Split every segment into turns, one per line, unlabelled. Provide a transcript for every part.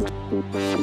อ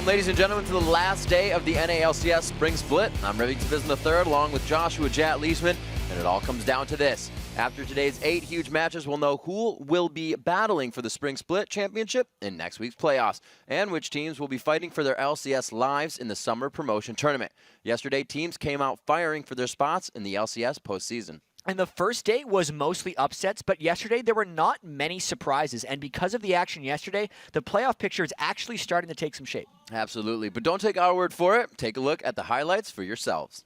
ladies and gentlemen, to the last day of the NALCS Spring Split. I'm Revington III along with Joshua Jat Leesman, and it all comes down to this. After today's 8 huge matches, we'll know who will be battling for the Spring Split Championship in next week's playoffs, and which teams will be fighting for their LCS lives in the Summer Promotion Tournament. Yesterday, teams came out firing for their spots in the LCS postseason.
And the first day was mostly upsets, but yesterday there were not many surprises. And because of the action yesterday, the playoff picture is actually starting to take some shape.
Absolutely, but don't take our word for it. Take a look at the highlights for yourselves.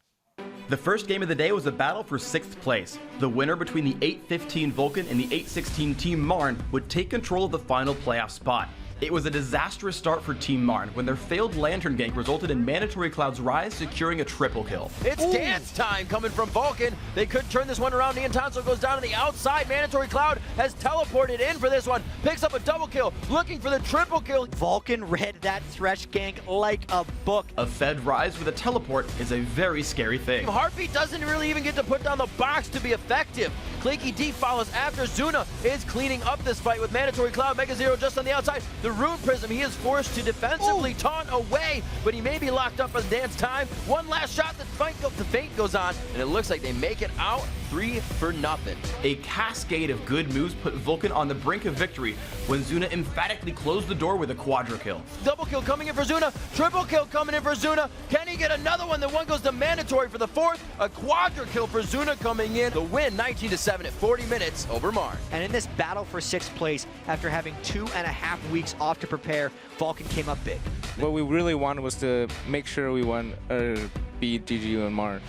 The first game of the day was a battle for 6th place. The winner between the 8-15 Vulcun and the 8-16 Team Marn would take control of the final playoff spot. It was a disastrous start for Team Marn when their failed Lantern gank resulted in Mandatory Cloud's Rise securing a triple kill.
It's dance time coming from Vulcun. They could turn this one around. Ian Tonsil goes down to the outside. Mandatory Cloud has teleported in for this one. Picks up a double kill, looking for the triple kill.
Vulcun read that Thresh gank like a book.
A fed Rise with a teleport is a very scary thing.
Heartbeat doesn't really even get to put down the box to be effective. Clinky D follows after. Zuna is cleaning up this fight with Mandatory Cloud. Mega Zero just on the outside. The Rune Prism, he is forced to defensively taunt away, but he may be locked up on dance time. One last shot, the feint goes on, and it looks like they make it out 3-0.
A cascade of good moves put Vulcun on the brink of victory when Zuna emphatically closed the door with a quadra kill.
Double kill coming in for Zuna, triple kill coming in for Zuna. Can he get another one? The one goes to Mandatory for the 4th. A quadra kill for Zuna coming in. The win 19-7 at 40 minutes over Marn.
And in this battle for 6th place, after having 2.5 weeks off to prepare, Vulcun came up big.
What we really wanted was to make sure we won or beat GGU and Marn.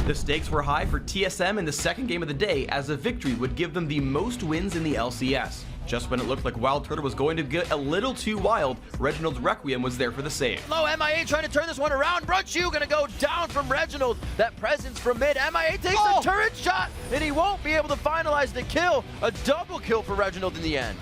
The stakes were high for TSM in the second game of the day, as a victory would give them the most wins in the LCS. Just when it looked like Wild Turtle was going to get a little too wild, Reginald's Requiem was there for the save.
Low MIA trying to turn this one around. Brunchu gonna go down from Reginald. That presence from mid. MIA takes a turret shot, and he won't be able to finalize the kill. A double kill for Reginald in the end.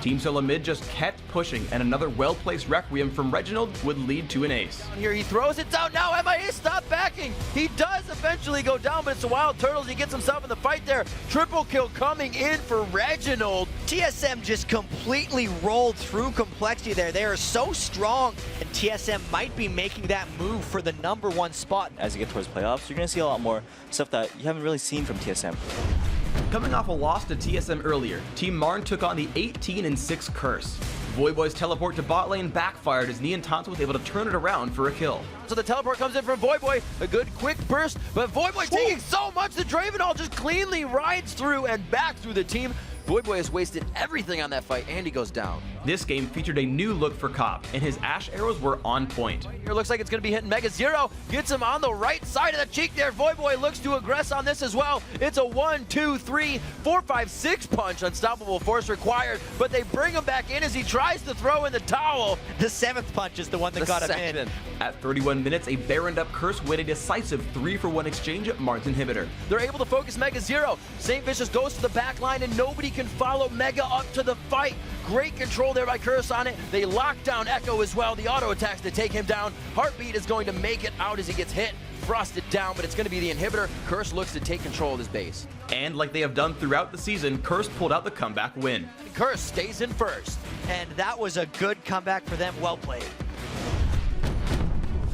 Team Solo mid just kept pushing, and another well-placed Requiem from Reginald would lead to an ace.
Here he throws it down. Now MIA stop backing. He does eventually go down, but it's the Wild Turtles. He gets himself in the fight there. Triple kill coming in for Reginald.
TSM just completely rolled through complexity there. They are so strong, and TSM might be making that move for the #1 spot.
As you get towards playoffs, you're going to see a lot more stuff that you haven't really seen from TSM.
Coming off a loss to TSM earlier, Team Marn took on the 18-6 Curse. Voyboy's teleport to bot lane backfired as Neon Tonsil was able to turn it around for a kill.
So the teleport comes in from Voyboy, a good quick burst, but Voyboy taking so much that Dravenall just cleanly rides through and back through the team. Voyboy has wasted everything on that fight, and he goes down.
This game featured a new look for Cop, and his Ash arrows were on point.
Here looks like it's going to be hitting Mega Zero. Gets him on the right side of the cheek there. Voyboy looks to aggress on this as well. It's a 1, 2, 3, 4, 5, 6 punch. Unstoppable force required, but they bring him back in as he tries to throw in the towel.
The 7th punch is the one that got him in.
At 31 minutes, a Baroned up Curse win a decisive 3-for-1 exchange at Marn's inhibitor.
They're able to focus Mega Zero. St. Vicious goes to the back line, and nobody can follow Mega up to the fight. Great control there by Curse on it. They lock down Echo as well. The auto attacks to take him down. Heartbeat is going to make it out as he gets hit. Frosted down, but it's going to be the inhibitor. Curse looks to take control of his base.
And like they have done throughout the season, Curse pulled out the comeback win.
Curse stays in first.
And that was a good comeback for them. Well played.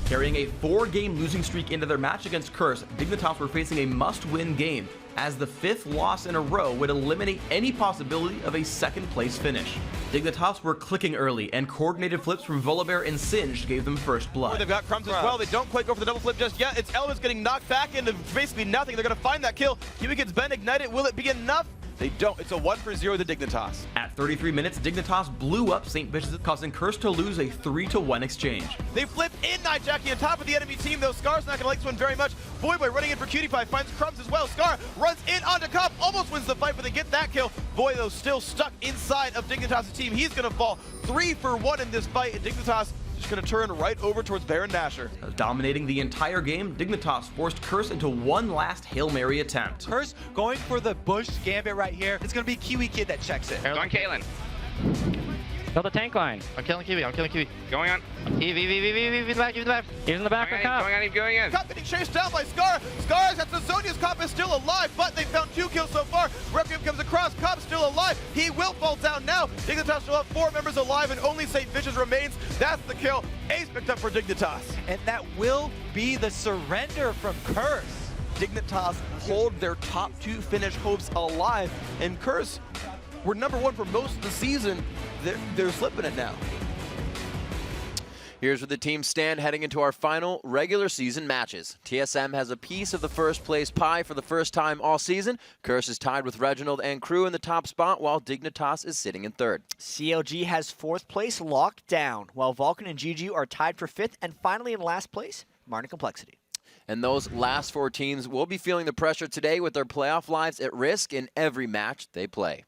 Carrying a 4-game losing streak into their match against Curse, Dignitas were facing a must-win game, as the 5th loss in a row would eliminate any possibility of a 2nd place finish. Dignitas were clicking early, and coordinated flips from Volibear and Singed gave them first blood.
They've got Crumbs as well. They don't quite go for the double flip just yet. It's Elements getting knocked back into basically nothing. They're going to find that kill. Kiwi gets Ben ignited. Will it be enough? They don't. It's a 1-for-0 to Dignitas.
At 33 minutes, Dignitas blew up St. Vicious, causing Curse to lose a 3-1 exchange.
They flip in Nightjackie on top of the enemy team, though. Scar's not going to like this one very much. Voyboy running in for Cutie Pie, finds Crumbs as well. Scar runs in onto Cop, almost wins the fight, but they get that kill. Voy, though, still stuck inside of Dignitas' team. He's going to fall 3-for-1 in this fight, and Dignitas just going to turn right over towards Baron Nashor.
Dominating the entire game, Dignitas forced Curse into one last Hail Mary attempt.
Curse going for the Bush Gambit right here. It's going to be Kiwi Kid that checks it.
On Caitlyn.
Kill the tank line.
I'm killing Kiwi.
Going on.
Eve back.
He's in the back of Cup.
Going in. Cup getting chased down by Scar. Scar has Sazonia's. Cup is still alive, but they found 2 kills so far. Requiem comes across. Cup still alive. He will fall down now. Dignitas still have 4 members alive, and only St. Vicious remains. That's the kill. Ace picked up for Dignitas.
And that will be the surrender from Curse.
Dignitas hold their top 2 finish hopes alive, and Curse were #1 for most of the season. They're slipping it now.
Here's where the teams stand heading into our final regular season matches. TSM has a piece of the first place pie for the first time all season. Curse is tied with Reginald and crew in the top spot, while Dignitas is sitting in 3rd.
CLG has 4th place locked down, while Vulcun and GGU are tied for 5th, and finally in last place, Martin Complexity.
And those last 4 teams will be feeling the pressure today with their playoff lives at risk in every match they play.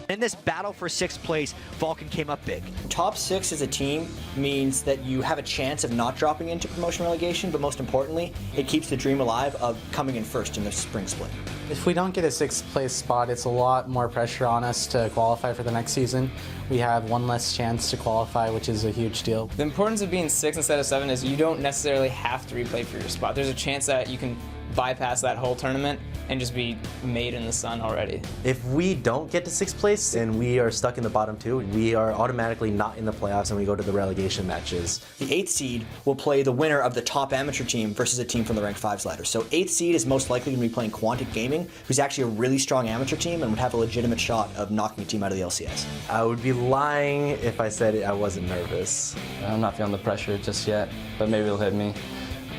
In this battle for 6th place, Vulcun came up big.
Top 6 as a team means that you have a chance of not dropping into promotion relegation, but most importantly, it keeps the dream alive of coming in first in the spring split.
If we don't get a 6th place spot, it's a lot more pressure on us to qualify for the next season. We have 1 less chance to qualify, which is a huge deal.
The importance of being 6 instead of 7 is you don't necessarily have to replay for your spot. There's a chance that you can bypass that whole tournament and just be made in the sun already.
If we don't get to 6th place and we are stuck in the bottom 2, we are automatically not in the playoffs and we go to the relegation matches.
The 8th seed will play the winner of the top amateur team versus a team from the ranked 5s ladder. So 8th seed is most likely going to be playing Quantic Gaming, who's actually a really strong amateur team and would have a legitimate shot of knocking a team out of the LCS.
I would be lying if I said I wasn't nervous.
I'm not feeling the pressure just yet, but maybe it'll hit me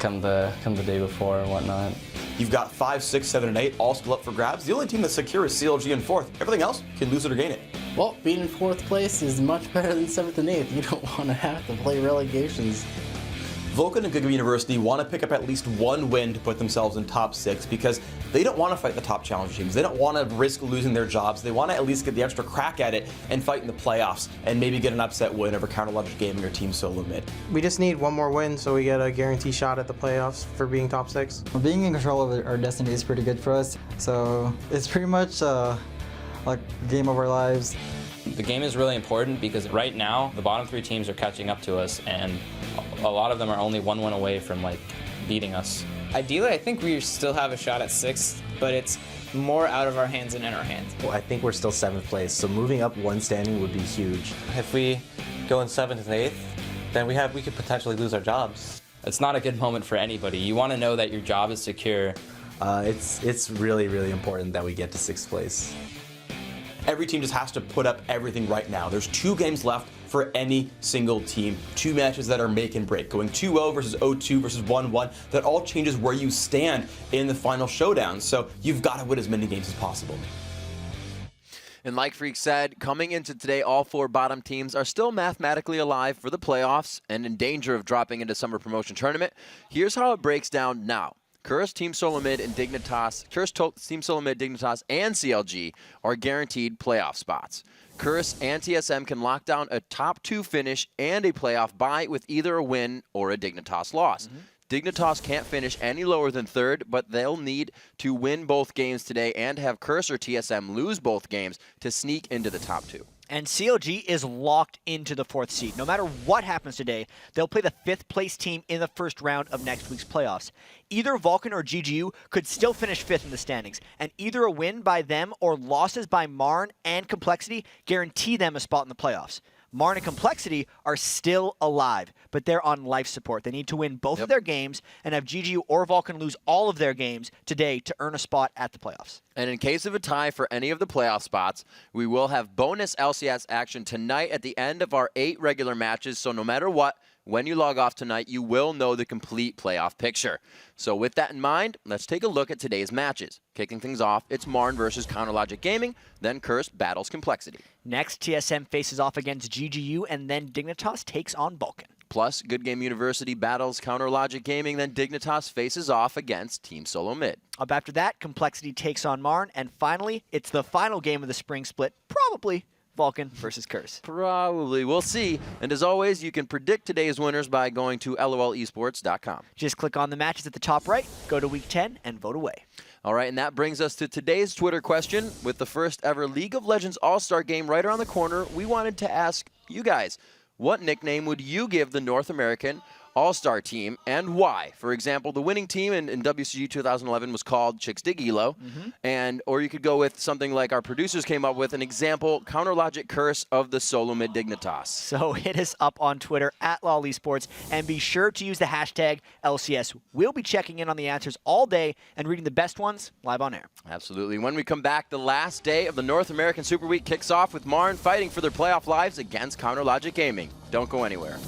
come the day before and whatnot.
You've got 5, 6, 7, and 8 all still up for grabs. The only team that's secure is CLG in 4th. Everything else can lose it or gain it.
Well, being in 4th place is much better than 7th and 8th. You don't want to have to play relegations.
Vulcun and Giga University want to pick up at least 1 win to put themselves in top 6 because they don't want to fight the top challenger teams. They don't want to risk losing their jobs. They want to at least get the extra crack at it and fight in the playoffs and maybe get an upset win over Counterlogic Gaming or Team Solo Mid.
We just need 1 more win so we get a guarantee shot at the playoffs for being top 6.
Being in control of our destiny is pretty good for us. So it's pretty much like game of our lives.
The game is really important because right now the bottom 3 teams are catching up to us and a lot of them are only 1 win away from beating us. Ideally, I think we still have a shot at 6th, but it's more out of our hands than in our hands.
Well, I think we're still 7th place, so moving up 1 standing would be huge.
If we go in 7th and 8th, then we could potentially lose our jobs.
It's not a good moment for anybody. You want to know that your job is secure.
It's really, really important that we get to 6th place.
Every team just has to put up everything right now. There's 2 games left for any single team. 2 matches that are make and break. Going 2-0 versus 0-2 versus 1-1. That all changes where you stand in the final showdown. So you've got to win as many games as possible.
And like Freak said, coming into today, all 4 bottom teams are still mathematically alive for the playoffs and in danger of dropping into Summer Promotion Tournament. Here's how it breaks down now. Curse, Team Solo Mid, and Dignitas, Team Solo Mid, Dignitas, and CLG are guaranteed playoff spots. Curse and TSM can lock down a top 2 finish and a playoff bye with either a win or a Dignitas loss. Dignitas can't finish any lower than 3rd, but they'll need to win both games today and have Curse or TSM lose both games to sneak into the top 2.
And CLG is locked into the 4th seed. No matter what happens today, they'll play the 5th place team in the first round of next week's playoffs. Either Vulcun or GGU could still finish 5th in the standings, and either a win by them or losses by Marn and Complexity guarantee them a spot in the playoffs. Marn and Complexity are still alive, but they're on life support. They need to win both of their games and have GGU or Vulcun lose all of their games today to earn a spot at the playoffs.
And in case of a tie for any of the playoff spots, we will have bonus LCS action tonight at the end of our 8 regular matches, so no matter what, when you log off tonight, you will know the complete playoff picture. So with that in mind, let's take a look at today's matches. Kicking things off, it's Marn versus Counterlogic Gaming, then Curse battles Complexity.
Next, TSM faces off against GGU, and then Dignitas takes on Vulcun.
Plus, Good Game University battles Counterlogic Gaming, then Dignitas faces off against Team Solo Mid.
Up after that, Complexity takes on Marn, and finally, it's the final game of the spring split, probably Vulcun versus Curse.
Probably. We'll see. And as always, you can predict today's winners by going to lolesports.com.
Just click on the matches at the top right, go to Week 10, and vote away.
All right, and that brings us to today's Twitter question. With the first ever League of Legends All-Star game right around the corner, we wanted to ask you guys, what nickname would you give the North American All-Star team and why? For example, the winning team in WCG 2011 was called Chicks Dig Elo, or you could go with something like our producers came up with, an example, Counter Logic Curse of the solo mid Dignitas.
So hit us up on Twitter at LollySports and be sure to use the hashtag LCS. We'll be checking in on the answers all day and reading the best ones live on air.
Absolutely. When we come back, the last day of the North American Super Week kicks off with Marn fighting for their playoff lives against Counter Logic Gaming. Don't go anywhere.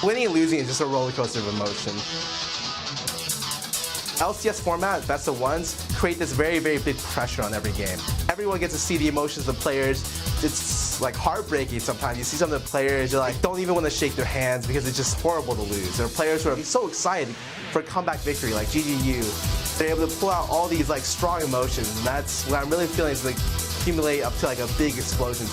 Winning and losing is just a roller coaster of emotion. LCS format, best of ones, create this very, very big pressure on every game. Everyone gets to see the emotions of the players. It's like heartbreaking sometimes. You see some of the players, you're like, don't even want to shake their hands because it's just horrible to lose. There are players who are so excited for a comeback victory, like GGU. They're able to pull out all these like strong emotions, and that's what I'm really feeling is like accumulate up to like a big explosion.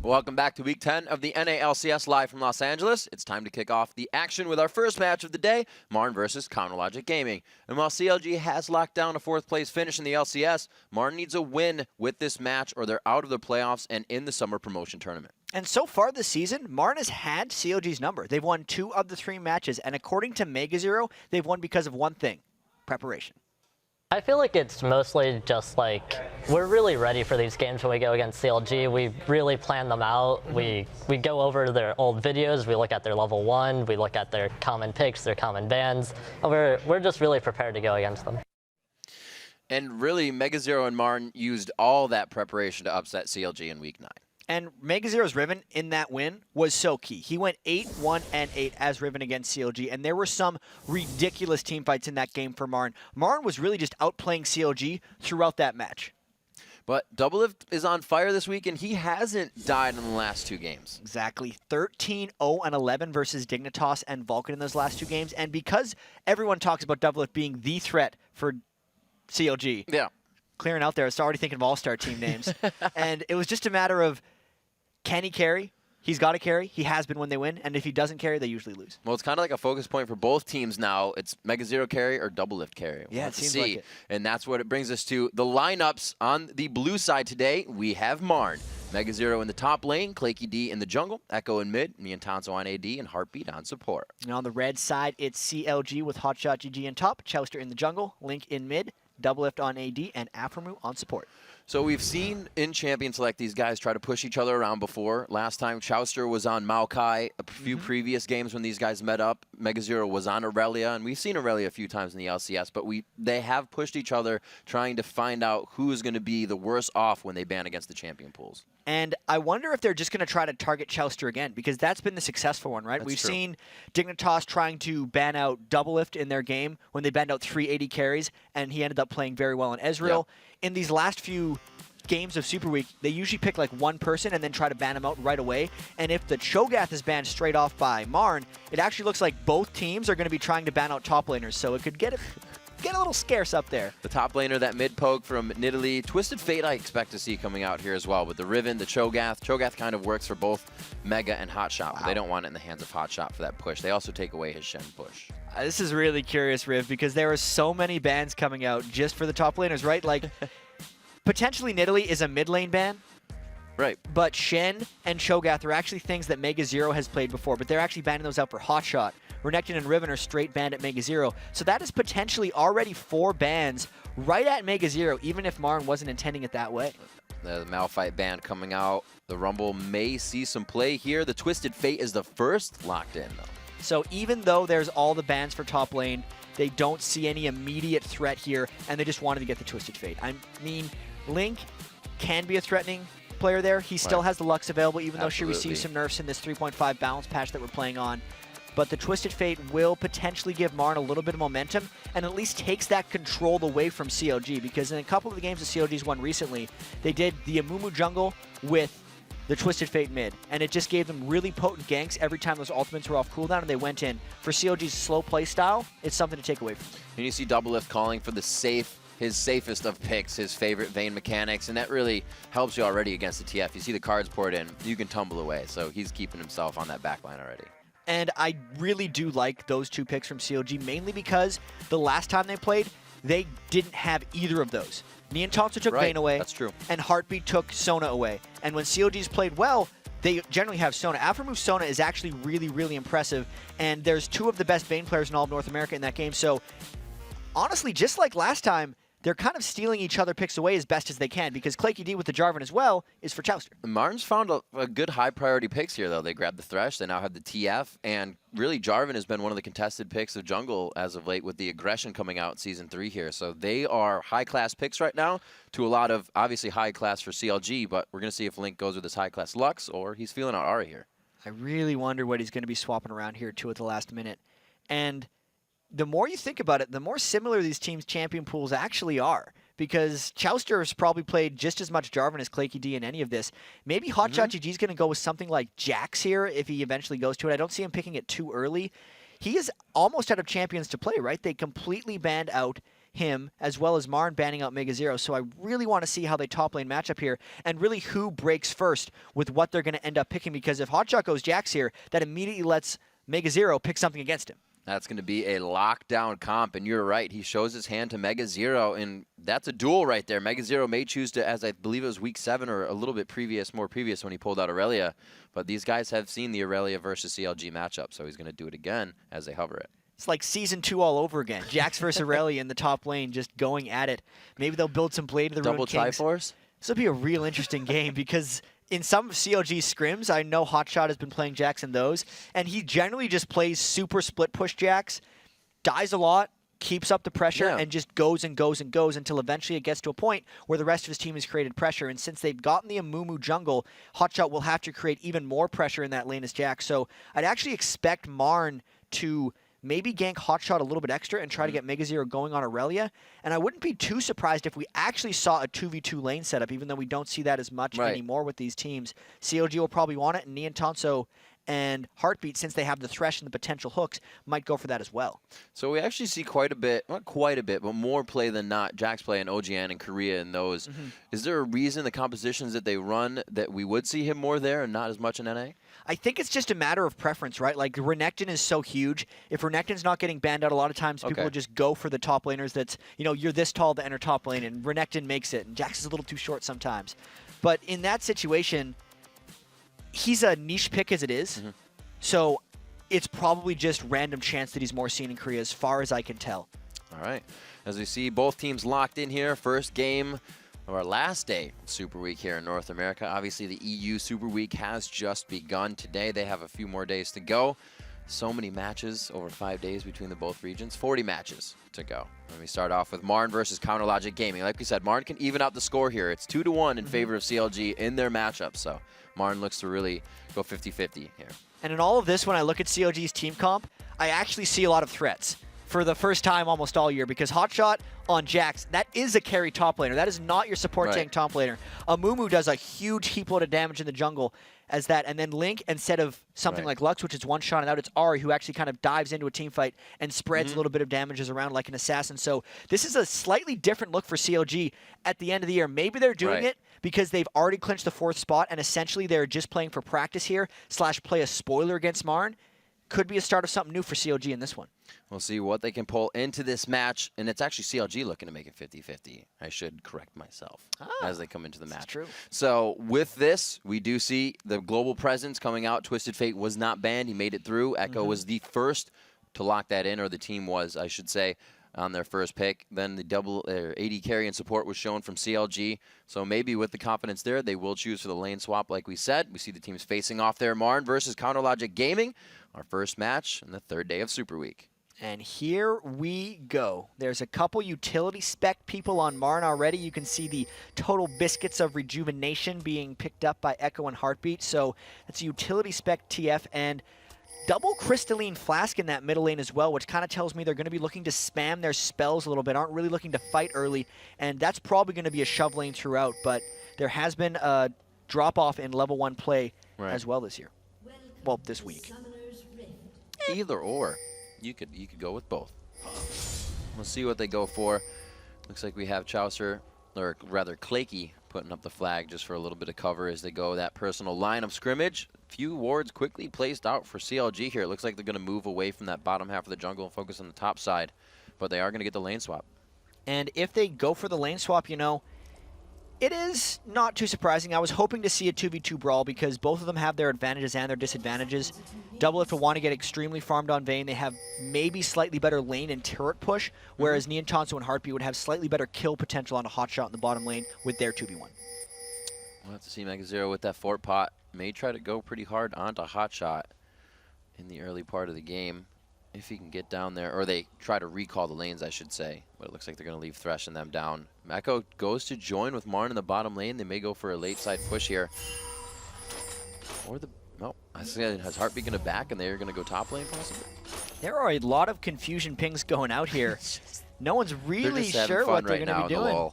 Welcome back to Week 10 of the NALCS live from Los Angeles. It's time to kick off the action with our first match of the day, Marn versus Counterlogic Gaming. And while CLG has locked down a 4th place finish in the LCS, Marn needs a win with this match or they're out of the playoffs and in the summer promotion tournament.
And so far this season, Marn has had CLG's number. They've won 2 of the 3 matches, and according to MegaZero, they've won because of one thing: preparation.
I feel like it's mostly just like we're really ready for these games when we go against CLG. We really plan them out. We go over their old videos. We look at their level 1. We look at their common picks, their common bans. And we're just really prepared to go against them.
And really, MegaZero and Marn used all that preparation to upset CLG in Week 9.
And MegaZero's Riven in that win was so key. He went 8-1-8 as Riven against CLG, and there were some ridiculous team fights in that game for Marn. Marn was really just outplaying CLG throughout that match.
But Doublelift is on fire this week, and he hasn't died in the last 2 games.
Exactly. 13-0-11 versus Dignitas and Vulcun in those last 2 games. And because everyone talks about Doublelift being the threat for CLG,
yeah,
clearing out there, it's already thinking of all-star team names. And it was just a matter of, can he carry? He's got to carry. He has been when they win. And if he doesn't carry, they usually lose.
Well, it's kind of like a focus point for both teams now. It's MegaZero carry or Doublelift carry.
Yeah, it seems like it.
And that's what it brings us to. The lineups on the blue side today, we have Marn. MegaZero in the top lane, Claky D in the jungle, Echo in mid, me and Tonso on AD, and Heartbeat on support.
And on the red side, it's CLG with Hotshot GG in top, Chowster in the jungle, Link in mid, Doublelift on AD, and Aframu on support.
So we've seen in Champion Select these guys try to push each other around before. Last time, Chowster was on Maokai. A few previous games when these guys met up, MegaZero was on Aurelia, and we've seen Aurelia a few times in the LCS, but they have pushed each other trying to find out who is going to be the worst off when they ban against the champion pools.
And I wonder if they're just going to try to target Chowster again, because that's been the successful one, right? We've seen Dignitas trying to ban out Doublelift in their game when they banned out 380 carries, and he ended up playing very well in Ezreal. In these last few games of Super Week, they usually pick like one person and then try to ban him out right away. And if the Cho'Gath is banned straight off by Marn, it actually looks like both teams are going to be trying to ban out top laners, so it could get a little scarce up there.
The top laner, that mid poke from Nidalee. Twisted Fate I expect to see coming out here as well with the Riven, the Cho'Gath. Cho'Gath kind of works for both Mega and Hotshot, but they don't want it in the hands of Hotshot for that push. They also take away his Shen push.
This is really curious, Riv, because there are so many bans coming out just for the top laners, right? Like, potentially Nidalee is a mid lane ban.
Right.
But Shen and Cho'Gath are actually things that MegaZero has played before, but they're actually banning those out for Hotshot. Renekton and Riven are straight banned at MegaZero. So that is potentially already 4 bans right at MegaZero, even if Marn wasn't intending it that way.
The Malphite ban coming out. The Rumble may see some play here. The Twisted Fate is the first locked in, though.
So even though there's all the bans for top lane, they don't see any immediate threat here, and they just wanted to get the Twisted Fate. I mean, Link can be a threatening player there. He still has the Lux available, even though she receives some nerfs in this 3.5 balance patch that we're playing on. But the Twisted Fate will potentially give Marn a little bit of momentum and at least takes that control away from CLG, because in a couple of the games that CLG's won recently, they did the Amumu jungle with the Twisted Fate mid, and it just gave them really potent ganks every time those ultimates were off cooldown and they went in. For CLG's slow play style, it's something to take away from.
And you see Doublelift calling for his safest of picks, his favorite Vayne mechanics, and that really helps you already against the TF. You see the cards poured in, you can tumble away, so he's keeping himself on that backline already.
And I really do like those 2 picks from CLG, mainly because the last time they played, they didn't have either of those. Nian Tonso took Vayne away,
that's true,
and Heartbeat took Sona away. And when CLG's played well, they generally have Sona. Aframu Sona is actually really, really impressive, and there's 2 of the best Vayne players in all of North America in that game. So honestly, just like last time, they're kind of stealing each other picks away as best as they can, because Claky D with the Jarvan as well is for Chowster.
Marn's found a good high priority picks here, though. They grabbed the Thresh, they now have the TF, and really Jarvan has been one of the contested picks of jungle as of late with the aggression coming out in Season 3 here. So they are high-class picks right now to a lot of, obviously, high class for CLG, but we're going to see if Link goes with his high-class Lux or he's feeling out Ahri here.
I really wonder what he's going to be swapping around here, too, at the last minute. And the more you think about it, the more similar these teams' champion pools actually are. Because Chowster has probably played just as much Jarvan as Claky D in any of this. Maybe Hotshot GG is going to go with something like Jax here if he eventually goes to it. I don't see him picking it too early. He is almost out of champions to play, right? They completely banned out him, as well as Marn banning out Mega Zero. So I really want to see how they top lane match up here, and really who breaks first with what they're going to end up picking, because if Hotshot goes Jax here, that immediately lets Mega Zero pick something against him.
That's going to be a lockdown comp, and you're right. He shows his hand to Mega Zero, and that's a duel right there. Mega Zero may choose to, as I believe it was week 7 or a little bit more previous when he pulled out Aurelia, but these guys have seen the Aurelia versus CLG matchup, so he's going to do it again as they hover it.
It's like Season 2 all over again. Jax versus Aurelia in the top lane, just going at it. Maybe they'll build some Blade of the Ruined Kings.
Double Triforce?
This will be a real interesting game, because in some of CLG's scrims, I know Hotshot has been playing Jax in those, and he generally just plays super split push Jax, dies a lot, keeps up the pressure, and just goes and goes and goes until eventually it gets to a point where the rest of his team has created pressure. And since they've gotten the Amumu jungle, Hotshot will have to create even more pressure in that lane as Jax. So I'd actually expect Marn to maybe gank Hotshot a little bit extra and try to get Mega Zero going on Aurelia. And I wouldn't be too surprised if we actually saw a 2v2 lane setup, even though we don't see that as much anymore with these teams. CLG will probably want it, and Niantonso and Heartbeat, since they have the Thresh and the potential hooks, might go for that as well.
So we actually see quite a bit, not quite a bit, but more play than not, Jax play in OGN and Korea in those. Is there a reason the compositions that they run that we would see him more there and not as much in NA?
I think it's just a matter of preference, right? Like, Renekton is so huge. If Renekton's not getting banned out, a lot of times people will just go for the top laners that's, you know, you're this tall to enter top lane, and Renekton makes it, and Jax is a little too short sometimes. But in that situation, he's a niche pick as it is, so it's probably just random chance that he's more seen in Korea as far as I can tell.
All right. As we see, both teams locked in here. First game of our last day of Super Week here in North America. Obviously, the EU Super Week has just begun today. They have a few more days to go. So many matches over 5 days between the both regions. 40 matches to go. And we start off with Marn versus Counterlogic Gaming. Like we said, Marn can even out the score here. It's 2-1 in favor of CLG in their matchup. So Marn looks to really go 50-50 here.
And in all of this, when I look at CLG's team comp, I actually see a lot of threats for the first time almost all year, because Hotshot on Jax, that is a carry top laner. That is not your support tank top laner. Amumu does a huge heap load of damage in the jungle as that, and then Link, instead of something like Lux, which is one shot and out, it's Ahri who actually kind of dives into a team fight and spreads a little bit of damages around like an assassin. So this is a slightly different look for CLG at the end of the year. Maybe they're doing it because they've already clinched the 4th spot, and essentially they're just playing for practice here, / play a spoiler against Marn. Could be a start of something new for CLG in this one.
We'll see what they can pull into this match, and it's actually CLG looking to make it 50-50. I should correct myself as they come into the match.
That's true.
So with this, we do see the global presence coming out. Twisted Fate was not banned. He made it through. Echo was the first to lock that in, or the team was, I should say, on their first pick. Then the double AD carry and support was shown from CLG. So maybe with the confidence there, they will choose for the lane swap like we said. We see the teams facing off there. Marn versus Counterlogic Gaming, our first match on the 3rd day of Super Week.
And here we go. There's a couple utility spec people on Marn already. You can see the total biscuits of rejuvenation being picked up by Echo and Heartbeat. So that's a utility spec TF, and double crystalline flask in that middle lane as well, which kind of tells me they're going to be looking to spam their spells a little bit, aren't really looking to fight early, and that's probably going to be a shove lane throughout, but there has been a drop-off in level 1 play as well this year. Well, this week.
Either or. You could go with both. We'll see what they go for. Looks like we have Chaucer, or rather Claky, putting up the flag just for a little bit of cover as they go that personal line of scrimmage. Few wards quickly placed out for CLG here. It looks like they're going to move away from that bottom half of the jungle and focus on the top side, but they are going to get the lane swap.
And if they go for the lane swap, you know, it is not too surprising. I was hoping to see a 2v2 brawl because both of them have their advantages and their disadvantages. Double if they want to get extremely farmed on Vayne, they have maybe slightly better lane and turret push, whereas Niantonso and Heartbeat would have slightly better kill potential on a Hotshot in the bottom lane with their 2v1.
We'll have to see Mega Zero with that fort pot. May try to go pretty hard onto Hotshot in the early part of the game if he can get down there, or they try to recall the lanes, I should say. But it looks like they're going to leave Thresh and them down. Echo goes to join with Marn in the bottom lane. They may go for a late side push here. Or the, no, I said, has Heartbeat going to back and they're going to go top lane possibly?
There are a lot of confusion pings going out here. No one's really sure what they're going to be doing.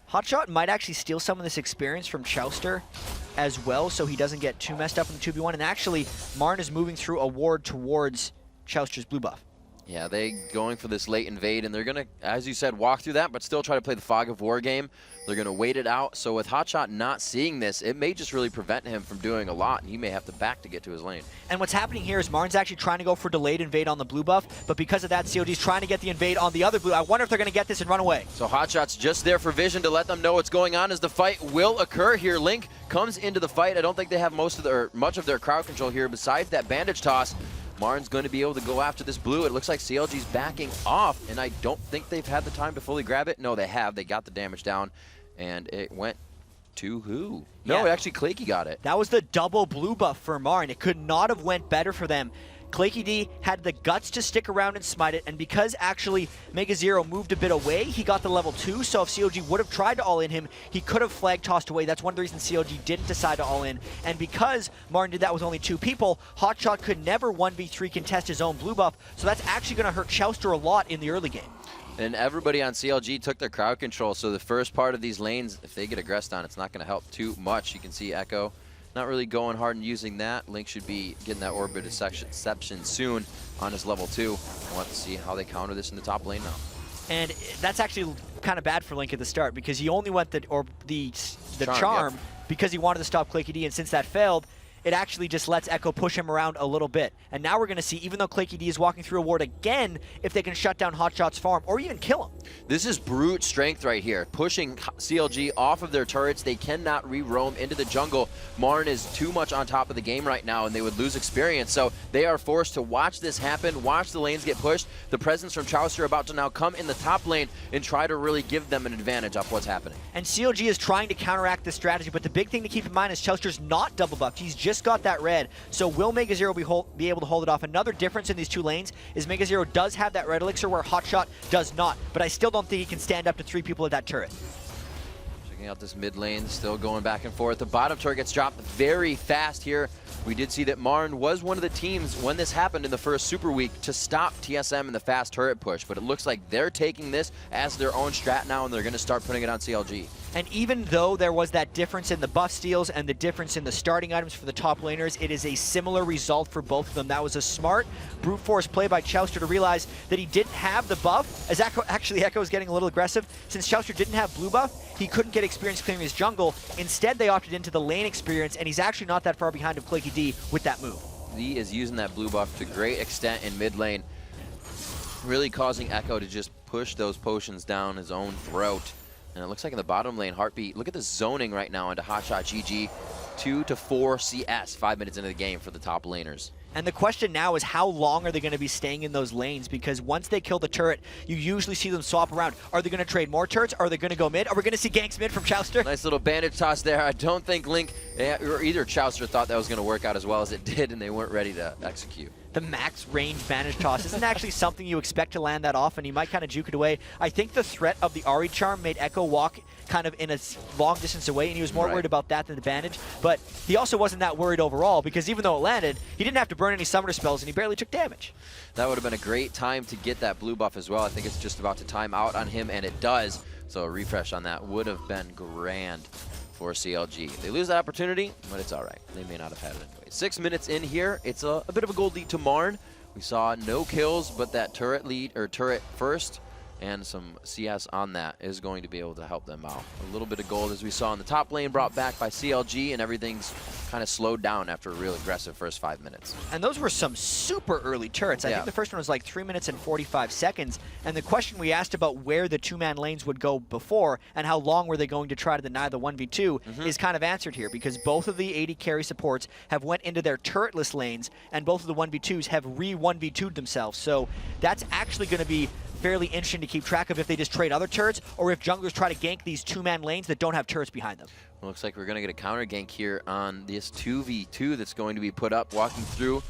Hotshot might actually steal some of this experience from Chauster as well, so he doesn't get too messed up in the 2v1. And actually, Marn is moving through a ward towards Chauster's blue buff.
Yeah, they going for this late invade, and they're going to, as you said, walk through that, but still try to play the fog of war game. They're going to wait it out. So with Hotshot not seeing this, it may just really prevent him from doing a lot, and he may have to back to get to his lane.
And what's happening here is Marn's actually trying to go for delayed invade on the blue buff, but because of that, CLG's trying to get the invade on the other blue. I wonder if they're going to get this and run away.
So Hotshot's just there for vision to let them know what's going on as the fight will occur here. Link comes into the fight. I don't think they have much of their crowd control here besides that bandage toss. Marn's going to be able to go after this blue. It looks like CLG's backing off, and I don't think they've had the time to fully grab it. No, they have. They got the damage down, and it went to who? No, actually Claky got it.
That was the double blue buff for Marn. It could not have went better for them. Claky D had the guts to stick around and smite it, and because actually Mega Zero moved a bit away, he got the level 2, so if CLG would have tried to all-in him, he could have flag tossed away. That's one of the reasons CLG didn't decide to all-in, and because Martin did that with only 2 people, Hotshot could never 1v3 contest his own blue buff, so that's actually going to hurt Chouster a lot in the early game.
And everybody on CLG took their crowd control, so the first part of these lanes, if they get aggressed on, it's not going to help too much. You can see Echo not really going hard and using that. Link should be getting that orbit deception soon on his level 2. We'll have to see how they counter this in the top lane now.
And that's actually kind of bad for Link at the start because he only went the charm because he wanted to stop Claky D, and since that failed, it actually just lets Echo push him around a little bit. And now we're going to see, even though Claky D is walking through a ward again, if they can shut down Hotshot's farm or even kill him.
This is brute strength right here, pushing CLG off of their turrets. They cannot re-roam into the jungle. Marn is too much on top of the game right now, and they would lose experience. So they are forced to watch this happen, watch the lanes get pushed. The presence from Chouster about to now come in the top lane and try to really give them an advantage off what's happening.
And CLG is trying to counteract this strategy, but the big thing to keep in mind is Chouster's not double buffed. He's just got that red. So will Mega Zero be able to hold it off? Another difference in these two lanes is Mega Zero does have that red elixir where Hotshot does not, but I still don't think he can stand up to 3 people at that turret.
Checking out this mid lane, still going back and forth. The bottom turret gets dropped very fast here. We did see that Marn was one of the teams when this happened in the first Super Week to stop TSM in the fast turret push, but it looks like they're taking this as their own strat now, and they're going to start putting it on CLG.
And even though there was that difference in the buff steals and the difference in the starting items for the top laners, it is a similar result for both of them. That was a smart brute force play by Chouster to realize that he didn't have the buff, as Echo is getting a little aggressive. Since Chouster didn't have blue buff, he couldn't get experience clearing his jungle. Instead, they opted into the lane experience, and he's actually not that far behind of Claky D with that move.
He is using that blue buff to great extent in mid lane, really causing Echo to just push those potions down his own throat. And it looks like in the bottom lane, Heartbeat, look at the zoning right now into Hotshot GG. 2 to 4 CS, 5 minutes into the game for the top laners.
And the question now is how long are they going to be staying in those lanes? Because once they kill the turret, you usually see them swap around. Are they going to trade more turrets? Are they going to go mid? Are we going to see ganks mid from Chouster?
Nice little bandage toss there. I don't think Link or either Chouster thought that was going to work out as well as it did, and they weren't ready to execute.
The max range bandage toss isn't actually something you expect to land that often. He might kind of juke it away. I think the threat of the Ahri charm made Echo walk kind of in a long distance away, and he was more worried about that than the bandage. But he also wasn't that worried overall, because even though it landed, he didn't have to burn any summoner spells, and he barely took damage.
That would have been a great time to get that blue buff as well. I think it's just about to time out on him, and it does. So a refresh on that would have been grand for CLG. They lose that opportunity, but it's all right. They may not have had it anyway. 6 minutes in here, it's a bit of a gold lead to Marn. We saw no kills, but that turret lead, or turret first, and some CS on that is going to be able to help them out. A little bit of gold, as we saw in the top lane, brought back by CLG, and everything's kind of slowed down after a real aggressive first 5 minutes.
And those were some super early turrets. I think the first one was like 3 minutes and 45 seconds. And the question we asked about where the two-man lanes would go before and how long were they going to try to deny the 1v2 is kind of answered here, because both of the AD carry supports have went into their turretless lanes, and both of the 1v2s have re-1v2'd themselves. So that's actually going to be fairly interesting to keep track of if they just trade other turrets or if junglers try to gank these two-man lanes that don't have turrets behind them.
Well, looks like we're going to get a counter gank here on this 2v2 that's going to be put up, walking through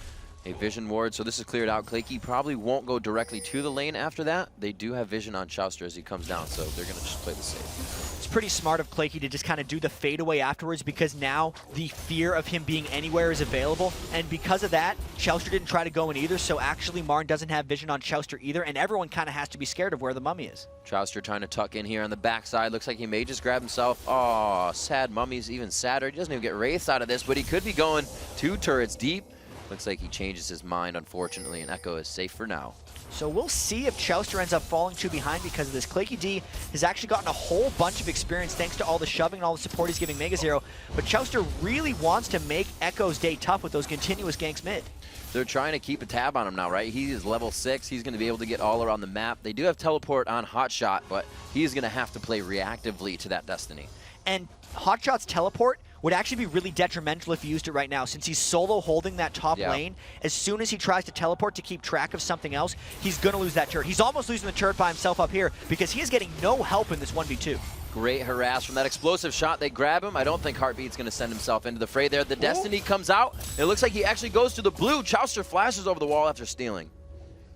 a vision ward. So this is cleared out. Claky probably won't go directly to the lane after that. They do have vision on Chouster as he comes down, so they're going to just play the safe.
It's pretty smart of Claky to just kind of do the fade away afterwards, because now the fear of him being anywhere is available, and because of that, Chouster didn't try to go in either, so actually Marn doesn't have vision on Chouster either, and everyone kind of has to be scared of where the mummy is.
Chouster trying to tuck in here on the backside. Looks like he may just grab himself. Oh, sad. Mummy's even sadder. He doesn't even get wraiths out of this, but he could be going 2 turrets deep. Looks like he changes his mind, unfortunately, and Echo is safe for now.
So we'll see if Chowster ends up falling too behind because of this. Claky D has actually gotten a whole bunch of experience thanks to all the shoving and all the support he's giving Mega Zero, but Chowster really wants to make Echo's day tough with those continuous ganks mid.
They're trying to keep a tab on him now, right? He is level 6. He's going to be able to get all around the map. They do have teleport on Hotshot, but he's going to have to play reactively to that Destiny.
And Hotshot's teleport would actually be really detrimental if he used it right now, since he's solo holding that top lane. As soon as he tries to teleport to keep track of something else, he's going to lose that turret. He's almost losing the turret by himself up here because he is getting no help in this 1v2.
Great harass from that explosive shot. They grab him. I don't think Heartbeat's going to send himself into the fray there. The Destiny comes out. It looks like he actually goes to the blue. Chowster flashes over the wall after stealing.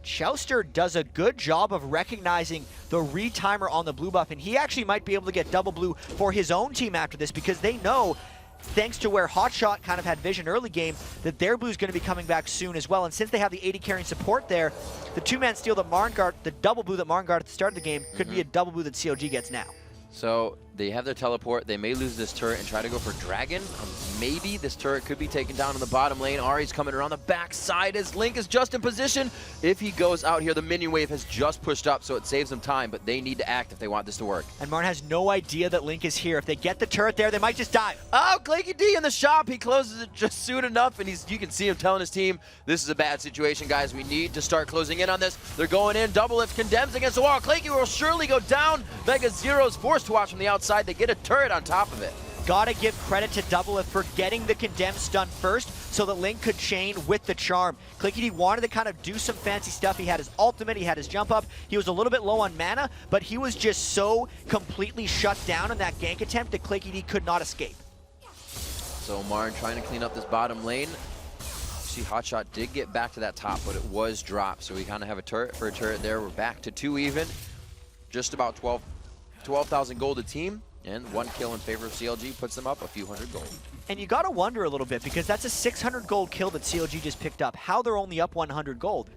Chowster does a good job of recognizing the retimer on the blue buff, and he actually might be able to get double blue for his own team after this because they know, thanks to where Hotshot kind of had vision early game, that their blue's going to be coming back soon as well. And since they have the 80 carrying support there, the two-man steal that Marngard, the double blue that Marngard at the start of the game, could be a double blue that COG gets now.
So they have their teleport. They may lose this turret and try to go for Dragon. Maybe this turret could be taken down in the bottom lane. Ari's coming around the backside as Link is just in position. If he goes out here, the minion wave has just pushed up, so it saves them time, but they need to act if they want this to work.
And Marn has no idea that Link is here. If they get the turret there, they might just die.
Oh, Claky D in the shop. He closes it just soon enough, and you can see him telling his team, this is a bad situation, guys. We need to start closing in on this. They're going in. Double lift condemns against the wall. Claky will surely go down. Mega Zero's forced to watch from the outside. They get a turret on top of it.
Gotta give credit to Doublelift for getting the condemn stun first so that Link could chain with the charm. Clicky D wanted to kind of do some fancy stuff. He had his ultimate, he had his jump up. He was a little bit low on mana, but he was just so completely shut down in that gank attempt that Clicky D could not escape.
So Marn trying to clean up this bottom lane. See, Hotshot did get back to that top, but it was dropped. So we kind of have a turret for a turret there. We're back to 2 even. Just about 12,000 gold a team. And 1 kill in favor of CLG puts them up a few hundred gold.
And you gotta wonder a little bit, because that's a 600 gold kill that CLG just picked up. How they're only up 100 gold.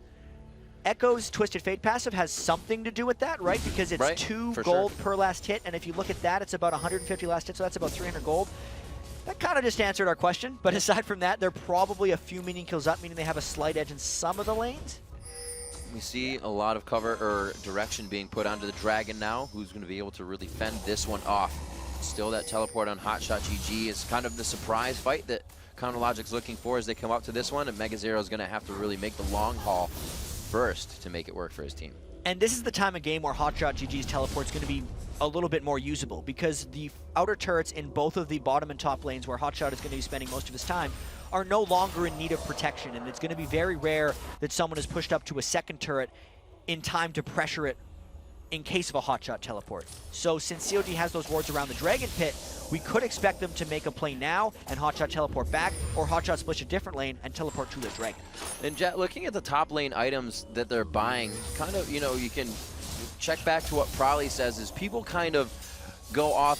Echo's Twisted Fate passive has something to do with that, right? Because it's 2 gold per last hit, and if you look at that, it's about 150 last hit, so that's about 300 gold. That kind of just answered our question, but aside from that, they're probably a few minion kills up, meaning they have a slight edge in some of the lanes.
We see a lot of cover or direction being put onto the Dragon now, who's going to be able to really fend this one off. Still, that teleport on Hotshot GG is kind of the surprise fight that Counterlogic's looking for as they come up to this one, and Mega Zero is going to have to really make the long haul first to make it work for his team.
And this is the time of game where Hotshot GG's teleport is going to be a little bit more usable, because the outer turrets in both of the bottom and top lanes where Hotshot is going to be spending most of his time are no longer in need of protection, and it's going to be very rare that someone is pushed up to a second turret in time to pressure it in case of a Hotshot teleport. So since COG has those wards around the Dragon Pit, we could expect them to make a play now and Hotshot teleport back, or Hotshot split a different lane and teleport to the Dragon.
And Jet, looking at the top lane items that they're buying, kind of, you know, you can check back to what Prolly says is people kind of go off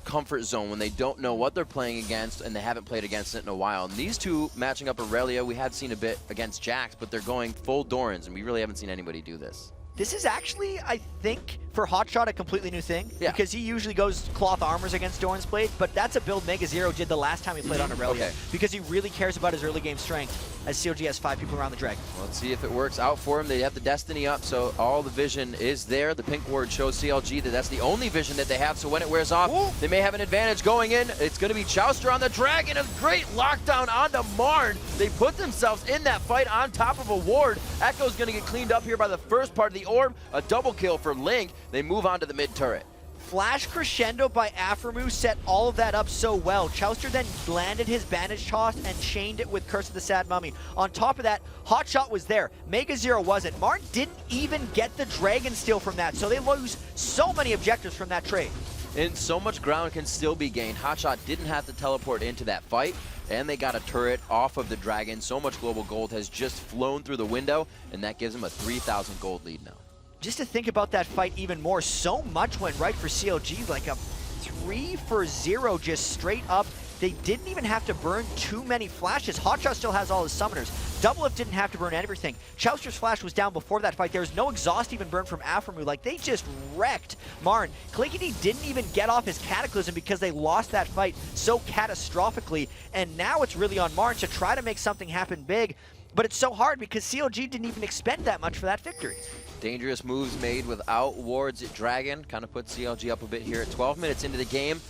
comfort zone when they don't know what they're playing against and they haven't played against it in a while. And these two matching up Aurelia, we had seen a bit against Jax, but they're going full Dorans, and we really haven't seen anybody do this.
This is actually, I think, for Hotshot, a completely new thing. Yeah. Because he usually goes cloth armors against Doran's Blade, but that's a build Mega Zero did the last time he played on Aurelia. Okay. Because he really cares about his early game strength, as COG has 5 people around the Dragon.
Well, let's see if it works out for him. They have the Destiny up, so all the vision is there. The pink ward shows CLG that that's the only vision that they have, so when it wears off, they may have an advantage going in. It's going to be Chowster on the Dragon. A great lockdown onto Marn. They put themselves in that fight on top of a ward. Echo's going to get cleaned up here by the first part of the orb. A double kill for Link. They move on to the mid turret.
Flash crescendo by Aphromoo set all of that up so well. Chowster then landed his bandage toss and chained it with Curse of the Sad Mummy. On top of that, Hotshot was there. Mega Zero wasn't. Marn didn't even get the Dragon steal from that, so they lose so many objectives from that trade.
And so much ground can still be gained. Hotshot didn't have to teleport into that fight, and they got a turret off of the Dragon. So much global gold has just flown through the window, and that gives them a 3,000 gold lead now.
Just to think about that fight even more, so much went right for CLG, like a 3-for-0 just straight up. They didn't even have to burn too many flashes. Hotshot still has all his summoners. Doublelift didn't have to burn everything. Chowster's flash was down before that fight. There was no exhaust even burned from Aphromoo. Like, they just wrecked Marn. Clinkety didn't even get off his Cataclysm because they lost that fight so catastrophically. And now it's really on Marn to try to make something happen big. but it's so hard because CLG didn't even expend that much for that victory.
Dangerous moves made without wards at Dragon. Kind of put CLG up a bit here at 12 minutes into the game.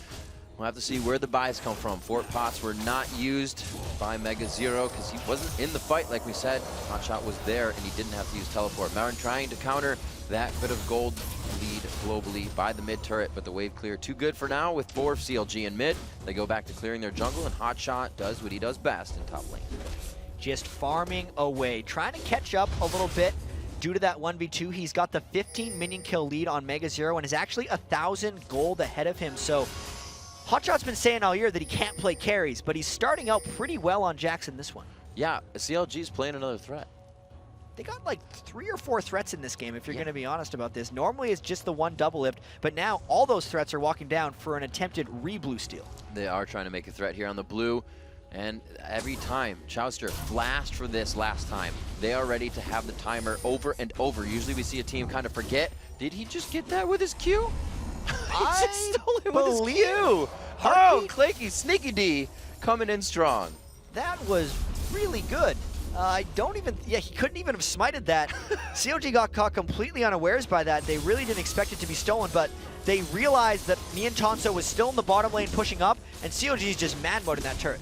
We'll have to see where the buys come from. Fort pots were not used by Mega Zero because he wasn't in the fight, like we said. Hotshot was there, and he didn't have to use teleport. Marn trying to counter that bit of gold lead globally by the mid turret, but the wave clear too good for now with 4 CLG in mid. They go back to clearing their jungle, and Hotshot does what he does best in top lane.
Just farming away, trying to catch up a little bit. Due to that 1v2, he's got the 15 minion kill lead on Mega Zero and is actually 1,000 gold ahead of him. So Hotshot's been saying all year that he can't play carries, but he's starting out pretty well on Jackson this one.
Yeah, CLG's playing another threat.
They got like 3 or 4 threats in this game, if you're going to be honest about this. Normally it's just the one double lift, but now all those threats are walking down for an attempted re-blue steal.
They are trying to make a threat here on the blue. And every time, Chowster flashed for this last time. They are ready to have the timer over and over. Usually we see a team kind of forget. Did he just get that with his Q?
I
just stole it with his Q. Oh, Claky, Sneaky D coming in strong.
That was really good. I don't even, yeah, he couldn't even have smited that. CLG got caught completely unawares by that. They really didn't expect it to be stolen, but they realized that Niantonso was still in the bottom lane pushing up, and CLG is just mad mode in that turret.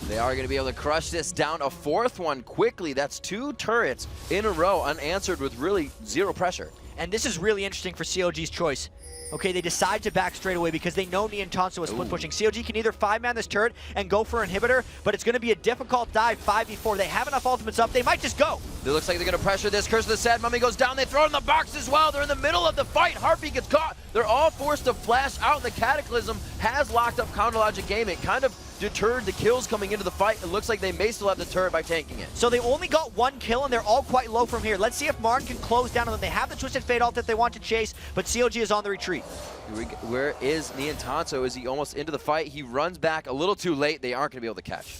They are going to be able to crush this down a 4th one quickly. That's 2 turrets in a row unanswered with really 0 pressure.
And this is really interesting for CLG's choice. Okay, they decide to back straight away because they know Niantonso is split pushing. CLG can either 5-man this turret and go for inhibitor, but it's going to be a difficult dive 5v4. They have enough ultimates up. They might just go.
It looks like they're going to pressure this. Curse of the Sad Mummy goes down. They throw it in the box as well. They're in the middle of the fight. Heartbeat gets caught. They're all forced to flash out. The Cataclysm has locked up Counter Logic Game. It kind of deterred the kills coming into the fight. It looks like they may still have the turret by tanking it.
So they only got 1 kill, and they're all quite low from here. Let's see if Marn can close down on them. They have the Twisted Fate ult that they want to chase, but CLG is on the retreat.
Where is Niantonso? Is he almost into the fight? He runs back a little too late. They aren't going to be able to catch.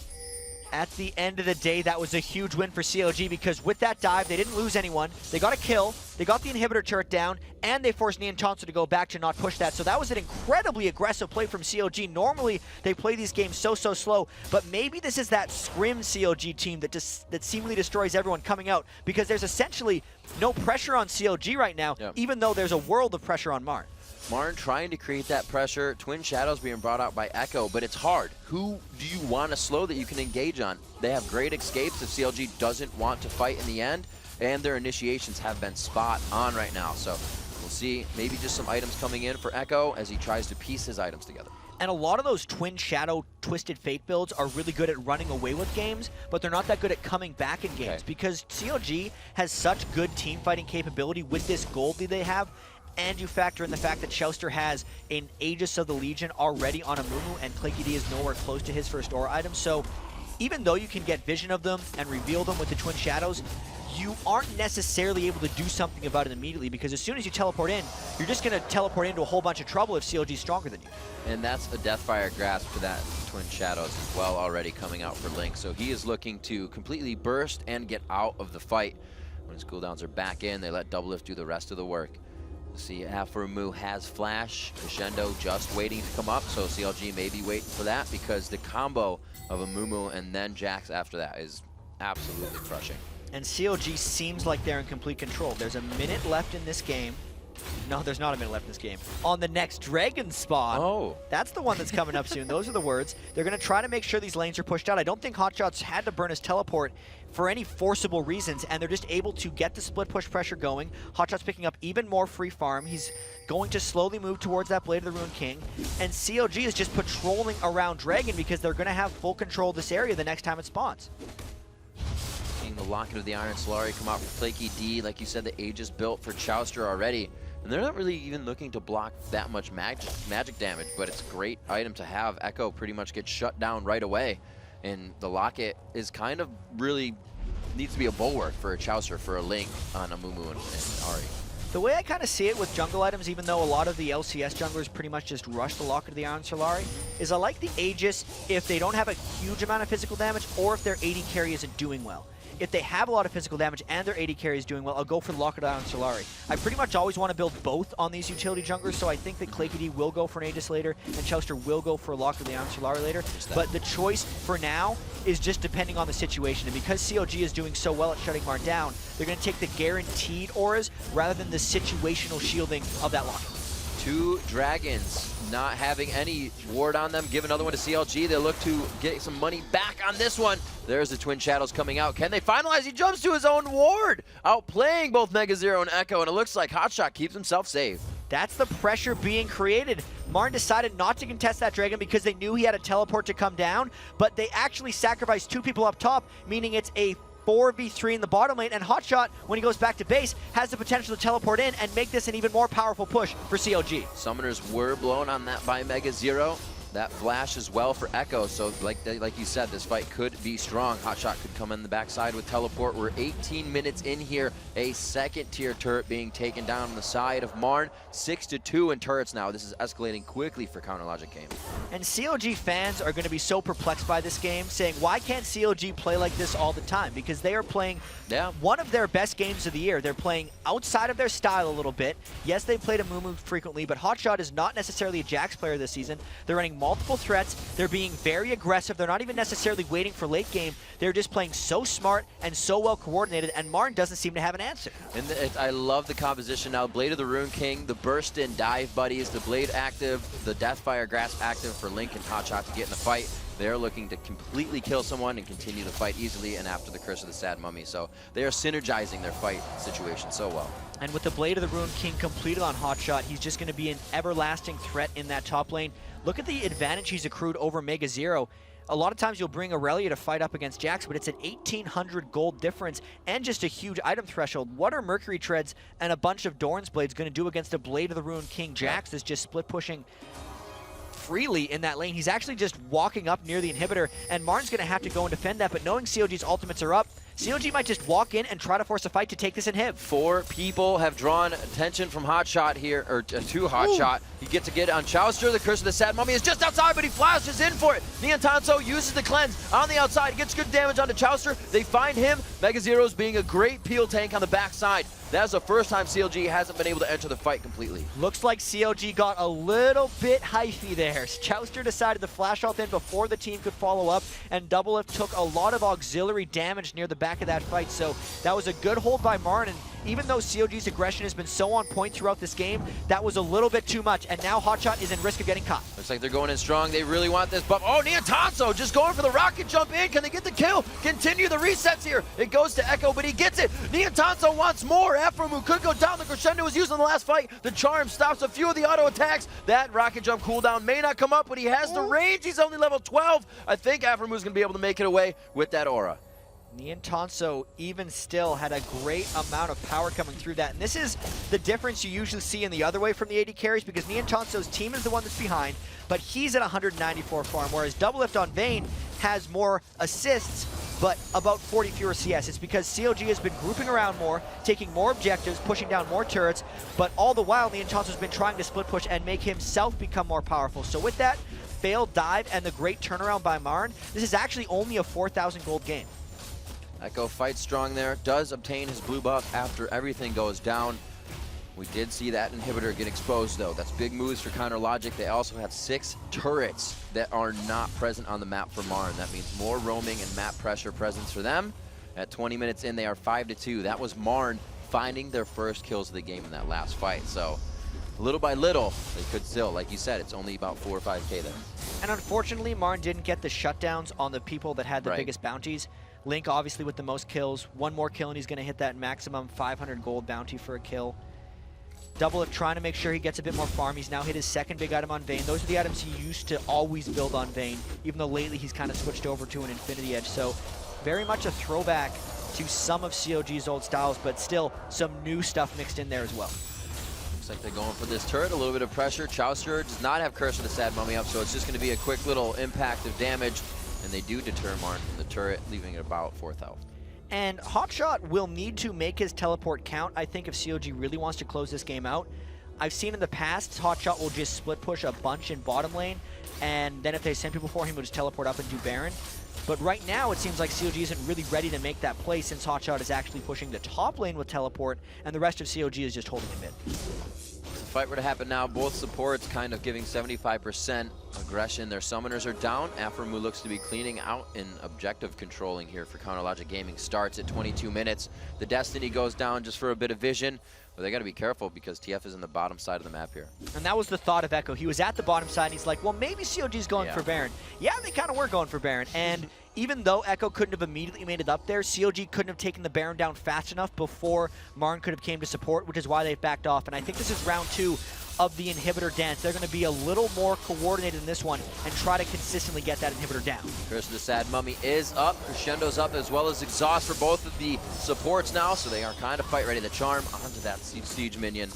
At the end of the day, that was a huge win for CLG because with that dive, they didn't lose anyone. They got a kill, they got the inhibitor turret down, and they forced Niantonso to go back to not push that. So that was an incredibly aggressive play from CLG. Normally, they play these games so slow, but maybe this is that scrim CLG team that seemingly destroys everyone coming out because there's essentially no pressure on CLG right now, even though there's a world of pressure on Marn.
Marn trying to create that pressure. Twin Shadows being brought out by Echo, but it's hard. Who do you want to slow that you can engage on? They have great escapes if CLG doesn't want to fight in the end, and their initiations have been spot on right now. So we'll see maybe just some items coming in for Echo as he tries to piece his items together.
And a lot of those Twin Shadow Twisted Fate builds are really good at running away with games, but they're not that good at coming back in games because CLG has such good team fighting capability with this gold lead they have. And you factor in the fact that Chowster has an Aegis of the Legion already on Amumu, and Claky D is nowhere close to his first aura item. So even though you can get vision of them and reveal them with the Twin Shadows, you aren't necessarily able to do something about it immediately because as soon as you teleport in, you're just going to teleport into a whole bunch of trouble if CLG is stronger than you.
And that's a Deathfire Grasp to that Twin Shadows as well already coming out for Link. So he is looking to completely burst and get out of the fight. When his cooldowns are back in, they let Doublelift do the rest of the work. See, Afurumu has Flash, Crescendo just waiting to come up, so CLG may be waiting for that because the combo of Amumu and then Jax after that is absolutely crushing.
And CLG seems like they're in complete control. There's a minute left in this game. No, there's not a minute left in this game. On the next Dragon spawn.
Oh.
That's the one that's coming up soon. Those are the words. They're going to try to make sure these lanes are pushed out. I don't think Hotshot's had to burn his teleport for any forcible reasons, and they're just able to get the split push pressure going. Hotshot's picking up even more free farm. He's going to slowly move towards that Blade of the Ruined King, and CLG is just patrolling around Dragon because they're going to have full control of this area the next time it spawns.
Seeing the Locket of the Iron Solari come out for Flaky D, like you said, the Aegis built for Chowster already. And they're not really even looking to block that much magic damage, but it's a great item to have. Echo pretty much gets shut down right away. And the Locket is kind of really needs to be a bulwark for a Chowster, for a Link on Amumu and Ari.
The way I kind of see it with jungle items, even though a lot of the LCS junglers pretty much just rush the Locket of the Iron Solari, is I like the Aegis if they don't have a huge amount of physical damage or if their AD carry isn't doing well. if they have a lot of physical damage and their AD carry is doing well, I'll go for Lockdown and Solari. I pretty much always want to build both on these utility junglers, so I think that ClayKD will go for an Aegis later, and Chouster will go for Lockdown and Solari later. But the choice for now is just depending on the situation, and because CLG is doing so well at shutting Marn down, they're going to take the guaranteed auras rather than the situational shielding of that lock.
2 dragons not having any ward on them. Give another one to CLG. They look to get some money back on this one. There's the Twin Shadows coming out. Can they finalize? He jumps to his own ward, outplaying both Mega Zero and Echo, and it looks like Hotshot keeps himself safe.
That's the pressure being created. Marn decided not to contest that dragon because they knew he had a teleport to come down, but they actually sacrificed 2 people up top, meaning it's a 4v3 in the bottom lane, and Hotshot, when he goes back to base, has the potential to teleport in and make this an even more powerful push for CLG.
Summoners were blown on that by Mega Zero. That flash as well for Echo, so like you said, this fight could be strong. Hotshot could come in the backside with teleport. We're 18 minutes in here. A second tier turret being taken down on the side of Marn. 6-2 in turrets now. This is escalating quickly for Counter Logic Game.
And CLG fans are going to be so perplexed by this game, saying, why can't CLG play like this all the time? Because they are playing one of their best games of the year. They're playing outside of their style a little bit. Yes, they played a Mumu frequently, but Hotshot is not necessarily a Jax player this season. They're running multiple threats. They're being very aggressive. They're not even necessarily waiting for late game. They're just playing so smart and so well coordinated, and Marn doesn't seem to have an answer.
And I love the composition now. Blade of the Rune King, the burst in dive buddies, the Blade active, the Deathfire Grasp active for Link and Hotshot to get in the fight. They're looking to completely kill someone and continue the fight easily, and after the Curse of the Sad Mummy. So they are synergizing their fight situation so well.
And with the Blade of the Rune King completed on Hotshot, he's just going to be an everlasting threat in that top lane. Look at the advantage he's accrued over Mega Zero. A lot of times you'll bring Aurelia to fight up against Jax, but it's an 1,800 gold difference and just a huge item threshold. What are Mercury Treads and a bunch of Doran's Blades going to do against a Blade of the Rune King Jax that's just split pushing freely in that lane? He's actually just walking up near the inhibitor, and Marn's going to have to go and defend that, but knowing CLG's ultimates are up, CLG might just walk in and try to force a fight to take this inhib.
4 people have drawn attention from Hotshot here, or to Hotshot. He gets to get on Chouster. The Curse of the Sad Mummy is just outside, but he flashes in for it. Neon Tanso uses the cleanse on the outside. He gets good damage onto Chouster. They find him. Mega Zero's being a great peel tank on the backside. That's the first time CLG hasn't been able to enter the fight completely.
Looks like CLG got a little bit hyphy there. Chouster decided to flash out in before the team could follow up, and Doublelift took a lot of auxiliary damage near the back of that fight. So that was a good hold by Marn, and even though CLG's aggression has been so on point throughout this game, that was a little bit too much, and now Hotshot is in risk of getting caught.
Looks like they're going in strong. They really want this buff. Oh, Neon Tanso just going for the rocket jump in. Can they get the kill? Continue the resets here. It goes to Echo, but he gets it. Neon Tanso wants more. Aphromu could go down. The crescendo was used in the last fight. The charm stops a few of the auto attacks. That rocket jump cooldown may not come up, but he has the range. He's only level 12. I think Aphromu's going to be able to make it away with that aura.
Neon Tanso, even still, had a great amount of power coming through that. And this is the difference you usually see in the other way from the AD carries, because Neon Tanso's team is the one that's behind, but he's at 194 farm, whereas Doublelift on Vayne has more assists, but about 40 fewer CS. It's because CLG has been grouping around more, taking more objectives, pushing down more turrets, but all the while, Neon Tanso's been trying to split push and make himself become more powerful. So with that failed dive and the great turnaround by Marn, this is actually only a 4,000 gold game.
Echo fights strong there, does obtain his blue buff after everything goes down. We did see that inhibitor get exposed though. That's big moves for Counter Logic. They also have 6 turrets that are not present on the map for Marn. That means more roaming and map pressure presence for them. At 20 minutes in, they are 5-2. That was Marn finding their first kills of the game in that last fight. So little by little, they could still, like you said, it's only about 4 or 5K there.
And unfortunately, Marn didn't get the shutdowns on the people that had the biggest bounties. Link obviously with the most kills. One more kill and he's going to hit that maximum 500 gold bounty for a kill. Doublelift trying to make sure he gets a bit more farm. He's now hit his second big item on Vayne. Those are the items he used to always build on Vayne, even though lately he's kind of switched over to an Infinity Edge. So very much a throwback to some of CLG's old styles, but still some new stuff mixed in there as well.
Looks like they're going for this turret, a little bit of pressure. Chouster does not have Curse of the Sad Mummy up, so it's just going to be a quick little impact of damage. And they do deter Marn from the turret, leaving it about 4th health.
And Hotshot will need to make his teleport count, I think, if CLG really wants to close this game out. I've seen in the past, Hotshot will just split push a bunch in bottom lane, and then if they send people for him, he'll just teleport up and do Baron. But right now, it seems like COG isn't really ready to make that play since Hotshot is actually pushing the top lane with teleport, and the rest of COG is just holding it mid.
If the fight were to happen now, both supports kind of giving 75% aggression. Their summoners are down. Aframu looks to be cleaning out in objective controlling here for Counterlogic Gaming. Starts at 22 minutes. The Destiny goes down just for a bit of vision. But they got to be careful because TF is in the bottom side of the map here.
And that was the thought of Echo. He was at the bottom side, and he's like, well, maybe COG's going for Baron. Yeah, they kind of were going for Baron. And even though Echo couldn't have immediately made it up there, COG couldn't have taken the Baron down fast enough before Marn could have came to support, which is why they've backed off. And I think this is round 2 of the inhibitor dance. They're going to be a little more coordinated in this one and try to consistently get that inhibitor down.
Curse of the Sad Mummy is up. Crescendo's up, as well as Exhaust for both of the supports now, so they are kind of fight ready. The Charm onto that Siege minion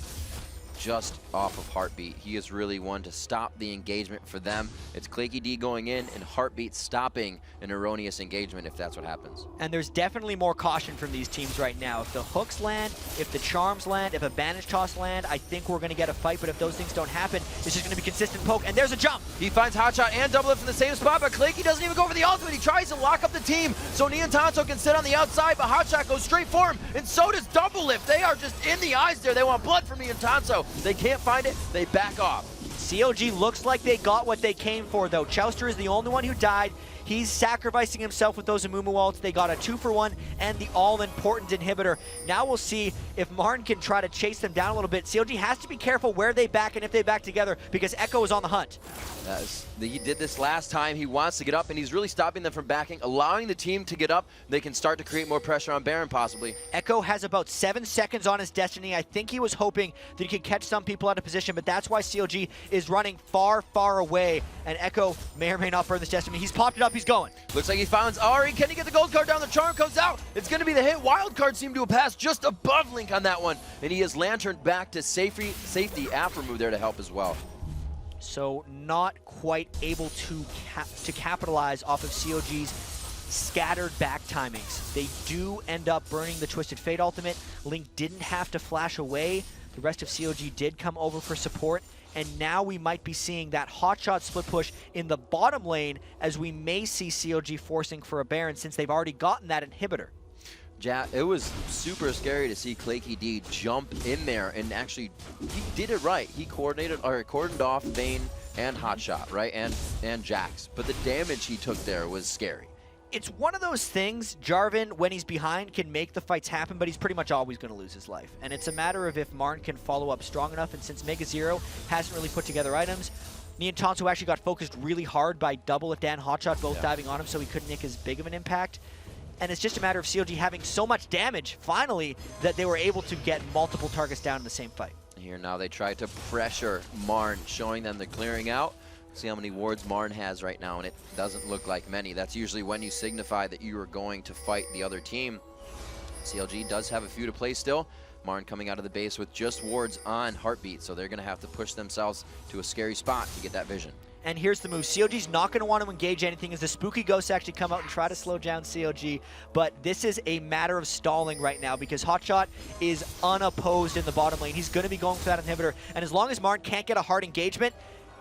just off of Heartbeat. He is really one to stop the engagement for them. It's Claky D going in and Heartbeat stopping an erroneous engagement if that's what happens.
And there's definitely more caution from these teams right now. If the hooks land, if the charms land, if a Banish Toss land, I think we're going to get a fight, but if those things don't happen, it's just going to be consistent poke, and there's a jump!
He finds Hotshot and Double Lift in the same spot, but Claky doesn't even go for the ultimate. He tries to lock up the team so Neon Tonto can sit on the outside, but Hotshot goes straight for him, and so does Double Lift. They are just in the eyes there. They want blood from Neon Tonto. They can't find it, they back off.
COG looks like they got what they came for, though. Chouster is the only one who died. He's sacrificing himself with those Amumu ults. They got a 2-for-1 and the all-important inhibitor. Now we'll see if Martin can try to chase them down a little bit. COG has to be careful where they back and if they back together because Echo is on the hunt.
He did this last time. He wants to get up, and he's really stopping them from backing, allowing the team to get up. They can start to create more pressure on Baron, possibly.
Echo has about 7 seconds on his Destiny. I think he was hoping that he could catch some people out of position, but that's why COG is running far, far away, and Echo may or may not burn this Destiny. He's popped it up. He's going.
Looks like he found Ari. Can he get the gold card down? The charm comes out. It's going to be the hit. Wild card seemed to have passed just above Link on that one, and he has lanterned back to safety after move there to help as well.
So not quite able to capitalize off of COG's scattered back timings. They do end up burning the Twisted Fate ultimate. Link didn't have to flash away. The rest of COG did come over for support. And now we might be seeing that hotshot split push in the bottom lane as we may see COG forcing for a Baron since they've already gotten that inhibitor.
It was super scary to see Claky D jump in there, and actually he did it right. He cordoned off Vayne and Hotshot, right, and Jax. But the damage he took there was scary.
It's one of those things, Jarvan, when he's behind, can make the fights happen, but he's pretty much always going to lose his life. And it's a matter of if Marn can follow up strong enough, and since Mega Zero hasn't really put together items, Neon Tonto actually got focused really hard by Double Lift and Hotshot both diving on him, so he couldn't make as big of an impact. And it's just a matter of COG having so much damage, finally, that they were able to get multiple targets down in the same fight.
Here now they try to pressure Marn, showing them they're clearing out. See how many wards Marn has right now, and it doesn't look like many. That's usually when you signify that you are going to fight the other team. CLG does have a few to play still. Marn coming out of the base with just wards on Heartbeat, so they're going to have to push themselves to a scary spot to get that vision.
And here's the move. COG's not going to want to engage anything as the Spooky Ghosts actually come out and try to slow down COG. But this is a matter of stalling right now because Hotshot is unopposed in the bottom lane. He's going to be going for that inhibitor. And as long as Marn can't get a hard engagement,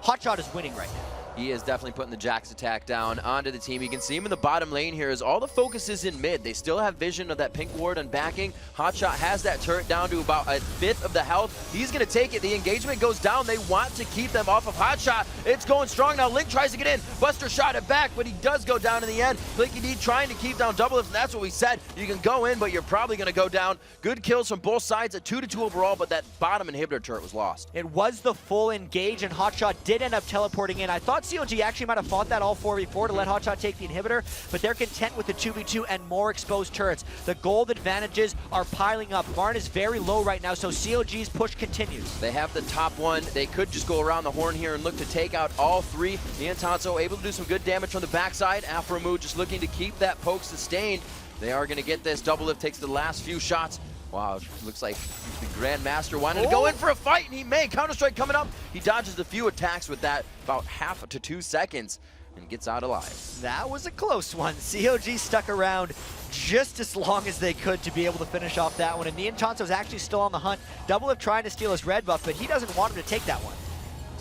Hotshot is winning right now.
He is definitely putting the Jax attack down onto the team. You can see him in the bottom lane here as all the focus is in mid. They still have vision of that pink ward on backing. Hotshot has that turret down to about a fifth of the health. He's going to take it. The engagement goes down. They want to keep them off of Hotshot. It's going strong now. Link tries to get in. Buster shot it back, but he does go down in the end. Claky D trying to keep down Double Lift, and that's what we said. You can go in, but you're probably going to go down. Good kills from both sides, a 2-2 overall, but that bottom inhibitor turret was lost.
It was the full engage, and Hotshot did end up teleporting in. I thought COG actually might have fought that all 4v4 to let Hotshot take the inhibitor, but they're content with the 2v2 and more exposed turrets. The gold advantages are piling up. Marn is very low right now, so COG's push continues.
They have the top one. They could just go around the horn here and look to take out all three. Neon Tonto able to do some good damage from the backside. Aframu just looking to keep that poke sustained. They are going to get this. Double Lift takes the last few shots. Wow, looks like the Grandmaster wanted to go in for a fight, and he may. Counter-Strike coming up. He dodges a few attacks with that, about 1/2 to 2 seconds, and gets out alive.
That was a close one. COG stuck around just as long as they could to be able to finish off that one, and Neon Tonto's actually still on the hunt. Double Lift trying to steal his red buff, but he doesn't want him to take that one.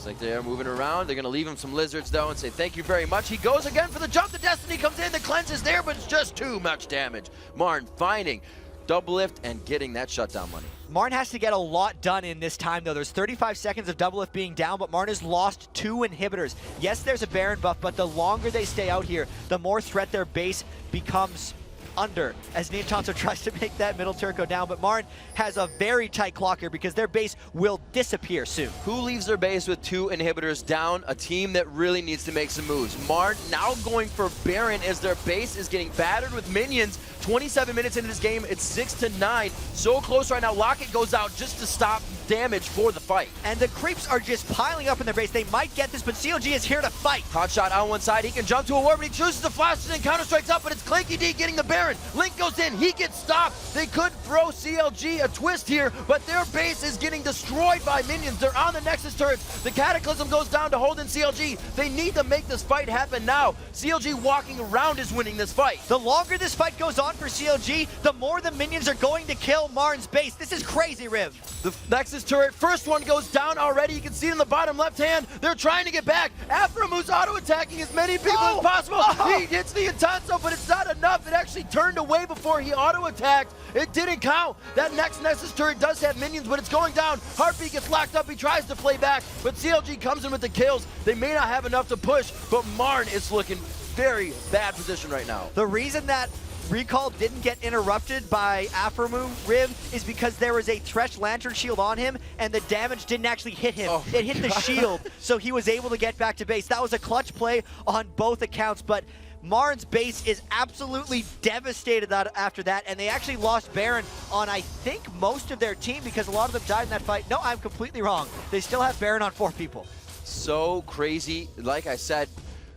Looks like they're moving around. They're going to leave him some lizards, though, and say thank you very much. He goes again for the jump. The Destiny comes in. The cleanse is there, but it's just too much damage. Marn finding double lift and getting that shutdown money.
Marn has to get a lot done in this time, though. There's 35 seconds of double lift being down, but Marn has lost 2 inhibitors. Yes, there's a Baron buff, but the longer they stay out here, the more threat their base becomes under, as Niantonso tries to make that middle turret go down. But Marn has a very tight clock here because their base will disappear soon.
Who leaves their base with 2 inhibitors down? A team that really needs to make some moves. Marn now going for Baron as their base is getting battered with minions. 27 minutes into this game, it's 6-9. So close right now. Locket goes out just to stop damage for the fight.
And the creeps are just piling up in their base. They might get this, but CLG is here to fight.
Hot shot on one side. He can jump to a ward, but he chooses to flash and counter strikes up, but it's Clanky D getting the Baron. Link goes in. He gets stopped. They could throw CLG a twist here, but their base is getting destroyed by minions. They're on the Nexus turrets. The Cataclysm goes down to hold in CLG. They need to make this fight happen now. CLG walking around is winning this fight.
The longer this fight goes on for CLG, the more the minions are going to kill Marn's base. This is crazy, Riv.
The Nexus turret, first one goes down already. You can see it in the bottom left hand. They're trying to get back. Aphromu's auto-attacking as many people as possible. He hits the Niantonso, but it's not enough. It actually turned away before he auto-attacked. It didn't count. That next Nexus turret does have minions, but it's going down. Heartbeat gets locked up. He tries to play back, but CLG comes in with the kills. They may not have enough to push, but Marn is looking very bad position right now.
The reason that Recall didn't get interrupted by Aphromu, Riv, is because there was a Thresh Lantern shield on him, and the damage didn't actually hit him. It hit the shield, so he was able to get back to base. That was a clutch play on both accounts, but Marn's base is absolutely devastated after that, and they actually lost Baron on, I think, most of their team because a lot of them died in that fight. No, I'm completely wrong. They still have Baron on 4 people.
So crazy. Like I said,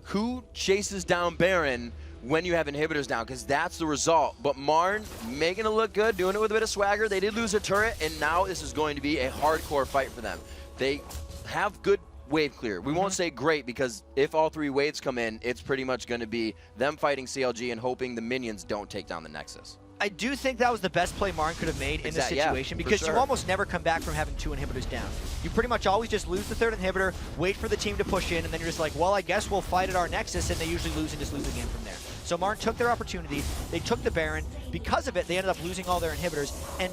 who chases down Baron when you have inhibitors down? Because that's the result. But Marn making it look good, doing it with a bit of swagger. They did lose a turret, and now this is going to be a hardcore fight for them. They have good wave clear. We won't say great, because if all 3 waves come in, it's pretty much going to be them fighting CLG and hoping the minions don't take down the Nexus.
I do think that was the best play Marn could have made in this situation, because you almost never come back from having 2 inhibitors down. You pretty much always just lose the 3rd inhibitor, wait for the team to push in, and then you're just like, well, I guess we'll fight at our Nexus, and they usually lose and just lose the game from there. So Marn took their opportunity, they took the Baron. Because of it, they ended up losing all their inhibitors and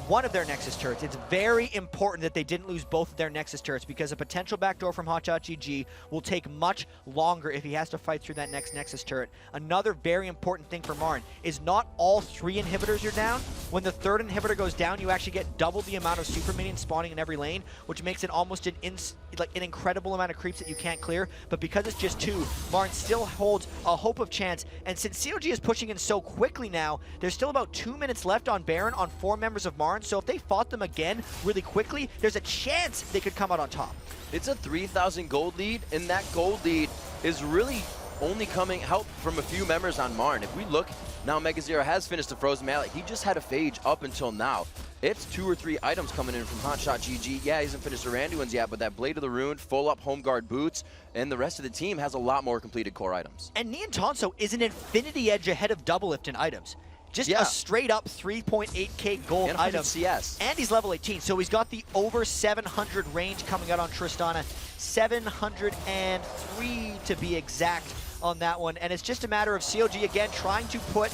one of their Nexus turrets. It's very important that they didn't lose both of their Nexus turrets, because a potential backdoor from Hotshot GG will take much longer if he has to fight through that next Nexus turret. Another very important thing for Marn is not all 3 inhibitors are down. When the 3rd inhibitor goes down, you actually get double the amount of super minions spawning in every lane, which makes it almost an incredible amount of creeps that you can't clear. But because it's just 2, Marn still holds a hope of chance. And since COG is pushing in so quickly now, there's still about 2 minutes left on Baron on 4 members of Marn. So if they fought them again really quickly, there's a chance they could come out on top.
It's a 3,000 gold lead, and that gold lead is really only coming help from a few members on Marn. If we look now, Mega Zero has finished the Frozen Mallet. He just had a phage up until now. It's 2 or 3 items coming in from Hotshot GG. Yeah, he hasn't finished the Randuin's yet, but that Blade of the Rune, full up home guard boots, and the rest of the team has a lot more completed core items.
And Niantonso is an infinity edge ahead of Double Lift in items. Just a straight up 3.8k gold
and
item.
CS.
And he's level 18, so he's got the over 700 range coming out on Tristana. 703 to be exact on that one. And it's just a matter of COG again trying to put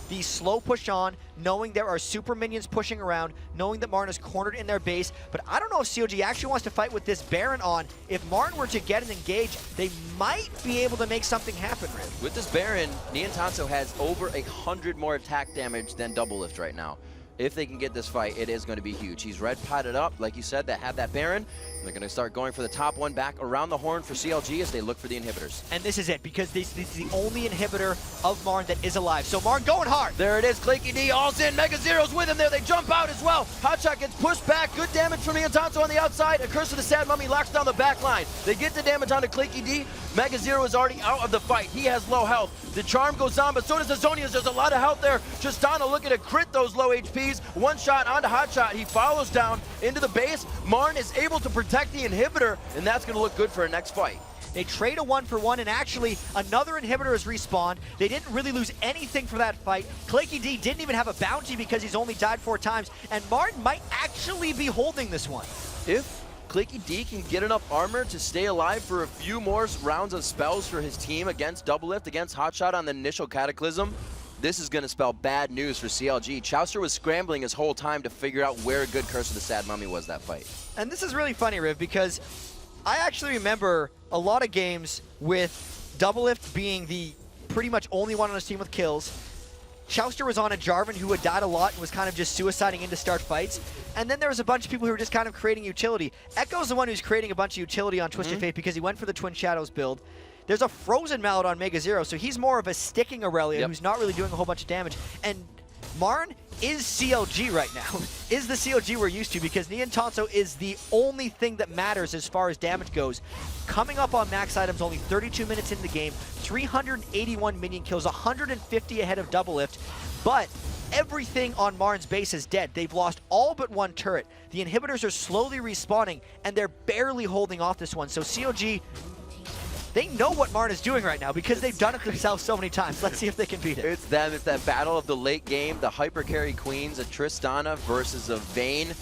the slow push on, knowing there are super minions pushing around, knowing that Marn is cornered in their base. But I don't know if COG actually wants to fight with this Baron on. If Marn were to get an engage, they might be able to make something happen, Riv.
With this Baron, Niantonso has over 100 more attack damage than Double Lift right now. If they can get this fight, it is going to be huge. He's red potted up, like you said, that had that Baron. And they're going to start going for the top one back around the horn for CLG as they look for the inhibitors.
And this is it, because this is the only inhibitor of Marn that is alive. So Marn going hard.
There it is, Clanky D, all's in. Mega Zero's with him there. They jump out as well. Hotshot gets pushed back. Good damage from Niantonso on the outside. A Curse of the Sad Mummy locks down the back line. They get the damage onto Clanky D. Mega Zero is already out of the fight. He has low health. The charm goes on, but so does the Zonias. There's a lot of health there. Tristana looking to crit those low HPs. One shot onto Hotshot. He follows down into the base. Marn is able to protect the inhibitor, and that's going to look good for a next fight.
They trade a 1-for-1, and actually another inhibitor has respawned. They didn't really lose anything for that fight. Clanky D didn't even have a bounty because he's only died 4 times, and Marn might actually be holding this one.
If Clicky D can get enough armor to stay alive for a few more rounds of spells for his team against Doublelift, against Hotshot on the initial Cataclysm, this is going to spell bad news for CLG. Chowster was scrambling his whole time to figure out where a good Curse of the Sad Mummy was that fight.
And this is really funny, Riv, because I actually remember a lot of games with Doublelift being the pretty much only one on his team with kills. Chowster was on a Jarvan who had died a lot and was kind of just suiciding in to start fights. And then there was a bunch of people who were just kind of creating utility. Echo's the one who's creating a bunch of utility on Twisted Fate because he went for the Twin Shadows build. There's a Frozen Mallet on Mega Zero, so he's more of a sticking Aurelia who's not really doing a whole bunch of damage. And Marn is CLG right now, is the CLG we're used to, because Nian Tanso is the only thing that matters as far as damage goes. Coming up on max items, only 32 minutes in the game, 381 minion kills, 150 ahead of Doublelift, but everything on Marn's base is dead. They've lost all but one turret. The inhibitors are slowly respawning, and they're barely holding off this one. So CLG, they know what Marn is doing right now because they've done it themselves so many times. Let's see if they can beat it.
It's them. It's that battle of the late game, the hyper carry queens, a Tristana versus a Vayne.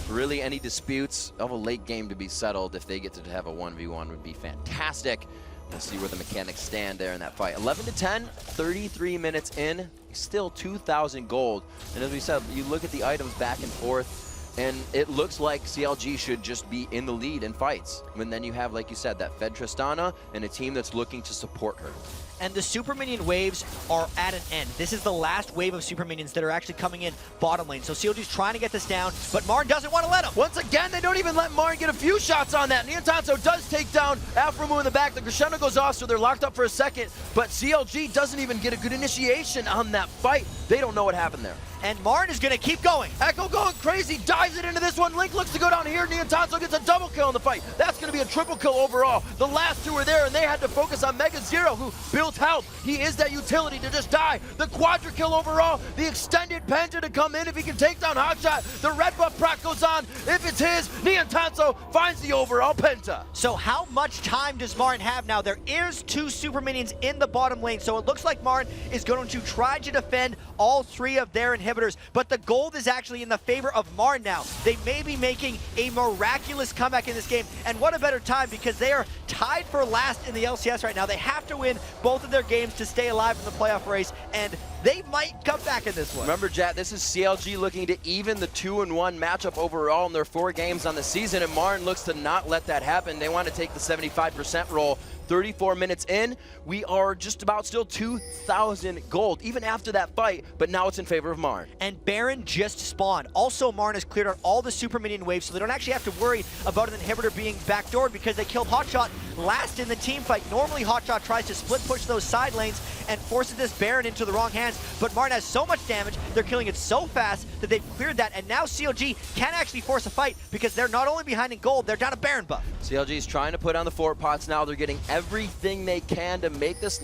Really, any disputes of a late game to be settled if they get to have a 1v1 would be fantastic. We'll see where the mechanics stand there in that fight. 11-10, 33 minutes in, still 2,000 gold. And as we said, you look at the items back and forth, and it looks like CLG should just be in the lead in fights. And then you have, like you said, that Fed Tristana and a team that's looking to support her.
And the super minion waves are at an end. This is the last wave of super minions that are actually coming in bottom lane. So CLG's trying to get this down, but Marn doesn't want to let him.
Once again, they don't even let Marn get a few shots on that. Nian Tanso does take down Afromu in the back. The crescendo goes off, so they're locked up for a second, but CLG doesn't even get a good initiation on that fight. They don't know what happened there.
And Marn is going to keep going.
Echo going crazy, dives it into this one. Link looks to go down here. Nian Tanso gets a double kill in the fight. That's going to be a triple kill overall. The last two are there, and they had to focus on Mega Zero, who built health. He is that utility to just die. The quadra kill overall. The extended Penta to come in if he can take down Hotshot. The red buff proc goes on. If it's his, Nian Tanso finds the overall Penta.
So how much time does Marn have now? There is two super minions in the bottom lane, so it looks like Marn is going to try to defend all three of their inhibitors, but the gold is actually in the favor of Marn now. They may be making a miraculous comeback in this game, and what a better time because they are tied for last in the LCS right now. They have to win both of their games to stay alive in the playoff race, and they might come back in this one.
Remember, Jat, this is CLG looking to even the 2-1 matchup overall in their 4 games on the season, and Marn looks to not let that happen. They want to take the 75% roll. 34 minutes in, we are just about still 2,000 gold, even after that fight, but now it's in favor of Marn.
And Baron just spawned. Also, Marn has cleared out all the super minion waves, so they don't actually have to worry about an inhibitor being backdoored because they killed Hotshot last in the team fight. Normally, Hotshot tries to split push those side lanes and forces this Baron into the wrong hands, but Marn has so much damage, they're killing it so fast that they've cleared that, and now CLG can actually force a fight because they're not only behind in gold, they're down a Baron buff.
CLG's trying to put on the fort pots now. They're getting everything they can to make this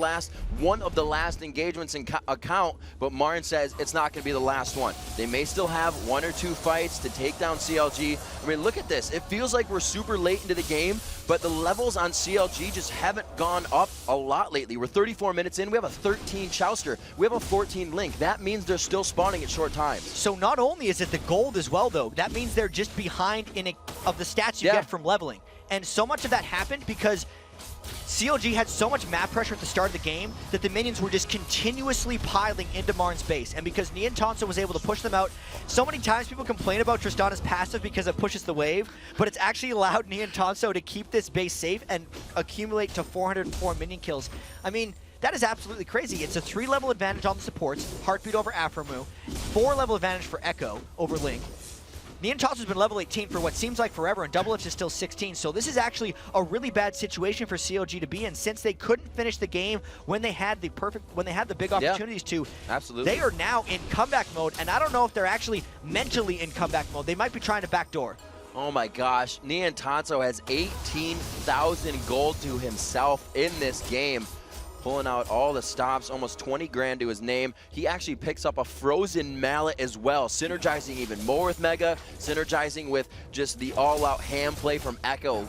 one of the last engagements in account, but Marn says it's not going to be the last one. They may still have 1 or 2 fights to take down CLG. I mean, look at this. It feels like we're super late into the game, but the levels on CLG just haven't gone up a lot lately. We're 34 minutes in. We have a 13 Chowster. We have a 14 Link. That means they're still spawning at short times.
So not only is it the gold as well, though, that means they're just behind of the stats you get from leveling. And so much of that happened because CLG had so much map pressure at the start of the game that the minions were just continuously piling into Marn's base. And because Nian Tanso was able to push them out, so many times people complain about Tristana's passive because it pushes the wave, but it's actually allowed Nian Tanso to keep this base safe and accumulate to 404 minion kills. I mean, that is absolutely crazy. It's a 3-level advantage on the supports, Heartbeat over Afromu, 4-level advantage for Echo over Link. Nian Tanso's been level 18 for what seems like forever, and Doublelift is still 16, so this is actually a really bad situation for CLG to be in since they couldn't finish the game when they had the big opportunities to.
Absolutely.
They are now in comeback mode, and I don't know if they're actually mentally in comeback mode. They might be trying to backdoor.
Oh my gosh, Nian Tanso has 18,000 gold to himself in this game. Pulling out all the stops, almost 20 grand to his name. He actually picks up a Frozen Mallet as well, synergizing even more with Mega, synergizing with just the all-out ham play from Echo.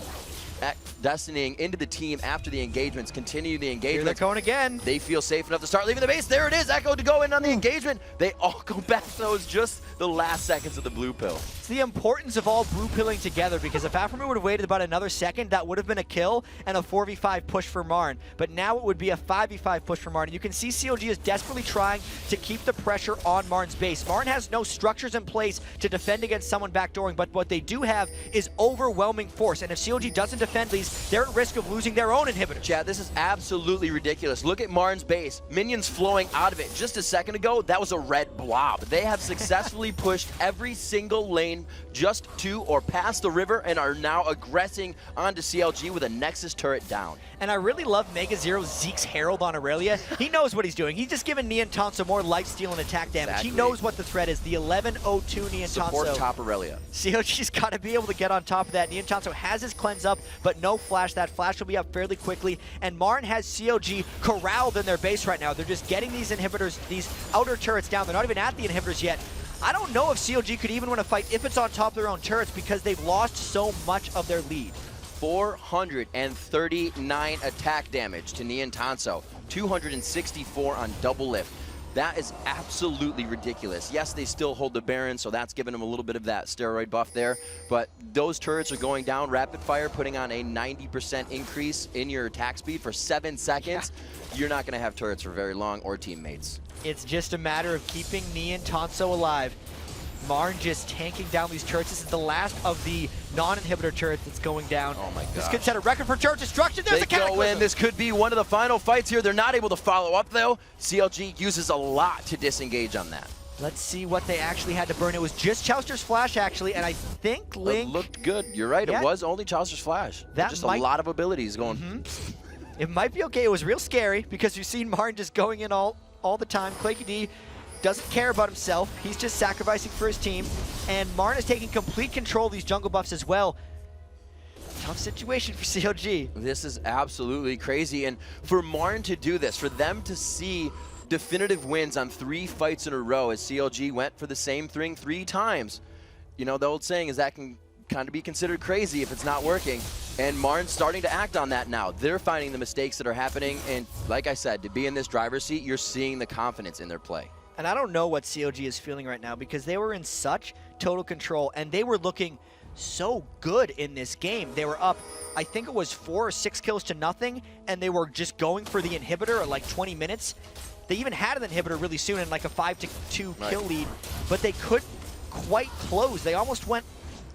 Destinying into the team after the engagements, continue the engagement.
Here they're going again.
They feel safe enough to start leaving the base. There it is, Echo to go in on the engagement. They all go back to those just the last seconds of the blue pill.
It's the importance of all blue pilling together, because if Aframu would have waited about another second, that would have been a kill and a 4v5 push for Marn. But now it would be a 5v5 push for Marn. You can see CLG is desperately trying to keep the pressure on Marn's base. Marn has no structures in place to defend against someone backdooring, but what they do have is overwhelming force. And if CLG doesn't defend these, they're at risk of losing their own inhibitor.
Chad, this is absolutely ridiculous. Look at Marn's base. Minions flowing out of it. Just a second ago, that was a red blob. They have successfully pushed every single lane just to or past the river and are now aggressing onto CLG with a Nexus turret down.
And I really love Mega Zero's Zeke's Herald on Aurelia. He knows what he's doing. He's just giving Neon Tanso more lifesteal and attack damage.
Exactly.
He knows what the threat is. The 1102 Neon Tanso.
Support top Aurelia.
CLG's got to be able to get on top of that. Neon Tanso has his cleanse up, but no flash. That flash will be up fairly quickly. And Marn has CLG corralled in their base right now. They're just getting these inhibitors, these outer turrets down. They're not even at the inhibitors yet. I don't know if CLG could even win a fight if it's on top of their own turrets, because they've lost so much of their lead.
439 attack damage to Neon Tanso, 264 on double lift. That is absolutely ridiculous. Yes, they still hold the Baron, so that's giving them a little bit of that steroid buff there, but those turrets are going down rapid fire, putting on a 90% increase in your attack speed for 7 seconds. Yeah. You're not going to have turrets for very long, or teammates.
It's just a matter of keeping Neon Tanso alive. Marn just tanking down these turrets. This is the last of the non-inhibitor turrets that's going down.
Oh my god.
This could set a record for turret destruction. There's a Cataclysm.
They go in. This could be one of the final fights here. They're not able to follow up though. CLG uses a lot to disengage on that.
Let's see what they actually had to burn. It was just Chouster's Flash actually, and I think Link...
It looked good. You're right. Yeah. It was only Chouster's Flash.
That
just a lot of abilities going...
It might be okay. It was real scary because you've seen Marn just going in all the time. Claky D doesn't care about himself. He's just sacrificing for his team. And Marn is taking complete control of these jungle buffs as well. Tough situation for CLG.
This is absolutely crazy. And for Marn to do this, for them to see definitive wins on 3 fights in a row as CLG went for the same thing 3 times. You know, the old saying is that can kind of be considered crazy if it's not working. And Marn's starting to act on that now. They're finding the mistakes that are happening. And like I said, to be in this driver's seat, you're seeing the confidence in their play.
And I don't know what CLG is feeling right now because they were in such total control and they were looking so good in this game. They were up, I think it was 4 or 6 kills to nothing, and they were just going for the inhibitor at like 20 minutes. They even had an inhibitor really soon in like a 5-2 kill lead, but they couldn't quite close. They almost went,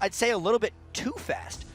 I'd say, a little bit too fast.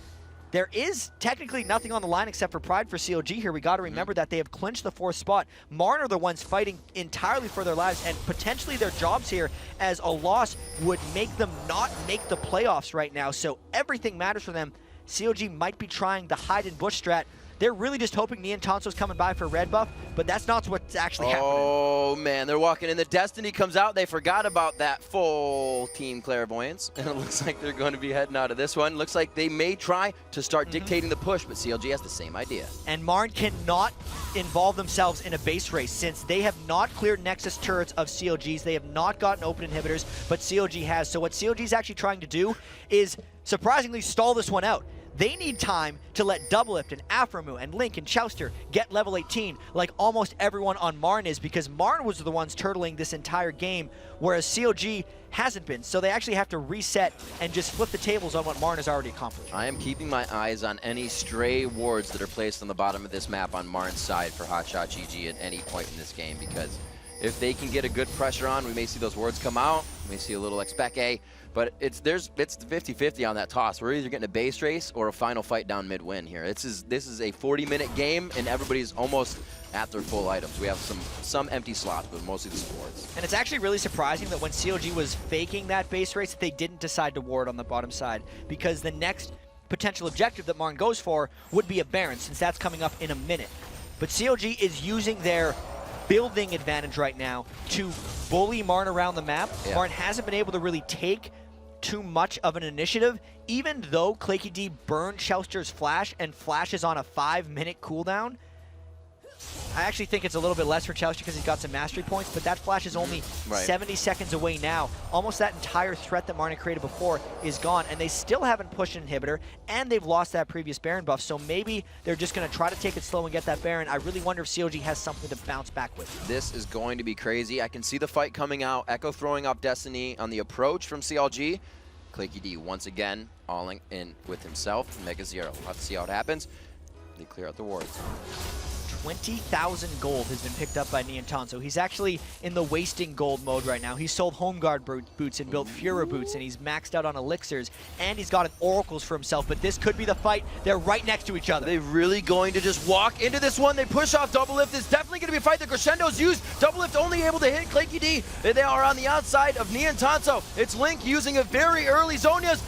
There is technically nothing on the line except for pride for CLG here. We got to remember that they have clinched the 4th spot. Marn are the ones fighting entirely for their lives and potentially their jobs here, as a loss would make them not make the playoffs right now. So everything matters for them. CLG might be trying the hide and bush strat. They're really just hoping Neon Tanso's coming by for red buff, but that's not what's actually happening.
Oh man, they're walking in. The Destiny comes out. They forgot about that full team clairvoyance, and it looks like they're going to be heading out of this one. Looks like they may try to start dictating the push, but CLG has the same idea.
And Marn cannot involve themselves in a base race since they have not cleared Nexus turrets of CLG's. They have not gotten open inhibitors, but CLG has. So what CLG is actually trying to do is surprisingly stall this one out. They need time to let Doublelift and Aframu and Link and Chouster get level 18 like almost everyone on Marn is, because Marn was the ones turtling this entire game, whereas CLG hasn't been. So they actually have to reset and just flip the tables on what Marn has already accomplished.
I am keeping my eyes on any stray wards that are placed on the bottom of this map on Marn's side for Hotshot GG at any point in this game, because if they can get a good pressure on, we may see those wards come out, we may see a little expect but it's 50-50 on that toss. We're either getting a base race or a final fight down mid-win here. This is a 40-minute game, and everybody's almost at their full items. We have some empty slots, but mostly the supports.
And it's actually really surprising that when CLG was faking that base race, that they didn't decide to ward on the bottom side, because the next potential objective that Marn goes for would be a Baron, since that's coming up in a minute. But CLG is using their building advantage right now to bully Marn around the map. Yeah. Marn hasn't been able to really take too much of an initiative, even though Claky D burned Chouster's Flash and Flash is on a 5-minute cooldown. I actually think it's a little bit less for Chouster because he's got some mastery points, but that Flash is only 70 seconds away now. Almost that entire threat that Marn created before is gone, and they still haven't pushed an inhibitor, and they've lost that previous Baron buff, so maybe they're just going to try to take it slow and get that Baron. I really wonder if CLG has something to bounce back with.
This is going to be crazy. I can see the fight coming out. Echo throwing off Destiny on the approach from CLG. Claky D once again all in with himself. Mega Zero. We'll have to see how it happens. They clear out the wards.
20,000 gold has been picked up by Niantonso. He's actually in the wasting gold mode right now. He's sold Home Guard boots and built Fura boots, and he's maxed out on elixirs, and he's gotten oracles for himself, but this could be the fight. They're right next to each other.
They're really going to just walk into this one. They push off Double Lift. It's definitely going to be a fight. The Crescendo's used. Double Lift only able to hit Claky D. They are on the outside of Niantonso. It's Link using a very early Zonias.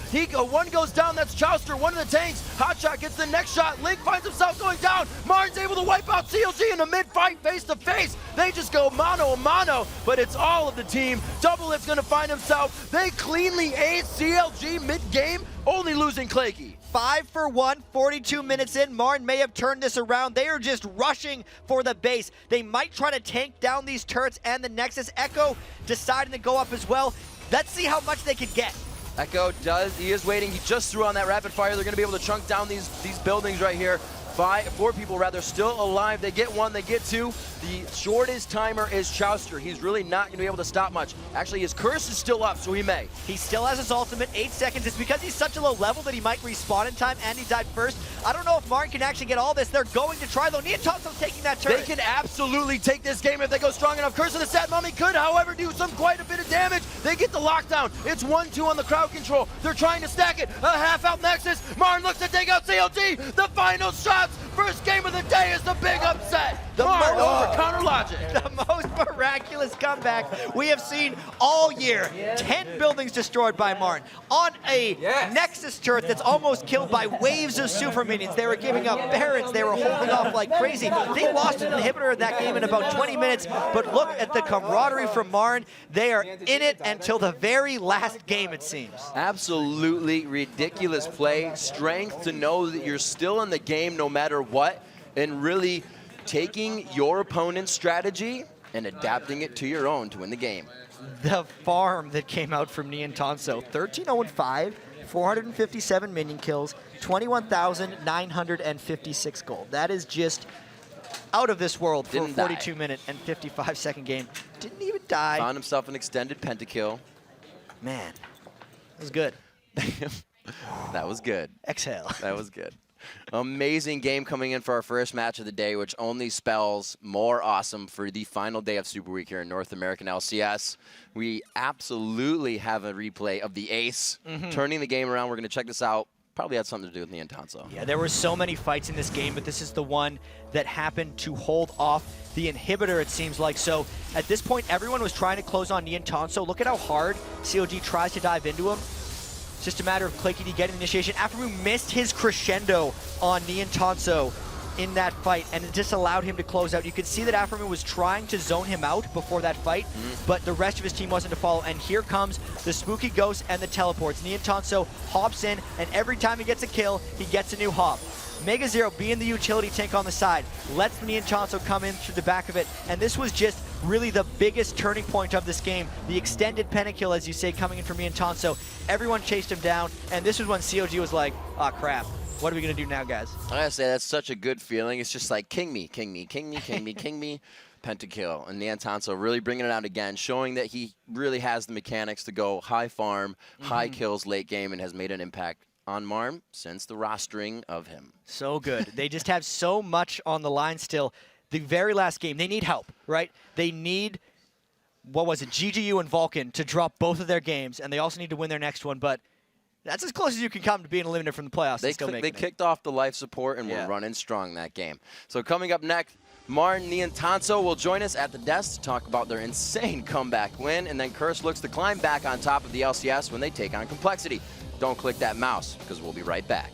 One goes down. That's Chowster, one of the tanks. Hotshot gets the next shot. Link finds himself going down. Martin's able to wipe out CLG in a mid-fight, face-to-face. They just go mano-a-mano, but it's all of the team. Double Lift's going to find himself. They cleanly ace CLG mid-game, only losing Claky.
5 for 1, 42 minutes in. Martin may have turned this around. They are just rushing for the base. They might try to tank down these turrets and the Nexus. Echo deciding to go up as well. Let's see how much they could get.
Echo he is waiting. He just threw on that rapid fire. They're going to be able to chunk down these buildings right here. 4 people rather still alive. They get 1, they get 2. The shortest timer is Chowster. He's really not going to be able to stop much. Actually, his curse is still up, so he may.
He still has his ultimate, 8 seconds. It's because he's such a low level that he might respawn in time, and he died first. I don't know if Martin can actually get all this. They're going to try, though. Niantonso's taking that turret.
They can absolutely take this game if they go strong enough. Curse of the Sad Mummy could, however, do quite a bit of damage. They get the lockdown. It's 1-2 on the crowd control. They're trying to stack it. A half-out Nexus. Martin looks to take out CLG. The final shots. First game of the day is the big upset. Martin over Counter Logic.
The most miraculous comeback we have seen all year. 10 buildings destroyed by Martin on a Nexus turret that's almost killed by waves of super minions. They were giving up Barons. They were holding off like crazy. They lost an inhibitor in that game in about 20 minutes, but look at the camaraderie from Martin. They are in it until the very last game, it seems.
Absolutely ridiculous play. Strength to know that you're still in the game no matter what, and really taking your opponent's strategy and adapting it to your own to win the game.
The farm that came out from Niantonso, 13-0-5, 457 minion kills, 21,956 gold. That is just out of this world for a 42-minute and 55-second game. Didn't even die.
Found himself an extended pentakill.
Man, that was good.
That was good.
Exhale.
That was good. Amazing game coming in for our first match of the day, which only spells more awesome for the final day of Super Week here in North American LCS. We absolutely have a replay of the ace turning the game around. We're going to check this out. Probably had something to do with Niantonso.
Yeah, there were so many fights in this game, but this is the one that happened to hold off the inhibitor, it seems like. So at this point, everyone was trying to close on Niantonso. Look at how hard COG tries to dive into him. It's just a matter of Claky D getting initiation. Aphromoo missed his crescendo on Niantonso in that fight, and it just allowed him to close out. You could see that Aphromoo was trying to zone him out before that fight, but the rest of his team wasn't to follow. And here comes the Spooky Ghost and the teleports. Niantonso hops in, and every time he gets a kill, he gets a new hop. Mega Zero, being the utility tank on the side, lets Niantonso come in through the back of it, and this was just really the biggest turning point of this game. The extended pentakill, as you say, coming in from Niantonso. Everyone chased him down, and this was when COG was like, oh crap, what are we gonna do now, guys?
I gotta say, that's such a good feeling. It's just like, king me, king me, king me, king me, king me, pentakill. And Niantonso really bringing it out again, showing that he really has the mechanics to go high farm, high kills late game, and has made an impact on Marm since the rostering of him.
So good. They just have so much on the line still. The very last game, they need help, right? They need, what was it, GGU and Vulcun to drop both of their games, and they also need to win their next one, but that's as close as you can come to being eliminated from the playoffs.
They kicked off the life support and were running strong that game. So coming up next, Martin Niantonso will join us at the desk to talk about their insane comeback win, and then Curse looks to climb back on top of the LCS when they take on Complexity. Don't click that mouse, because we'll be right back.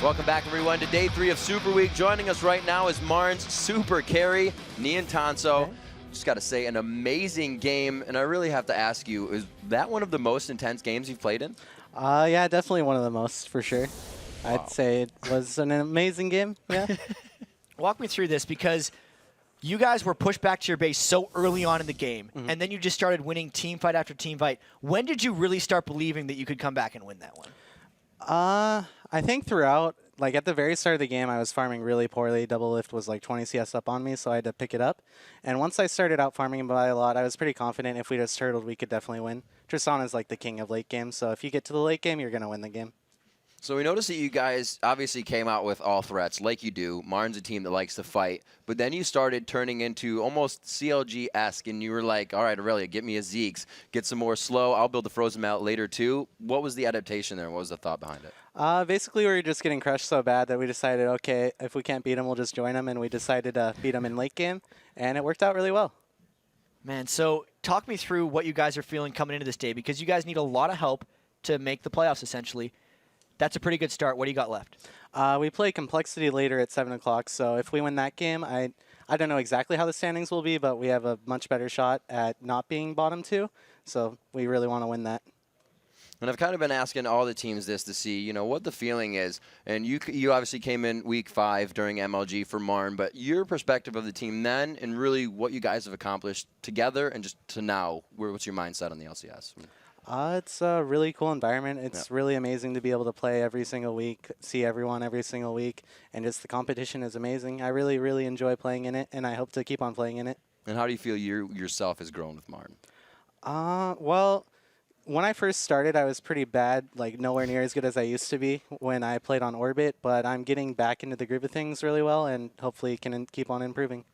Welcome back, everyone, to day 3 of Super Week. Joining us right now is Marn's super carry, Nian Tanso. Just got to say, an amazing game, and I really have to ask you, is that one of the most intense games you've played in?
Yeah, definitely one of the most, for sure.
Wow.
I'd say it was an amazing game, yeah.
Walk me through this, because you guys were pushed back to your base so early on in the game, and then you just started winning team fight after team fight. When did you really start believing that you could come back and win that one?
I think throughout, like at the very start of the game, I was farming really poorly. Double lift was like 20 CS up on me, so I had to pick it up. And once I started out farming by a lot, I was pretty confident if we just turtled, we could definitely win. Tristana is like the king of late game, so if you get to the late game, you're going to win the game.
So we noticed that you guys obviously came out with all threats, like you do. Marn's a team that likes to fight. But then you started turning into almost CLG-esque, and you were like, all right, Aurelia, get me a Zeeks. Get some more slow. I'll build the Frozen Mount later, too. What was the adaptation there? What was the thought behind it?
Basically, we were just getting crushed so bad that we decided, okay, if we can't beat them, we'll just join them. And we decided to beat them in late game, and it worked out really well.
Man, so talk me through what you guys are feeling coming into this day, because you guys need a lot of help to make the playoffs, essentially. That's a pretty good start. What do you got left?
We play Complexity later at 7 o'clock, so if we win that game, I don't know exactly how the standings will be, but we have a much better shot at not being bottom 2, so we really want to win that.
And I've kind of been asking all the teams this to see, you know, what the feeling is. And you obviously came in week 5 during MLG for Marn, but your perspective of the team then and really what you guys have accomplished together and just to now, what's your mindset on the LCS?
It's a really cool environment. It's really amazing to be able to play every single week, see everyone every single week, and just the competition is amazing. I really, really enjoy playing in it, and I hope to keep on playing in it.
And how do you feel yourself has grown with Marn?
Well, when I first started, I was pretty bad, like nowhere near as good as I used to be when I played on Orbit, but I'm getting back into the groove of things really well and hopefully can keep on improving.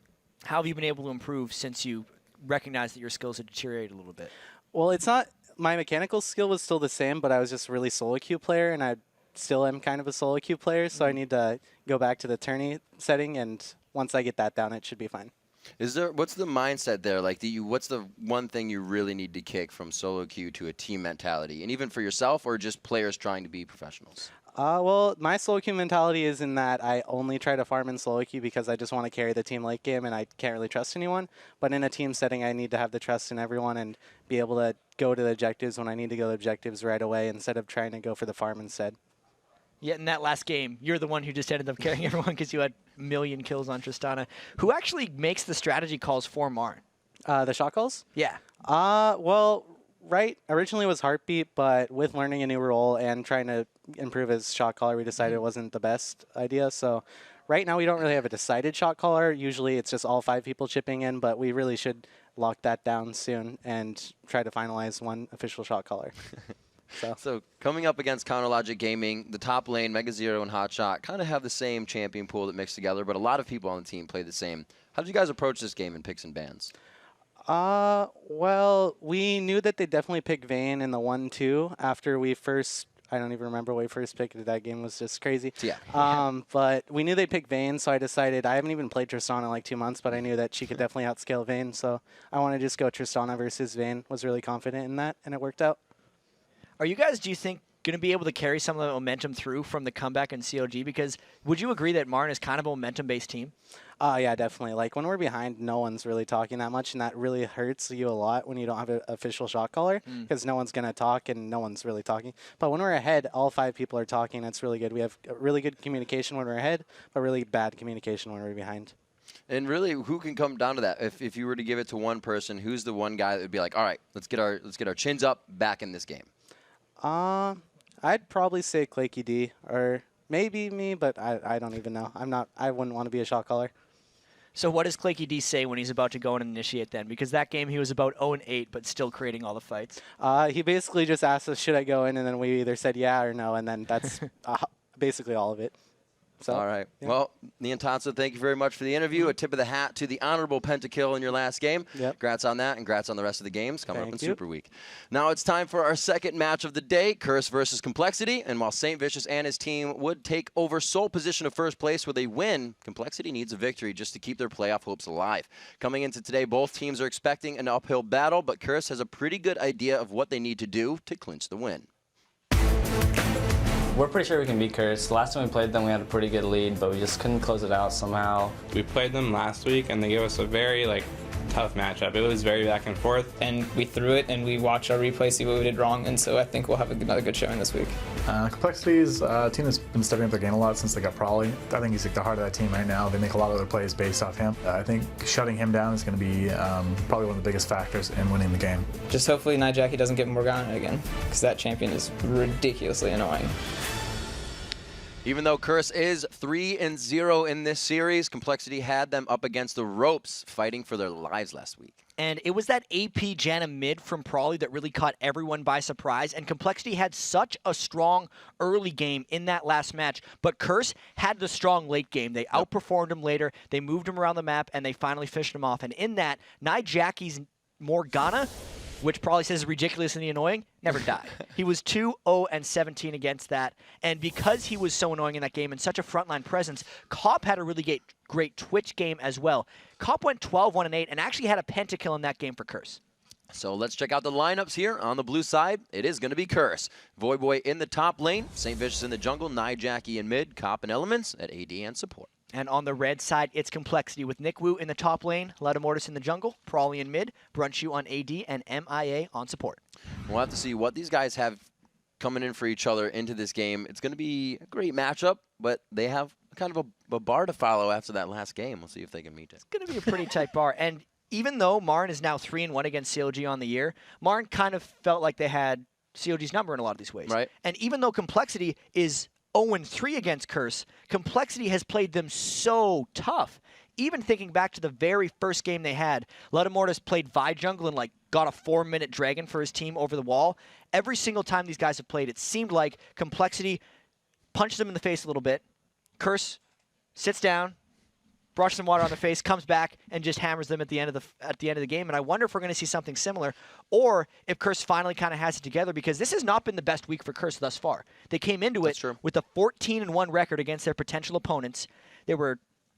How have you been able to improve since you recognized that your skills had deteriorated a little bit?
Well, it's not... My mechanical skill was still the same, but I was just a really solo queue player, and I still am kind of a solo queue player, so I need to go back to the tourney setting, and once I get that down, it should be fine.
What's the mindset there? Like, what's the one thing you really need to kick from solo queue to a team mentality, and even for yourself or just players trying to be professionals?
Well, my solo queue mentality is in that I only try to farm in solo queue because I just want to carry the team late game and I can't really trust anyone. But in a team setting, I need to have the trust in everyone and be able to go to the objectives when I need to go to the objectives right away instead of trying to go for the farm instead.
Yet in that last game, you're the one who just ended up carrying everyone because you had a million kills on Tristana. Who actually makes the strategy calls for Marn?
The shot calls?
Yeah.
Well, originally it was Heartbeat, but with learning a new role and trying to improve his shot caller, we decided it wasn't the best idea. So right now we don't really have a decided shot caller. Usually it's just all 5 people chipping in, but we really should lock that down soon and try to finalize one official shot caller.
So coming up against Counterlogic Gaming, the top lane, Mega Zero and Hotshot, kind of have the same champion pool that mixed together, but a lot of people on the team play the same. How did you guys approach this game in picks and bans?
Well, we knew that they definitely picked Vayne in the 1-2 after we first, I don't even remember what we first picked. That game was just crazy.
Yeah.
But we knew they picked Vayne, so I decided, I haven't even played Tristana in like 2 months, but I knew that she could definitely outscale Vayne, so I want to just go Tristana versus Vayne. Was really confident in that, and it worked out.
Are you guys, do you think, going to be able to carry some of the momentum through from the comeback in COG? Because would you agree that Marn is kind of a momentum-based team?
Yeah, definitely. Like, when we're behind, no one's really talking that much, and that really hurts you a lot when you don't have an official shot caller, because no one's going to talk, and no one's really talking. But when we're ahead, all 5 people are talking. That's really good. We have really good communication when we're ahead, but really bad communication when we're behind.
And really, who can come down to that? If you were to give it to one person, who's the one guy that would be like, all right, let's get our chins up back in this game?
I'd probably say Claky D, or maybe me, but I don't even know. I wouldn't want to be a shot caller.
So what does Claky D say when he's about to go and initiate then? Because that game he was about 0-8, but still creating all the fights.
He basically just asked us, should I go in? And then we either said yeah or no, and then that's basically all of it. So,
all right.
Yeah.
Well, Niantansa, thank you very much for the interview. A tip of the hat to the honorable pentakill in your last game.
Yep.
Congrats on that, and congrats on the rest of the games coming up in
Thank you.
Super Week. Now it's time for our second match of the day, Curse versus Complexity. And while St. Vicious and his team would take over sole position of first place with a win, Complexity needs a victory just to keep their playoff hopes alive. Coming into today, both teams are expecting an uphill battle, but Curse has a pretty good idea of what they need to do to clinch the win.
We're pretty sure we can beat Curse. Last time we played them, we had a pretty good lead, but we just couldn't close it out somehow.
We played them last week, and they gave us a very tough matchup. It was very back and forth.
And we threw it, and we watched our replay, see what we did wrong, and so I think we'll have another good showing this week.
Complexity's team has been stepping up their game a lot since they got Prawley. I think he's the heart of that team right now. They make a lot of their plays based off him. I think shutting him down is going to be probably one of the biggest factors in winning the game.
Just hopefully Jackie doesn't get Morgana again, because that champion is ridiculously annoying.
Even though Curse is 3-0 in this series, Complexity had them up against the ropes, fighting for their lives last week.
And it was that AP Janna mid from Prawley that really caught everyone by surprise. And Complexity had such a strong early game in that last match. But Curse had the strong late game. They outperformed him later. They moved him around the map, and they finally fished him off. And in that, Jackie's Morgana, which probably says ridiculously annoying, never died. He was 2-0-17 against that. And because he was so annoying in that game and such a frontline presence, Cop had a really great Twitch game as well. Cop went 12-1-8 and actually had a pentakill in that game for Curse.
So let's check out the lineups here. On the blue side, it is going to be Curse. Voyboy in the top lane, St. Vicious in the jungle, Jackie in mid, Cop and Elements at AD and support.
And on the red side, it's Complexity with Nick Wu in the top lane, Ledamortis in the jungle, Prawley in mid, Brunchu on AD, and MIA on support.
We'll have to see what these guys have coming in for each other into this game. It's going to be a great matchup, but they have kind of a bar to follow after that last game. We'll see if they can meet it.
It's going to be a pretty tight bar. And even though Marn is now 3-1 against CLG on the year, Marn kind of felt like they had CLG's number in a lot of these ways.
Right.
And even though Complexity is 0-3 against Curse, Complexity has played them so tough. Even thinking back to the very first game they had, Ledamortis played Vi jungle and got a 4-minute dragon for his team over the wall. Every single time these guys have played, it seemed like Complexity punched them in the face a little bit. Curse sits down, brushes some water on their face, comes back, and just hammers them at the end of the game. And I wonder if we're going to see something similar, or if Curse finally kind of has it together, because this has not been the best week for Curse thus far. They came into it with a 14-1 record against their potential opponents.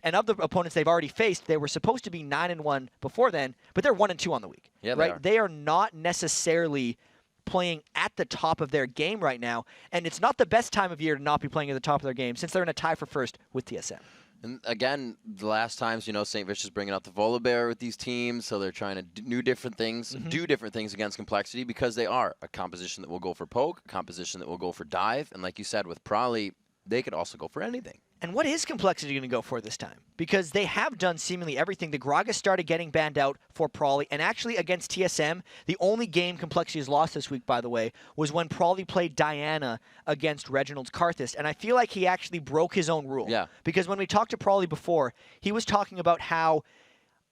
And of the opponents they've already faced, they were supposed to be 9-1 before then, but they're 1-2 on the week.
Yeah,
right? They are not necessarily playing at the top of their game right now, and it's not the best time of year to not be playing at the top of their game since they're in a tie for first with TSM.
And again, the last times, St. Vicious is bringing out the Volibear with these teams, so they're trying to do different things against Complexity, because they are a composition that will go for poke, a composition that will go for dive, and like you said, with Prawley, they could also go for anything.
And what is Complexity going to go for this time? Because they have done seemingly everything. The Gragas started getting banned out for Prawley, and actually against TSM, the only game Complexity has lost this week, by the way, was when Prawley played Diana against Reginald's Karthus, and I feel like he actually broke his own rule.
Yeah.
Because when we talked to Prawley before, he was talking about how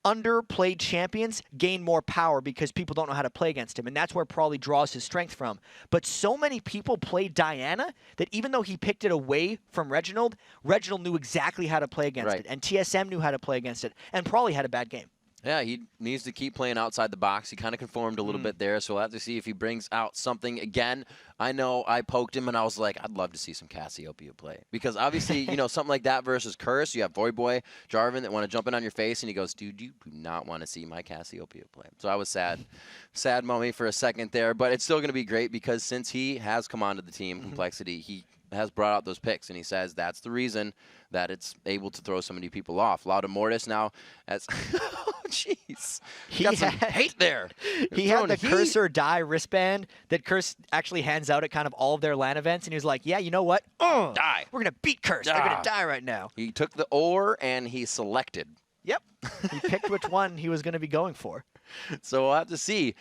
underplayed champions gain more power because people don't know how to play against him, and that's where Prawley draws his strength from. But so many people play Diana that even though he picked it away from Reginald, Reginald knew exactly how to play against it, and TSM knew how to play against it, and Prawley had a bad game.
Yeah, he needs to keep playing outside the box. He kind of conformed a little bit there, so we'll have to see if he brings out something again. I know I poked him, and I was like, I'd love to see some Cassiopeia play. Because obviously, something like that versus Curse, you have Voyboy, Jarvan that want to jump in on your face, and he goes, dude, you do not want to see my Cassiopeia play. So I was sad. Sad moment for a second there, but it's still going to be great because since he has come onto the team, Complexity, he has brought out those picks, and he says that's the reason that it's able to throw so many people off. Mortis now, as oh jeez, he got some hate there.
He had the Curse or Die wristband that Curse actually hands out at kind of all of their LAN events, and he was like, yeah, you know what?
Die.
We're going to beat Curse. They're going to die right now.
He took the ore, and he selected.
Yep. He picked which one he was going to be going for.
So we'll have to see.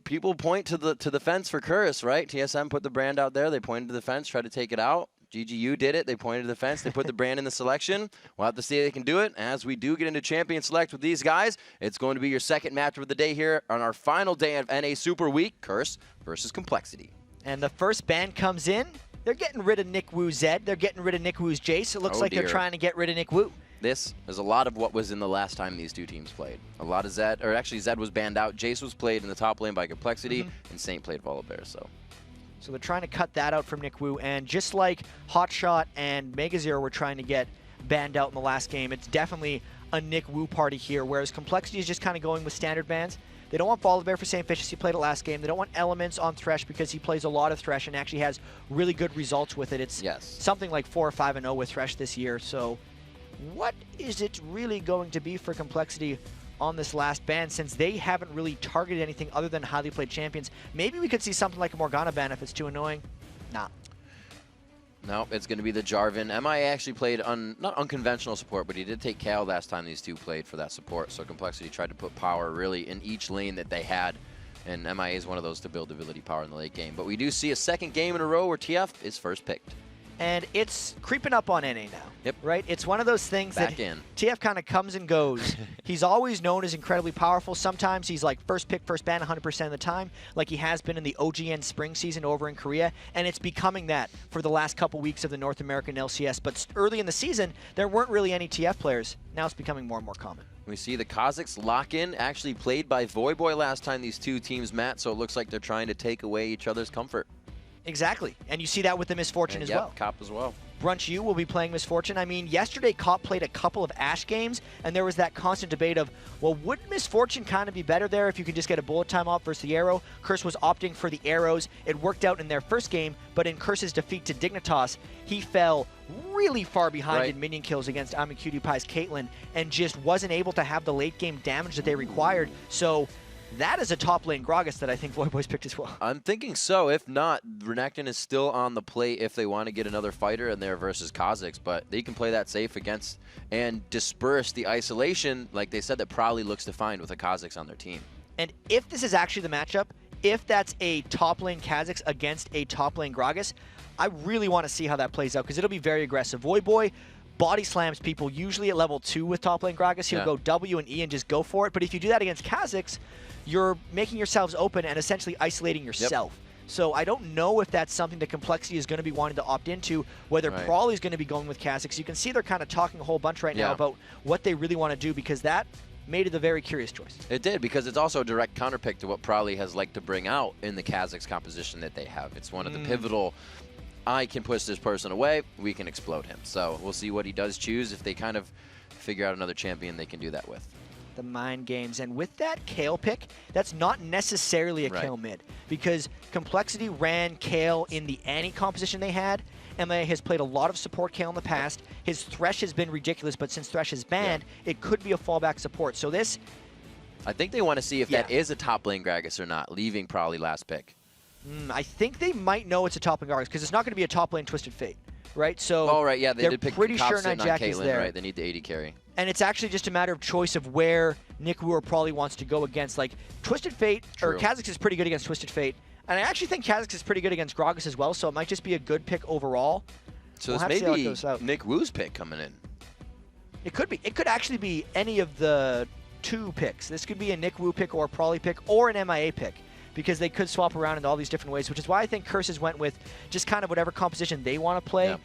People point to the fence for Curse, right? TSM put the brand out there. They pointed to the fence, tried to take it out. GGU did it. They pointed to the fence. They put the brand in the selection. We'll have to see if they can do it. As we do get into Champion Select with these guys, it's going to be your second matchup of the day here on our final day of NA Super Week, Curse versus Complexity.
And the first ban comes in. They're getting rid of Nick Woo's Zed. They're getting rid of Nick Woo's Jace. It looks like they're trying to get rid of Nick Woo.
This is a lot of what was in the last time these two teams played. A lot of Zed, or actually Zed was banned out. Jace was played in the top lane by Complexity, and Saint played Volibear, so
they're trying to cut that out from Nick Woo. And just like Hotshot and Megazero were trying to get banned out in the last game, it's definitely a Nick Woo party here, whereas Complexity is just kind of going with standard bans. They don't want Volibear for Saint Vicious, he played it last game. They don't want Elements on Thresh because he plays a lot of Thresh and actually has really good results with it. It's something like 4 or 5-0 with Thresh this year. So what is it really going to be for Complexity on this last ban, since they haven't really targeted anything other than highly played champions? Maybe we could see something like a Morgana ban if it's too annoying. Nah.
No, it's going to be the Jarvan. MIA actually played not unconventional support, but he did take Kale last time these two played for that support. So Complexity tried to put power really in each lane that they had. And MIA is one of those to build ability power in the late game. But we do see a second game in a row where TF is first picked.
And it's creeping up on NA now.
Yep.
Right? It's one of those things
Back
that
in.
TF kind of comes and goes. He's always known as incredibly powerful. Sometimes he's like first pick, first ban 100% of the time, like he has been in the OGN spring season over in Korea. And it's becoming that for the last couple weeks of the North American LCS. But early in the season, there weren't really any TF players. Now it's becoming more and more common.
We see the Kazakhs lock in, actually played by Voyboy last time these two teams met, so it looks like they're trying to take away each other's comfort.
Exactly. And you see that with the Misfortune as well.
Cop as well.
Brunch U will be playing Misfortune. I mean, yesterday Cop played a couple of Ashe games, and there was that constant debate of, well, wouldn't Misfortune kind of be better there if you could just get a bullet time off versus the arrow? Curse was opting for the arrows. It worked out in their first game, but in Curse's defeat to Dignitas, he fell really far behind in minion kills against AmiCutiePie's Caitlyn and just wasn't able to have the late game damage that they required. So that is a top lane Gragas that I think Voyboy's picked as well.
I'm thinking so. If not, Renekton is still on the plate if they want to get another fighter in there versus Kazakhs, but they can play that safe against and disperse the isolation, like they said, that probably looks to find with the Kazakhs on their team.
And if this is actually the matchup, if that's a top lane Kazakhs against a top lane Gragas, I really want to see how that plays out because it'll be very aggressive. Voyboy body slams people usually at level 2 with top lane Gragas. He'll go W and E and just go for it. But if you do that against Kazakhs, you're making yourselves open and essentially isolating yourself. So I don't know if that's something that Complexity is going to be wanting to opt into, whether Prawley's going to be going with Kazakhs. You can see they're kind of talking a whole bunch right now about what they really want to do because that made it a very curious choice.
It did, because it's also a direct counterpick to what Prawley has liked to bring out in the Kazakhs composition that they have. It's one of the pivotal, I can push this person away, we can explode him. So we'll see what he does choose if they kind of figure out another champion they can do that with.
The mind games. And with that Kale pick, that's not necessarily a Kale mid because Complexity ran Kale in the Annie composition they had. MIA has played a lot of support Kale in the past. His Thresh has been ridiculous, but since Thresh is banned, it could be a fallback support. So this...
I think they want to see if that is a top lane Gragas or not, leaving Prawley last pick.
I think they might know it's a top lane Gragas because it's not going to be a top lane Twisted Fate, right? So
they did pick
pretty sure
on
Nightjack is
Caitlyn,
there.
right? They need the AD carry.
And it's actually just a matter of choice of where Nick Woo probably wants to go against. Like, Twisted Fate, or Kazakhs is pretty good against Twisted Fate. And I actually think Kazakhs is pretty good against Gragas as well, so it might just be a good pick overall.
So this may be Nick Woo's pick coming in.
It could be. It could actually be any of the 2 picks. This could be a Nick Woo pick or a Prawley pick or an MIA pick because they could swap around in all these different ways, which is why I think Curses went with just kind of whatever composition they want to play.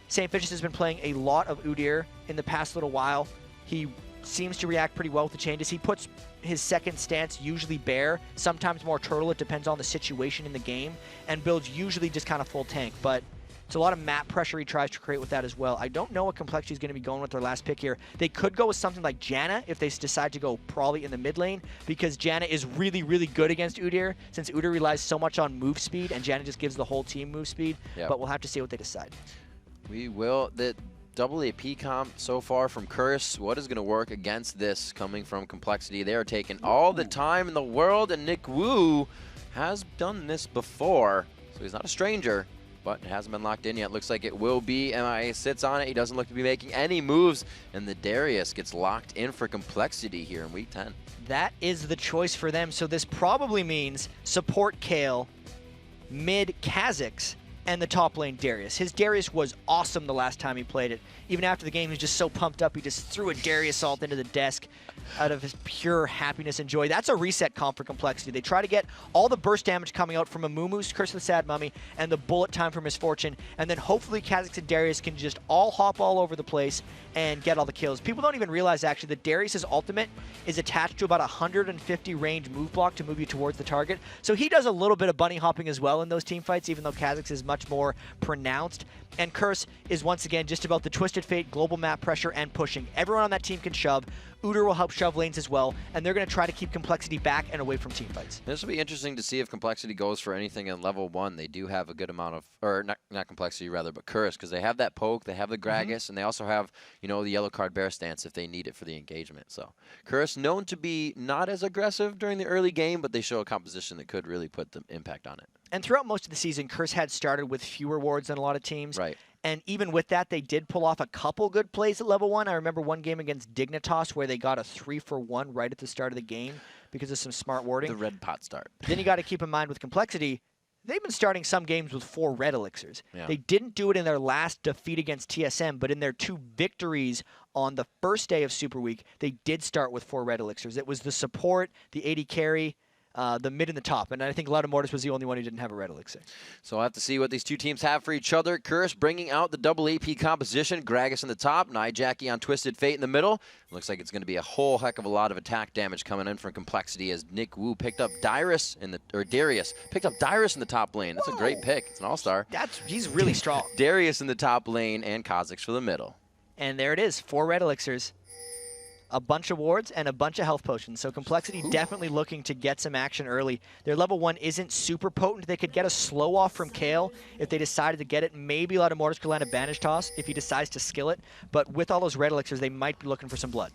Saint Vicious has been playing a lot of Udyr in the past little while. He seems to react pretty well with the changes. He puts his second stance usually Bear, sometimes more Turtle. It depends on the situation in the game, and builds usually just kind of full tank. But it's a lot of map pressure he tries to create with that as well. I don't know what Complexity is going to be going with their last pick here. They could go with something like Janna if they decide to go Prawley in the mid lane, because Janna is really, really good against Udyr, since Udyr relies so much on move speed, and Janna just gives the whole team move speed. But we'll have to see what they decide.
We will. The WAP comp so far from Curse, what is going to work against this coming from Complexity? They are taking all the time in the world, and Nick Woo has done this before, so he's not a stranger, but it hasn't been locked in yet. Looks like it will be. MIA sits on it. He doesn't look to be making any moves, and the Darius gets locked in for Complexity here in Week 10.
That is the choice for them, so this probably means support Kale, mid Kazakhs, and the top lane Darius. His Darius was awesome the last time he played it. Even after the game, he was just so pumped up, he just threw a Darius ult into the desk out of his pure happiness and joy. That's a reset comp for Complexity. They try to get all the burst damage coming out from Amumu's Curse of the Sad Mummy and the bullet time for Misfortune, and then hopefully Kha'Zix and Darius can just all hop all over the place and get all the kills. People don't even realize actually that Darius's ultimate is attached to about 150 range move block to move you towards the target. So he does a little bit of bunny hopping as well in those team fights, even though Kha'Zix is much more pronounced. And Curse is once again just about the Twisted Fate, global map pressure, and pushing. Everyone on that team can shove. Udyr will help shove lanes as well, and they're going to try to keep Complexity back and away from team fights.
This will be interesting to see if Complexity goes for anything in level 1. They do have a good amount of, or not Complexity rather, but Curse, because they have that poke, they have the Gragas, and they also have, you know, the yellow card bear stance if they need it for the engagement. So Curse known to be not as aggressive during the early game, but they show a composition that could really put the impact on it.
And throughout most of the season, Curse had started with fewer wards than a lot of teams.
Right.
And even with that, they did pull off a couple good plays at level 1. I remember one game against Dignitas where they got a 3-for-1 right at the start of the game because of some smart warding.
The red pot start.
Then you got to keep in mind with Complexity, they've been starting some games with 4 red elixirs.
Yeah.
They didn't do it in their last defeat against TSM, but in their 2 victories on the first day of Super Week, they did start with 4 red elixirs. It was the support, the AD carry, the mid and the top, and I think Loudamortis was the only one who didn't have a red elixir.
So I'll have to see what these two teams have for each other. Curse bringing out the double AP composition. Gragas in the top, Nijaki on Twisted Fate in the middle. Looks like it's going to be a whole heck of a lot of attack damage coming in from Complexity as Nick Wu picked up Darius in the top lane. That's a great pick. It's an all-star.
He's really strong.
Darius in the top lane and Kha'Zix for the middle.
And there it is, 4 red elixirs, a bunch of wards, and a bunch of health potions. So Complexity definitely looking to get some action early. Their level 1 isn't super potent. They could get a slow off from Kale if they decided to get it. Maybe Loudamortis could land a Banish Toss if he decides to skill it. But with all those red elixirs, they might be looking for some blood.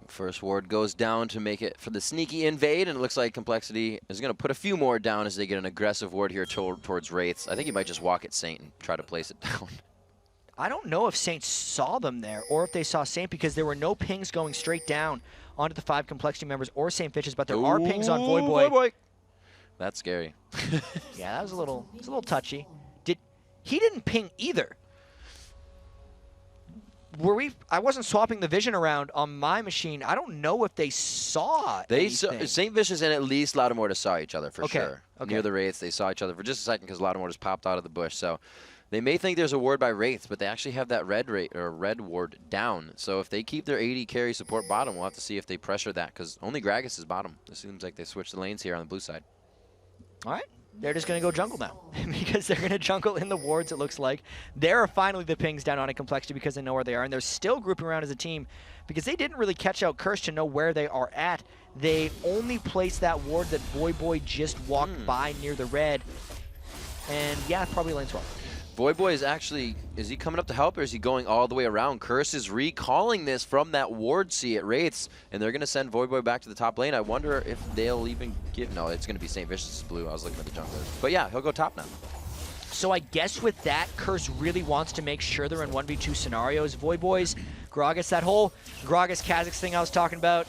First ward goes down to make it for the sneaky invade, and it looks like Complexity is going to put a few more down as they get an aggressive ward here towards Wraiths. I think he might just walk at Saint and try to place it down.
I don't know if Saint saw them there or if they saw Saint because there were no pings going straight down onto the 5 Complexity members or Saint Fishes, but there are pings on Voyboy.
That's scary.
Yeah, that was a little touchy. He didn't ping either. I wasn't swapping the vision around on my machine. I don't know if they saw anything.
Saint Vicious and at least Loudamortis saw each other for sure.
Okay.
Near the Wraiths, they saw each other for just a second because Loudamortis popped out of the bush. So they may think there's a ward by Wraiths, but they actually have that red ward down. So if they keep their AD carry support bottom, we'll have to see if they pressure that because only Gragas is bottom. It seems like they switched the lanes here on the blue side.
All right. They're just going to go jungle now because they're going to jungle in the wards, it looks like. There are finally the pings down on a Complexity because they know where they are, and they're still grouping around as a team because they didn't really catch out Curse to know where they are at. They only placed that ward that Voyboy just walked by near the red, and yeah, probably lane swap.
Voyboy is actually, is he coming up to help or is he going all the way around? Curse is recalling this from that ward C at Wraiths, and they're going to send Voyboy back to the top lane. I wonder if they'll even give, no, it's going to be St. Vicious's blue. I was looking at the junglers. But yeah, he'll go top now.
So I guess with that, Curse really wants to make sure they're in 1v2 scenarios. Voyboys, Gragas, that whole Gragas Kha'Zix thing I was talking about,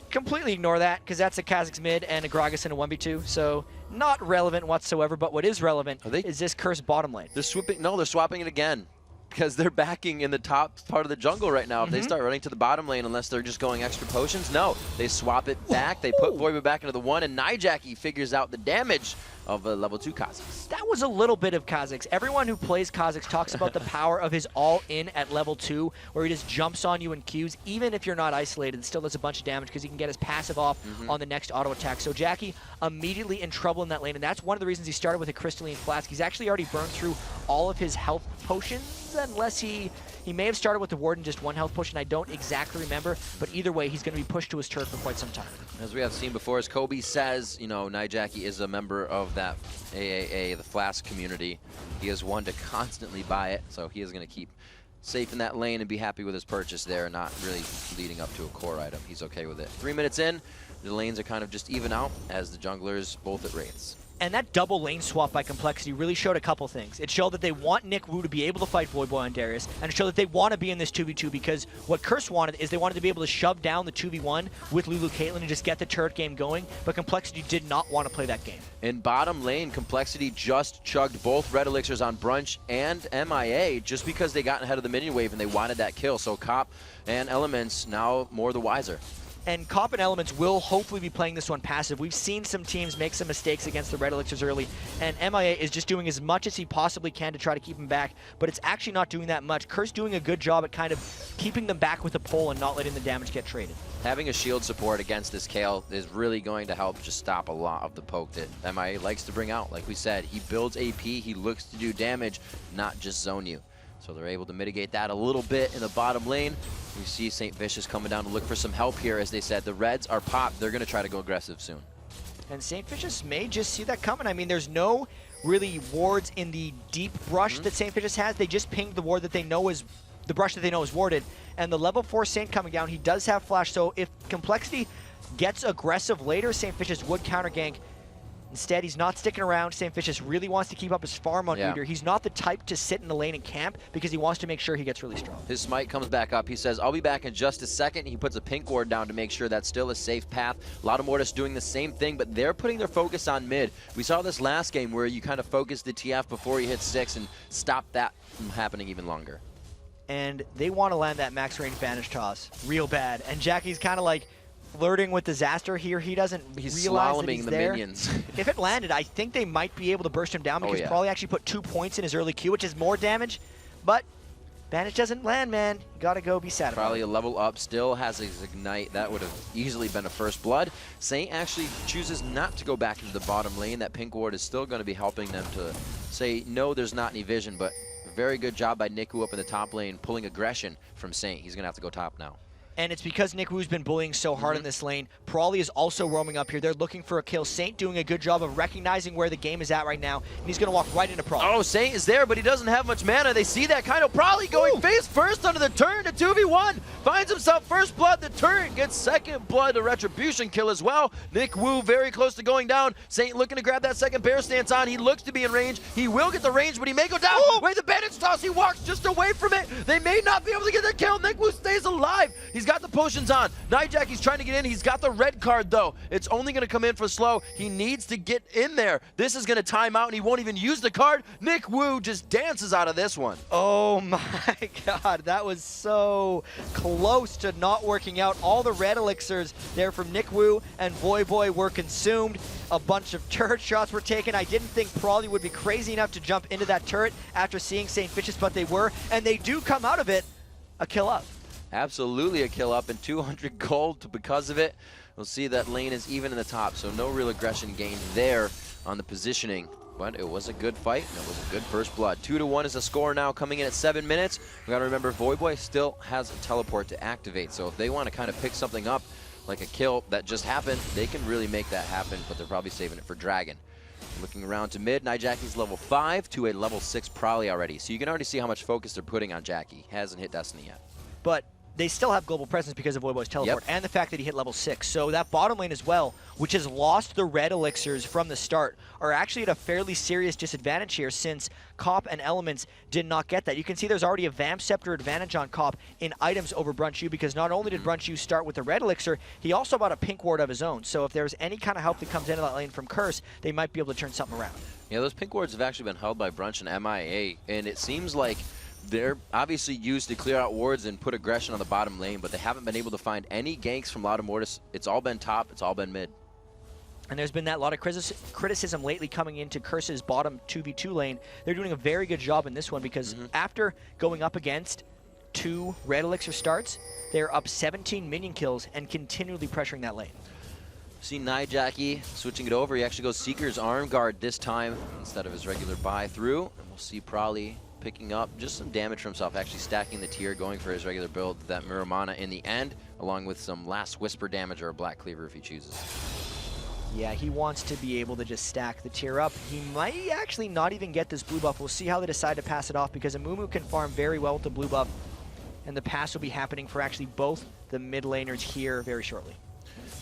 completely ignore that because that's a Kha'Zix mid and a Gragas in a 1v2. So not relevant whatsoever, but what is relevant is this Curse bottom lane.
They're swapping it again because they're backing in the top part of the jungle right now. If they start running to the bottom lane, unless they're just going extra potions, no. They swap it back. They put Voyboy back into the 1, and Nijaki figures out the damage of a level 2 Kha'Zix.
That was a little bit of Kha'Zix. Everyone who plays Kha'Zix talks about the power of his all-in at level 2, where he just jumps on you in Qs. Even if you're not isolated, it still does a bunch of damage because he can get his passive off on the next auto attack. So Jackie immediately in trouble in that lane, and that's one of the reasons he started with a Crystalline Flask. He's actually already burned through all of his health potions, unless he may have started with the ward and just 1 health potion. I don't exactly remember, but either way, he's going to be pushed to his turret for quite some time.
As we have seen before, as Kobe says, you know, Nijaki is a member of that AAA, the Flask community. He is one to constantly buy it, so he is going to keep safe in that lane and be happy with his purchase there, not really leading up to a core item. He's okay with it. 3 minutes in, the lanes are kind of just even out as the junglers both at Wraiths.
And that double lane swap by Complexity really showed a couple things. It showed that they want Nick Wu to be able to fight Voyboy on Darius, and it showed that they want to be in this 2v2 because what Curse wanted is they wanted to be able to shove down the 2v1 with Lulu Caitlyn and just get the turret game going, but Complexity did not want to play that game.
In bottom lane, Complexity just chugged both Red Elixirs on Brunch and MIA just because they got ahead of the minion wave and they wanted that kill. So Cop and Elements now more the wiser.
And Cop and Elements will hopefully be playing this one passive. We've seen some teams make some mistakes against the Red Elixirs early, and MIA is just doing as much as he possibly can to try to keep him back, but it's actually not doing that much. Curse doing a good job at kind of keeping them back with a pull and not letting the damage get traded.
Having a shield support against this Kayle is really going to help just stop a lot of the poke that MIA likes to bring out. Like we said, he builds AP, he looks to do damage, not just zone you. So they're able to mitigate that a little bit in the bottom lane. We see St. Vicious coming down to look for some help here. As they said, the Reds are popped. They're going to try to go aggressive soon.
And St. Vicious may just see that coming. I mean, there's no really wards in the deep brush that St. Vicious has. They just pinged the ward that they know is the brush that they know is warded. And the level 4 Saint coming down, he does have flash. So if Complexity gets aggressive later, St. Vicious would counter gank. Instead, he's not sticking around. St. Vicious really wants to keep up his farm on Udyr. He's not the type to sit in the lane and camp because he wants to make sure he gets really strong.
His smite comes back up. He says, I'll be back in just a second. He puts a pink ward down to make sure that's still a safe path. A lot of Mortis doing the same thing, but they're putting their focus on mid. We saw this last game where you kind of focused the TF before he hit 6 and stopped that from happening even longer.
And they want to land that max range Vanish toss real bad. And Jackie's kind of like flirting with disaster here. He doesn't realize that he's
the
there.
Minions.
If it landed, I think they might be able to burst him down because probably actually put 2 points in his early Q, which is more damage. But Vanish doesn't land, man. You gotta go be sad about it.
Probably a level up, still has his Ignite. That would have easily been a first blood. Saint actually chooses not to go back into the bottom lane. That pink ward is still going to be helping them to say, no, there's not any vision, but very good job by Nick Wu up in the top lane, pulling aggression from Saint. He's going to have to go top now.
And it's because Nick Wu's been bullying so hard in this lane. Prawley is also roaming up here. They're looking for a kill. Saint doing a good job of recognizing where the game is at right now, and he's going to walk right into Prawley.
Oh, Saint is there, but he doesn't have much mana. They see that kind of Prawley going face first under the turn to 2v1. Finds himself first blood. The turret gets second blood. The retribution kill as well. Nick Wu very close to going down. Saint looking to grab that second bear stance on. He looks to be in range. He will get the range, but he may go down. Wait, the bandage toss. He walks just away from it. They may not be able to get the kill. Nick Wu stays alive. He's got the potions on. Nightjackie's trying to get in. He's got the red card, though. It's only going to come in for slow. He needs to get in there. This is going to time out, and he won't even use the card. Nick Wu just dances out of this one.
Oh, my God. That was so close to not working out. All the red elixirs there from Nick Wu and Voyboy were consumed. A bunch of turret shots were taken. I didn't think Prawley would be crazy enough to jump into that turret after seeing St. Vicious, but they were, and they do come out of it a kill up.
Absolutely a kill up and 200 gold because of it. We'll see that lane is even in the top, so no real aggression gained there on the positioning. But it was a good fight, and it was a good first blood. 2-1 is the score now coming in at 7 minutes. We gotta remember Voyboy still has a teleport to activate, so if they want to kind of pick something up, like a kill that just happened, they can really make that happen, but they're probably saving it for Dragon. Looking around to mid, Nightjackie's level 5 to a level 6 Probably already, so you can already see how much focus they're putting on Jackie. Hasn't hit Destiny yet.
But they still have global presence because of Voyboy's teleport and the fact that he hit level 6. So that bottom lane as well, which has lost the red elixirs from the start, are actually at a fairly serious disadvantage here since Cop and Elements did not get that. You can see there's already a Vamp Scepter advantage on Cop in items over Brunchu because not only did Brunchu start with the red elixir, he also bought a pink ward of his own. So if there's any kind of help that comes into that lane from Curse, they might be able to turn something around.
Yeah, those pink wards have actually been held by Brunch and MIA, and it seems like they're obviously used to clear out wards and put aggression on the bottom lane, but they haven't been able to find any ganks from Loud Mortis. It's all been top, it's all been mid.
And there's been that lot of criticism lately coming into Curse's bottom 2v2 lane. They're doing a very good job in this one because after going up against 2 red elixir starts, they're up 17 minion kills and continually pressuring that lane.
See Nightjackie switching it over. He actually goes Seeker's Arm Guard this time instead of his regular buy through. And we'll see Prawley picking up just some damage for himself, actually stacking the tier, going for his regular build, that Muramana in the end, along with some Last Whisper damage or a Black Cleaver if he chooses.
Yeah, he wants to be able to just stack the tier up. He might actually not even get this blue buff. We'll see how they decide to pass it off because Amumu can farm very well with the blue buff, and the pass will be happening for actually both the mid laners here very shortly.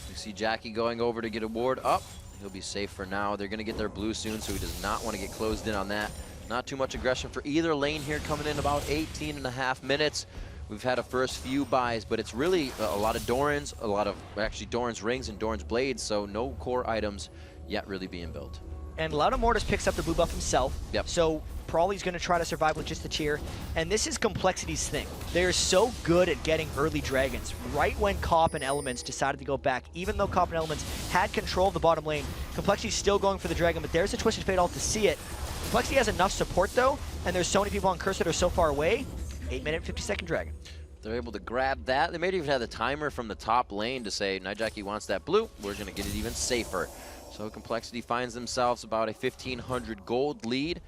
We see Jackie going over to get a ward up, He'll be safe for now. They're going to get their blue soon, so he does not want to get closed in on that. Not too much aggression for either lane here, coming in about 18.5 minutes. We've had a first few buys, but it's really a lot of Doran's, a lot of actually Doran's rings and Doran's blades, so no core items yet really being built.
And Lauda Mortis picks up the blue buff himself.
Yep.
So Prawley's going to try to survive with just the tier. And this is Complexity's thing. They're so good at getting early dragons. Right when Cop and Elements decided to go back, even though Cop and Elements had control of the bottom lane, Complexity's still going for the dragon, but there's a Twisted Fate ult to see it. Complexity has enough support though, and there's so many people on Curse that are so far away. 8-minute, 50-second dragon.
They're able to grab that. They may even have the timer from the top lane to say, Nijaki wants that blue. We're going to get it even safer. So Complexity finds themselves about a 1,500 gold lead.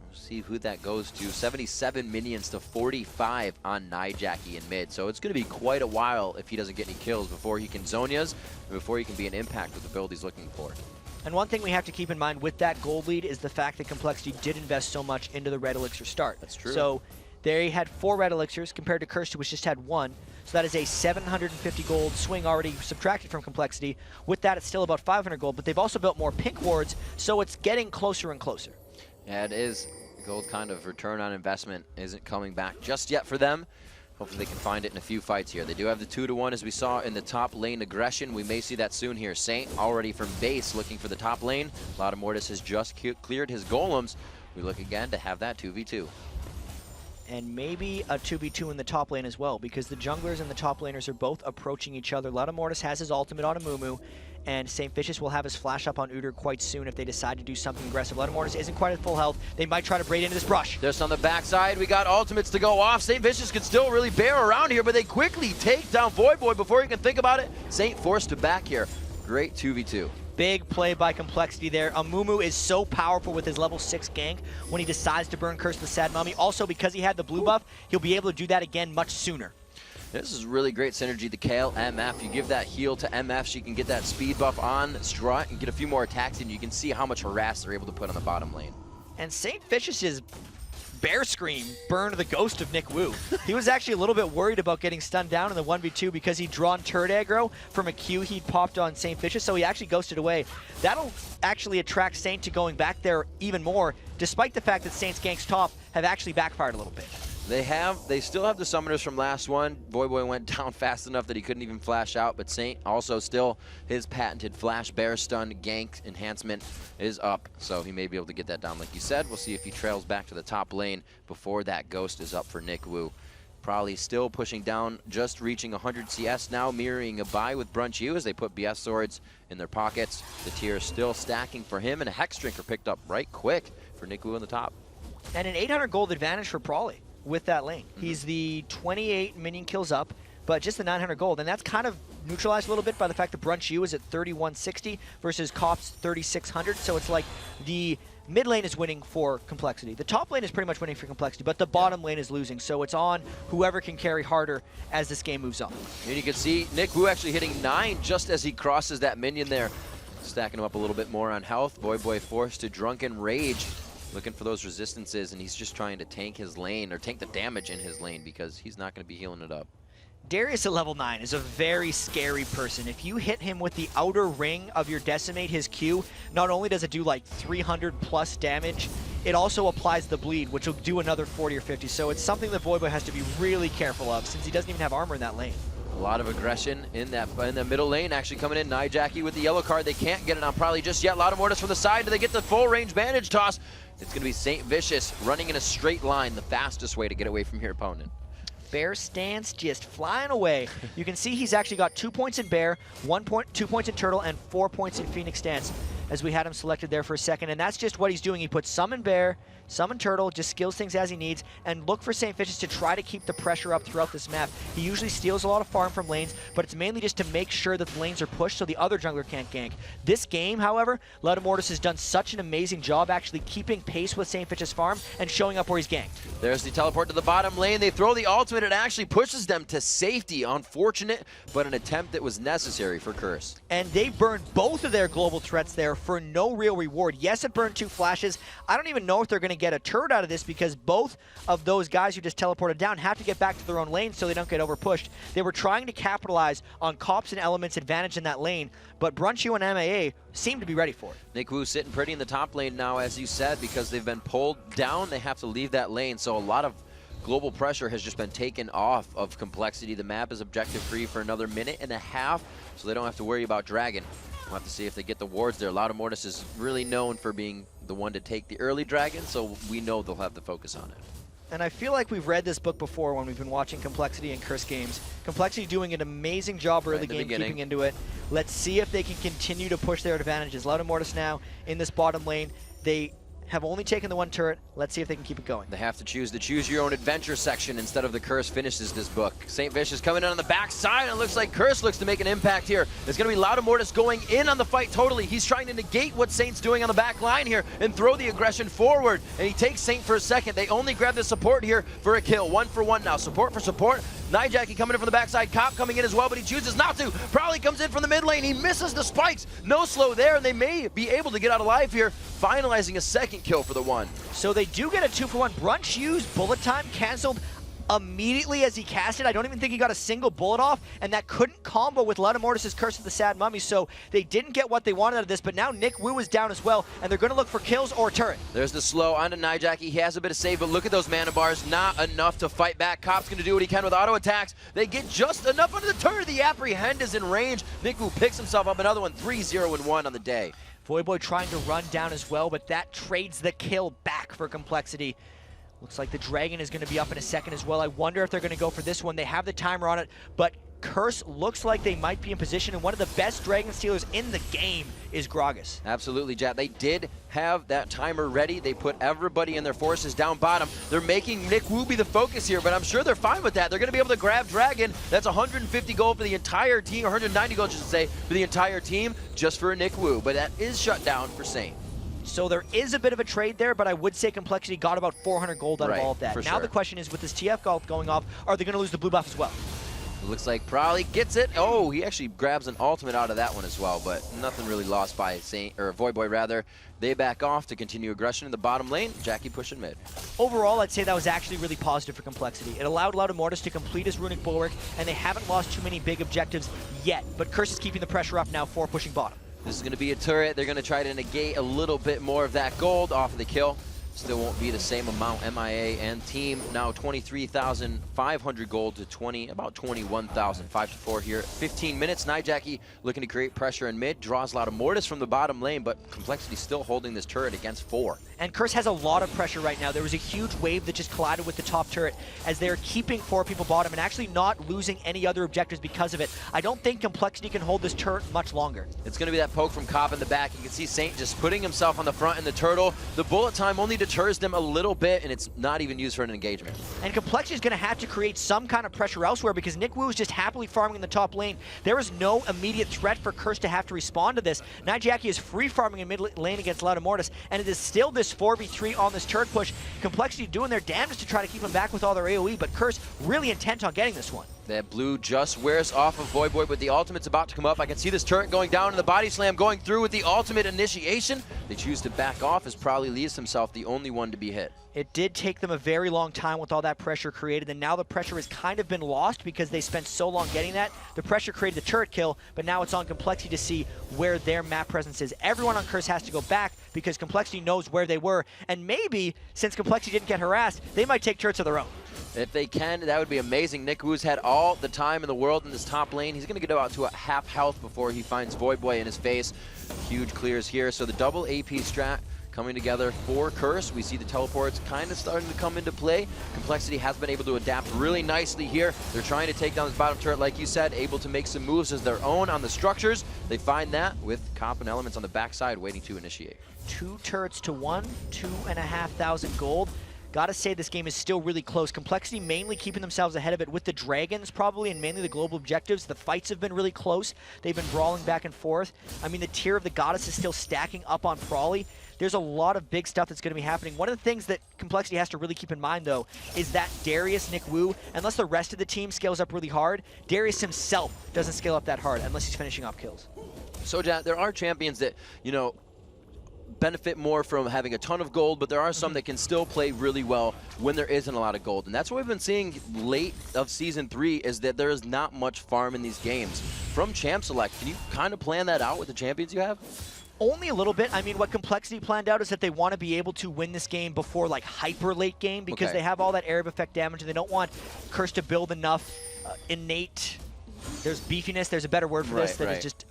We'll see who that goes to. 77 minions to 45 on Nijaki in mid. So it's going to be quite a while if he doesn't get any kills before he can Zonias, and before he can be an impact with the build he's looking for.
And one thing we have to keep in mind with that gold lead is the fact that Complexity did invest so much into the red elixir start.
That's true.
So they had 4 red elixirs compared to Curse, which just had 1. So that is a 750 gold swing already subtracted from Complexity. With that, it's still about 500 gold, but they've also built more pink wards, so it's getting closer and closer.
Yeah, it is. Gold kind of return on investment isn't coming back just yet for them. Hopefully they can find it in a few fights here. They do have the 2-to-1 as we saw in the top lane aggression. We may see that soon here. Saint already from base looking for the top lane. Lauda Mortis has just cleared his golems. We look again to have that 2v2.
And maybe a 2v2 in the top lane as well, because the junglers and the top laners are both approaching each other. Lauda Mortis has his ultimate on Amumu, and St. Vicious will have his flash up on Udyr quite soon if they decide to do something aggressive. Lauda Mortis isn't quite at full health. They might try to braid into this brush.
Just on the backside, we got ultimates to go off. St. Vicious can still really bear around here, but they quickly take down Voyboy before he can think about it. Saint forced to back here. Great 2v2.
Big play by Complexity there. Amumu is so powerful with his level 6 gank when he decides to burn Curse the Sad Mummy. Also, because he had the blue buff, he'll be able to do that again much sooner.
This is really great synergy, the Kale, MF. You give that heal to MF, she can get that speed buff on Strut and get a few more attacks, and you can see how much harass they're able to put on the bottom lane.
And St. Vicious's Bear Scream burned the ghost of Nick Wu. He was actually a little bit worried about getting stunned down in the 1v2 because he'd drawn turret aggro from a Q he'd popped on St. Vicious, so he actually ghosted away. That'll actually attract Saint to going back there even more, despite the fact that Saint's ganks top have actually backfired a little bit.
They still have the summoners from last one. Voyboy went down fast enough that he couldn't even flash out, but Saint also still, his patented flash bear stun gank enhancement is up, so he may be able to get that down like you said. We'll see if he trails back to the top lane before that ghost is up for Nick Wu. Probably still pushing down, just reaching 100 CS now, mirroring a buy with Brunch U as they put BS swords in their pockets. The tier is still stacking for him, and a Hex Drinker picked up right quick for Nick Wu on the top.
And an 800 gold advantage for Prawley with that lane. He's the 28 minion kills up, but just the 900 gold, and that's kind of neutralized a little bit by the fact that Brunch U is at 3160 versus Cop's 3600, so it's like the mid lane is winning for Complexity. The top lane is pretty much winning for Complexity, but the bottom lane is losing, so it's on whoever can carry harder as this game moves on.
And you can see Nick Wu actually hitting 9 just as he crosses that minion there, stacking him up a little bit more on health. Voyboy forced to Drunken Rage, looking for those resistances, and he's just trying to tank his lane, or tank the damage in his lane, because he's not going to be healing it up.
Darius at level 9 is a very scary person. If you hit him with the outer ring of your Decimate, his Q, not only does it do like 300 plus damage, it also applies the bleed, which will do another 40 or 50. So it's something that Voyboy has to be really careful of, since he doesn't even have armor in that lane.
A lot of aggression in the middle lane actually coming in. Nijaki with the yellow card. They can't get it on probably just yet. Lauda Mortis from the side. Do they get the full range bandage toss? It's going to be St. Vicious running in a straight line, the fastest way to get away from your opponent.
Bear stance just flying away. You can see he's actually got 2 points in Bear, 2 points in Turtle, and 4 points in Phoenix stance, as we had him selected there for a second. And that's just what he's doing. He puts some in Bear, some in Turtle, just skills things as he needs, and look for St. Vicious to try to keep the pressure up throughout this map. He usually steals a lot of farm from lanes, but it's mainly just to make sure that the lanes are pushed so the other jungler can't gank. This game, however, Lauda Mortis has done such an amazing job actually keeping pace with St. Vicious' farm and showing up where he's ganked.
There's the teleport to the bottom lane. They throw the ultimate. It actually pushes them to safety. Unfortunate, but an attempt that was necessary for Curse.
And they burned both of their global threats there for no real reward. Yes, it burned 2 flashes. I don't even know if they're going to get a turret out of this because both of those guys who just teleported down have to get back to their own lane so they don't get overpushed. They were trying to capitalize on Cops and Element's advantage in that lane, but Brunchu and MAA seem to be ready for it.
Nick Wu sitting pretty in the top lane now, as you said, because they've been pulled down. They have to leave that lane, so a lot of global pressure has just been taken off of Complexity. The map is objective free for another minute and a half, so they don't have to worry about Dragon. We'll have to see if they get the wards there. Loudamortis is really known for being the one to take the early Dragon, so we know they'll have the focus on it.
And I feel like we've read this book before when we've been watching Complexity and Curse games. Complexity doing an amazing job early game, keeping into it. Let's see if they can continue to push their advantages. Loudamortis now in this bottom lane. They have only taken the 1 turret. Let's see if they can keep it going.
They have to choose the choose your own adventure section instead of the Curse finishes this book. St. Vicious coming in on the backside, and it looks like Curse looks to make an impact here. There's going to be Loudamortis going in on the fight totally. He's trying to negate what Saint's doing on the back line here and throw the aggression forward, and he takes Saint for a second. They only grab the support here for a kill. 1 for 1 now. Support for support. Nijaki coming in from the backside. Cop coming in as well, but he chooses not to. Probably comes in from the mid lane. He misses the spikes. No slow there, and they may be able to get out alive here, finalizing a second kill for the 1.
So they do get a 2 for 1. Brunch used bullet time, canceled immediately as he cast it. I don't even think he got a single bullet off, and that couldn't combo with Loudamortis' Curse of the Sad Mummy, so they didn't get what they wanted out of this, but now Nick Wu is down as well, and they're going to look for kills or turret.
There's the slow onto Nijaki. He has a bit of save, but look at those mana bars. Not enough to fight back. Cop's going to do what he can with auto attacks. They get just enough under the turret. The apprehend is in range. Nick Wu picks himself up another one. 3-0-1 on the day.
Voyboy trying to run down as well, but that trades the kill back for Complexity. Looks like the Dragon is going to be up in a second as well. I wonder if they're going to go for this one. They have the timer on it, but Curse looks like they might be in position, and one of the best Dragon Stealers in the game is Gragas.
Absolutely, Jack. They did have that timer ready. They put everybody in their forces down bottom. They're making Nick Wu be the focus here, but I'm sure they're fine with that. They're going to be able to grab Dragon. That's 150 gold for the entire team, or 190 gold, I should say, for the entire team, just for a Nick Wu, but that is shut down for Saint.
So there is a bit of a trade there, but I would say Complexity got about 400 gold out of all of that. Now
sure.
The question is, with this TF gold going off, are they going to lose the blue buff as well?
It looks like Probably gets it. Oh, he actually grabs an ultimate out of that one as well, but nothing really lost by Saint, or Voyboy rather. They back off to continue aggression in the bottom lane. Jackie pushing mid.
Overall, I'd say that was actually really positive for Complexity. It allowed Loudamortis to complete his runic bulwark, and they haven't lost too many big objectives yet, but Curse is keeping the pressure up now for pushing bottom.
This is going to be a turret. They're going to try to negate a little bit more of that gold off of the kill. Still won't be the same amount. MIA and team now 23,500 gold to about 21,000. 5-4 here. 15 minutes. Nijaki looking to create pressure in mid. Draws Loudamortis from the bottom lane, but Complexity still holding this turret against 4.
And Curse has a lot of pressure right now. There was a huge wave that just collided with the top turret as they're keeping 4 people bottom and actually not losing any other objectives because of it. I don't think Complexity can hold this turret much longer.
It's going to be that poke from Cop in the back. You can see Saint just putting himself on the front in the turtle. The bullet time only deters them a little bit, and it's not even used for an engagement.
And Complexity is going to have to create some kind of pressure elsewhere because Nick Wu is just happily farming in the top lane. There is no immediate threat for Curse to have to respond to this. Nijaki is free farming in mid lane against Loudamortis, and it is still this 4v3 on this turret push. Complexity doing their damage to try to keep him back with all their AoE, but Curse really intent on getting this one.
That blue just wears off of Voyboy, but the ultimate's about to come up. I can see this turret going down and the body slam going through with the ultimate initiation. They choose to back off as Probably leaves himself the only one to be hit.
It did take them a very long time with all that pressure created, and now the pressure has kind of been lost because they spent so long getting that. The pressure created the turret kill, but now it's on Complexity to see where their map presence is. Everyone on Curse has to go back because Complexity knows where they were, and maybe, since Complexity didn't get harassed, they might take turrets of their own.
If they can, that would be amazing. Nick Wu's had all the time in the world in this top lane. He's going to get out to a half health before he finds Voyboy in his face. Huge clears here. So the double AP strat coming together for Curse. We see the teleports kind of starting to come into play. Complexity has been able to adapt really nicely here. They're trying to take down this bottom turret, like you said, able to make some moves as their own on the structures. They find that with Cop and Elements on the backside waiting to initiate.
2 turrets to 1, 2,500 gold. Gotta say this game is still really close. Complexity mainly keeping themselves ahead of it with the Dragons probably, and mainly the global objectives. The fights have been really close. They've been brawling back and forth. I mean, the tier of the Goddess is still stacking up on Prawley. There's a lot of big stuff that's going to be happening. One of the things that Complexity has to really keep in mind, though, is that Darius, Nick Wu, unless the rest of the team scales up really hard, Darius himself doesn't scale up that hard unless he's finishing off kills.
So, Jack, there are champions that, you know, benefit more from having a ton of gold, but there are some that can still play really well when there isn't a lot of gold. And that's what we've been seeing late of Season 3, is that there is not much farm in these games. From Champ Select, can you kind of plan that out with the champions you have?
Only a little bit. I mean, what Complexity planned out is that they want to be able to win this game before like hyper late game, because they have all that Arab effect damage and they don't want Curse to build enough innate, there's beefiness, there's a better word for this that is just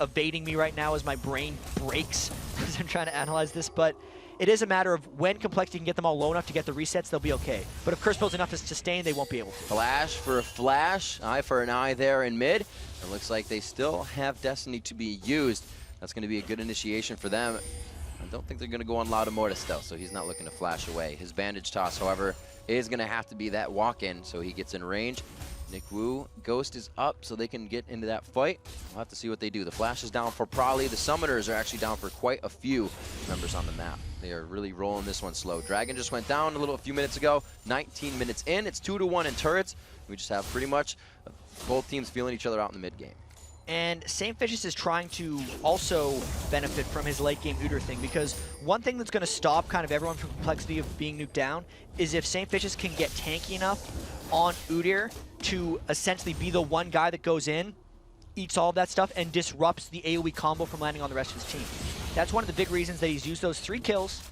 evading me right now as my brain breaks as I'm trying to analyze this, but it is a matter of when Complexity can get them all low enough to get the resets, they'll be okay. But if Curse builds enough to sustain, they won't be able to.
Flash for a flash, eye for an eye there in mid. It looks like they still have Destiny to be used. That's going to be a good initiation for them. I don't think they're going to go on Loudamortis still, so he's not looking to flash away. His bandage toss, however, is going to have to be that walk-in, so he gets in range. Nick Wu, Ghost is up, so they can get into that fight. We'll have to see what they do. The flash is down for Prolly. The summoners are actually down for quite a few members on the map. They are really rolling this one slow. Dragon just went down a few minutes ago. 19 minutes in. It's 2-1 in turrets. We just have pretty much both teams feeling each other out in the mid game.
And St. Vicious is trying to also benefit from his late game Udyr thing, because one thing that's going to stop kind of everyone from Complexity of being nuked down is if St. Vicious can get tanky enough on Udyr to essentially be the one guy that goes in, eats all of that stuff, and disrupts the AoE combo from landing on the rest of his team. That's one of the big reasons that he's used those 3 kills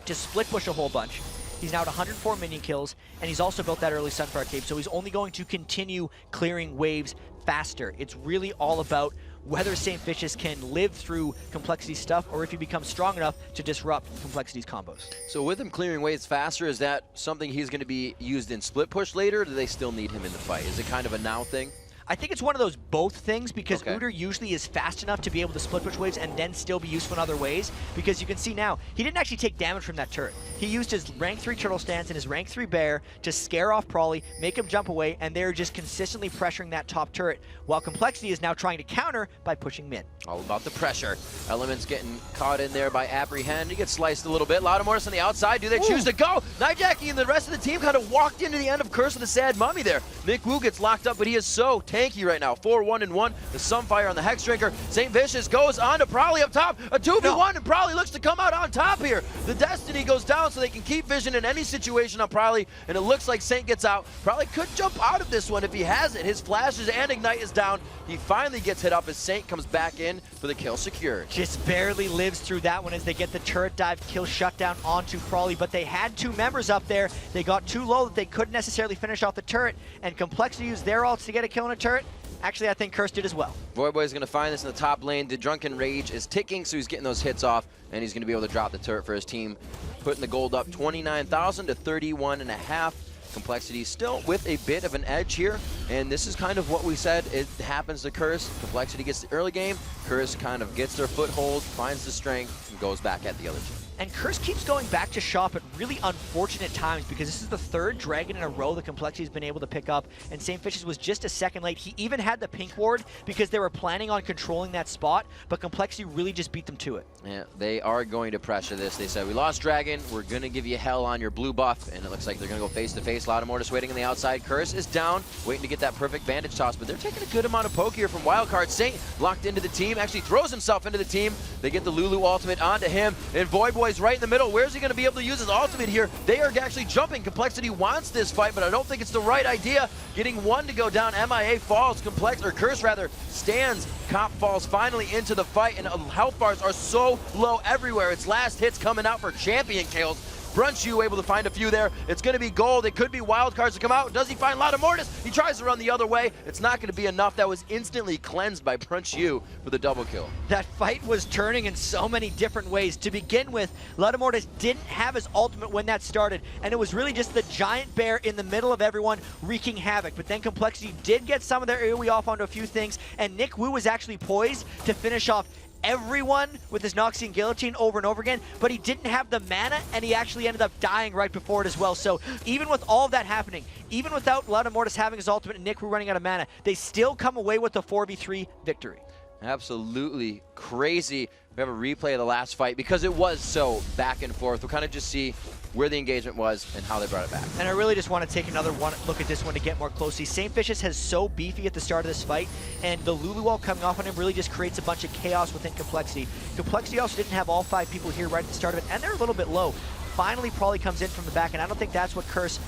to split push a whole bunch. He's now at 104 minion kills, and he's also built that early Sunfire Cape, so he's only going to continue clearing waves faster. It's really all about whether St. Vicious can live through Complexity stuff or if he becomes strong enough to disrupt Complexity's combos.
So with him clearing waves faster, is that something he's going to be used in split push later, or do they still need him in the fight? Is it kind of a now thing?
I think it's one of those both things, because Udyr usually is fast enough to be able to split push waves and then still be useful in other ways, because you can see now, he didn't actually take damage from that turret. He used his rank 3 turtle stance and his rank 3 bear to scare off Prolly, make him jump away, and they're just consistently pressuring that top turret, while Complexity is now trying to counter by pushing mid.
All about the pressure. Elements getting caught in there by Apprehend. He gets sliced a little bit. Loudamortis on the outside. Do they choose to go? Nightjackie and the rest of the team kind of walked into the end of Curse of the Sad Mummy there. Nick Wu gets locked up, but he is so tanky right now. 4-1-1. The Sunfire on the Hex Drinker. St. Vicious goes on to Prolly up top. A 2v1, and Prolly looks to come out on top here. The Destiny goes down so they can keep vision in any situation on Prolly, and it looks like Saint gets out. Prolly could jump out of this one if he has it. His flashes and Ignite is down. He finally gets hit up as Saint comes back in for the kill secured.
Just barely lives through that one as they get the turret dive kill shutdown onto Prolly, but they had 2 members up there. They got too low that they couldn't necessarily finish off the turret, and Complexity used their ults to get a kill on a turret. Actually, I think Curse did as well.
Voidboy's going to find this in the top lane. The Drunken Rage is ticking, so he's getting those hits off, and he's going to be able to drop the turret for his team, putting the gold up 29,000 to 31.5. Complexity still with a bit of an edge here, and this is kind of what we said it happens to Curse. Complexity gets the early game, Curse kind of gets their foothold, finds the strength, and goes back at the other team.
And Curse keeps going back to shop at really unfortunate times, because this is the 3rd Dragon in a row that Complexity's been able to pick up, and St. Vicious was just a second late. He even had the pink ward because they were planning on controlling that spot, but Complexity really just beat them to it.
Yeah, they are going to pressure this. They said, we lost Dragon, we're going to give you hell on your blue buff, and it looks like they're going to go face-to-face. Loudamortis waiting on the outside. Curse is down, waiting to get that perfect bandage toss, but they're taking a good amount of poke here from Wildcard. Saint locked into the team, actually throws himself into the team. They get the Lulu ultimate onto him, and Voidboy's right in the middle. Where's he going to be able to use his ultimate here? They are actually jumping. Complexity wants this fight, but I don't think it's the right idea. Getting one to go down. MIA falls. Curse rather stands. Cop falls finally into the fight, and health bars are so low everywhere. It's last hits coming out for champion kills. Brunchu able to find a few there. It's going to be gold. It could be wild cards to come out. Does he find Loudamortis? He tries to run the other way. It's not going to be enough. That was instantly cleansed by Brunchu for the double kill.
That fight was turning in so many different ways. To begin with, Loudamortis didn't have his ultimate when that started, and it was really just the giant bear in the middle of everyone wreaking havoc. But then Complexity did get some of their AoE off onto a few things, and Nick Wu was actually poised to finish off everyone with his Noxian Guillotine over and over again, but he didn't have the mana, and he actually ended up dying right before it as well. So even with all of that happening, even without Loudamortis having his ultimate and Nick Wu running out of mana, they still come away with the 4v3 victory.
Absolutely crazy we have a replay of the last fight because it was so back and forth. We'll kind of just see where the engagement was and how they brought it back.
And I really just want to take another look at this one to get more closely. St. Vicious has so beefy at the start of this fight, and the Lulu wall coming off on him really just creates a bunch of chaos within Complexity. Complexity also didn't have all 5 people here right at the start of it, and they're a little bit low. Finally, Probably comes in from the back, and I don't think that's what Curse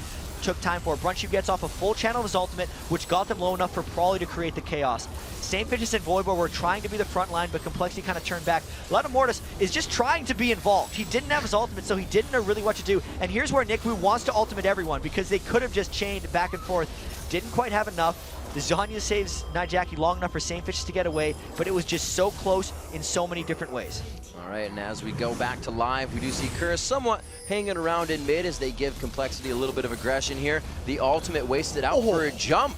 took time for. Brunshu gets off a full channel of his ultimate, which got them low enough for Probably to create the chaos. St. Vicious and Voidboy were trying to be the front line, but Complexity kind of turned back. Mortis is just trying to be involved. He didn't have his ultimate, so he didn't know really what to do. And here's where Nick Wu wants to ultimate everyone, because they could have just chained back and forth. Didn't quite have enough. The Zanya saves Nijaki long enough for St. Vicious to get away, but it was just so close in so many different ways.
All right, and as we go back to live, we do see Curse somewhat hanging around in mid as they give Complexity a little bit of aggression here. The ultimate wasted out for a jump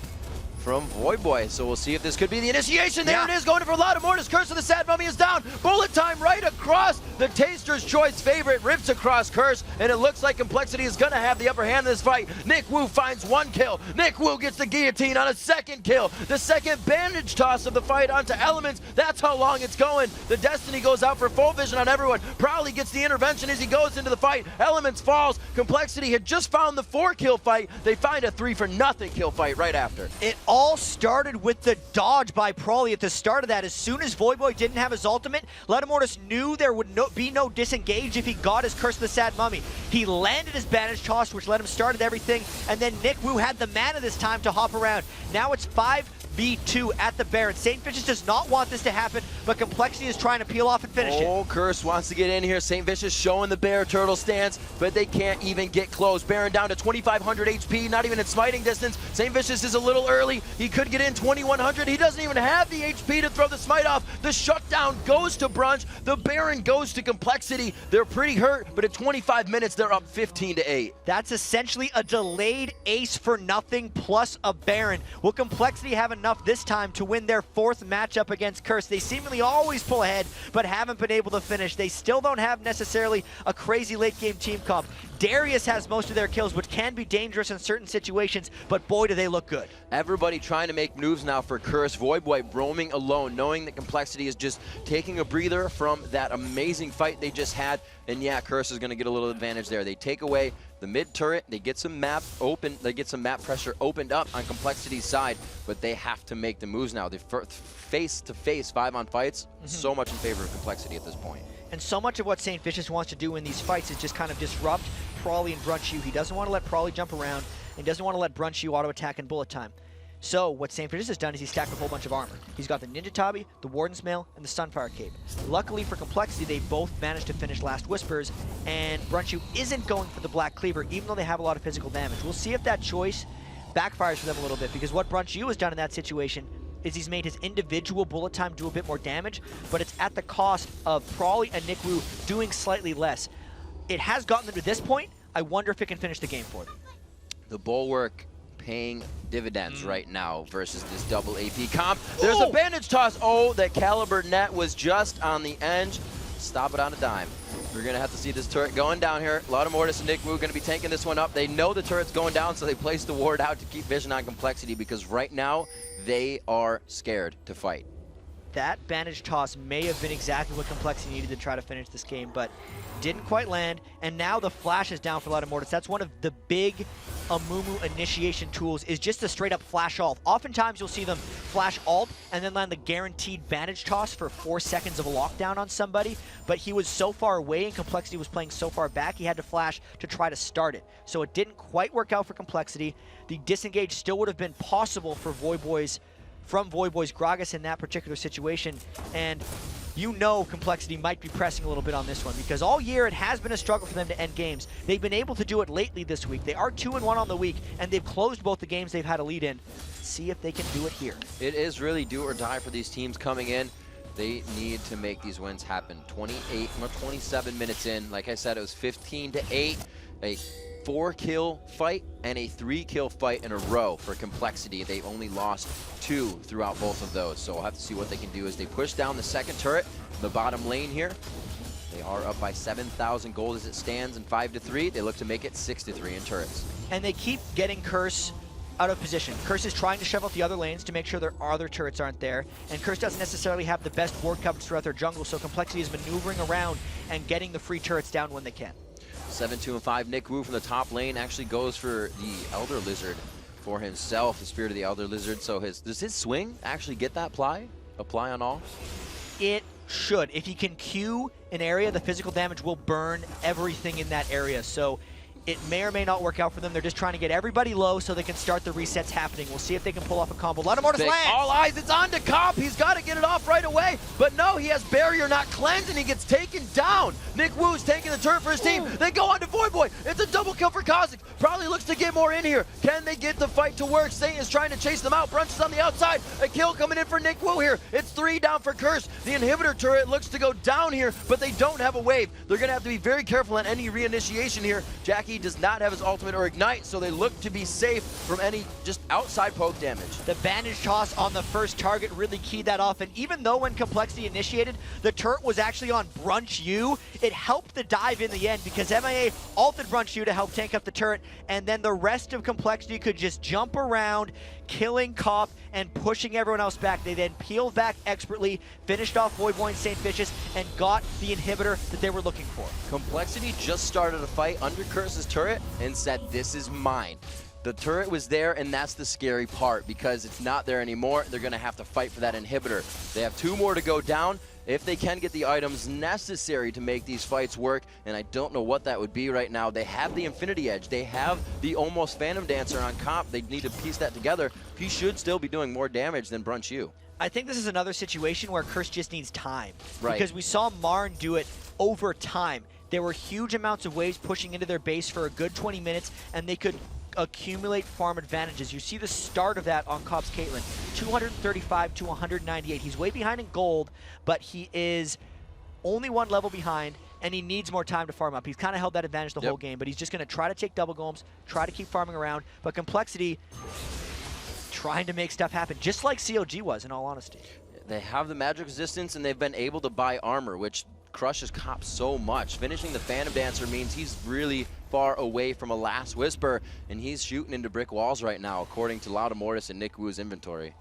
from Voidboy, so we'll see if this could be the initiation. There it is, going for Mortis. Curse of the Sad Mummy is down. Bullet time right across. The Taster's Choice favorite rips across Curse, and it looks like Complexity is going to have the upper hand in this fight. Nick Wu finds 1 kill. Nick Wu gets the guillotine on a 2nd kill. The 2nd bandage toss of the fight onto Elements. That's how long it's going. The Destiny goes out for full vision on everyone. Prowley gets the intervention as he goes into the fight. Elements falls. Complexity had just found the 4-kill fight. They find a 3-for-0 kill fight right after.
It all started with the dodge by Prawley at the start of that. As soon as Voidboy didn't have his ultimate, Mortis knew there would be no disengage if he got his Curse of the Sad Mummy. He landed his bandage toss, which let him start everything, and then Nick Wu had the mana this time to hop around. Now it's 5v2 at the Baron. St. Vicious does not want this to happen, but Complexity is trying to peel off and finish it.
Oh, Curse wants to get in here. St. Vicious showing the bear turtle stance, but they can't even get close. Baron down to 2,500 HP, not even in smiting distance. St. Vicious is a little early. He could get in 2,100. He doesn't even have the HP to throw the smite off. The shutdown goes to Brunch. The Baron goes to Complexity. They're pretty hurt, but at 25 minutes, they're up 15-8.
That's essentially a delayed ace for nothing plus a Baron. Will Complexity have enough this time to win their 4th matchup against Curse? They seemingly always pull ahead, but haven't been able to finish. They still don't have necessarily a crazy late game team comp. Darius has most of their kills, which can be dangerous in certain situations, but boy, do they look good.
Everybody trying to make moves now for Curse. Voidboy roaming alone, knowing that Complexity is just taking a breather from that amazing fight they just had. And yeah, Curse is going to get a little advantage there. They take away the mid turret, they get some map open, they get some map pressure opened up on Complexity's side, but they have to make the moves now. They face-to-face 5-on fights, so much in favor of Complexity at this point.
And so much of what St. Vicious wants to do in these fights is just kind of disrupt Prawley and Brunshu. He doesn't want to let Prawley jump around, and doesn't want to let Brunshu auto-attack in bullet time. So what St. Vicious has done is he's stacked a whole bunch of armor. He's got the Ninja Tabi, the Warden's Mail, and the Sunfire Cape. Luckily for Complexity, they both managed to finish Last Whispers, and Brunshu isn't going for the Black Cleaver, even though they have a lot of physical damage. We'll see if that choice backfires for them a little bit, because what Brunshu has done in that situation is he's made his individual bullet time do a bit more damage, but it's at the cost of Prawley and Nick Wu doing slightly less. It has gotten them to this point. I wonder if it can finish the game for them.
The Bulwark paying dividends right now versus this double AP comp. There's a bandage toss. Oh, that Caliber net was just on the edge. Stop it on a dime. We're going to have to see this turret going down here. Mortis and Nick Wu going to be tanking this one up. They know the turret's going down, so they place the ward out to keep vision on Complexity, because right now they are scared to fight.
That bandage toss may have been exactly what Complexity needed to try to finish this game, but didn't quite land, and now the flash is down for Mortis. That's one of the big Amumu initiation tools, is just a straight up flash ult. Oftentimes you'll see them flash ult and then land the guaranteed bandage toss for 4 seconds of a lockdown on somebody, but he was so far away and Complexity was playing so far back, he had to flash to try to start it. So it didn't quite work out for Complexity. The disengage still would have been possible for Voidboy's Gragas in that particular situation, and you know Complexity might be pressing a little bit on this one, because all year it has been a struggle for them to end games. They've been able to do it lately this week. They are 2-1 on the week, and they've closed both the games they've had a lead in. Let's see if they can do it here.
It is really do or die for these teams coming in. They need to make these wins happen. 27 minutes in. Like I said, it was 15-8. A 4-kill fight and a 3-kill fight in a row for Complexity. They've only lost 2 throughout both of those, so we'll have to see what they can do as they push down the second turret in the bottom lane here. They are up by 7,000 gold as it stands, and 5-3. They look to make it 6-3 in turrets.
And they keep getting Curse out of position. Curse is trying to shove out the other lanes to make sure their other turrets aren't there, and Curse doesn't necessarily have the best ward coverage throughout their jungle, so Complexity is maneuvering around and getting the free turrets down when they can.
7-2-5, Nick Wu from the top lane actually goes for the Elder Lizard for himself, the Spirit of the Elder Lizard. So does his swing actually get that apply on all?
It should. If he can Q an area, the physical damage will burn everything in that area. So it may or may not work out for them. They're just trying to get everybody low so they can start the resets happening. We'll see if they can pull off a combo. Ludamortis lands!
All eyes, it's on to Cop. He's got to get it off right away. But no, he has barrier not cleansed, and he gets taken down. Nick Wu's taking the turret for his team. They go on to Voyboy. It's a double kill for Kha'Zix. Probably looks to get more in here. Can they get the fight to work? Satan is trying to chase them out. Brunch is on the outside. A kill coming in for Nick Wu here. It's 3 down for Curse. The inhibitor turret looks to go down here, but they don't have a wave. They're going to have to be very careful on any reinitiation here. Jackie does not have his ultimate or ignite, so they look to be safe from any just outside poke damage.
The bandage toss on the first target really keyed that off, and even though when Complexity initiated, the turret was actually on Brunch U, it helped the dive in the end because MIA ulted Brunch U to help tank up the turret, and then the rest of Complexity could just jump around, killing Cop and pushing everyone else back. They then peeled back expertly, finished off Voyboy and St. Vicious, and got the inhibitor that they were looking for.
Complexity just started a fight under Curse's turret and said, "This is mine." The turret was there, and that's the scary part because it's not there anymore. They're going to have to fight for that inhibitor. They have 2 more to go down if they can get the items necessary to make these fights work, and I don't know what that would be right now. They have the Infinity Edge. They have the almost Phantom Dancer on Cop. They need to piece that together. He should still be doing more damage than Brunch U.
I think this is another situation where Curse just needs time.
Right.
Because we saw Marn do it over time. There were huge amounts of waves pushing into their base for a good 20 minutes, and they could accumulate farm advantages. You see the start of that on Cop's Caitlyn, 235 to 198. He's way behind in gold, but he is only 1 level behind, and he needs more time to farm up. He's kind of held that advantage the whole game, but he's just going to try to take double golems, try to keep farming around, but Complexity trying to make stuff happen, just like CLG was, in all honesty.
They have the magic resistance, and they've been able to buy armor, which crushes Cop so much. Finishing the Phantom Dancer means he's really far away from a Last Whisper, and he's shooting into brick walls right now, according to Ludamortis and Nick Wu's inventory.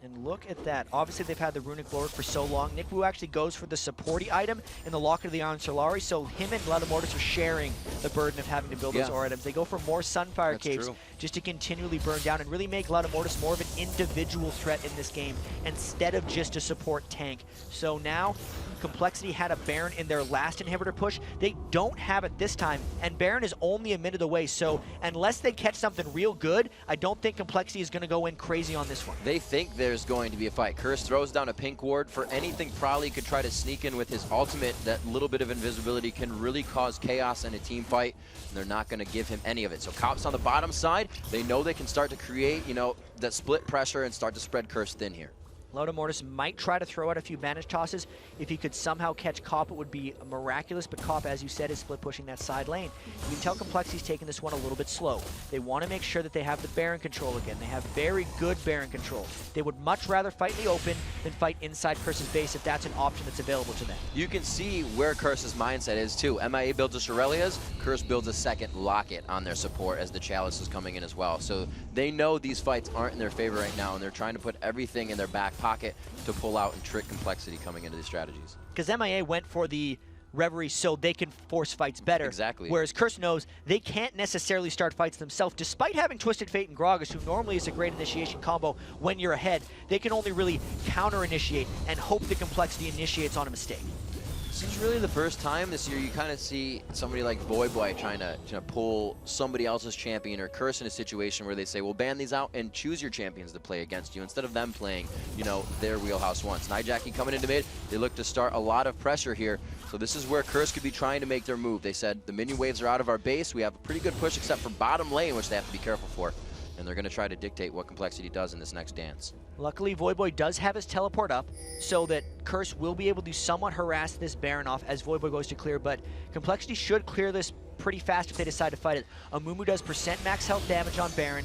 And look at that. Obviously, they've had the Runic Lord for so long. Nick Wu actually goes for the supporty item in the Locket of the Iron Solari, so him and Ludamortis are sharing the burden of having to build those ore items. They go for more Sunfire Caves just to continually burn down and really make Ludamortis more of an individual threat in this game instead of just a support tank. So now, Complexity had a Baron in their last inhibitor push. They don't have it this time, and Baron is only a minute away, so unless they catch something real good, I don't think Complexity is going to go in crazy on this one.
They think there's going to be a fight. Curse throws down a pink ward for anything. Probably could try to sneak in with his ultimate. That little bit of invisibility can really cause chaos in a team fight, and they're not going to give him any of it. So Cop's on the bottom side. They know they can start to create, you know, that split pressure and start to spread Curse thin here.
Ludamortis might try to throw out a few bandage tosses. If he could somehow catch Cop, it would be miraculous, but Cop, as you said, is split pushing that side lane. You can tell Complexity's taking this one a little bit slow. They want to make sure that they have the Baron control again. They have very good Baron control. They would much rather fight in the open than fight inside Curse's base if that's an option that's available to them.
You can see where Curse's mindset is too. MIA builds a Shurelya's, Curse builds a second Locket on their support as the Chalice is coming in as well. So they know these fights aren't in their favor right now, and they're trying to put everything in their back pocket to pull out and trick Complexity coming into these strategies.
Because MIA went for the Reverie so they can force fights better.
Exactly.
Whereas Curse knows they can't necessarily start fights themselves. Despite having Twisted Fate and Gragas, who normally is a great initiation combo when you're ahead, they can only really counter-initiate and hope the Complexity initiates on a mistake.
This is really the first time this year you kind of see somebody like Voyboy trying to pull somebody else's champion or Curse in a situation where they say, well, ban these out and choose your champions to play against you instead of them playing, you know, their wheelhouse once. Nijaki coming into mid, they look to start a lot of pressure here. So this is where Curse could be trying to make their move. They said the minion waves are out of our base. We have a pretty good push except for bottom lane, which they have to be careful for. And they're going to try to dictate what Complexity does in this next dance.
Luckily, Voyboy does have his teleport up, so that Curse will be able to somewhat harass this Baron off as Voyboy goes to clear, but Complexity should clear this pretty fast if they decide to fight it. Amumu does % max health damage on Baron.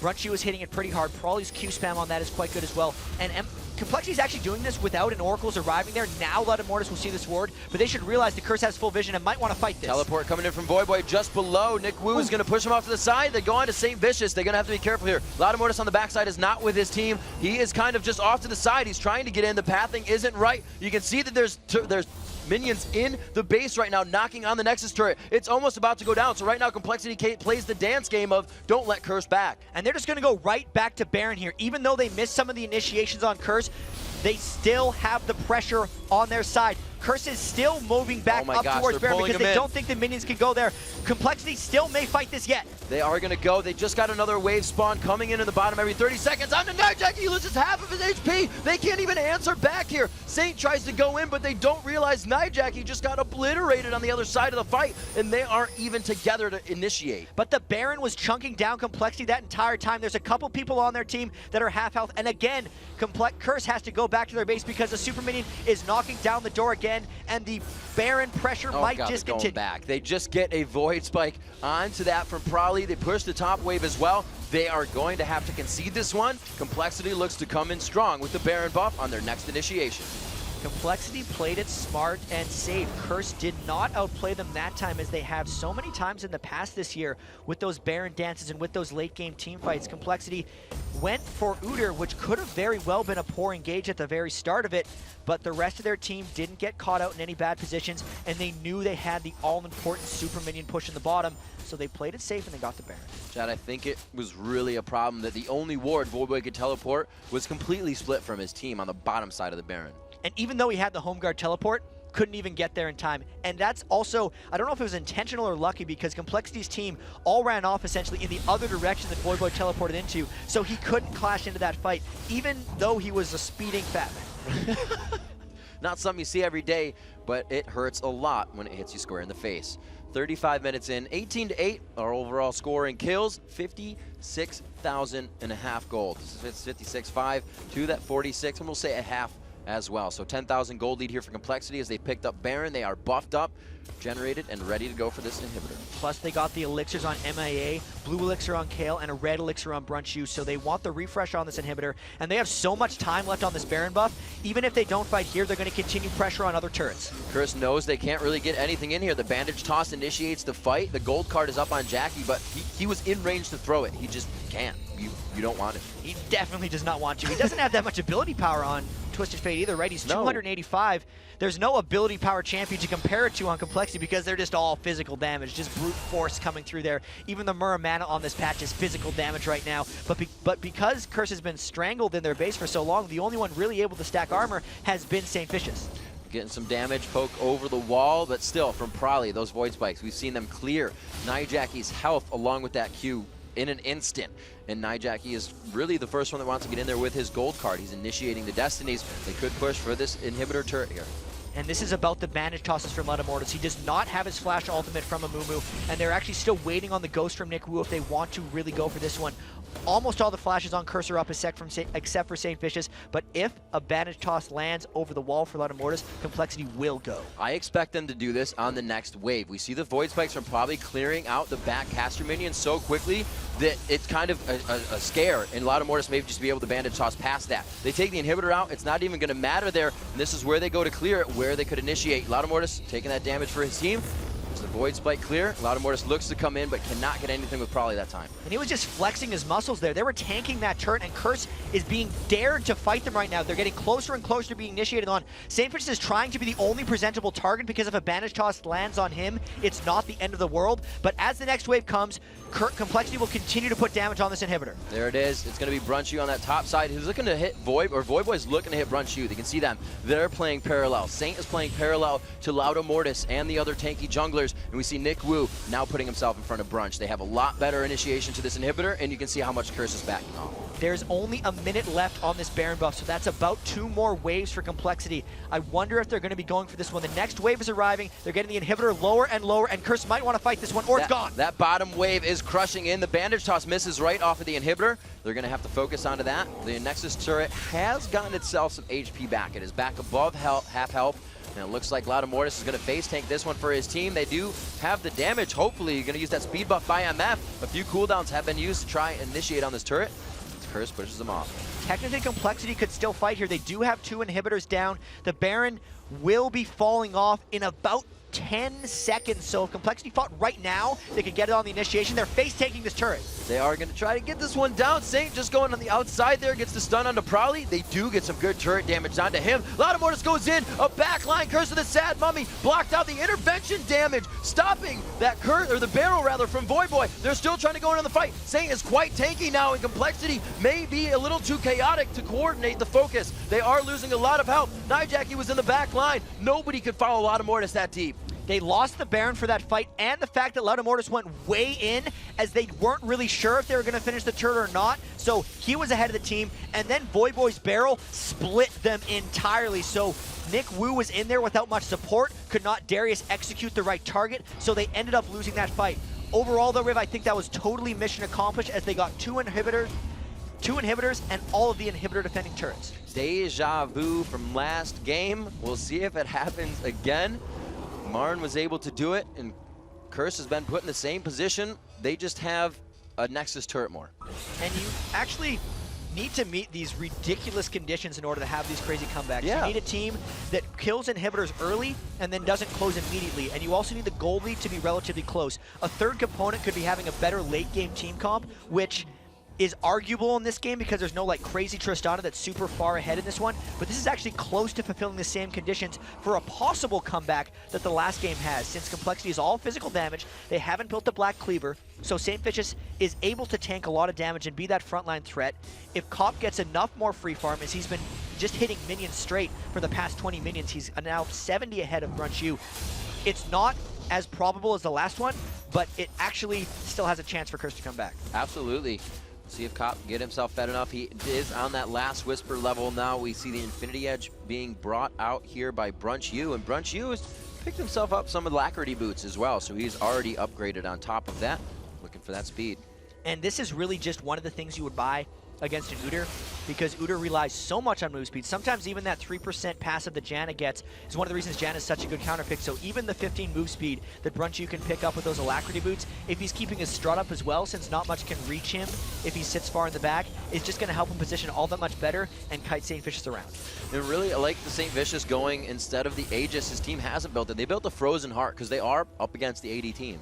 Brunchy was hitting it pretty hard. Prawley's Q spam on that is quite good as well. And Complexity's actually doing this without an Oracle's arriving there. Now Ludamortis will see this ward, but they should realize the Curse has full vision and might want to fight this.
Teleport coming in from Voyboy just below. Nick Wu is going to push him off to the side. They go on to St. Vicious. They're going to have to be careful here. Ludamortis on the backside is not with his team. He is kind of just off to the side. He's trying to get in. The pathing isn't right. You can see that there's minions in the base right now knocking on the Nexus turret. It's almost about to go down. So right now Complexity plays the dance game of don't let Curse back.
And they're just going to go right back to Baron here. Even though they missed some of the initiations on Curse, they still have the pressure on their side. Curse is still moving back up towards Baron because they don't think the minions can go there. Complexity still may fight this yet.
They are going to go. They just got another wave spawn coming in the bottom every 30 seconds. On the Nightjack, he loses half of his HP. They can't even answer back here. Saint tries to go in, but they don't realize Nightjack, he just got obliterated on the other side of the fight, and they aren't even together to initiate.
But the Baron was chunking down Complexity that entire time. There's a couple people on their team that are half health, and again, Curse has to go back to their base because the Super Minion is knocking down the door again, and the Baron pressure might discontinue.
Back. They just get a Void Spike onto that from Prolly. They push the top wave as well. They are going to have to concede this one. Complexity looks to come in strong with the Baron buff on their next initiation.
Complexity played it smart and safe. Curse did not outplay them that time as they have so many times in the past this year with those Baron dances and with those late game team fights. Complexity went for Udyr, which could have very well been a poor engage at the very start of it, but the rest of their team didn't get caught out in any bad positions, and they knew they had the all-important Super Minion push in the bottom, so they played it safe and they got the Baron.
Chad, I think it was really a problem that the only ward Voyboy could teleport was completely split from his team on the bottom side of the Baron.
And even though he had the home guard teleport, couldn't even get there in time. And that's also, I don't know if it was intentional or lucky, because Complexity's team all ran off essentially in the other direction that Voyboy teleported into, so he couldn't clash into that fight, even though he was a speeding fat man.
Not something you see every day, but it hurts a lot when it hits you square in the face. 35 minutes in, 18-8, our overall score in kills, 56,000 and a half gold. It's 56.5 to that 46, and we'll say a half as well. So 10,000 gold lead here for Complexity as they picked up Baron. They are buffed up, generated, and ready to go for this inhibitor.
Plus they got the elixirs on MIA, blue elixir on Kale, and a red elixir on Brunchu, so they want the refresh on this inhibitor, and they have so much time left on this Baron buff. Even if they don't fight here, they're going to continue pressure on other turrets.
Curse knows they can't really get anything in here. The bandage toss initiates the fight. The gold card is up on Jackie, but he was in range to throw it. He just can't. You don't want it.
He definitely does not want to. He doesn't have that much ability power on Twisted Fate either, right? He's 285. There's no ability power champion to compare it to on Complexity because they're just all physical damage, just brute force coming through there. Even the Muramana on this patch is physical damage right now. But because Curse has been strangled in their base for so long, the only one really able to stack armor has been St. Vicious.
Getting some damage, poke over the wall, but still from Prolly, those Void Spikes, we've seen them clear Nijacky's health along with that Q in an instant. And Nijacky is really the first one that wants to get in there with his gold card. He's initiating the Destinies. They could push for this inhibitor turret here.
And this is about the bandage tosses from Ludamortis. He does not have his flash ultimate from Amumu, and they're actually still waiting on the ghost from Nick Wu if they want to really go for this one. Almost all the flashes on Cursor up except for St. Vicious, but if a bandage toss lands over the wall for Ludamortis, Complexity will go.
I expect them to do this on the next wave. We see the Void Spikes are probably clearing out the back caster minions so quickly that it's kind of a scare, and Ludamortis may just be able to bandage toss past that. They take the inhibitor out, it's not even going to matter there, and this is where they go to clear it, where they could initiate. Ludamortis taking that damage for his team. The Void Spike clear. Ludamortis looks to come in, but cannot get anything with Prolly that time.
And he was just flexing his muscles there. They were tanking that turret, and Curse is being dared to fight them right now. They're getting closer and closer to being initiated on. St. Vicious is trying to be the only presentable target because if a bandage toss lands on him, it's not the end of the world. But as the next wave comes, Complexity will continue to put damage on this inhibitor.
There it is. It's going to be Brunchu on that top side. Who's looking to hit Void, or Voidboy's looking to hit Brunchu. They can see them. They're playing parallel. Saint is playing parallel to Ludamortis and the other tanky junglers, and we see Nick Wu now putting himself in front of Brunch. They have a lot better initiation to this inhibitor, and you can see how much Curse is backing off.
There's only a minute left on this Baron buff, so that's about 2 more waves for Complexity. I wonder if they're going to be going for this one. The next wave is arriving. They're getting the inhibitor lower and lower, and Curse might want to fight this one, or it's gone.
That bottom wave is crushing in. The bandage toss misses right off of the inhibitor. They're going to have to focus onto that. The Nexus turret has gotten itself some HP back. It is back above half health. And it looks like Ludamortis is going to face tank this one for his team. They do have the damage. Hopefully, you're going to use that speed buff by MF. A few cooldowns have been used to try and initiate on this turret. Curse pushes them off.
Technically, Complexity could still fight here. They do have 2 inhibitors down. The Baron will be falling off in about 10 seconds. So if Complexity fought right now, they could get it on the initiation. They're face-taking this turret.
They are going to try to get this one down. Saint just going on the outside there, gets the stun onto Prowley. They do get some good turret damage onto him. Loutamortis goes in, a backline Curse of the Sad Mummy, blocked out the intervention damage, stopping that curse, or the barrel rather, from Voyboy. They're still trying to go in on the fight. Saint is quite tanky now, and Complexity may be a little too chaotic to coordinate the focus. They are losing a lot of health. Nijaki was in the back line. Nobody could follow Loutamortis that deep.
They lost the Baron for that fight, and the fact that Loutamortis went way in as they weren't really sure if they were going to finish the turret or not. So he was ahead of the team, and then Voyboy's barrel split them entirely. So Nick Wu was in there without much support, could not Darius execute the right target, so they ended up losing that fight. Overall though, Riv, I think that was totally mission accomplished as they got 2 inhibitors and all of the inhibitor defending turrets.
Deja vu from last game. We'll see if it happens again. Marn was able to do it, and Curse has been put in the same position. They just have a Nexus turret more.
And you actually need to meet these ridiculous conditions in order to have these crazy comebacks.
Yeah.
You need a team that kills inhibitors early and then doesn't close immediately. And you also need the gold lead to be relatively close. A third component could be having a better late game team comp, which is arguable in this game because there's no like crazy Tristana that's super far ahead in this one, but this is actually close to fulfilling the same conditions for a possible comeback that the last game has. Since Complexity is all physical damage, they haven't built the Black Cleaver, so St. Vicious is able to tank a lot of damage and be that frontline threat. If Cop gets enough more free farm, as he's been just hitting minions straight for the past 20 minions, he's now 70 ahead of Brunch. It's not as probable as the last one, but it actually still has a chance for Curse to come back.
Absolutely. See if Cop can get himself fed enough. He is on that last Whisper level now. We see the Infinity Edge being brought out here by Brunch U, and Brunch U has picked himself up some Alacrity boots as well, so he's already upgraded on top of that, looking for that speed.
And this is really just one of the things you would buy against an Udyr, because Udyr relies so much on move speed. Sometimes even that 3% passive that Janna gets is one of the reasons Janna is such a good counter pick. So even the 15 move speed that Brunch can pick up with those Alacrity boots, if he's keeping his strut up as well, since not much can reach him if he sits far in the back, is just going to help him position all that much better and kite St. Vicious around.
And really, I like the St. Vicious going instead of the Aegis. His team hasn't built it. They built the Frozen Heart because they are up against the AD team.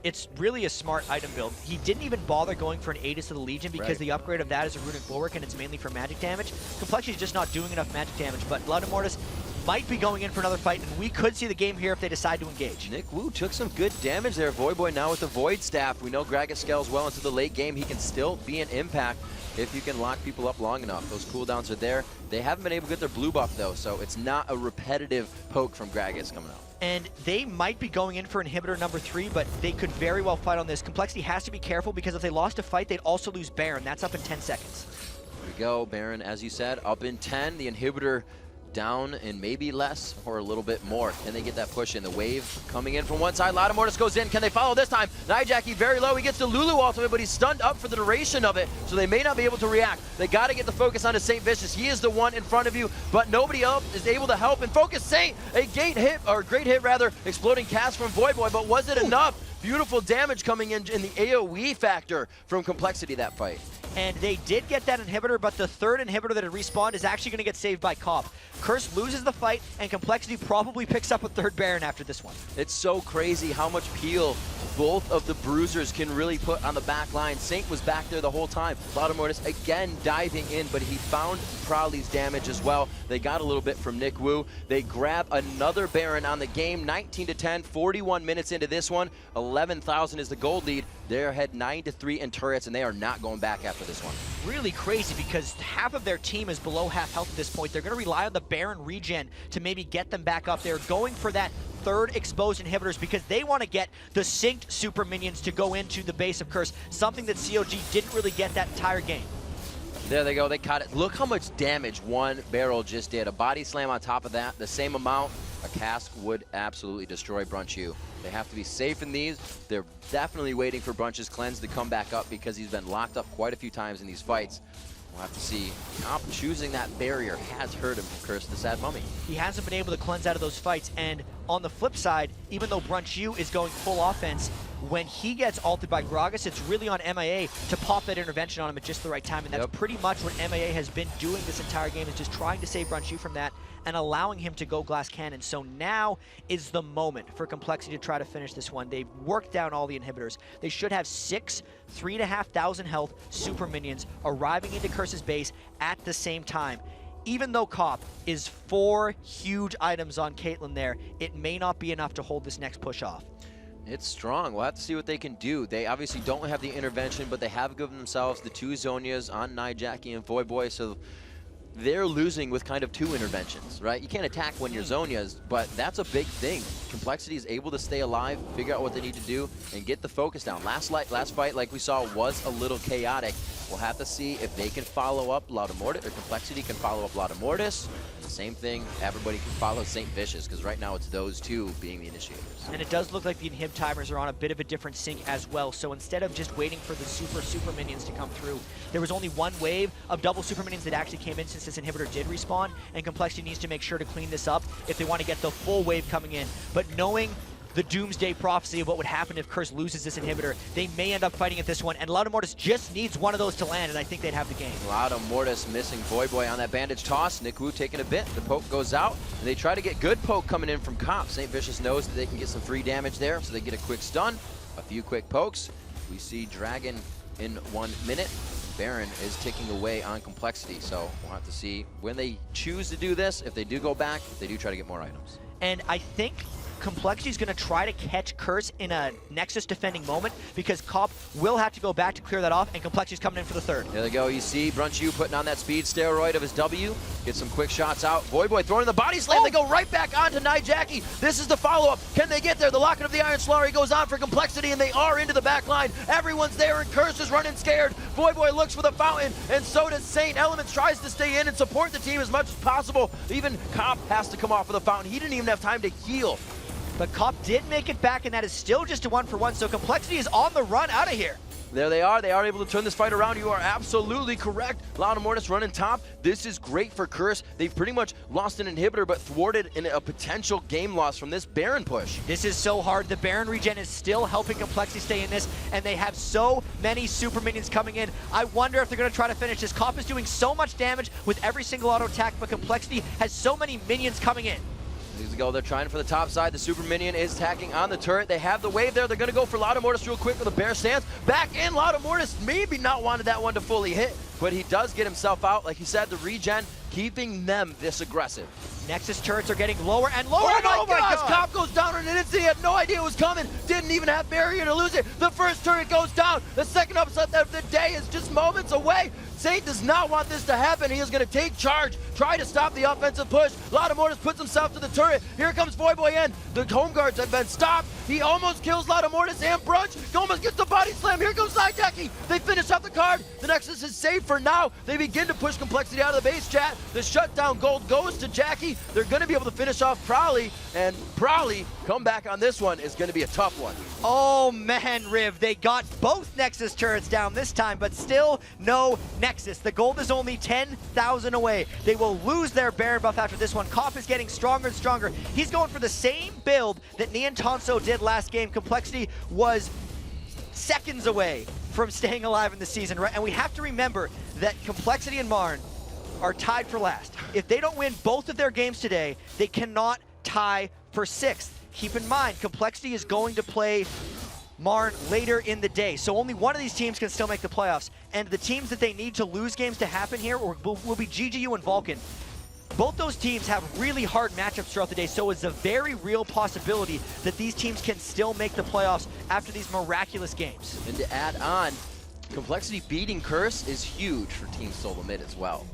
It's really a smart item build. He didn't even bother going for an Aegis to the Legion because the upgrade of that is a runic bulwark and it's mainly for magic damage. Complexity is just not doing enough magic damage, but Loutamortis might be going in for another fight, and we could see the game here if they decide to engage.
Nick Wu took some good damage there. Voyboy now with the Void Staff. We know Gragas scales well into the late game. He can still be an impact if you can lock people up long enough. Those cooldowns are there. They haven't been able to get their blue buff though, so it's not a repetitive poke from Gragas coming out.
And they might be going in for inhibitor number 3, but they could very well fight on this. Complexity has to be careful because if they lost a fight, they'd also lose Baron. That's up in 10 seconds.
There we go, Baron, as you said, up in 10. The inhibitor down in maybe less or a little bit more. Can they get that push in? The wave coming in from one side. Loutamortis goes in. Can they follow this time? Nijaki very low. He gets the Lulu ultimate, but he's stunned up for the duration of it, so they may not be able to react. They got to get the focus onto St. Vicious. He is the one in front of you, but nobody else is able to help and focus Saint. A great hit rather, exploding cast from Voyboy, but was it enough? Beautiful damage coming in the AoE factor from Complexity that fight.
And they did get that inhibitor, but the third inhibitor that had respawned is actually going to get saved by Cop. Curse loses the fight, and Complexity probably picks up a third Baron after this one.
It's so crazy how much peel both of the bruisers can really put on the back line. Saint was back there the whole time. Loutamortis again diving in, but he found Prowley's damage as well. They got a little bit from Nick Wu. They grab another Baron on the game, 19-10, 41 minutes into this one. 11,000 is the gold lead. They're ahead 9-3 in turrets, and they are not going back after this one.
Really crazy because half of their team is below half health at this point. They're going to rely on the Baron regen to maybe get them back up there, going for that third exposed inhibitors because they want to get the synced super minions to go into the base of Curse, something that COG didn't really get that entire game.
There they go, they caught it. Look how much damage one barrel just did. A body slam on top of that, the same amount, a cask would absolutely destroy Brunch U. They have to be safe in these. They're definitely waiting for Brunch's cleanse to come back up because he's been locked up quite a few times in these fights. We'll have to see. Comp choosing that barrier has hurt him from Curse the Sad Mummy.
He hasn't been able to cleanse out of those fights, and on the flip side, even though Brunch U is going full offense, when he gets ulted by Gragas, it's really on MIA to pop that intervention on him at just the right time, and that's pretty much what MIA has been doing this entire game, is just trying to save Brunchu from that and allowing him to go glass cannon. So now is the moment for Complexity to try to finish this one. They've worked down all the inhibitors. They should have 6 3,500 health super minions arriving into Curse's base at the same time. Even though Cop is 4 huge items on Caitlyn there, it may not be enough to hold this next push off.
It's strong. We'll have to see what they can do. They obviously don't have the intervention, but they have given themselves the 2 Zonias on Jackie and Voyboy, so they're losing with kind of 2 interventions, right? You can't attack when you're Zonias, but that's a big thing. Complexity is able to stay alive, figure out what they need to do, and get the focus down. Last fight, like we saw, was a little chaotic. We'll have to see if they can follow up Loudamortis, or Complexity can follow up Loudamortis. Same thing, everybody can follow St. Vicious, because right now it's those 2 being the initiators.
And it does look like the inhib timers are on a bit of a different sync as well. So instead of just waiting for the super minions to come through, there was only 1 wave of double super minions that actually came in since this inhibitor did respawn, and Complexity needs to make sure to clean this up if they want to get the full wave coming in. But knowing the doomsday prophecy of what would happen if Curse loses this inhibitor, they may end up fighting at this one, and Loudamortis just needs one of those to land, and I think they'd have the game.
Loudamortis missing Voyboy on that bandage toss. Nick Wu taking a bit. The poke goes out, and they try to get good poke coming in from Cop. St. Vicious knows that they can get some free damage there, so they get a quick stun, a few quick pokes. We see Dragon in 1 minute. Baron is ticking away on Complexity, so we'll have to see when they choose to do this. If they do go back, they do try to get more items.
And I think Complexity's going to try to catch Curse in a Nexus defending moment, because Cop will have to go back to clear that off, and Complexity's coming in for the 3rd.
There they go. You see Brunchu putting on that speed steroid of his W. Get some quick shots out. Voyboy throwing the body slam. They go right back onto Jackie. This is the follow-up. Can they get there? The locket of the Iron Solari goes on for Complexity, and they are into the back line. Everyone's there, and Curse is running scared. Voyboy looks for the fountain, and so does Saint. Elements tries to stay in and support the team as much as possible. Even Cop has to come off of the fountain. He didn't even have time to heal.
But Cop did make it back, and that is still just a 1-for-1, so Complexity is on the run out of here.
There they are. They are able to turn this fight around. You are absolutely correct. Loudamortis running top. This is great for Curse. They've pretty much lost an inhibitor, but thwarted in a potential game loss from this Baron push.
This is so hard. The Baron regen is still helping Complexity stay in this, and they have so many super minions coming in. I wonder if they're going to try to finish this. Cop is doing so much damage with every single auto attack, but Complexity has so many minions coming in.
These go. They're trying for the top side. The super minion is attacking on the turret. They have the wave there. They're going to go for Loudamortis real quick with a bear stance. Back in. Loudamortis maybe not wanted that one to fully hit, but he does get himself out. Like he said, the regen keeping them this aggressive.
Nexus turrets are getting lower and lower.
Oh my gosh! Cop goes down in an instant. He had no idea it was coming. Didn't even have barrier to lose it. The first turret goes down. The second upset of the day is just moments away. Saint does not want this to happen. He is going to take charge, try to stop the offensive push. Loudamortis puts himself to the turret. Here comes Voyboy in. The home guards have been stopped. He almost kills Loudamortis and Brunch. Almost gets the body slam. Here comes Jackie. They finish off the card. The Nexus is safe for now. They begin to push Complexity out of the base chat. The shutdown gold goes to Jackie. They're going to be able to finish off Prowley, and Prowley come back on this one is going to be a tough one.
Oh man, Riv, they got both Nexus turrets down this time, but still no Nexus. The gold is only 10,000 away. They will lose their Baron buff after this one. Cop is getting stronger and stronger. He's going for the same build that Neon Tonso did last game. Complexity was seconds away from staying alive in the season, right? And we have to remember that Complexity and Marn are tied for last. If they don't win both of their games today, they cannot tie for 6th. Keep in mind, Complexity is going to play Marn later in the day, so only one of these teams can still make the playoffs. And the teams that they need to lose games to happen here will be GGU and Vulcun. Both those teams have really hard matchups throughout the day, so it's a very real possibility that these teams can still make the playoffs after these miraculous games.
And to add on, Complexity beating Curse is huge for Team Solo Mid as well.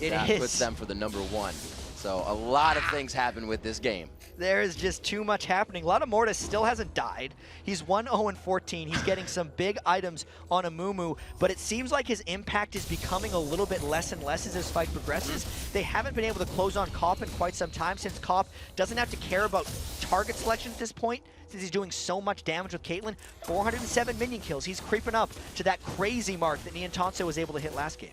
That puts them for the #1. So a lot of things happen with this game.
There is just too much happening. Loudamortis still hasn't died. He's 1-0-14. He's getting some big items on Amumu, but it seems like his impact is becoming a little bit less and less as this fight progresses. They haven't been able to close on Cop in quite some time, since Cop doesn't have to care about target selection at this point, since he's doing so much damage with Caitlyn. 407 minion kills. He's creeping up to that crazy mark that Neon Tonso was able to hit last game.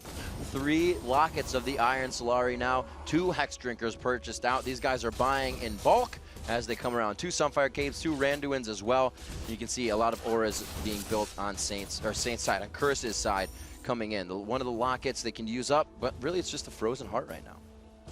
3 lockets of the Iron Solari now. 2 Hex Drinkers purchased out. These guys are buying in bulk as they come around. 2 Sunfire Caves, 2 Randuins as well. You can see a lot of auras being built on Saints side, on Curse's side coming in. One of the lockets they can use up, but really it's just a frozen heart right now.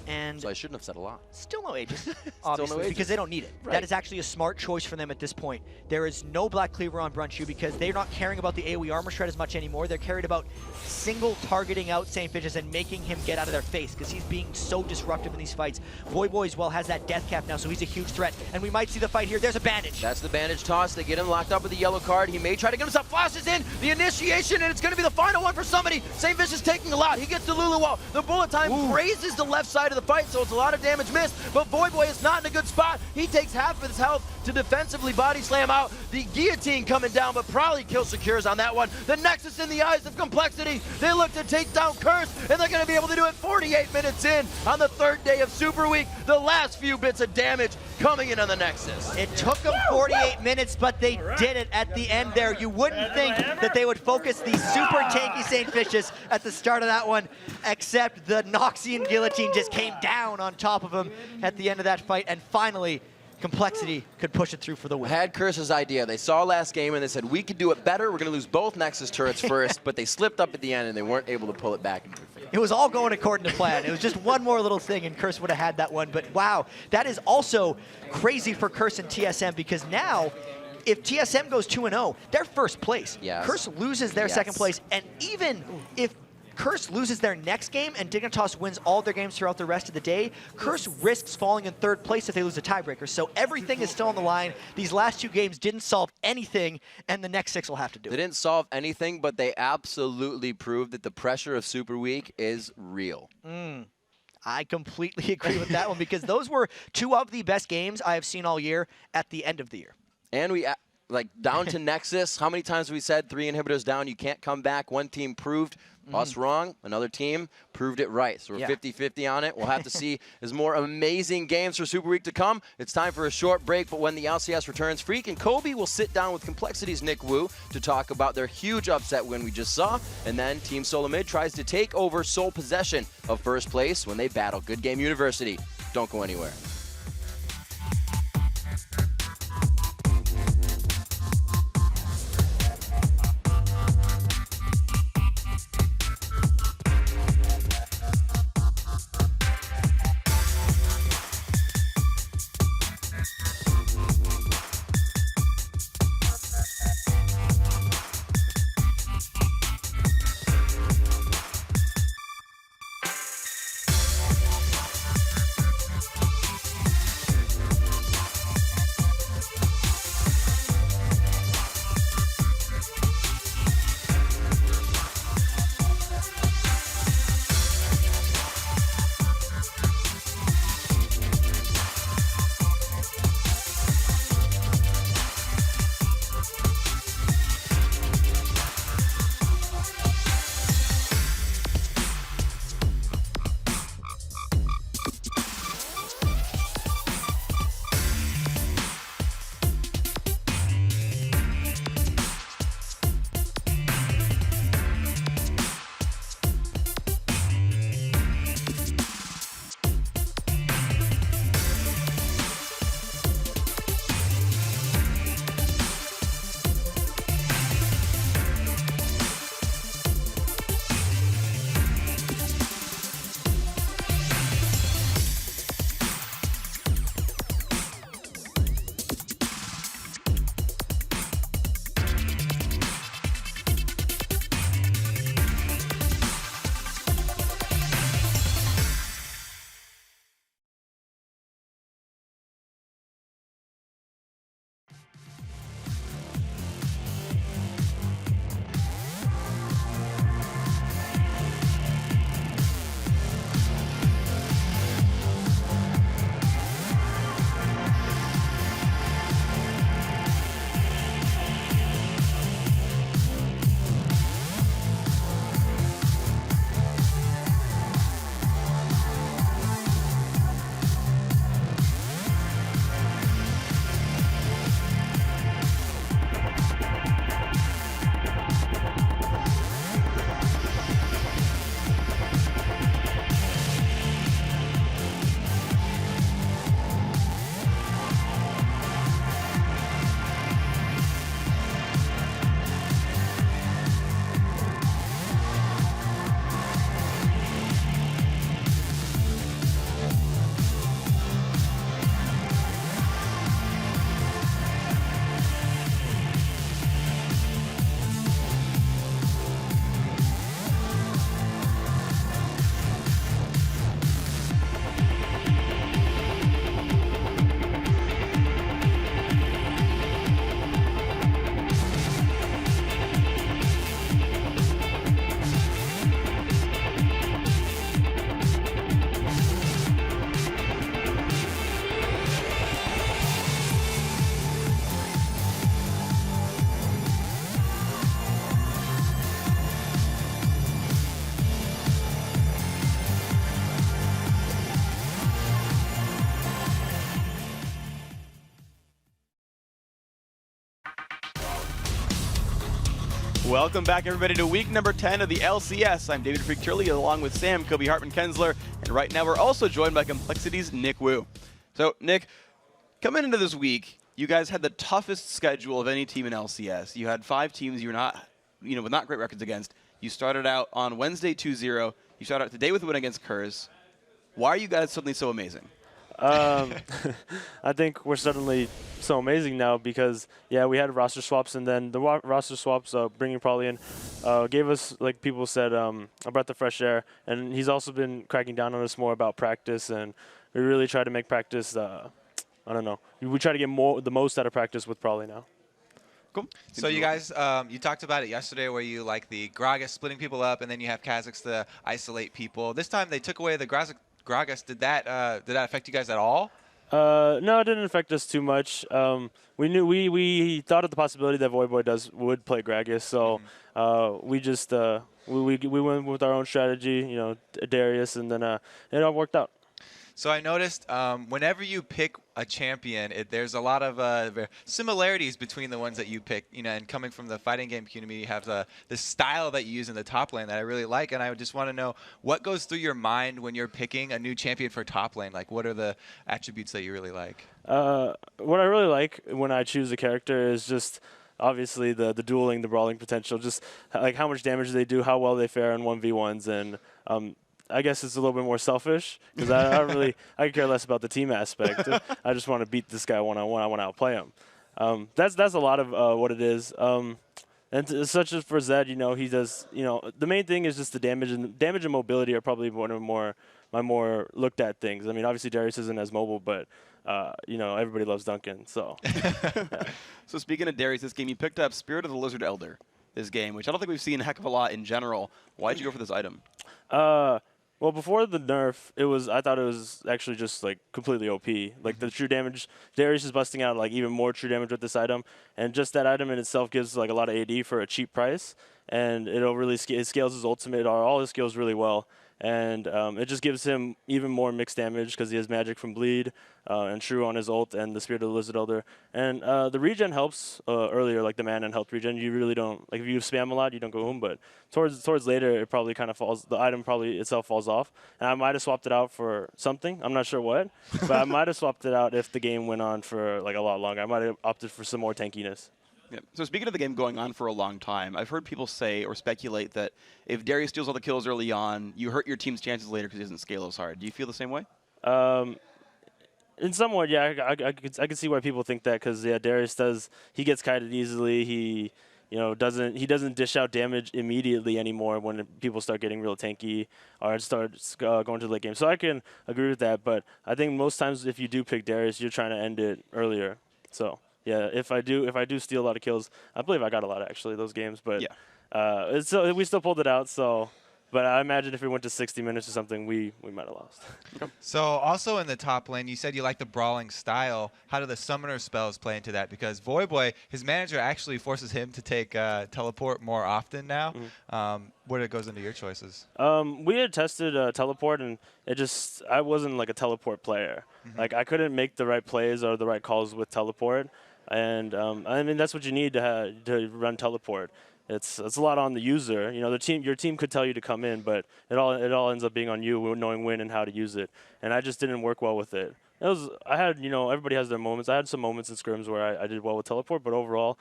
And
so I shouldn't have said a lot.
Still no Aegis, obviously,
no Aegis.
because they don't need it.
Right.
That is actually a smart choice for them at this point. There is no Black Cleaver on Brunchu because they're not caring about the AoE armor shred as much anymore. They're carried about single targeting out St. Vicious and making him get out of their face because he's being so disruptive in these fights. Voyboy as well has that death cap now, so he's a huge threat. And we might see the fight here. There's a bandage.
That's the bandage toss. They get him locked up with the yellow card. He may try to get himself. Flashes in the initiation, and it's going to be the final one for somebody. St. Vicious taking a lot. He gets the Lulu wall. The bullet time grazes the left side of the fight, so it's a lot of damage missed, but Voyboy is not in a good spot. He takes half of his health to defensively body slam out. The guillotine coming down, but probably kill secures on that one. The Nexus in the eyes of complexity. They look to take down Curse, and they're going to be able to do it 48 minutes in on the 3rd day of Super Week. The last few bits of damage coming in on the Nexus.
It took them 48 minutes, but they did it at the end there. You wouldn't think that they would focus the super tanky St. Vicious at the start of that one, except the Noxian guillotine just came down on top of him at the end of that fight, and finally Complexity could push it through for the win.
Had Curse's idea. They saw last game and they said, we could do it better. We're going to lose both Nexus turrets first, but they slipped up at the end and they weren't able to pull it back.
It was all going according to plan. It was just one more little thing and Curse would have had that one. But wow, that is also crazy for Curse and TSM because now, if TSM goes 2-0, they're first place.
Yes.
Curse loses their second place, and even if Curse loses their next game and Dignitas wins all their games throughout the rest of the day, Curse risks falling in 3rd place if they lose a tiebreaker. So everything is still on the line. These last 2 games didn't solve anything, and the next 6 will have to do it.
They didn't solve anything, but they absolutely proved that the pressure of Super Week is real.
I completely agree with that one because those were 2 of the best games I have seen all year at the end of the year.
And we, like, down to Nexus, how many times have we said 3 inhibitors down, you can't come back? One team proved us wrong, another team proved it right. So we're 50-50 on it. We'll have to see as more amazing games for Super Week to come. It's time for a short break, but when the LCS returns, Freak and Kobe will sit down with Complexity's Nick Wu to talk about their huge upset win we just saw, and then Team Solomid tries to take over sole possession of first place when they battle Good Game University. Don't go anywhere.
Welcome back, everybody, to week number 10 of the LCS. I'm David Freak Turley, along with Sam, Kobe Hartman-Kensler, and right now we're also joined by Complexity's Nick Wu. So, Nick, coming into this week, you guys had the toughest schedule of any team in LCS. You had 5 teams you were not, with not great records against. You started out on Wednesday 2-0. You started out today with a win against Kurz. Why are you guys suddenly so amazing?
I think we're suddenly so amazing now because, yeah, we had roster swaps, and then the roster swaps, bringing Probably in, gave us, like people said, a breath of fresh air. And he's also been cracking down on us more about practice, and we really try to make practice, I don't know. We try to get the most out of practice with Probably now.
Cool.
So you guys, you talked about it yesterday where you like the Gragas splitting people up, and then you have Kha'Zix to isolate people. This time they took away the Gragas. Did that affect you guys at all?
No, it didn't affect us too much. We thought of the possibility that Voyboy would play Gragas, so we just we went with our own strategy, Darius, and then it all worked out.
So I noticed whenever you pick a champion, there's a lot of similarities between the ones that you pick. And coming from the fighting game community, you have the style that you use in the top lane that I really like. And I just want to know what goes through your mind when you're picking a new champion for top lane. Like, what are the attributes that you really like?
What I really like when I choose a character is just obviously the dueling, the brawling potential, just like how much damage they do, how well they fare in 1v1s, and I guess it's a little bit more selfish because I could care less about the team aspect. I just want to beat this guy one-on-one. I want to outplay him. That's a lot of what it is. And such as for Zed, he does. The main thing is just the damage and mobility are probably one of my more looked at things. I mean, obviously Darius isn't as mobile, but everybody loves Duncan. So. Yeah.
So speaking of Darius, this game you picked up Spirit of the Lizard Elder. This game, which I don't think we've seen a heck of a lot in general. Why did you go for this item?
Well, before the nerf, I thought it was actually just like completely OP. Like the true damage, Darius is busting out like even more true damage with this item, and just that item in itself gives like a lot of AD for a cheap price, and it scales his ultimate, all his skills really well, and it just gives him even more mixed damage because he has magic from bleed and true on his ult and the Spirit of the Lizard Elder, and the regen helps earlier, like the mana and health regen. You really don't like if you spam a lot, you don't go home, but towards later, it probably kind of falls. The item probably itself falls off, and I might have swapped it out for something. I'm not sure what, but I might have swapped it out if the game went on for like a lot longer. I might have opted for some more tankiness.
Yeah. So speaking of the game going on for a long time, I've heard people say or speculate that if Darius steals all the kills early on, you hurt your team's chances later because he doesn't scale as hard. Do you feel the same way?
In some way, yeah, I could see why people think that because Darius he gets kited easily. He doesn't dish out damage immediately anymore when people start getting real tanky or start going to the late game. So I can agree with that, but I think most times if you do pick Darius, you're trying to end it earlier. So yeah, if I do steal a lot of kills, I believe I got a lot actually those games, but yeah. We still pulled it out. So. But I imagine if we went to 60 minutes or something, we might have lost.
So also in the top lane, you said you like the brawling style. How do the summoner spells play into that? Because Voyboy, his manager actually forces him to take teleport more often now. Where it goes into your choices?
We had tested teleport, and I wasn't like a teleport player. Like I couldn't make the right plays or the right calls with teleport. And I mean, that's what you need to run teleport. It's a lot on the user. Your team could tell you to come in, but it all ends up being on you, knowing when and how to use it. And I just didn't work well with it. Everybody has their moments. I had some moments in scrims where I did well with teleport, but overall,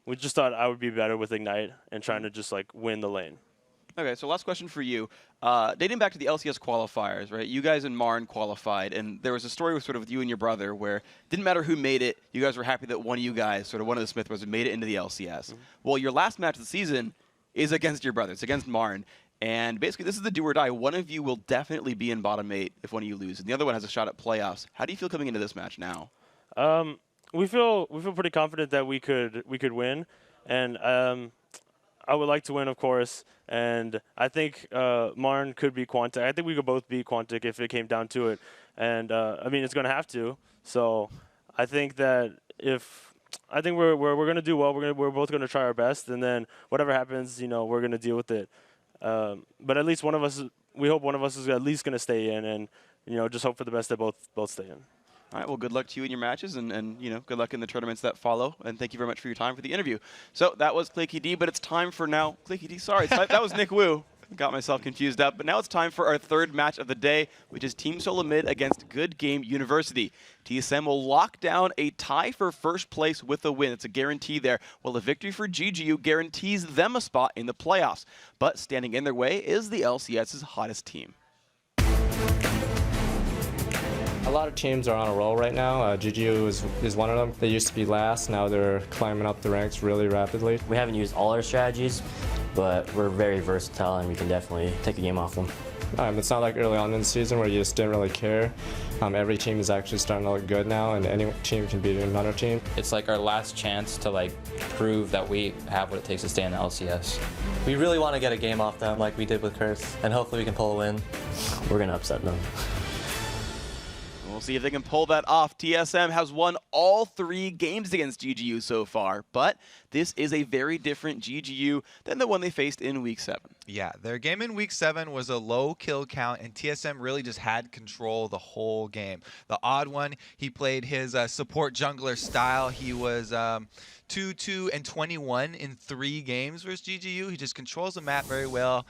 we just thought I would be better with Ignite and trying to just like win the lane.
Okay, so last question for you. Dating back to the LCS qualifiers, right? You guys and Marn qualified, and there was a story with you and your brother where it didn't matter who made it. You guys were happy that one of you guys, one of the Smith brothers, made it into the LCS. Well, your last match of the season is against your brother. It's against Marn. And basically, this is the do or die. One of you will definitely be in bottom 8 if one of you loses, and the other one has a shot at playoffs. How do you feel coming into this match now?
We feel pretty confident that we could win, and I would like to win, of course, and I think Marn could be Quantic. I think we could both be Quantic if it came down to it, and I mean it's going to have to. So I think that we're going to do well. We're both going to try our best, and then whatever happens, we're going to deal with it. But at least we hope one of us is at least going to stay in, and just hope for the best that both stay in.
All right, well, good luck to you in your matches, and you know, good luck in the tournaments that follow. And thank you very much for your time for the interview. So that was Clicky D, but it's time for now. Clicky D, sorry, that was Nick Wu. Got myself confused up, but now it's time for our third match of the day, which is Team Solo Mid against Good Game University. TSM will lock down a tie for first place with a win. It's a guarantee there, while a victory for GGU guarantees them a spot in the playoffs. But standing in their way is the LCS's hottest team.
A lot of teams are on a roll right now. GGU is one of them. They used to be last, now they're climbing up the ranks really rapidly.
We haven't used all our strategies, but we're very versatile and we can definitely take a game off them.
It's not like early on in the season where you just didn't really care. Every team is actually starting to look good now, and any team can beat another team.
It's like our last chance to like prove that we have what it takes to stay in the LCS.
We really want to get a game off them like we did with Curse, and hopefully we can pull a win.
We're going to upset them.
We'll see if they can pull that off. TSM has won all 3 games against GGU so far, but this is a very different GGU than the one they faced in Week 7.
Yeah, their game in Week 7 was a low kill count, and TSM really just had control the whole game. The odd one, he played his support jungler style. He was 2-2-21 in 3 games versus GGU. He just controls the map very well,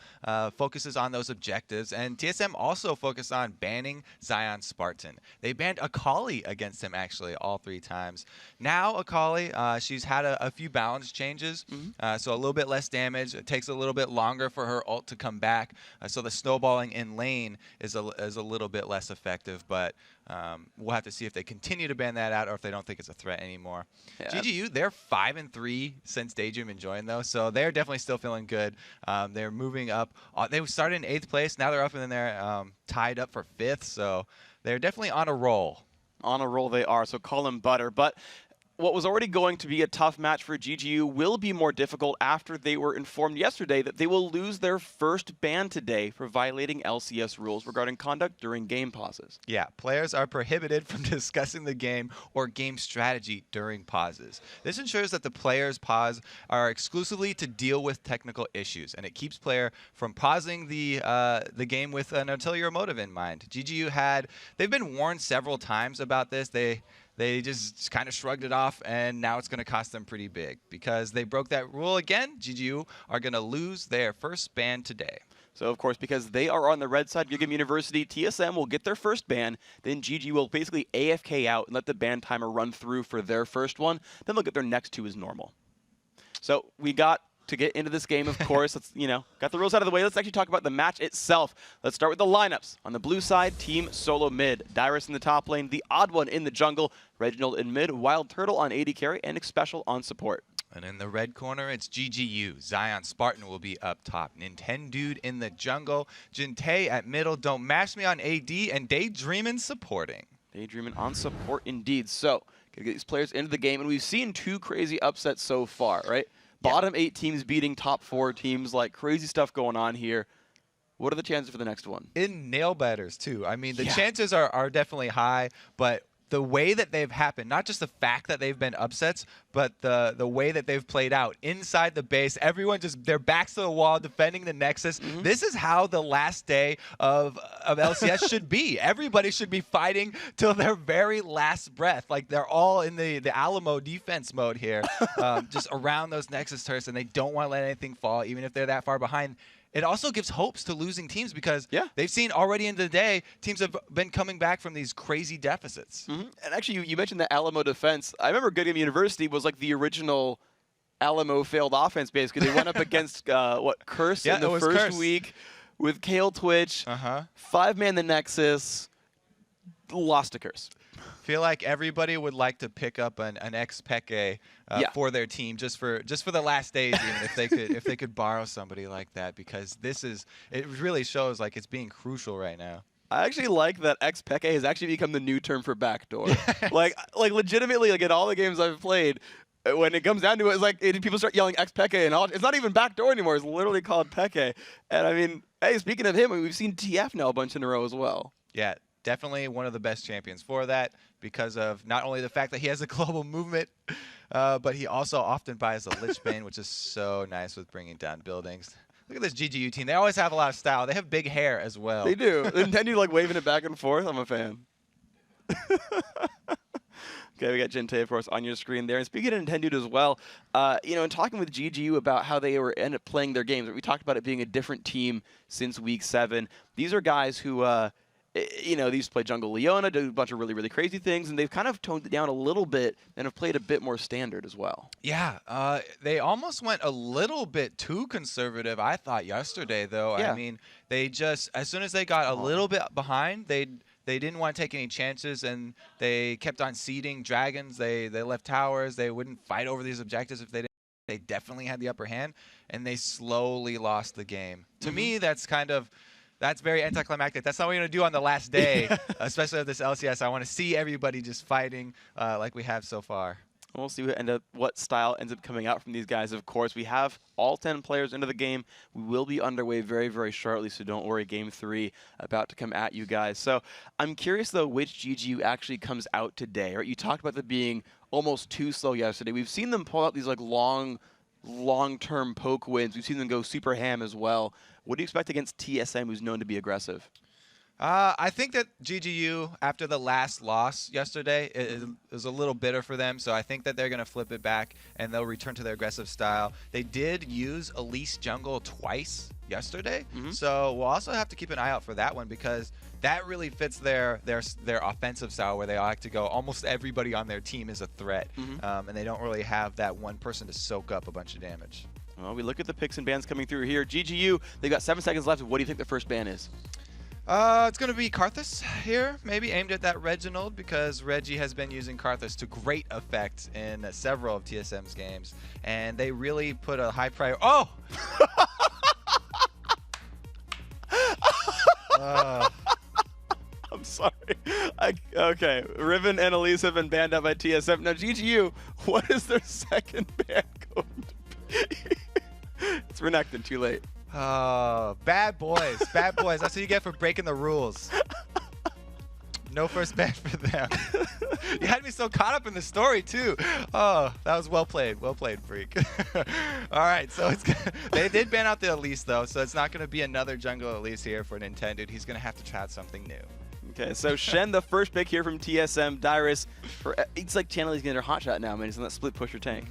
focuses on those objectives, and TSM also focused on banning Zion Spartan. They banned Akali against him, actually, all 3 times. Now, Akali, she's had a few balance changes, so a little bit less damage. It takes a little bit longer for her ult to come back, so the snowballing in lane is a little bit less effective, but we'll have to see if they continue to ban that out or if they don't think it's a threat anymore. Yeah. GGU, they're 5-3 since Daydream joined, though, so they're definitely still feeling good. They're moving up. They started in 8th place. Now they're up and they're tied up for 5th, so they're definitely on a roll.
On a roll they are, so call them butter. But what was already going to be a tough match for GGU will be more difficult after they were informed yesterday that they will lose their first ban today for violating LCS rules regarding conduct during game pauses.
Yeah, players are prohibited from discussing the game or game strategy during pauses. This ensures that the players' pause are exclusively to deal with technical issues, and it keeps player from pausing the game with an ulterior motive in mind. GGU they've been warned several times about this. They just kind of shrugged it off, and now it's going to cost them pretty big. Because they broke that rule again, GGU are going to lose their first ban today.
So, of course, because they are on the red side, Good Game University, TSM will get their first ban, then GGU will basically AFK out and let the ban timer run through for their first one. Then they'll get their next 2 as normal. So we got to get into this game, of course. Let's, got the rules out of the way. Let's actually talk about the match itself. Let's start with the lineups. On the blue side, Team Solo Mid. Dyrus in the top lane, the odd one in the jungle, Reginald in mid, Wild Turtle on AD carry, and Special on support.
And in the red corner, it's GGU. Zion Spartan will be up top. Nintendude in the jungle, Jintei at middle, Don't Mash Me on AD, and Daydreamin' supporting.
Daydreamin' on support indeed. So, gotta get these players into the game, and we've seen 2 crazy upsets so far, right? Bottom 8 teams beating top 4 teams, like crazy stuff going on here. What are the chances for the next one?
In nail biters, too. I mean, the chances are definitely high, but the way that they've happened, not just the fact that they've been upsets, but the way that they've played out inside the base, everyone just, their backs to the wall, defending the Nexus. This is how the last day of LCS should be. Everybody should be fighting till their very last breath. Like, they're all in the Alamo defense mode here, just around those Nexus turrets, and they don't want to let anything fall, even if they're that far behind. It also gives hopes to losing teams because they've seen already in the day, teams have been coming back from these crazy deficits.
And actually, you mentioned the Alamo defense. I remember Good Game University was like the original Alamo failed offense, basically. They went up against, Curse in the first week with Kale Twitch, 5-man the Nexus, lost to Curse.
Feel like everybody would like to pick up an ex-Peke for their team just for the last days, even if they could borrow somebody like that, because it really shows like it's being crucial right now.
I actually like that ex-Peke has actually become the new term for backdoor. like legitimately, like in all the games I've played, when it comes down to it, it's like people start yelling ex-Peke, and it's not even backdoor anymore. It's literally called Peke. And I mean, hey, speaking of him, we've seen TF now a bunch in a row as well.
Yeah. Definitely one of the best champions for that because of not only the fact that he has a global movement, but he also often buys a Lich Bane, which is so nice with bringing down buildings. Look at this GGU team. They always have a lot of style. They have big hair as well.
They do. And then you like waving it back and forth. I'm a fan.
Okay, we got Gente, of course, on your screen there. And speaking of Nintendo as well, you know, in talking with GGU about how they ended up playing their games, we talked about it being a different team since Week 7. These are guys who, you know, they used to play Jungle Leona, do a bunch of really, really crazy things, and they've kind of toned it down a little bit and have played a bit more standard as well.
Yeah, they almost went a little bit too conservative, I thought, yesterday, though.
Yeah.
I mean, they just, as soon as they got a little bit behind, they didn't want to take any chances, and they kept on seeding dragons. They left towers. They wouldn't fight over these objectives if they didn't. They definitely had the upper hand, and they slowly lost the game. To me, that's very anticlimactic. That's not what we're going to do on the last day, especially of this LCS. I want to see everybody just fighting like we have so far.
We'll see what style ends up coming out from these guys. Of course, we have all 10 players into the game. We will be underway very, very shortly, so don't worry. Game 3 about to come at you guys. So I'm curious, though, which GGU actually comes out today. Right? You talked about them being almost too slow yesterday. We've seen them pull out these like long-term poke wins. We've seen them go super ham as well. What do you expect against TSM, who's known to be aggressive?
I think that GGU, after the last loss yesterday, it was a little bitter for them. So I think that they're going to flip it back and they'll return to their aggressive style. They did use Elise Jungle twice yesterday. So we'll also have to keep an eye out for that one because that really fits their offensive style where they like to go almost everybody on their team is a threat. And they don't really have that one person to soak up a bunch of damage.
Well, we look at the picks and bans coming through here. GGU, they've got 7 seconds left. What do you think the first ban is?
It's going to be Karthus here, maybe aimed at that Reginald because Reggie has been using Karthus to great effect in several of TSM's games. And they really put a high priority. Oh!
I'm sorry. Okay, Riven and Elise have been banned out by TSM. Now, GGU, what is their second ban going to be? It's Renekton, too late.
Oh, bad boys. Bad boys. That's what you get for breaking the rules. No first ban for them. You had me so caught up in the story, too. Oh, that was well played. Well played, Freak. All right, so they did ban out the Elise, though, so it's not going to be another jungle Elise here for Nintendo. He's going to have to try out something new.
Okay, so Shen, the first pick here from TSM. Dyrus, it's like channeling their hotshot now, man. He's in that split pusher tank.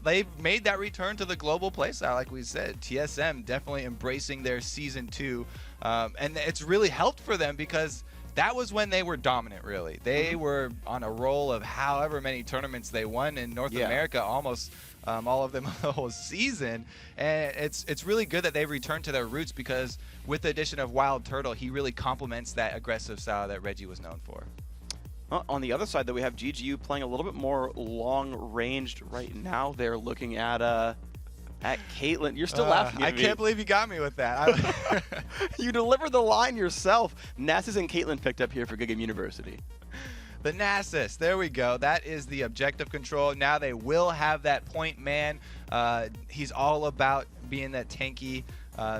They've made that return to the global playstyle, like we said. TSM definitely embracing their Season 2. And it's really helped for them because that was when they were dominant, really. They were on a roll of however many tournaments they won in North America, almost all of them the whole season. And it's really good that they've returned to their roots because with the addition of Wild Turtle, he really complements that aggressive style that Reggie was known for.
Well, on the other side, though, we have GGU playing a little bit more long-ranged right now. They're looking at Caitlyn. You're still laughing at me.
I can't believe you got me with that.
You delivered the line yourself. Nasus and Caitlyn picked up here for Good Game University.
The Nasus, there we go. That is the objective control. Now they will have that point man. He's all about being that tanky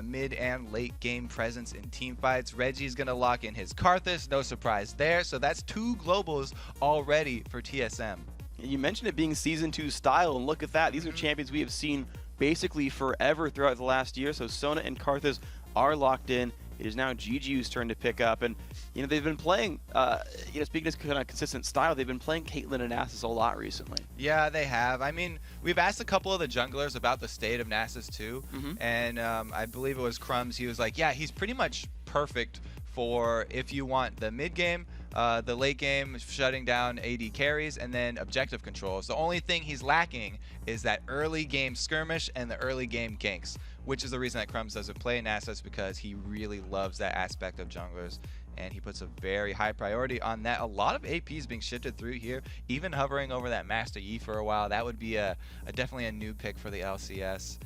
mid and late game presence in team fights. Reggie's going to lock in his Karthus. No surprise there. So that's 2 globals already for TSM.
You mentioned it being Season 2 style, and look at that. These are champions we have seen basically forever throughout the last year. So Sona and Karthus are locked in. It is now GGU's turn to pick up, and you know they've been playing. You know, speaking of kind of consistent style, they've been playing Caitlyn and Nasus a lot recently.
Yeah, they have. I mean, we've asked a couple of the junglers about the state of Nasus too, and I believe it was Crumbs. He was like, "Yeah, he's pretty much perfect for if you want the mid game, the late game, shutting down AD carries, and then objective controls. The only thing he's lacking is that early game skirmish and the early game ganks." Which is the reason that Crumbs doesn't play Nasus, because he really loves that aspect of junglers, and he puts a very high priority on that. A lot of APs being shifted through here, even hovering over that Master Yi for a while. That would be definitely a new pick for the LCS.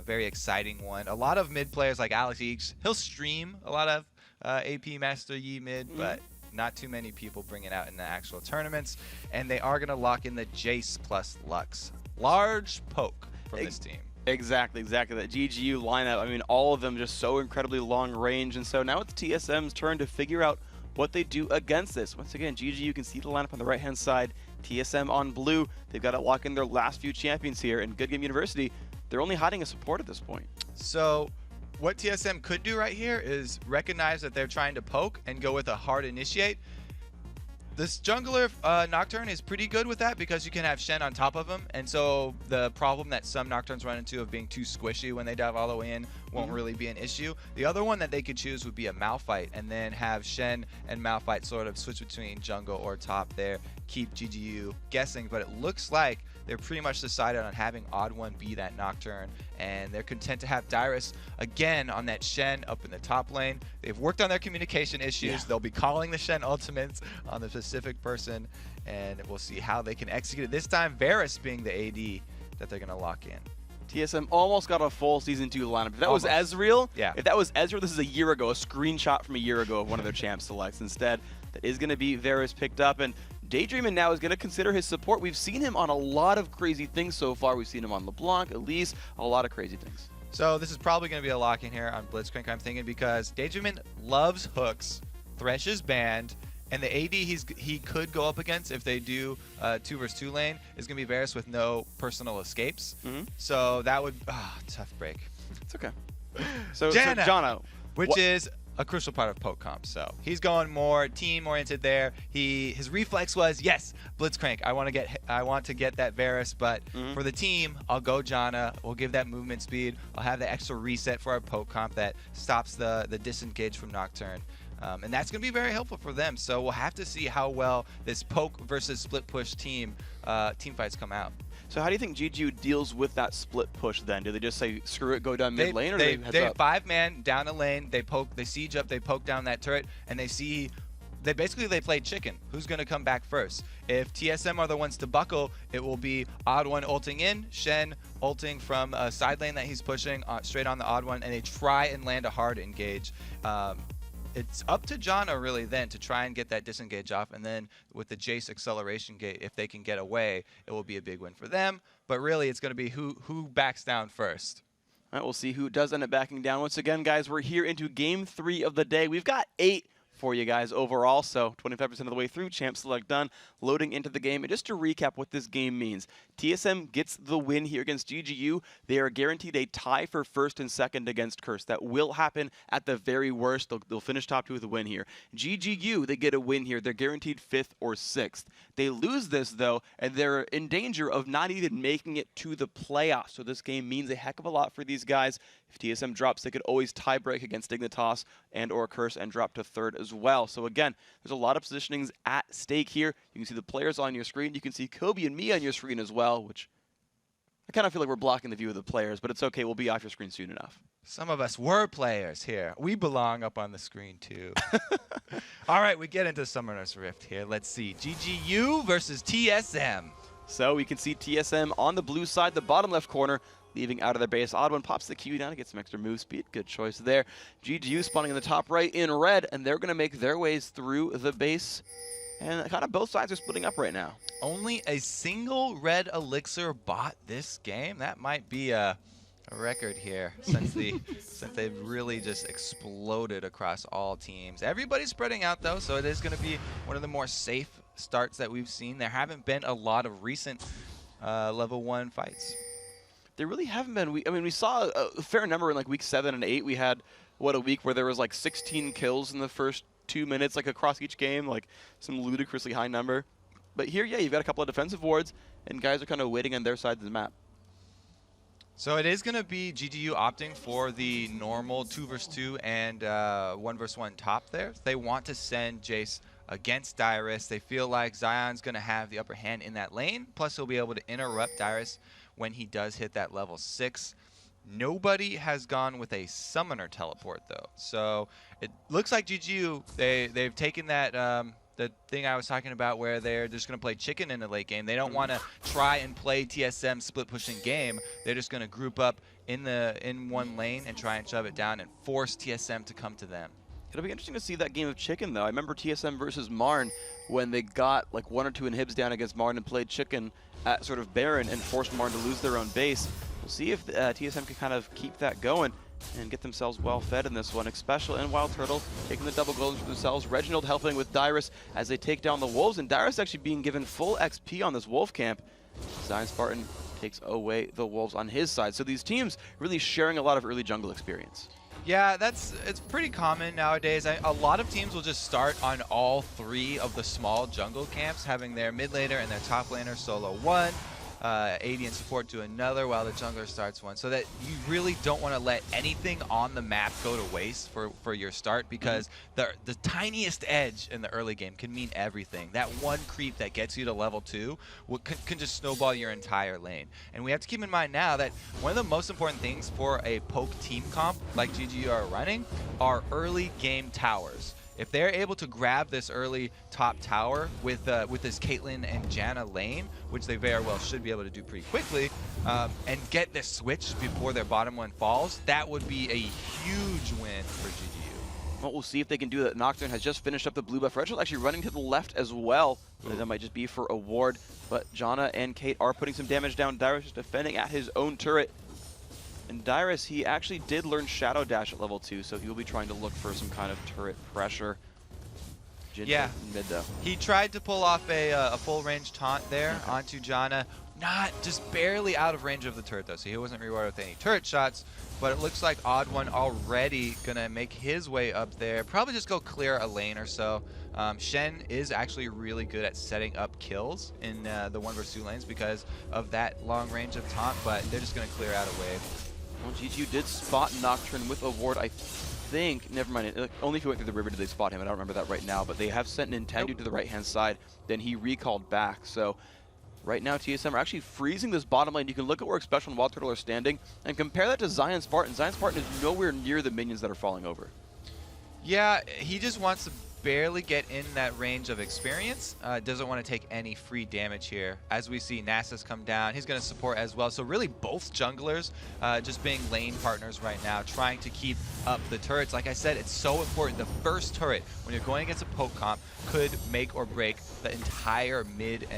Very exciting one. A lot of mid players like Alex Eeks, he'll stream a lot of AP Master Yi mid, but not too many people bring it out in the actual tournaments. And they are going to lock in the Jace plus Lux. Large poke from this team.
Exactly. That GGU lineup, I mean, all of them just so incredibly long range, and so now it's TSM's turn to figure out what they do against this. Once again, GGU, you can see the lineup on the right-hand side, TSM on blue. They've got to lock in their last few champions here, and Good Game University, they're only hiding a support at this point.
So what TSM could do right here is recognize that they're trying to poke and go with a hard initiate. This jungler Nocturne is pretty good with that because you can have Shen on top of him, and so the problem that some Nocturnes run into of being too squishy when they dive all the way in won't really be an issue. The other one that they could choose would be a Malphite, and then have Shen and Malphite sort of switch between jungle or top there, keep GGU guessing, but it looks like they're pretty much decided on having Odd One be that Nocturne, and they're content to have Dyrus again on that Shen up in the top lane. They've worked on their communication issues. Yeah. They'll be calling the Shen ultimates on the specific person, and we'll see how they can execute it. This time, Varus being the AD that they're going to lock in.
TSM almost got a full Season 2 lineup. If that was Ezreal, if that was Ezreal, this is a year ago, a screenshot from a year ago of one of their champ selects. Instead, that is going to be Varus picked up, and Daydreamin now is going to consider his support. We've seen him on a lot of crazy things so far. We've seen him on LeBlanc, Elise, a lot of crazy things.
So this is probably going to be a lock in here on Blitzcrank, I'm thinking, because Daydreamin loves hooks, Thresh is banned, and the AD he could go up against if they do 2 versus 2 lane is going to be Varus with no personal escapes. So that would, tough break.
It's okay. So Jono,
which is a crucial part of poke comp. So he's going more team oriented there. His reflex was, yes, Blitzcrank, I want to get that Varus, but for the team, I'll go Janna. We'll give that movement speed. I'll have the extra reset for our poke comp that stops the disengage from Nocturne. And that's going to be very helpful for them. So we'll have to see how well this poke versus split push team fights come out.
So how do you think GGU deals with that split push then? Do they just say, screw it, go down mid lane, or
they
heads up?
5-man down a lane, they siege up, they poke down that turret, and they play chicken. Who's going to come back first? If TSM are the ones to buckle, it will be Odd One ulting in, Shen ulting from a side lane that he's pushing straight on the Odd One, and they try and land a hard engage. It's up to Janna really then to try and get that disengage off, and then with the Jace acceleration gate, if they can get away, it will be a big win for them. But really, it's going to be who backs down first.
All right, we'll see who does end up backing down. Once again, guys, we're here into Game 3 of the day. We've got 8 for you guys overall, so 25% of the way through, champ select done, loading into the game. And just to recap what this game means, TSM gets the win here against GGU. They are guaranteed a tie for first and second against Curse. That will happen at the very worst. They'll finish top 2 with a win here. GGU, they get a win here. They're guaranteed 5th or 6th. They lose this, though, and they're in danger of not even making it to the playoffs. So this game means a heck of a lot for these guys. If TSM drops, they could always tie break against Dignitas and or Curse and drop to 3rd as well. So again, there's a lot of positionings at stake here. You can see the players on your screen. You can see Kobe and me on your screen as well, which I kind of feel like we're blocking the view of the players, but it's okay. We'll be off your screen soon enough.
Some of us were players here. We belong up on the screen too. All right, we get into Summoner's Rift here. Let's see. GGU versus TSM.
So we can see TSM on the blue side, the bottom left corner, leaving out of their base. Odd One pops the Q down to get some extra move speed. Good choice there. GGU spawning in the top right in red, and they're going to make their ways through the base. And kind of both sides are splitting up right now.
Only a single red elixir bought this game. That might be a record here since they've really just exploded across all teams. Everybody's spreading out though, so it is going to be one of the more safe starts that we've seen. There haven't been a lot of recent level 1 fights.
There really haven't been. We saw a fair number in like week 7 and 8. We had a week where there was like 16 kills in the first 2 minutes, like across each game, like some ludicrously high number. But here, yeah, you've got a couple of defensive wards, and guys are kind of waiting on their side of the map.
So it is going to be GGU opting for the normal 2 versus 2 and 1 versus 1 top there. They want to send Jace against Dyrus. They feel like Zion's going to have the upper hand in that lane. Plus, he'll be able to interrupt Dyrus when he does hit that level 6. Nobody has gone with a summoner teleport though. So it looks like GGU, they've taken that the thing I was talking about where they're just going to play chicken in the late game. They don't want to try and play TSM split pushing game. They're just going to group up in one lane and try and shove it down and force TSM to come to them.
It'll be interesting to see that game of chicken, though. I remember TSM versus Marn when they got like 1 or 2 inhibs down against Marn and played chicken at sort of Baron and forced Marn to lose their own base. We'll see if TSM can kind of keep that going and get themselves well fed in this one. Xpecial and Wild Turtle taking the double golden for themselves. Reginald helping with Dyrus as they take down the Wolves, and Dyrus actually being given full XP on this Wolf camp. Zion Spartan
takes away the Wolves on his side. So these teams really sharing a lot of early jungle experience.
Yeah, it's pretty common nowadays. A lot of teams will just start on all 3 of the small jungle camps, having their mid laner and their top laner solo one, AD and support do another, while the jungler starts one. So that you really don't want to let anything on the map go to waste for your start, because the tiniest edge in the early game can mean everything. That one creep that gets you to level 2 can just snowball your entire lane. And we have to keep in mind now that one of the most important things for a poke team comp like GGU are running are early game towers. If they're able to grab this early top tower with this Caitlyn and Janna lane, which they very well should be able to do pretty quickly, and get this switch before their bottom one falls, that would be a huge win for GGU.
Well, we'll see if they can do that. Nocturne has just finished up the blue buff. Rachel actually running to the left as well. That might just be for a ward, but Janna and Kate are putting some damage down. Dyrus is defending at his own turret. And Dyrus, he actually did learn Shadow Dash at level 2, so he will be trying to look for some kind of turret pressure.
Yeah,
mid though.
He tried to pull off a full range taunt there onto Janna. Not just barely out of range of the turret though, so he wasn't rewarded with any turret shots. But it looks like Odd1 already gonna make his way up there. Probably just go clear a lane or so. Shen is actually really good at setting up kills in the 1 vs 2 lanes because of that long range of taunt, but they're just gonna clear out a wave.
Well, GGU did spot Nocturne with a ward, I think. Never mind. Only if he went through the river did they spot him. I don't remember that right now, but they have sent Nintendo to the right-hand side. Then he recalled back. So right now, TSM are actually freezing this bottom lane. You can look at where Xpecial and Wild Turtle are standing and compare that to Zion Spartan. Zion Spartan is nowhere near the minions that are falling over.
Yeah, he just wants to barely get in that range of experience. Doesn't want to take any free damage here. As we see Nasus come down, he's going to support as well. So really both junglers just being lane partners right now, trying to keep up the turrets. Like I said, it's so important. The first turret, when you're going against a poke comp, could make or break the entire mid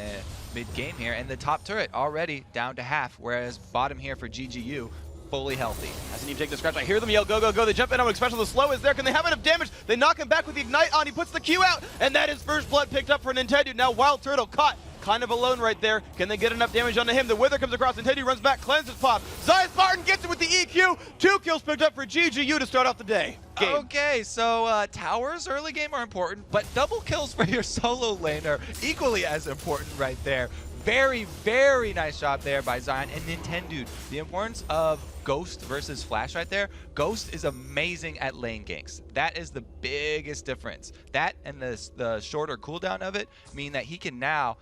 game here. And the top turret already down to half, whereas bottom here for GGU, fully healthy.
Hasn't even taken a scratch. I hear them yell, go, go, go. They jump in on Xpecial. The slow is there. Can they have enough damage? They knock him back with the Ignite on. He puts the Q out, and that is first blood picked up for Nintendo. Now Wild Turtle caught. Kind of alone right there. Can they get enough damage onto him? The Wither comes across. Nintendo runs back, cleanses pop. Zion Spartan gets it with the EQ. 2 kills picked up for GGU to start off the day. Game.
Okay, so towers early game are important, but double kills for your solo lane are equally as important right there. Very, very nice job there by Zion and Nintendo. The importance of Ghost versus Flash right there. Ghost is amazing at lane ganks. That is the biggest difference. That and the shorter cooldown of it mean that he can now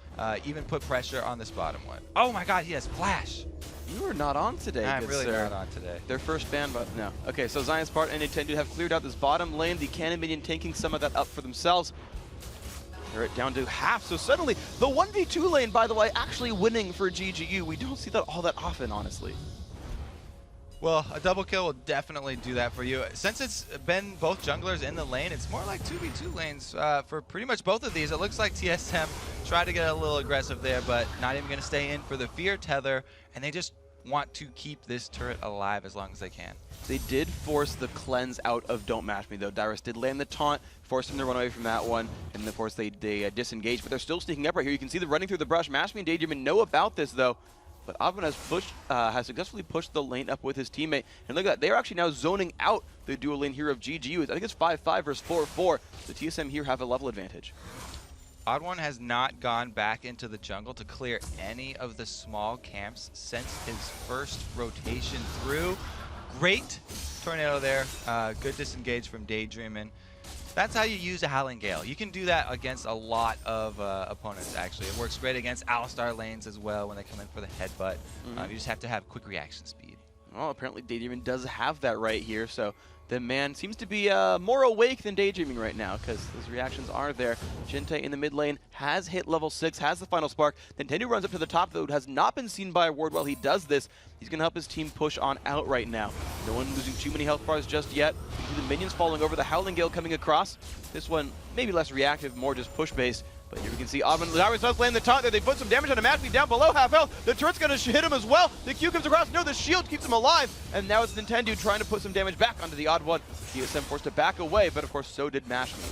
even put pressure on this bottom one. Oh my god, he has Flash.
You are not on today,
I'm
good
really
sir.
not on today.
Their first ban, but no. Okay, so Zion Spartan and Nintendo have cleared out this bottom lane. The Cannon Minion taking some of that up for themselves. They're it down to half, so suddenly the 1v2 lane, by the way, actually winning for GGU. We don't see that all that often, honestly.
Well, a double kill will definitely do that for you. Since it's been both junglers in the lane, it's more like 2v2 lanes for pretty much both of these. It looks like TSM tried to get a little aggressive there, but not even going to stay in for the fear tether, and they just want to keep this turret alive as long as they can.
They did force the cleanse out of Don't Mash Me, though. Dyrus did land the taunt, forced him to run away from that one, and of course they disengaged, but they're still sneaking up right here. You can see them running through the brush. Mash Me and Daydream know about this, though. But Odd1 has successfully pushed the lane up with his teammate. And look at that, they're actually now zoning out the dual lane here of GGU. I think it's 5-5 versus 4-4. The TSM here have a level advantage.
Odd1 has not gone back into the jungle to clear any of the small camps since his first rotation through. Great tornado there. Good disengage from Daydreamin'. That's how you use a Howling Gale. You can do that against a lot of opponents, actually. It works great against Alistar lanes as well when they come in for the headbutt. You just have to have quick reaction speed.
Well, apparently Daydreamin' does have that right here, so the man seems to be more awake than Daydreaming right now, because those reactions are there. Jinte in the mid lane has hit level 6, has the final spark. Nintendo runs up to the top, though, has not been seen by a ward while he does this. He's going to help his team push on out right now. No one losing too many health bars just yet. You see the minions falling over, the Howling Gale coming across. This one, maybe less reactive, more just push-based. But here we can see Odd1 Dyrus does land the taunt there. They put some damage on a Mash Me down below half health. The turret's going to hit him as well. The Q comes across. No, the shield keeps him alive. And now it's Nintendo trying to put some damage back onto the Odd1. TSM forced to back away, but of course so did Mash Me.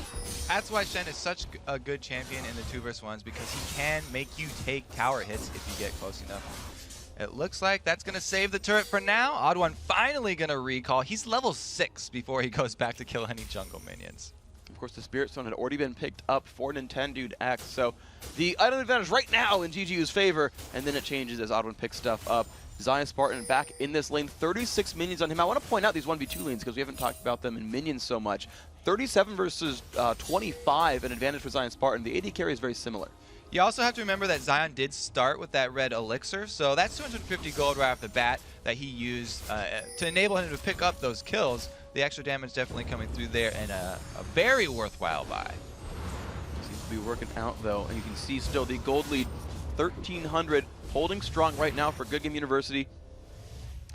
That's why Shen is such a good champion in the 2 vs 1s, because he can make you take tower hits if you get close enough. It looks like that's going to save the turret for now. Odd1 finally going to recall. He's level 6 before he goes back to kill any jungle minions.
Of course, the Spirit Stone had already been picked up for Nintendo X, so the item advantage right now in GGU's favor, and then it changes as Odd1 picks stuff up. Zion Spartan back in this lane, 36 minions on him. I want to point out these 1v2 lanes because we haven't talked about them in minions so much. 37 versus 25, an advantage for Zion Spartan. The AD carry is very similar.
You also have to remember that Zion did start with that red elixir, so that's 250 gold right off the bat that he used to enable him to pick up those kills. The extra damage definitely coming through there, and a very worthwhile buy.
Seems to be working out, though, and you can see still the gold lead, 1,300, holding strong right now for Good Game University.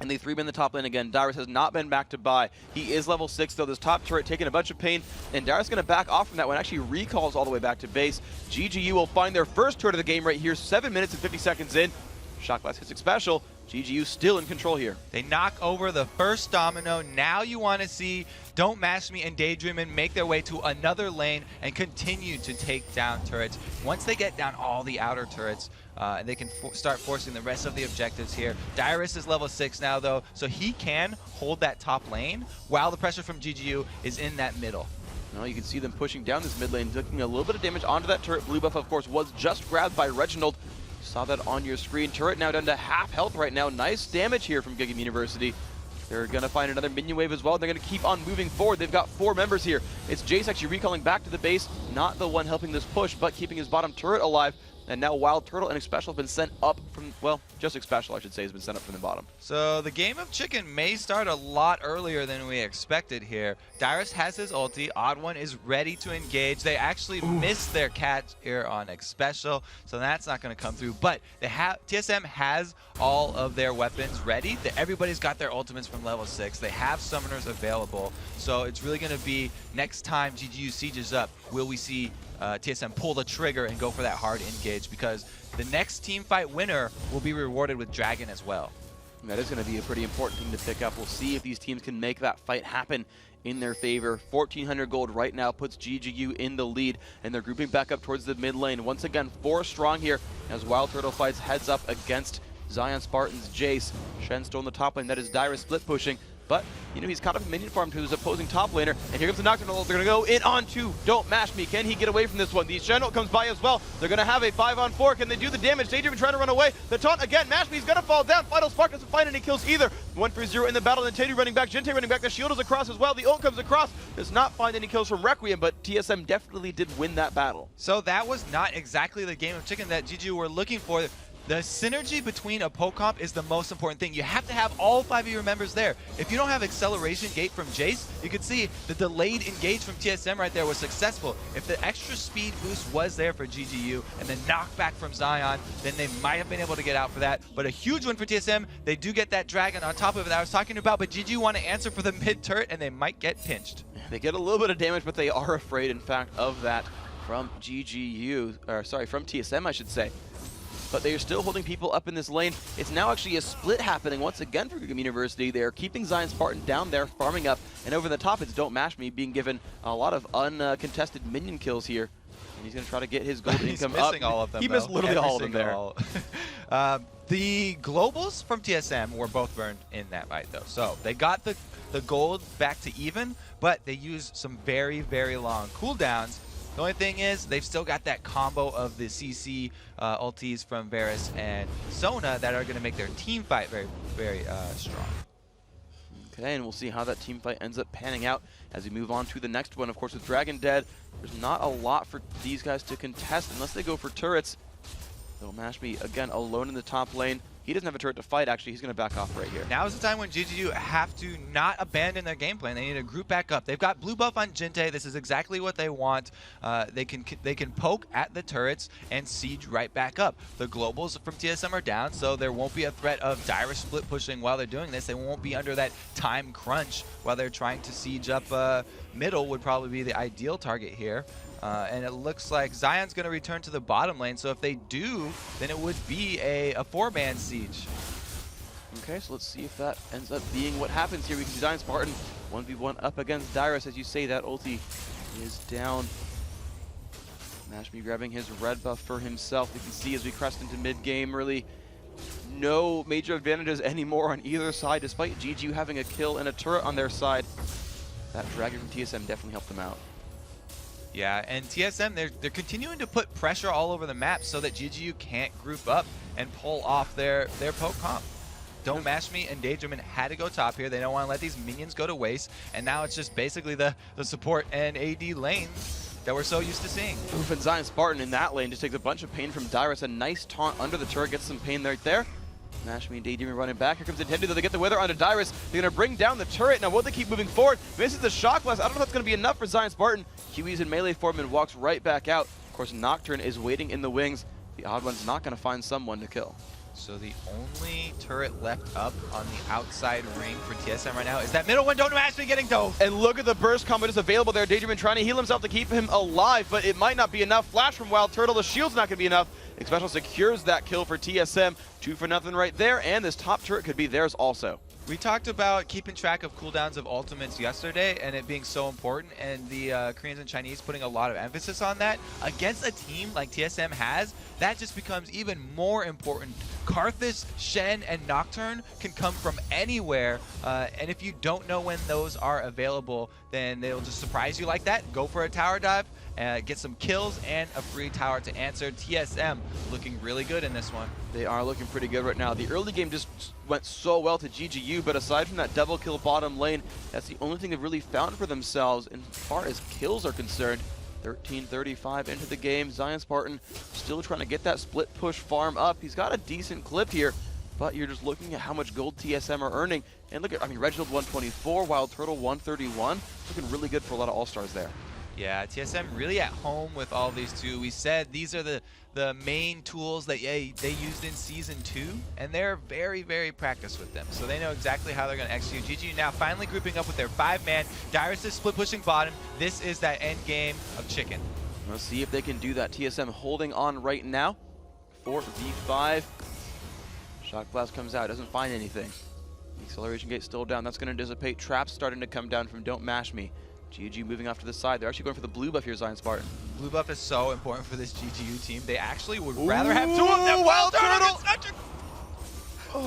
And they 3-man the top lane again. Dyrus has not been back to buy. He is level 6, though. This top turret taking a bunch of pain, and Dyrus going to back off from that one. Actually recalls all the way back to base. GGU will find their first turret of the game right here, 7 minutes and 50 seconds in. Shot Glass hits special. GGU still in control here.
They knock over the first domino. Now you want to see Don't Mash Me and Daydreamin' make their way to another lane and continue to take down turrets. Once they get down all the outer turrets, they can start forcing the rest of the objectives here. Dyrus is level 6 now, though, so he can hold that top lane while the pressure from GGU is in that middle.
Now you can see them pushing down this mid lane, taking a little bit of damage onto that turret. Blue buff, of course, was just grabbed by Reginald. Saw that on your screen. Turret now down to half health right now. Nice damage here from Good Game University. They're going to find another minion wave as well. They're going to keep on moving forward. They've got 4 members here. It's Jace actually recalling back to the base. Not the one helping this push, but keeping his bottom turret alive. And now Wild Turtle and Xpecial have been sent up from, well, just Xpecial, I should say, has been sent up from the bottom.
So the game of chicken may start a lot earlier than we expected here. Dyrus has his ulti. Odd1 is ready to engage. They actually missed their catch here on Xpecial, so that's not going to come through. But they have TSM has all of their weapons ready. Everybody's got their ultimates from level 6. They have summoners available. So it's really going to be next time GGU sieges up, will we see TSM pull the trigger and go for that hard engage, because the next team fight winner will be rewarded with Dragon as well.
And that is going to be a pretty important thing to pick up. We'll see if these teams can make that fight happen in their favor. 1,400 gold right now puts GGU in the lead, and they're grouping back up towards the mid lane. Once again, 4 strong here as Wild Turtle fights heads up against Zion Spartan's Jace. Shen still in the top lane. That is Dyrus split pushing. But, you know, he's caught up a minion farm to his opposing top laner. And here comes the Nocturnal. They're going to go in on 2. Don't Mash Me. Can he get away from this one? The Shen comes by as well. They're going to have a 5-on-4. Can they do the damage? Daydream trying to run away. The taunt again. Mash Me's going to fall down. Final Spark doesn't find any kills either. 1-for-0 in the battle. And Taty running back. Gente running back. The shield is across as well. The ult comes across. Does not find any kills from Requiem, but TSM definitely did win that battle.
So that was not exactly the game of chicken that GGU were looking for. The synergy between a poke comp is the most important thing. You have to have all 5 of your members there. If you don't have acceleration gate from Jace, you can see the delayed engage from TSM right there was successful. If the extra speed boost was there for GGU and the knockback from Zion, then they might have been able to get out for that. But a huge win for TSM. They do get that dragon on top of it that I was talking about, but GGU want to answer for the mid turret and they might get pinched.
They get a little bit of damage, but they are afraid, in fact, of that from GGU, or sorry, from TSM, I should say. But they are still holding people up in this lane. It's now actually a split happening once again for Good Game University. They are keeping Zion Spartan down there, farming up, and over the top it's Don't Mash Me, being given a lot of uncontested minion kills here. And he's going to try to get his gold income up.
He's missing all of them,
He missed literally all of them there.
The globals from TSM were both burned in that fight, though. So they got the gold back to even, but they used some very, very long cooldowns. The only thing is, they've still got that combo of the CC ultis from Varus and Sona that are going to make their team fight very, very strong.
Okay, and we'll see how that team fight ends up panning out as we move on to the next one. Of course, with Dragon dead, there's not a lot for these guys to contest unless they go for turrets. Don't Mash Me, again, alone in the top lane. He doesn't have a turret to fight, actually. He's going to back off right here.
Now is the time when GGU have to not abandon their game plan. They need to group back up. They've got blue buff on Gente. This is exactly what they want. They can poke at the turrets and siege right back up. The globals from TSM are down, so there won't be a threat of Dyrus split pushing while they're doing this. They won't be under that time crunch while they're trying to siege up middle would probably be the ideal target here. And it looks like Zion's going to return to the bottom lane, so if they do, then it would be a 4-man siege.
Okay, so let's see if that ends up being what happens here. We can see Zion Spartan 1v1 up against Dyrus. As you say, that ulti is down. Mash Me grabbing his red buff for himself. We can see as we crest into mid-game, really no major advantages anymore on either side, despite GGU having a kill and a turret on their side. That Dragon from TSM definitely helped them out.
Yeah, and TSM, they're continuing to put pressure all over the map so that GGU can't group up and pull off their poke comp. Don't Mash Me and Daydreamin had to go top here. They don't want to let these minions go to waste, and now it's just basically the support and AD lane that we're so used to seeing.
Oof, and Zion Spartan in that lane just takes a bunch of pain from Dyrus. A nice taunt under the turret, gets some pain right there. Mash Me and Daydreamin running back. Here comes Nintendo, though. They get the Wither onto Dyrus. They're going to bring down the turret. Now, will they keep moving forward? Misses the Shock Blast. I don't know if that's going to be enough for Zion Spartan. Huey's in melee form and walks right back out. Of course, Nocturne is waiting in the wings. The Odd One's not going to find someone to kill.
So the only turret left up on the outside ring for TSM right now is that middle one. Don't Mash Me getting dove.
And look at the burst combo that's available there. Daydreamin trying to heal himself to keep him alive, but it might not be enough. Flash from Wild Turtle. The shield's not going to be enough. Xpecial secures that kill for TSM. 2-0 right there, and this top turret could be theirs also.
We talked about keeping track of cooldowns of ultimates yesterday and it being so important, and the Koreans and Chinese putting a lot of emphasis on that. Against a team like TSM has, that just becomes even more important. Karthus, Shen, and Nocturne can come from anywhere, and if you don't know when those are available, then they'll just surprise you like that. Go for a tower dive, get some kills, and a free tower to answer. TSM looking really good in this one.
They are looking pretty good right now. The early game just went so well to GGU, but aside from that double kill bottom lane, that's the only thing they've really found for themselves as far as kills are concerned. 13:35 into the game. Zion Spartan still trying to get that split push farm up. He's got a decent clip here, but you're just looking at how much gold TSM are earning. And look at, Reginald 124, Wild Turtle 131. Looking really good for a lot of all-stars there.
Yeah, TSM really at home with all these two. We said these are the main tools that they used in Season 2, and they're very, very practiced with them. So they know exactly how they're going to execute. GG now finally grouping up with their 5-man. Dyrus is split pushing bottom. This is that end game of chicken.
Let's see if they can do that. TSM holding on right now. 4v5. Shock Blast comes out, doesn't find anything. Acceleration gate still down. That's going to dissipate. Traps starting to come down from Don't Mash Me. GG moving off to the side. They're actually going for the blue buff here, Zion Spartan.
Blue buff is so important for this GGU team. They actually would rather have two of them. Wild Turtle!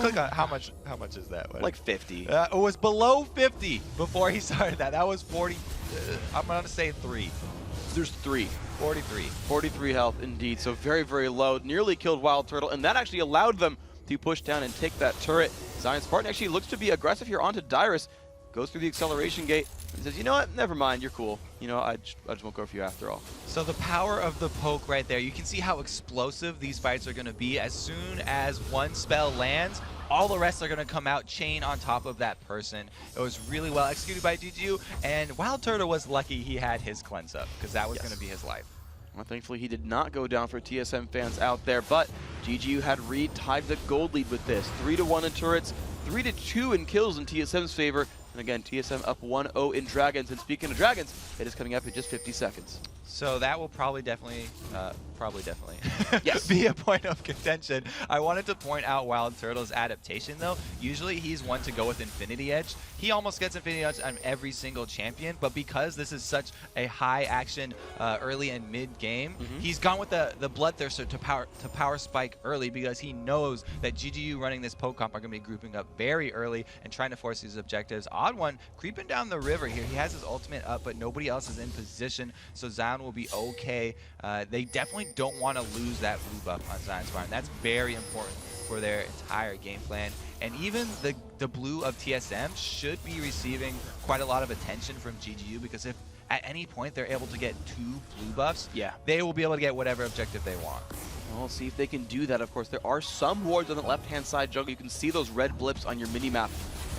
Click on how much is that?
Like 50.
It was below 50 before he started that. That was 40. I'm going to say 3.
There's 3.
43.
43 health indeed. So very, very low. Nearly killed Wild Turtle, and that actually allowed them to push down and take that turret. Zion Spartan actually looks to be aggressive here onto Dyrus. Goes through the acceleration gate and says, you know what, never mind, you're cool. You know, I just won't go for you after all.
So the power of the poke right there, you can see how explosive these fights are going to be. As soon as one spell lands, all the rest are going to come out chain on top of that person. It was really well executed by GGU, and Wild Turtle was lucky he had his cleanse up, because that was going to be his life.
Well, thankfully, he did not go down for TSM fans out there, but GGU had tied the gold lead with this. 3-1 in turrets, 3-2 in kills in TSM's favor. And again, TSM up 1-0 in Dragons. And speaking of Dragons, it is coming up in just 50 seconds.
So that will definitely
yes.
be a point of contention. I wanted to point out Wild Turtle's adaptation, though. Usually he's one to go with Infinity Edge. He almost gets Infinity Edge on every single champion, but because this is such a high action early and mid game, he's gone with the Bloodthirster to power spike early, because he knows that GGU running this poke comp are going to be grouping up very early and trying to force these objectives. Odd One creeping down the river here. He has his ultimate up, but nobody else is in position, so Zion will be okay. They definitely don't want to lose that blue buff on Zion Spartan. That's very important for their entire game plan. And even the blue of TSM should be receiving quite a lot of attention from GGU, because if at any point they're able to get 2 blue buffs, they will be able to get whatever objective they want.
Well, we'll see if they can do that. Of course, there are some wards on the left-hand side jungle. You can see those red blips on your mini-map.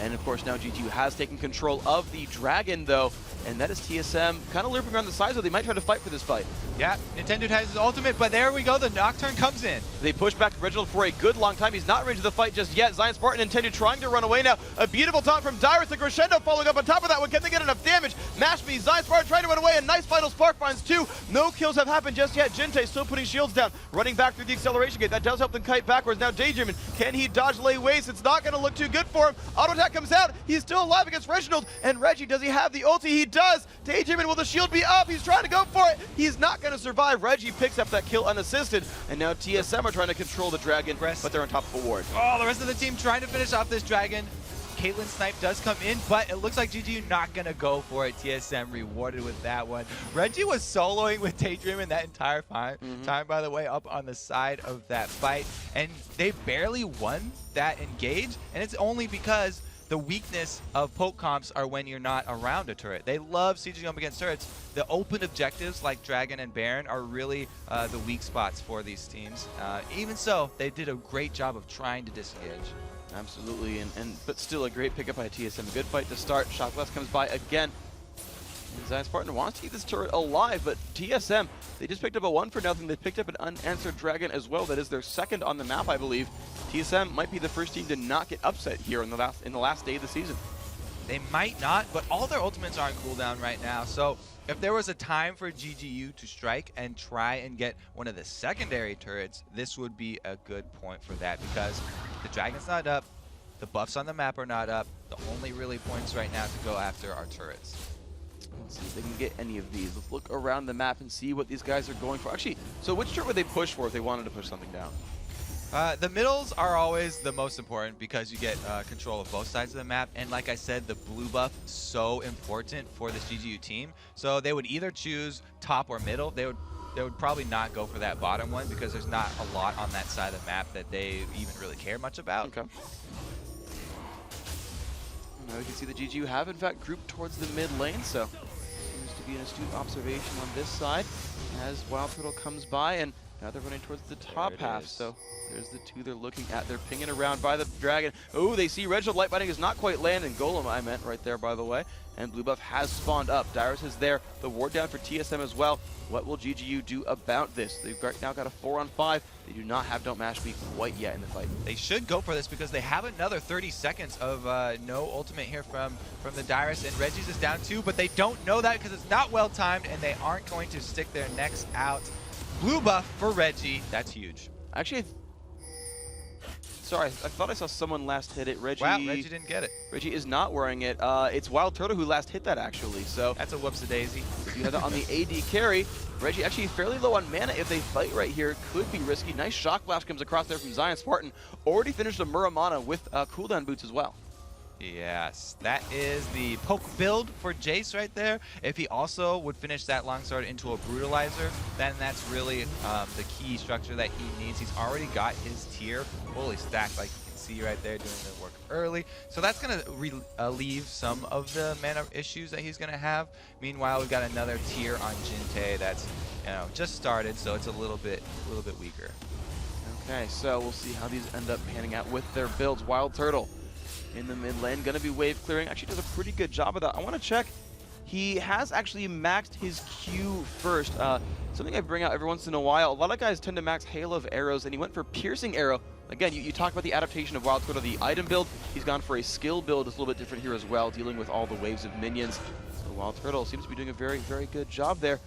And of course, now GGU has taken control of the Dragon, though. And that is TSM kind of looping around the side, so they might try to fight for this fight.
Yeah, Nintendo has his ultimate, but there we go. The Nocturne comes in.
They push back Reginald for a good long time. He's not ready to the fight just yet. Zion Spartan and Nintendo trying to run away now. A beautiful taunt from Dyrus. The crescendo following up on top of that one. Can they get enough damage? Mash Me, Zion Spartan trying to run away. A nice final spark finds 2. No kills have happened just yet. Jinte still putting shields down. Running back through the acceleration gate. That does help them kite backwards. Now Daydreamin. Can he dodge lay waste? It's not going to look too good for him. Auto attack
comes out. He's still alive against Reginald. And Reggie, does he have the ulti? He does. Daydreamin, will the shield be up? He's trying to go for it. He's not going to survive. Reggie picks up that kill unassisted. And now TSM are trying to control the dragon, but they're on top of a ward.
Oh, the rest of the team trying to finish off this dragon. Caitlyn's snipe does come in, but it looks like GGU not going to go for it. TSM rewarded with that one. Reggie was soloing with Daydreamin that entire time, by the way, up on the side of that fight. And they barely won that engage, and it's only because the weakness of poke comps are when you're not around a turret. They love sieging up against turrets. The open objectives like Dragon and Baron are really the weak spots for these teams. Even so, they did a great job of trying to disengage.
Absolutely, but still a great pickup by TSM. A good fight to start. Shock Blast comes by again. And Zion Spartan wants to keep this turret alive, but TSM, they just picked up a 1-for-0. They picked up an unanswered dragon as well. That is their second on the map, I believe. TSM might be the first team to not get upset here in the last day of the season.
They might not, but all their ultimates are on cooldown right now. So if there was a time for GGU to strike and try and get one of the secondary turrets, this would be a good point for that, because the dragon's not up, the buffs on the map are not up. The only really points right now to go after are turrets.
Let's see if they can get any of these. Let's look around the map and see what these guys are going for. Actually, so which turret would they push for if they wanted to push something down?
The middles are always the most important because you get control of both sides of the map. And like I said, the blue buff is so important for this GGU team. So they would either choose top or middle. They would probably not go for that bottom one because there's not a lot on that side of the map that they even really care much about.
Okay. Now we can see the GGU have in fact grouped towards the mid lane, so seems to be an astute observation on this side as Wild Turtle comes by, and now they're running towards the top half. So there's the two they're looking at. They're pinging around by the dragon. Oh, they see Reginald Light Binding is not quite landing. Golem, I meant right there, by the way. And blue buff has spawned up. Dyrus is there. The ward down for TSM as well. What will GGU do about this? They've now got a 4-on-5. They do not have Don't Mash Me quite yet in the fight.
They should go for this because they have another 30 seconds of no ultimate here from the Dyrus, and Reggie's is down too, but they don't know that because it's not well timed, and they aren't going to stick their necks out. Blue buff for Reggie. That's huge.
Actually, sorry, I thought I saw someone last hit it. Reggie.
Wow, Reggie didn't get it.
Reggie is not wearing it. It's Wild Turtle who last hit that, actually. So
that's a whoops-a-daisy.
You have that on the AD carry. Reggie actually fairly low on mana. If they fight right here, could be risky. Nice shock blast comes across there from Zion Spartan. Already finished a Muramana with cooldown boots as well.
Yes, that is the poke build for Jace right there. If he also would finish that longsword into a brutalizer, then that's really the key structure that he needs. He's already got his tier fully stacked, like you can see right there, doing the work early. So that's going to relieve some of the mana issues that he's going to have. Meanwhile, we've got another tier on Jinte that's just started, so it's a little bit weaker.
Okay, so we'll see how these end up panning out with their builds. Wild Turtle in the mid lane, gonna be wave clearing. Actually does a pretty good job of that. I want to check. He has actually maxed his Q first. Something I bring out every once in a while. A lot of guys tend to max Hail of Arrows, and he went for Piercing Arrow. Again, you talk about the adaptation of Wild Turtle, the item build. He's gone for a skill build. It's a little bit different here as well, dealing with all the waves of minions. So Wild Turtle seems to be doing a very, very good job there.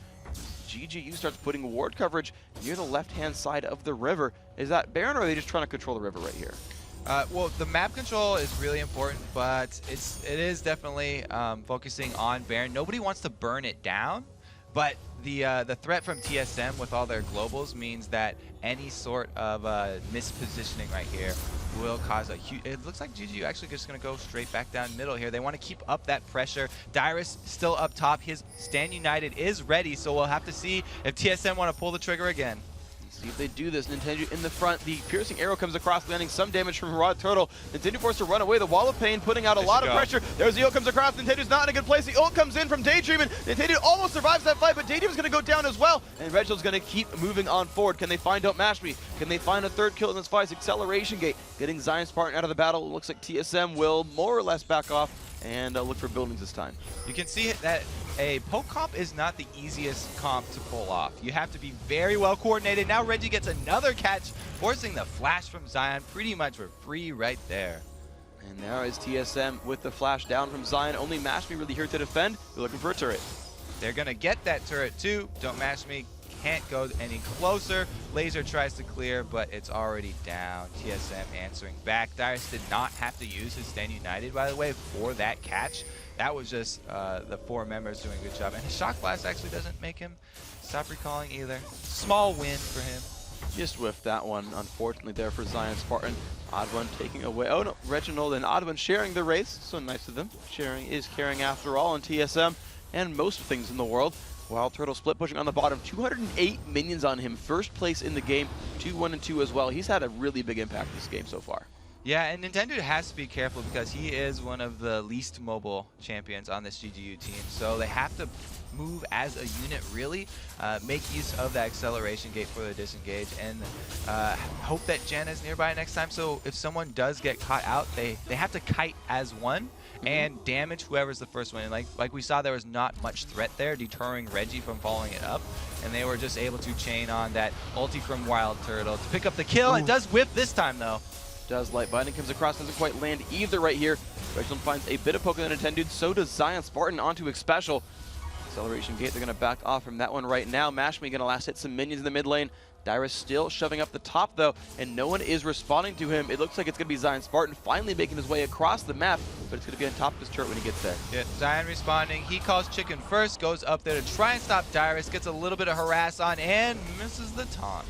GGU starts putting ward coverage near the left-hand side of the river. Is that Baron, or are they just trying to control the river right here?
Well, the map control is really important, but it is definitely focusing on Baron. Nobody wants to burn it down, but the threat from TSM with all their globals means that any sort of mispositioning right here will cause a huge... It looks like GGU actually just going to go straight back down middle here. They want to keep up that pressure. Dyrus still up top. His Stand United is ready, so we'll have to see if TSM want to pull the trigger again.
See if they do this. Nintendo in the front. The Piercing Arrow comes across, landing some damage from Wild Turtle. Nintendo forced to run away. The Wall of Pain putting out a lot of pressure. There's the ult comes across. Nintendo's not in a good place. The ult comes in from Daydreamin. Nintendo almost survives that fight, but Daydreamin's going to go down as well. And Reginald's going to keep moving on forward. Can they find Don't Mash Me? Can they find a third kill in this fight? Acceleration Gate. Getting Zion Spartan out of the battle. It looks like TSM will more or less back off and look for buildings this time.
You can see that a poke comp is not the easiest comp to pull off. You have to be very well coordinated. Now Reggie gets another catch, forcing the flash from Zion pretty much for free right there.
And now is TSM with the flash down from Zion. Only Mash Me really here to defend. They're looking for a turret.
They're going to get that turret too. Don't Mash Me can't go any closer. Laser tries to clear, but it's already down. TSM answering back. Dyrus did not have to use his Stand United, by the way, for that catch. That was just the 4 members doing a good job. And his Shock Blast actually doesn't make him stop recalling either. Small win for him.
Just whiffed that one, unfortunately, there for Zion Spartan. Oddone taking away. Oh no, Reginald and Oddone sharing the race. So nice of them. Sharing is caring after all in TSM and most things in the world. Wild Turtle split pushing on the bottom. 208 minions on him. First place in the game. 2-1-2 as well. He's had a really big impact this game so far.
Yeah, and Nintendo has to be careful because he is one of the least mobile champions on this GGU team. So they have to move as a unit, really, make use of that acceleration gate for the disengage, and hope that Jen is nearby next time. So if someone does get caught out, they have to kite as one and damage whoever's the first one. And like we saw, there was not much threat there deterring Reggie from following it up, and they were just able to chain on that ulti from Wild Turtle to pick up the kill. It does whip this time, though.
Does. Light Binding comes across, doesn't quite land either right here. Reginald finds a bit of poke in the Nintendo, so does Zion Spartan onto X-Special. Acceleration gate, they're going to back off from that one right now. Mashme going to last hit some minions in the mid lane. Dyrus still shoving up the top though, and no one is responding to him. It looks like it's going to be Zion Spartan finally making his way across the map, but it's going to be on top of his turret when he gets there.
Yeah, Zion responding. He calls chicken first, goes up there to try and stop Dyrus, gets a little bit of harass on, and misses the taunt.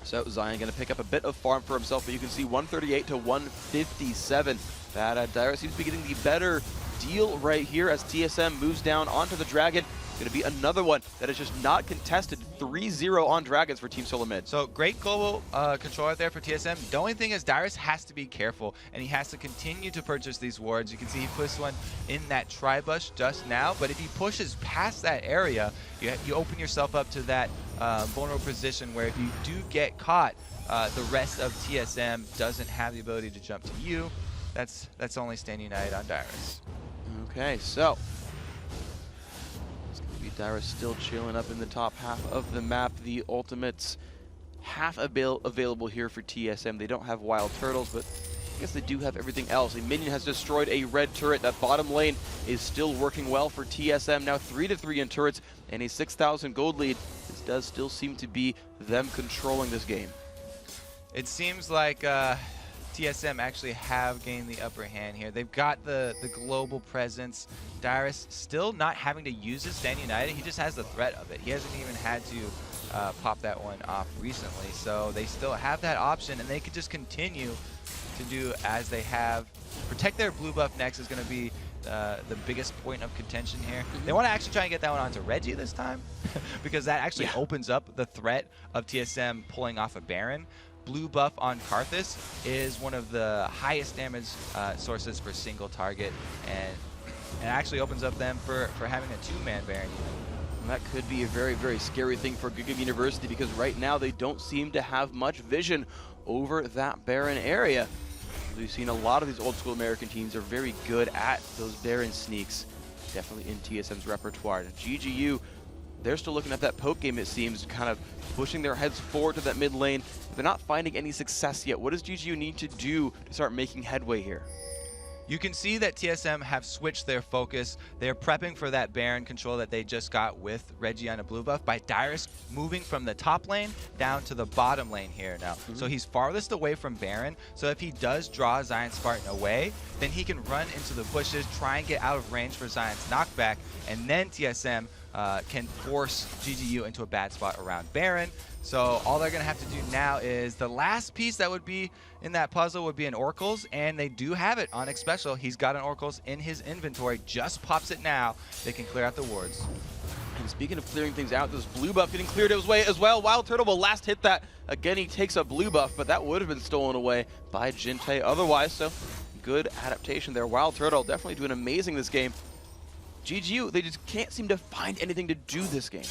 So Zion going to pick up a bit of farm for himself, but you can see 138 to 157. That Dyrus seems to be getting the better deal right here as TSM moves down onto the Dragon. It's going to be another one that is just not contested. 3-0 on Dragons for Team Solar Mid.
So great global control out there for TSM. The only thing is Dyrus has to be careful, and he has to continue to purchase these wards. You can see he pushed one in that tri-bush just now, but if he pushes past that area, you open yourself up to that vulnerable position where if you do get caught, the rest of TSM doesn't have the ability to jump to you. That's only Stand United on Dyrus.
Okay, so it's going to be Dyrus still chilling up in the top half of the map. The ultimates half available here for TSM. They don't have Wild Turtles, but I guess they do have everything else. A minion has destroyed a red turret. That bottom lane is still working well for TSM. Now 3-3 in turrets and a 6,000 gold lead. This does still seem to be them controlling this game.
It seems like TSM actually have gained the upper hand here. They've got the global presence. Dyrus still not having to use his Stand United. He just has the threat of it. He hasn't even had to pop that one off recently. So they still have that option, and they could just continue to do as they have. Protect their blue buff next is going to be the biggest point of contention here. They want to actually try and get that one onto Reggie this time because that actually opens up the threat of TSM pulling off a Baron. Blue buff on Karthus is one of the highest damage sources for single target, and it actually opens up them for having a 2-man Baron even.
And that could be a very, very scary thing for Gugum University because right now they don't seem to have much vision over that Baron area. We've seen a lot of these old school American teams are very good at those Baron sneaks, definitely in TSM's repertoire. And GGU, they're still looking at that poke game, it seems, kind of pushing their heads forward to that mid lane. They're not finding any success yet. What does GGU need to do to start making headway here?
You can see that TSM have switched their focus. They're prepping for that Baron control that they just got with Reggie on a blue buff by Dyrus moving from the top lane down to the bottom lane here now. So he's farthest away from Baron. So if he does draw Zion Spartan away, then he can run into the bushes, try and get out of range for Zion's knockback, and then TSM can force GGU into a bad spot around Baron. So all they're going to have to do now is the last piece that would be in that puzzle would be an Oracles, and they do have it on X-Special. He's got an Oracles in his inventory, just pops it now. They can clear out the wards.
And speaking of clearing things out, this blue buff getting cleared his way as well. Wild Turtle will last hit that. Again, he takes a blue buff, but that would have been stolen away by Jinte otherwise, so good adaptation there. Wild Turtle definitely doing amazing this game. GGU, they just can't seem to find anything to do this game.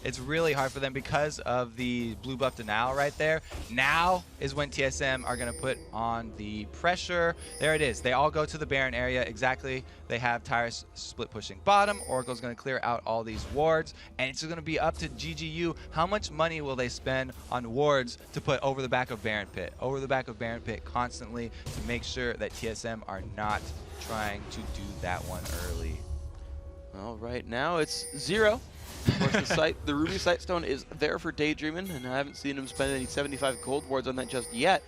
It's really hard for them because of the blue buff denial right there. Now is when TSM are going to put on the pressure. There it is. They all go to the Baron area. Exactly. They have Tyrus split pushing bottom. Oracle's going to clear out all these wards. And it's going to be up to GGU. How much money will they spend on wards to put over the back of Baron Pit? Over the back of Baron Pit constantly to make sure that TSM are not trying to do that one early.
Well, right now it's 0. Of course, the Ruby Sightstone is there for Daydreamin', and I haven't seen him spend any 75 gold wards on that just yet.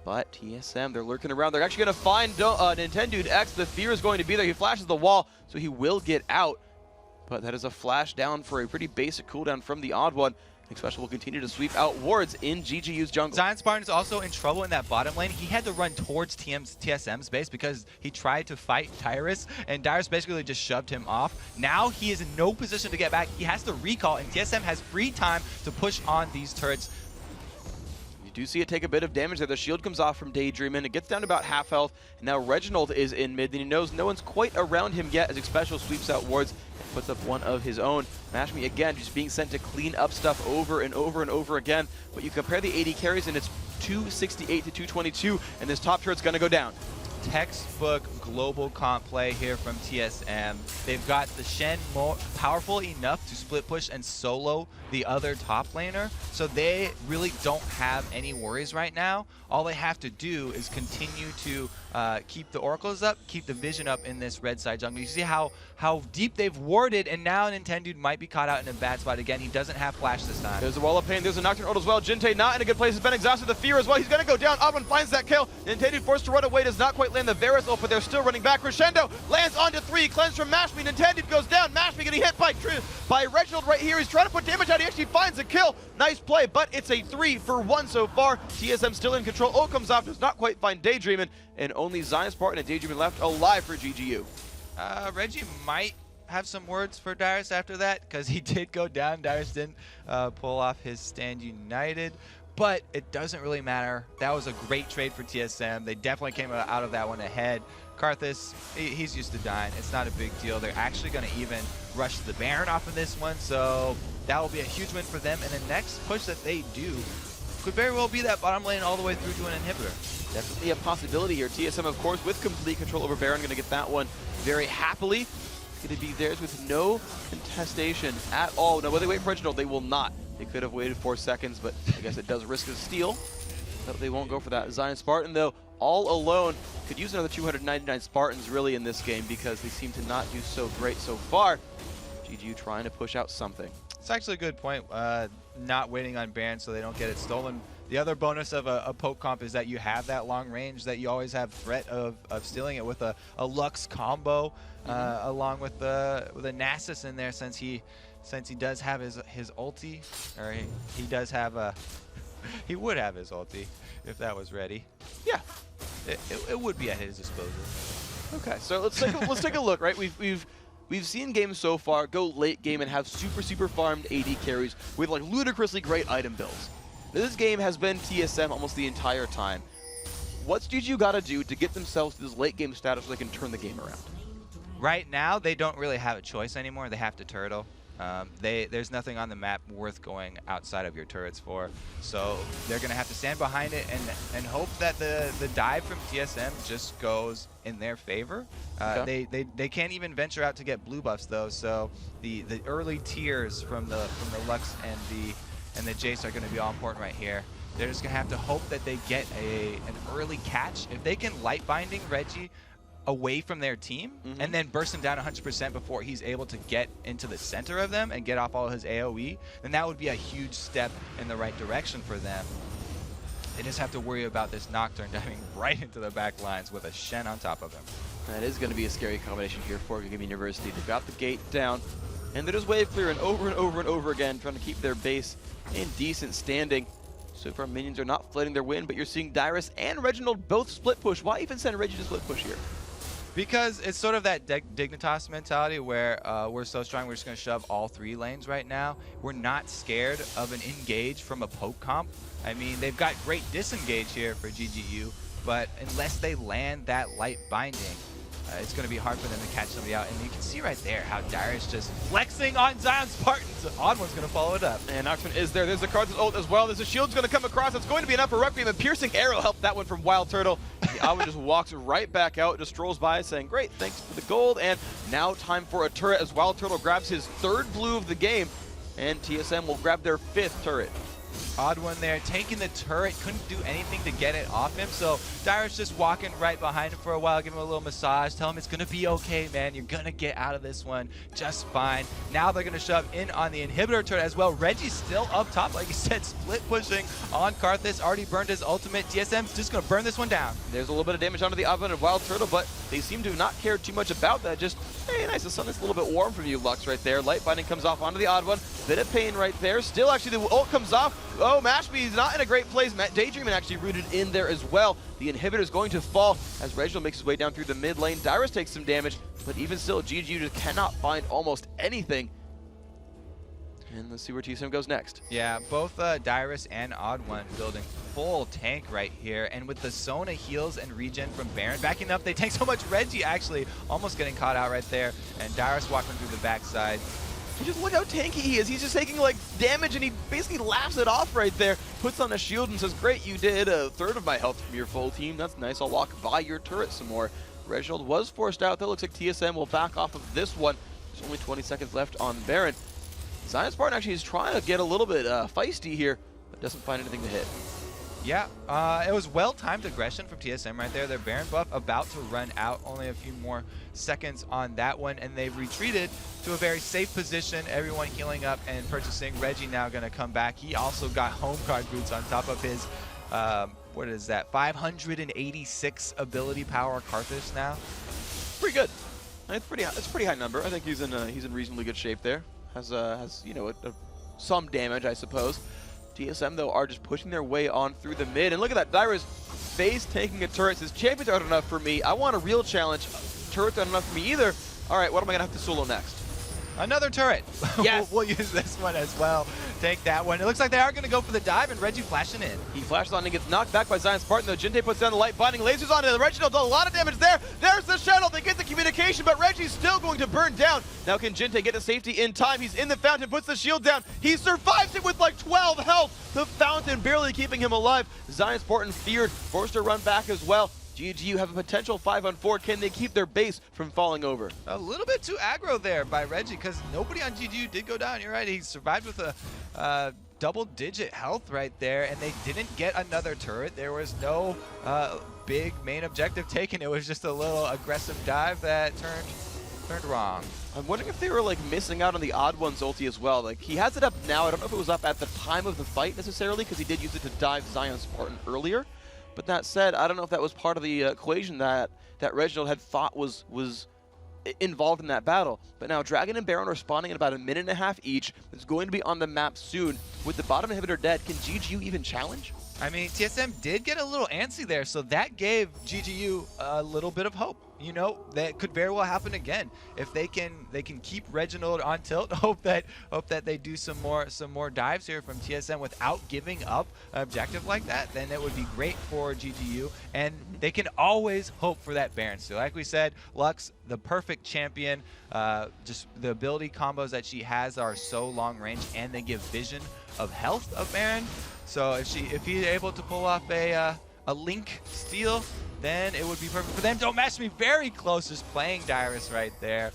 But TSM, they're lurking around. They're actually going to find Nintendo X. The fear is going to be there. He flashes the wall, so he will get out. But that is a flash down for a pretty basic cooldown from the Odd One. Special will continue to sweep out wards in GGU's jungle.
Zion Spartan is also in trouble in that bottom lane. He had to run towards TSM's base because he tried to fight Dyrus, and Dyrus basically just shoved him off. Now he is in no position to get back. He has to recall, and TSM has free time to push on these turrets.
You do see it take a bit of damage there. The shield comes off from Daydreamin'. It gets down to about half health, and now Reginald is in mid, and he knows no one's quite around him yet as Special sweeps out wards and puts up one of his own. Mashmi again just being sent to clean up stuff over and over and over again. But you compare the AD carries, and it's 268 to 222, and this top turret's going to go down.
Textbook global comp play here from TSM. They've got the Shen more powerful enough to split push and solo the other top laner, so they really don't have any worries right now. All they have to do is continue to keep the oracles up, keep the vision up in this red side jungle. You see how deep they've warded, and now Nintendo might be caught out in a bad spot again. He doesn't have flash this time.
There's a wall of pain. There's a Nocturne ult as well. Jinte not in a good place. Has been exhausted. The fear as well. He's going to go down. Oddman finds that kill. Nintendo forced to run away. Does not quite land the Varus ult, but they're still running back. Crescendo lands onto 3. Cleanse from Mashmi. Nintendo goes down. Mashmi getting hit by Reginald right here. He's trying to put damage out. He actually finds a kill. Nice play, but it's a 3 for 1 so far. TSM still in control. Ult comes off. Does not quite find Daydreamin', and only Zion Spartan and Daydreamin' left alive for GGU.
Reggie might have some words for Dyrus after that, because he did go down. Dyrus didn't pull off his stand united, but it doesn't really matter. That was a great trade for TSM. They definitely came out of that one ahead. Karthus, he's used to dying. It's not a big deal. They're actually going to even rush the Baron off of this one, so that will be a huge win for them. And the next push that they do could very well be that bottom lane all the way through to an inhibitor.
Definitely a possibility here. TSM, of course, with complete control over Baron, going to get that one very happily. It's going to be theirs with no contestation at all. Now, will they wait for Reginald? They will not. They could have waited 4 seconds, but I guess it does risk a steal. No, they won't go for that. Zion Spartan, though, all alone, could use another 299 Spartans really in this game because they seem to not do so great so far. GGU trying to push out something.
It's actually a good point, not waiting on Baron so they don't get it stolen. The other bonus of a poke comp is that you have that long range, that you always have threat of stealing it with a Lux combo, along with a Nasus in there, since he does have his ulti, or he does have he would have his ulti if that was ready. Yeah, it would be at his disposal.
Okay, so let's take a look. Right, we've seen games so far go late game and have super farmed AD carries with like ludicrously great item builds. This game has been TSM almost the entire time. What's GGU got to do to get themselves to this late game status so they can turn the game around?
Right now, they don't really have a choice anymore. They have to turtle. There's nothing on the map worth going outside of your turrets for. So they're going to have to stand behind it and hope that the dive from TSM just goes in their favor.
Okay.
They can't even venture out to get blue buffs, though. So the early tiers from the Lux and the Jace are going to be all important right here. They're just going to have to hope that they get an early catch. If they can light binding Reggie away from their team and then burst him down 100% before he's able to get into the center of them and get off all his AoE, then that would be a huge step in the right direction for them. They just have to worry about this Nocturne diving right into the back lines with a Shen on top of him.
That is going to be a scary combination here for Game University. They've got the gate down, and they're just wave clearing over and over and over again, trying to keep their base in decent standing. So far, minions are not flooding their win, but you're seeing Dyrus and Reginald both split push. Why even send Reggie to split push here?
Because it's sort of that Dignitas mentality where we're so strong, we're just going to shove all 3 lanes right now. We're not scared of an engage from a poke comp. I mean, they've got great disengage here for GGU, but unless they land that light binding, it's going to be hard for them to catch somebody out. And you can see right there how Dyrus just flexing on Zion Spartans. Odd One's going to follow it up.
And Nocturne is there. There's the Karthus ult as well. There's a shield's going to come across. It's going to be enough for Requiem. A piercing arrow helped that one from Wild Turtle. The Odd One just walks right back out, just strolls by saying, great, thanks for the gold. And now time for a turret as Wild Turtle grabs his 3rd blue of the game. And TSM will grab their 5th turret.
Odd one there, taking the turret, couldn't do anything to get it off him, so Dyrus just walking right behind him for a while, give him a little massage, tell him it's gonna be okay, man, you're gonna get out of this one just fine. Now they're gonna shove in on the inhibitor turret as well. Reggie's still up top, like you said, split pushing on Karthus, already burned his ultimate. TSM's just gonna burn this one down.
There's a little bit of damage onto the oven of Wild Turtle, but they seem to not care too much about that. Just, hey, nice, the sun is a little bit warm from you, Lux, right there. Light Binding comes off onto the odd one. Bit of pain right there. Still, actually, the ult comes off. Oh, Mashby is not in a great place. Daydreaming actually rooted in there as well. The inhibitor is going to fall as Reginald makes his way down through the mid lane. Dyrus takes some damage, but even still, GGU just cannot find almost anything. And let's see where TSM goes next.
Yeah, both Dyrus and Odd One building full tank right here. And with the Sona heals and regen from Baron backing up, they tank so much. Reggie actually almost getting caught out right there. And Dyrus walking through the backside.
Just look how tanky he is. He's just taking like damage and he basically laughs it off right there. Puts on a shield and says, great, you did a third of my health from your full team. That's nice. I'll walk by your turret some more. Reginald was forced out. That looks like TSM will back off of this one. There's only 20 seconds left on Baron. Zion Spartan actually is trying to get a little bit feisty here, but doesn't find anything to hit.
Yeah, it was well-timed aggression from TSM right there. Their Baron buff about to run out. Only a few more seconds on that one, and they've retreated to a very safe position. Everyone healing up and purchasing. Reggie now going to come back. He also got home guard boots on top of his, what is that, 586 ability power Karthus now.
Pretty good. It's a pretty high number. I think he's in reasonably good shape there. Has you know, some damage, I suppose. TSM, though, are just pushing their way on through the mid. And look at that, Dyrus face taking a turret. Says, champions aren't enough for me. I want a real challenge. Turrets aren't enough for me either. All right, what am I going to have to solo next?
Another turret.
Yes.
we'll use this one as well. Take that one. It looks like they are going to go for the dive, and Reggie flashing in.
He flashes on and gets knocked back by Zion Spartan, though. Jinte puts down the light binding, lasers onto the Reginald, does a lot of damage there. There's the shuttle. They get the communication, but Reggie's still going to burn down. Now can Jinte get to safety in time? He's in the fountain, puts the shield down. He survives it with like 12 health. The fountain barely keeping him alive. Zion Spartan feared, forced to run back as well. GGU have a potential 5-on-4. Can they keep their base from falling over?
A little bit too aggro there by Reggie, because nobody on GGU did go down. You're right, he survived with a double-digit health right there, and they didn't get another turret. There was no big main objective taken. It was just a little aggressive dive that turned wrong.
I'm wondering if they were like missing out on the Odd One's ulti as well. Like, he has it up now. I don't know if it was up at the time of the fight necessarily, because he did use it to dive Zion Spartan earlier. But that said, I don't know if that was part of the equation that Reginald had thought was involved in that battle. But now Dragon and Baron are spawning in about a minute and a half each. It's going to be on the map soon. With the bottom inhibitor dead, can GGU even challenge?
I mean, TSM did get a little antsy there, so that gave GGU a little bit of hope. You know, that could very well happen again if they can keep Reginald on tilt. Hope that they do some more dives here from TSM without giving up an objective like that. Then it would be great for GGU, and they can always hope for that Baron steal. Like we said, Lux, the perfect champion. Just the ability combos that she has are so long range, and they give vision of health of Baron. So if he's able to pull off a Link steal, then it would be perfect for them. Don't match me very close, just playing Dyrus right there,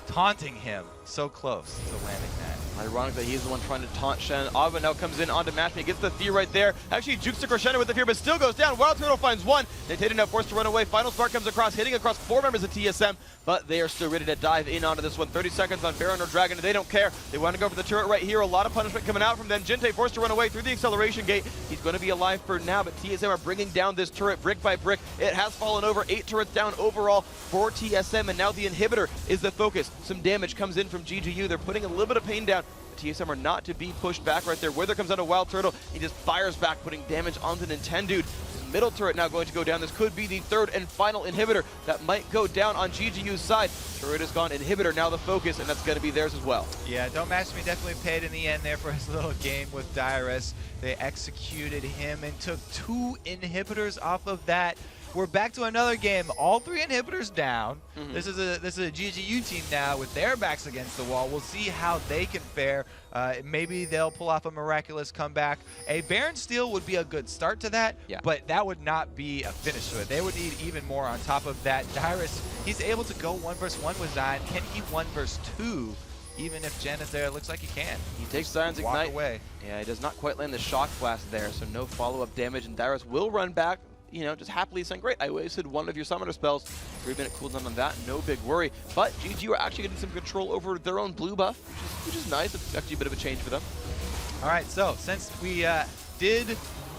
taunting him so close to landing that.
Ironic that he's the one trying to taunt Shen. Ava now comes in onto Match Me, gets the Fear right there. Actually jukes the Crescendo with the Fear, but still goes down. Wild Turtle finds one. Nintendo now forced to run away. Final Spark comes across, hitting across 4 members of TSM, but they are still ready to dive in onto this one. 30 seconds on Baron or Dragon, and they don't care. They want to go for the turret right here. A lot of punishment coming out from them. Jinte forced to run away through the acceleration gate. He's going to be alive for now, but TSM are bringing down this turret brick by brick. It has fallen over. 8 turrets down overall for TSM, and now the inhibitor is the focus. Some damage comes in from GGU. They're putting a little bit of pain down. TSM are not to be pushed back right there. Wither comes out of Wild Turtle. He just fires back, putting damage onto Nintendo. His middle turret now going to go down. This could be the 3rd and final inhibitor that might go down on GGU's side. Turret is gone. Inhibitor now the focus, and that's going to be theirs as well.
Yeah, Don't Match Me definitely paid in the end there for his little game with Dyrus. They executed him and took 2 inhibitors off of that. We're back to another game. All 3 inhibitors down. This is a GGU team now with their backs against the wall. We'll see how they can fare. Maybe they'll pull off a miraculous comeback. A Baron steal would be a good start to that, but that would not be a finish to it. They would need even more on top of that. Dyrus, he's able to go 1 versus 1 with Zion. Can he 1 versus 2 even if Jen is there, it looks like he can.
He takes Zion's
Walk
Ignite.
away.
Yeah, he does not quite land the Shock Blast there, so no follow-up damage, and Dyrus will run back, you know, just happily saying, great, I wasted one of your summoner spells. 3-minute cooldown on that, no big worry. But GG are actually getting some control over their own blue buff, which is nice. It's actually a bit of a change for them.
All right, so since we did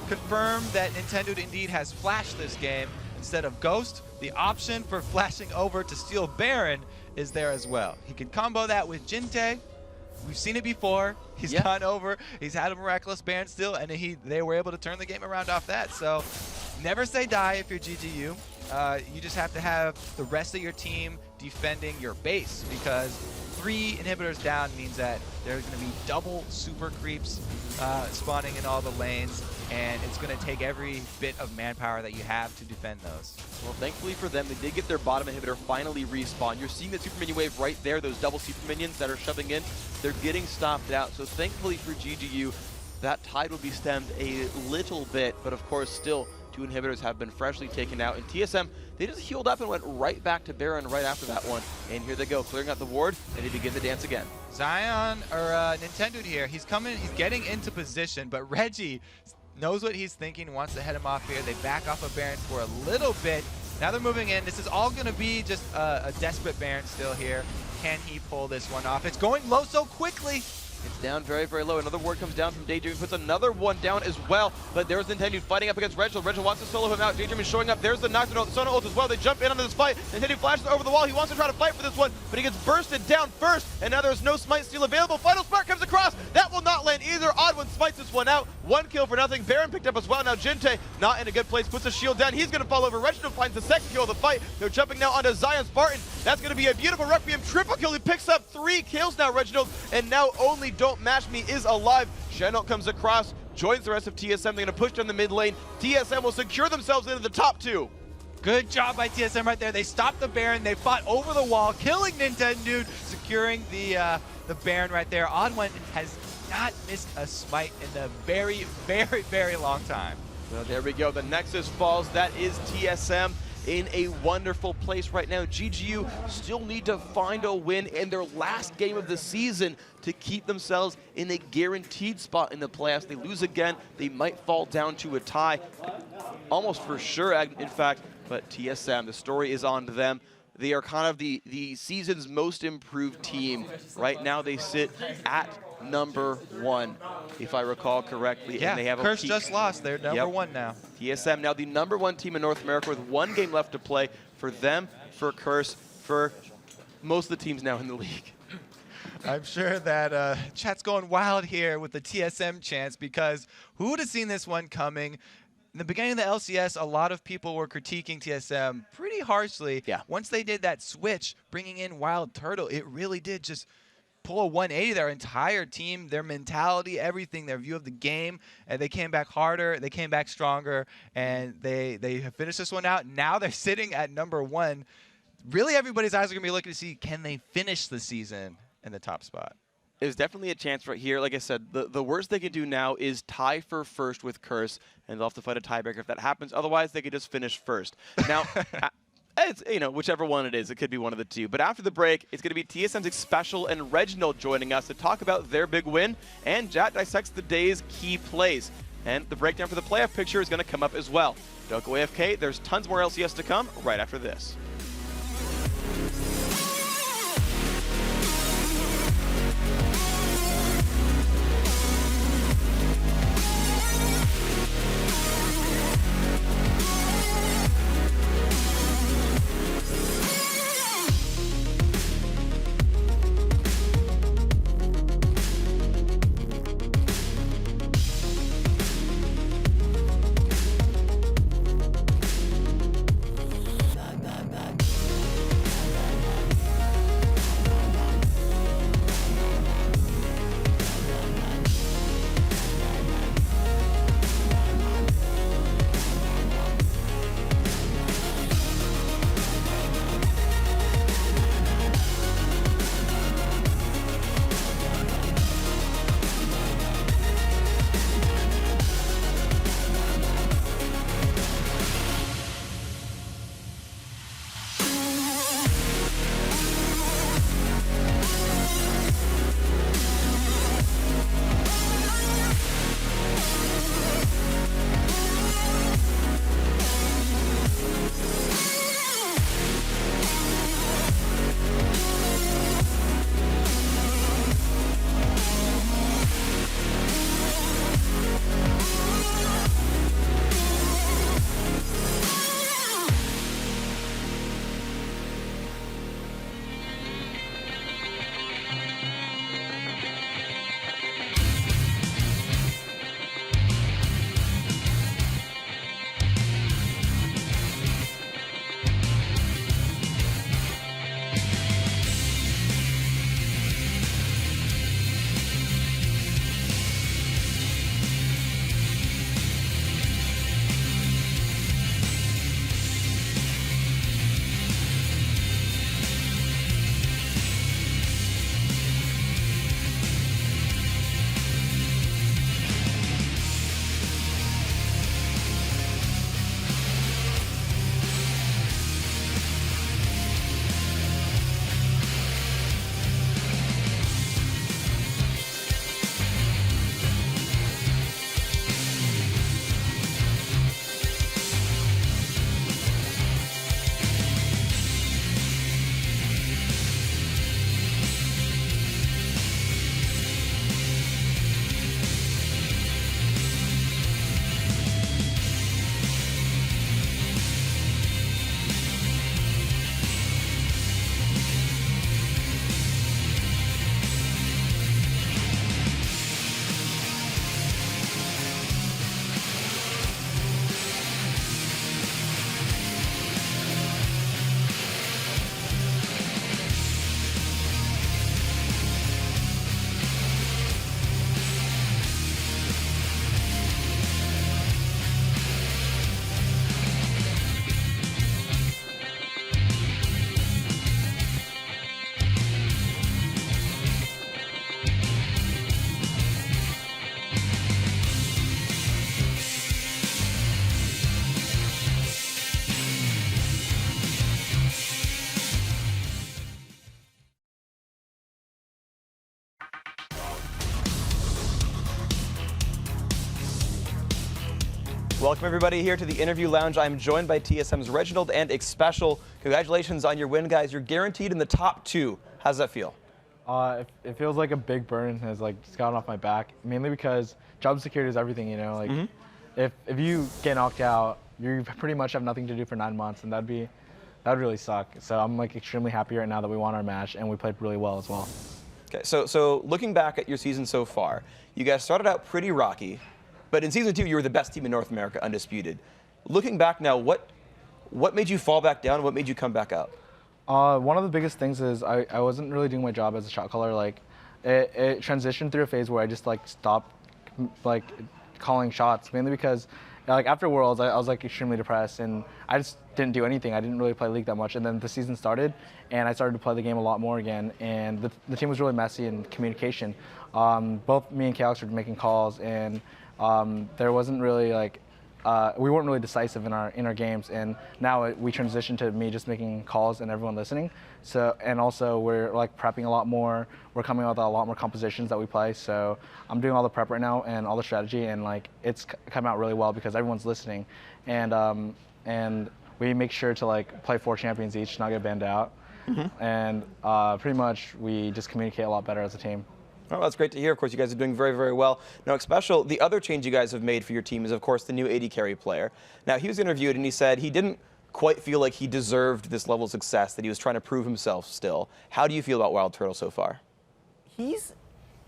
confirm that Nintendo indeed has Flash this game instead of Ghost, the option for flashing over to steal Baron is there as well. He can combo that with Jinte. We've seen it before. He's gone over. He's had a miraculous Baron still, and they were able to turn the game around off that. So never say die if you're GGU. You just have to have the rest of your team defending your base, because 3 inhibitors down means that there's going to be double super creeps spawning in all the lanes, and it's going to take every bit of manpower that you have to defend those.
Well, thankfully for them, they did get their bottom inhibitor finally respawn. You're seeing the super minion wave right there, those double super minions that are shoving in. They're getting stopped out, so thankfully for GGU, that tide will be stemmed a little bit, but of course still 2 inhibitors have been freshly taken out, and TSM, they just healed up and went right back to Baron right after that one. And here they go, clearing out the ward, and they begin the dance again.
Zion, or Nintendo here, he's getting into position, but Reggie knows what he's thinking, wants to head him off here. They back off of Baron for a little bit. Now they're moving in. This is all going to be just a desperate Baron still here. Can he pull this one off? It's going low so quickly.
It's down very, very low. Another ward comes down from Daydream, puts another one down as well. But there's Nintendo fighting up against Reginald. Reginald wants to solo him out. Daydream is showing up. There's the knockdown, Sona ult as well. They jump in on this fight. Nintendo flashes over the wall. He wants to try to fight for this one, but he gets bursted down first. And now there's no smite steal available. Final Spark comes across. That will not land either. Odd1 smites this one out. 1 kill for nothing. Baron picked up as well. Now Jinte not in a good place. Puts a shield down. He's going to fall over. Reginald finds the second kill of the fight. They're jumping now onto Zion Spartan. That's going to be a beautiful Requiem triple kill. He picks up 3 kills now, Reginald. And now only Don't Mash Me is alive. Shenot comes across, joins the rest of TSM. They're going to push down the mid lane. TSM will secure themselves into the top 2.
Good job by TSM right there. They stopped the Baron. They fought over the wall, killing Nintendo, securing the Baron right there. Odd1 has not missed a smite in a very, very, very long time.
Well, there we go. The Nexus falls. That is TSM in a wonderful place right now. GGU still need to find a win in their last game of the season to keep themselves in a guaranteed spot in the playoffs. They lose again, they might fall down to a tie. Almost for sure, in fact, but TSM, the story is on to them. They are kind of the season's most improved team. Right now they sit at #1, if I recall correctly.
Yeah,
and they have
Curse just lost. They're number 1 now.
TSM now the #1 team in North America with 1 game left to play for them, for Curse, for most of the teams now in the league.
I'm sure that chat's going wild here with the TSM chants, because who would have seen this one coming? In the beginning of the LCS, a lot of people were critiquing TSM pretty harshly.
Yeah.
Once they did that switch, bringing in Wild Turtle, it really did just pull a 180. Their entire team, their mentality, everything, their view of the game, and they came back harder, they came back stronger, and they have finished this one out. Now they're sitting at #1. Really, everybody's eyes are going to be looking to see, can they finish the season in the top spot?
There's definitely a chance right here. Like I said, the worst they can do now is tie for first with Curse, and they'll have to fight a tiebreaker if that happens. Otherwise, they could just finish first. Now, it's, you know, whichever one it is, it could be one of the two. But after the break, it's going to be TSM's Special and Reginald joining us to talk about their big win, and Jat dissects the day's key plays. And the breakdown for the playoff picture is going to come up as well. Don't go AFK. There's tons more LCS to come right after this.
Welcome everybody here to the interview lounge. I'm joined by TSM's Reginald and Xpecial. Congratulations on your win, guys. You're guaranteed in the top 2. How does that feel?
It feels like a big burden has like just gotten off my back, mainly because job security is everything, you know. Like if you get knocked out, you pretty much have nothing to do for 9 months, and that would really suck. So I'm like extremely happy right now that we won our match and we played really well as well.
Okay, so looking back at your season so far, you guys started out pretty rocky, but in season 2 you were the best team in North America, undisputed. Looking back now, what made you fall back down? What made you come back up?
One of the biggest things is I wasn't really doing my job as a shot caller. Like it transitioned through a phase where I just like stopped like calling shots, mainly because like after Worlds I was like extremely depressed and I just didn't do anything. I didn't really play League that much, and then the season started and I started to play the game a lot more again, and the team was really messy in communication. Both me and Calix were making calls, and there wasn't really like we weren't really decisive in our games, and now we transitioned to me just making calls and everyone listening. So, and also we're like prepping a lot more. We're coming up with a lot more compositions that we play. So I'm doing all the prep right now and all the strategy, and like it's come out really well because everyone's listening, and we make sure to like play 4 champions each, not get banned out, and pretty much we just communicate a lot better as a team.
Oh, that's great to hear. Of course, you guys are doing very, very well. Now, Xpecial, the other change you guys have made for your team is, of course, the new AD carry player. Now, he was interviewed and he said he didn't quite feel like he deserved this level of success, that he was trying to prove himself still. How do you feel about Wild Turtle so far?
He's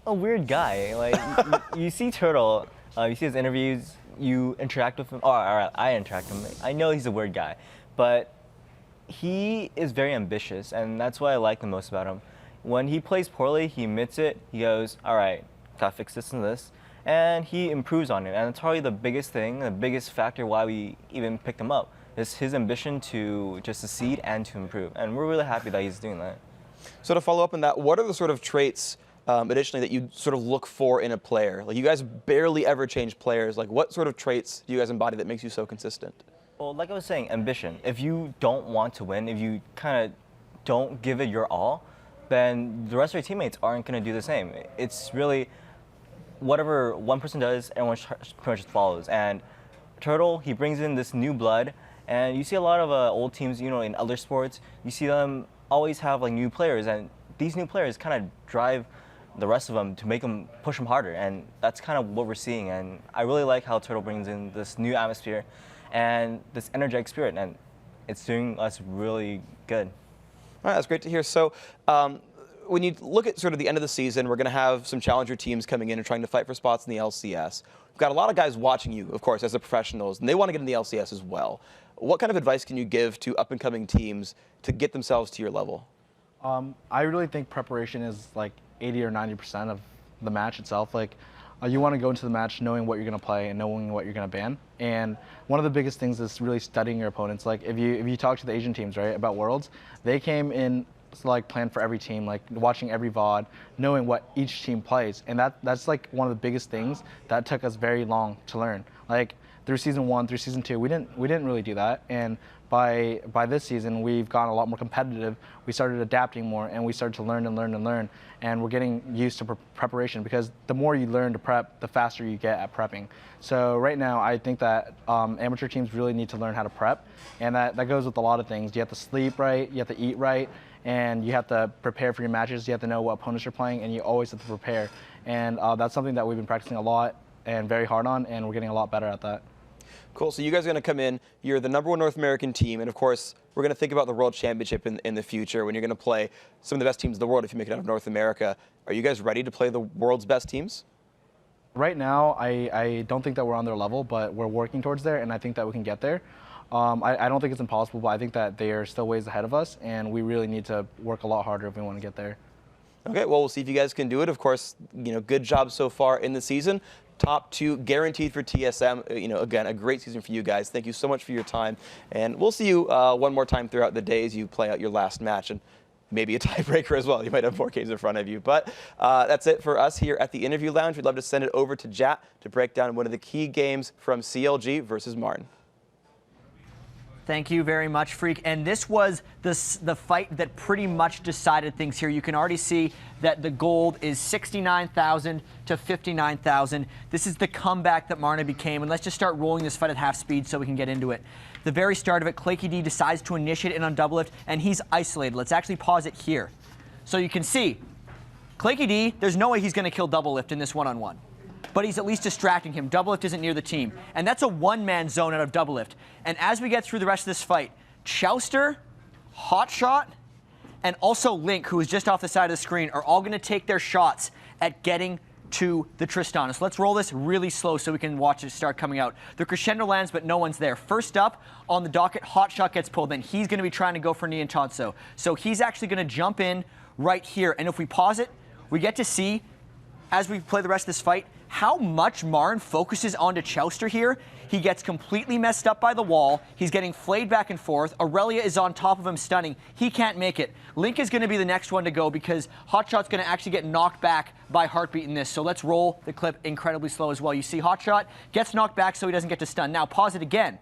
a weird guy. Like, you see Turtle, you see his interviews, you interact with him. Oh, all right, I interact with him. I know he's a weird guy, but he is very ambitious, and that's what I like the most about him. When he plays poorly, he admits it. He goes, all right, gotta fix this and this. And he improves on it. And it's probably the biggest thing, the biggest factor why we even picked him up, is his ambition to just succeed and to improve. And we're really happy that he's doing that.
So to follow up on that, what are the sort of traits, additionally, that you sort of look for in a player? Like, you guys barely ever change players. Like, what sort of traits do you guys embody that makes you so consistent?
Well, like I was saying, ambition. If you don't want to win, if you kind of don't give it your all, then the rest of your teammates aren't going to do the same. It's really whatever one person does, everyone pretty much just follows. And Turtle, he brings in this new blood, and you see a lot of old teams, you know, in other sports, you see them always have like new players, and these new players kind of drive the rest of them to make them push them harder, and that's kind of what we're seeing. And I really like how Turtle brings in this new atmosphere and this energetic spirit, and it's doing us really good.
All right, that's great to hear. So when you look at sort of the end of the season, we're going to have some challenger teams coming in and trying to fight for spots in the LCS. We've got a lot of guys watching you, of course, as the professionals, and they want to get in the LCS as well. What kind of advice can you give to up-and-coming teams to get themselves to your level?
I really think preparation is like 80 or 90% of the match itself. Like, you want to go into the match knowing what you're going to play and knowing what you're going to ban. And one of the biggest things is really studying your opponents. Like, if you talk to the Asian teams, right, about Worlds, they came in like planned for every team, like watching every VOD, knowing what each team plays. And that's like one of the biggest things that took us very long to learn. Like, through season 1, through season 2, we didn't really do that. And by this season, we've gotten a lot more competitive. We started adapting more, and we started to learn and learn and learn. And we're getting used to preparation, because the more you learn to prep, the faster you get at prepping. So right now, I think that amateur teams really need to learn how to prep, and that goes with a lot of things. You have to sleep right, you have to eat right, and you have to prepare for your matches. You have to know what opponents you're playing, and you always have to prepare. And that's something that we've been practicing a lot and very hard on, and we're getting a lot better at that.
Cool. So you guys are going to come in. You're the #1 North American team, and of course, we're going to think about the World Championship in the future when you're going to play some of the best teams in the world if you make it out of North America. Are you guys ready to play the world's best teams?
Right now, I don't think that we're on their level, but we're working towards there, and I think that we can get there. I don't think it's impossible, but I think that they are still ways ahead of us, and we really need to work a lot harder if we want to get there.
Okay, well, we'll see if you guys can do it. Of course, you know, good job so far in the season. Top 2 guaranteed for TSM. You know, again, a great season for you guys. Thank you so much for your time, and we'll see you one more time throughout the day as you play out your last match, and maybe a tiebreaker as well. You might have more games in front of you. But that's it for us here at the Interview Lounge. We'd love to send it over to Jat to break down one of the key games from CLG versus Martin.
Thank you very much, Freak. And this was the fight that pretty much decided things here. You can already see that the gold is 69,000 to 59,000. This is the comeback that Marna became. And let's just start rolling this fight at half speed so we can get into it. The very start of it, Claky decides to initiate in on double lift, and he's isolated. Let's actually pause it here. So you can see, Claky, there's no way he's going to kill double lift in this one-on-one. But he's at least distracting him. Doublelift isn't near the team. And that's a one-man zone out of Doublelift. And as we get through the rest of this fight, Chowster, Hotshot, and also Link, who is just off the side of the screen, are all going to take their shots at getting to the Tristana. So let's roll this really slow so we can watch it start coming out. The crescendo lands, but no one's there. First up on the docket, Hotshot gets pulled. Then he's going to be trying to go for Niantanso. So he's actually going to jump in right here. And if we pause it, we get to see, as we play the rest of this fight, how much Marn focuses onto Chowster here. He gets completely messed up by the wall. He's getting flayed back and forth. Aurelia is on top of him, stunning. He can't make it. Link is going to be the next one to go because Hotshot's going to actually get knocked back by Heartbeat in this. So let's roll the clip incredibly slow as well. You see Hotshot gets knocked back so he doesn't get to stun. Now pause it again.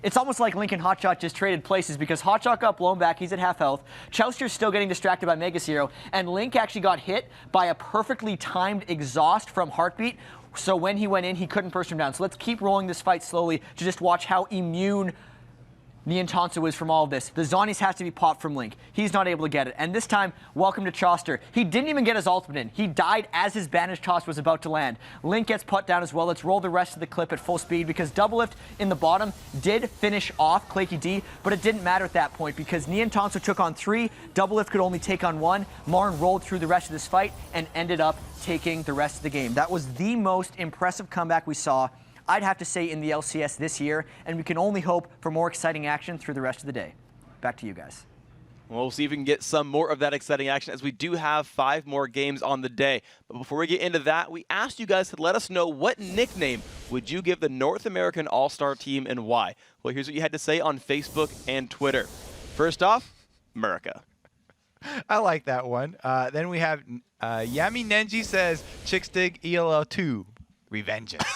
It's almost like Link and Hotshot just traded places because Hotshot got blown back. He's at half health. Chowster's still getting distracted by Mega Zero. And Link actually got hit by a perfectly timed exhaust from Heartbeat. So when he went in, he couldn't burst him down. So let's keep rolling this fight slowly to just watch how immune Niantanso is from all of this. The Zonies has to be popped from Link. He's not able to get it. And this time, welcome to Chowster. He didn't even get his ultimate in. He died as his banish toss was about to land. Link gets put down as well. Let's roll the rest of the clip at full speed because Doublelift in the bottom did finish off Claky, but it didn't matter at that point because Niantanso took on 3. Doublelift could only take on 1. Marn rolled through the rest of this fight and ended up taking the rest of the game. That was the most impressive comeback we saw, I'd have to say, in the LCS this year, and we can only hope for more exciting action through the rest of the day. Back to you guys.
Well, we'll see if we can get some more of that exciting action as we do have 5 more games on the day. But before we get into that, we asked you guys to let us know what nickname would you give the North American All-Star team and why. Well, here's what you had to say on Facebook and Twitter. First off, America.
I like that one. Then we have Yami Nenji says Chickstig ELO2, Revengeance.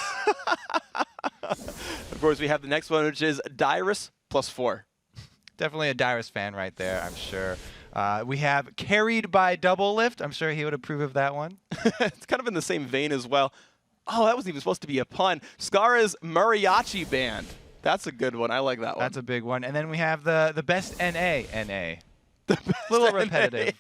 Of course, we have the next one, which is Dyrus +4.
Definitely a Dyrus fan right there, I'm sure. We have Carried by Doublelift. I'm sure he would approve of that one.
It's kind of in the same vein as well. Oh, that wasn't even supposed to be a pun. Skara's Mariachi Band. That's a good one. I like that one.
That's a big one. And then we have the best NA. A little repetitive.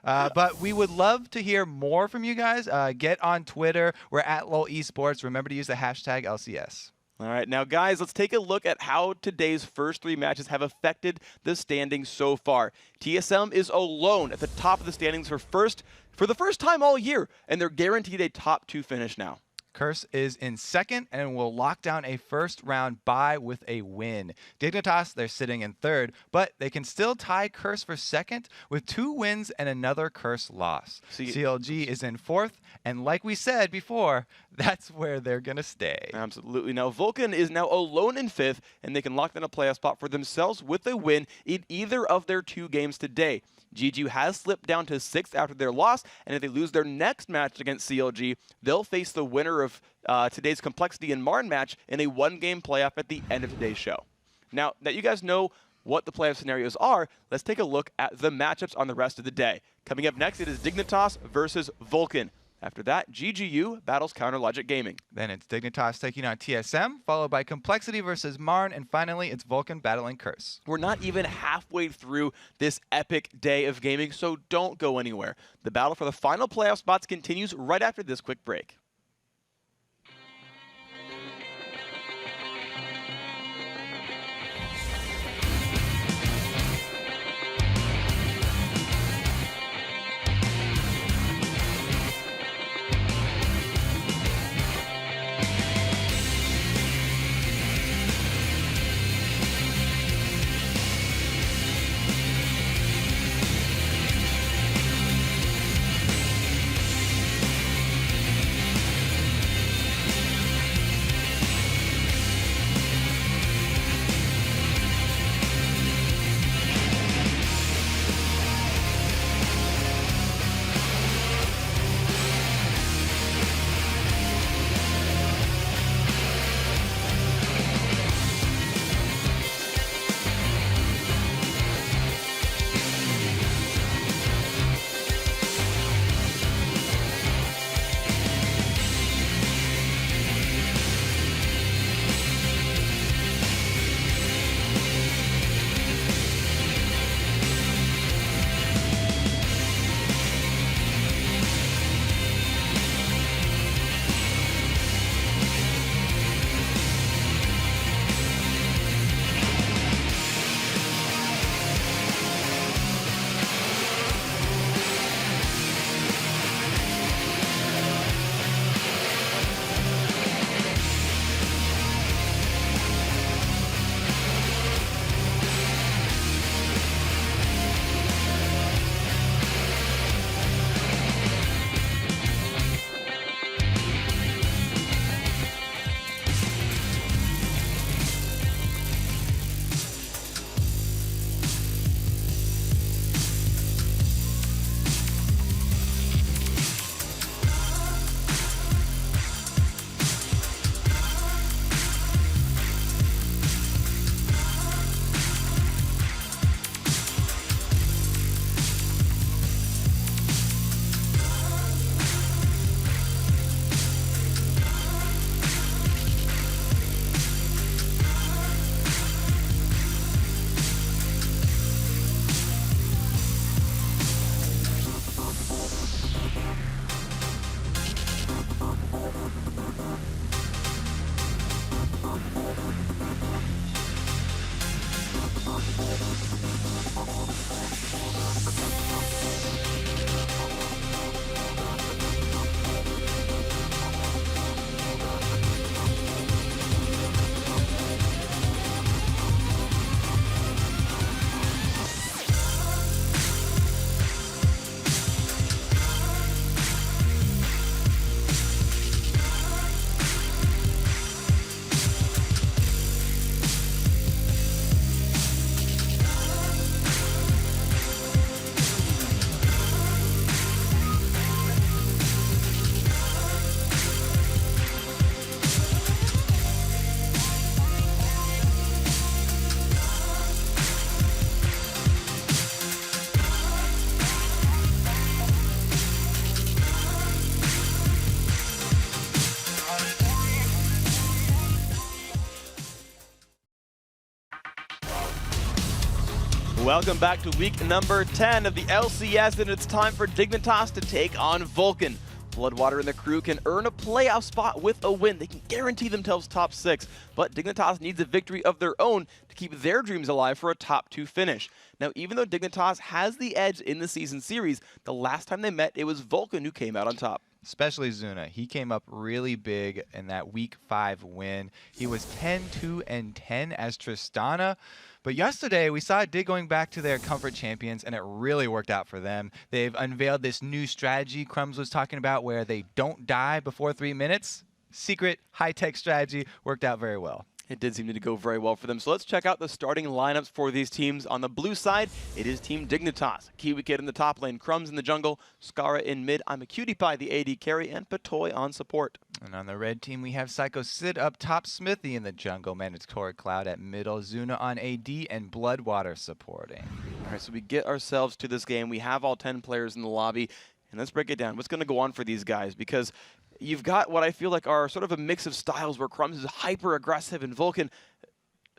But we would love to hear more from you guys. Get on Twitter. We're at LOL Esports. Remember to use the hashtag LCS.
All right, now guys, let's take a look at how today's first 3 matches have affected the standings so far. TSM is alone at the top of the standings for the first time all year, and they're guaranteed a top 2 finish now.
Curse is in second and will lock down a first round bye with a win. Dignitas, they're sitting in third, but they can still tie Curse for second with 2 wins and another Curse loss. CLG is in fourth, and like we said before, that's where they're going to stay.
Absolutely. Now, Vulcun is now alone in 5th, and they can lock down a playoff spot for themselves with a win in either of their 2 games today. GGU has slipped down to 6th after their loss, and if they lose their next match against CLG, they'll face the winner of today's Complexity and Marn match in a 1-game playoff at the end of today's show. Now that you guys know what the playoff scenarios are, let's take a look at the matchups on the rest of the day. Coming up next, it is Dignitas versus Vulcun. After that, GGU battles Counter Logic Gaming.
Then it's Dignitas taking on TSM, followed by Complexity versus Marn, and finally it's Vulcun battling Curse.
We're not even halfway through this epic day of gaming, so don't go anywhere. The battle for the final playoff spots continues right after this quick break. Welcome back to week number 10 of the LCS, and it's time for Dignitas to take on Vulcun. Bloodwater and the crew can earn a playoff spot with a win. They can guarantee themselves top 6, but Dignitas needs a victory of their own to keep their dreams alive for a top 2 finish. Now, even though Dignitas has the edge in the season series, the last time they met, it was Vulcun who came out on top.
Especially Zuna. He came up really big in that week 5 win. He was 10-2-10 as Tristana. But yesterday, we saw Dig going back to their comfort champions, and it really worked out for them. They've unveiled this new strategy Crumbs was talking about where they don't die before 3 minutes. Secret, high-tech strategy worked out very well.
It did seem to go very well for them. So let's check out the starting lineups for these teams. On the blue side, it is Team Dignitas. Kiwi Kid in the top lane, Crumbs in the jungle, Skara in mid, I'm a Cutie Pie, the AD carry, and Patoy on support.
And on the red team, we have Psycho Sid up top, Smithy in the jungle, Mandatory Cloud at middle, Zuna on AD, and Bloodwater supporting.
All right, so we get ourselves to this game. We have all 10 players in the lobby, and let's break it down. What's going to go on for these guys? Because you've got what I feel like are sort of a mix of styles where Crumbs is hyper aggressive and Vulcun,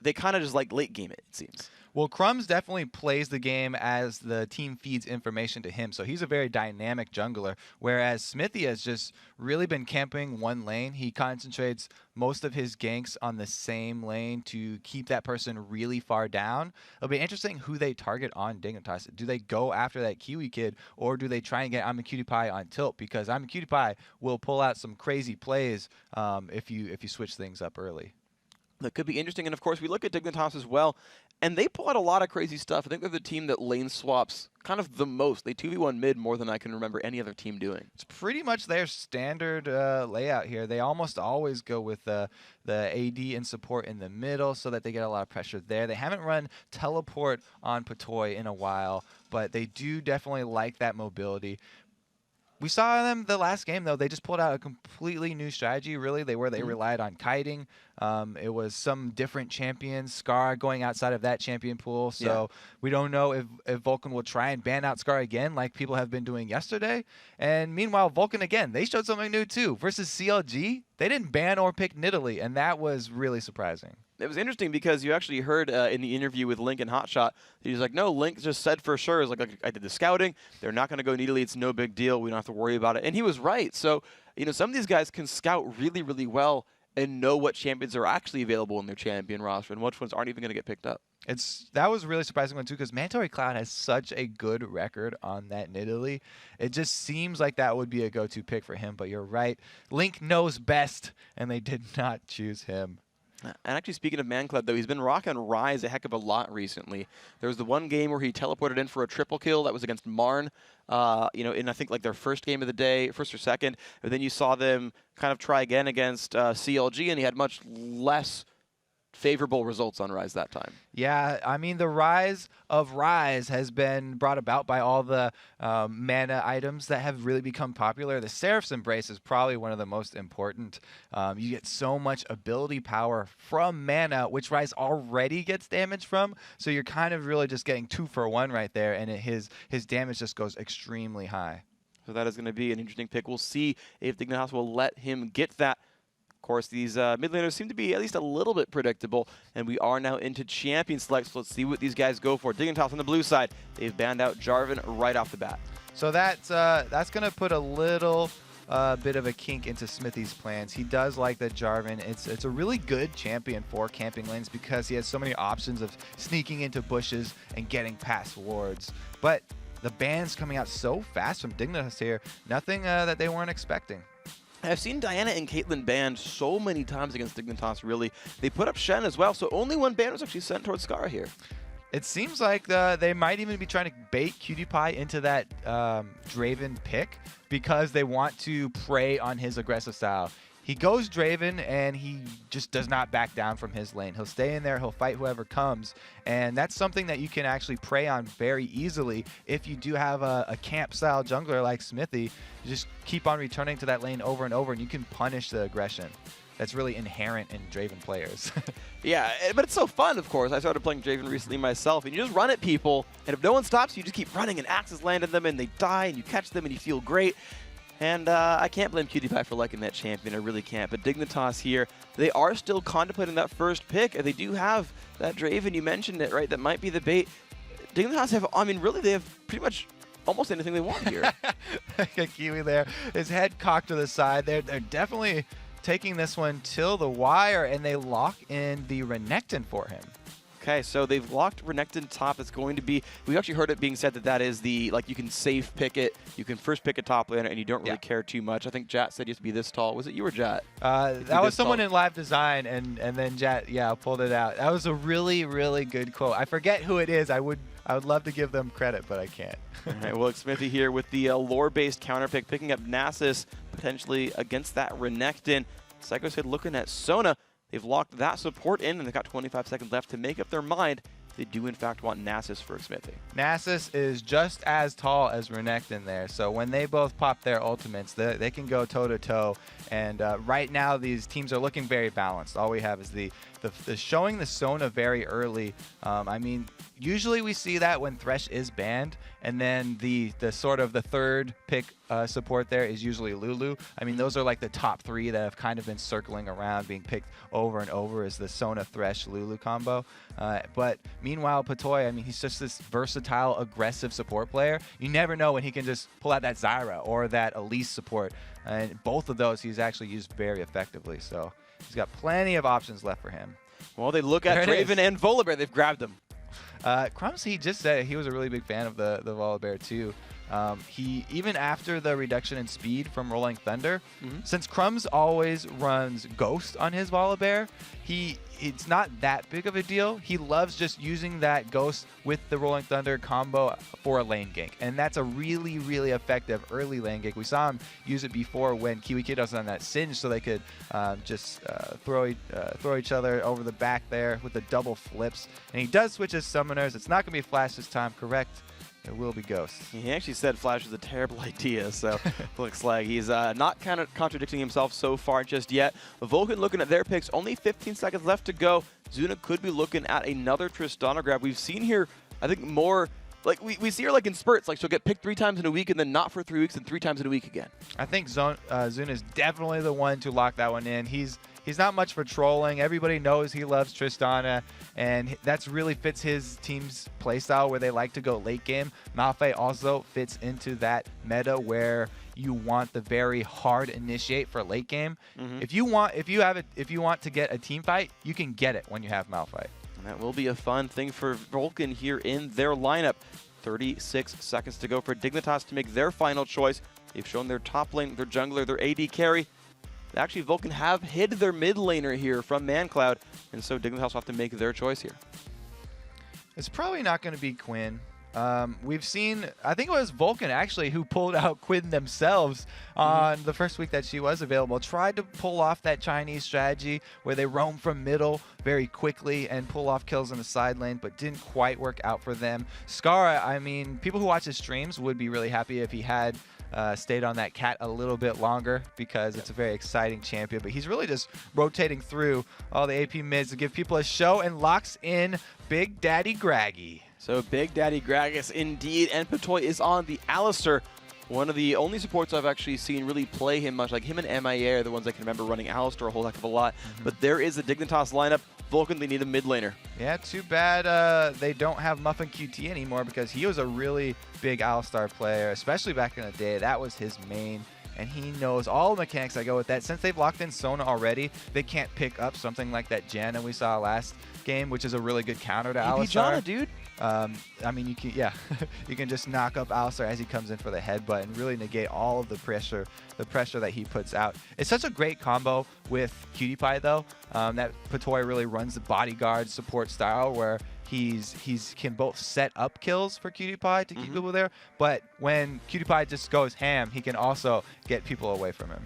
they kind of just like late game it seems.
Well, Crumbs definitely plays the game as the team feeds information to him, so he's a very dynamic jungler, whereas Smithy has just really been camping one lane. He concentrates most of his ganks on the same lane to keep that person really far down. It'll be interesting who they target on Dignitas. Do they go after that Kiwi Kid, or do they try and get I'm a Cutie Pie on tilt? Because I'm a Cutie Pie will pull out some crazy plays if you switch things up early.
That could be interesting, and of course we look at Dignitas as well, and they pull out a lot of crazy stuff. I think they're the team that lane swaps kind of the most. They 2v1 mid more than I can remember any other team doing.
It's pretty much their standard layout here. They almost always go with the AD and support in the middle so that they get a lot of pressure there. They haven't run teleport on Patoy in a while, but they do definitely like that mobility. We saw them the last game, though. They just pulled out a completely new strategy, really. They relied on kiting. It was some different champions. Scar going outside of that champion pool. So we don't know if Vulcun will try and ban out Scar again like people have been doing yesterday. And meanwhile, Vulcun, again, they showed something new, too. Versus CLG, they didn't ban or pick Nidalee, and that was really surprising.
It was interesting because you actually heard in the interview with Link and Hotshot, he was like, no, Link just said for sure, it's like I did the scouting, they're not going to go Nidalee, it's no big deal, we don't have to worry about it. And he was right. So, you know, some of these guys can scout really, really well and know what champions are actually available in their champion roster and which ones aren't even going to get picked up.
That was a really surprising one, too, because Mandatory Cloud has such a good record on that Nidalee. It just seems like that would be a go-to pick for him, but you're right. Link knows best, and they did not choose him.
And actually, speaking of ManCloud, though, he's been rocking Rise a heck of a lot recently. There was the one game where he teleported in for a triple kill. That was against Marn, you know, in I think like their first game of the day, first or second. But then you saw them kind of try again against CLG, and he had much less favorable results on Rise that time.
Yeah, I mean, the rise of Rise has been brought about by all the mana items that have really become popular. The Seraph's Embrace is probably one of the most important. You get so much ability power from mana, which Rise already gets damage from, so you're kind of really just getting 2 for 1 right there, and his damage just goes extremely high.
So that is going to be an interesting pick. We'll see if Dignitas will let him get that. Of course, these mid laners seem to be at least a little bit predictable, and we are now into champion selects. So let's see what these guys go for. Dignitas on the blue side, they've banned out Jarvan right off the bat.
So that's going to put a little bit of a kink into Smithy's plans. He does like the Jarvan. It's a really good champion for camping lanes because he has so many options of sneaking into bushes and getting past wards. But the ban's coming out so fast from Dignitas here, nothing that they weren't expecting.
I've seen Diana and Caitlyn banned so many times against Dignitas, really. They put up Shen as well, so only one ban was actually sent towards Skara here.
It seems like they might even be trying to bait Cutie Pie into that Draven pick because they want to prey on his aggressive style. He goes Draven, and he just does not back down from his lane. He'll stay in there. He'll fight whoever comes, and that's something that you can actually prey on very easily if you do have a camp-style jungler like Smithy. You just keep on returning to that lane over and over, and you can punish the aggression. That's really inherent in Draven players.
Yeah, but it's so fun, of course. I started playing Draven recently myself, and you just run at people, and if no one stops you, just keep running, and axes land on them, and they die, and you catch them, and you feel great. And I can't blame Cutie Pie for liking that champion. I really can't. But Dignitas here, they are still contemplating that first pick. They do have that Draven. You mentioned it, right? That might be the bait. Dignitas have, I mean, really, they have pretty much almost anything they want here.
Kiwi there, his head cocked to the side. They're definitely taking this one till the wire, and they lock in the Renekton for him.
Okay, so they've locked Renekton top. It's going to be, we actually heard it being said that that is the, like, you can safe pick it. You can first pick a top laner, and you don't really care too much. I think Jat said he used to be this tall. Was it you or Jat?
That was someone in live design, and then Jat, pulled it out. That was a really, really good quote. I forget who it is. I would love to give them credit, but I can't.
All right, well, Smithy here with the lore-based counter pick, picking up Nasus potentially against that Renekton. Psycho said looking at Sona. They've locked that support in, and they've got 25 seconds left to make up their mind. They do, in fact, want Nasus for Smithy.
Nasus is just as tall as Renekton there, so when they both pop their ultimates, they can go toe-to-toe. And right now, these teams are looking very balanced. All we have is the showing the Sona very early. I mean, usually we see that when Thresh is banned, and then the sort of the third pick support there is usually Lulu. I mean, those are like the top three that have kind of been circling around, being picked over and over, is the Sona Thresh Lulu combo. But meanwhile, Patoy, I mean, he's just this versatile, aggressive support player. You never know when he can just pull out that Zyra or that Elise support. And both of those he's actually used very effectively. So he's got plenty of options left for him.
Well, they look at Draven and Volibear. They've grabbed him.
Crumbs, he just said he was a really big fan of the Volibear too. He, even after the reduction in speed from Rolling Thunder, since Crumbs always runs Ghost on his Volibear, it's not that big of a deal. He loves just using that Ghost with the Rolling Thunder combo for a lane gank, and that's a really, really effective early lane gank. We saw him use it before when Kiwi Kid was on that Singe, so they could just throw each other over the back there with the double flips. And he does switch his summoners. It's not going to be Flash this time, correct? It will be Ghost.
He actually said Flash was a terrible idea, so looks like he's not kind of contradicting himself so far just yet. Vulcun looking at their picks, only 15 seconds left to go. Zuna could be looking at another Tristana grab. We've seen here, I think, more, like we see her like in spurts, like she'll get picked 3 times in a week and then not for 3 weeks and 3 times in a week again.
I think Zuna is definitely the one to lock that one in. He's not much for trolling. Everybody knows he loves Tristana, and that's really fits his team's playstyle where they like to go late game. Malphite also fits into that meta where you want the very hard initiate for late game. If you want to get a team fight, you can get it when you have Malphite.
And that will be a fun thing for Vulcun here in their lineup. 36 seconds to go for Dignitas to make their final choice. They've shown their top lane, their jungler, their AD carry. Actually, Vulcun have hid their mid laner here from ManCloud, and so Dignitas will have to make their choice here.
It's probably not going to be Quinn. We've seen, I think it was Vulcun actually who pulled out Quinn themselves on the first week that she was available. Tried to pull off that Chinese strategy where they roam from middle very quickly and pull off kills in the side lane, but didn't quite work out for them. Scar, I mean, people who watch his streams would be really happy if he had stayed on that cat a little bit longer because it's a very exciting champion, but he's really just rotating through all the AP mids to give people a show and locks in Big Daddy Graggy.
So Big Daddy Gragas indeed, and Patoy is on the Alistar. One of the only supports I've actually seen really play him much. Like him and MIA are the ones I can remember running Alistar a whole heck of a lot. But there is a Dignitas lineup. Vulcun, they need a mid laner.
Yeah, too bad they don't have Muffin QT anymore because he was a really big Alistar player, especially back in the day. That was his main, and he knows all the mechanics that go with that. Since they've locked in Sona already, they can't pick up something like that Janna we saw last game, which is a really good counter to Alistar.
Janna, dude.
I mean, you can, you can just knock up Alistar as he comes in for the headbutt and really negate all of the pressure that he puts out. It's such a great combo with PewDiePie though. That Patoy really runs the bodyguard support style where he's can both set up kills for PewDiePie to keep people there, but when PewDiePie just goes ham, he can also get people away from him.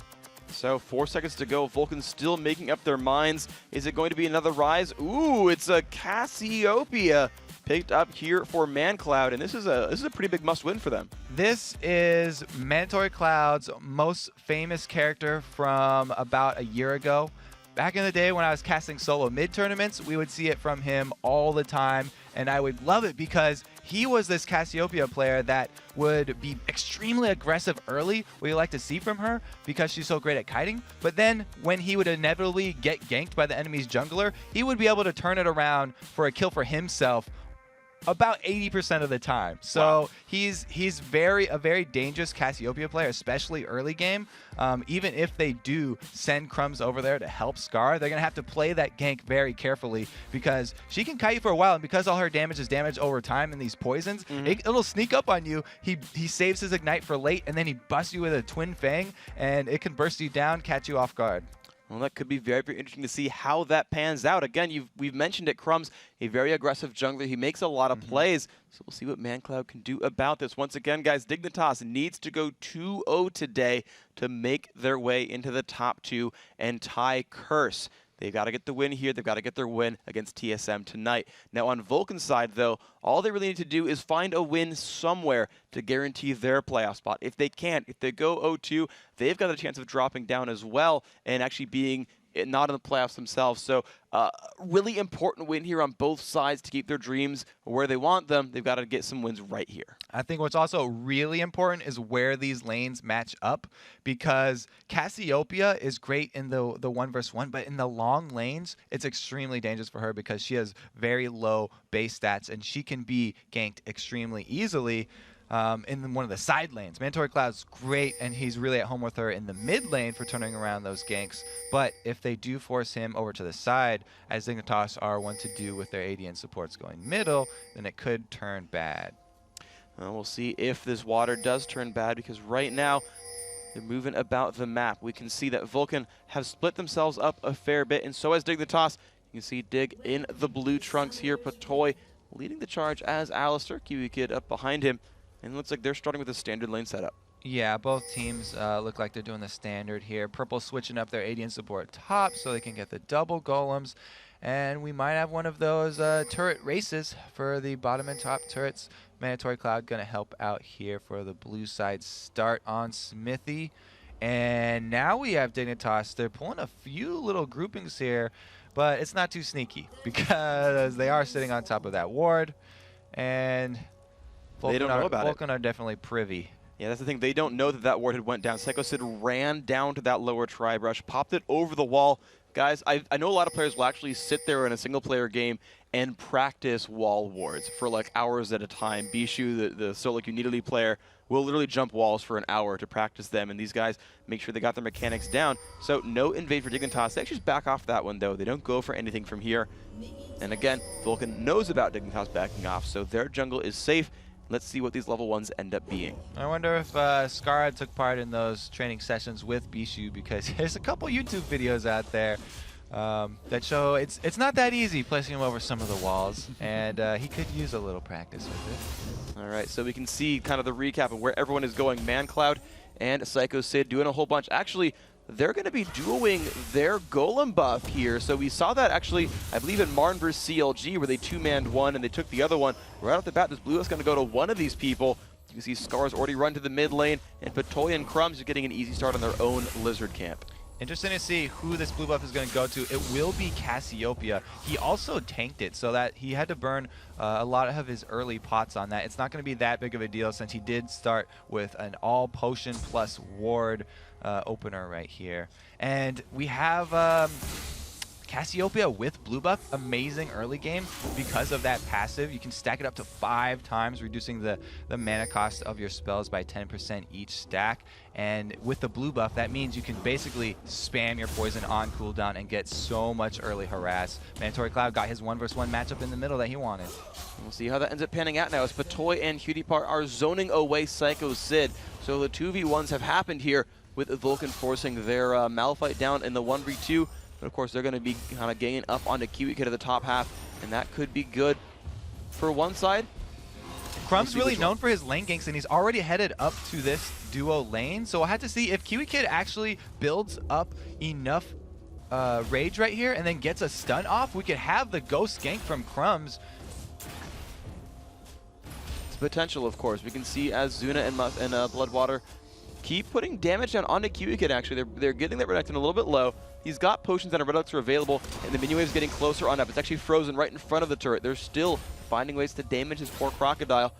So 4 seconds to go. Vulcun still making up their minds. Is it going to be another Rise? Ooh, it's a Cassiopeia picked up here for ManCloud, and this is a pretty big must-win for them.
This is Mandatory Cloud's most famous character from about a year ago. Back in the day when I was casting solo mid tournaments, we would see it from him all the time, and I would love it because he was this Cassiopeia player that would be extremely aggressive early, what you like to see from her because she's so great at kiting. But then when he would inevitably get ganked by the enemy's jungler, he would be able to turn it around for a kill for himself about 80% of the time. So he's a very dangerous Cassiopeia player, especially early game. Even if they do send Crumbs over there to help Scar, they're going to have to play that gank very carefully because she can kite you for a while, and because all her damage is damage over time in these poisons, it'll sneak up on you. He saves his Ignite for late, and then he busts you with a Twin Fang, and it can burst you down, catch you off guard.
Well, that could be very, very interesting to see how that pans out. Again, we've mentioned it, Crumbs, a very aggressive jungler. He makes a lot of plays, so we'll see what ManCloud can do about this. Once again, guys, Dignitas needs to go 2-0 today to make their way into the top 2 and tie Curse. They've got to get the win here. They've got to get their win against TSM tonight. Now, on Vulcan's side, though, all they really need to do is find a win somewhere to guarantee their playoff spot. If they can't, if they go 0-2, they've got a chance of dropping down as well and actually being not in the playoffs themselves. So really important win here on both sides to keep their dreams where they want them. They've got to get some wins right here.
I think what's also really important is where these lanes match up, because Cassiopeia is great in the 1v1, but in the long lanes, it's extremely dangerous for her because she has very low base stats and she can be ganked extremely easily. In one of the side lanes. Mandatory Cloud's great, and he's really at home with her in the mid lane for turning around those ganks. But if they do force him over to the side, as Dignitas are one to do with their ADN supports going middle, then it could turn bad.
We'll see if this water does turn bad, because right now they're moving about the map. We can see that Vulcan have split themselves up a fair bit, and so has Dignitas. You can see Dig in the blue trunks here. Patoy leading the charge as Alistair. Kiwi Kid up behind him. And it looks like they're starting with a standard lane setup.
Yeah, both teams look like they're doing the standard here. Purple switching up their ADN support top so they can get the double golems. And we might have one of those turret races for the bottom and top turrets. Mandatory Cloud going to help out here for the blue side start on Smithy. And now we have Dignitas. They're pulling a few little groupings here, but it's not too sneaky because they are sitting on top of that ward. And
they don't know about it.
Vulcun are definitely privy.
Yeah, that's the thing. They don't know that that ward had went down. Psycho Sid ran down to that lower tri-brush, popped it over the wall. Guys, I know a lot of players will actually sit there in a single-player game and practice wall wards for like hours at a time. Bishu, the solo Unity player, will literally jump walls for an hour to practice them, and these guys make sure they got their mechanics down. So no invade for Dignitas. They actually just back off that one, though. They don't go for anything from here. And again, Vulcan knows about Dignitas backing off, so their jungle is safe. Let's see what these level 1s end up being.
I wonder if Skara took part in those training sessions with Bishu, because there's a couple YouTube videos out there that show it's not that easy placing him over some of the walls, and he could use a little practice with it.
All right, so we can see kind of the recap of where everyone is going. ManCloud and Psycho Sid doing a whole bunch. Actually, they're going to be duoing their golem buff here. So we saw that actually, I believe, in Marn vs. CLG, where they two-manned one and they took the other one. Right off the bat, this blue is going to go to one of these people. You can see Scar's already run to the mid lane, and Patoy and Crumbs are getting an easy start on their own Lizard camp.
Interesting to see who this blue buff is going to go to. It will be Cassiopeia. He also tanked it so that he had to burn a lot of his early pots on that. It's not going to be that big of a deal since he did start with an all potion plus ward opener right here. And we have Cassiopeia with blue buff, amazing early game because of that passive. You can stack it up to 5 times, reducing the mana cost of your spells by 10% each stack. And with the blue buff, that means you can basically spam your poison on cooldown and get so much early harass. Mandatory Cloud got his 1v1 matchup in the middle that he wanted.
We'll see how that ends up panning out now as Patoy and Hudipar are zoning away Psycho Sid. So the 2v1s have happened here with Vulcan forcing their Malphite down in the 1v2. But of course, they're going to be kind of gaining up onto Kiwi Kid at the top half, and that could be good for one side.
Crumb's really known for his lane ganks, and he's already headed up to this duo lane. So we'll have to see if Kiwi Kid actually builds up enough rage right here and then gets a stun off. We could have the ghost gank from Crumbs.
It's potential, of course. We can see as Zuna and Bloodwater keep putting damage down onto Kiwi Kid, actually. They're getting that Reductant a little bit low. He's got potions and a Reducts are available, and the minion wave's getting closer on up. It's actually frozen right in front of the turret. They're still finding ways to damage his poor Crocodile.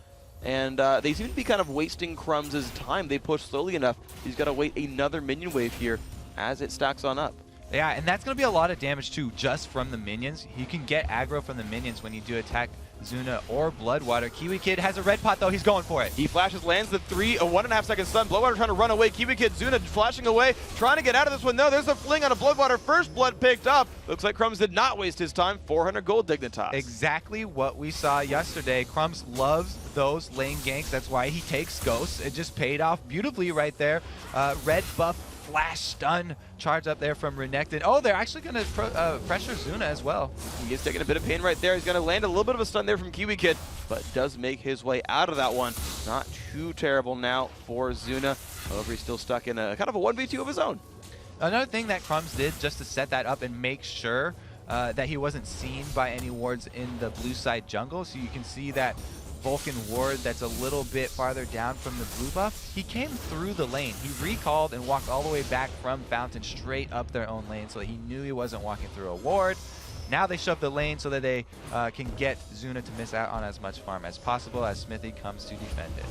And they seem to be kind of wasting Crumbs' time. They push slowly enough. He's got to wait another minion wave here as it stacks on up.
Yeah, and that's going to be a lot of damage too, just from the minions. You can get aggro from the minions when you do attack
Zuna or Bloodwater. Kiwi Kid has a red pot though, he's going for it.
He flashes, lands the 3, a 1.5 second stun. Bloodwater trying to run away. Kiwi Kid, Zuna flashing away, trying to get out of this one. No, there's a fling on a Bloodwater. First blood picked up. Looks like Crumbs did not waste his time. 400 gold Dignitas.
Exactly what we saw yesterday. Crumbs loves those lane ganks. That's why he takes Ghosts. It just paid off beautifully right there. Red buff flash stun charge up there from Renekton. Oh, they're actually going to pressure Zuna as well.
He is taking a bit of pain right there. He's going to land a little bit of a stun there from Kiwi Kid, but does make his way out of that one. Not too terrible now for Zuna. However, he's still stuck in a kind of a 1v2 of his own.
Another thing that Crumbs did just to set that up and make sure that he wasn't seen by any wards in the blue side jungle. So you can see that Vulcun ward that's a little bit farther down from the blue buff. He came through the lane. He recalled and walked all the way back from Fountain straight up their own lane so that he knew he wasn't walking through a ward. Now they shove the lane so that they can get Zuna to miss out on as much farm as possible as Smithy comes to defend it.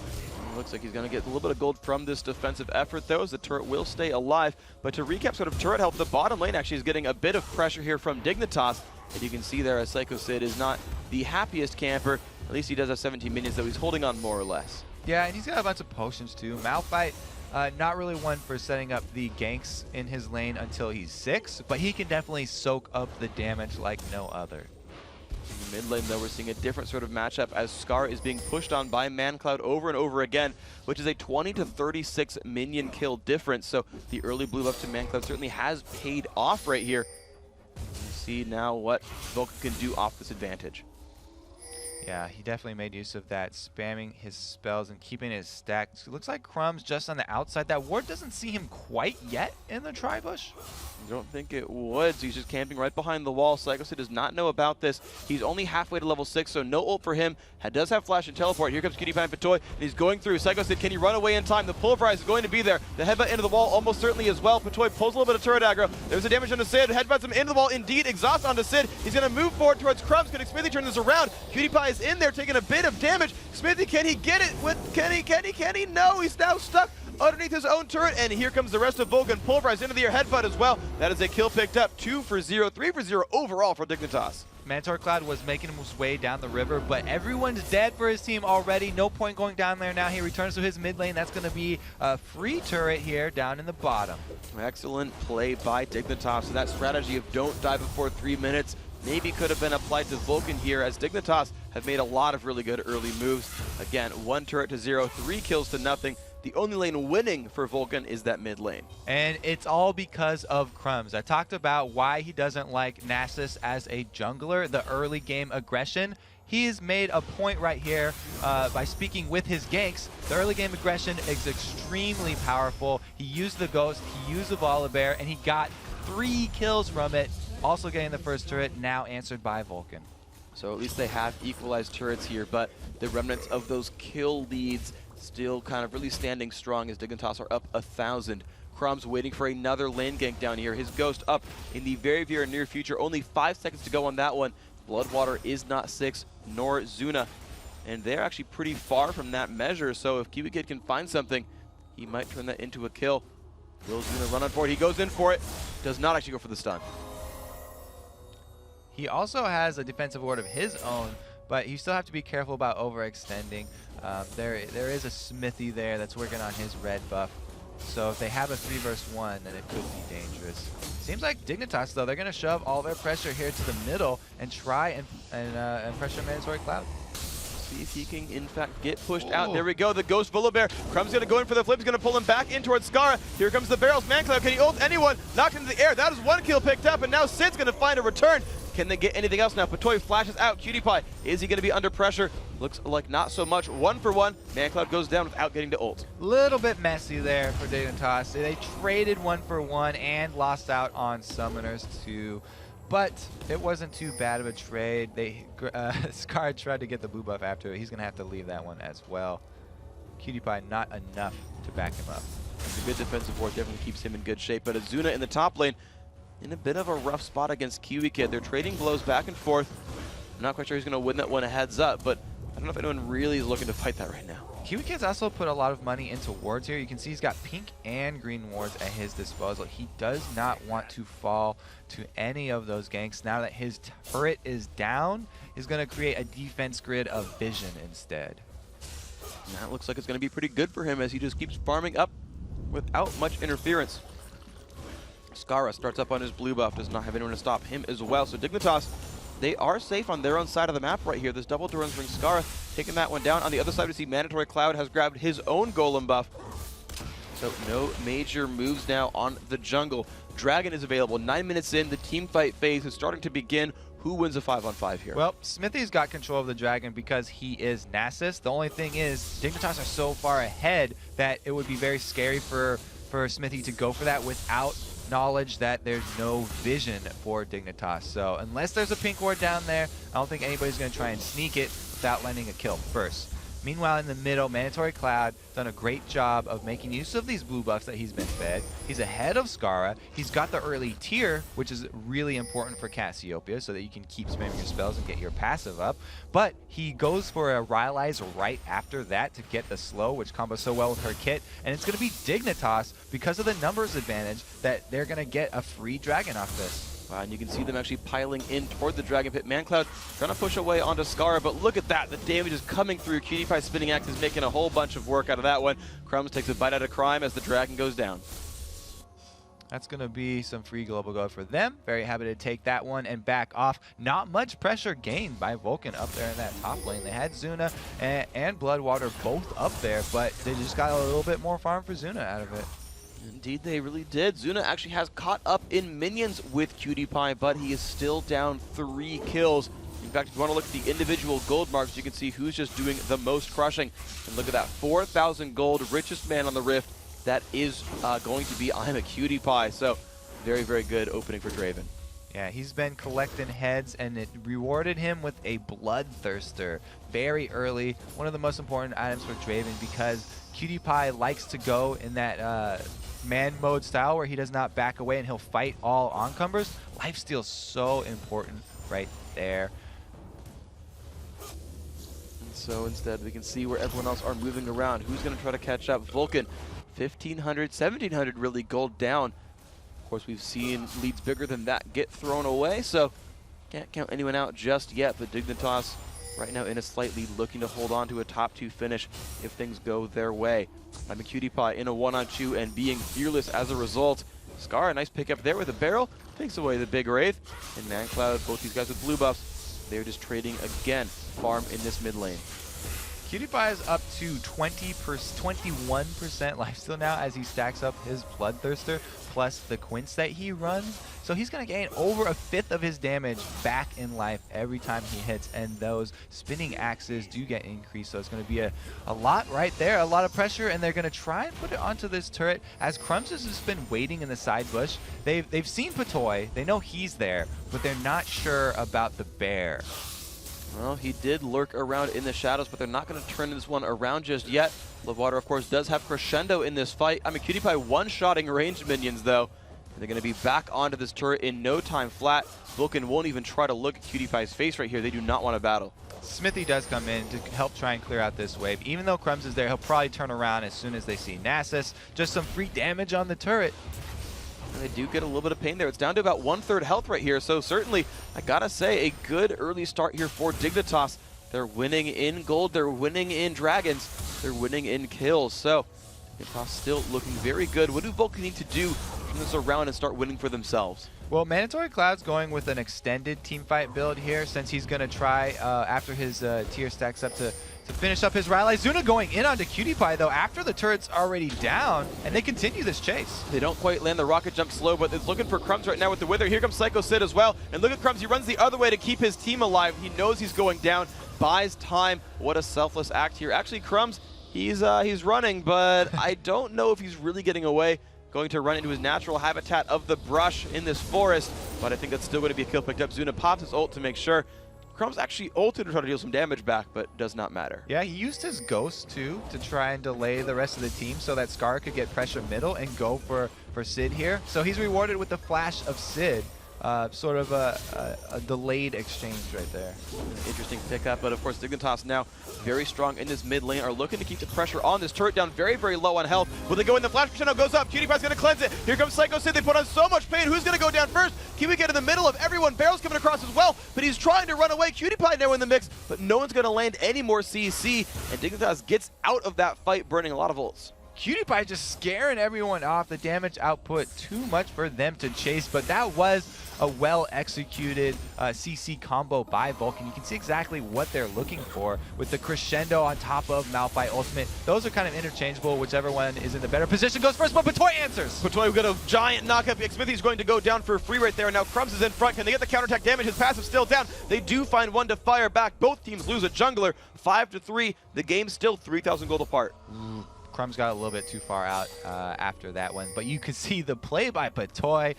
Looks like he's going to get a little bit of gold from this defensive effort, though, as the turret will stay alive. But to recap sort of turret health, the bottom lane actually is getting a bit of pressure here from Dignitas. And you can see there as Psycho Sid is not the happiest camper. At least he does have 17 minions, though he's holding on more or less.
Yeah, and he's got a bunch of potions, too. Malphite, not really one for setting up the ganks in his lane until he's 6, but he can definitely soak up the damage like no other.
In the mid lane, though, we're seeing a different sort of matchup as Scar is being pushed on by ManCloud over and over again, which is a 20 to 36 minion kill difference. So the early blue buff to ManCloud certainly has paid off right here. You see now what Vulcun can do off this advantage.
Yeah, he definitely made use of that, spamming his spells and keeping his stack. So it looks like Crumbs just on the outside. That ward doesn't see him quite yet in the tri-bush.
I don't think it would. So he's just camping right behind the wall. Psycho Sid does not know about this. He's only halfway to level 6, so no ult for him. Does have flash and teleport. Here comes Cutie Pie and Patoy, and he's going through. Psycho Sid, can he run away in time? The pulverize is going to be there. The headbutt into the wall almost certainly as well. Patoy pulls a little bit of turret aggro. There's a damage on the Sid. Headbutts him into the wall. Indeed, exhaust onto Sid. He's going to move forward towards Crumbs. Can Smithy turn this around? Cutie Pie is in there taking a bit of damage. Smithy, can he get it? Can he? No, he's now stuck underneath his own turret, and here comes the rest of Vulcun. Pulverize into the air, headbutt as well. That is a kill picked up. 2 for 0, 3 for 0 overall for Dignitas.
Mantor Cloud was making his way down the river, but everyone's dead for his team already. No point going down there now. He returns to his mid lane. That's going to be a free turret here down in the bottom.
Excellent play by Dignitas. So that strategy of don't die before 3 minutes maybe could have been applied to Vulcun here, as Dignitas have made a lot of really good early moves. Again, 1 turret to 0, 3 kills to nothing. The only lane winning for Vulcun is that mid lane.
And it's all because of Crumbs. I talked about why he doesn't like Nasus as a jungler, the early game aggression. He has made a point right here by speaking with his ganks. The early game aggression is extremely powerful. He used the Ghost, he used the Volibear, and he got 3 kills from it. Also getting the first turret, now answered by Vulcun.
So at least they have equalized turrets here, but the remnants of those kill leads still kind of really standing strong as Dignitas are up 1,000. Crumbs waiting for another lane gank down here. His Ghost up in the very, very near future. Only 5 seconds to go on that one. Bloodwater is not 6, nor Zuna. And they're actually pretty far from that measure, so if Kiwi Kid can find something, he might turn that into a kill. Will Zuna run on for it? He goes in for it. Does not actually go for the stun.
He also has a defensive ward of his own, but you still have to be careful about overextending. There is a Smithy there that's working on his red buff. So if they have a 3 versus 1, then it could be dangerous. Seems like Dignitas, though, they're going to shove all their pressure here to the middle and try and pressure Mandatory Cloud.
See if he can, in fact, get pushed out. There we go, the Ghost Volibear. Crumb's going to go in for the flip. He's going to pull him back in towards Skara. Here comes the barrels. ManCloud, can he ult anyone? Knocked into the air. That is 1 kill picked up, and now Sid's going to find a return. Can they get anything else now? Patoy flashes out. Cutie Pie, is he going to be under pressure? Looks like not so much. 1 for 1. ManCloud goes down without getting to ult.
Little bit messy there for Dignitas. They traded 1 for 1 and lost out on summoners too. But it wasn't too bad of a trade. Scar tried to get the blue buff after it. He's going to have to leave that one as well. Cutie Pie not enough to back him up.
It's a good defensive ward, definitely keeps him in good shape. But Azuna in the top lane, in a bit of a rough spot against Kiwi Kid. They're trading blows back and forth. I'm not quite sure he's going to win that one a heads up, but I don't know if anyone really is looking to fight that right now.
Kiwi Kids also put a lot of money into wards here. You can see he's got pink and green wards at his disposal. He does not want to fall to any of those ganks. Now that his turret is down, he's going to create a defense grid of vision instead.
And that looks like it's going to be pretty good for him as he just keeps farming up without much interference. Skara starts up on his blue buff, does not have anyone to stop him as well. So Dignitas, they are safe on their own side of the map right here. This double Durans brings Skara taking that one down. On the other side, we see Mandatory Cloud has grabbed his own golem buff. So no major moves now on the jungle. Dragon is available. 9 minutes in, the team fight phase is starting to begin. Who wins a 5-on-5 here?
Well, Smithy's got control of the Dragon because he is Nasus. The only thing is, Dignitas are so far ahead that it would be very scary for Smithy to go for that without knowledge that there's no vision for Dignitas. So unless there's a pink ward down there, I don't think anybody's going to try and sneak it without landing a kill first. Meanwhile, in the middle, Mandatory Cloud done a great job of making use of these blue buffs that he's been fed. He's ahead of Skara. He's got the early tier, which is really important for Cassiopeia so that you can keep spamming your spells and get your passive up. But he goes for a Rylai's right after that to get the slow, which combos so well with her kit. And it's going to be Dignitas, because of the numbers advantage, that they're going to get a free dragon off this.
And you can see them actually piling in toward the Dragon Pit. ManCloud trying to push away onto Skara, but look at that. The damage is coming through. QtPie Spinning Axe is making a whole bunch of work out of that one. Crumbs takes a bite out of Crime as the Dragon goes down.
That's going to be some free global gold for them. Very happy to take that one and back off. Not much pressure gained by Vulcun up there in that top lane. They had Zuna and Bloodwater both up there, but they just got a little bit more farm for Zuna out of it.
Indeed, they really did. Zuna actually has caught up in minions with QtPie, but he is still down 3 kills. In fact, if you want to look at the individual gold marks, you can see who's just doing the most crushing. And look at that, 4,000 gold, richest man on the Rift. That is going to be I'm a QtPie. So very, very good opening for Draven.
Yeah, he's been collecting heads, and it rewarded him with a Bloodthirster very early. One of the most important items for Draven, because QtPie likes to go in that man mode style where he does not back away and he'll fight all oncumbers. Lifesteal's so important right there.
And so instead we can see where everyone else are moving around. Who's going to try to catch up? Vulcun, 1,500, 1,700 really gold down. Of course, we've seen leads bigger than that get thrown away, so can't count anyone out just yet. But Dignitas right now in a slightly looking to hold on to a top 2 finish if things go their way. I'm a QtPie in a 1-on-2 and being fearless as a result. Skara, nice pickup there with a barrel, takes away the big Wraith. And ManCloud, both these guys with blue buffs, they're just trading again, farm in this mid lane.
QtPie is up to 21% lifesteal now as he stacks up his Bloodthirster plus the Quince that he runs. So he's going to gain over 1/5 of his damage back in life every time he hits, and those spinning axes do get increased. So it's going to be a lot right there, a lot of pressure, and they're going to try and put it onto this turret as Crumbs has just been waiting in the side bush. They've seen Patoy, they know he's there, but they're not sure about the bear.
Well, he did lurk around in the shadows, but they're not going to turn this one around just yet. Bloodwater, of course, does have Crescendo in this fight. I'm a QtPie one-shotting ranged minions, though. They're going to be back onto this turret in no time flat. Vulcun won't even try to look at QtPie's face right here. They do not want to battle.
Smithy does come in to help try and clear out this wave. Even though Crumbs is there, he'll probably turn around as soon as they see Nasus. Just some free damage on the turret.
And they do get a little bit of pain there. It's down to about 1/3 health right here. So certainly, I gotta say, a good early start here for Dignitas. They're winning in gold. They're winning in dragons. They're winning in kills. So Dignitas still looking very good. What do Vulcun need to do to turn this around and start winning for themselves?
Well, Mandatory Cloud's going with an extended teamfight build here, since he's going to try, after his tier stacks up, to finish up his Rylai. Zuna going in onto QtPie, though, after the turret's already down, and they continue this chase.
They don't quite land the rocket jump slow, but it's looking for Crumbs right now with the Wither. Here comes Psycho Sid as well, and look at Crumbs. He runs the other way to keep his team alive. He knows he's going down, buys time. What a selfless act here. Actually, Crumbs, he's running, but I don't know if he's really getting away. Going to run into his natural habitat of the brush in this forest, but I think that's still going to be a kill picked up. Zuna pops his ult to make sure. Crumbs actually ulted to try to deal some damage back, but does not matter.
Yeah, he used his Ghost, too, to try and delay the rest of the team so that Scar could get pressure middle and go for Sid here. So he's rewarded with the flash of Sid.
sort of a delayed exchange right there.
Interesting pickup, but of course Dignitas now very strong in this mid lane, are looking to keep the pressure on this turret down very, very low on health. Will they go in? The flash crescendo goes up. PewDiePie's going to cleanse it. Here comes Psycho Sid. They put on so much pain. Who's going to go down first? Kiwi get in the middle of everyone. Barrel's coming across as well, but he's trying to run away. PewDiePie now in the mix, but no one's going to land any more CC, and Dignitas gets out of that fight, burning a lot of ults.
PewDiePie just scaring everyone off. The damage output too much for them to chase, but that was a well-executed CC combo by Vulcun. You can see exactly what they're looking for with the crescendo on top of Malphite ultimate. Those are kind of interchangeable. Whichever one is in the better position goes first, but Patoy answers.
Patoy got a giant knockup. Smithy's going to go down for free right there, and now Crumbs is in front. Can they get the counterattack damage? His passive still down. They do find one to fire back. Both teams lose a jungler. 5-3. The game's still 3,000 gold apart.
Crumbs got a little bit too far out after that one, but you can see the play by Patoy.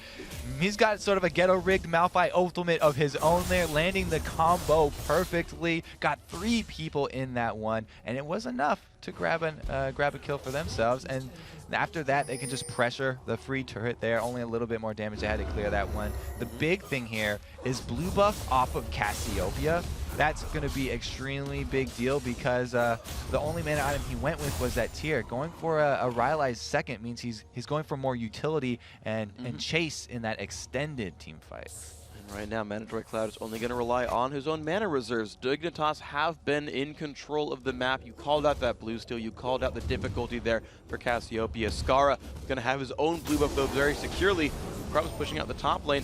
He's got sort of a ghetto-rigged Malphite ultimate of his own there, landing the combo perfectly. Got 3 people in that one, and it was enough to grab a kill for themselves. And after that, they can just pressure the free turret there. Only a little bit more damage. They had to clear that one. The big thing here is blue buff off of Cassiopeia. That's going to be extremely big deal because the only mana item he went with was that tier. Going for a Rylai's second means he's going for more utility and chase in that extended team fight.
And right now, Mandatory Cloud is only going to rely on his own mana reserves. Dignitas have been in control of the map. You called out that blue steal. You called out the difficulty there for Cassiopeia. Skara is going to have his own blue buff, though, very securely. Crumbs pushing out the top lane.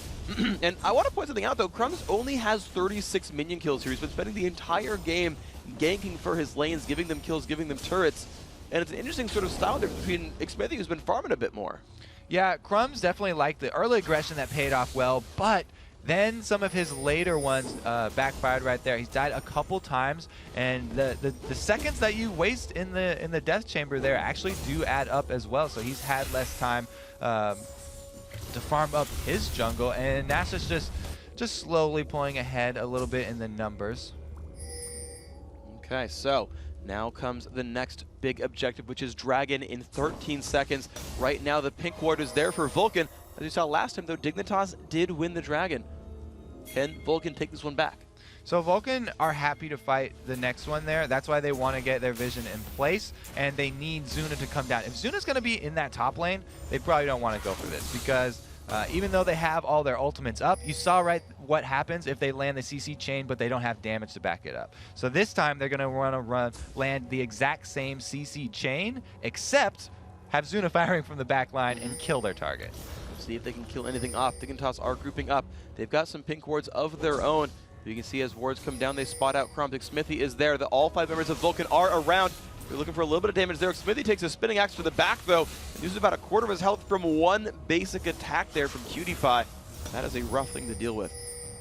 And I want to point something out, though. Crumbs only has 36 minion kills here. He's been spending the entire game ganking for his lanes, giving them kills, giving them turrets. And it's an interesting sort of style difference between Xmithie, who's been farming a bit more.
Yeah, Crumbs definitely liked the early aggression that paid off well, but then some of his later ones backfired right there. He's died a couple times, and the seconds that you waste in the death chamber there actually do add up as well. So he's had less time to farm up his jungle, and Nasa's just slowly pulling ahead a little bit in the numbers.
Okay, so now comes the next big objective, which is Dragon in 13 seconds. Right now, the pink ward is there for Vulcun. As you saw last time, though, Dignitas did win the Dragon. Can Vulcun take this one back?
So Vulcun are happy to fight the next one there. That's why they want to get their vision in place, and they need Zuna to come down. If Zuna's going to be in that top lane, they probably don't want to go for this because even though they have all their ultimates up, you saw right what happens if they land the CC chain, but they don't have damage to back it up. So this time they're going to want to land the exact same CC chain, except have Zuna firing from the back line and kill their target.
Let's see if they can kill anything off. Dignitas are grouping up. They've got some pink wards of their own. You can see as wards come down, they spot out Crumbs. Xmithie is there. All 5 members of Vulcun are around. They're looking for a little bit of damage there. Xmithie takes a spinning axe to the back, though, and uses about a quarter of his health from one basic attack there from PewDiePie. That is a rough thing to deal with.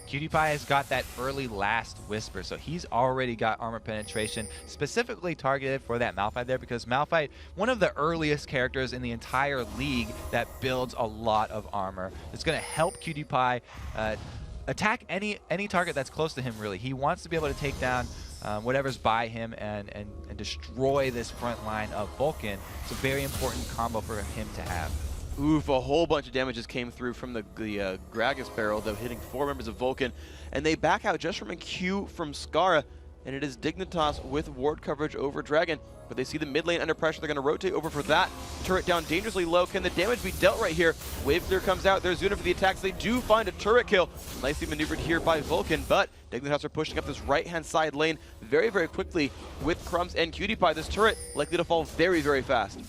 PewDiePie has got that early last whisper, so he's already got armor penetration specifically targeted for that Malphite there, because Malphite, one of the earliest characters in the entire league that builds a lot of armor. It's going to help PewDiePie attack any target that's close to him, really. He wants to be able to take down whatever's by him and destroy this front line of Vulcun. It's a very important combo for him to have.
Oof, a whole bunch of damages came through from the Gragas barrel, though, hitting 4 members of Vulcun. And they back out just from a Q from Skara, and it is Dignitas with ward coverage over Dragon. But they see the mid lane under pressure. They're going to rotate over for that. Turret down dangerously low. Can the damage be dealt right here? Wave clear comes out. There's Zuna for the attacks. They do find a turret kill. Nicely maneuvered here by Vulcun, but Dignitas are pushing up this right-hand side lane very, very quickly with Crumbs and PewDiePie. This turret likely to fall very, very fast.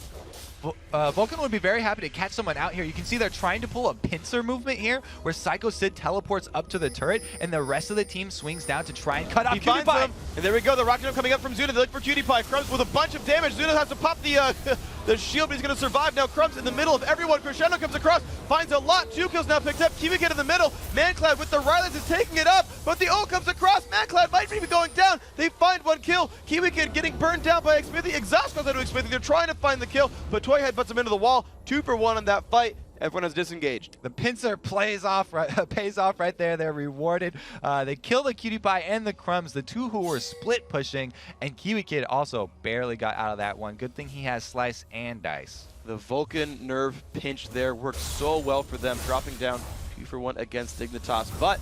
Vulcun would be very happy to catch someone out here. You can see they're trying to pull a pincer movement here where Psycho Sid teleports up to the turret and the rest of the team swings down to try and cut off PewDiePie.
And there we go, the rocket jump coming up from Zuna. They look for PewDiePie. Crumbs with a bunch of damage. Zuna has to pop the shield, but he's going to survive. Now Crumbs in the middle of everyone. Crescendo comes across, finds a lot. 2 kills now picked up. KiwiKid in the middle. Mancloud with the Rylai's is taking it up, but the ult comes across. Mancloud might be going down. They find 1 kill. KiwiKid getting burned down by Xmithie. Exhaust goes out to Xmithie. They're trying to find the kill, but Toy headbutts him into the wall. 2 for 1 on that fight. Everyone is disengaged.
The pincer pays off right there. They're rewarded. They kill the PewDiePie and the Crumbs, the 2 who were split pushing, and KiwiKid also barely got out of that one. Good thing he has Slice and Dice.
The Vulcun nerve pinch there worked so well for them, dropping down 2-for-1 against Dignitas. But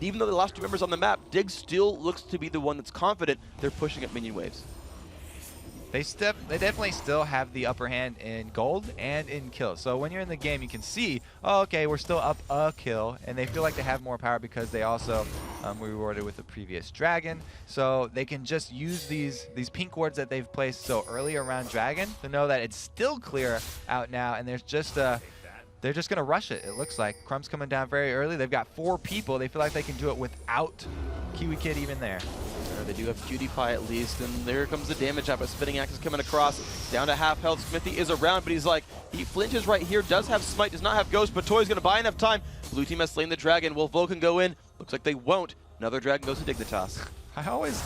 even though they lost 2 members on the map, Dig still looks to be the one that's confident. They're pushing up minion waves.
They definitely still have the upper hand in gold and in kills. So when you're in the game, you can see, oh, okay, we're still up a kill, and they feel like they have more power because they also were rewarded with the previous dragon. So they can just use these pink wards that they've placed so early around dragon to know that it's still clear out now, and there's just they're just going to rush it, it looks like. Crumb's coming down very early. They've got 4 people. They feel like they can do it without Kiwi Kid even there.
They do have Cutie Pie at least, and there comes the damage up. A Spinning Axe is coming across, down to half health. Smithy is around, but he's like, he flinches right here, does have Smite, does not have Ghost, but Toy's gonna buy enough time. Blue team has slain the dragon. Will Vulcun go in? Looks like they won't. Another dragon goes to Dignitas.
I always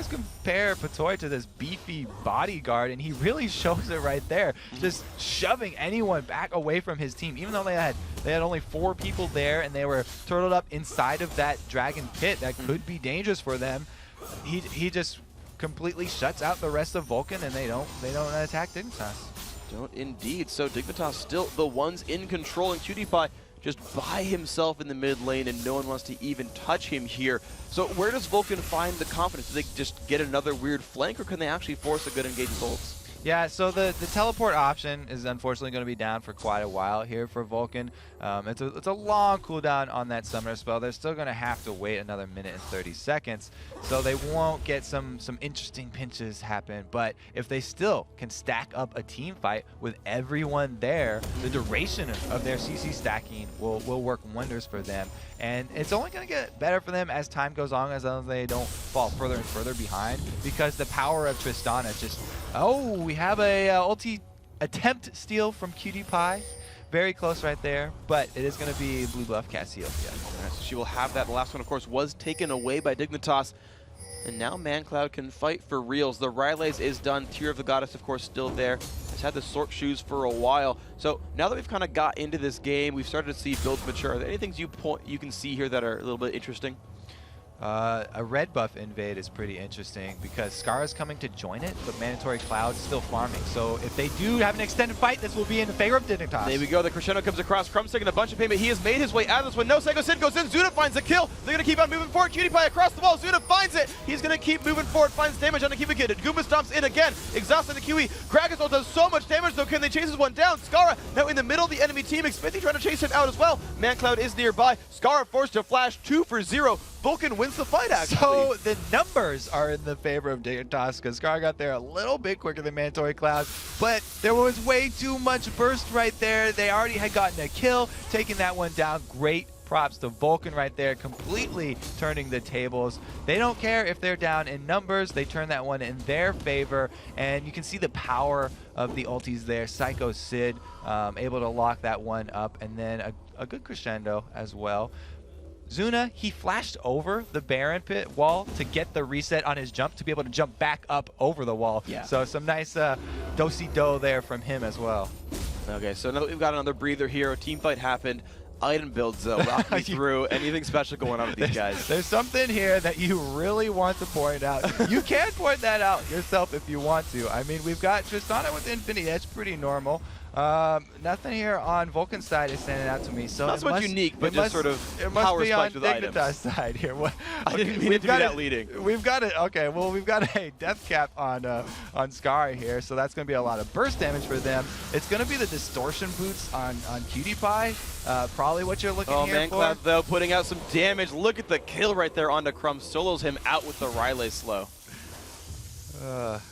compare Patoy to this beefy bodyguard, and he really shows it right there. Just shoving anyone back away from his team, even though they had only 4 people there, and they were turtled up inside of that dragon pit that could be dangerous for them. He just completely shuts out the rest of Vulcun, and they don't attack Dignitas.
Don't indeed. So Dignitas still the ones in control, and Cutie Pie just by himself in the mid lane, and no one wants to even touch him here. So where does Vulcun find the confidence? Do they just get another weird flank, or can they actually force a good engage with ults?
Yeah, so the teleport option is unfortunately going to be down for quite a while here for Vulcun. It's a long cooldown on that summoner spell. They're still going to have to wait another minute and 30 seconds, so they won't get some interesting pinches happen. But if they still can stack up a team fight with everyone there, the duration of their CC stacking will work wonders for them. And it's only going to get better for them as time goes on, as long as they don't fall further and further behind, because the power of Tristana just... Oh, we have a ulti attempt steal from Cutie Pie. Very close right there, but it is going to be blue buff Cassiopeia.
Right, so she will have that. The last one, of course, was taken away by Dignitas. And now ManCloud can fight for reals. The Rylays is done. Tear of the Goddess, of course, still there. Has had the Sork shoes for a while. So now that we've kind of got into this game, we've started to see builds mature. Are there any things you can see here that are a little bit interesting?
A red buff invade is pretty interesting because Scar is coming to join it, but Mandatory Cloud's still farming. So if they do have an extended fight, this will be in favor of Dignitas.
There we go. The crescendo comes across. Crumb's taking a bunch of payment. He has made his way out of this one. No, Psycho Sid goes in. Zuna finds the kill. They're going to keep on moving forward. Cutie Pie across the wall. Zuna finds it. He's going to keep moving forward. Finds damage on the Kiwi Kid. Goomba stomps in again. Exhausting the Kiwi. Kragasol does so much damage, though. Can they chase this one down? Skara now in the middle of the enemy team. Smithy trying to chase him out as well. ManCloud is nearby. Skara forced to flash 2 for 0. Vulcun wins the fight, actually.
So the numbers are in the favor of Dignitas because Scar got there a little bit quicker than Mandatory Cloud, but there was way too much burst right there. They already had gotten a kill, taking that one down. Great props to Vulcun right there, completely turning the tables. They don't care if they're down in numbers. They turn that one in their favor, and you can see the power of the ultis there. Psycho Sid able to lock that one up, and then a good crescendo as well. Zuna, he flashed over the Baron pit wall to get the reset on his jump to be able to jump back up over the wall.
Yeah.
So some nice do-si-do there from him as well.
Okay, so now that we've got another breather here, a team fight happened. Item builds, though, walk me through. Anything special going on with these guys?
There's something here that you really want to point out. You can point that out yourself if you want to. I mean, we've got Tristana with Infinity. That's pretty normal. Nothing here on Vulcan's side is standing out to me. So
not so much unique, but just sort of power spiked with items.
Dignitas side here.
I didn't mean it to be that leading.
We've got it. Okay, well, we've got a death cap on Scar here, so that's going to be a lot of burst damage for them. It's going to be the distortion boots on Cutie Pie. Probably what you're looking here for.
ManCloud, though, putting out some damage. Look at the kill right there onto Crumb. Solos him out with the Riley slow.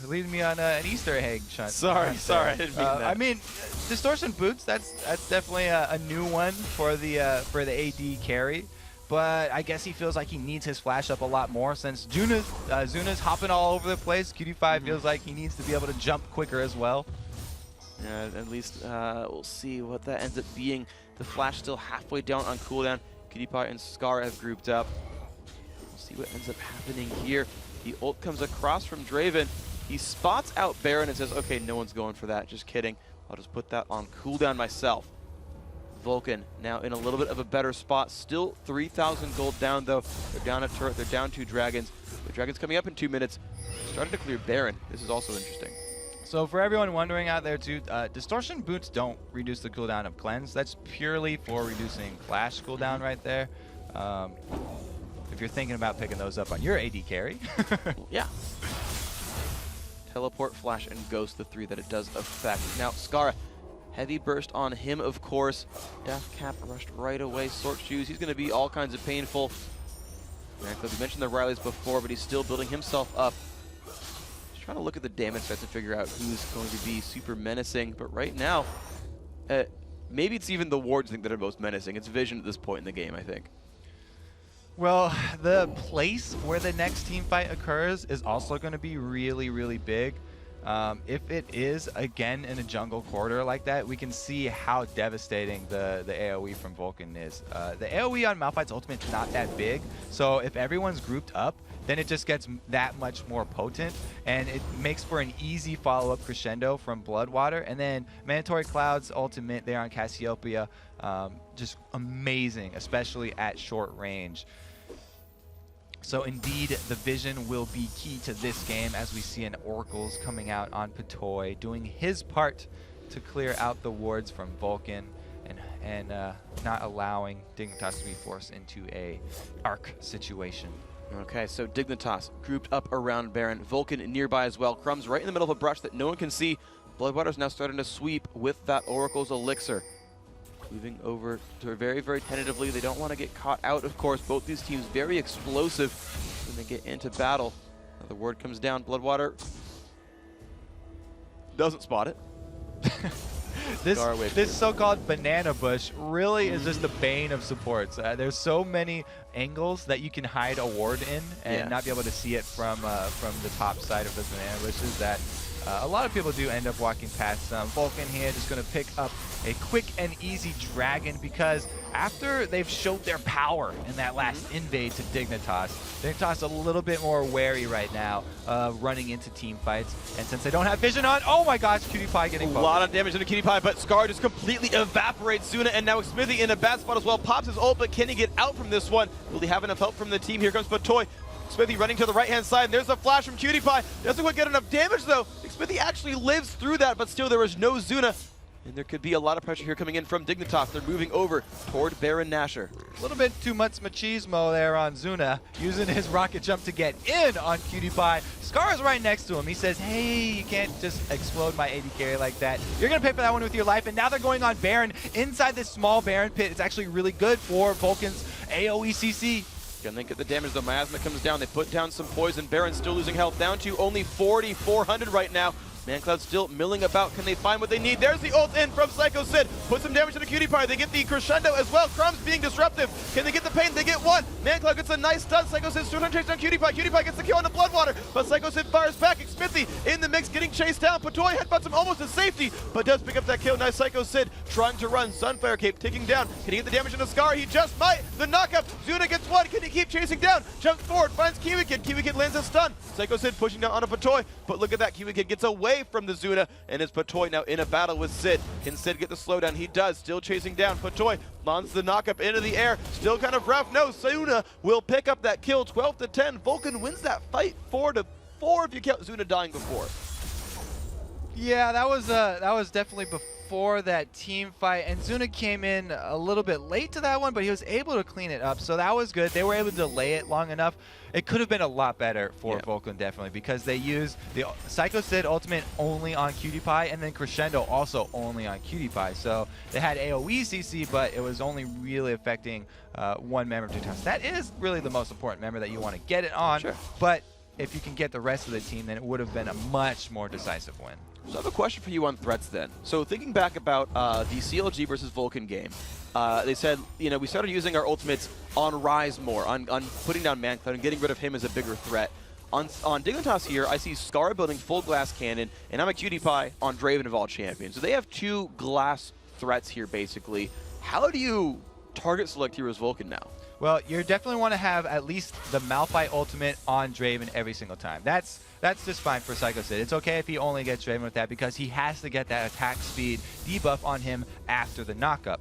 Leading me on an Easter egg shunt.
Sorry, I didn't mean that.
I mean, distortion boots. That's definitely a new one for the AD carry. But I guess he feels like he needs his flash up a lot more since Zuna's hopping all over the place. Cutie Pie feels like he needs to be able to jump quicker as well.
Yeah, at least we'll see what that ends up being. The flash still halfway down on cooldown. Cutie Pie and Scar have grouped up. We'll see what ends up happening here. The ult comes across from Draven. He spots out Baron and says, okay, no one's going for that. Just kidding. I'll just put that on cooldown myself. Vulcun now in a little bit of a better spot. Still 3,000 gold down, though. They're down a turret. They're down 2 dragons. The dragon's coming up in 2 minutes. Starting to clear Baron. This is also interesting.
So for everyone wondering out there too, distortion boots don't reduce the cooldown of cleanse. That's purely for reducing flash cooldown right there. If you're thinking about picking those up on your AD carry.
Yeah. Teleport, flash, and ghost, the 3 that it does affect. Now, Scar, heavy burst on him, of course. Death Cap rushed right away. Sword Shoes, he's going to be all kinds of painful. We mentioned the Rileys before, but he's still building himself up. He's trying to look at the damage sets to figure out who's going to be super menacing. But right now, maybe it's even the wards that are most menacing. It's Vision at this point in the game, I think.
Well, the place where the next team fight occurs is also going to be really, really big. If it is, again, in a jungle corridor like that, we can see how devastating the AoE from Vulcun is. The AoE on Malphite's ultimate is not that big, so if everyone's grouped up, then it just gets that much more potent, and it makes for an easy follow-up crescendo from Bloodwater. And then Mandatory Cloud's ultimate there on Cassiopeia, just amazing, especially at short range. So indeed, the Vision will be key to this game, as we see an Oracles coming out on Patoy, doing his part to clear out the wards from Vulcun and not allowing Dignitas to be forced into a arc situation.
Okay, so Dignitas grouped up around Baron. Vulcun nearby as well. Crumbs right in the middle of a brush that no one can see. Bloodwater's now starting to sweep with that Oracle's Elixir. Moving over to her very, very tentatively. They don't want to get caught out, of course. Both these teams very explosive when they get into battle. Now the word comes down. Bloodwater doesn't spot it.
This so-called banana bush really is just the bane of supports. There's so many angles that you can hide a ward in and not be able to see it from the top side of the banana bushes that a lot of people do end up walking past them. Vulcun here just going to pick up a quick and easy dragon, because after they've showed their power in that last invade to Dignitas, Dignitas a little bit more wary right now, running into team fights. And since they don't have vision on, oh my gosh, Cutie Pie getting
a lot of damage into Cutie Pie, but Scar just completely evaporates Zuna, and now Smithy in a bad spot as well. Pops his ult, but can he get out from this one? Will he have enough help from the team? Here comes Patoy. Smithy running to the right-hand side, and there's a flash from Cutie Pie. Doesn't quite get enough damage, though. Smithy actually lives through that, but still there was no Zuna. And there could be a lot of pressure here coming in from Dignitas. They're moving over toward Baron Nashor.
A little bit too much machismo there on Zuna, using his rocket jump to get in on Cutie Pie. Scar is right next to him. He says, hey, you can't just explode my AD carry like that. You're going to pay for that one with your life. And now they're going on Baron inside this small Baron pit. It's actually really good for Vulcan's AoE CC.
Can they get the damage? The miasma comes down. They put down some poison. Baron's still losing health, down to only 4,400 right now. ManCloud still milling about. Can they find what they need? There's the ult in from Psycho Sid. Put some damage to the Cutie Pie. They get the crescendo as well. Crumbs being disruptive. Can they get the pain? They get one. ManCloud gets a nice stun. Psycho Sid's trying to chase down Cutie Pie. Cutie Pie gets the kill on the Bloodwater, but Psycho Sid fires back. Smithy in the mix, getting chased down. Patoy headbutts him almost to safety, but does pick up that kill. Nice Psycho Sid trying to run. Sunfire Cape ticking down. Can he get the damage on the Scar? He just might. The knockup. Zuna gets one. Can he keep chasing down? Jumps forward, finds Kiwi Kid. Kiwi Kid lands a stun. Psycho Sid pushing down onto Patoy, but look at that. Kiwi Kid gets away from the Zuna, and is Patoy now in a battle with Sid. Can Sid get the slowdown? He does. Still chasing down. Patoy launches the knockup into the air. Still kind of rough. No, Zuna will pick up that kill. 12-10. Vulcun wins that fight 4-4 if you count Zuna dying before.
Yeah, that was definitely before that team fight, and Zuna came in a little bit late to that one, but he was able to clean it up, so that was good. They were able to delay it long enough. It could have been a lot better for Vulcun, definitely, because they used the Psycho Sid ultimate only on Cutie Pie, and then Crescendo also only on Cutie Pie. So they had AoE CC, but it was only really affecting one member of Dignitas. That is really the most important member that you want to get it on, but if you can get the rest of the team, then it would have been a much more decisive win.
So I have a question for you on threats then. So thinking back about the CLG versus Vulcun game, they said, you know, we started using our ultimates on Rise more, on putting down ManCloud and getting rid of him as a bigger threat. On Dignitas here, I see Scar building full glass cannon, and I'm a Cutie Pie on Draven of all champions. So they have two glass threats here, basically. How do you target select here as Vulcun now?
Well, you definitely want to have at least the Malphite ultimate on Draven every single time. That's just fine for Psycho Sid. It's okay if he only gets Draven with that, because he has to get that attack speed debuff on him after the knockup.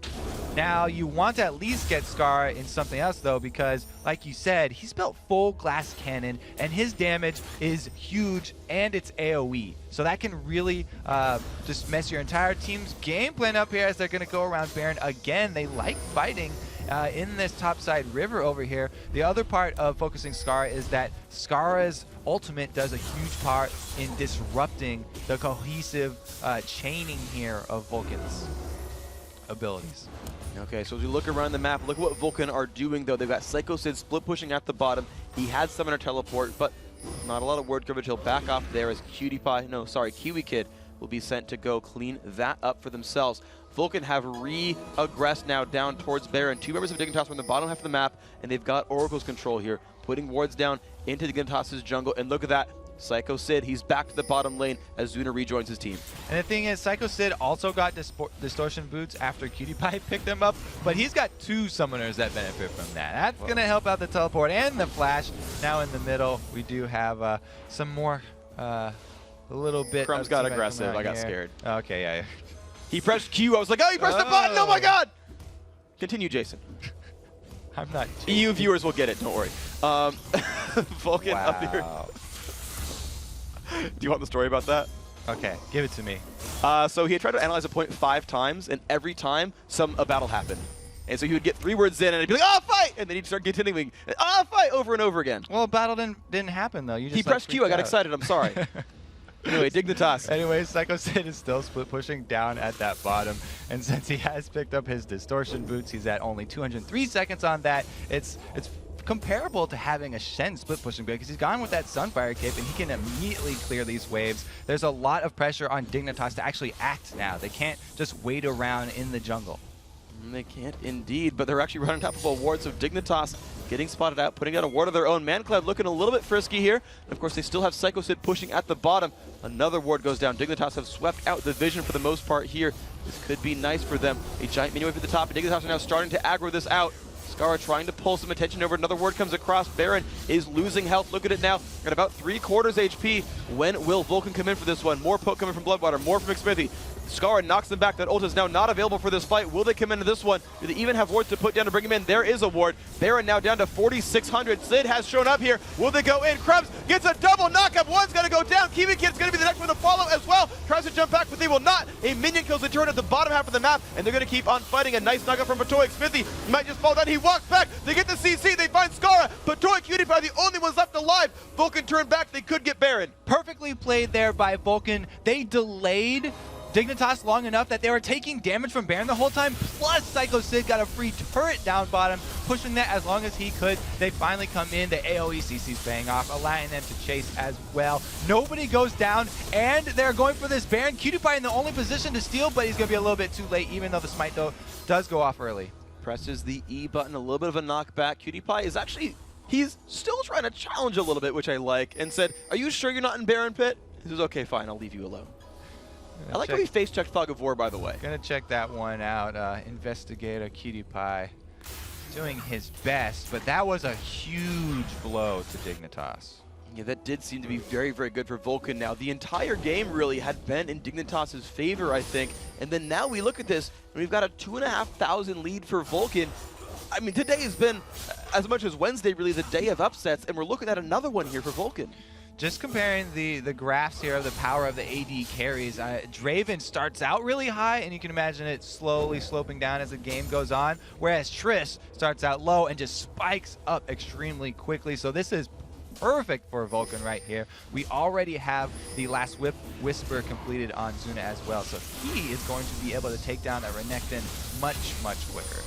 Now, you want to at least get Scar in something else, though, because, like you said, he's built full glass cannon, and his damage is huge, and it's AoE. So that can really just mess your entire team's game plan up here as they're going to go around Baron again. They like fighting in this topside river over here. The other part of focusing Scar is that Scar's ultimate does a huge part in disrupting the cohesive chaining here of Vulcan's abilities.
Okay, so as we look around the map, look what Vulcun are doing, though. They've got Psycho Sid split pushing at the bottom. He has Summoner Teleport, but not a lot of word coverage. He'll back off there as Kiwi Kid will be sent to go clean that up for themselves. Vulcun have re-aggressed now down towards Baron. 2 members of Dignitas are on the bottom half of the map, and they've got Oracle's control here, putting wards down into Dignitas' jungle. And look at that. Psycho Sid, he's back to the bottom lane as Zuna rejoins his team.
And the thing is, Psycho Sid also got Distortion Boots after Cutie Pie picked them up, but he's got 2 summoners that benefit from that. That's going to help out the teleport and the flash. Now in the middle, we do have some more, a little bit.
Crumbs got aggressive. I got scared.
Okay, yeah.
He pressed Q. I was like, oh, he pressed the button. Oh my God. Continue, Jason.
I'm not.
EU viewers will get it. Don't worry. Vulcun up here. Do you want the story about that?
Okay, give it to me.
So he had tried to analyze a point 5 times, and every time a battle happened. And so he would get 3 words in, and he'd be like, "Oh, fight!" And then he'd start continuing, "Oh, fight!" over and over again.
Well, battle didn't happen though. You just
he pressed Q. I got excited. I'm sorry. Anyway, Dignitas.
Anyway, Psycho Sid is still split pushing down at that bottom, and since he has picked up his Distortion Boots, he's at only 203 seconds on that. It's comparable to having a Shen split pushing because he's gone with that Sunfire Cape and he can immediately clear these waves. There's a lot of pressure on Dignitas to actually act now. They can't just wait around in the jungle.
They can't indeed, but they're actually running top of a ward, so Dignitas getting spotted out, putting out a ward of their own. ManCloud looking a little bit frisky here. And of course, they still have Psycho Sid pushing at the bottom. Another ward goes down. Dignitas have swept out the vision for the most part here. This could be nice for them. A giant minion wave at the top, and Dignitas are now starting to aggro this out. Skara trying to pull some attention over. Another ward comes across. Baron is losing health. Look at it now. At about 3/4 HP. When will Vulcun come in for this one? More poke coming from Bloodwater. More from McSmithy. Skara knocks them back. That ult is now not available for this fight. Will they come into this one? Do they even have wards to put down to bring him in? There is a ward. Baron now down to 4,600. Sid has shown up here. Will they go in? Krebs gets a double knockup. One's going to go down. Kiwi Kid's going to be the next one to follow as well. Tries to jump back, but they will not. A minion kills the turret at the bottom half of the map, and they're going to keep on fighting. A nice knockup from Patoy. Smithy might just fall down. He walks back. They get the CC. They find Skara. Patoy, Cutie Pie, the only ones left alive. Vulcun turned back. They could get Baron.
Perfectly played there by Vulcun. They delayed Dignitas long enough that they were taking damage from Baron the whole time, plus Psycho Sid got a free turret down bottom, pushing that as long as he could. They finally come in, the AoE CC's paying off, allowing them to chase as well. Nobody goes down, and they're going for this Baron. Cutie Pie in the only position to steal, but he's going to be a little bit too late, even though the smite, though, does go off early.
Presses the E button, a little bit of a knockback. Cutie Pie is actually, he's still trying to challenge a little bit, which I like, and said, "Are you sure you're not in Baron Pit?" He says, "Okay, fine, I'll leave you alone." I like how he face-checked Fog of War, by the way.
Gonna check that one out. Investigator Cutie Pie doing his best, but that was a huge blow to Dignitas.
Yeah, that did seem to be very, very good for Vulcun now. The entire game really had been in Dignitas' favor, I think. And then now we look at this, and we've got a 2,500 lead for Vulcun. I mean, today has been, as much as Wednesday, really the day of upsets, and we're looking at another one here for Vulcun.
Just comparing the graphs here of the power of the AD carries, Draven starts out really high, and you can imagine it slowly sloping down as the game goes on, whereas Triss starts out low and just spikes up extremely quickly. So this is perfect for Vulcun right here. We already have the last Whisper completed on Zuna as well, so he is going to be able to take down that Renekton much, much quicker.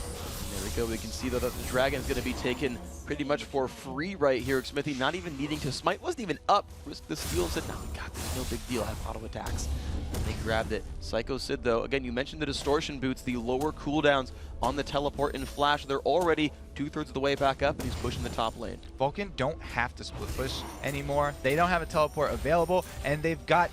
There we go. We can see, though, that the Dragon is going to be taken pretty much for free right here. Smithy not even needing to smite, wasn't even up. Risked the steal and said, "No, we got this, no big deal. I have auto attacks." And they grabbed it. Psycho Sid, though, again, you mentioned the Distortion Boots, the lower cooldowns on the teleport and flash. They're already 2/3 of the way back up, and he's pushing the top lane.
Vulcun don't have to split push anymore. They don't have a teleport available, and they've got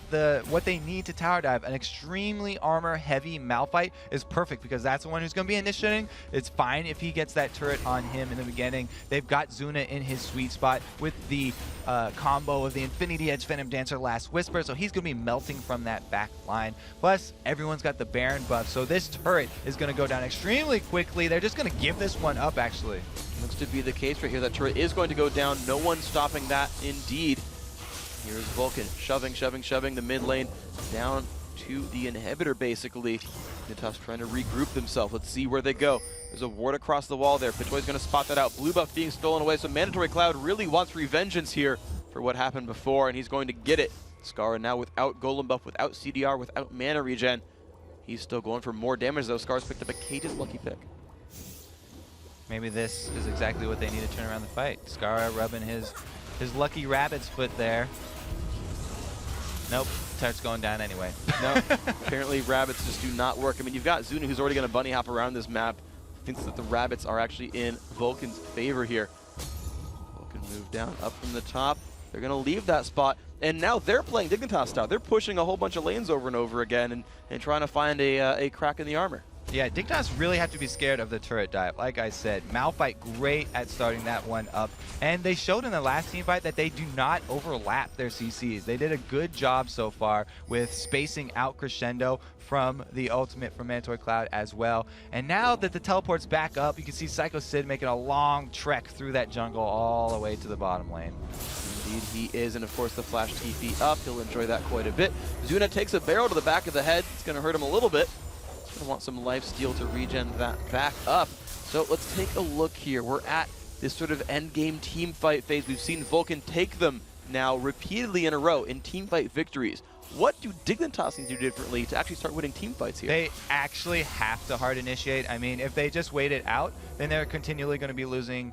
what they need to tower dive. An extremely armor-heavy Malphite is perfect because that's the one who's going to be initiating. It's fine if he gets that turret on him in the beginning. They've They've got Zuna in his sweet spot with the combo of the Infinity Edge, Venom Dancer, Last Whisper, so he's going to be melting from that back line. Plus, everyone's got the Baron buff, so this turret is going to go down extremely quickly. They're just going to give this one up, actually.
Looks to be the case right here. That turret is going to go down. No one stopping that, indeed. Here's Vulcun shoving the mid lane down to the inhibitor, basically. Dignitas trying to regroup themselves. Let's see where they go. There's a ward across the wall there. Patoy's going to spot that out. Blue buff being stolen away, so Mandatory Cloud really wants revengeance here for what happened before, and he's going to get it. Scar now without Golem buff, without CDR, without mana regen. He's still going for more damage, though. Scar's picked up a Cage's lucky pick.
Maybe this is exactly what they need to turn around the fight. Scar rubbing his lucky rabbit's foot there. Nope, turret's going down anyway.
No, apparently rabbits just do not work. I mean, you've got Zuna who's already going to bunny hop around this map. Thinks that the rabbits are actually in Vulcan's favor here. Vulcan move down up from the top. They're going to leave that spot. And now they're playing Dignitas style. They're pushing a whole bunch of lanes over and over again and trying to find a crack in the armor.
Yeah, Dignitas really have to be scared of the turret dive. Like I said, Malphite great at starting that one up. And they showed in the last team fight that they do not overlap their CCs. They did a good job so far with spacing out Crescendo from the ultimate from Mandatory Cloud as well. And now that the teleport's back up, you can see Psycho Sid making a long trek through that jungle all the way to the bottom lane.
Indeed he is, and of course the flash TP up. He'll enjoy that quite a bit. Zuna takes a barrel to the back of the head. It's going to hurt him a little bit. I want some life steal to regen that back up. So let's take a look here. We're at this sort of end game team fight phase. We've seen Vulcan take them now repeatedly in a row in team fight victories. What do Dignitas need to do differently to actually start winning team fights here?
They actually have to hard initiate. I mean, if they just wait it out, then they're continually going to be losing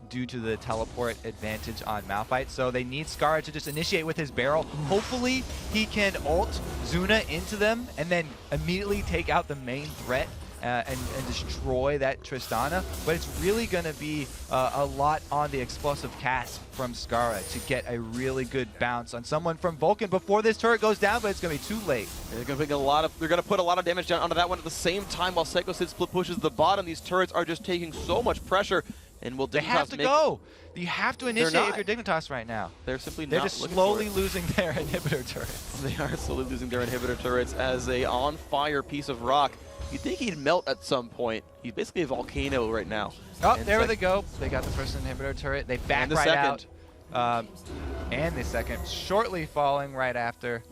due to the teleport advantage on Malphite. So they need Scar to just initiate with his barrel. Hopefully, he can ult Zuna into them and then immediately take out the main threat and destroy that Tristana. But it's really going to be a lot on the explosive cast from Skara to get a really good bounce on someone from Vulcan before this turret goes down, but it's going to be too late.
They're going to put a lot of damage down onto that one at the same time while Psycho Sid split pushes the bottom. These turrets are just taking so much pressure. And will Dignitas
they have to go. You have to initiate if you're Dignitas right now.
They're simply
They're
not
just slowly losing their inhibitor turrets.
They are slowly losing their inhibitor turrets as a on-fire piece of rock. You'd think he'd melt at some point. He's basically a volcano right now.
Oh, and there they go. They got the first inhibitor turret. They back right out. And the second shortly falling right after.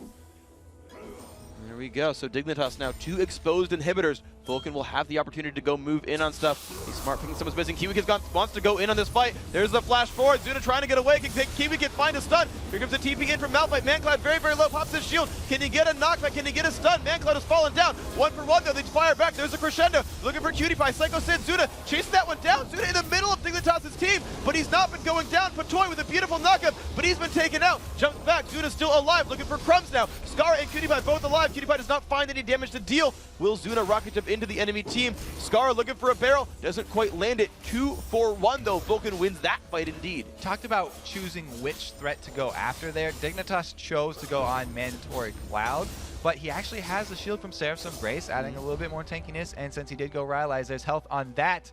There we go. So Dignitas now 2 exposed inhibitors. Vulcan will have the opportunity to go move in on stuff. He's smart picking someone's missing. Kiwi wants to go in on this fight. There's the flash forward. Zuna trying to get away. Kiwi can find a stun. Here comes the TP in from Malphite. Mancloud very, very low. Pops his shield. Can he get a knockback? Can he get a stun? Mancloud has fallen down. 1 for 1 though. They fire back. There's a Crescendo. Looking for Cutie Pie. Psycho Sid. Zuna chasing that one down. Zuna in the middle of Dignitas' team, but he's not been going down. Patoy with a beautiful knockup, but he's been taken out. Jumps back. Zuna's still alive. Looking for Crumbs now. Scar and Cutie Pie both alive. Cutie Pie does not find any damage to deal. Will Zuna rocket jump into the enemy team? Scar looking for a barrel, doesn't quite land it. 2 for 1 though. Vulcan wins that fight indeed.
Talked about choosing which threat to go after there. Dignitas chose to go on Mandatory Cloud, but he actually has a shield from Seraph's Embrace, adding a little bit more tankiness, and since he did go Rylai's, there's health on that.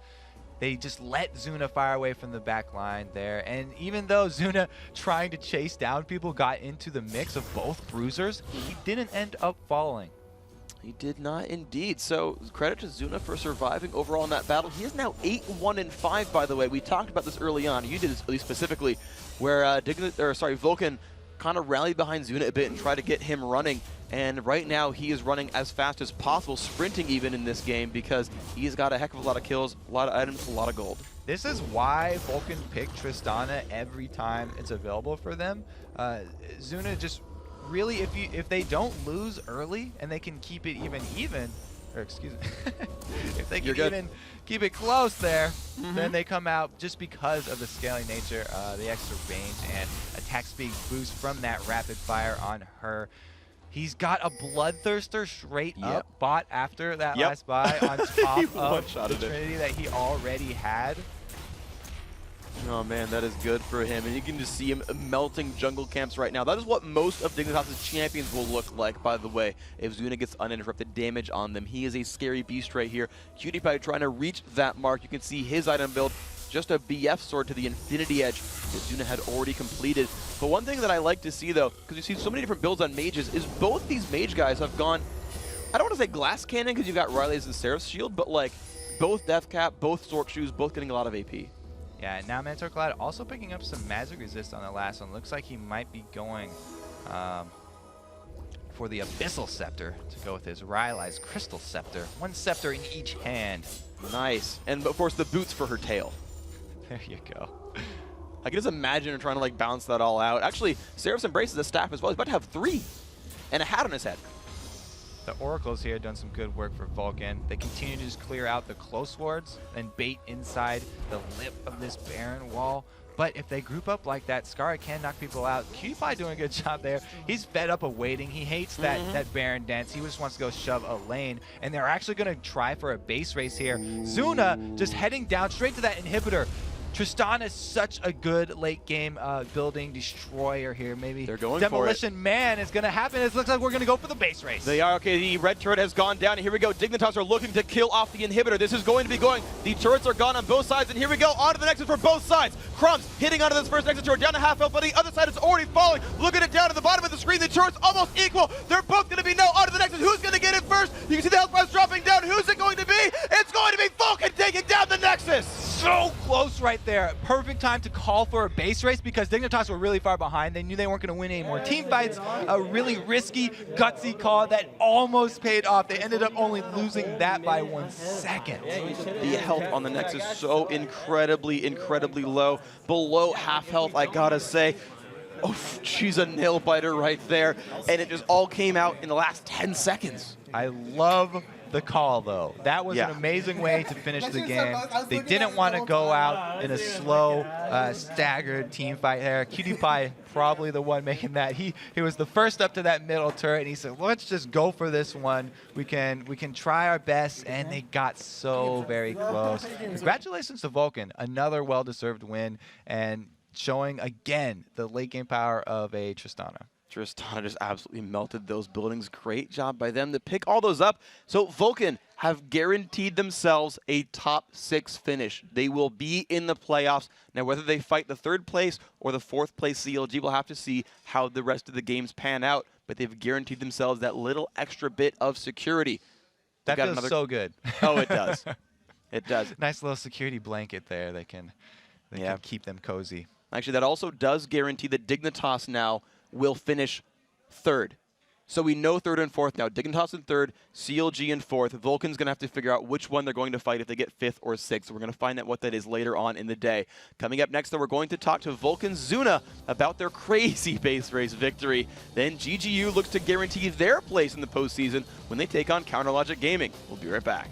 They just let Zuna fire away from the back line there. And even though Zuna trying to chase down people got into the mix of both bruisers, he didn't end up falling.
He did not indeed. So credit to Zuna for surviving overall in that battle. He is now 8-1-5, by the way. We talked about this early on. You did this at least specifically, where Vulcan kind of rallied behind Zuna a bit and tried to get him running. And right now he is running as fast as possible, sprinting even in this game, because he's got a heck of a lot of kills, a lot of items, a lot of gold.
This is why Vulcan picked Tristana every time it's available for them. Zuna just really, if they don't lose early and they can keep it even, or excuse me, if they can keep it close there, then they come out just because of the scaling nature, the extra range and attack speed boost from that rapid fire on her. He's got a Bloodthirster straight up bought after that last buy on top of the Trinity that he already had.
Oh man, that is good for him, and you can just see him melting jungle camps right now. That is what most of Dignitas' champions will look like, by the way, if Zuna gets uninterrupted damage on them. He is a scary beast right here. Cutie Pie trying to reach that mark. You can see his item build just a BF sword to the Infinity Edge that Zuna had already completed. But one thing that I like to see, though, because you see so many different builds on mages, is both these mage guys have gone, I don't want to say glass cannon because you've got Riley's and Seraph's shield, but like both Death Cap, both Sork Shoes, both getting a lot of AP.
Yeah, and now Mentor Cloud also picking up some magic resist on the last one. Looks like he might be going for the Abyssal Scepter to go with his Riley's Crystal Scepter. One scepter in each hand.
Nice. And of course the boots for her tail.
There you go.
I can just imagine her trying to like balance that all out. Actually, Seraph's embraces a staff as well. He's about to have 3 and a hat on his head.
The Oracles here done some good work for Vulcun. They continue to just clear out the close wards and bait inside the lip of this Baron wall. But if they group up like that, Scar can knock people out. QPie doing a good job there. He's fed up of waiting. He hates that Baron dance. He just wants to go shove a lane. And they're actually going to try for a base race here. Zuna just heading down straight to that inhibitor. Tristana is such a good late game building destroyer here. Maybe
they're going
Demolition
for it.
Man is going to happen. It looks like we're going to go for the base race.
They are. Okay, the red turret has gone down. And here we go. Dignitas are looking to kill off the inhibitor. This is going to be going. The turrets are gone on both sides. And here we go. On to the nexus for both sides. Crumbs hitting onto this first nexus turret. Down to half health. But the other side is already falling. Looking at down at the bottom of the screen. The turrets almost equal. They're both going to be now onto the nexus. Who's going to get it first? You can see the health bars dropping down. Who's it going to be? It's going to be Vulcun taking down the nexus.
So close right there. Perfect time to call for a base race because Dignitas were really far behind. They knew they weren't going to win any more team fights. A really risky, gutsy call that almost paid off. They ended up only losing that by 1 second.
The health on the Nexus so incredibly low. Below half health, I gotta say. Oh, she's a nail biter right there. And it just all came out in the last 10 seconds.
I love the call, though. That was an amazing way to finish the game. They didn't want to go out in a slow, staggered team fight there. QPie probably the one making that. He was the first up to that middle turret, and he said, let's just go for this one. We can try our best, and they got so very close. Congratulations to Vulcun. Another well-deserved win, and showing, again, the late game power of a Tristana.
Tristana just absolutely melted those buildings. Great job by them to pick all those up. So Vulcun have guaranteed themselves a top 6 finish. They will be in the playoffs. Now, whether they fight the 3rd place or the 4th place CLG, we'll have to see how the rest of the games pan out. But they've guaranteed themselves that little extra bit of security.
That feels so good.
Oh, it does. It does.
Nice little security blanket there. They can keep them cozy.
Actually, that also does guarantee that Dignitas now will finish 3rd. So we know 3rd and 4th now. Dignitas in 3rd, CLG in 4th. Vulcan's going to have to figure out which one they're going to fight if they get 5th or 6th. So we're going to find out what that is later on in the day. Coming up next, though, we're going to talk to Vulcan Zuna about their crazy base race victory. Then GGU looks to guarantee their place in the postseason when they take on Counterlogic Gaming. We'll be right back.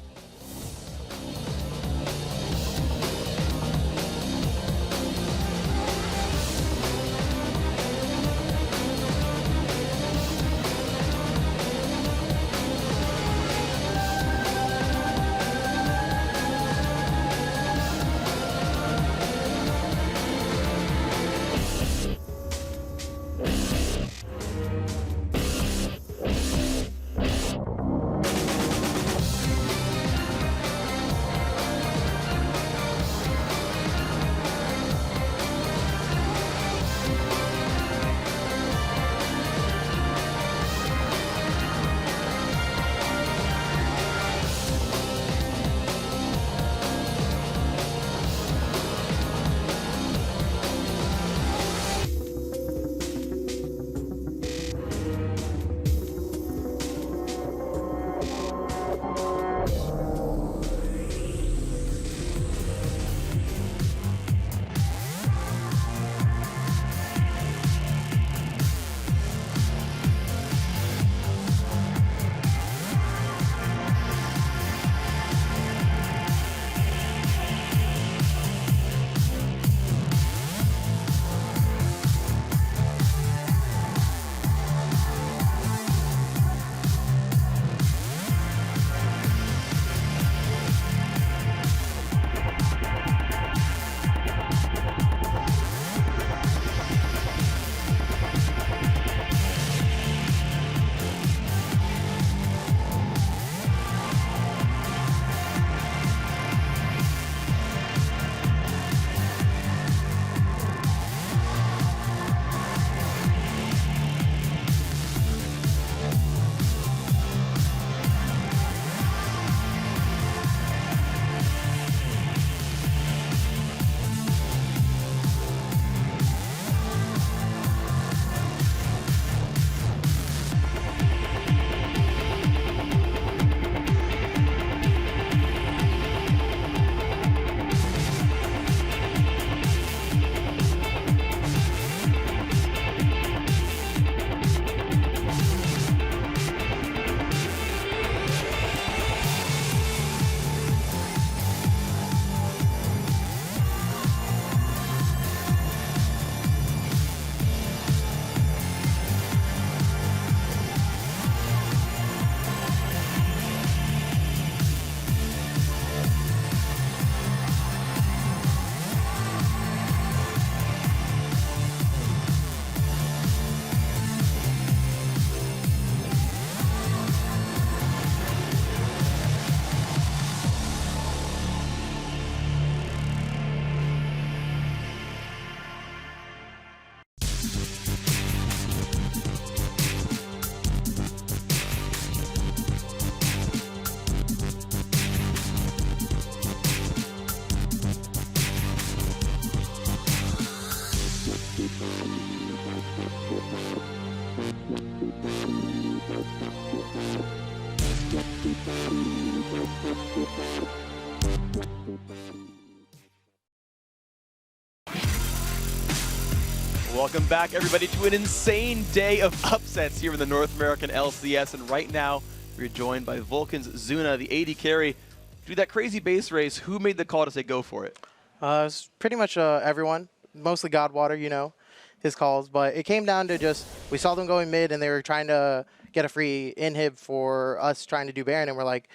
Welcome back, everybody, to an insane day of upsets here in the North American LCS. And right now, we're joined by Vulcan's Zuna, the AD carry. Do that crazy base race. Who made the call to say go for it?
It's pretty much everyone, mostly Godwater, you know, his calls. But it came down to just, we saw them going mid, and they were trying to get a free inhib for us trying to do Baron, and we're like,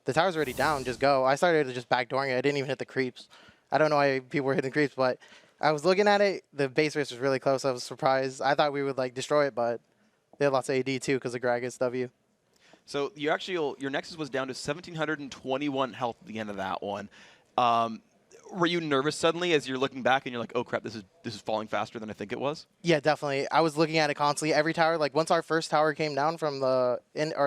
the tower's already down, just go. I started to just backdooring it. I didn't even hit the creeps. I don't know why people were hitting creeps, but I was looking at it. The base race was really close. I was surprised. I thought we would like destroy it, but they had lots of AD too because of Gragas W.
So your Nexus was down to 1,721 health at the end of that one. Were you nervous suddenly as you're looking back and you're like, oh crap, this is falling faster than I think it was?
Yeah, definitely. I was looking at it constantly. Every tower, like once our first tower came down from our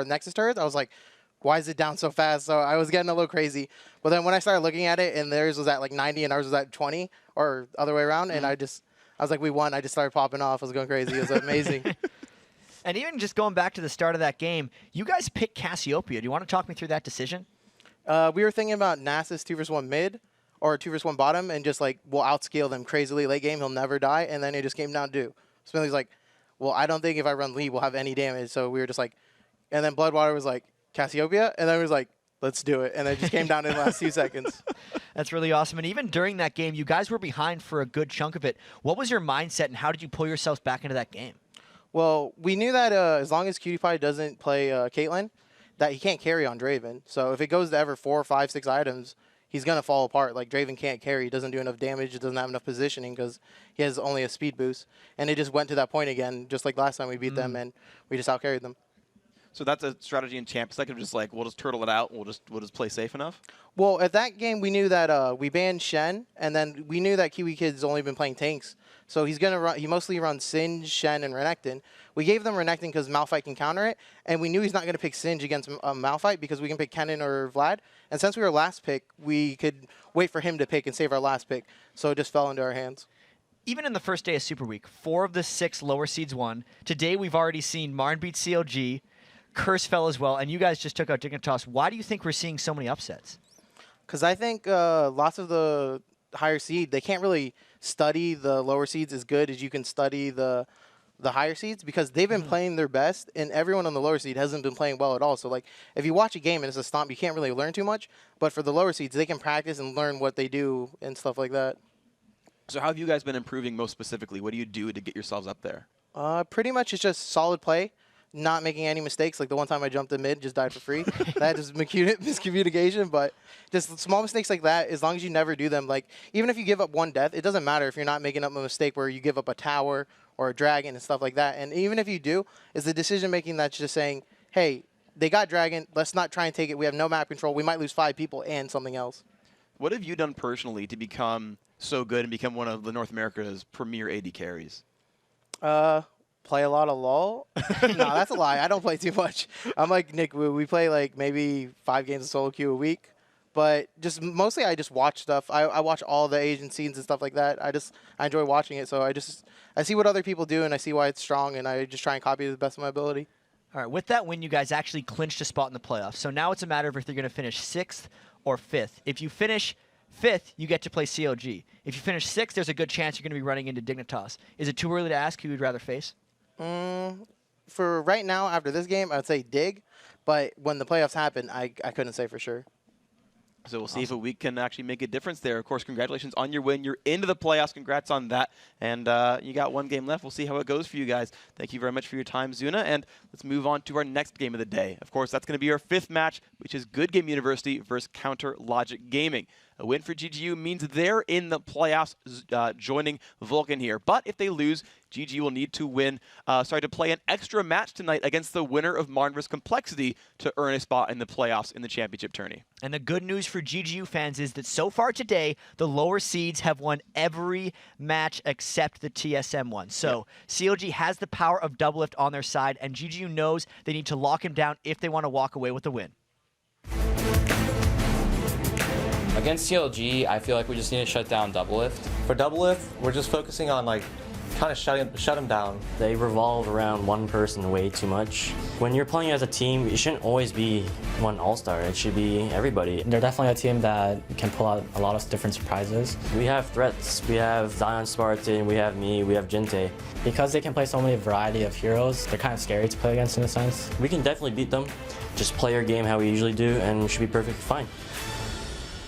Nexus turret, I was like, why is it down so fast? So I was getting a little crazy. But then when I started looking at it and theirs was at like 90 and ours was at 20 or other way around, and I was like, we won. I just started popping off. I was going crazy. It was amazing.
And even just going back to the start of that game, you guys picked Cassiopeia. Do you want to talk me through that decision?
We were thinking about Nasus 2v1 mid or 2v1 bottom and just like, we'll outscale them crazily late game. He'll never die. And then it just came down to Smiley's like, well, I don't think if I run lead, we'll have any damage. So we were just like, and then Bloodwater was like, Cassiopeia? And then it was like, let's do it. And it just came down in the last few seconds.
That's really awesome. And even during that game, you guys were behind for a good chunk of it. What was your mindset and how did you pull yourselves back into that game?
Well, we knew that as long as QtPie doesn't play Caitlyn, that he can't carry on Draven. So if it goes to ever 4, 5, 6 items, he's going to fall apart. Like Draven can't carry. He doesn't do enough damage. He doesn't have enough positioning because he has only a speed boost. And it just went to that point again, just like last time we beat them, and we just outcarried them.
So that's a strategy in champs. Like, just like we'll just turtle it out. And we'll just play safe enough.
Well, at that game, we knew that we banned Shen, and then we knew that Kiwi Kid's only been playing tanks. So he's gonna run. He mostly runs Singe, Shen, and Renekton. We gave them Renekton because Malphite can counter it, and we knew he's not gonna pick Singe against Malphite because we can pick Kennen or Vlad. And since we were last pick, we could wait for him to pick and save our last pick. So it just fell into our hands.
Even in the first day of Super Week, 4 of the 6 lower seeds won. Today, we've already seen Marn beat CLG. Curse fell as well, and you guys just took out Dignitas. Why do you think we're seeing so many upsets?
Because I think lots of the higher seed, they can't really study the lower seeds as good as you can study the higher seeds because they've been playing their best, and everyone on the lower seed hasn't been playing well at all. So, like, if you watch a game and it's a stomp, you can't really learn too much. But for the lower seeds, they can practice and learn what they do and stuff like that.
So how have you guys been improving most specifically? What do you do to get yourselves up there?
Pretty much it's just solid play. Not making any mistakes. Like the one time I jumped in mid, just died for free. That is miscommunication, but just small mistakes like that, as long as you never do them, like even if you give up one death, it doesn't matter if you're not making up a mistake where you give up a tower or a dragon and stuff like that. And even if you do, it's the decision making that's just saying, hey, they got dragon, let's not try and take it. We have no map control. We might lose 5 people and something else.
What have you done personally to become so good and become one of the North America's premier AD carries?
Play a lot of LoL. No, that's a lie. I don't play too much. I'm like Nick Wu. We play like maybe 5 games of solo queue a week. But just mostly I just watch stuff. I watch all the Asian scenes and stuff like that. I enjoy watching it. So I see what other people do and I see why it's strong and I just try and copy it to the best of my ability.
All right, with that win, you guys actually clinched a spot in the playoffs. So now it's a matter of if you're going to finish 6th or 5th. If you finish 5th, you get to play CLG. If you finish 6th, there's a good chance you're going to be running into Dignitas. Is it too early to ask who you'd rather face?
For right now, after this game, I would say Dig. But when the playoffs happen, I couldn't say for sure.
So we'll see if a week can actually make a difference there. Of course, congratulations on your win. You're into the playoffs. Congrats on that. And you got 1 game left. We'll see how it goes for you guys. Thank you very much for your time, Zuna. And let's move on to our next game of the day. Of course, that's going to be our 5th match, which is Good Game University versus Counter Logic Gaming. A win for GGU means they're in the playoffs, joining Vulcun here. But if they lose, GGU will need to to play an extra match tonight against the winner of Marn vs. Complexity to earn a spot in the playoffs in the championship tourney.
And the good news for GGU fans is that so far today, the lower seeds have won every match except the TSM one. So CLG has the power of Doublelift on their side, and GGU knows they need to lock him down if they want to walk away with the win.
Against CLG, I feel like we just need to shut down Doublelift.
For Doublelift, we're just focusing on like kind of shut him down.
They revolve around one person way too much. When you're playing as a team, it shouldn't always be one all-star. It should be everybody.
They're definitely a team that can pull out a lot of different surprises.
We have threats. We have Zion Spartan, we have me, we have Jinte.
Because they can play so many variety of heroes, they're kind of scary to play against in a sense.
We can definitely beat them. Just play our game how we usually do, and we should be perfectly fine.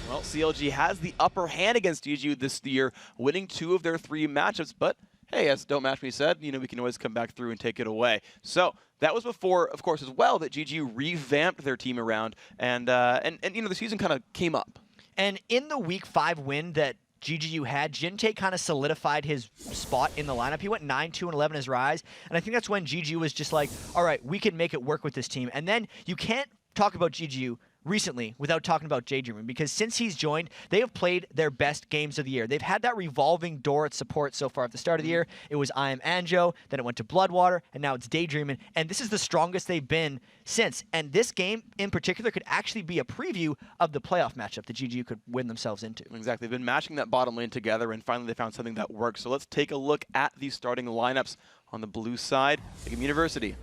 Well, CLG has the upper hand against GGU this year, winning 2 of their 3 matchups, but hey, as Don't Match Me said, we can always come back through and take it away. So that was before, of course, as well, that GGU revamped their team around, and the season kind of came up.
And in the Week 5 win that GGU had, Jinte kind of solidified his spot in the lineup. He went 9-2-11 his rise, and I think that's when GGU was just like, all right, we can make it work with this team. And then you can't talk about GGU recently without talking about Daydreaming, because since he's joined, they have played their best games of the year. They've had that revolving door at support so far at the start of the year. It was I Am Anjo, then it went to Bloodwater, and now it's Daydreaming, and this is the strongest they've been since. And this game in particular could actually be a preview of the playoff matchup that GGU could win themselves into.
Exactly. They've been matching that bottom lane together, and finally they found something that works. So let's take a look at these starting lineups. On the blue side, Dignitas University.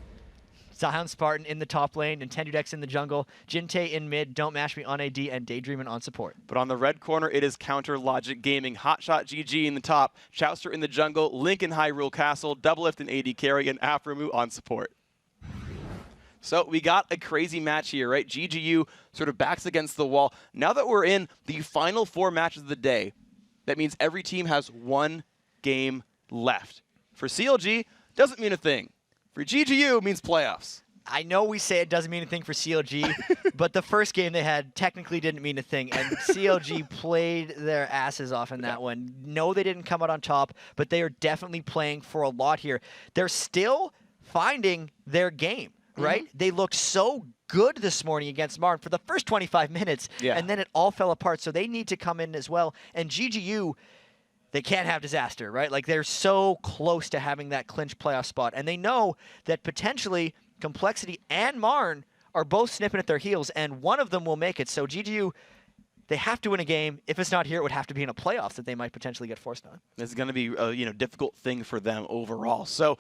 Zion Spartan in the top lane, Nintendo Dex in the jungle, Jinte in mid, Don't Mash Me on AD, and Daydreamin' on support.
But on the red corner, it is Counter Logic Gaming. Hotshot GG in the top, Chowster in the jungle, Link in Hyrule Castle, Doublelift in AD carry, and Aframu on support. So we got a crazy match here, right? GGU sort of backs against the wall. Now that we're in the final 4 matches of the day, that means every team has 1 game left. For CLG, doesn't mean a thing. For GGU, means playoffs.
I know we say it doesn't mean anything for CLG, but the first game they had technically didn't mean a thing, and CLG played their asses off in that one. No, they didn't come out on top, but they are definitely playing for a lot here. They're still finding their game, right? They looked so good this morning against Martin for the first 25 minutes, and then it all fell apart, so they need to come in as well. And GGU, they can't have disaster, right? Like, they're so close to having that clinch playoff spot, and they know that potentially Complexity and Marn are both snipping at their heels, and one of them will make it. So GGU, they have to win a game. If it's not here, it would have to be in a playoffs that they might potentially get forced on.
This is going to be a difficult thing for them overall. So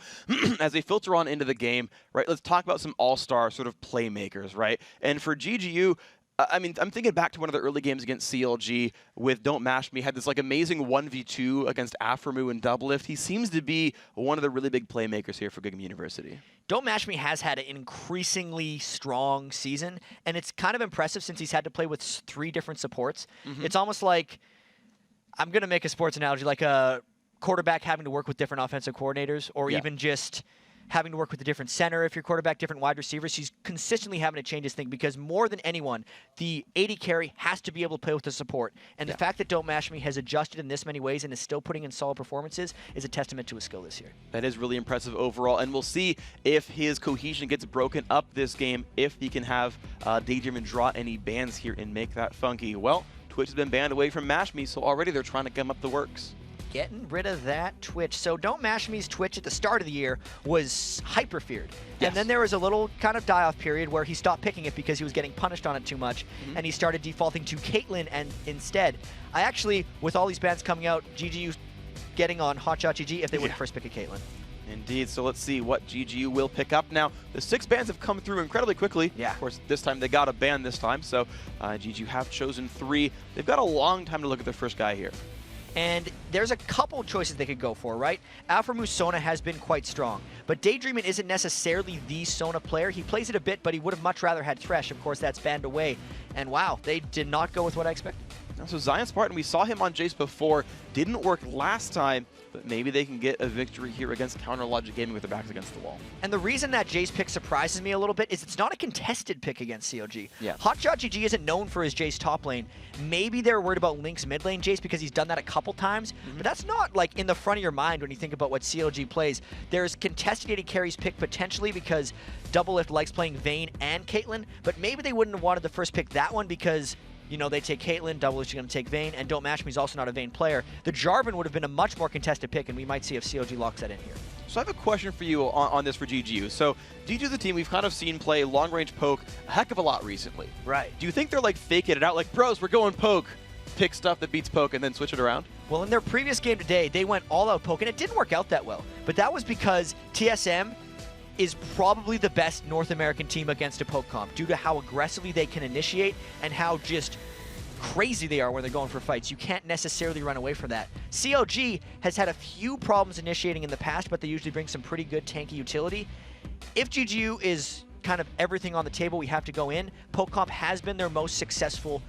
as they filter on into the game, right, let's talk about some all-star sort of playmakers, right? And for GGU, I mean, I'm thinking back to one of the early games against CLG with Don't Mash Me. Had this like amazing 1v2 against Aframu and Doublelift. He seems to be one of the really big playmakers here for Game University.
Don't Mash Me has had an increasingly strong season, and it's kind of impressive since he's had to play with 3 different supports. It's almost like, I'm going to make a sports analogy, like a quarterback having to work with different offensive coordinators, or even just having to work with a different center if you're quarterback, different wide receivers. He's consistently having to change his thing because more than anyone, the AD carry has to be able to play with the support. And the fact that Don't Mash Me has adjusted in this many ways and is still putting in solid performances is a testament to his skill this year.
That is really impressive overall, and we'll see if his cohesion gets broken up this game, if he can have Daydream draw any bans here and make that funky. Well, Twitch has been banned away from Mash Me, so already they're trying to gum up the works.
Getting rid of that Twitch. So Don't Mash Me's Twitch at the start of the year was hyper-feared. And then there was a little kind of die-off period where he stopped picking it because he was getting punished on it too much, and he started defaulting to Caitlyn and instead. I actually, with all these bans coming out, GGU getting on Hotshot GG if they would first pick a Caitlyn.
Indeed, so let's see what GGU will pick up now. The 6 bans have come through incredibly quickly. Of course, this time they got a ban this time, so GGU have chosen 3. They've got a long time to look at their first guy here.
And there's a couple choices they could go for, right? Aframu Sona has been quite strong, but Daydreamin' isn't necessarily the Sona player. He plays it a bit, but he would have much rather had Thresh. Of course, that's banned away. And wow, they did not go with what I expected.
So Zion Spartan, we saw him on Jace before, didn't work last time, but maybe they can get a victory here against Counter Logic Gaming with their backs against the wall.
And the reason that Jace pick surprises me a little bit is it's not a contested pick against CLG.
Yeah.
Hotshot GG isn't known for his Jace top lane. Maybe they're worried about Link's mid lane Jace because he's done that a couple times, but that's not like in the front of your mind when you think about what CLG plays. There's contested AD carries pick potentially because Doublelift likes playing Vayne and Caitlyn, but maybe they wouldn't have wanted the first pick that one because they take Caitlyn, Doublelift's going to take Vayne, and Don't Mash Me's also not a Vayne player. The Jarvan would have been a much more contested pick, and we might see if CLG locks that in here.
So I have a question for you on this for GGU. So GGU is a team we've kind of seen play long-range poke a heck of a lot recently.
Right.
Do you think they're like faking it out, like, bros, we're going poke, pick stuff that beats poke and then switch it around?
Well, in their previous game today, they went all out poke, and it didn't work out that well. But that was because TSM is probably the best North American team against a poke comp due to how aggressively they can initiate and how just crazy they are when they're going for fights. You can't necessarily run away from that. CLG has had a few problems initiating in the past, but they usually bring some pretty good tanky utility. If GGU is kind of everything on the table, we have to go in. Poke comp has been their most successful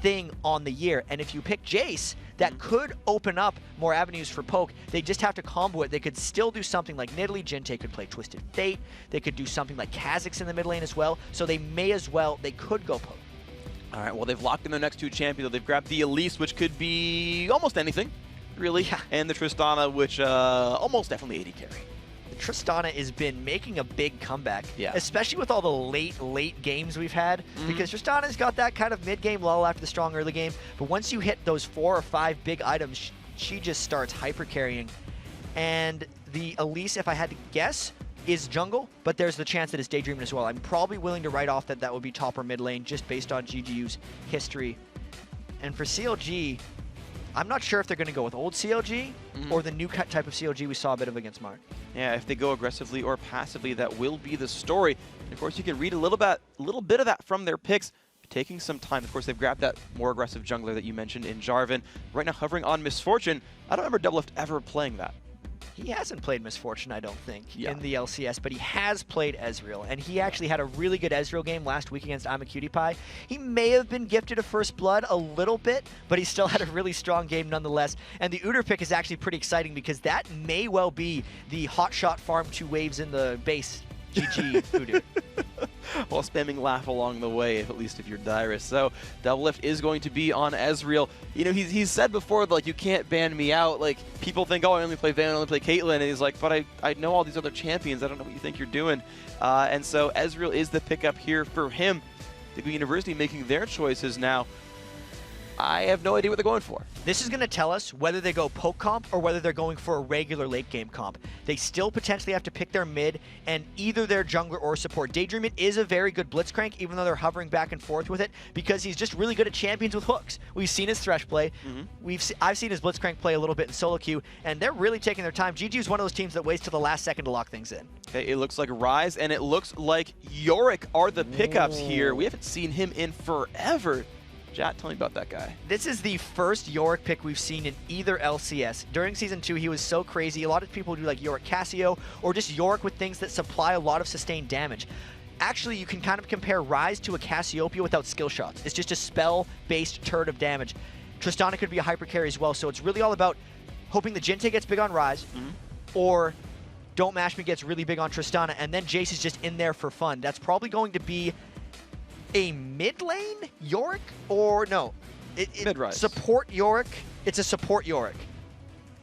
thing on the year, and if you pick Jace, that could open up more avenues for poke. They just have to combo it. They could still do something like Nidalee. Jinte could play Twisted Fate. They could do something like Kha'Zix in the mid lane as well, so they may as well, they could go poke.
All right, well, they've locked in their next two champions. They've grabbed the Elise, which could be almost anything, really, and the Tristana, which almost definitely AD carry.
Tristana has been making a big comeback, especially with all the late games we've had, because Tristana's got that kind of mid-game lull after the strong early game, but once you hit those 4 or 5 big items, she just starts hyper-carrying. And the Elise, if I had to guess, is jungle, but there's the chance that it's Daydreaming as well. I'm probably willing to write off that that would be top or mid lane just based on GGU's history. And for CLG, I'm not sure if they're going to go with old CLG or the new type of CLG we saw a bit of against Marn.
Yeah, if they go aggressively or passively, that will be the story. And of course, you can read a little bit of that from their picks, taking some time. Of course, they've grabbed that more aggressive jungler that you mentioned in Jarvan. Right now, hovering on Misfortune. I don't remember Doublelift ever playing that.
He hasn't played Misfortune, I don't think, in the LCS, but he has played Ezreal, and he actually had a really good Ezreal game last week against I'm a Cutie Pie. He may have been gifted a first blood a little bit, but he still had a really strong game nonetheless. And the Udyr pick is actually pretty exciting because that may well be the hotshot farm 2 waves in the base GG Udyr.
While spamming laugh along the way, at least if you're Dyrus. So Doublelift is going to be on Ezreal. You know, he's said before, like, you can't ban me out. Like, people think, oh, I only play Van, I only play Caitlyn. And he's like, but I know all these other champions. I don't know what you think you're doing. And so Ezreal is the pickup here for him. Dignitas University making their choices now. I have no idea what they're going for.
This is going to tell us whether they go poke comp or whether they're going for a regular late game comp. They still potentially have to pick their mid and either their jungler or support. Daydreaming is a very good blitzcrank, even though they're hovering back and forth with it, because he's just really good at champions with hooks. We've seen his Thresh play. I've seen his blitzcrank play a little bit in solo queue, and they're really taking their time. GG is one of those teams that waits till the last second to lock things in.
Okay, it looks like Ryze, and it looks like Yorick are the pickups here. We haven't seen him in forever. Jat, tell me about that guy.
This is the first Yorick pick we've seen in either LCS. During Season 2, he was so crazy. A lot of people do like Yorick Cassio or just Yorick with things that supply a lot of sustained damage. Actually, you can kind of compare Ryze to a Cassiopeia without skill shots. It's just a spell-based turret of damage. Tristana could be a hyper carry as well, so it's really all about hoping the Jinte gets big on Ryze or Don't Mash Me gets really big on Tristana, and then Jace is just in there for fun. That's probably going to be a mid lane Yorick, or no,
mid-rise.
Support Yorick. It's a support Yorick.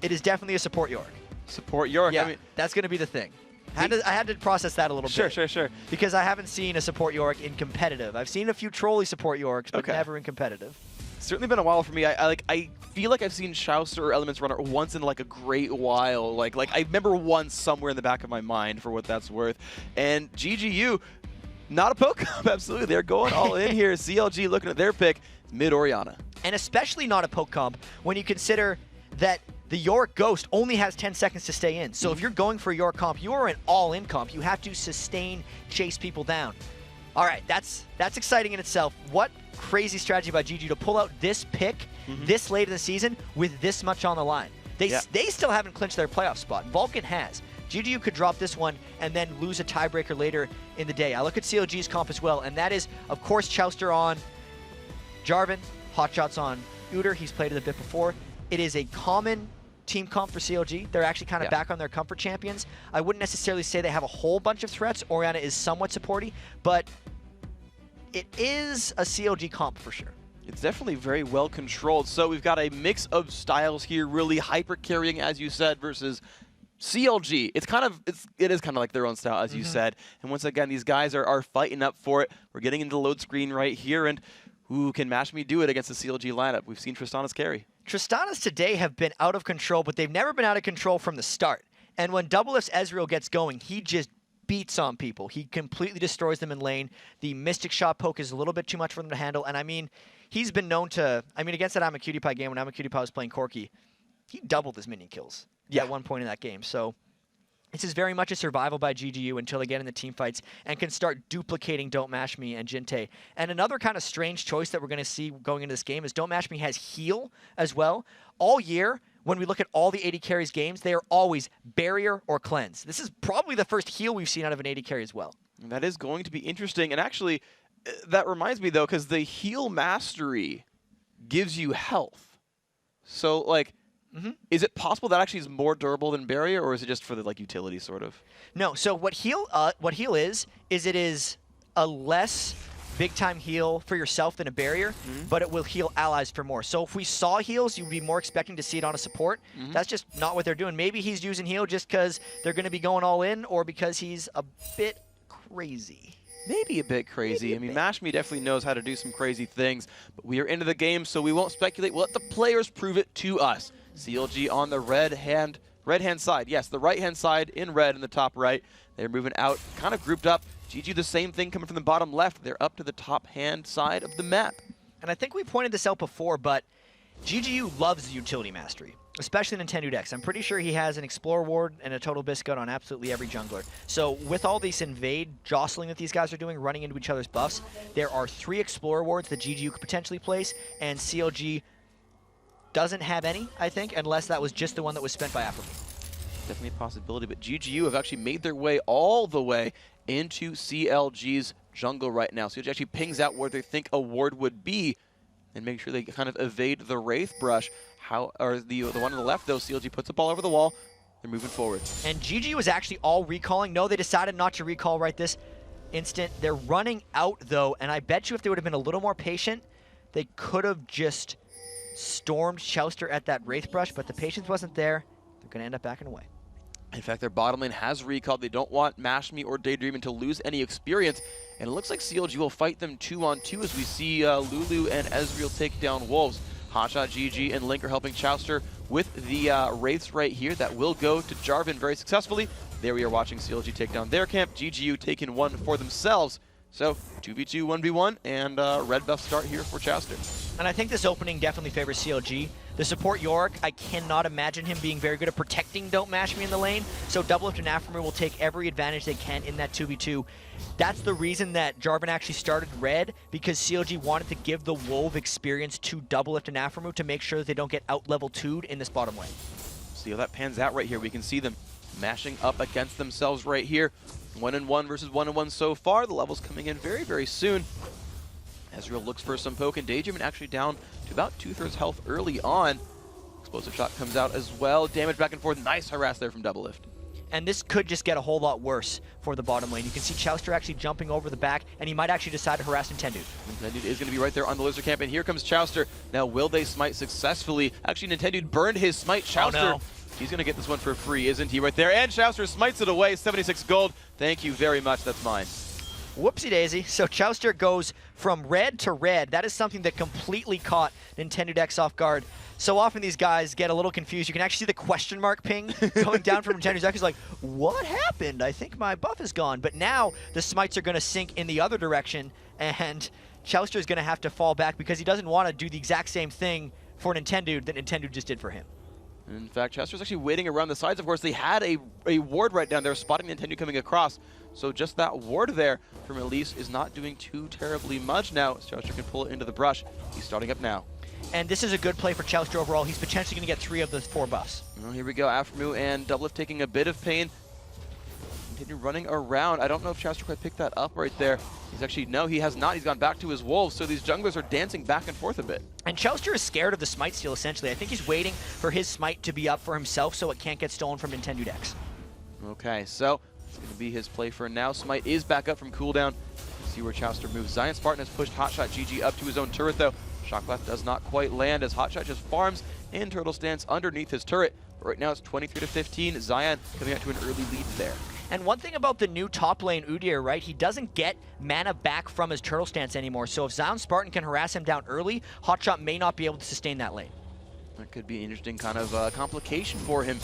It is definitely a support Yorick.
Support Yorick.
Yeah,
I mean,
that's going to be the thing. I had to process that a little bit.
Sure.
Because I haven't seen a support Yorick in competitive. I've seen a few trolley support Yoriks, but never in competitive.
It's certainly been a while for me. I feel like I've seen Chaucer or Elements Runner once in like a great while. Like I remember one somewhere in the back of my mind for what that's worth. And GGU. Not a poke comp, absolutely. They're going all in here. CLG looking at their pick, mid Orianna.
And especially not a poke comp when you consider that the Yorick Ghost only has 10 seconds to stay in. So if you're going for a Yorick comp, you are an all-in comp. You have to sustain, chase people down. All right, that's exciting in itself. What crazy strategy by GG to pull out this pick this late in the season with this much on the line. They still haven't clinched their playoff spot. Vulcun has. GGU could drop this one and then lose a tiebreaker later in the day. I look at CLG's comp as well, and that is, of course, Chauster on Jarvan, Hotshots on Udyr. He's played it a bit before. It is a common team comp for CLG. They're actually kind of back on their comfort champions. I wouldn't necessarily say they have a whole bunch of threats. Orianna is somewhat supporty, but it is a CLG comp for sure.
It's definitely very well controlled. So we've got a mix of styles here, really hyper carrying, as you said, versus CLG. It is kind of like their own style, as you said. And once again, these guys are fighting up for it. We're getting into the load screen right here, and who can Mash Me do it against the CLG lineup? We've seen Tristana's carry.
Tristana's today have been out of control, but they've never been out of control from the start. And when Doublelift's Ezreal gets going, he just beats on people. He completely destroys them in lane. The Mystic Shot poke is a little bit too much for them to handle, and I mean, he's been known to, I mean, against that I'm a Cutie Pie game, when I'm a Cutie Pie was playing Corki, he doubled his minion kills at one point in that game. So this is very much a survival by GGU until they get in the team fights and can start duplicating Don't Mash Me and Jinte. And another kind of strange choice that we're going to see going into this game is Don't Mash Me has heal as well. All year, when we look at all the AD carries games, they are always barrier or cleanse. This is probably the first heal we've seen out of an AD carry as well.
And that is going to be interesting. And actually, that reminds me, though, because the heal mastery gives you health. So, like, is it possible that actually is more durable than barrier, or is it just for the like utility sort of?
No. So what heal is it is a less big time heal for yourself than a barrier, but it will heal allies for more. So if we saw heals, you'd be more expecting to see it on a support. That's just not what they're doing. Maybe he's using heal just because they're going to be going all in, or because he's a bit crazy.
Maybe a bit crazy. I mean, Mash Me definitely knows how to do some crazy things, but we are into the game, so we won't speculate. We'll let the players prove it to us. CLG on the red hand side. Yes, the right-hand side in red in the top right. They're moving out, kind of grouped up. GG the same thing coming from the bottom left. They're up to the top hand side of the map.
And I think we pointed this out before, but GGU loves the utility mastery, especially Nintendo decks. I'm pretty sure he has an Explorer Ward and a Total Biscuit on absolutely every jungler. So with all this invade jostling that these guys are doing, running into each other's buffs, there are 3 Explorer Wards that GGU could potentially place, and CLG doesn't have any, I think, unless that was just the one that was spent by Afro.
Definitely a possibility, but GGU have actually made their way all the way into CLG's jungle right now. CLG actually pings out where they think a ward would be and make sure they kind of evade the Wraith Brush. The one on the left, though, CLG puts the ball over the wall. They're moving forward.
And GG was actually all recalling. No, they decided not to recall right this instant. They're running out, though, and I bet you if they would have been a little more patient, they could have just stormed Chouster at that Wraith Brush, but the patience wasn't there. They're going to end up backing away.
In fact, their bottom lane has recalled. They don't want Mash Me or Daydreaming to lose any experience. And it looks like CLG will fight them 2-on-2 as we see Lulu and Ezreal take down Wolves. Hotshot, GG, and Link are helping Chouster with the Wraiths right here. That will go to Jarvan very successfully. There we are watching CLG take down their camp. GGU taking one for themselves. So 2v2, 1v1, and red buff start here for Chouster.
And I think this opening definitely favors CLG. The support Yorick, I cannot imagine him being very good at protecting Don't Mash Me in the lane, so Doublelift and Afromu will take every advantage they can in that 2v2. That's the reason that Jarvan actually started red, because CLG wanted to give the Wolf experience to Doublelift and Afromu to make sure that they don't get out-level 2'd in this bottom lane.
See how that pans out right here. We can see them mashing up against themselves right here. 1-1 versus 1-1 so far. The levels coming in very, very soon. Ezreal looks for some poke, and Daydream actually down to about 2/3 health early on. Explosive shot comes out as well. Damage back and forth. Nice harass there from Doublelift.
And this could just get a whole lot worse for the bottom lane. You can see Chouster actually jumping over the back, and he might actually decide to harass Nintendo.
Nintendo is going to be right there on the Lizard Camp, and here comes Chouster. Now, will they smite successfully? Actually, Nintendo burned his smite. Chouster,
no.
He's going to get this one for free, isn't he? Right there. And Chouster smites it away. 76 gold. Thank you very much. That's mine.
Whoopsie daisy. So Chouster goes from red to red. That is something that completely caught Nintendo decks off guard. So often these guys get a little confused. You can actually see the question mark ping going down from Nintendo's deck. He's like, what happened? I think my buff is gone. But now the smites are going to sink in the other direction, and Chouster is going to have to fall back because he doesn't want to do the exact same thing for Nintendo that Nintendo just did for him.
In fact, Chester's actually waiting around the sides. Of course, they had a ward right down there, spotting Nintendo coming across. So just that ward there from Elise is not doing too terribly much now. Chester can pull it into the brush. He's starting up now.
And this is a good play for Chouster overall. He's potentially going to get 3 of the 4 buffs.
Well, here we go. Aftermoo and Doublelift taking a bit of pain. Continue running around. I don't know if Chouster quite picked that up right there. He's actually, no, he has not. He's gone back to his wolves. So these junglers are dancing back and forth a bit.
And Chouster is scared of the smite steal, essentially. I think he's waiting for his smite to be up for himself so it can't get stolen from Nintendo decks.
Okay, so it's going to be his play for now. Smite is back up from cooldown. Let's see where Chouster moves. Zion Spartan has pushed Hotshot GG up to his own turret, though. Shock Blast does not quite land as Hotshot just farms in turtle stance underneath his turret. But right now it's 23-15. Zion coming out to an early lead there.
And one thing about the new top lane Udyr, right, he doesn't get mana back from his turtle stance anymore. So if Zion Spartan can harass him down early, Hotshot may not be able to sustain that lane.
That could be an interesting kind of complication for him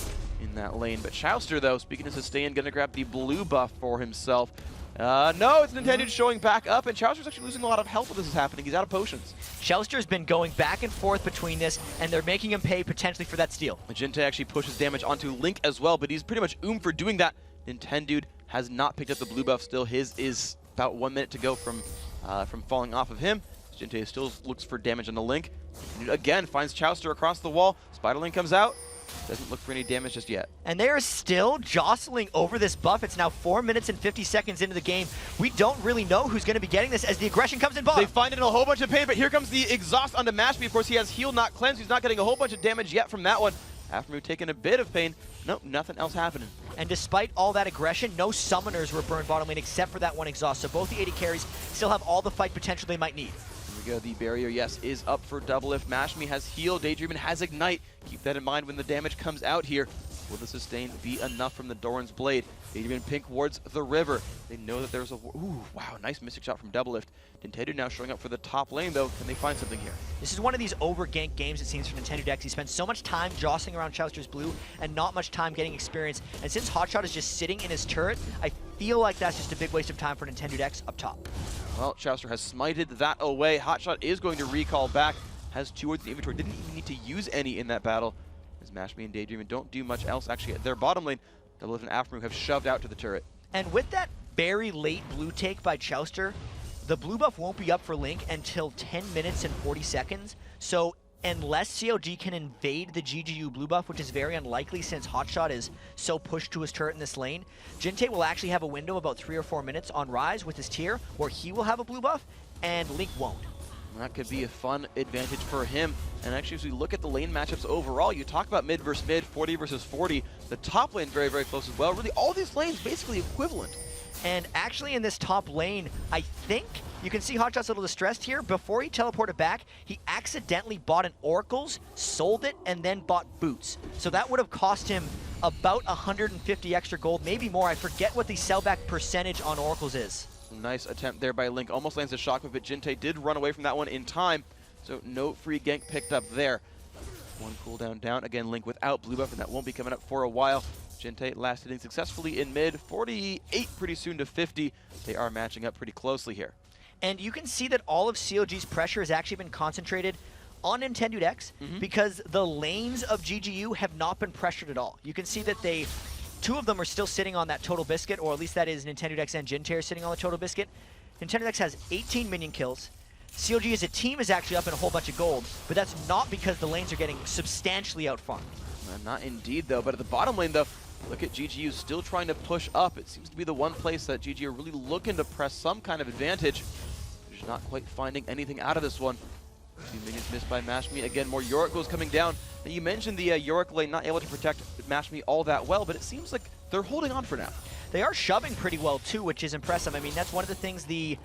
in that lane. But Chowster, though, speaking of sustain, going to grab the blue buff for himself. No, it's Nintendo showing back up, and Chowster's actually losing a lot of health when this is happening. He's out of potions.
Chowster's been going back and forth between this, and they're making him pay potentially for that steal.
Magenta actually pushes damage onto Link as well, but he's pretty much for doing that. Nintendo has not picked up the blue buff still. His is about 1 minute to go from falling off of him. Magenta still looks for damage on the Link. Again, finds Chowster across the wall. Spider Link comes out. Doesn't look for any damage just yet.
And they are still jostling over this buff. It's now 4 minutes and 50 seconds into the game. We don't really know who's going to be getting this as the aggression comes in bottom.
They find it in a whole bunch of pain, but here comes the exhaust onto Mashby. Of course, he has heal, not cleanse. He's not getting a whole bunch of damage yet from that one. After taking a bit of pain, nope, nothing else happening.
And despite all that aggression, no summoners were burned bottom lane except for that one exhaust. So both the AD carries still have all the fight potential they might need.
Here we go. The barrier, yes, is up for double lift. Mashmi has heal. Daydreamin has ignite. Keep that in mind when the damage comes out here. Will the sustain be enough from the Doran's blade? Daydreamin pink wards the river. They know that there's a... Ooh, wow, nice mystic shot from double lift. Nintendo now showing up for the top lane, though. Can they find something here?
This is one of these over-gank games, it seems, for Nintendo Dex. He spends so much time jostling around Chowster's blue and not much time getting experience. And since Hotshot is just sitting in his turret, I feel like that's just a big waste of time for Nintendo Dex up top.
Well, Chowster has smited that away. Hotshot is going to recall back. Has 2 wards in the inventory. Didn't even need to use any in that battle. As Mashmi and Daydreamin don't do much else. Actually, their bottom lane, Double Lift and Aftermoon have shoved out to the turret.
And with that very late blue take by Chowster, the blue buff won't be up for Link until 10 minutes and 40 seconds. So unless CLG can invade the GGU blue buff, which is very unlikely since Hotshot is so pushed to his turret in this lane, Jinte will actually have a window about 3 or 4 minutes on Rise with his tier where he will have a blue buff and Link won't.
That could be a fun advantage for him. And actually, as we look at the lane matchups overall, you talk about mid versus mid, 40 versus 40. The top lane very, very close as well. Really, all these lanes basically equivalent.
And actually in this top lane, I think you can see Hotshot's a little distressed here. Before he teleported back, he accidentally bought an Oracle's, sold it, and then bought boots. So that would have cost him about 150 extra gold, maybe more. I forget what the sellback percentage on Oracle's is.
Nice attempt there by Link. Almost lands a shockwave, but Jinte did run away from that one in time. So no free gank picked up there. One cooldown down. Again, Link without blue buff, and that won't be coming up for a while. Jinte last hitting successfully in mid. 48 pretty soon to 50. They are matching up pretty closely here.
And you can see that all of CLG's pressure has actually been concentrated on Nintendo Dex because the lanes of GGU have not been pressured at all. You can see that two of them are still sitting on that total biscuit, or at least that is Nintendo Dex and Jinte sitting on the total biscuit. Nintendo Dex has 18 minion kills. CLG as a team is actually up in a whole bunch of gold, but that's not because the lanes are getting substantially outfarmed.
Not indeed, though. But at the bottom lane, though, look at GGU still trying to push up. It seems to be the one place that GGU are really looking to press some kind of advantage. They're just not quite finding anything out of this one. 2 minions missed by Mashmi. Again, more Yorick goes coming down. And you mentioned the Yorick lane not able to protect Mashmi all that well, but it seems like they're holding on for now.
They are shoving pretty well, too, which is impressive. I mean, that's one of the things the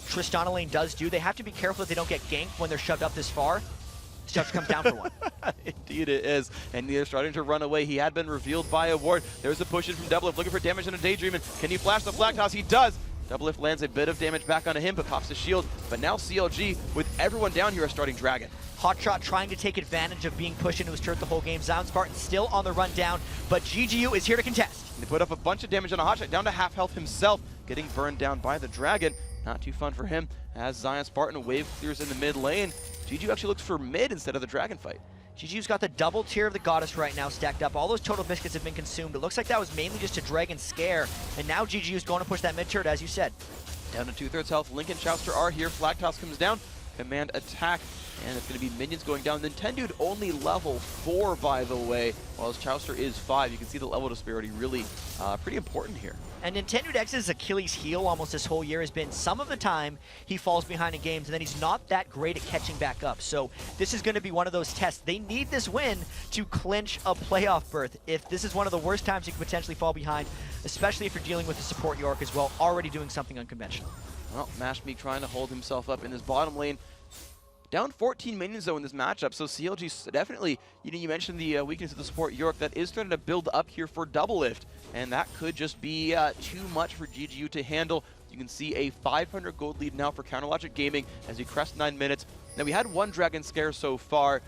Tristana lane does do. They have to be careful that they don't get ganked when they're shoved up this far. Stuff comes down for one.
Indeed it is. And they're starting to run away. He had been revealed by a ward. There's a push in from Double Lift, looking for damage on a Daydreamin. Can he flash the Flag Toss? He does. Double Lift lands a bit of damage back onto him, but pops the shield. But now CLG, with everyone down here, are starting Dragon.
Hotshot trying to take advantage of being pushed into his turret the whole game. Zion Spartan still on the run down, but GGU is here to contest.
They put up a bunch of damage on a Hotshot, down to half health himself, getting burned down by the Dragon. Not too fun for him, as Zion Spartan wave clears in the mid lane. GGU actually looks for mid instead of the Dragon fight.
GGU's got the double tier of the Goddess right now stacked up. All those total biscuits have been consumed. It looks like that was mainly just a Dragon scare, and now GGU's going to push that mid turret, as you said.
Down to 2/3 health. Link and Chowster are here. Flag Toss comes down. Command attack. And it's going to be minions going down. Nintendude only level 4, by the way, while his Chowster is 5. You can see the level disparity really pretty important here.
And Nintendo Dex's Achilles heel almost this whole year has been some of the time he falls behind in games, and then he's not that great at catching back up. So this is going to be one of those tests. They need this win to clinch a playoff berth. If this is one of the worst times you could potentially fall behind, especially if you're dealing with the support Yorick as well, already doing something unconventional.
Well, Mashmi trying to hold himself up in his bottom lane. Down 14 minions, though, in this matchup, so CLG definitely, you mentioned the weakness of the support Yorick, that is starting to build up here for Double Lift, and that could just be too much for GGU to handle. You can see a 500 gold lead now for Counterlogic Gaming as we crest 9 minutes. Now, we had one Dragon Scare so far.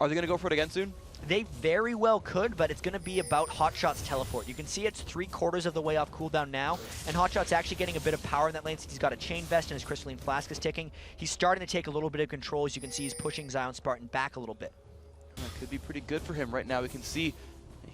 Are they going to go for it again soon?
They very well could, but it's going to be about Hotshot's teleport. You can see it's 3/4 of the way off cooldown now, and Hotshot's actually getting a bit of power in that lane since he's got a chain vest and his crystalline flask is ticking. He's starting to take a little bit of control. As you can see, he's pushing Zion Spartan back a little bit.
That could be pretty good for him right now. We can see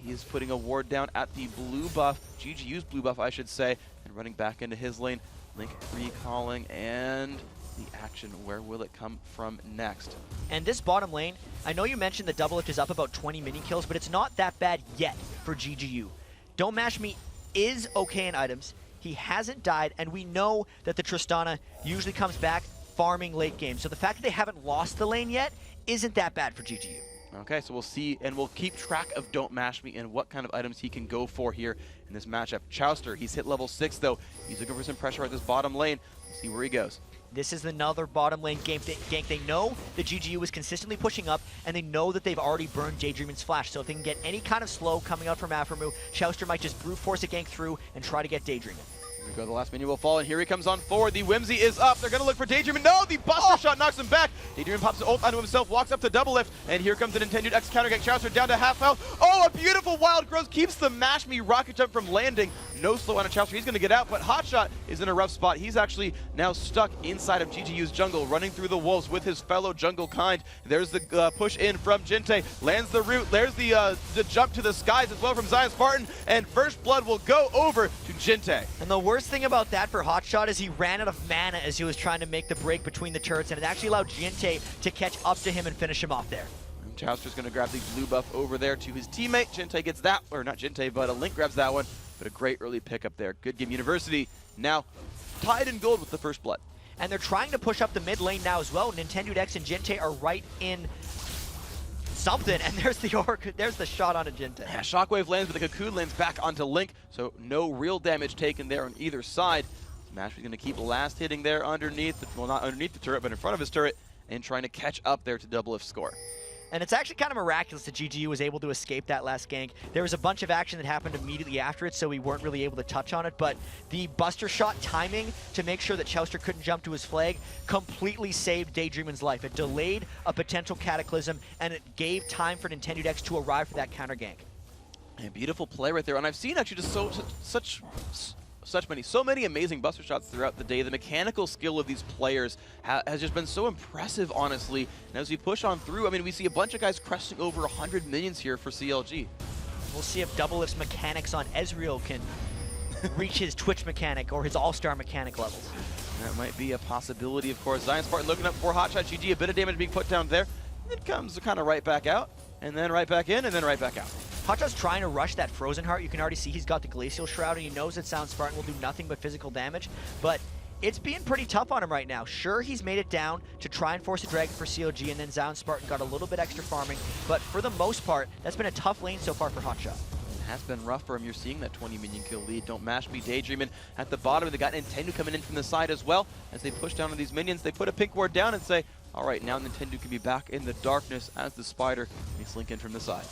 he is putting a ward down at the blue buff, GGU's blue buff, I should say, and running back into his lane. Link recalling, and the action, where will it come from next?
And this bottom lane, I know you mentioned the double lift is up about 20 minion kills, but it's not that bad yet for GGU. Don't Mash Me is okay in items. He hasn't died, and we know that the Tristana usually comes back farming late game. So the fact that they haven't lost the lane yet isn't that bad for GGU.
Okay, so we'll see, and we'll keep track of Don't Mash Me and what kind of items he can go for here in this matchup. Chowster, he's hit level 6 though. He's looking for some pressure at this bottom lane. We'll see where he goes.
This is another bottom lane gank. They know that GGU is consistently pushing up, and they know that they've already burned Daydreamin's flash. So if they can get any kind of slow coming out from Aphromoo, Chowster might just brute force a gank through and try to get Daydreamin.
Here we go, the last minion will fall, and here he comes on forward. The Whimsy is up. They're going to look for Daydreamin. No, the Buster Shot knocks him back. Daydreamin pops an ult onto himself, walks up to double lift, and here comes the Nintendo X counter gank. Chowster down to half health. Oh, a beautiful wild growth keeps the Mash Me rocket jump from landing. No slow on a Chowster. He's going to get out, but Hotshot is in a rough spot. He's actually now stuck inside of GGU's jungle, running through the wolves with his fellow jungle kind. There's the push in from Jinte. Lands the root. There's the jump to the skies as well from Zion Spartan, and first blood will go over to Jinte.
And the worst thing about that for Hotshot is he ran out of mana as he was trying to make the break between the turrets, and it actually allowed Jinte to catch up to him and finish him off there.
Chowster's going to grab the blue buff over there to his teammate. Jinte gets that, or not Jinte, but a Link grabs that one. But a great early pickup there. Good game. University now tied in gold with the first blood.
And they're trying to push up the mid lane now as well. Nintendo X and Jinte are right in something, and there's the shot onto Jinte.
Yeah, Shockwave lands, but the Cocoon lands back onto Link, so no real damage taken there on either side. Smash is going to keep last hitting there underneath, well, not underneath the turret, but in front of his turret, and trying to catch up there to double if score.
And it's actually kind of miraculous that GGU was able to escape that last gank. There was a bunch of action that happened immediately after it, so we weren't really able to touch on it, but the Buster Shot timing to make sure that Chowster couldn't jump to his flag completely saved Daydreamin's life. It delayed a potential cataclysm, and it gave time for Nintendo X to arrive for that counter gank.
A beautiful play right there, and I've seen actually just so many amazing Buster Shots throughout the day. The mechanical skill of these players has just been so impressive, honestly. And as we push on through, I mean, we see a bunch of guys cresting over 100 minions here for CLG.
We'll see if Double Lift's mechanics on Ezreal can reach his Twitch mechanic or his All-Star mechanic levels.
That might be a possibility, of course. Zion Spartan looking up for Hotshot. GG, a bit of damage being put down there. And then comes kind of right back out, and then right back in, and then right back out.
Hotshot's trying to rush that Frozen Heart. You can already see he's got the Glacial Shroud, and he knows that Zion Spartan will do nothing but physical damage, but it's being pretty tough on him right now. Sure, he's made it down to try and force a Dragon for CLG, and then Zion Spartan got a little bit extra farming, but for the most part, that's been a tough lane so far for Hotshot.
Has been rough for him. You're seeing that 20 minion kill lead. Don't Mash Me, Daydreamin at the bottom. They got Nintendo coming in from the side as well. As they push down on these minions, they put a pink ward down and say, all right, now Nintendo can be back in the darkness as the spider. They slink in from the side.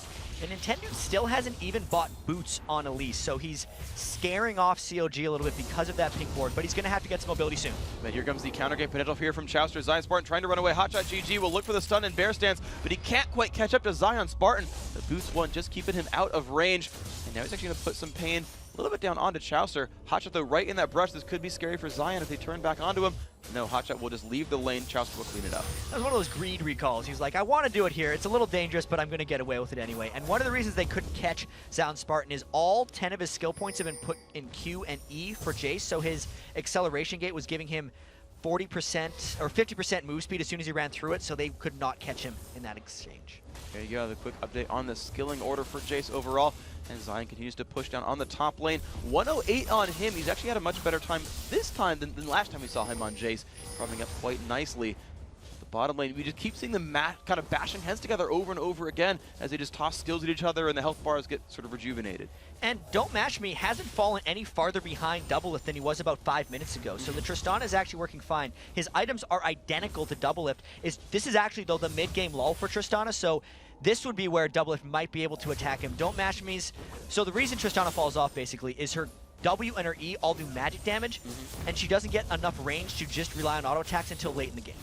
And Nintendo still hasn't even bought boots on Elise, so he's scaring off CLG a little bit because of that pink ward, but he's going to have to get some mobility soon.
But here comes the counter game potential here from Chowster. Zion Spartan trying to run away. Hotshot GG will look for the stun and bear stance, but he can't quite catch up to Zion Spartan. The boots one just keeping him out of range, and now he's actually going to put some pain a little bit down onto Chowster. Hotshot though right in that brush. This could be scary for Zion if they turn back onto him. No, Hotshot will just leave the lane. Chowster will clean it up.
That was one of those greed recalls. He's like, I want to do it here. It's a little dangerous, but I'm going to get away with it anyway. And one of the reasons they couldn't catch Zion Spartan is all 10 of his skill points have been put in Q and E for Jace, so his acceleration gate was giving him 40% or 50% move speed as soon as he ran through it, so they could not catch him in that exchange.
There you go, the quick update on the skilling order for Jace overall. And Zion continues to push down on the top lane. 108 on him. He's actually had a much better time this time than last time we saw him on Jace, farming up quite nicely. The bottom lane, we just keep seeing them kind of bashing heads together over and over again as they just toss skills at each other and the health bars get sort of rejuvenated.
And Don't Mash Me hasn't fallen any farther behind Doublelift than he was about 5 minutes ago. So the Tristana is actually working fine. His items are identical to Doublelift. This is actually, though, the mid-game lull for Tristana, so this would be where Doublelift might be able to attack him. Don't Mash Me's. So the reason Tristana falls off, basically, is her W and her E all do magic damage, and she doesn't get enough range to just rely on auto attacks until late in the game.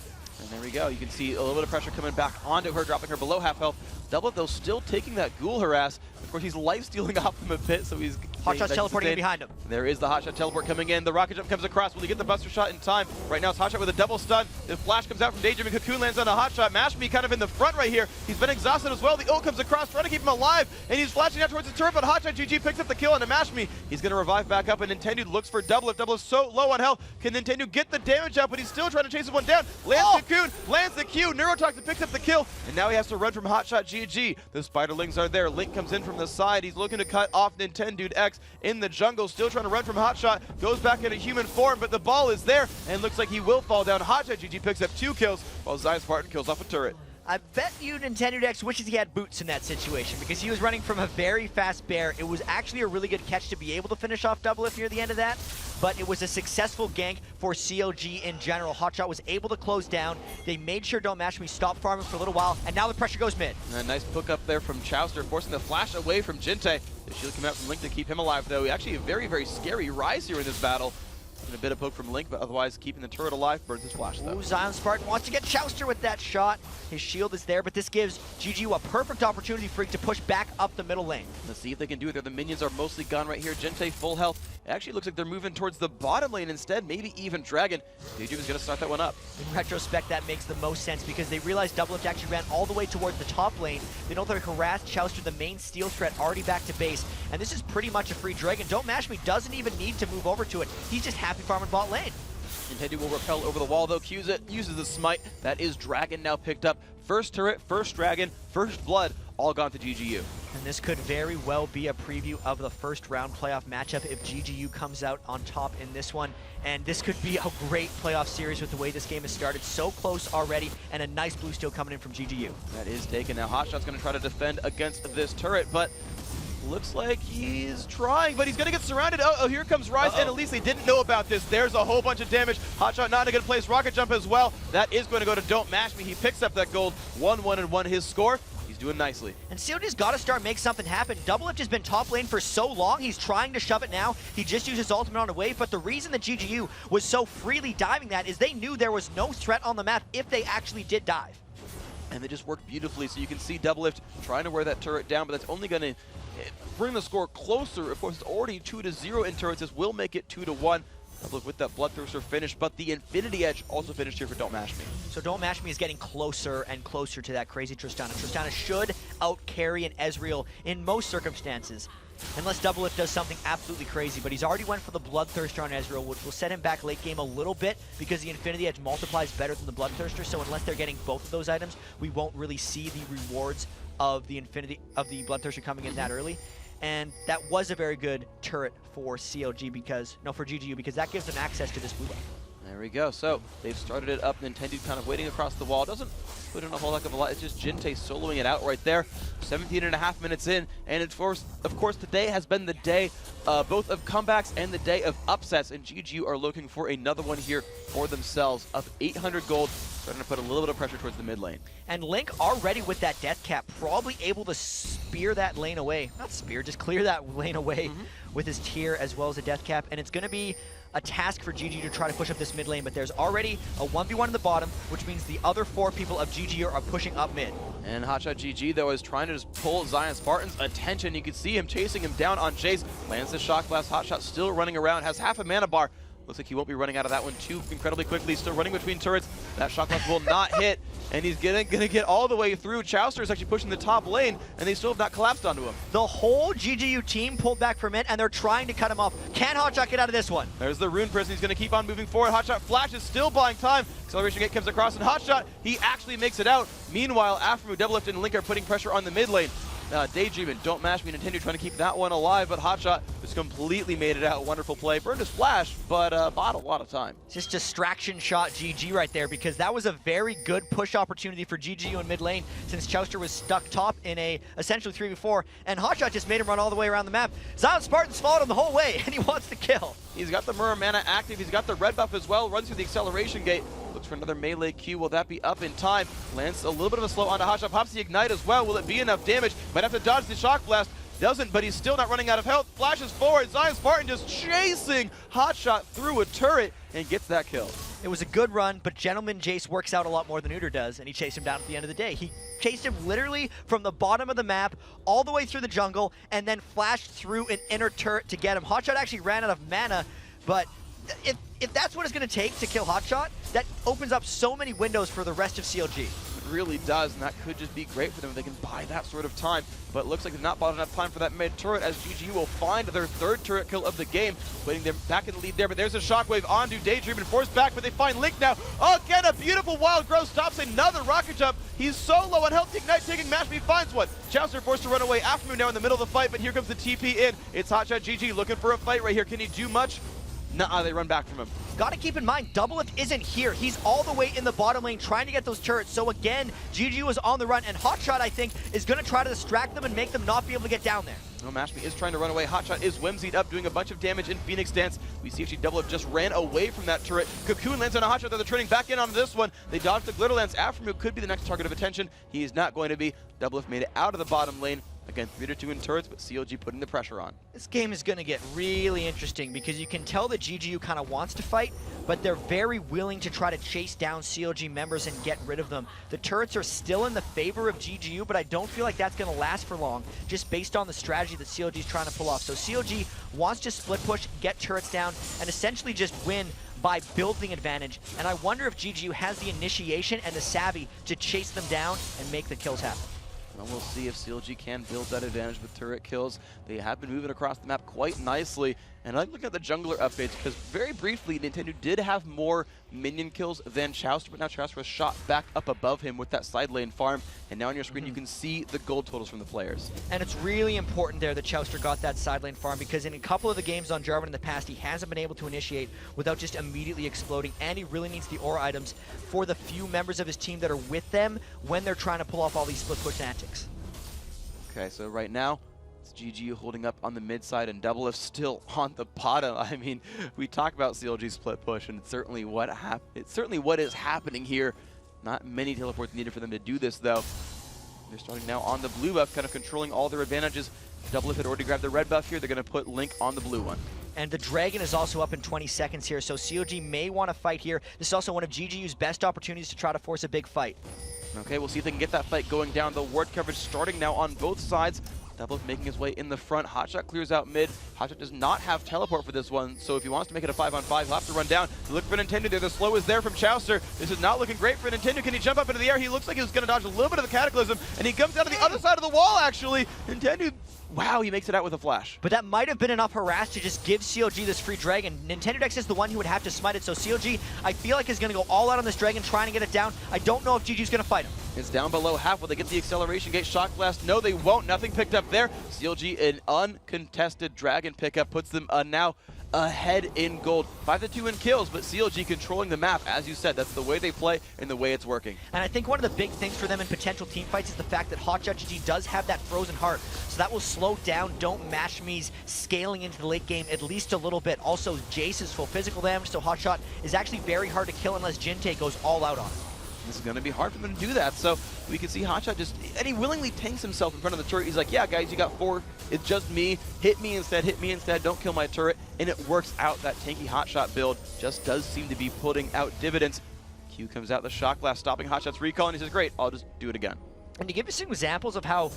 And there we go. You can see a little bit of pressure coming back onto her, dropping her below half health. Double though still taking that ghoul harass. Of course, he's life-stealing off them a bit, so he's...
Hotshot's teleporting in behind him.
There is the hotshot teleport coming in. The rocket jump comes across. Will he get the buster shot in time? Right now it's hotshot with a double stun. The flash comes out from Daydream and Cocoon lands on a hotshot. Mashme kind of in the front right here. He's been exhausted as well. The ult comes across, trying to keep him alive, and he's flashing out towards the turret, but hotshot GG picks up the kill on a Mashme. He's going to revive back up, and Nintendo looks for Double. Double is so low on health. Can Nintendo get the damage out, but he's still trying to chase one down. Lands Cocoon, lands the Q. Neurotoxin picks up the kill, and now he has to run from hotshot GG. The Spiderlings are there. Link comes in from the side. He's looking to cut off Nintendo X in the jungle. Still trying to run from hotshot. Goes back into human form, but the ball is there, and looks like he will fall down. hotshot GG picks up 2 kills, while Zion Spartan kills off a turret.
I bet you Nintendo X wishes he had boots in that situation because he was running from a very fast bear. It was actually a really good catch to be able to finish off Double near the end of that, but it was a successful gank for CLG in general. Hotshot was able to close down. They made sure Don't Mash Me stopped farming for a little while, and now the pressure goes mid.
A nice hook up there from Chowster, forcing the flash away from Jinte. The shield came out from Link to keep him alive, though. Actually, a very, very scary rise here in this battle. And a bit of poke from Link, but otherwise keeping the turret alive. Burns his flash, though.
Ooh, Zion Spartan wants to get Chowster with that shot. His shield is there, but this gives GGU a perfect opportunity for him to push back up the middle lane.
Let's see if they can do it there. The minions are mostly gone right here. Jinte full health. It actually looks like they're moving towards the bottom lane instead, maybe even Dragon. Daydream is going to start that one up.
In retrospect, that makes the most sense because they realized Double Lift actually ran all the way towards the top lane. They know they're harassed Chowster, the main steal threat, already back to base. And this is pretty much a free Dragon. Don't Mash Me doesn't even need to move over to it. He's just happy farming bot lane.
Nintendo will repel over the wall, though. Qs it, uses the smite. That is Dragon now picked up. First turret, first Dragon, first blood, all gone to GGU.
And this could very well be a preview of the first round playoff matchup if GGU comes out on top in this one. And this could be a great playoff series with the way this game has started. So close already, and a nice blue steal coming in from GGU.
That is taken. Now hotshot's going to try to defend against this turret, but looks like he's trying, but he's going to get surrounded. Oh, here comes Rise, and at least they didn't know about this. There's a whole bunch of damage. Hotshot not in a good place. Rocket jump as well. That is going to go to Don't Mash Me. He picks up that gold. 1-1-1 his score. He's doing nicely.
And COD's got to start make something happen. Double Lift has been top lane for so long. He's trying to shove it now. He just used his ultimate on a wave, but the reason that GGU was so freely diving that is they knew there was no threat on the map if they actually did dive.
And they just worked beautifully. So you can see Double Lift trying to wear that turret down, but that's only going to bring the score closer. Of course, it's already 2-0 in turrets. This will make it 2-1. Look, with that Bloodthirster finish, but the Infinity Edge also finished here for Don't Mash Me.
So Don't Mash Me is getting closer and closer to that crazy Tristana. Tristana should out-carry an Ezreal in most circumstances, unless Double Lift does something absolutely crazy, but he's already went for the Bloodthirster on Ezreal, which will set him back late game a little bit because the Infinity Edge multiplies better than the Bloodthirster, so unless they're getting both of those items, we won't really see the rewards of the Bloodthirster coming in that early. And that was a very good turret for CLG for GGU because that gives them access to this blue buff.
There we go. So they've started it up. Nintendo kind of waiting across the wall. Doesn't put in a whole heck of a lot. It's just Jinte soloing it out right there. 17.5 minutes in. And of course, today has been the day both of comebacks and the day of upsets. And GGU are looking for another one here for themselves. Up 800 gold. Starting to put a little bit of pressure towards the mid lane.
And Link already with that death cap, probably able to spear that lane away. Not spear, just clear that lane away with his tier as well as a death cap. And it's going to be a task for GG to try to push up this mid lane, but there's already a 1v1 in the bottom, which means the other 4 people of GG are pushing up mid.
And hotshot GG, though, is trying to just pull Zion Spartan's attention. You can see him chasing him down on Jace. Lands the shock blast. Hotshot still running around, has half a mana bar. Looks like he won't be running out of that one too incredibly quickly. Still running between turrets. That shock blast will not hit, and he's gonna get all the way through. Chowster is actually pushing the top lane, and they still have not collapsed onto him.
The whole GGU team pulled back from it, and they're trying to cut him off. Can Hotshot get out of this one?
There's the Rune Prison. He's gonna keep on moving forward. Hotshot Flash is still buying time. Acceleration Gate comes across, and Hotshot, he actually makes it out. Meanwhile, Aftermove, Double Lift, and Link are putting pressure on the mid lane. Daydream and Don't Mash Me. Nintendo trying to keep that one alive, but Hotshot just completely made it out. Wonderful play. Burned his flash, but bought a lot of time.
Just distraction shot GG right there because that was a very good push opportunity for GGU in mid lane since Chowster was stuck top in a essentially 3v4, and Hotshot just made him run all the way around the map. Zion Spartan's followed him the whole way, and he wants to kill.
He's got the Mirror Mana active. He's got the red buff as well. Runs through the Acceleration Gate. Looks for another melee Q. Will that be up in time? Lands a little bit of a slow onto Hotshot. Pops the Ignite as well. Will it be enough damage? Might have to dodge the Shock Blast. Doesn't, but he's still not running out of health. Flashes forward. Zion Spartan just chasing Hotshot through a turret and gets that kill.
It was a good run, but Gentleman Jace works out a lot more than Uter does, and he chased him down at the end of the day. He chased him literally from the bottom of the map all the way through the jungle, and then flashed through an inner turret to get him. Hotshot actually ran out of mana, but if that's what it's going to take to kill Hotshot, that opens up so many windows for the rest of CLG.
It really does, and that could just be great for them if they can buy that sort of time. But it looks like they've not bought enough time for that mid turret, as GG will find their third turret kill of the game, putting them back in the lead there. But there's a shockwave onto Daydream and forced back, but they find Link now. Again, a beautiful wild growth stops another rocket jump. He's so low on health. Ignite taking Mash Me finds one. Chaucer forced to run away after him now in the middle of the fight, but here comes the TP in. It's Hotshot GG looking for a fight right here. Can he do much? Nuh-uh, they run back from him.
Gotta keep in mind, Doublelift isn't here. He's all the way in the bottom lane trying to get those turrets. So again, GG was on the run, and Hotshot, I think, is gonna try to distract them and make them not be able to get down there.
No, Mashme is trying to run away. Hotshot is whimsied up, doing a bunch of damage in Phoenix Dance. We see actually Doublelift just ran away from that turret. Cocoon lands on a Hotshot, they're turning back in on this one. They dodge the Glitter Lance. Aftermoo could be the next target of attention. He is not going to be. Doublelift made it out of the bottom lane. Again, 3-2 in turrets, but CLG putting the pressure on.
This game is going to get really interesting because you can tell that GGU kind of wants to fight, but they're very willing to try to chase down CLG members and get rid of them. The turrets are still in the favor of GGU, but I don't feel like that's going to last for long, just based on the strategy that CLG is trying to pull off. So CLG wants to split push, get turrets down, and essentially just win by building advantage. And I wonder if GGU has the initiation and the savvy to chase them down and make the kills happen.
And we'll see if CLG can build that advantage with turret kills. They have been moving across the map quite nicely. And I like looking at the jungler updates because very briefly, Nintendo did have more minion kills than Chauster, but now Chauster was shot back up above him with that side lane farm. And now on your screen, you can see the gold totals from the players.
And it's really important there that Chauster got that side lane farm because in a couple of the games on Jarvan in the past, he hasn't been able to initiate without just immediately exploding. And he really needs the aura items for the few members of his team that are with them when they're trying to pull off all these split push antics.
Okay, so right now, it's GGU holding up on the mid side and Doublelift still on the bottom. I mean, we talk about CLG split push, and it's certainly what is happening here. Not many teleports needed for them to do this, though. They're starting now on the blue buff, kind of controlling all their advantages. Doublelift had already grabbed the red buff here. They're going to put Link on the blue one.
And the Dragon is also up in 20 seconds here, so CLG may want to fight here. This is also one of GGU's best opportunities to try to force a big fight.
Okay, we'll see if they can get that fight going down. The ward coverage starting now on both sides. Doublelift making his way in the front. Hotshot clears out mid. Hotshot does not have teleport for this one, so if he wants to make it a 5-on-5, he'll have to run down. Look for Nintendo there. The slow is there from Chaucer. This is not looking great for Nintendo. Can he jump up into the air? He looks like he was going to dodge a little bit of the Cataclysm, and he comes down to the other side of the wall, actually. Nintendo, wow, he makes it out with a flash.
But that might have been enough harass to just give CLG this free Dragon. Nintendo Dex is the one who would have to smite it, so CLG, I feel like, is going to go all out on this Dragon, trying to get it down. I don't know if GG's going to fight him.
It's down below half. Will they get the acceleration gate shock blast? No, they won't. Nothing picked up there. CLG, an uncontested Dragon pickup, puts them now ahead in gold. 5-2 in kills, but CLG controlling the map. As you said, that's the way they play and the way it's working.
And I think one of the big things for them in potential team fights is the fact that Hotshot GG does have that frozen heart. So that will slow down Don't Mash Me's scaling into the late game at least a little bit. Also, Jace is full physical damage, so Hotshot is actually very hard to kill unless Jinte goes all out on him.
This is going to be hard for them to do that, so we can see Hotshot just, and he willingly tanks himself in front of the turret. He's like, yeah, guys, you got 4. It's just me. Hit me instead. Don't kill my turret. And it works out. That tanky Hotshot build just does seem to be putting out dividends. Q comes out the shock blast, stopping Hotshot's recall, and he says, great, I'll just do it again.
And to give you some examples of how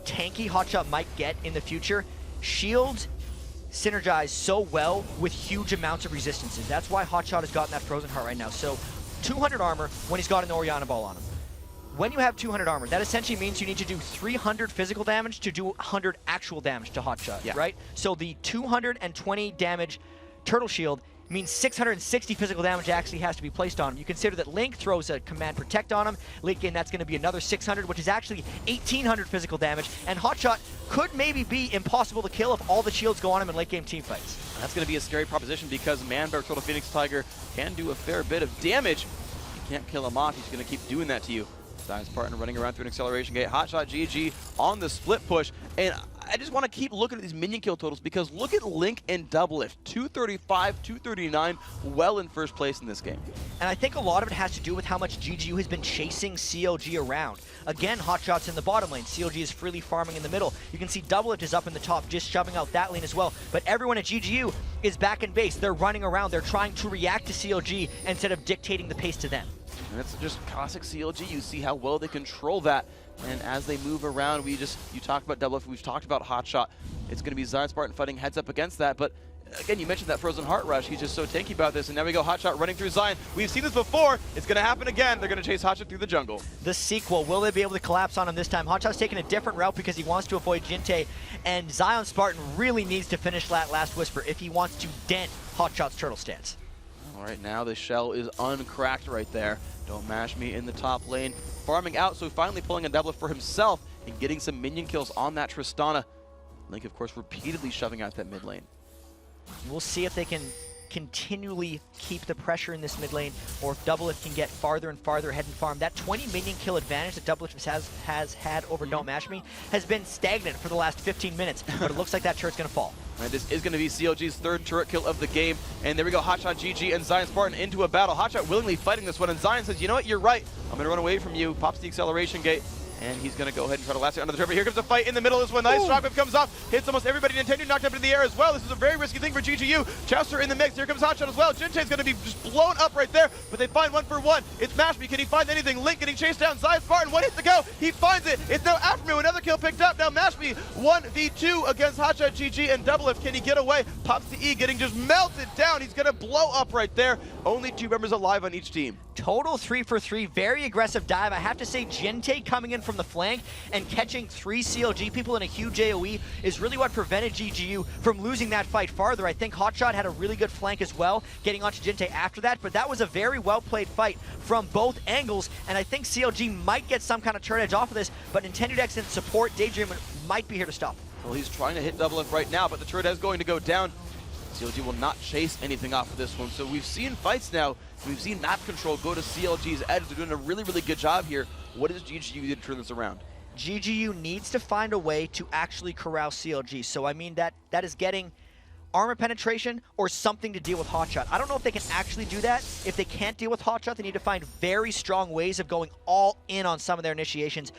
tanky Hotshot might get in the future, shields synergize so well with huge amounts of resistances. That's why Hotshot has gotten that frozen heart right now. So 200 armor when he's got an Orianna ball on him. When you have 200 armor, that essentially means you need to do 300 physical damage to do 100 actual damage to Hotshot, right? So the 220 damage turtle shield means 660 physical damage actually has to be placed on him. You consider that Link throws a command protect on him. Late game, that's going to be another 600, which is actually 1,800 physical damage. And Hotshot could maybe be impossible to kill if all the shields go on him in late game team fights.
That's going to be a scary proposition because Man-Bear Turtle Phoenix Tiger can do a fair bit of damage. You can't kill him off. He's going to keep doing that to you. Dive's partner running around through an acceleration gate. Hotshot GG on the split push. And I just want to keep looking at these minion kill totals because look at Link and Doublelift, 235, 239, well in first place in this game.
And I think a lot of it has to do with how much GGU has been chasing CLG around. Again, Hotshot's in the bottom lane. CLG is freely farming in the middle. You can see Doublelift is up in the top, just shoving out that lane as well. But everyone at GGU is back in base. They're running around. They're trying to react to CLG instead of dictating the pace to them.
And it's just classic CLG. You see how well they control that. And as they move around, you talked about Doublelift, we've talked about Hotshot. It's going to be Zion Spartan fighting heads up against that, but again, you mentioned that Frozen Heart Rush. He's just so tanky about this, and now we go Hotshot running through Zion. We've seen this before. It's going to happen again. They're going to chase Hotshot through the jungle.
The sequel, will they be able to collapse on him this time? Hotshot's taking a different route because he wants to avoid Jinte, and Zion Spartan really needs to finish that last Whisper if he wants to dent Hotshot's turtle stance.
All right, now the shell is uncracked right there. Don't mash me in the top lane. Farming out, so finally pulling a Doublelift for himself and getting some minion kills on that Tristana. Link, of course, repeatedly shoving out that mid lane.
We'll see if they can continually keep the pressure in this mid lane, or if Doublelift can get farther and farther ahead and farm. That 20 minion kill advantage that Doublelift has had over Don't Mash Me has been stagnant for the last 15 minutes, but it looks like that turret's going to fall.
Right, this is going to be CLG's third turret kill of the game, and there we go, Hotshot GG and Zion Spartan into a battle. Hotshot willingly fighting this one, and Zion says, you know what, you're right, I'm going to run away from you, pops the acceleration gate, and he's going to go ahead and try to last it under the turret. Here comes a fight in the middle of this one. Nice shockwave comes off, hits almost everybody. Nintendo knocked up into the air as well. This is a very risky thing for GGU. Chowster in the mix. Here comes Hotshot as well. Jintae's going to be just blown up right there, but they find 1-for-1. It's Mashme. Can he find anything? Link getting chased down. Zion Spartan, 1 hit to go. He finds it. It's now Aftermoo. Another kill picked up. Now Mashme 1v2 against Hotshot GG and Doublelift. Can he get away? Pops the E, getting just melted down. He's going to blow up right there. Only 2 members alive on each team.
Total 3 for 3, very aggressive dive. I have to say, Jinte coming in from the flank and catching 3 CLG people in a huge AoE is really what prevented GGU from losing that fight farther. I think Hotshot had a really good flank as well, getting onto Jinte after that, but that was a very well-played fight from both angles, and I think CLG might get some kind of turret edge off of this, but Nintendo X and support Daydream might be here to stop.
Well, he's trying to hit Doublelift right now, but the turret is going to go down. CLG will not chase anything off of this one. So we've seen fights now. We've seen map control go to CLG's edge. They're doing a really, really good job here. What does GGU do to turn this around?
GGU needs to find a way to actually corral CLG. So I mean that is getting armor penetration or something to deal with Hotshot. I don't know if they can actually do that. If they can't deal with Hotshot, they need to find very strong ways of going all in on some of their initiations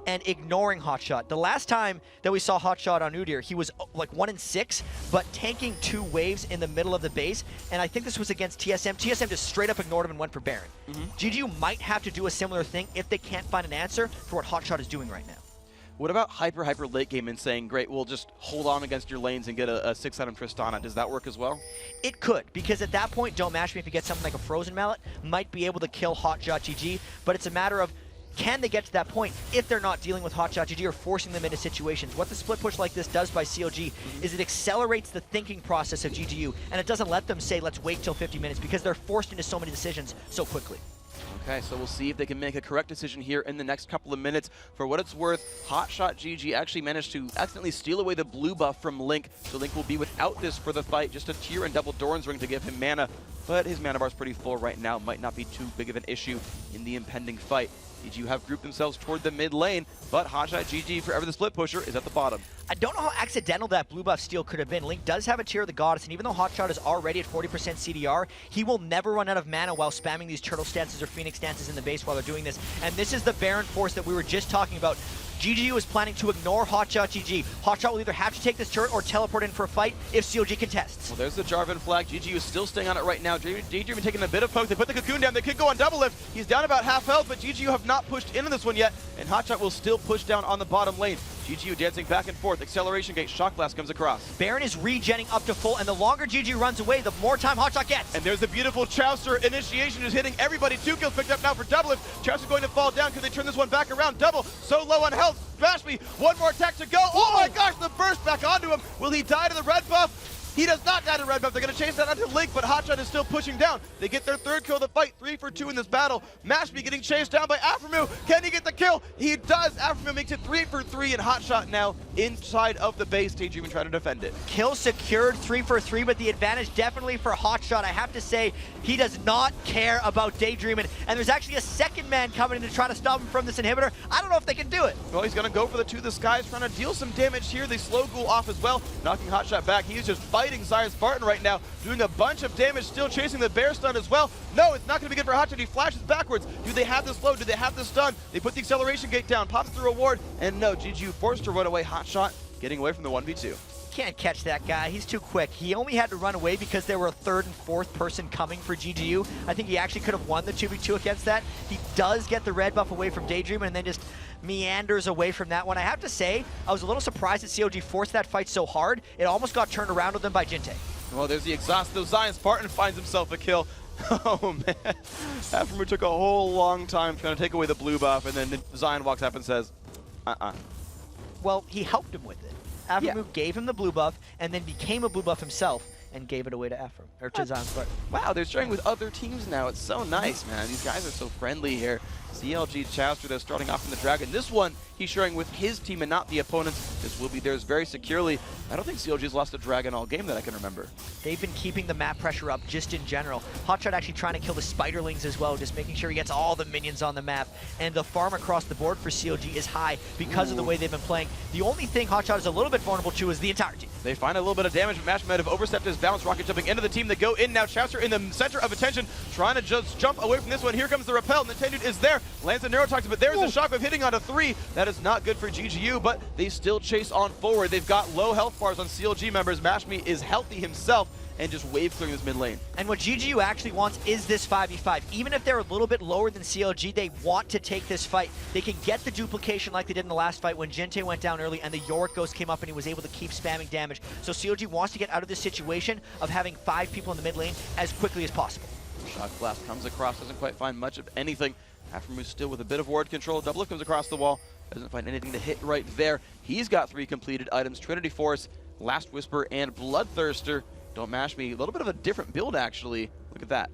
and ignoring Hotshot. The last time that we saw Hotshot on Udyr, he was like 1-6, but tanking 2 waves in the middle of the base, and I think this was against TSM. TSM just straight up ignored him and went for Baron. GGU might have to do a similar thing if they can't find an answer for what Hotshot is doing right now.
What about hyper late game and saying, great, we'll just hold on against your lanes and get a 6-item Tristana? Does that work as well? It
could, because at that point, Don't Mash Me, if you get something like a Frozen Mallet, might be able to kill Hotshot GG, but it's a matter of can they get to that point if they're not dealing with Hotshot GG or forcing them into situations? What the split push like this does by CLG is it accelerates the thinking process of GGU, and it doesn't let them say, let's wait till 50 minutes, because they're forced into so many decisions so quickly.
Okay, so we'll see if they can make a correct decision here in the next couple of minutes. For what it's worth, Hotshot GG actually managed to accidentally steal away the blue buff from Link, so Link will be without this for the fight. Just a tier and double Doran's Ring to give him mana, but his mana bar's pretty full right now. Might not be too big of an issue in the impending fight. GGU have grouped themselves toward the mid lane, but Hotshot GG, forever the split pusher, is at the bottom.
I don't know how accidental that blue buff steal could have been. Link does have a tier of the Goddess, and even though Hotshot is already at 40% CDR, he will never run out of mana while spamming these turtle stances or phoenix stances in the base while they're doing this. And this is the Baron force that we were just talking about. GGU is planning to ignore Hotshot GG. Hotshot will either have to take this turret or teleport in for a fight if CLG contests.
Well, there's the Jarvan flag. GGU is still staying on it right now. Daydream taking a bit of poke. They put the Cocoon down. They could go on Doublelift. He's down about half health, but GGU have not pushed into this one yet, and Hotshot will still push down on the bottom lane. GGU dancing back and forth. Acceleration gate. Shock Blast comes across.
Baron is regenning up to full, and the longer GGU runs away, the more time Hotshot gets.
And there's the beautiful Chowster initiation just hitting everybody. 2 kills picked up now for Doublelift. Chowster's going to fall down. Can they turn this one back around? Double so low on health. Smash me. One more attack to go. Oh my gosh, the burst back onto him. Will he die to the red buff? He does not die to red buff. They're going to chase that onto Link, but Hotshot is still pushing down. They get their third kill of the fight, 3 for 2 in this battle. Mashby getting chased down by Aframu. Can he get the kill? He does. Aframu makes it 3 for 3, and Hotshot now inside of the base. Daydream trying to defend it.
Kill secured, 3 for 3, but the advantage definitely for Hotshot. I have to say, he does not care about Daydream, and there's actually a second man coming in to try to stop him from this inhibitor. I don't know if they can do it.
Well, he's going to go for the two the skies, trying to deal some damage here. They slow Ghoul off as well, knocking Hotshot back. He's just fighting Zion Spartan right now, doing a bunch of damage, still chasing the bear stun as well. No, it's not going to be good for Hotshot. He flashes backwards. Do they have the slow? Do they have the stun? They put the acceleration gate down, pops through a ward, and no, GGU forced to run away. Hotshot getting away from the 1v2.
Can't catch that guy. He's too quick. He only had to run away because there were a third and fourth person coming for GGU. I think he actually could have won the 2v2 against that. He does get the red buff away from Daydream and then just meanders away from that one. I have to say, I was a little surprised that COG forced that fight so hard. It almost got turned around with them by Jinte.
Well, there's the exhaust, though. Zion Spartan finds himself a kill. Oh, man. Aframu took a whole long time trying to take away the blue buff, and then Zion walks up and says,
Well, he helped him with it. Aframu gave him the blue buff, and then became a blue buff himself, and gave it away to Ephraim, or to Zion Spartan.
Wow, they're sharing with other teams now. It's so nice, man. These guys are so friendly here. CLG Chowster, they're starting off in the Dragon. This one, he's sharing with his team and not the opponents. This will be theirs very securely. I don't think CLG's lost a Dragon all game that I can remember.
They've been keeping the map pressure up just in general. Hotshot actually trying to kill the Spiderlings as well, just making sure he gets all the minions on the map. And the farm across the board for CLG is high because of the way they've been playing. The only thing Hotshot is a little bit vulnerable to is the entire team.
They find a little bit of damage, but Mash might have overstepped his balance. Rocket jumping into the team. They go in now. Chowster in the center of attention, trying to just jump away from this one. Here comes the repel. Nintendo is there. Lands a neurotoxin, but there's a shockwave hitting onto 3. That is not good for GGU, but they still chase on forward. They've got low health bars on CLG members. Mashme is healthy himself and just wave clearing this mid lane.
And what GGU actually wants is this 5v5. Even if they're a little bit lower than CLG, they want to take this fight. They can get the duplication like they did in the last fight when Jinte went down early and the Yorick Ghost came up and he was able to keep spamming damage. So CLG wants to get out of this situation of having 5 people in the mid lane as quickly as possible.
Shock Blast comes across, doesn't quite find much of anything. Aframu still with a bit of ward control. Double Lift comes across the wall, doesn't find anything to hit right there. He's got 3 completed items, Trinity Force, Last Whisper, and Bloodthirster. Don't mash me. A little bit of a different build, actually. Look at that.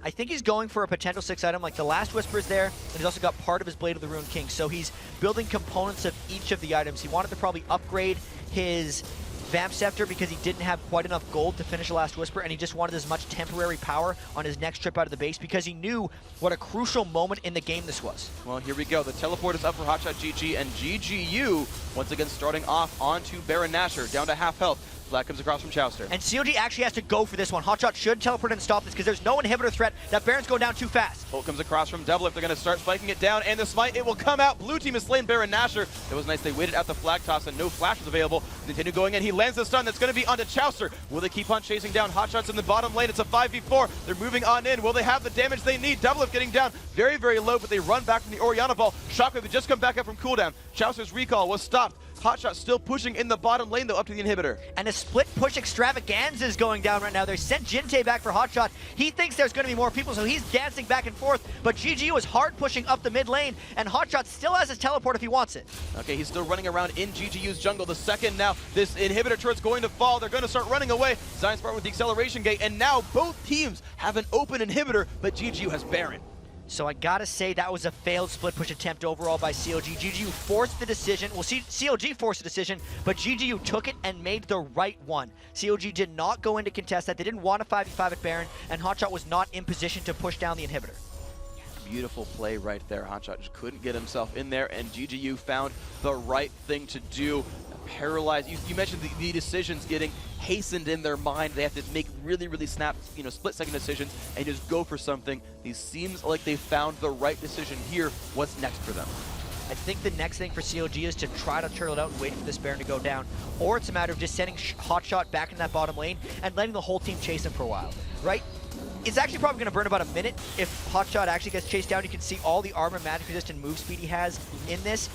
I think he's going for a potential 6 item, like the Last Whisper's there, and he's also got part of his Blade of the Ruined King. So he's building components of each of the items. He wanted to probably upgrade his Vamp Scepter because he didn't have quite enough gold to finish the Last Whisper, and he just wanted as much temporary power on his next trip out of the base because he knew what a crucial moment in the game this was.
Well, here we go. The teleport is up for Hotshot GG, and GGU once again starting off onto Baron Nashor, down to half health. Black comes across from Chowster.
And CLG actually has to go for this one. Hotshot should teleport and stop this because there's no inhibitor threat. That Baron's going down too fast.
Bolt comes across from Double. If they're going to start spiking it down, and the smite, it will come out. Blue team has slain Baron Nashor. It was nice they waited at the flag toss and no flash was available. Nintendo going in. He lands the stun. That's going to be onto Chowster. Will they keep on chasing down? Hotshots in the bottom lane. It's a 5v4. They're moving on in. Will they have the damage they need? Double getting down very, very low, but they run back from the Orianna ball. Shockwave had just come back up from cooldown. Chowster's recall was stopped. Hotshot still pushing in the bottom lane, though, up to the inhibitor.
And a split push extravaganza is going down right now. They sent Jinte back for Hotshot. He thinks there's going to be more people, so he's dancing back and forth. But GGU is hard pushing up the mid lane, and Hotshot still has his teleport if he wants it.
Okay, he's still running around in GGU's jungle. The second now this inhibitor turret's going to fall, they're going to start running away. Zion Spartan with the acceleration gate, and now both teams have an open inhibitor, but GGU has Baron.
So I gotta say that was a failed split push attempt overall by CLG. GGU forced the decision. Well, CLG forced the decision, but GGU took it and made the right one. CLG did not go in to contest that. They didn't want a 5v5 at Baron, and Hotshot was not in position to push down the inhibitor.
Beautiful play right there. Hotshot just couldn't get himself in there, and GGU found the right thing to do. Paralyzed. You mentioned the decisions getting hastened in their mind. They have to make really, really split-second decisions and just go for something. It seems like they found the right decision here. What's next for them?
I think the next thing for CLG is to try to turtle it out and wait for this Baron to go down. Or it's a matter of just sending Hotshot back in that bottom lane and letting the whole team chase him for a while, right? It's actually probably going to burn about a minute if Hotshot actually gets chased down. You can see all the armor, magic resistant move speed he has in this.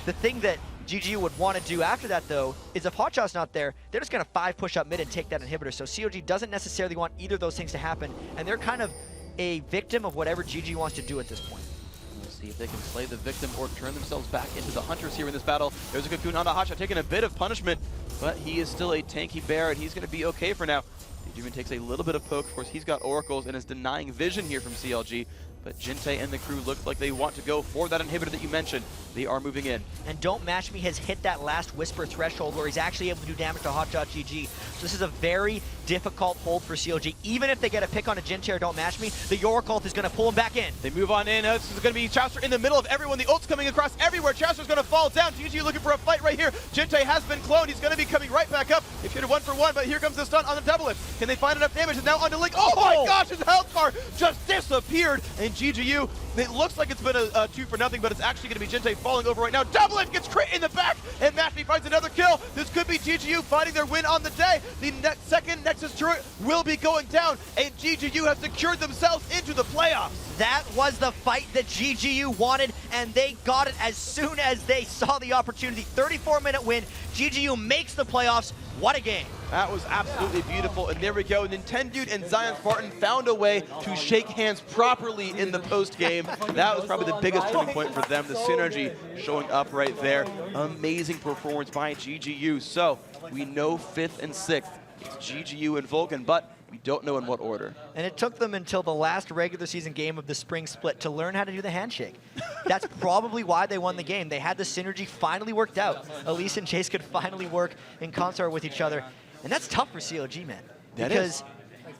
The thing that GGU would want to do after that, though, is if Hotshot's not there, they're just going to 5 push up mid and take that inhibitor. So CLG doesn't necessarily want either of those things to happen, and they're kind of a victim of whatever GG wants to do at this point.
We'll see if they can play the victim or turn themselves back into the hunters here in this battle. There's a Cocoon on the Hotshot taking a bit of punishment.
but he is still a tanky bear, and he's going to be okay for now. Digimon takes a little bit of poke. Of course, he's got oracles and is denying vision here from CLG. But Jinte and the crew look like they want to go for that inhibitor that you mentioned. They are moving in.
And Don't Match Me has hit that last Whisper threshold where he's actually able to do damage to Hotshot GG. So this is a very difficult hold for CLG. Even if they get a pick on a Jinte or Don't Match Me, the Yorkult is going to pull him back in.
They move on in. This is going to be Chowster in the middle of everyone. The ult's coming across everywhere. Chowster's going to fall down. GG looking for a fight right here. Jinte has been cloned. He's going to be coming right back up. They should have 1-for-1, but here comes the stun on the double it. Can they find enough damage? And now onto Link. Oh my gosh, his health bar just disappeared. And GGU, it looks like it's been a 2-for-0, but it's actually going to be Jinte falling over right now. Double it gets crit in the back, and Match Me finds another kill. This could be GGU finding their win on the day. The second Nexus turret will be going down, and GGU have secured themselves into the playoffs.
That was the fight that GGU wanted, and they got it as soon as they saw the opportunity. 34-minute win. GGU makes the playoffs. What a game.
That was absolutely beautiful, and there we go. Nintendude and Zion Spartan found a way to shake hands properly in the post-game. That was probably the biggest turning point for them, the synergy showing up right there. Amazing performance by GGU. So, we know 5th and 6th. It's GGU and Vulcun, but we don't know in what order.
And it took them until the last regular season game of the spring split to learn how to do the handshake. That's probably why they won the game. They had the synergy finally worked out. Elise and Chase could finally work in concert with each other. And that's tough for CLG, man. Because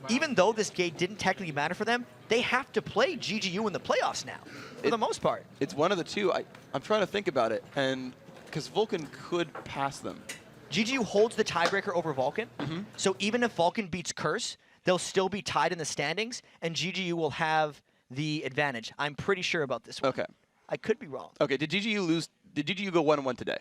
even though this game didn't technically matter for them, they have to play GGU in the playoffs now, for the most part.
It's one of the two. I'm trying to think about it, and because Vulcun could pass them.
GGU holds the tiebreaker over Vulcun, so even if Vulcun beats Curse, they'll still be tied in the standings, and GGU will have the advantage. I'm pretty sure about this one.
Okay.
I could be wrong.
Okay, did GGU lose? Did GGU go 1-1 today?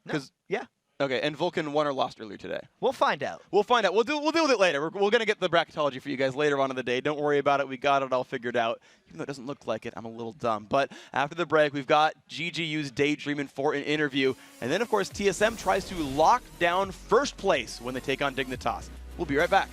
No. Yeah.
Okay, and Vulcun won or lost earlier today?
We'll find out.
We'll find out. We'll deal with it later. We're going to get the bracketology for you guys later on in the day. Don't worry about it. We got it all figured out. Even though it doesn't look like it, I'm a little dumb. But after the break, we've got GGU's Daydreamin' for an interview. And then, of course, TSM tries to lock down first place when they take on Dignitas. We'll be right back.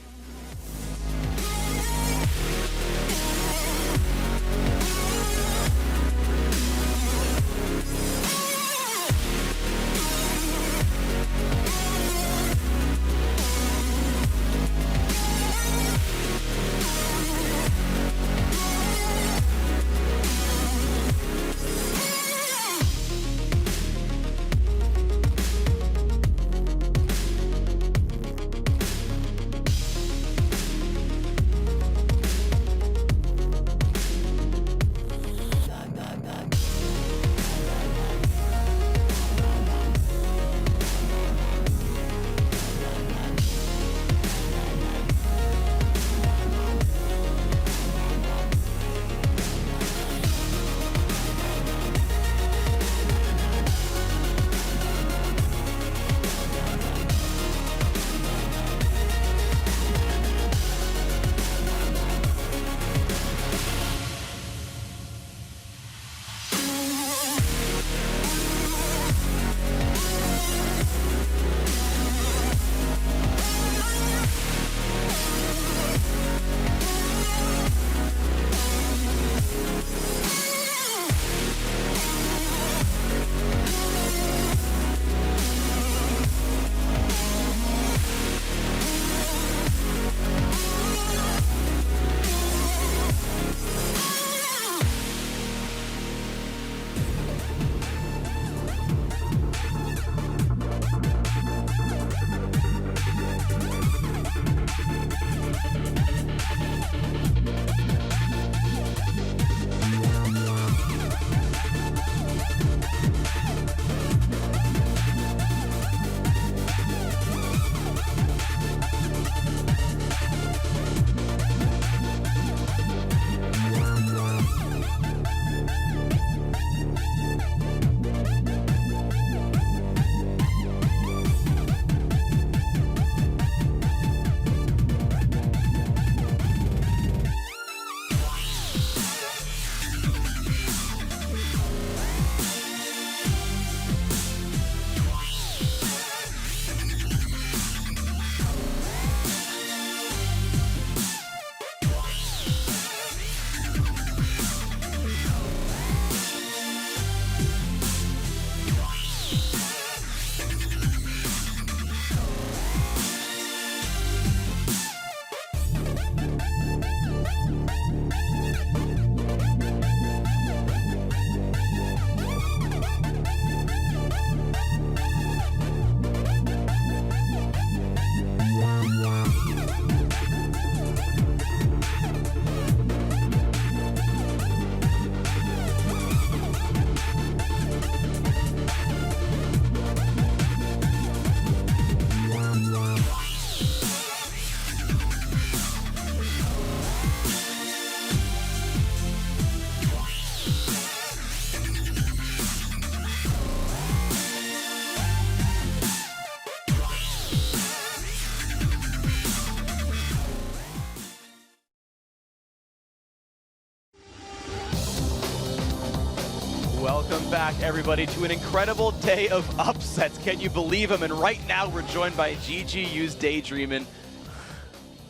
back, everybody, to an incredible day of upsets. Can you believe them? And right now, we're joined by GGU's Daydreamin'.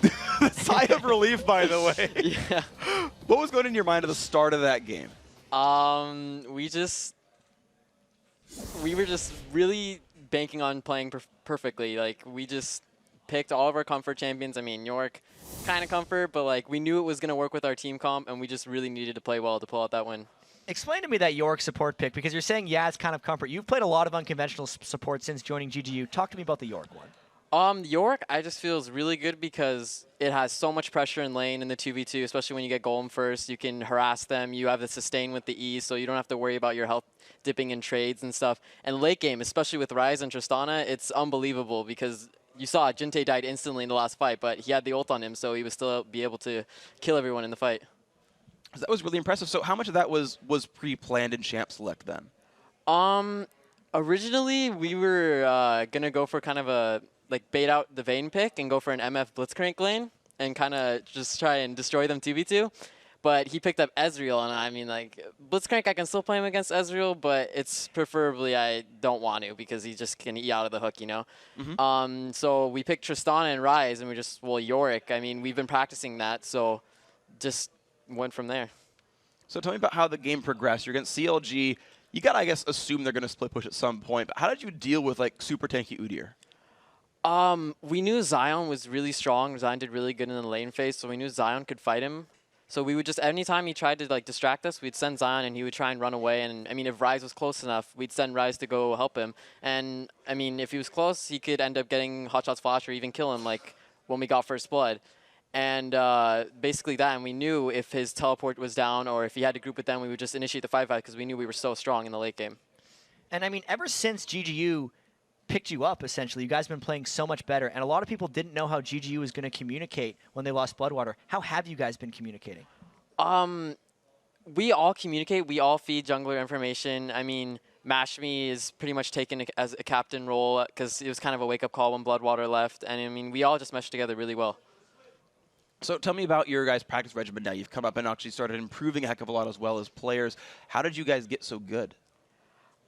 The sigh of relief, by the way.
Yeah.
What was going in your mind at the start of that game?
We were just really banking on playing perfectly. Like, we just picked all of our comfort champions. I mean, York, kind of comfort, but like we knew it was going to work with our team comp, and we just really needed to play well to pull out that win.
Explain to me that York support pick, because you're saying, yeah, it's kind of comfort. You've played a lot of unconventional support since joining GGU. Talk to me about the York one.
York, I just feel is really good because it has so much pressure in lane in the 2v2, especially when you get golem first. You can harass them. You have the sustain with the E, so you don't have to worry about your health dipping in trades and stuff. And late game, especially with Ryze and Tristana, it's unbelievable because you saw Jinte died instantly in the last fight, but he had the ult on him, so he would still be able to kill everyone in the fight.
That was really impressive. So how much of that was pre-planned in Champ Select then?
Originally, we were going to go for kind of a bait out the Vayne pick and go for an MF Blitzcrank lane and kind of just try and destroy them 2v2. But he picked up Ezreal, and I mean, like, Blitzcrank, I can still play him against Ezreal, but it's preferably I don't want to because he just can eat out of the hook, you know?
Mm-hmm.
So we picked Tristana and Ryze, and we just, well, Yorick. I mean, we've been practicing that, so just went from there.
So tell me about how the game progressed. You're against CLG. You got to, I guess, assume they're going to split push at some point. But how did you deal with, like, super tanky Udyr?
We knew Zion was really strong. Zion did really good in the lane phase, so we knew Zion could fight him. So we would just, anytime he tried to like distract us, we'd send Zion and he would try and run away. And I mean, if Ryze was close enough, we'd send Ryze to go help him. And I mean, if he was close, he could end up getting Hotshots Flash or even kill him, like when we got First Blood. And basically that, and we knew if his teleport was down or if he had to group with them, we would just initiate the 5-5 because we knew we were so strong in the late game.
And I mean, ever since GGU picked you up, essentially, you guys have been playing so much better. And a lot of people didn't know how GGU was going to communicate when they lost Bloodwater. How have you guys been communicating?
We all communicate. We all feed jungler information. I mean, Mashme is pretty much taken as a captain role because it was kind of a wake-up call when Bloodwater left. And I mean, we all just meshed together really well.
So tell me about your guys' practice regimen now. You've come up and actually started improving a heck of a lot as well as players. How did you guys get so good?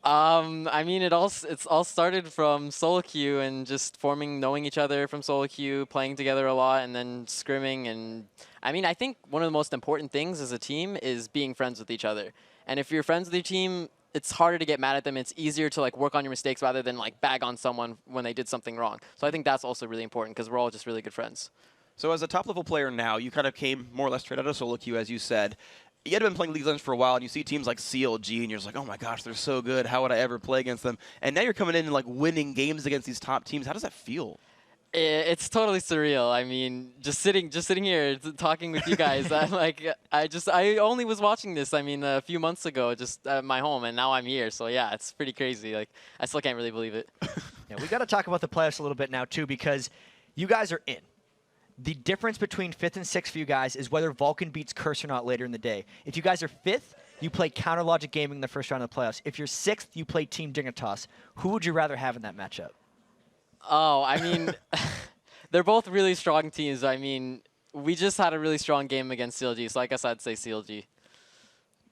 I mean, it's all started from solo queue and just knowing each other from solo queue, playing together a lot, and then scrimming. And I mean, I think one of the most important things as a team is being friends with each other. And if you're friends with your team, it's harder to get mad at them. It's easier to like work on your mistakes rather than like bag on someone when they did something wrong. So I think that's also really important because we're all just really good friends.
So as a top-level player now, you kind of came more or less straight out of solo queue, as you said. You had been playing League of Legends for a while, and you see teams like CLG, and you're just like, oh my gosh, they're so good. How would I ever play against them? And now you're coming in and like winning games against these top teams. How does that feel?
It's totally surreal. I mean, just sitting here talking with you guys. I'm like, I only was watching this. I mean, a few months ago, just at my home, and now I'm here. So yeah, it's pretty crazy. Like, I still can't really believe it.
Yeah, we got to talk about the playoffs a little bit now too, because you guys are in. The difference between 5th and 6th for you guys is whether Vulcun beats Curse or not later in the day. If you guys are 5th, you play Counter Logic Gaming in the first round of the playoffs. If you're 6th, you play Team Dignitas. Who would you rather have in that matchup?
Oh, I mean, they're both really strong teams. I mean, we just had a really strong game against CLG, so I guess I'd say CLG.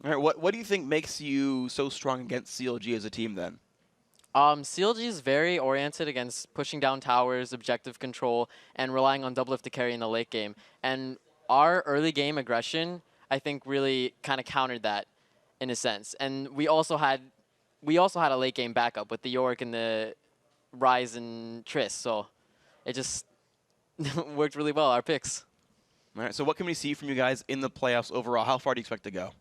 All right, what do you think makes you so strong against CLG as a team then?
CLG is very oriented against pushing down towers, objective control, and relying on double lift to carry in the late game. And our early game aggression, I think, really kind of countered that in a sense. And we also had a late game backup with the Yorick and the Ryze and Triss, so it just worked really well, our picks.
All right, so what can we see from you guys in the playoffs overall? How far do you expect to go?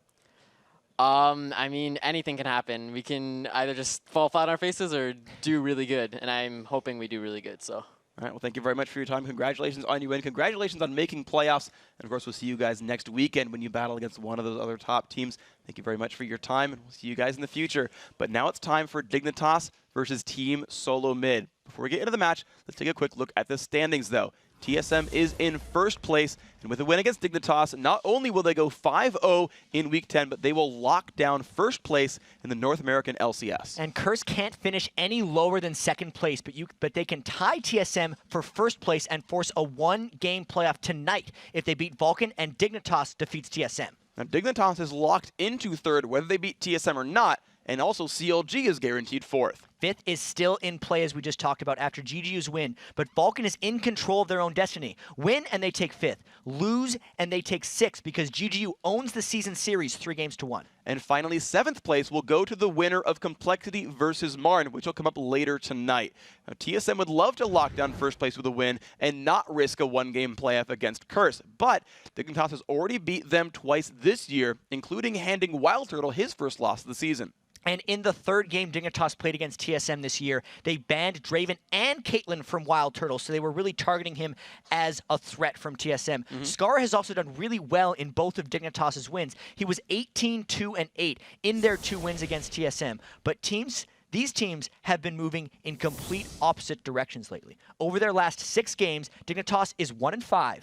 I mean, anything can happen. We can either just fall flat on our faces or do really good, and I'm hoping we do really good. So.
All right, well, thank you very much for your time. Congratulations on your win. Congratulations on making playoffs. And, of course, we'll see you guys next weekend when you battle against one of those other top teams. Thank you very much for your time, and we'll see you guys in the future. But now it's time for Dignitas versus Team Solo Mid. Before we get into the match, let's take a quick look at the standings, though. TSM is in first place, and with a win against Dignitas, not only will they go 5-0 in Week 10, but they will lock down first place in the North American LCS.
And Curse can't finish any lower than second place, but they can tie TSM for first place and force a one-game playoff tonight if they beat Vulcun and Dignitas defeats TSM.
Now, Dignitas is locked into third, whether they beat TSM or not, and also CLG is guaranteed 4th.
5th is still in play, as we just talked about, after GGU's win. But Vulcun is in control of their own destiny. Win, and they take 5th. Lose, and they take 6th, because GGU owns the season series 3-1.
And finally, 7th place will go to the winner of Complexity versus Marn, which will come up later tonight. Now, TSM would love to lock down 1st place with a win and not risk a 1-game playoff against Curse. But Dignitas has already beat them twice this year, including handing Wild Turtle his first loss of the season.
And in the 3rd game Dignitas played against TSM this year, they banned Draven and Caitlyn from Wild Turtle, so they were really targeting him as a threat from TSM. Scar has also done really well in both of Dignitas' wins. He was 18-2-8 in their 2 wins against TSM. But these teams have been moving in complete opposite directions lately. Over their last 6 games, Dignitas is 1-5.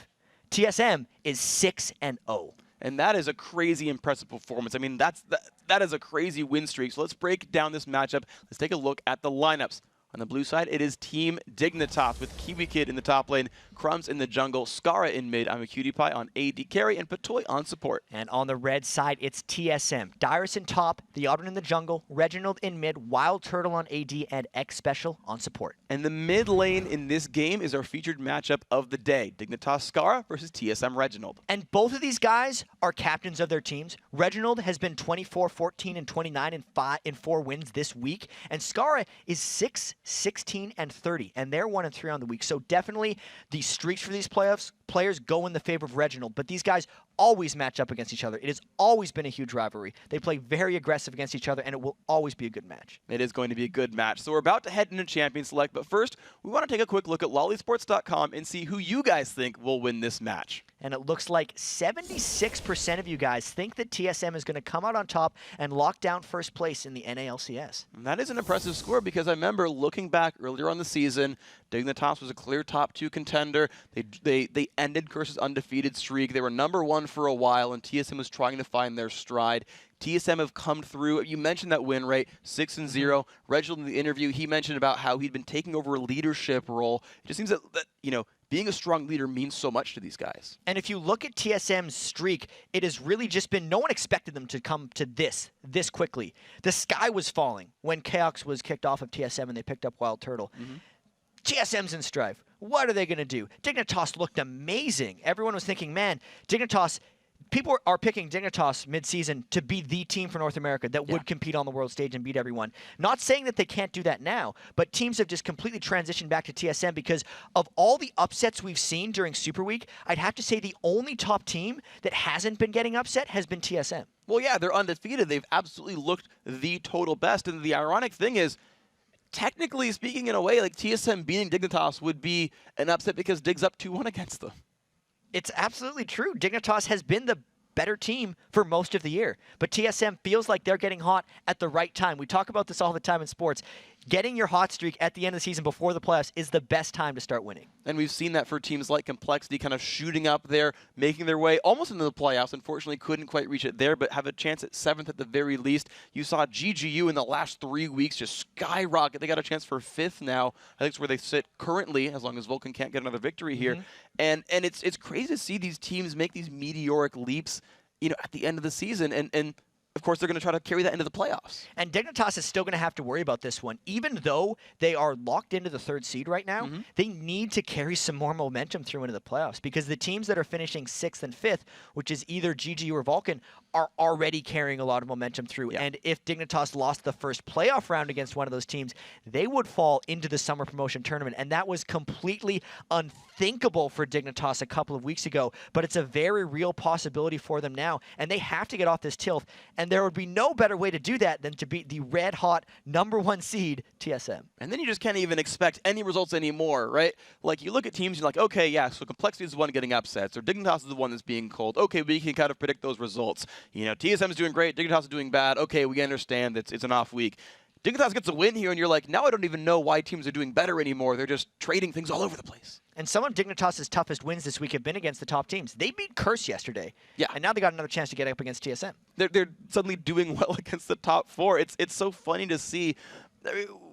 TSM is 6-0.
And that is a crazy impressive performance. I mean, that is a crazy win streak. So let's break down this matchup. Let's take a look at the lineups. On the blue side, it is Team Dignitas with Kiwi Kid in the top lane, Crumbs in the jungle, Skara in mid, I'm a Cutie Pie on AD carry, and Patoy on support.
And on the red side, it's TSM. Dyrus in top, the Audrin in the jungle, Reginald in mid, Wild Turtle on AD, and X Special on support.
And the mid lane in this game is our featured matchup of the day, Dignitas Skara versus TSM Reginald.
And both of these guys are captains of their teams. Reginald has been 24, 14, and 29 in 4 wins this week, and Skara is 6, 16, and 30, and they're 1-3 on the week. So definitely the streaks for these players go in the favor of Reginald, but these guys always match up against each other. It has always been a huge rivalry. They play very aggressive against each other, and it will always be a good match.
It is going to be a good match. So we're about to head into Champion Select, but first, we want to take a quick look at lollysports.com and see who you guys think will win this match.
And it looks like 76% of you guys think that TSM is going to come out on top and lock down 1st place in the NALCS.
And that is an impressive score, because I remember looking back earlier on the season, Dignitas was a clear top 2 contender. They ended Curse's undefeated streak. They were #1 for a while, and TSM was trying to find their stride. TSM have come through. You mentioned that win rate, 6-0. Reginald in the interview, he mentioned about how he'd been taking over a leadership role. It just seems that being a strong leader means so much to these guys.
And if you look at TSM's streak, it has really just been, no one expected them to come to this quickly. The sky was falling when Chaos was kicked off of TSM and they picked up Wild Turtle. TSM's in strife. What are they going to do? Dignitas looked amazing. Everyone was thinking, man, Dignitas, people are picking Dignitas mid-season to be the team for North America that would compete on the world stage and beat everyone. Not saying that they can't do that now, but teams have just completely transitioned back to TSM because of all the upsets we've seen during Super Week. I'd have to say the only top team that hasn't been getting upset has been TSM.
Well, yeah, they're undefeated. They've absolutely looked the total best. And the ironic thing is, technically speaking, in a way, like TSM beating Dignitas would be an upset because Dig's up 2-1 against them.
It's absolutely true. Dignitas has been the better team for most of the year, but TSM feels like they're getting hot at the right time. We talk about this all the time in sports. Getting your hot streak at the end of the season before the playoffs is the best time to start winning.
And we've seen that for teams like Complexity kind of shooting up there, making their way almost into the playoffs. Unfortunately, couldn't quite reach it there, but have a chance at 7th at the very least. You saw GGU in the last 3 weeks just skyrocket. They got a chance for 5th now. I think it's where they sit currently, as long as Vulcun can't get another victory here. And it's crazy to see these teams make these meteoric leaps, at the end of the season. And of course, they're going to try to carry that into the playoffs.
And Dignitas is still going to have to worry about this one. Even though they are locked into the 3rd seed right now, they need to carry some more momentum through into the playoffs because the teams that are finishing 6th and 5th, which is either GG or Vulcun, are already carrying a lot of momentum through. And if Dignitas lost the first playoff round against one of those teams, they would fall into the summer promotion tournament. And that was completely unthinkable for Dignitas a couple of weeks ago, but it's a very real possibility for them now. And they have to get off this tilth. And there would be no better way to do that than to beat the red-hot #1 seed, TSM.
And then you just can't even expect any results anymore, right? Like, you look at teams, you're like, okay, yeah, so Complexity is the one getting upsets, or Dignitas is the one that's being cold. Okay, we can kind of predict those results. TSM is doing great, Dignitas is doing bad. Okay, we understand that it's an off week. Dignitas gets a win here, and you're like, now I don't even know why teams are doing better anymore. They're just trading things all over the place.
And some of Dignitas' toughest wins this week have been against the top teams. They beat Curse yesterday. Yeah. And now they got another chance to get up against TSM.
They're suddenly doing well against the top 4. It's so funny to see.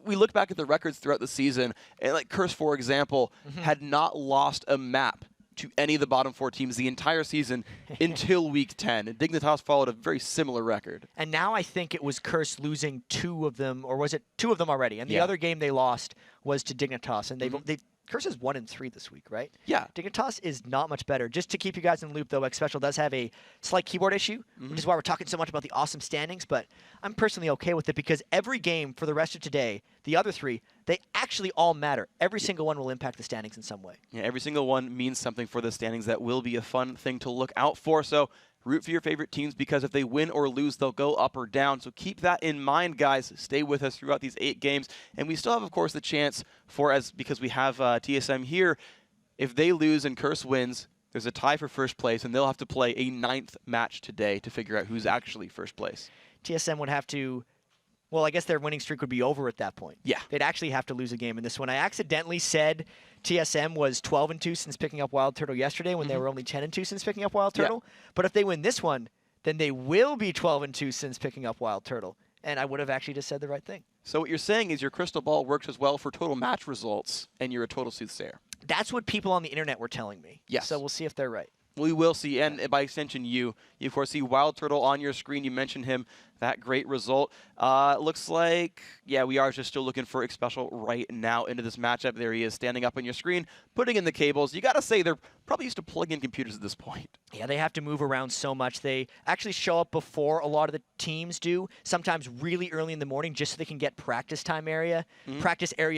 We look back at the records throughout the season, and like Curse, for example, had not lost a map to any of the bottom 4 teams the entire season until week 10. And Dignitas followed a very similar record.
And now I think it was Curse losing 2 of them, or was it 2 of them already? And the other game they lost was to Dignitas, and they've Curse is 1-3 this week, right?
Yeah.
Dignitas is not much better. Just to keep you guys in the loop, though, X Special does have a slight keyboard issue, which is why we're talking so much about the awesome standings, but I'm personally okay with it because every game for the rest of today, the other 3, they actually all matter. Every single one will impact the standings in some way.
Yeah, every single one means something for the standings. That will be a fun thing to look out for. So root for your favorite teams because if they win or lose, they'll go up or down. So keep that in mind, guys. Stay with us throughout these 8 games. And we still have, of course, the chance for, because we have TSM here, if they lose and Curse wins, there's a tie for first place, and they'll have to play a 9th match today to figure out who's actually first place.
TSM would have to... Well, I guess their winning streak would be over at that point.
Yeah.
They'd actually have to lose a game in this one. I accidentally said TSM was 12-2 since picking up Wild Turtle yesterday when they were only 10-2 since picking up Wild Turtle. But if they win this one, then they will be 12-2 since picking up Wild Turtle. And I would have actually just said the right thing.
So what you're saying is your crystal ball works as well for total match results, and you're a total soothsayer.
That's what people on the internet were telling me.
Yes.
So we'll see if they're right.
We will see, and by extension, you of course see Wild Turtle on your screen. You mentioned him, that great result. Looks like, yeah, we are just still looking for X-Special right now into this matchup. There he is, standing up on your screen, putting in the cables. You got to say, they're probably used to plug in computers at this point.
Yeah, they have to move around so much. They actually show up before a lot of the teams do, sometimes really early in the morning, just so they can get practice area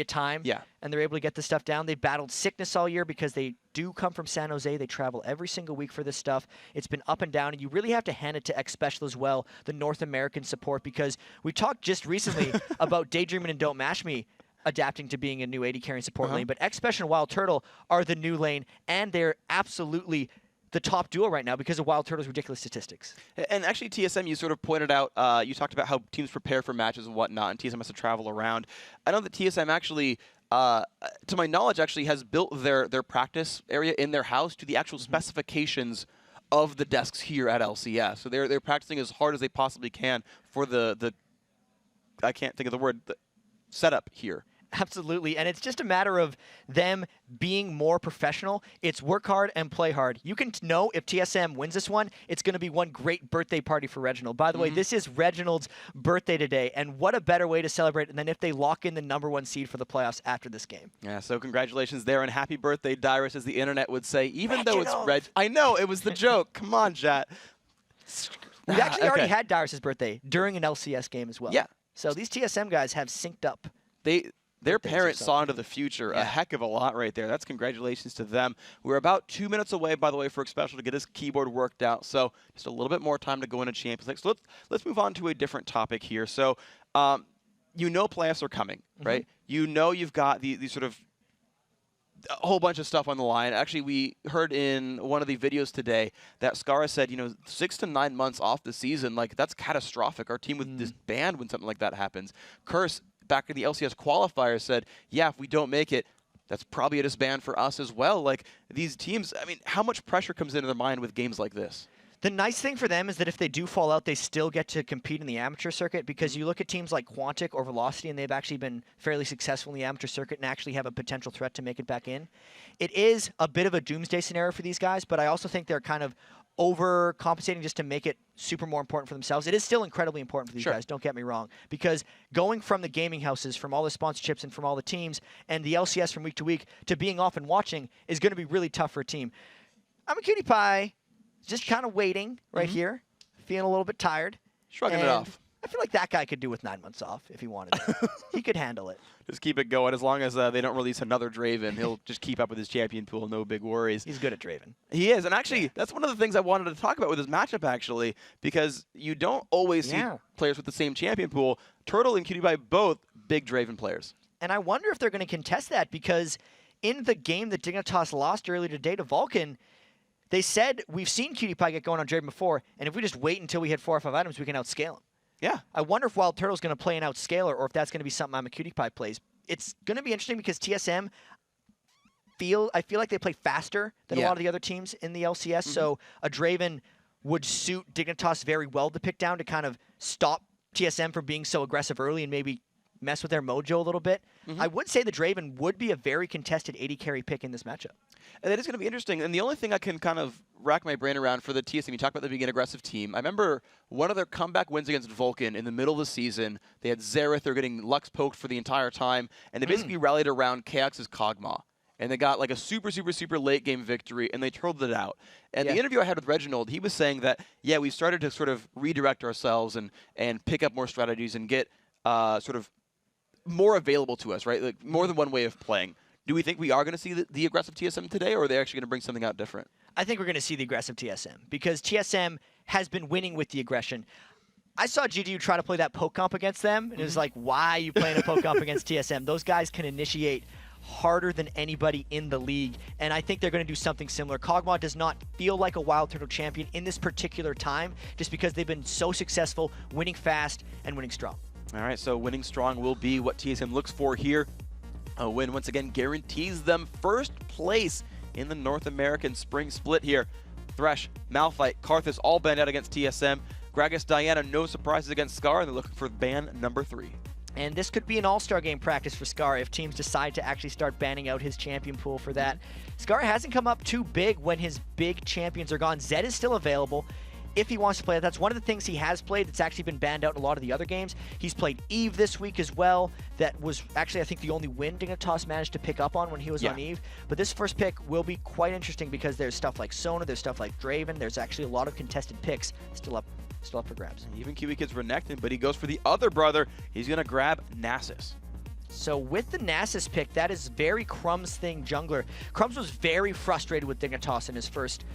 time.
Yeah.
And they're able to get this stuff down. They battled sickness all year because they do come from San Jose. They travel every single week for this stuff. It's been up and down, and you really have to hand it to X-Special as well, the North American support, because we talked just recently about Daydreamin' and Don't Mash Me adapting to being a new AD carrying support lane, but X-Special and Wild Turtle are the new lane, and they're absolutely the top duo right now because of Wild Turtle's ridiculous statistics.
And actually, TSM, you sort of pointed out, you talked about how teams prepare for matches and whatnot, and TSM has to travel around. I know that TSM actually, to my knowledge, actually has built their practice area in their house to the actual specifications of the desks here at LCS. So they're practicing as hard as they possibly can for the I can't think of the word, the setup here.
Absolutely, and it's just a matter of them being more professional. It's work hard and play hard. You can know if TSM wins this one, it's going to be one great birthday party for Reginald. By the way, this is Reginald's birthday today, and what a better way to celebrate than if they lock in the #1 seed for the playoffs after this game.
Yeah, so congratulations there, and happy birthday, Dyrus, as the internet would say, even though it's Reg. I know, it was the joke. Come on, chat.
We actually already had Dyrus' birthday during an LCS game as well.
Yeah.
So these TSM guys have synced up.
Their parents saw into the future a heck of a lot right there. That's congratulations to them. We're about 2 minutes away, by the way, for X-Special to get his keyboard worked out. So just a little bit more time to go into Champions League. So let's move on to a different topic here. So you know playoffs are coming, right? You know you've got the sort of a whole bunch of stuff on the line. Actually, we heard in one of the videos today that Skara said, 6 to 9 months off the season, like that's catastrophic. Our team would disband when something like that happens. Curse, back in the LCS qualifier, said, yeah, if we don't make it, that's probably a disband for us as well. Like these teams, I mean, how much pressure comes into their mind with games like this?
The nice thing for them is that if they do fall out, they still get to compete in the amateur circuit, because you look at teams like Quantic or Velocity, and they've actually been fairly successful in the amateur circuit and actually have a potential threat to make it back in. It is a bit of a doomsday scenario for these guys, but I also think they're kind of overcompensating just to make it super more important for themselves. It is still incredibly important for these guys, don't get me wrong, because going from the gaming houses, from all the sponsorships and from all the teams, and the LCS from week to week, to being off and watching is going to be really tough for a team. I'm a cutie pie. Just kind of waiting right here, feeling a little bit tired.
Shrugging it off.
I feel like that guy could do with 9 months off if he wanted to. He could handle it.
Just keep it going. As long as they don't release another Draven, he'll just keep up with his champion pool, no big worries.
He's good at Draven.
He is. And actually, that's one of the things I wanted to talk about with this matchup, actually, because you don't always see players with the same champion pool. Turtle and Cutie Pie, both big Draven players.
And I wonder if they're going to contest that, because in the game that Dignitas lost earlier today to Vulcun, they said, we've seen Cutie Pie get going on Draven before, and if we just wait until we hit 4 or 5 items, we can outscale him.
Yeah.
I wonder if Wild Turtle's going to play an outscaler, or if that's going to be something I'm a Cutie Pie plays. It's going to be interesting because TSM, I feel like they play faster than a lot of the other teams in the LCS, so a Draven would suit Dignitas very well to pick down to kind of stop TSM from being so aggressive early and maybe mess with their mojo a little bit. I would say the Draven would be a very contested AD carry pick in this matchup.
And that is going to be interesting. And the only thing I can kind of rack my brain around for the TSM, you talk about them being an aggressive team. I remember one of their comeback wins against Vulcun in the middle of the season. They had Xerath, they're getting Lux poked for the entire time, and they basically rallied around KX's Kog'Maw. And they got like a super late game victory, and they turtled it out. And the interview I had with Reginald, he was saying that, yeah, we started to sort of redirect ourselves and pick up more strategies and get sort of more available to us, right? Like more than one way of playing. Do we think we are going to see the aggressive TSM today, or are they actually going to bring something out different?
I think we're going to see the aggressive TSM because TSM has been winning with the aggression. I saw GGU try to play that poke comp against them, and it was like, why are you playing a poke comp against TSM? Those guys can initiate harder than anybody in the league, and I think they're going to do something similar. Kog'Maw does not feel like a Wild Turtle champion in this particular time just because they've been so successful, winning fast and winning strong.
All right, so winning strong will be what TSM looks for here. A win, once again, guarantees them first place in the North American Spring Split here. Thresh, Malphite, Karthus all banned out against TSM. Gragas, Diana, no surprises against Scar, and they're looking for ban number 3.
And this could be an all-star game practice for Scar if teams decide to actually start banning out his champion pool for that. Scar hasn't come up too big when his big champions are gone. Zed is still available if he wants to play it. That's one of the things he has played that's actually been banned out in a lot of the other games. He's played Eve this week as well. That was actually, I think, the only win Dignitas managed to pick up on when he was on Eve. But this first pick will be quite interesting because there's stuff like Sona, there's stuff like Draven, there's actually a lot of contested picks still up for grabs.
Even Kiwi Kid's Renekton, but he goes for the other brother. He's going to grab Nasus.
So with the Nasus pick, that is very Crumb's thing, jungler. Crumbs was very frustrated with Dignitas in his first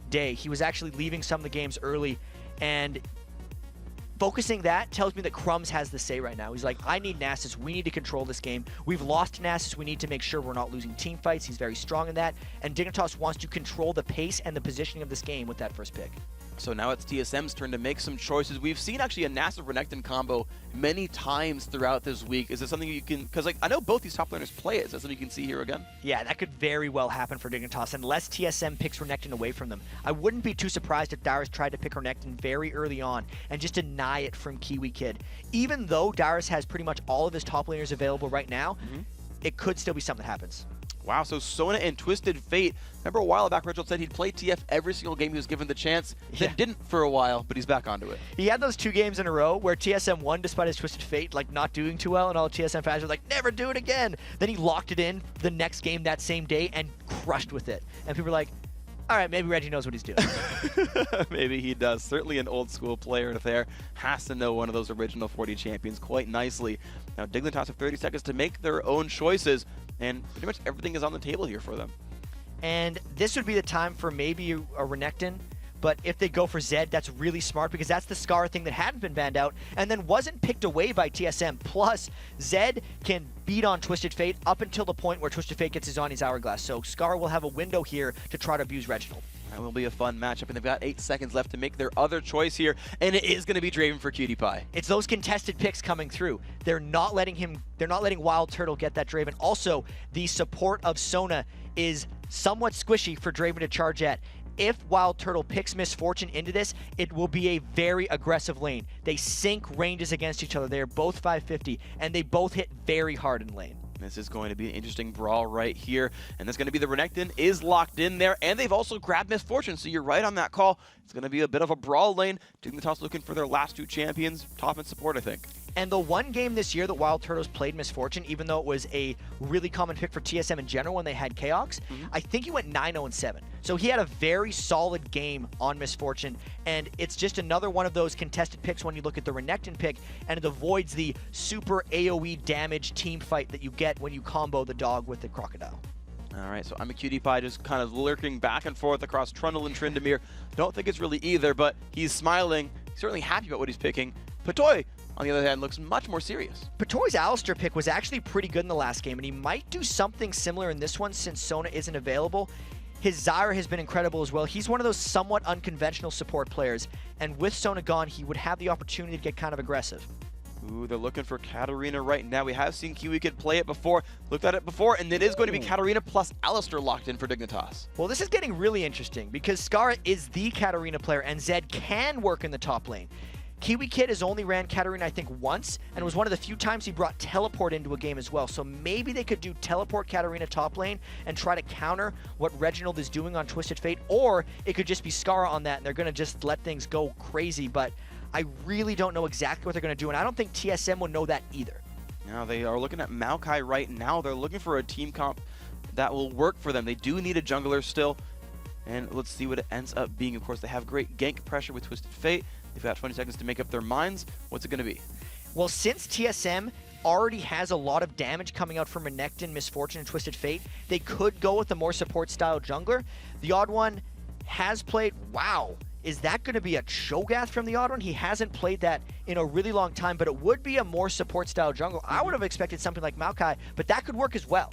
day. He was actually leaving some of the games early, and focusing that tells me that Crumbs has the say right now. He's like, I need Nasus. We need to control this game. We've lost Nasus. We need to make sure we're not losing team fights. He's very strong in that, and Dignitas wants to control the pace and the positioning of this game with that first pick.
So now it's TSM's turn to make some choices. We've seen actually a Nasus Renekton combo many times throughout this week. Is this something you can, because like I know both these top laners play it. Is that something you can see here again?
Yeah, that could very well happen for Dignitas unless TSM picks Renekton away from them. I wouldn't be too surprised if Darius tried to pick Renekton very early on and just deny it from Kiwi Kid. Even though Darius has pretty much all of his top laners available right now, it could still be something that happens.
Wow, so Sona and Twisted Fate. Remember a while back, Reginald said he'd play TF every single game he was given the chance. Then didn't for a while, but he's back onto it.
He had those 2 games in a row where TSM won despite his Twisted Fate like not doing too well, and all TSM fans were like, never do it again. Then he locked it in the next game that same day and crushed with it. And people were like, all right, maybe Reggie knows what he's doing.
Maybe he does. Certainly an old school player there. Has to know one of those original 40 champions quite nicely. Now Dignitas have 30 seconds to make their own choices, and pretty much everything is on the table here for them.
And this would be the time for maybe a Renekton, but if they go for Zed, that's really smart because that's the Scar thing that hadn't been banned out and then wasn't picked away by TSM. Plus, Zed can beat on Twisted Fate up until the point where Twisted Fate gets his on his hourglass. So Scar will have a window here to try to abuse Reginald.
That will be a fun matchup, and they've got 8 seconds left to make their other choice here, and it is going to be Draven for Cutie Pie.
It's those contested picks coming through. They're not letting Wild Turtle get that Draven. Also, the support of Sona is somewhat squishy for Draven to charge at. If Wild Turtle picks Misfortune into this, it will be a very aggressive lane. They sync ranges against each other. They are both 550, and they both hit very hard in lane.
This is going to be an interesting brawl right here, and that's going to be the Renekton is locked in there, and they've also grabbed Misfortune, so you're right on that call. It's going to be a bit of a brawl lane. Dignitas looking for their last 2 champions, top and support, I think.
And the one game this year that Wild Turtles played Misfortune, even though it was a really common pick for TSM in general when they had Chaos, I think he went 9-0-7. So he had a very solid game on Misfortune, and it's just another one of those contested picks when you look at the Renekton pick, and it avoids the super AoE damage team fight that you get when you combo the dog with the crocodile.
All right, so I'm a Cutie Pie just kind of lurking back and forth across Trundle and Tryndamere. Don't think it's really either, but he's smiling. He's certainly happy about what he's picking. Patoy, on the other hand, looks much more serious.
Patoy's Alistair pick was actually pretty good in the last game, and he might do something similar in this one since Sona isn't available. His Zyra has been incredible as well. He's one of those somewhat unconventional support players, and with Sona gone, he would have the opportunity to get kind of aggressive.
Ooh, they're looking for Katarina right now. We have seen Kiwi Kid play it before, looked at it before, and it is going to be Katarina plus Alistair locked in for Dignitas.
Well, this is getting really interesting because Scar is the Katarina player, and Zed can work in the top lane. Kiwi Kid has only ran Katarina, I think, once, and it was one of the few times he brought Teleport into a game as well. So maybe they could do Teleport Katarina top lane and try to counter what Reginald is doing on Twisted Fate, or it could just be Skara on that, and they're going to just let things go crazy. But I really don't know exactly what they're going to do, and I don't think TSM will know that either.
Now they are looking at Maokai right now. They're looking for a team comp that will work for them. They do need a jungler still, and let's see what it ends up being. Of course, they have great gank pressure with Twisted Fate. They've got 20 seconds to make up their minds. What's it going to be?
Well, since TSM already has a lot of damage coming out from Renekton, Misfortune, and Twisted Fate, they could go with a more support-style jungler. The Odd One has played... Wow! Is that going to be a Cho'Gath from the Odd One? He hasn't played that in a really long time, but it would be a more support-style jungler. I would have expected something like Maokai, but that could work as well.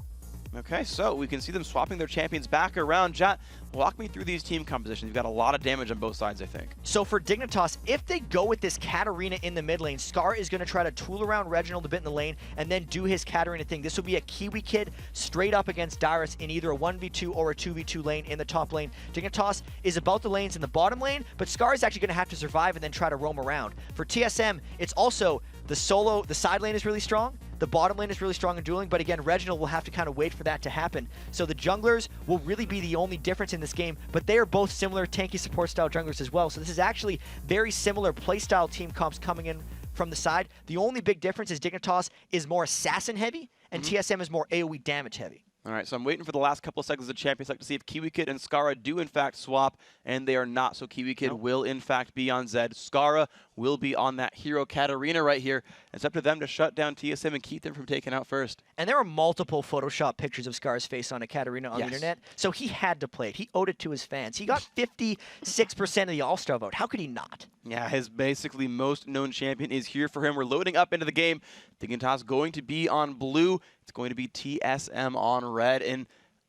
Okay, so we can see them swapping their champions back around. Jat, walk me through these team compositions. You've got a lot of damage on both sides, I think.
So for Dignitas, if they go with this Katarina in the mid lane, Scar is going to try to tool around Reginald a bit in the lane and then do his Katarina thing. This will be a Kiwi Kid straight up against Dyrus in either a 1v2 or a 2v2 lane in the top lane. Dignitas is about the lanes in the bottom lane, but Scar is actually going to have to survive and then try to roam around. For TSM, it's also the side lane is really strong. The bottom lane is really strong in dueling, but again, Reginald will have to kind of wait for that to happen. So the junglers will really be the only difference in this game, but they are both similar tanky support style junglers as well. So this is actually very similar playstyle team comps coming in from the side. The only big difference is Dignitas is more assassin heavy, and TSM is more AoE damage heavy.
All right, so I'm waiting for the last couple of seconds of Champions Select to see if Kiwi Kid and Skara do in fact swap, and they are not. So Kiwi Kid will in fact be on Zed. Skara will be on that hero Katarina right here. It's up to them to shut down TSM and keep them from taking out first.
And there are multiple Photoshop pictures of Skara's face on a Katarina on the internet, so he had to play it. He owed it to his fans. He got 56% of the All-Star vote. How could he not?
Yeah, his basically most known champion is here for him. We're loading up into the game. Dignitas going to be on blue. It's going to be TSM on red. And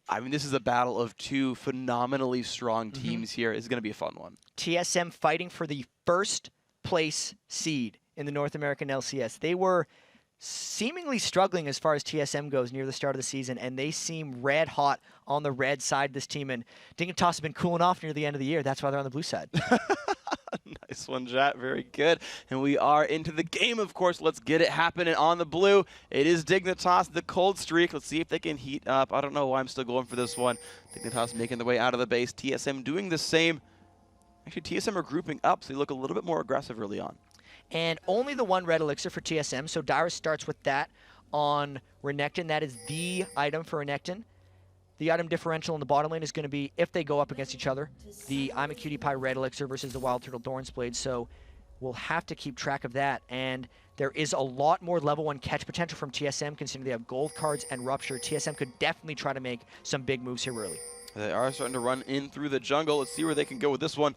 I mean, this is a battle of two phenomenally strong teams here. It's going to be a fun one.
TSM fighting for the first place seed in the North American LCS. They were seemingly struggling as far as TSM goes near the start of the season, and they seem red hot on the red side of this team. And Dignitas has been cooling off near the end of the year. That's why they're on the blue side.
Nice one, Jat. Very good. And we are into the game, of course. Let's get it happening on the blue. It is Dignitas, the cold streak. Let's see if they can heat up. I don't know why I'm still going for this one. Dignitas making their way out of the base. TSM doing the same. Actually, TSM are grouping up, so they look a little bit more aggressive early on.
And only the one red elixir for TSM, so Dyrus starts with that on Renekton. That is the item for Renekton. The item differential in the bottom lane is going to be, if they go up against each other, the I'm a Cutie Pie red elixir versus the Wild Turtle Doran's Blade, so we'll have to keep track of that. And there is a lot more level 1 catch potential from TSM, considering they have gold cards and Rupture. TSM could definitely try to make some big moves here early.
They are starting to run in through the jungle. Let's see where they can go with this one.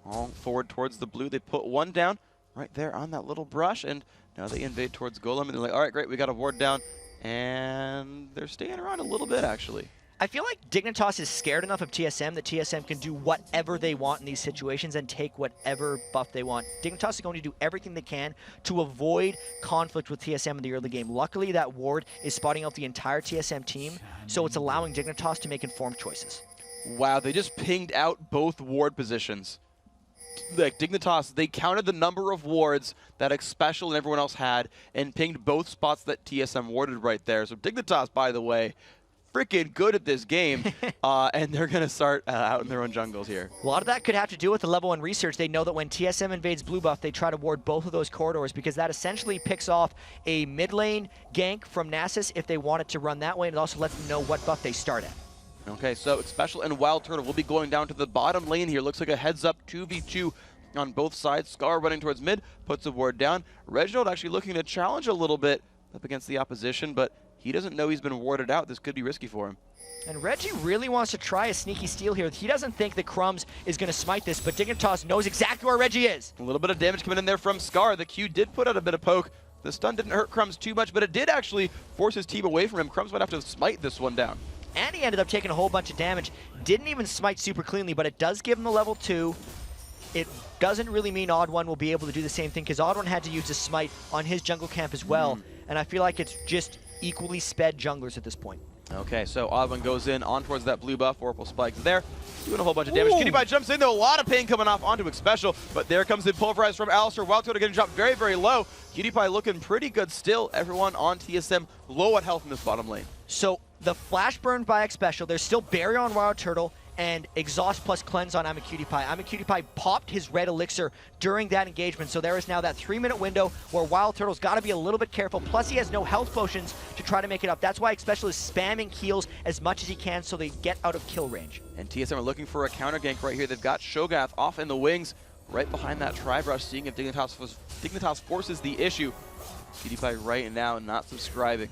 All forward towards the blue. They put one down right there on that little brush, and now they invade towards Golem, and they're like, all right, great, we got a ward down, and they're staying around a little bit, actually.
I feel like Dignitas is scared enough of TSM that TSM can do whatever they want in these situations and take whatever buff they want. Dignitas is going to do everything they can to avoid conflict with TSM in the early game. Luckily, that ward is spotting out the entire TSM team, so it's allowing Dignitas to make informed choices.
Wow, they just pinged out both ward positions. Like Dignitas, they counted the number of wards that Xpecial and everyone else had and pinged both spots that TSM warded right there. So Dignitas, by the way, freaking good at this game, and they're going to start out in their own jungles here.
A lot of that could have to do with the level 1 research. They know that when TSM invades blue buff, they try to ward both of those corridors because that essentially picks off a mid lane gank from Nasus if they wanted to run that way, and it also lets them know what buff they start at.
Okay, so Xpecial and Wild Turtle will be going down to the bottom lane here. Looks like a heads-up 2v2 on both sides. Scar running towards mid, puts a ward down. Reginald actually looking to challenge a little bit up against the opposition, but he doesn't know he's been warded out. This could be risky for him.
And Reggie really wants to try a sneaky steal here. He doesn't think that Crumbs is going to smite this, but Dignitas knows exactly where Reggie is.
A little bit of damage coming in there from Scar. The Q did put out a bit of poke. The stun didn't hurt Crumbs too much, but it did actually force his team away from him. Crumbs might have to smite this one down.
And he ended up taking a whole bunch of damage. Didn't even smite super cleanly, but it does give him the level 2. It doesn't really mean Odd One will be able to do the same thing, because Odd One had to use a smite on his jungle camp as well. And I feel like it's just equally sped junglers at this point.
Okay, so Odd1 goes in on towards that blue buff. Orbital Spike's there, doing a whole bunch of damage. Cutie Pie jumps in, though, a lot of pain coming off onto Xpecial, but there comes the Pulverize from Alistair. Wild Turtle getting dropped very, very low. Cutie Pie looking pretty good still. Everyone on TSM low on health in this bottom lane.
So the flash burned by Xpecial, there's still Barrier on Wild Turtle, and Exhaust plus Cleanse on I'm a Cutie Pie. I'm a Cutie Pie popped his red elixir during that engagement, so there is now that 3-minute window where Wild Turtle's got to be a little bit careful, plus he has no health potions to try to make it up. That's why Xpecial is spamming heals as much as he can so they get out of kill range.
And TSM are looking for a counter gank right here. They've got Shogath off in the wings, right behind that Tri-Brush, seeing if Dignitas forces the issue. Cutie Pie right now not subscribing.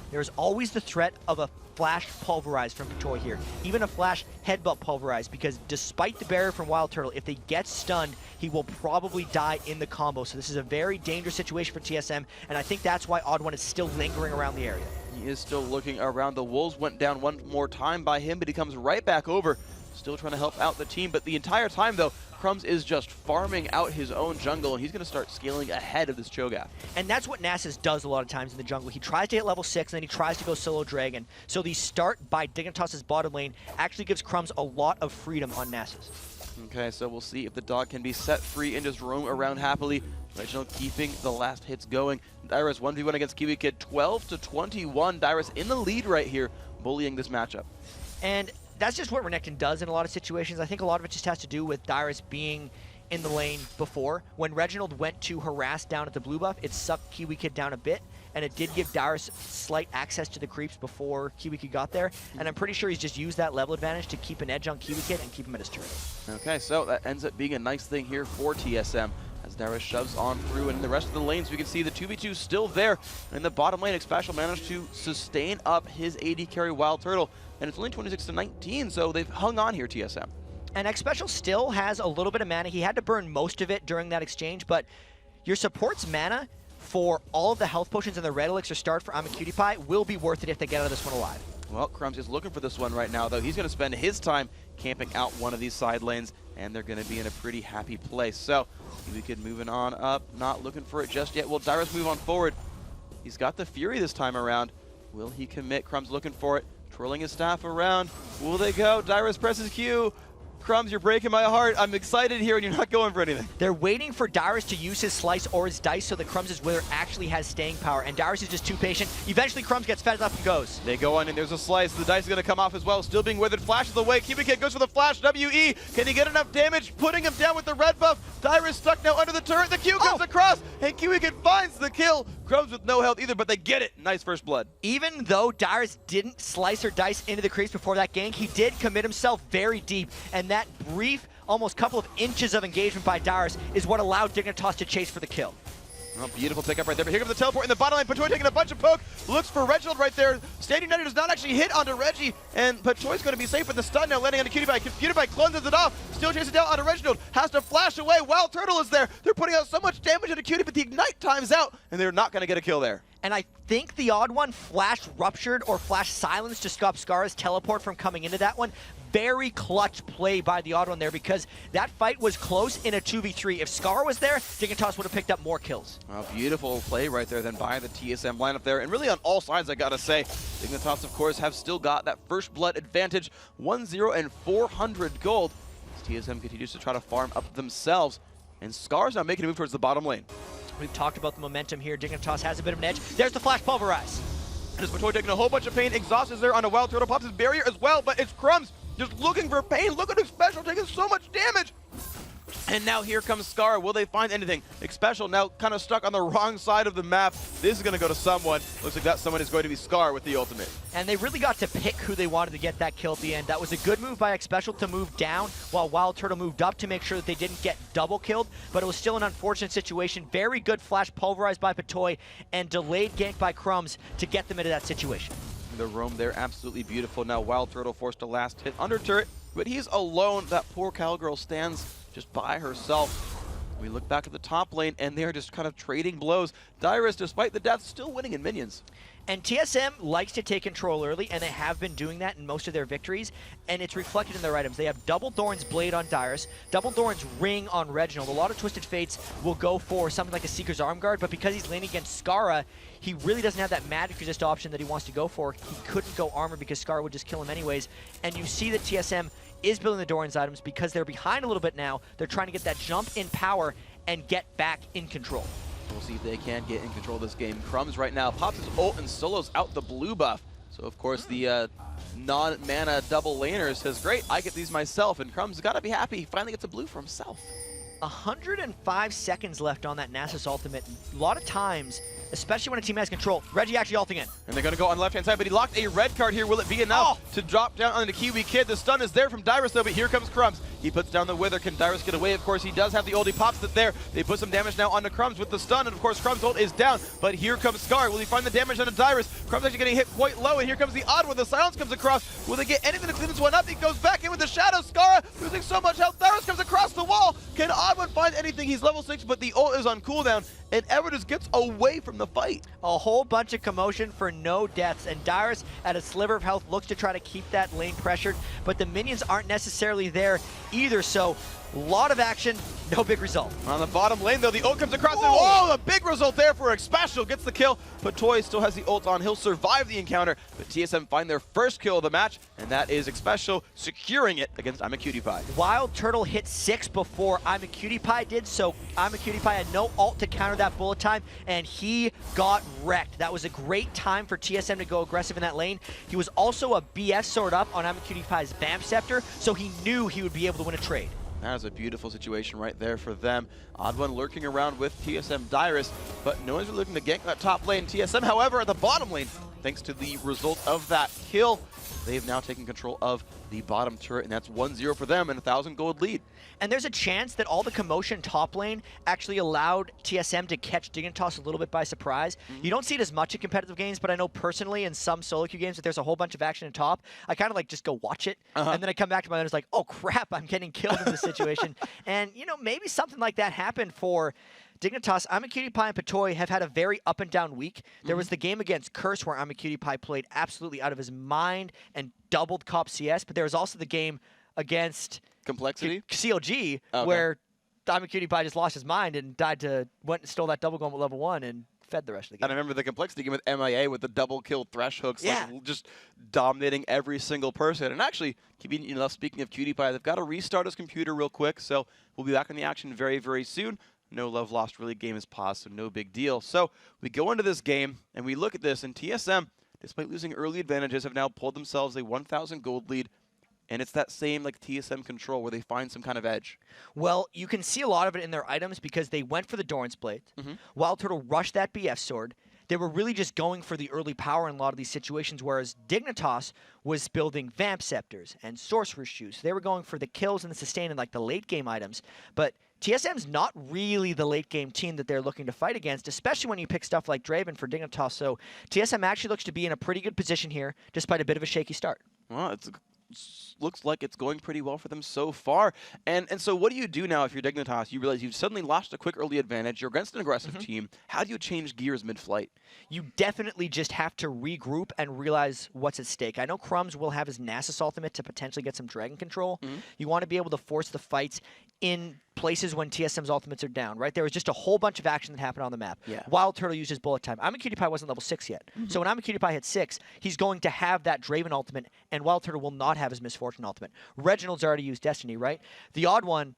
There's always the threat of a flash Pulverize from Patoy here, even a flash headbutt Pulverize, because despite the barrier from Wild Turtle, if they get stunned, he will probably die in the combo. So this is a very dangerous situation for TSM, and I think that's why Odd1 is still lingering around the area.
He is still looking around. The Wolves went down one more time by him, but he comes right back over, still trying to help out the team. But the entire time, though, Crumbs is just farming out his own jungle, and he's going to start scaling ahead of this Cho'Gath.
And that's what Nasus does a lot of times in the jungle. He tries to hit level 6, and then he tries to go solo Dragon. So the start by Dignitas' bottom lane actually gives Crumbs a lot of freedom on Nasus.
Okay, so we'll see if the dog can be set free and just roam around happily. Reginald keeping the last hits going. Dyrus 1v1 against Kiwi Kid, 12-21. Dyrus in the lead right here, bullying this matchup.
And that's just what Renekton does in a lot of situations. I think a lot of it just has to do with Dyrus being in the lane before. When Reginald went to harass down at the blue buff, it sucked Kiwi Kid down a bit, and it did give Dyrus slight access to the creeps before Kiwi Kid got there. And I'm pretty sure he's just used that level advantage to keep an edge on Kiwi Kid and keep him at his turret.
Okay, so that ends up being a nice thing here for TSM. As Dyrus shoves on through, and in the rest of the lanes, we can see the 2v2 still there. And in the bottom lane, Xpecial managed to sustain up his AD carry Wild Turtle, and it's only 26-19, so they've hung on here, TSM.
And Xpecial still has a little bit of mana. He had to burn most of it during that exchange, but your support's mana for all of the health potions and the red elixir start for I'm a Cutie Pie will be worth it if they get out of this one alive.
Well, Crumbs is looking for this one right now, though. He's going to spend his time camping out one of these side lanes, and they're going to be in a pretty happy place. So, we could moving on up, not looking for it just yet. Will Dyrus move on forward? He's got the Fury this time around. Will he commit? Crumbs looking for it, twirling his staff around. Will they go? Dyrus presses Q. Crumbs, you're breaking my heart. I'm excited here, and you're not going for anything.
They're waiting for Dyrus to use his Slice or his Dice so that Crumbs' Wither actually has staying power, and Dyrus is just too patient. Eventually, Crumbs gets fed up and goes.
They go on, and there's a Slice. The Dice is going to come off as well. Still being withered. Flashes away. Kiwi Kid goes for the flash. WE. Can he get enough damage? Putting him down with the red buff. Dyrus stuck now under the turret. The Q comes across, and Kiwi Kid finds the kill. Crumbs with no health either, but they get it. Nice first blood.
Even though Dyrus didn't Slice or Dice into the creeps before that gank, he did commit himself very deep, and that brief, almost couple of inches of engagement by Dyrus is what allowed Dignitas to chase for the kill.
Oh, beautiful pickup right there. But here comes the teleport in the bottom lane. Patoy taking a bunch of poke. Looks for Reginald right there. Stand United does not actually hit onto Reggie. And Patoy's going to be safe with the stun now landing on the Cutie Pie. Cutie Pie cleanses it off. Still chasing down onto Reginald. Has to flash away. Wild Turtle is there. They're putting out so much damage into Cutie, but the Ignite time's out. And they're not going to get a kill there.
And I think the Odd1 flash ruptured or flash silenced to stop Scar's teleport from coming into that one. Very clutch play by the Odd1 there, because that fight was close in a 2v3. If Scar was there, Dignitas would have picked up more kills.
Oh, beautiful play right there then by the TSM lineup there. And really on all sides, I gotta say, Dignitas, of course, have still got that first blood advantage. 1-0 and 400 gold. As TSM continues to try to farm up themselves. And Scar's now making a move towards the bottom lane.
We've talked about the momentum here. Dignitas has a bit of an edge. There's the flash Pulverize.
And as Patoy taking a whole bunch of pain, Exhaust is there on a Wild Turtle, pops his barrier as well, but it's Crumbs just looking for pain. Look at Xpecial taking so much damage. And now here comes Scar. Will they find anything? Xpecial now kind of stuck on the wrong side of the map. This is going to go to someone. Looks like that someone is going to be Scar with the ultimate.
And they really got to pick who they wanted to get that kill at the end. That was a good move by Xpecial to move down while Wild Turtle moved up to make sure that they didn't get double killed, but it was still an unfortunate situation. Very good flash Pulverized by Patoy and delayed gank by Crumbs to get them into that situation.
The roam there, absolutely beautiful. Now Wild Turtle forced a last hit under turret, but he's alone. That poor cowgirl stands just by herself. We look back at the top lane, and they're just kind of trading blows. Dyrus, despite the death, still winning in minions.
And TSM likes to take control early, and they have been doing that in most of their victories, and it's reflected in their items. They have Double Thorn's Blade on Dyrus, Double Thorn's Ring on Reginald. A lot of Twisted Fates will go for something like a Seeker's Arm Guard, but because he's laning against Skara, he really doesn't have that magic resist option that he wants to go for. He couldn't go armor because Skara would just kill him anyways, and you see that TSM is building the Doran's items because they're behind a little bit now. They're trying to get that jump in power and get back in control.
We'll see if they can get in control of this game. Crumbs right now pops his ult and solos out the blue buff. So, of course, the non-mana double laner says, great, I get these myself. And Crumbs has got to be happy. He finally gets a blue for himself.
105 seconds left on that Nasus ultimate. A lot of times, especially when a team has control, Reggie actually ulting in.
And they're going to go on the left-hand side, but he locked a red card here. Will it be enough to drop down on the Kiwi Kid? The stun is there from Dyrus, though, but here comes Crumbs. He puts down the Wither. Can Dyrus get away? Of course, he does have the ult. He pops it there. They put some damage now onto Crumbs with the stun, and of course, Crumbs' ult is down, but here comes Scar. Will he find the damage onto Dyrus? Crumbs actually getting hit quite low, and here comes the Odd when the silence comes across. Will they get anything to clean this one up? He goes back in with the Shadow. Scar losing so much health. Dyrus comes across the wall. Can Oddwin find anything? He's level 6, but the ult is on cooldown, and Everdus gets away from the fight.
A whole bunch of commotion for no deaths, and Dyrus at a sliver of health looks to try to keep that lane pressured, but the minions aren't necessarily there either, so a lot of action, no big result.
On the bottom lane, though, the ult comes across, and whoa, a big result there for Expecial. Gets the kill, but Toy still has the ult on. He'll survive the encounter, but TSM find their first kill of the match, and that is Expecial securing it against I'm a Cutie Pie.
Wild Turtle hit 6 before I'm a Cutie Pie did, so I'm a Cutie Pie had no ult to counter that bullet time, and he got wrecked. That was a great time for TSM to go aggressive in that lane. He was also a BS sword up on I'm a Cutie Pie's Vamp Scepter, so he knew he would be able to win a trade.
That is a beautiful situation right there for them. Oddone lurking around with TSM Dyrus, but no one's really looking to gank that top lane. TSM, however, at the bottom lane, thanks to the result of that kill, they've now taken control of the bottom turret, and that's 1-0 for them and a 1,000 gold lead.
And there's a chance that all the commotion top lane actually allowed TSM to catch Dignitas a little bit by surprise. You don't see it as much in competitive games, but I know personally in some solo queue games that there's a whole bunch of action in top. I kind of like just go watch it, and then I come back to my own, it's like, oh crap, I'm getting killed in this situation. And you know, maybe something like that happened for Dignitas. I'm a Cutie Pie and Patoy have had a very up and down week. There was the game against Curse where I'm a Cutie Pie played absolutely out of his mind and doubled Cop CS, but there was also the game against
Complexity?
CLG, where I'm a Cutie Pie just lost his mind and went and stole that double gun with level 1 and fed the rest of the game.
And I remember the Complexity game with MIA with the double kill thresh hooks, like just dominating every single person. And actually, keeping enough, speaking of Cutie Pie, they've got to restart his computer real quick, so we'll be back in the action very, very soon. No love lost, really, game is paused, so no big deal. So we go into this game, and we look at this, and TSM, despite losing early advantages, have now pulled themselves a 1,000 gold lead. And it's that same like TSM control where they find some kind of edge.
Well, you can see a lot of it in their items because they went for the Doran's Blade. Wild Turtle rushed that BF sword. They were really just going for the early power in a lot of these situations, whereas Dignitas was building Vamp Scepters and Sorcerer's Shoes. They were going for the kills and the sustain and like the late game items. But TSM's not really the late game team that they're looking to fight against, especially when you pick stuff like Draven for Dignitas. So TSM actually looks to be in a pretty good position here, despite a bit of a shaky start.
Well, looks like it's going pretty well for them so far. And so what do you do now if you're Dignitas? You realize you've suddenly lost a quick early advantage. You're against an aggressive team. How do you change gears mid-flight?
You definitely just have to regroup and realize what's at stake. I know Crumbs will have his Nasus ultimate to potentially get some dragon control. You want to be able to force the fights in places when TSM's ultimates are down, right? There was just a whole bunch of action that happened on the map. Wild Turtle used his bullet time. I'm a Cutie Pie wasn't level 6 yet. So when I'm a Cutie Pie hit 6, he's going to have that Draven ultimate, and Wild Turtle will not have his Misfortune ultimate. Reginald's already used Destiny, right? The odd one,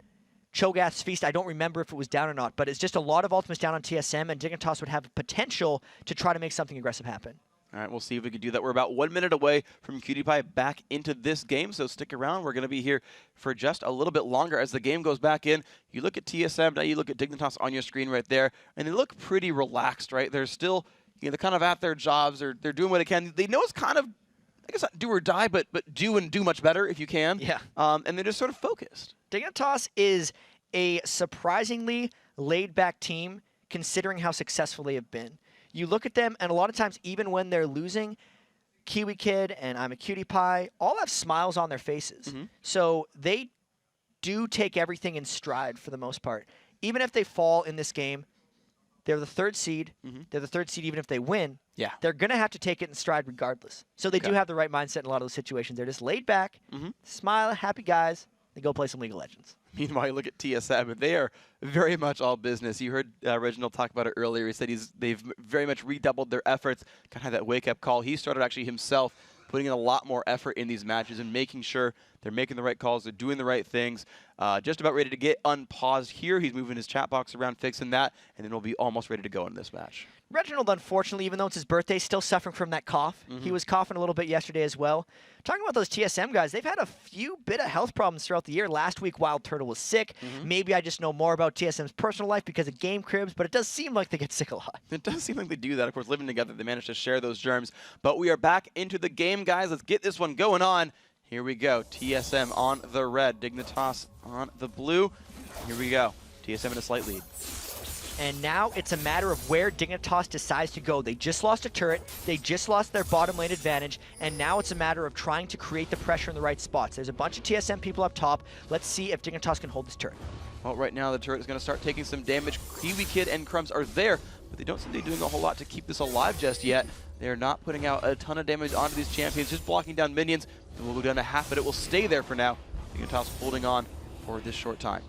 Cho'Gath's Feast, I don't remember if it was down or not, but it's just a lot of ultimates down on TSM, and Dignitas would have potential to try to make something aggressive happen.
All right, we'll see if we can do that. We're about 1 minute away from Cutie Pie back into this game, so stick around. We're going to be here for just a little bit longer as the game goes back in. You look at TSM, now you look at Dignitas on your screen right there, and they look pretty relaxed, right? They're still, you know, they're kind of at their jobs. They're doing what they can. They know it's kind of, I guess not do or die, but do and do much better if you can.
Yeah.
And they're just sort of focused.
Dignitas is a surprisingly laid-back team considering how successful they have been. You look at them, and a lot of times, even when they're losing, Kiwi Kid and I'm a Cutie Pie all have smiles on their faces. So they do take everything in stride for the most part. even if they fall in this game, they're the 3rd seed. They're the 3rd seed even if they win.
Yeah.
They're going to have to take it in stride regardless. So they do have the right mindset in a lot of those situations. They're just laid back, smile, happy guys. They go play some League of Legends.
Meanwhile, you look at TSM, and they are very much all business. You heard Reginald talk about it earlier. He said they've very much redoubled their efforts, kind of had that wake-up call. He started actually himself putting in a lot more effort in these matches and making sure they're making the right calls, they're doing the right things. Just about ready to get unpaused here. He's moving his chat box around, fixing that, and then we'll be almost ready to go in this match.
Reginald, unfortunately, even though it's his birthday, still suffering from that cough. He was coughing a little bit yesterday as well. Talking about those TSM guys, they've had a few bit of health problems throughout the year. Last week, Wild Turtle was sick. Maybe I just know more about TSM's personal life because of game cribs, but it does seem like they get sick a lot.
It does seem like they do that. Of course, living together, they manage to share those germs. But we are back into the game, guys. Let's get this one going on. Here we go. TSM on the red. Dignitas on the blue. Here we go. TSM in a slight lead.
And now it's a matter of where Dignitas decides to go. They just lost a turret, they just lost their bottom lane advantage, and now it's a matter of trying to create the pressure in the right spots. There's a bunch of TSM people up top. Let's see if Dignitas can hold this turret.
Well, right now the turret is going to start taking some damage. Kiwi Kid and Crumbs are there, but they don't seem to be doing a whole lot to keep this alive just yet. They're not putting out a ton of damage onto these champions, just blocking down minions. We'll go down to half, but it will stay there for now. Dignitas holding on for this short time.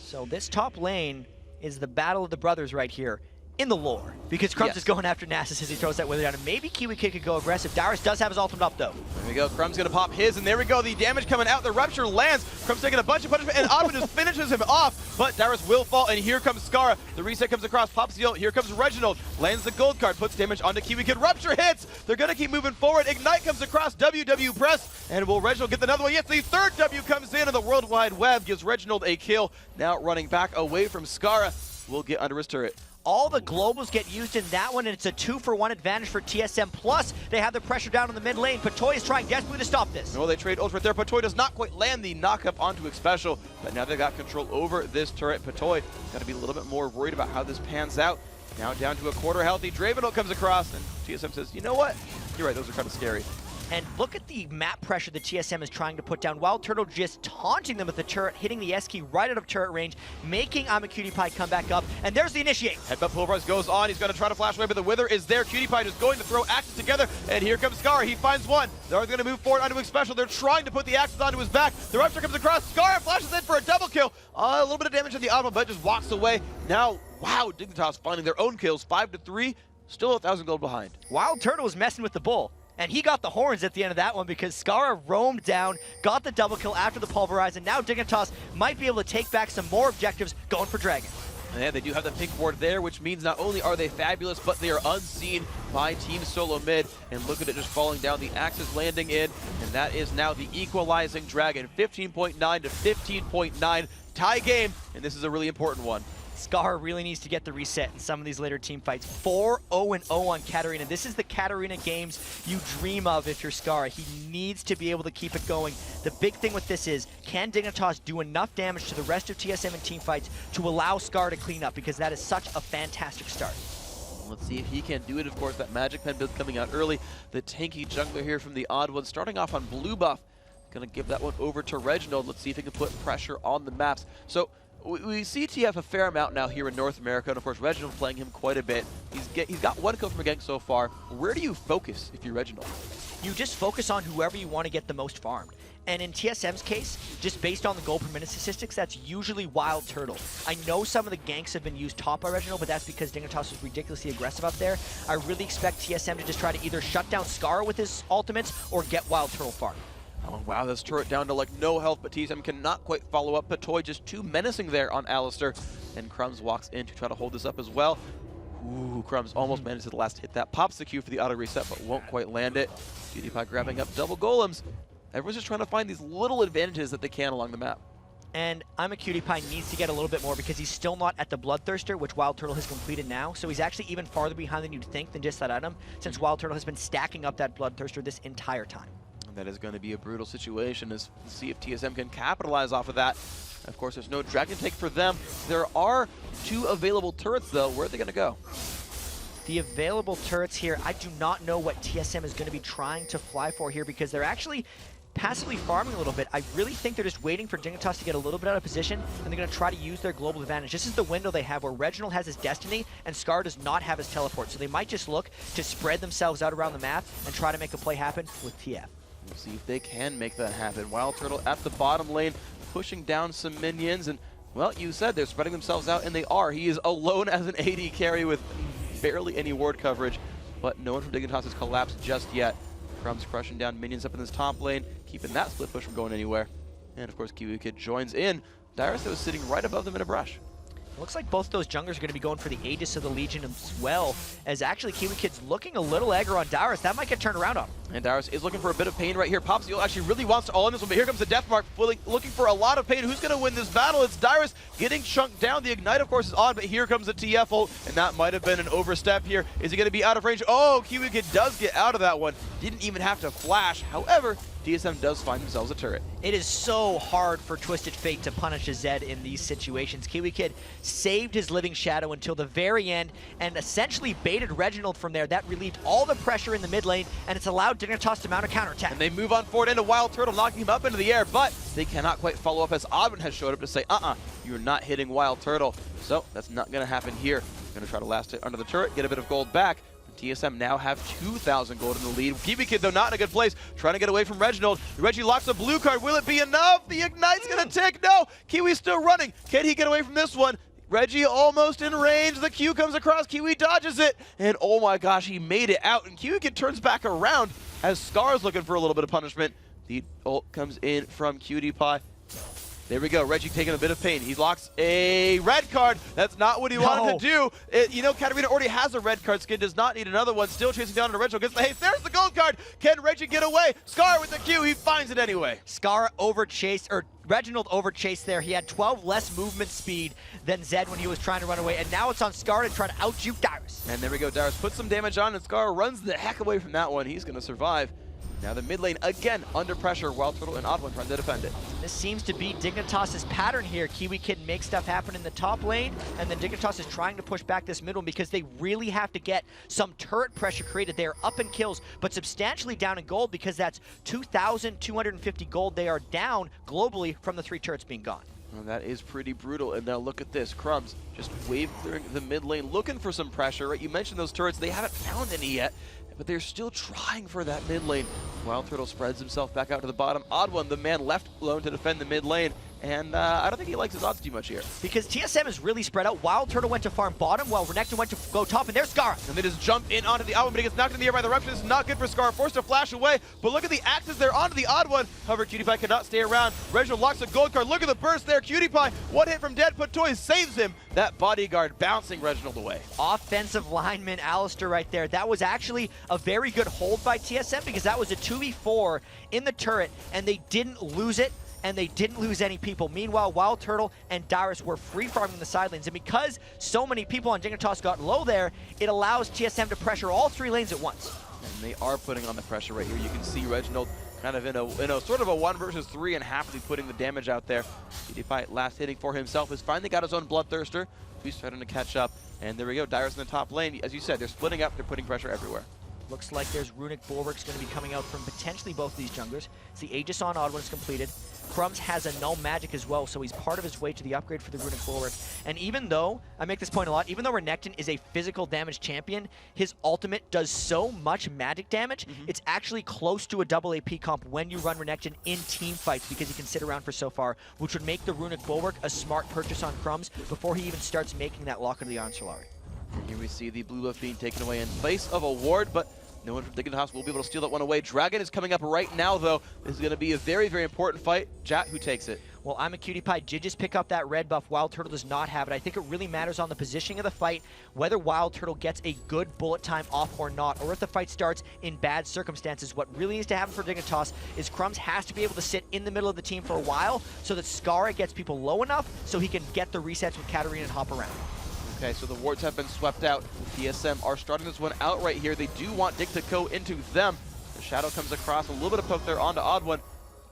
So this top lane is the battle of the brothers right here in the lore, because Crumbs is going after Nasus as he throws that wither down, and maybe Kiwi Kid could go aggressive. Darius does have his ultimate up, though.
There we go. Crumbs going to pop his, and there we go. The damage coming out. The Rupture lands. Crumbs taking a bunch of punishment, and Ottoman just finishes him off, but Darius will fall, and here comes Skara. The reset comes across, pops the ult. Here comes Reginald. Lands the gold card, puts damage onto Kiwi Kid. Rupture hits. They're going to keep moving forward. Ignite comes across. WW press, and will Reginald get another one? Yes, the 3rd W comes in, and the World Wide Web gives Reginald a kill. Now running back away from Skara. Will get under his turret.
All the globals get used in that one, and it's a 2-for-1 advantage for TSM. Plus, they have the pressure down in the mid lane. Patoy is trying desperately to stop this.
Well, they trade ults right there. Patoy does not quite land the knock-up onto Xpecial, but now they've got control over this turret. Patoy got to be a little bit more worried about how this pans out. Now down to a quarter healthy. Dravenel comes across, and TSM says, you know what? You're right, those are kind of scary.
And look at the map pressure that TSM is trying to put down. Wild Turtle just taunting them with the turret, hitting the S key right out of turret range, making I'm a Cutie Pie come back up. And there's the initiate.
Headbutt Pulverize goes on. He's going to try to flash away, but the Wither is there. Cutie Pie is going to throw axes together, and here comes Scar. He finds one. They're going to move forward onto Xpecial. They're trying to put the axes onto his back. The Rupture comes across. Scar flashes in for a double kill. A little bit of damage on the Audible, but just walks away. Now, wow, Dignitas finding their own kills. 5-3, still 1,000 gold behind.
Wild Turtle was messing with the bull. And he got the horns at the end of that one because Skara roamed down, got the double kill after the pulverize, and now Dignitas might be able to take back some more objectives going for Dragon.
Yeah, they do have the pink ward there, which means not only are they fabulous, but they are unseen by Team Solo Mid. And look at it just falling down, the axes landing in, and that is now the equalizing Dragon. 15.9 to 15.9, tie game, and this is a really important one.
Scar really needs to get the reset in some of these later team fights. 4-0-0 on Katarina. This is the Katarina games you dream of if you're Scar. He needs to be able to keep it going. The big thing with this is, can Dignitas do enough damage to the rest of TSM in team fights to allow Scar to clean up? Because that is such a fantastic start.
Let's see if he can do it. Of course, that Magic Pen build coming out early. The tanky jungler here from the Odd One, starting off on blue buff. Gonna give that one over to Reginald. Let's see if he can put pressure on the maps. So we see TF a fair amount now here in North America, and of course Reginald playing him quite a bit. He's got one kill from a gank so far. Where do you focus if you're Reginald?
You just focus on whoever you want to get the most farmed. And in TSM's case, just based on the gold per minute statistics, that's usually Wild Turtle. I know some of the ganks have been used top by Reginald, but that's because Dignitas was ridiculously aggressive up there. I really expect TSM to just try to either shut down Scar with his ultimates or get Wild Turtle farmed.
Oh wow, this turret down to like no health, but TSM cannot quite follow up. Patoy just too menacing there on Alistair. And Crumbs walks in to try to hold this up as well. Ooh, Crumbs almost managed to the last hit that. Pops the Q for the auto reset, but won't quite land it. Cutie Pie grabbing up double golems. Everyone's just trying to find these little advantages that they can along the map.
And I'm a Cutie Pie needs to get a little bit more because he's still not at the Bloodthirster, which Wild Turtle has completed now. So he's actually even farther behind than you'd think than just that item, since Wild Turtle has been stacking up that Bloodthirster this entire time.
That is going to be a brutal situation as to see if TSM can capitalize off of that. Of course, there's no Dragon take for them. There are 2 available turrets, though. Where are they going to go?
The available turrets here, I do not know what TSM is going to be trying to fly for here because they're actually passively farming a little bit. I really think they're just waiting for Dignitas to get a little bit out of position, and they're going to try to use their global advantage. This is the window they have where Reginald has his Destiny, and Scar does not have his teleport. So they might just look to spread themselves out around the map and try to make a play happen with TF.
We'll see if they can make that happen. Wild Turtle at the bottom lane, pushing down some minions, and well, you said they're spreading themselves out, and they are. He is alone as an AD carry with barely any ward coverage, but no one from Dignitas has collapsed just yet. Crumbs crushing down minions up in this top lane, keeping that split push from going anywhere. And of course, Kiwi Kid joins in. Dyrus was sitting right above them in a brush.
It looks like both those junglers are going to be going for the Aegis of the Legion as well, as actually Kiwi Kid's looking a little aggro on Dyrus. That might get turned around on him.
And Dyrus is looking for a bit of pain right here. Popsicle actually really wants to all in this one, but here comes the Death Mark, looking for a lot of pain. Who's going to win this battle? It's Dyrus getting chunked down. The Ignite, of course, is on, but here comes the TF ult, and that might have been an overstep here. Is he going to be out of range? Oh, Kiwi Kid does get out of that one. Didn't even have to flash. However, TSM does find themselves a turret.
It is so hard for Twisted Fate to punish a Zed in these situations. Kiwi Kid saved his Living Shadow until the very end and essentially baited Reginald from there. That relieved all the pressure in the mid lane, and it's allowed Dignitas to mount a counterattack.
And they move on forward into Wild Turtle, knocking him up into the air, but they cannot quite follow up as Odwin has showed up to say, you're not hitting Wild Turtle. So that's not going to happen here. Going to try to last it under the turret, get a bit of gold back. TSM now have 2,000 gold in the lead. Kiwi Kid, though, not in a good place, trying to get away from Reginald. Reggie locks a blue card. Will it be enough? The Ignite's going to tick. No! Kiwi's still running. Can he get away from this one? Reggie almost in range. The Q comes across. Kiwi dodges it. And oh my gosh, he made it out. And Kiwi Kid turns back around as Scar's looking for a little bit of punishment. The ult comes in from Cutie Pie. There we go, Reggie taking a bit of pain. He locks a red card. That's not what he wanted to do. You know, Katarina already has a red card skin, does not need another one. Still chasing down to Reginald, gets the haste. There's the gold card. Can Reggie get away? Scar with the Q, he finds it anyway.
Scar overchased, or Reginald overchased there. He had 12 less movement speed than Zed when he was trying to run away, and now it's on Scar to try to out-juke Dyrus.
And there we go, Dyrus puts some damage on, and Scar runs the heck away from that one. He's gonna survive. Now the mid lane, again, under pressure. Wild Turtle and Odwin trying to defend it.
This seems to be Dignitas' pattern here. Kiwi Kid makes stuff happen in the top lane, and then Dignitas is trying to push back this middle because they really have to get some turret pressure created. They are up in kills, but substantially down in gold because that's 2,250 gold they are down globally from the 3 turrets being gone.
Well, that is pretty brutal, and now look at this. Crumbs just wave clearing the mid lane, looking for some pressure, right? You mentioned those turrets. They haven't found any yet, but they're still trying for that mid lane. Wild Turtle spreads himself back out to the bottom. Odwin, the man left alone to defend the mid lane, and I don't think he likes his odds too much here.
Because TSM is really spread out. Wild Turtle went to farm bottom, while Renekton went to go top, and there's Scar.
And they just jump in onto the Odwin, but he gets knocked in the air by the Eruption. This is not good for Scar, forced to flash away, but look at the axes there onto the Odwin. However, Cutie Pie cannot stay around. Reginald locks a gold card. Look at the burst there. Cutie Pie, one hit from Dead Put Toys saves him. That bodyguard bouncing Reginald away.
Offensive lineman Alistair right there. That was actually a very good hold by TSM because that was a 2v4 in the turret, and they didn't lose it, and they didn't lose any people. Meanwhile, Wild Turtle and Dyrus were free farming the side lanes, and because so many people on Dignitas got low there, it allows TSM to pressure all 3 lanes at once.
And they are putting on the pressure right here. You can see Reginald kind of in a sort of a 1 versus 3 and happily putting the damage out there. PewDiePie last hitting for himself has finally got his own Bloodthirster. He's starting to catch up. And there we go, Dyrus in the top lane. As you said, they're splitting up, they're putting pressure everywhere.
Looks like there's Runic Bulwarks going to be coming out from potentially both of these junglers. It's the Aegis on Odwin is completed. Crumbs has a null magic as well, so he's part of his way to the upgrade for the Runic Bulwark. And even though, I make this point a lot, even though Renekton is a physical damage champion, his ultimate does so much magic damage, it's actually close to a double AP comp when you run Renekton in team fights because he can sit around for so far, which would make the Runic Bulwark a smart purchase on Crumbs before he even starts making that lock into the Iron Solari.
Here we see the blue buff being taken away in place of a ward, but no one from Dignitas will be able to steal that one away. Dragon is coming up right now, though. This is going to be a very, very important fight. Jat, who takes it?
Well, I'm a Cutie Pie. Did just pick up that red buff. Wild Turtle does not have it. I think it really matters on the positioning of the fight, whether Wild Turtle gets a good bullet time off or not, or if the fight starts in bad circumstances. What really needs to happen for Dignitas is Crumbs has to be able to sit in the middle of the team for a while so that Skara gets people low enough so he can get the resets with Katarina and hop around.
Okay, so the wards have been swept out. TSM are starting this one out right here. They do want Dick to go into them. The Shadow comes across, a little bit of poke there onto Odwin.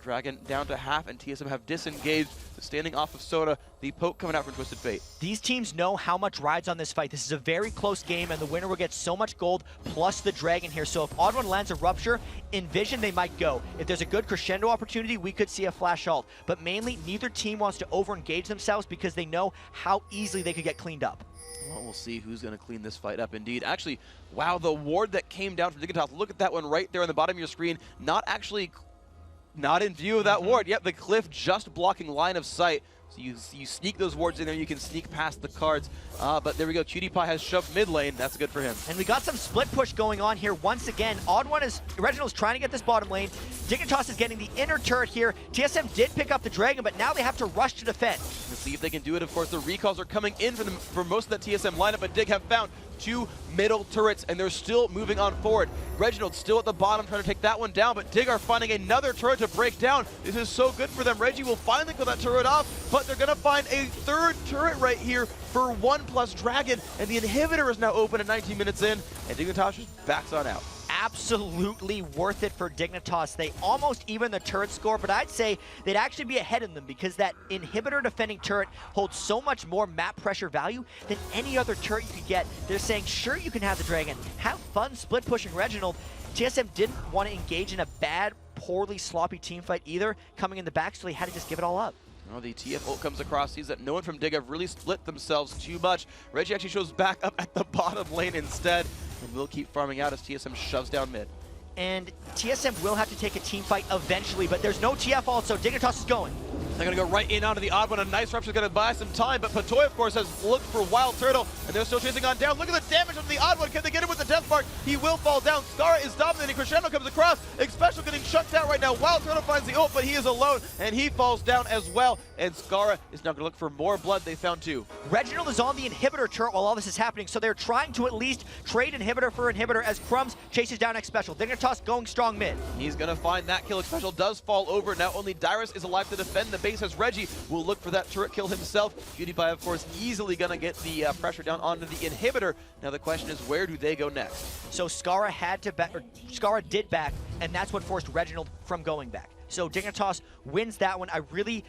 Dragon down to half, and TSM have disengaged. Standing off of Soda, the poke coming out from Twisted Fate.
These teams know how much rides on this fight. This is a very close game, and the winner will get so much gold plus the Dragon here. So if Odd One lands a Rupture, in Vision they might go. If there's a good crescendo opportunity, we could see a flash ult. But mainly, neither team wants to over-engage themselves because they know how easily they could get cleaned up.
Well, we'll see who's going to clean this fight up indeed. Actually, wow, the ward that came down from Dignitas. Look at that one right there on the bottom of your screen. Not in view of that ward. Yep, the cliff just blocking line of sight. So you sneak those wards in there, you can sneak past the cards. But there we go, Cutie Pie has shoved mid lane. That's good for him.
And we got some split push going on here once again. Odd One is, Reginald's trying to get this bottom lane. Dignitas is getting the inner turret here. TSM did pick up the Dragon, but now they have to rush to defend.
Let's see if they can do it. Of course, the recalls are coming in for most of that TSM lineup, but Dig have found 2 middle turrets, and they're still moving on forward. Reginald still at the bottom trying to take that one down, but Dig are finding another turret to break down. This is so good for them. Reggie will finally kill that turret off, but they're going to find a 3rd turret right here for 1+ Dragon, and the inhibitor is now open at 19 minutes in, and Dignitas just backs on out.
Absolutely worth it for Dignitas. They almost even the turret score, but I'd say they'd actually be ahead of them because that inhibitor defending turret holds so much more map pressure value than any other turret you could get. They're saying, sure, you can have the Dragon. Have fun split pushing Reginald. TSM didn't want to engage in a bad, poorly sloppy team fight either, coming in the back, so they had to just give it all up.
Oh, the TF ult comes across, sees that no one from Dig have really split themselves too much. Reggie actually shows back up at the bottom lane instead, and will keep farming out as TSM shoves down mid.
And TSM will have to take a team fight eventually, but there's no TF ult, so Dignitas is going.
They're going to go right in onto the Odd One. A nice Rupture is going to buy some time, but Patoy, of course, has looked for Wild Turtle, and they're still chasing on down. Look at the damage on the Odd One. Can they get him with the Death Mark? He will fall down. Skara is dominating. Crescendo comes across. Special getting shut down right now. Wild Turtle finds the ult, but he is alone, and he falls down as well. And Skara is now going to look for more blood. They found 2.
Reginald is on the inhibitor turret while all this is happening, so they're trying to at least trade inhibitor for inhibitor as Crumbs chases down Special. Dignitas going strong mid.
He's going to find that kill. Special does fall over. Now only Dyrus is alive to defend the base as Reggie will look for that turret kill himself. Cutie Pie, of course, easily going to get the pressure down onto the inhibitor. Now the question is, where do they go next?
So Skara Skara did back, and that's what forced Reginald from going back. So Dignitas wins that one. I really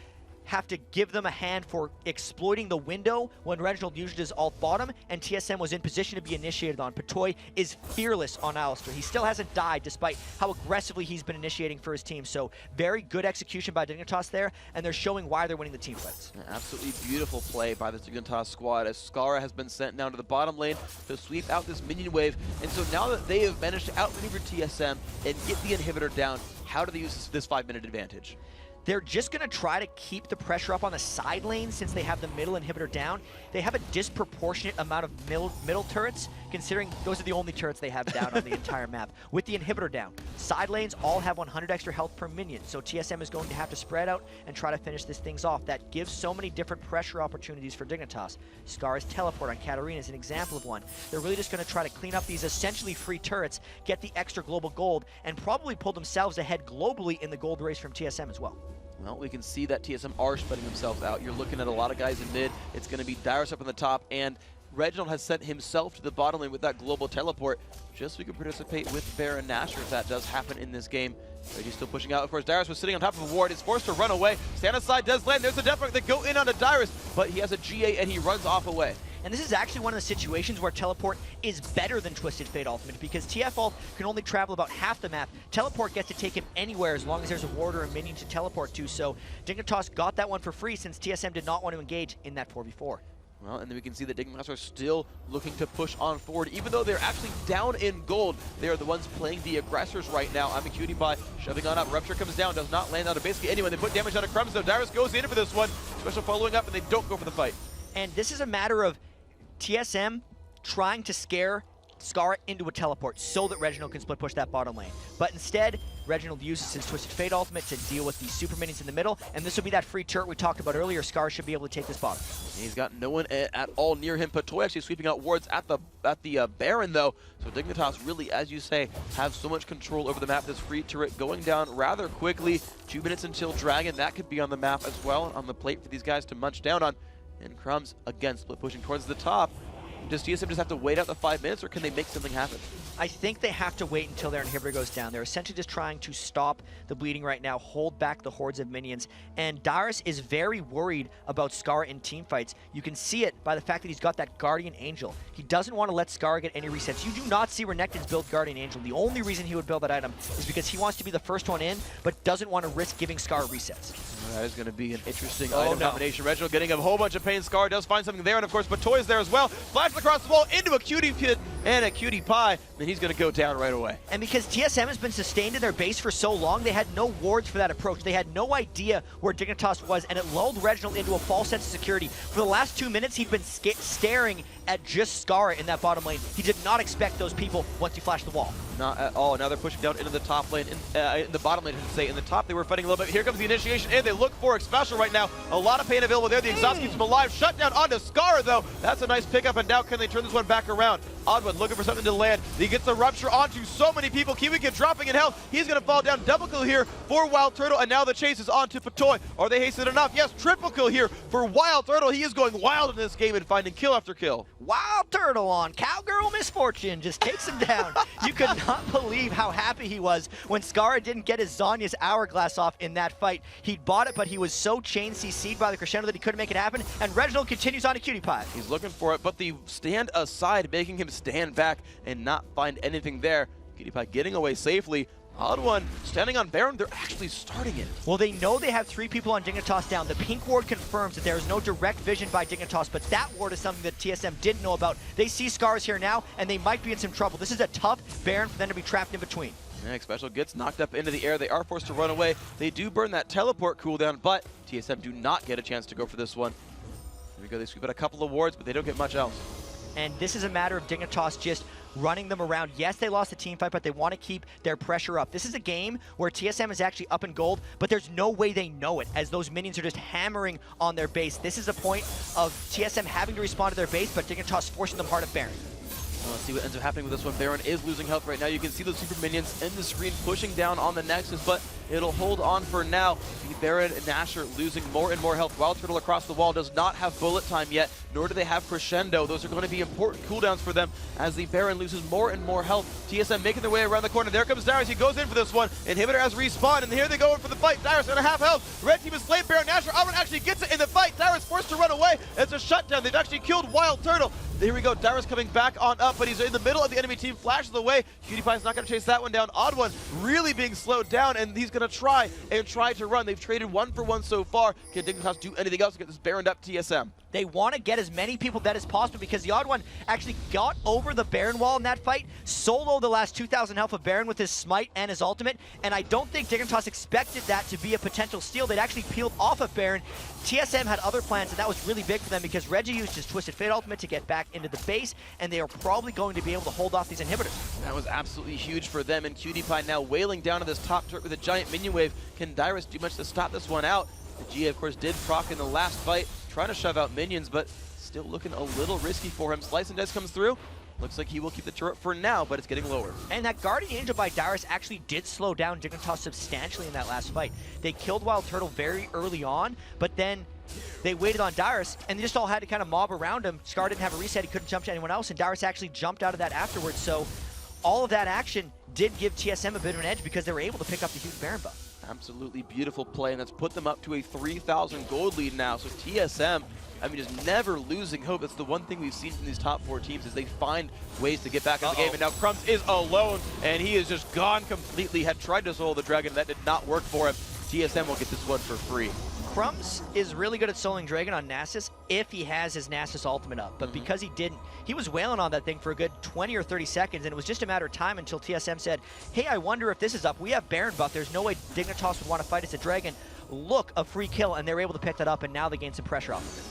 have to give them a hand for exploiting the window when Reginald used his alt bottom and TSM was in position to be initiated on. Patoy is fearless on Alistair. He still hasn't died despite how aggressively he's been initiating for his team. So very good execution by Dignitas there, and they're showing why they're winning the team fights.
An absolutely beautiful play by the Dignitas squad as Skara has been sent down to the bottom lane to sweep out this minion wave. And so now that they have managed to outmaneuver TSM and get the inhibitor down, how do they use this 5-minute advantage?
They're just going to try to keep the pressure up on the side lane since they have the middle inhibitor down. They have a disproportionate amount of middle turrets, considering those are the only turrets they have down on the entire map. With the inhibitor down, side lanes all have 100 extra health per minion, so TSM is going to have to spread out and try to finish this things off. That gives so many different pressure opportunities for Dignitas. Skara's teleport on Katarina is an example of one. They're really just going to try to clean up these essentially free turrets, get the extra global gold, and probably pull themselves ahead globally in the gold race from TSM as well.
Well, we can see that TSM are spreading themselves out. You're looking at a lot of guys in mid. It's going to be Dyrus up on the top, and Reginald has sent himself to the bottom lane with that global teleport just so we can participate with Baron Nashor if that does happen in this game. Reggie's still pushing out. Of course, Dyrus was sitting on top of a ward. Is forced to run away. Stand aside does land. There's the death mark. They go in onto Dyrus, but he has a GA and he runs off away.
And this is actually one of the situations where Teleport is better than Twisted Fate Ultimate because TF Ult can only travel about half the map. Teleport gets to take him anywhere as long as there's a ward or a minion to teleport to. So Dignitas got that one for free since TSM did not want to engage in that 4v4.
Well, and then we can see that Dignitas are still looking to push on forward. Even though they're actually down in gold, they are the ones playing the aggressors right now. I'm a Cutie Pie shoving on up. Rupture comes down, does not land out of basically anyone. They put damage out of Crumbs, though. Dyrus goes in for this one. Special following up, and they don't go for the fight.
And this is a matter of TSM trying to scare Skara into a teleport so that Reginald can split push that bottom lane. But instead, Reginald uses his Twisted Fate ultimate to deal with the super minions in the middle, and this will be that free turret we talked about earlier. Skara should be able to take this bottom.
He's got no one at all near him. Patoy actually sweeping out wards at the Baron, though. So Dignitas really, as you say, have so much control over the map. This free turret going down rather quickly. 2 minutes until Dragon. That could be on the map as well, on the plate for these guys to munch down on. And Crumbs, again, split pushing towards the top. Does TSM just have to wait out the 5 minutes, or can they make something happen?
I think they have to wait until their inhibitor goes down. They're essentially just trying to stop the bleeding right now, hold back the hordes of minions, and Darius is very worried about Scar in teamfights. You can see it by the fact that he's got that Guardian Angel. He doesn't want to let Scar get any resets. You do not see Renekton's build Guardian Angel. The only reason he would build that item is because he wants to be the first one in, but doesn't want to risk giving Scar resets.
That is going to be an interesting item combination. Reginald getting a whole bunch of pain. Scar does find something there, and of course, Batoy's there as well. Flashes across the wall into a cutie kid and a cutie pie, and he's going to go down right away.
And because TSM has been sustained in their base for so long, they had no wards for that approach. They had no idea where Dignitas was, and it lulled Reginald into a false sense of security. For the last 2 minutes, he'd been staring at just Scar in that bottom lane. He did not expect those people once he flashed the wall.
Not at all. Now they're pushing down into the top lane, in the bottom lane, I should say. In the top, they were fighting a little bit. Here comes the initiation, and they look for a special right now. A lot of pain available there. The exhaust keeps them alive. Shut down onto Scar, though. That's a nice pickup, and now can they turn this one back around? Oddwood looking for something to land. He gets the rupture onto so many people. Kiwikid dropping in health. He's going to fall down. Double kill here for Wild Turtle, and now the chase is on to Patoy. Are they hasted enough? Yes, triple kill here for Wild Turtle. He is going wild in this game and finding kill after kill.
Wild Turtle on Cowgirl Misfortune just takes him down. You could not believe how happy he was when Scar didn't get his Zhonya's Hourglass off in that fight. He'd bought it, but he was so chain CC'd by the crescendo that he couldn't make it happen, and Reginald continues on to Cutie Pie.
He's looking for it, but the stand aside, making him stand back and not find anything there. Cutie Pie getting away safely. Odd one, standing on Baron, they're actually starting it.
Well, they know they have 3 people on Dignitas down. The pink ward confirms that there is no direct vision by Dignitas, but that ward is something that TSM didn't know about. They see Scars here now, and they might be in some trouble. This is a tough Baron for them to be trapped in between.
Next special gets knocked up into the air. They are forced to run away. They do burn that teleport cooldown, but TSM do not get a chance to go for this one. Here we go, they sweep out a couple of wards, but they don't get much else.
And this is a matter of Dignitas just running them around. Yes, they lost the team fight, but they want to keep their pressure up. This is a game where TSM is actually up in gold, but there's no way they know it, as those minions are just hammering on their base. This is a point of TSM having to respond to their base, but Dignitas forcing them hard at Baron.
Let's see what ends up happening with this one. Baron is losing health right now. You can see those super minions in the screen pushing down on the Nexus, but it'll hold on for now. The Baron and Nashor losing more and more health. Wild Turtle across the wall does not have bullet time yet, nor do they have Crescendo. Those are going to be important cooldowns for them as the Baron loses more and more health. TSM making their way around the corner. There comes Darius. He goes in for this one. Inhibitor has respawned, and here they go in for the fight. Darius on a half health. Red team is slain. Baron Nashor. Auburn actually gets it in the fight. Darius forced to run away. It's a shutdown. They've actually killed Wild Turtle. Here we go. Darius coming back on up, but he's in the middle of the enemy team. Flashes away. Cutie Pie's not going to chase that one down. Odd one really being slowed down, and he's going to try to run. They've traded 1 for 1 so far. Can Dignitas do anything else to get this Baroned up TSM?
They want to get as many people dead as possible because the Odd One actually got over the Baron wall in that fight, soloed the last 2,000 health of Baron with his smite and his ultimate, and I don't think Dignitas expected that to be a potential steal. They'd actually peeled off of Baron. TSM had other plans, and that was really big for them because Reggie used his Twisted Fate ultimate to get back into the base, and they are probably going to be able to hold off these inhibitors.
That was absolutely huge for them, and Cutie Pie now wailing down to this top turret with a giant minion wave. Can Darius do much to stop this one out? The GA, of course, did proc in the last fight, trying to shove out minions, but still looking a little risky for him. Slice and Dice comes through. Looks like he will keep the turret for now, but it's getting lower.
And that Guardian Angel by Darius actually did slow down Dignitas substantially in that last fight. They killed Wild Turtle very early on, but then they waited on Darius, and they just all had to kind of mob around him. Scar didn't have a reset, he couldn't jump to anyone else, and Darius actually jumped out of that afterwards, so all of that action did give TSM a bit of an edge because they were able to pick up the huge Baron buff.
Absolutely beautiful play, and that's put them up to a 3,000 gold lead now. So TSM, I mean, just never losing hope. That's the one thing we've seen from these top 4 teams is they find ways to get back in the game. And now Crumbs is alone, and he is just gone completely. Had tried to solo the Dragon, that did not work for him. TSM will get this one for free.
Crumbs is really good at soloing Dragon on Nasus if he has his Nasus ultimate up, but because he didn't, he was wailing on that thing for a good 20 or 30 seconds, and it was just a matter of time until TSM said, hey, I wonder if this is up. We have Baron buff. There's no way Dignitas would want to fight us a Dragon. Look, a free kill, and they were able to pick that up, and now they gain some pressure off of it.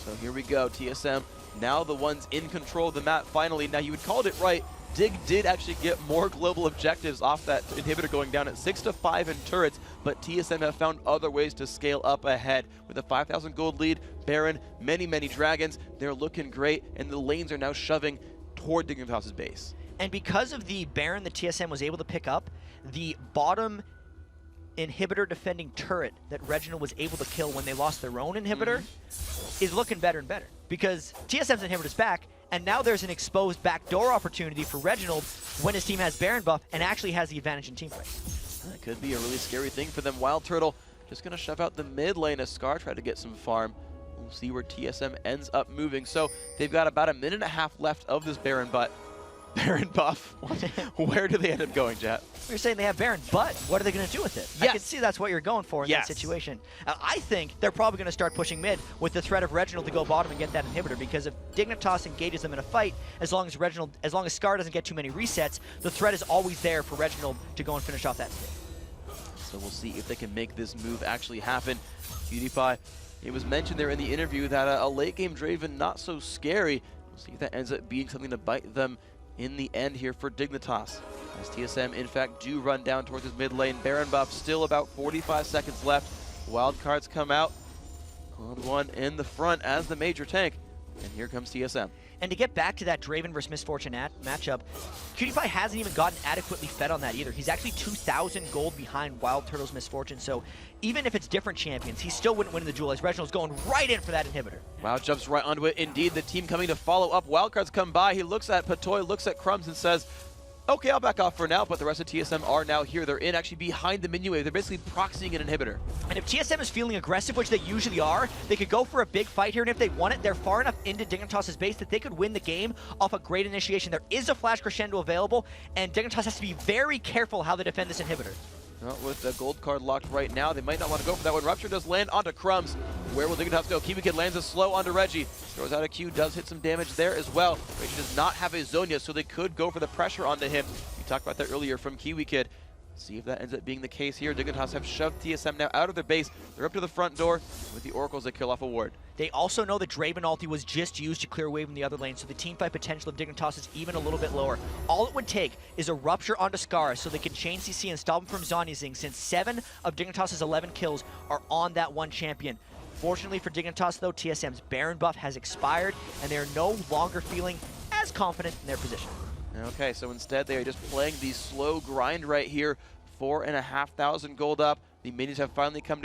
So here we go, TSM, now the ones in control of the map finally. Now you had called it right. Dig did actually get more global objectives off that inhibitor going down at 6-5 in turrets, but TSM have found other ways to scale up ahead. With a 5,000 gold lead, Baron, many dragons, they're looking great, and the lanes are now shoving toward Dignitas' base.
And because of the Baron that TSM was able to pick up, the bottom inhibitor defending turret that Reginald was able to kill when they lost their own inhibitor is looking better and better. Because TSM's inhibitor's back, And now there's an exposed backdoor opportunity for Reginald when his team has Baron buff and actually has the advantage in teamfight.
That could be a really scary thing for them. Wild Turtle just going to shove out the mid lane as Scar try to get some farm. We'll see where TSM ends up moving. So they've got about a minute and a half left of this Baron buff. Where do they end up going, Jet?
You're saying they have Baron, but what are they going to do with it?
Yes.
I can see that's what you're going for in that situation. I think they're probably going to start pushing mid with the threat of Reginald to go bottom and get that inhibitor, because if Dignitas engages them in a fight, as long as Scar doesn't get too many resets, the threat is always there for Reginald to go and finish off that stage.
So we'll see if they can make this move actually happen. PewDiePie, it was mentioned there in the interview that a late game Draven not so scary. We'll see if that ends up being something to bite them in the end here for Dignitas. As TSM, in fact, do run down towards his mid lane. Baron buff, still about 45 seconds left. Wildcards come out. Cloud one in the front as the major tank. And here comes TSM.
And to get back to that Draven versus Misfortune matchup, PewDiePie hasn't even gotten adequately fed on that either. He's actually 2,000 gold behind Wild Turtle's Misfortune, so even if it's different champions, he still wouldn't win the duel, as Reginald's going right in for that inhibitor.
Wow, jumps right onto it. Indeed, the team coming to follow up. Wildcards come by. He looks at Patoy, looks at Crumbs, and says, okay, I'll back off for now, but the rest of TSM are now here. They're in actually behind the minion wave. They're basically proxying an inhibitor.
And if TSM is feeling aggressive, which they usually are, they could go for a big fight here, and if they want it, they're far enough into Dignitas' base that they could win the game off a great initiation. There is a flash crescendo available, and Dignitas has to be very careful how they defend this inhibitor.
Well, with the gold card locked right now, they might not want to go for that one. Rupture does land onto Crumbs. Where will Dignitas go? Kiwi Kid lands a slow onto Reggie. Throws out a Q, does hit some damage there as well. Reggie does not have a zone yet, so they could go for the pressure onto him. We talked about that earlier from Kiwi Kid. See if that ends up being the case here. Dignitas have shoved TSM now out of their base. They're up to the front door with the Oracles that kill off a ward.
They also know that Draven ulti was just used to clear a wave in the other lane, so the teamfight potential of Dignitas is even a little bit lower. All it would take is a Rupture onto Scar so they can chain CC and stop him from Zonyazing, since 7 of Dignitas' 11 kills are on that one champion. Fortunately for Dignitas though, TSM's Baron buff has expired, and they are no longer feeling as confident in their position.
Okay, so instead they are just playing the slow grind right here. 4,500 gold up. The minions have finally come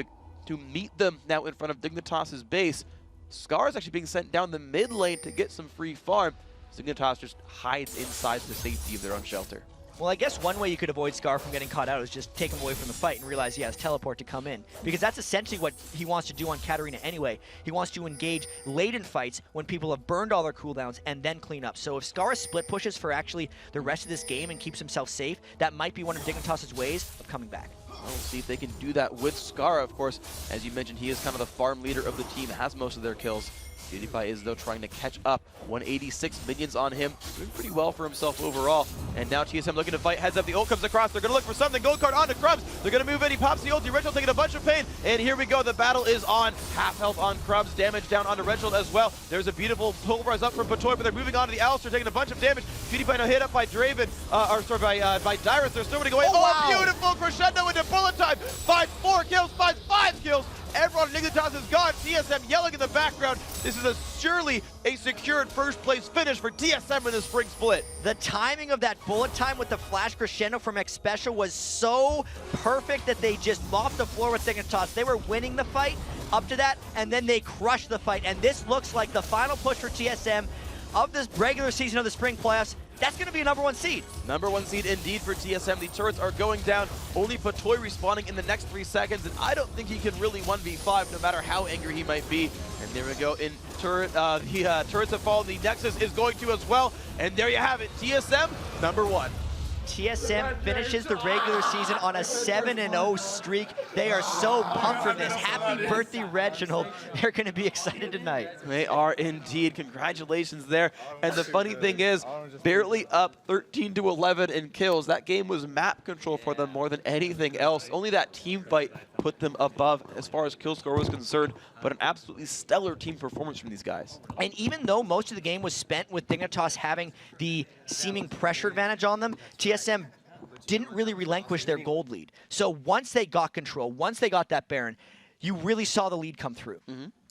to meet them now in front of Dignitas' base. Scar is actually being sent down the mid lane to get some free farm. Dignitas just hides inside the safety of their own shelter.
Well, I guess one way you could avoid Scar from getting caught out is just take him away from the fight and realize he has teleport to come in. Because that's essentially what he wants to do on Katarina anyway. He wants to engage late in fights when people have burned all their cooldowns and then clean up. So if Scar split pushes for actually the rest of this game and keeps himself safe, that might be one of Dignitas' ways of coming back.
We'll see if they can do that with Scar, of course. As you mentioned, he is kind of the farm leader of the team, has most of their kills. PewDiePie is, though, trying to catch up. 186 minions on him. Doing pretty well for himself overall. And now TSM looking to fight. Heads up, the ult comes across. They're going to look for something. Gold card onto Crumbs. They're going to move in. He pops the ulti. Reginald taking a bunch of pain. And here we go. The battle is on. Half health on Crumbs. Damage down onto Reginald as well. There's a beautiful pulverize up from Patoy, but they're moving on to the Alistair, taking a bunch of damage. PewDiePie now hit up by Draven. By Dyrus. There's nobody going. Oh, wow. Beautiful crescendo into bullet time. Finds 4 kills. Finds 5 kills. Everyone on Dignitas is gone. TSM yelling in the background. This is surely a secured first place finish for TSM in the spring split.
The timing of that bullet time with the flash crescendo from X Special was so perfect that they just mopped the floor with Dignitas. They were winning the fight up to that, and then they crushed the fight. And this looks like the final push for TSM of this regular season of the spring playoffs. That's going to be a #1 seed.
#1 seed indeed for TSM. The turrets are going down. Only Patoy respawning in the next 3 seconds, and I don't think he can really 1v5 no matter how angry he might be. And there we go. In turret, the turrets have fallen. The Nexus is going to as well. And there you have it. TSM #1.
TSM finishes the regular season on a 7-0 streak. They are so pumped for this. Happy birthday, Reginald. They're going to be excited tonight.
They are indeed. Congratulations there. And the funny thing is, barely up 13-11 in kills. That game was map control for them more than anything else. Only that team fight put them above as far as kill score was concerned, but an absolutely stellar team performance from these guys.
And even though most of the game was spent with Dignitas having the seeming pressure advantage on them, TSM didn't really relinquish their gold lead. So once they got control, once they got that Baron, you really saw the lead come through.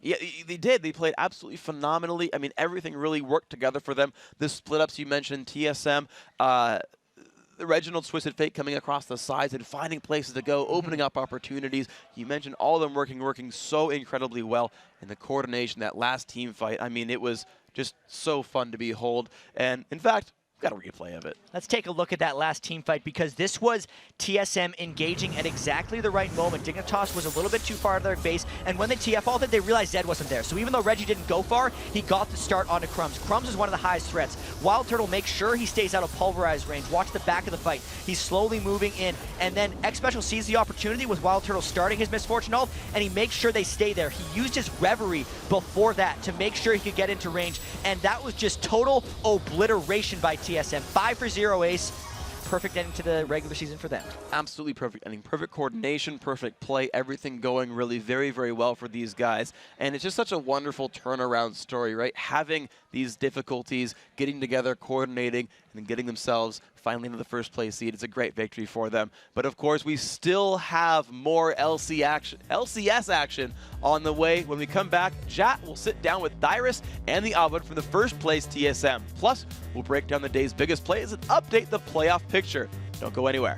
Yeah, they did. They played absolutely phenomenally. I mean, everything really worked together for them. The split-ups you mentioned, TSM, the Reginald Twisted Fate coming across the sides and finding places to go, opening up opportunities. You mentioned all of them working so incredibly well. And the coordination, that last team fight, I mean, it was just so fun to behold. And in fact, got a replay of it.
Let's take a look at that last team fight, because this was TSM engaging at exactly the right moment. Dignitas was a little bit too far to their base, and when they TF ulted, they realized Zed wasn't there. So even though Reggie didn't go far, he got the start onto Crumbs. Crumbs is one of the highest threats. Wild Turtle makes sure he stays out of pulverized range. Watch the back of the fight. He's slowly moving in, and then X Special sees the opportunity with Wild Turtle starting his Misfortune ult, and he makes sure they stay there. He used his Reverie before that to make sure he could get into range, and that was just total obliteration by TSM. 5-for-0 ace. Perfect ending to the regular season for them.
Absolutely perfect ending. Perfect coordination, perfect play, everything going really very, very well for these guys. And it's just such a wonderful turnaround story, right? Having these difficulties, getting together, coordinating, and then getting themselves finally into the first place seed. It's a great victory for them. But of course, we still have more LCS action on the way. When we come back, Jat will sit down with Dyrus and the Oven for the first place TSM. Plus, we'll break down the day's biggest plays and update the playoff picture. Don't go anywhere.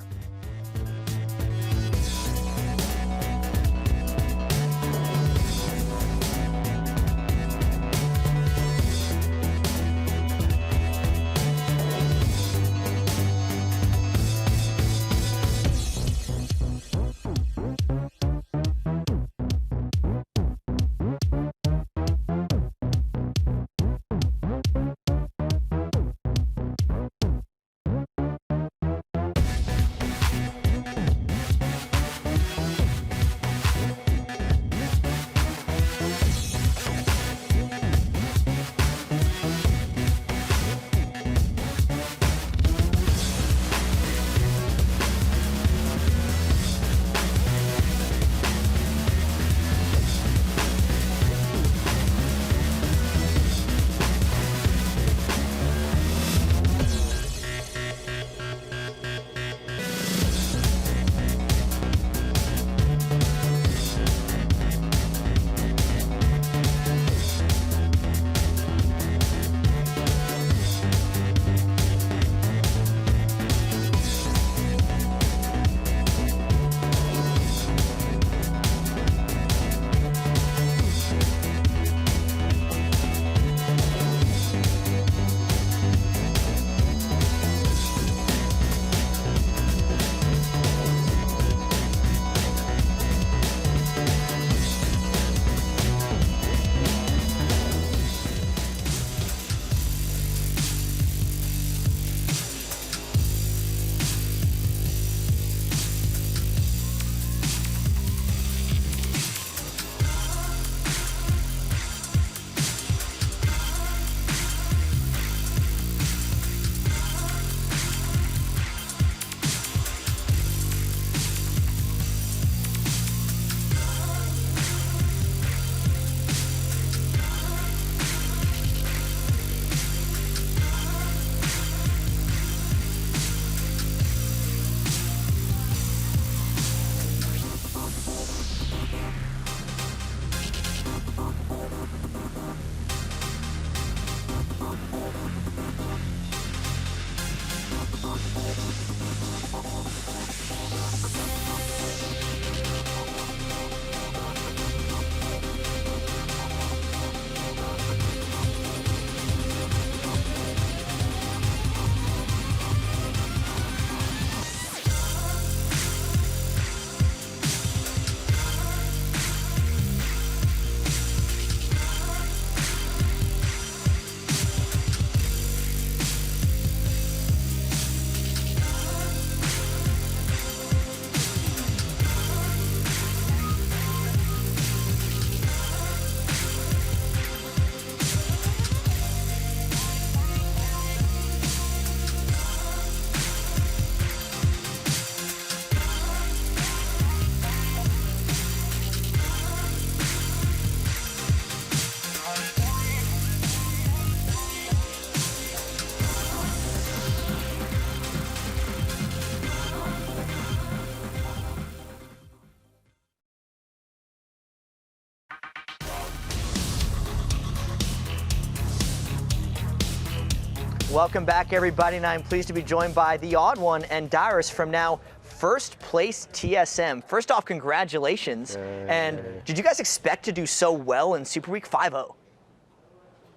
Welcome back, everybody, and I'm pleased to be joined by the Odd One and Dyrus from now first place TSM. First off, congratulations. And did you guys expect to do so well in Super Week 5-0?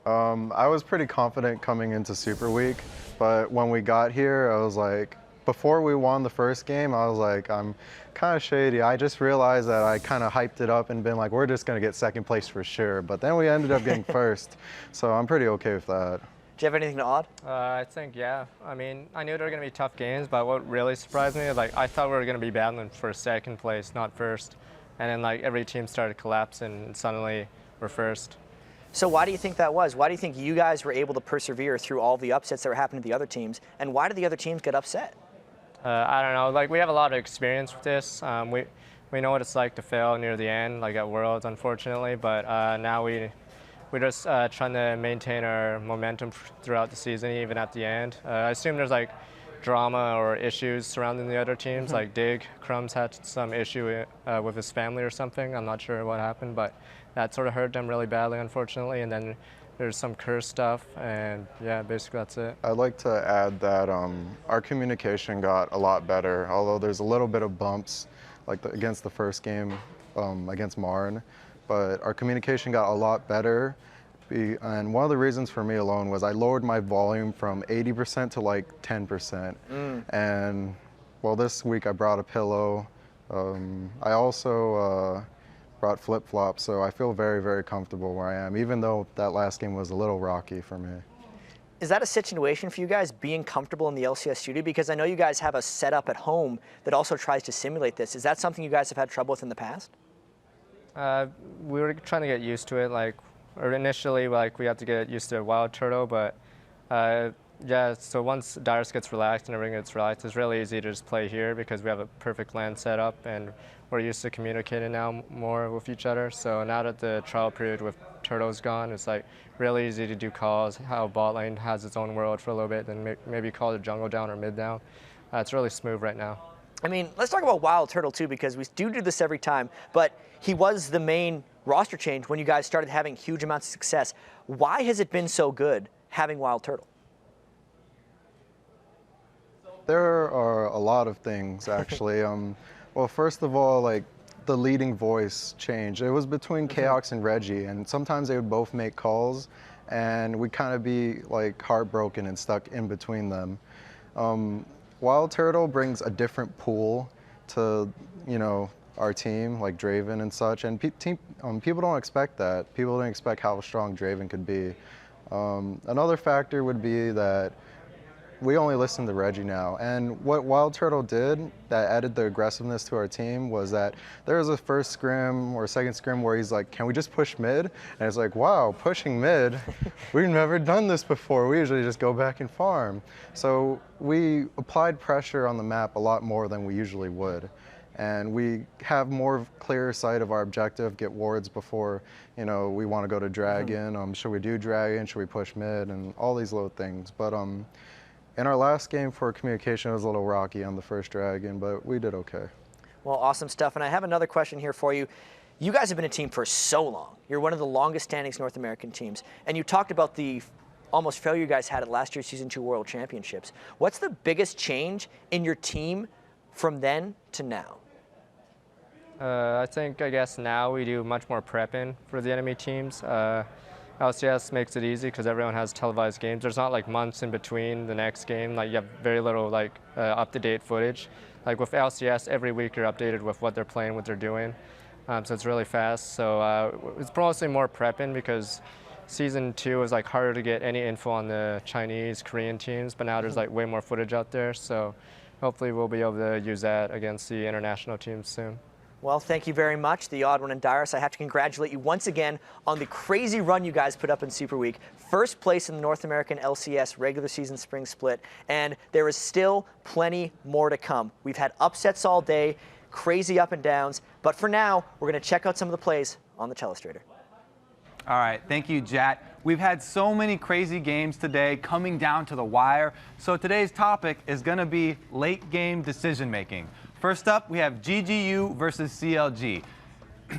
I was pretty confident coming into Super Week, but when we got here, I was like, before we won the first game, I was like, I'm kind of shady. I just realized that I kind of hyped it up and been like, we're just going to get second place for sure. But then we ended up getting first, so I'm pretty okay with that.
Do you have anything to add?
I think, yeah. I mean, I knew they were going to be tough games, but what really surprised me is, like, I thought we were going to be battling for second place, not first. And then, like, every team started collapsing, and suddenly we're first.
So why do you think that was? Why do you think you guys were able to persevere through all the upsets that were happening to the other teams? And why did the other teams get upset?
I don't know. Like, we have a lot of experience with this. We know what it's like to fail near the end, like at Worlds, unfortunately. But now we're just trying to maintain our momentum throughout the season, even at the end. I assume there's like drama or issues surrounding the other teams. Like Crumbs had some issue with his family or something. I'm not sure what happened, but that sort of hurt them really badly, unfortunately. And then there's some curse stuff, and yeah, basically that's it.
I'd like to add that our communication got a lot better, although there's a little bit of bumps, like against the first game against Marn, but our communication got a lot better. And one of the reasons for me alone was I lowered my volume from 80% to like 10%. And well, this week I brought a pillow. I also brought flip-flops, so I feel very, very comfortable where I am, even though that last game was a little rocky for me.
Is that a situation for you guys, being comfortable in the LCS studio? Because I know you guys have a setup at home that also tries to simulate this. Is that something you guys have had trouble with in the past?
We were trying to get used to it. Like, or initially, like, we had to get used to Wild Turtle, but yeah, so once Dyrus gets relaxed and everything gets relaxed, it's really easy to just play here because we have a perfect LAN setup and we're used to communicating now more with each other. So now that the trial period with Turtle's gone, it's like really easy to do calls, how bot lane has its own world for a little bit, then maybe call the jungle down or mid down. It's really smooth right now.
I mean, let's talk about Wild Turtle too, because we do this every time, but he was the main roster change when you guys started having huge amounts of success. Why has it been so good having Wild Turtle?
There are a lot of things, actually. Well, first of all, like, the leading voice changed. It was between Chaox and Reggie, and sometimes they would both make calls, and we'd kind of be, like, heartbroken and stuck in between them. Wild Turtle brings a different pool to, you know, our team, like Draven and such, and people don't expect that. People don't expect how strong Draven could be. Another factor would be that we only listen to Reggie now, and what Wild Turtle did that added the aggressiveness to our team was that there was a first scrim or second scrim where he's like, can we just push mid? And it's like, wow, pushing mid? We've never done this before. We usually just go back and farm. So we applied pressure on the map a lot more than we usually would. And we have more clear sight of our objective, get wards before, you know, we want to go to Dragon. Should we do Dragon? Should we push mid? And all these little things. But in our last game for communication, it was a little rocky on the first Dragon, but we did okay.
Well, awesome stuff. And I have another question here for you. You guys have been a team for so long. You're one of the longest standing North American teams. And you talked about the almost failure you guys had at last year's Season 2 World Championships. What's the biggest change in your team from then to now?
I guess now we do much more prepping for the enemy teams. LCS makes it easy because everyone has televised games. There's not like months in between the next game. Like, you have very little like up-to-date footage. Like with LCS, every week you're updated with what they're playing, what they're doing. So it's really fast. So it's mostly more prepping because Season 2 was like harder to get any info on the Chinese, Korean teams, but now there's like way more footage out there. So hopefully we'll be able to use that against the international teams soon.
Well, thank you very much, the Odd One and Dyrus. I have to congratulate you once again on the crazy run you guys put up in Super Week. First place in the North American LCS regular season spring split, and there is still plenty more to come. We've had upsets all day, crazy up and downs, but for now, we're going to check out some of the plays on the Telestrator.
All right, thank you, Jat. We've had so many crazy games today coming down to the wire, so today's topic is going to be late game decision making. First up, we have GGU versus CLG.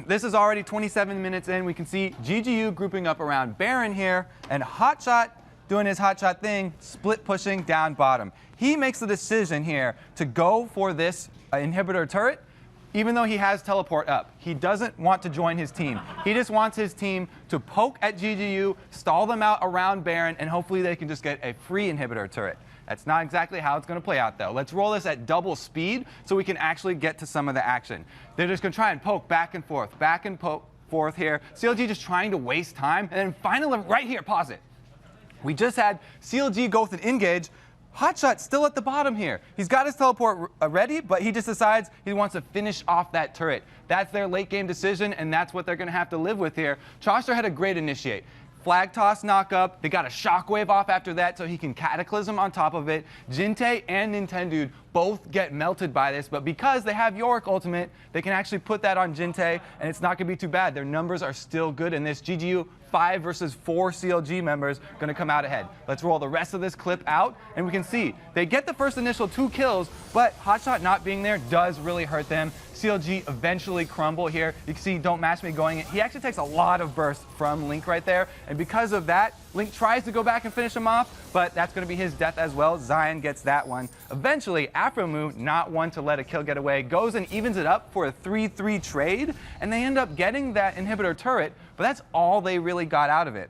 This is already 27 minutes in. We can see GGU grouping up around Baron here, and Hotshot doing his Hotshot thing, split pushing down bottom. He makes the decision here to go for this inhibitor turret, even though he has teleport up. He doesn't want to join his team. He just wants his team to poke at GGU, stall them out around Baron, and hopefully they can just get a free inhibitor turret. That's not exactly how it's going to play out, though. Let's roll this at double speed so we can actually get to some of the action. They're just going to try and poke back and forth here. CLG just trying to waste time, and then finally, right here, pause it. We just had CLG go with an engage. Hotshot still at the bottom here. He's got his teleport ready, but he just decides he wants to finish off that turret. That's their late game decision, and that's what they're going to have to live with here. Chaucer had a great initiate. Flag toss knock up. They got a shockwave off after that so he can cataclysm on top of it. Jinte and Nintendude both get melted by this, but because they have Yorick ultimate, they can actually put that on Jinte, and it's not going to be too bad. Their numbers are still good in this. GGU 5 versus 4 CLG members going to come out ahead. Let's roll the rest of this clip out, and we can see they get the first initial 2 kills, but Hotshot not being there does really hurt them. CLG eventually crumble here. You can see Don't Match Me going in. He actually takes a lot of burst from Link right there, and because of that, Link tries to go back and finish him off, but that's going to be his death as well. Zion gets that one. Eventually, Afromu, not one to let a kill get away, goes and evens it up for a 3-3 trade, and they end up getting that inhibitor turret, but that's all they really got out of it.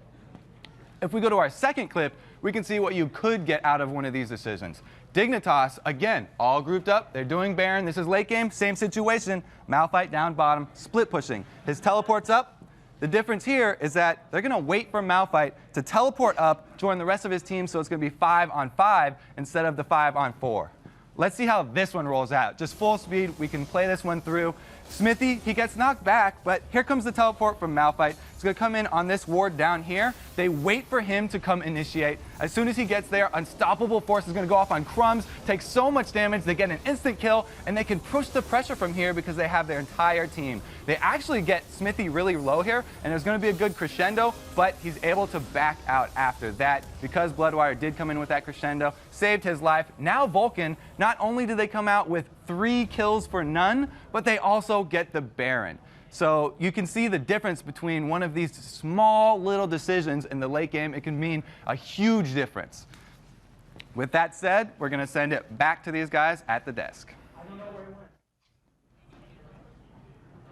If we go to our second clip, we can see what you could get out of one of these decisions. Dignitas, again, all grouped up. They're doing Baron. This is late game, same situation. Malphite down bottom, split pushing. His teleport's up. The difference here is that they're going to wait for Malphite to teleport up, join the rest of his team, so it's going to be 5-on-5 instead of the 5-on-4. Let's see how this one rolls out. Just full speed, we can play this one through. Smithy, he gets knocked back, but here comes the teleport from Malphite. It's going to come in on this ward down here. They wait for him to come initiate. As soon as he gets there, Unstoppable Force is going to go off on Crumbs, takes so much damage, they get an instant kill, and they can push the pressure from here because they have their entire team. They actually get Smithy really low here, and there's going to be a good crescendo, but he's able to back out after that because Bloodwire did come in with that crescendo, saved his life. Now Vulcun, not only do they come out with 3 kills for none, but they also get the Baron. So you can see the difference between one of these small little decisions in the late game. It can mean a huge difference. With that said, we're going to send it back to these guys at the desk.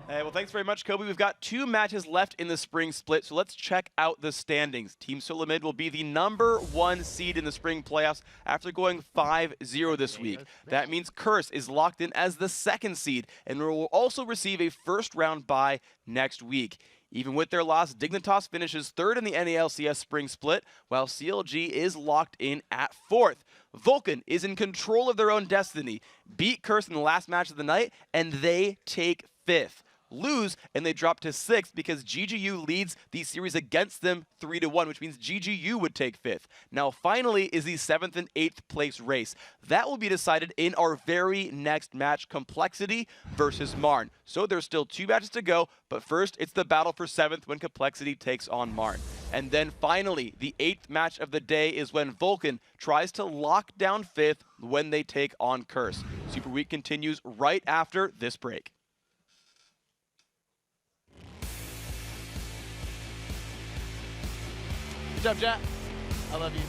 Hey, well, thanks very much, Kobe. We've got 2 matches left in the spring split, so let's check out the standings. Team Solamid will be the #1 seed in the spring playoffs after going 5-0 this week. That means Curse is locked in as the 2nd seed and will also receive a first-round bye next week. Even with their loss, Dignitas finishes 3rd in the NALCS spring split, while CLG is locked in at 4th. Vulcun is in control of their own destiny, beat Curse in the last match of the night, and they take 5th. Lose, and they drop to 6th because GGU leads the series against them 3-1, which means GGU would take 5th. Now, finally, is the 7th and 8th place race. That will be decided in our very next match, Complexity versus Marn. So there's still 2 matches to go, but first, it's the battle for 7th when Complexity takes on Marn. And then finally, the 8th match of the day is when Vulcun tries to lock down 5th when they take on Curse. Super Week continues right after this break.
Good job, Jack. I love you.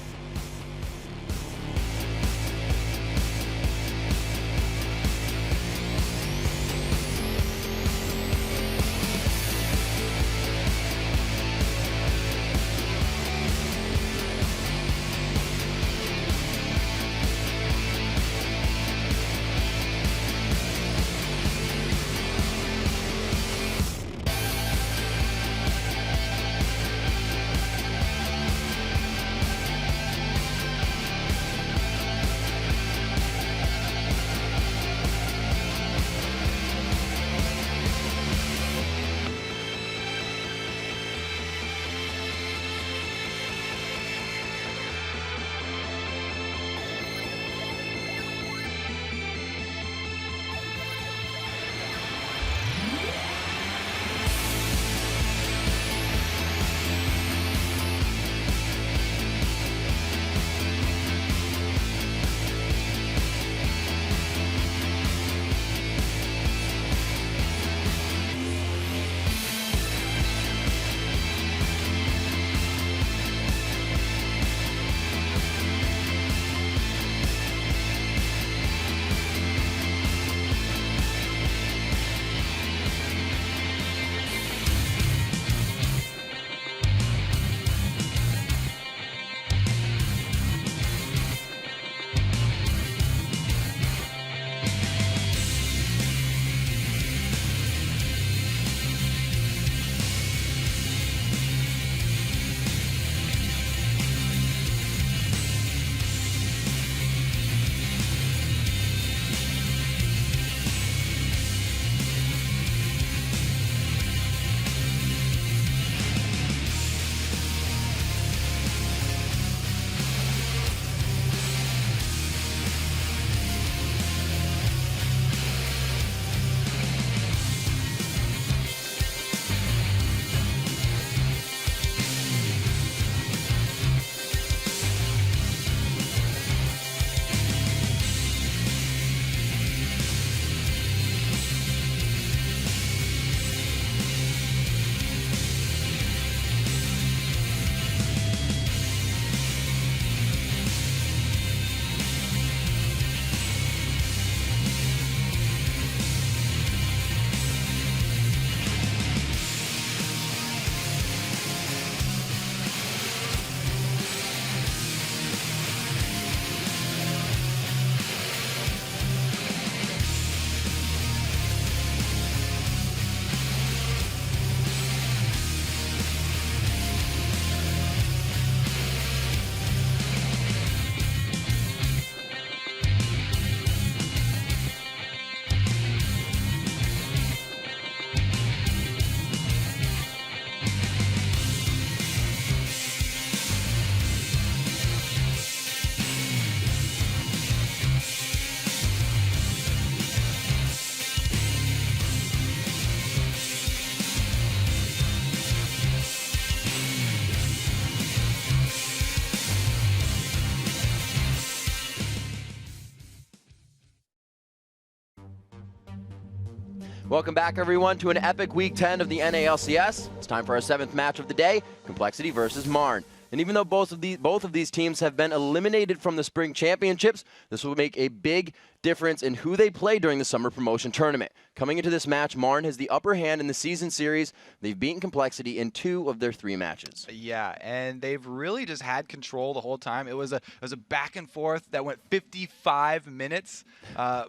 Welcome back, everyone, to an epic Week 10 of the NALCS. It's time for our 7th match of the day, Complexity versus Marn. And even though both of these teams have been eliminated from the Spring Championships, this will make a big difference in who they play during the Summer Promotion Tournament. Coming into this match, Marn has the upper hand in the season series. They've beaten Complexity in 2 of their 3 matches.
Yeah, and they've really just had control the whole time. It was a back and forth that went 55 minutes.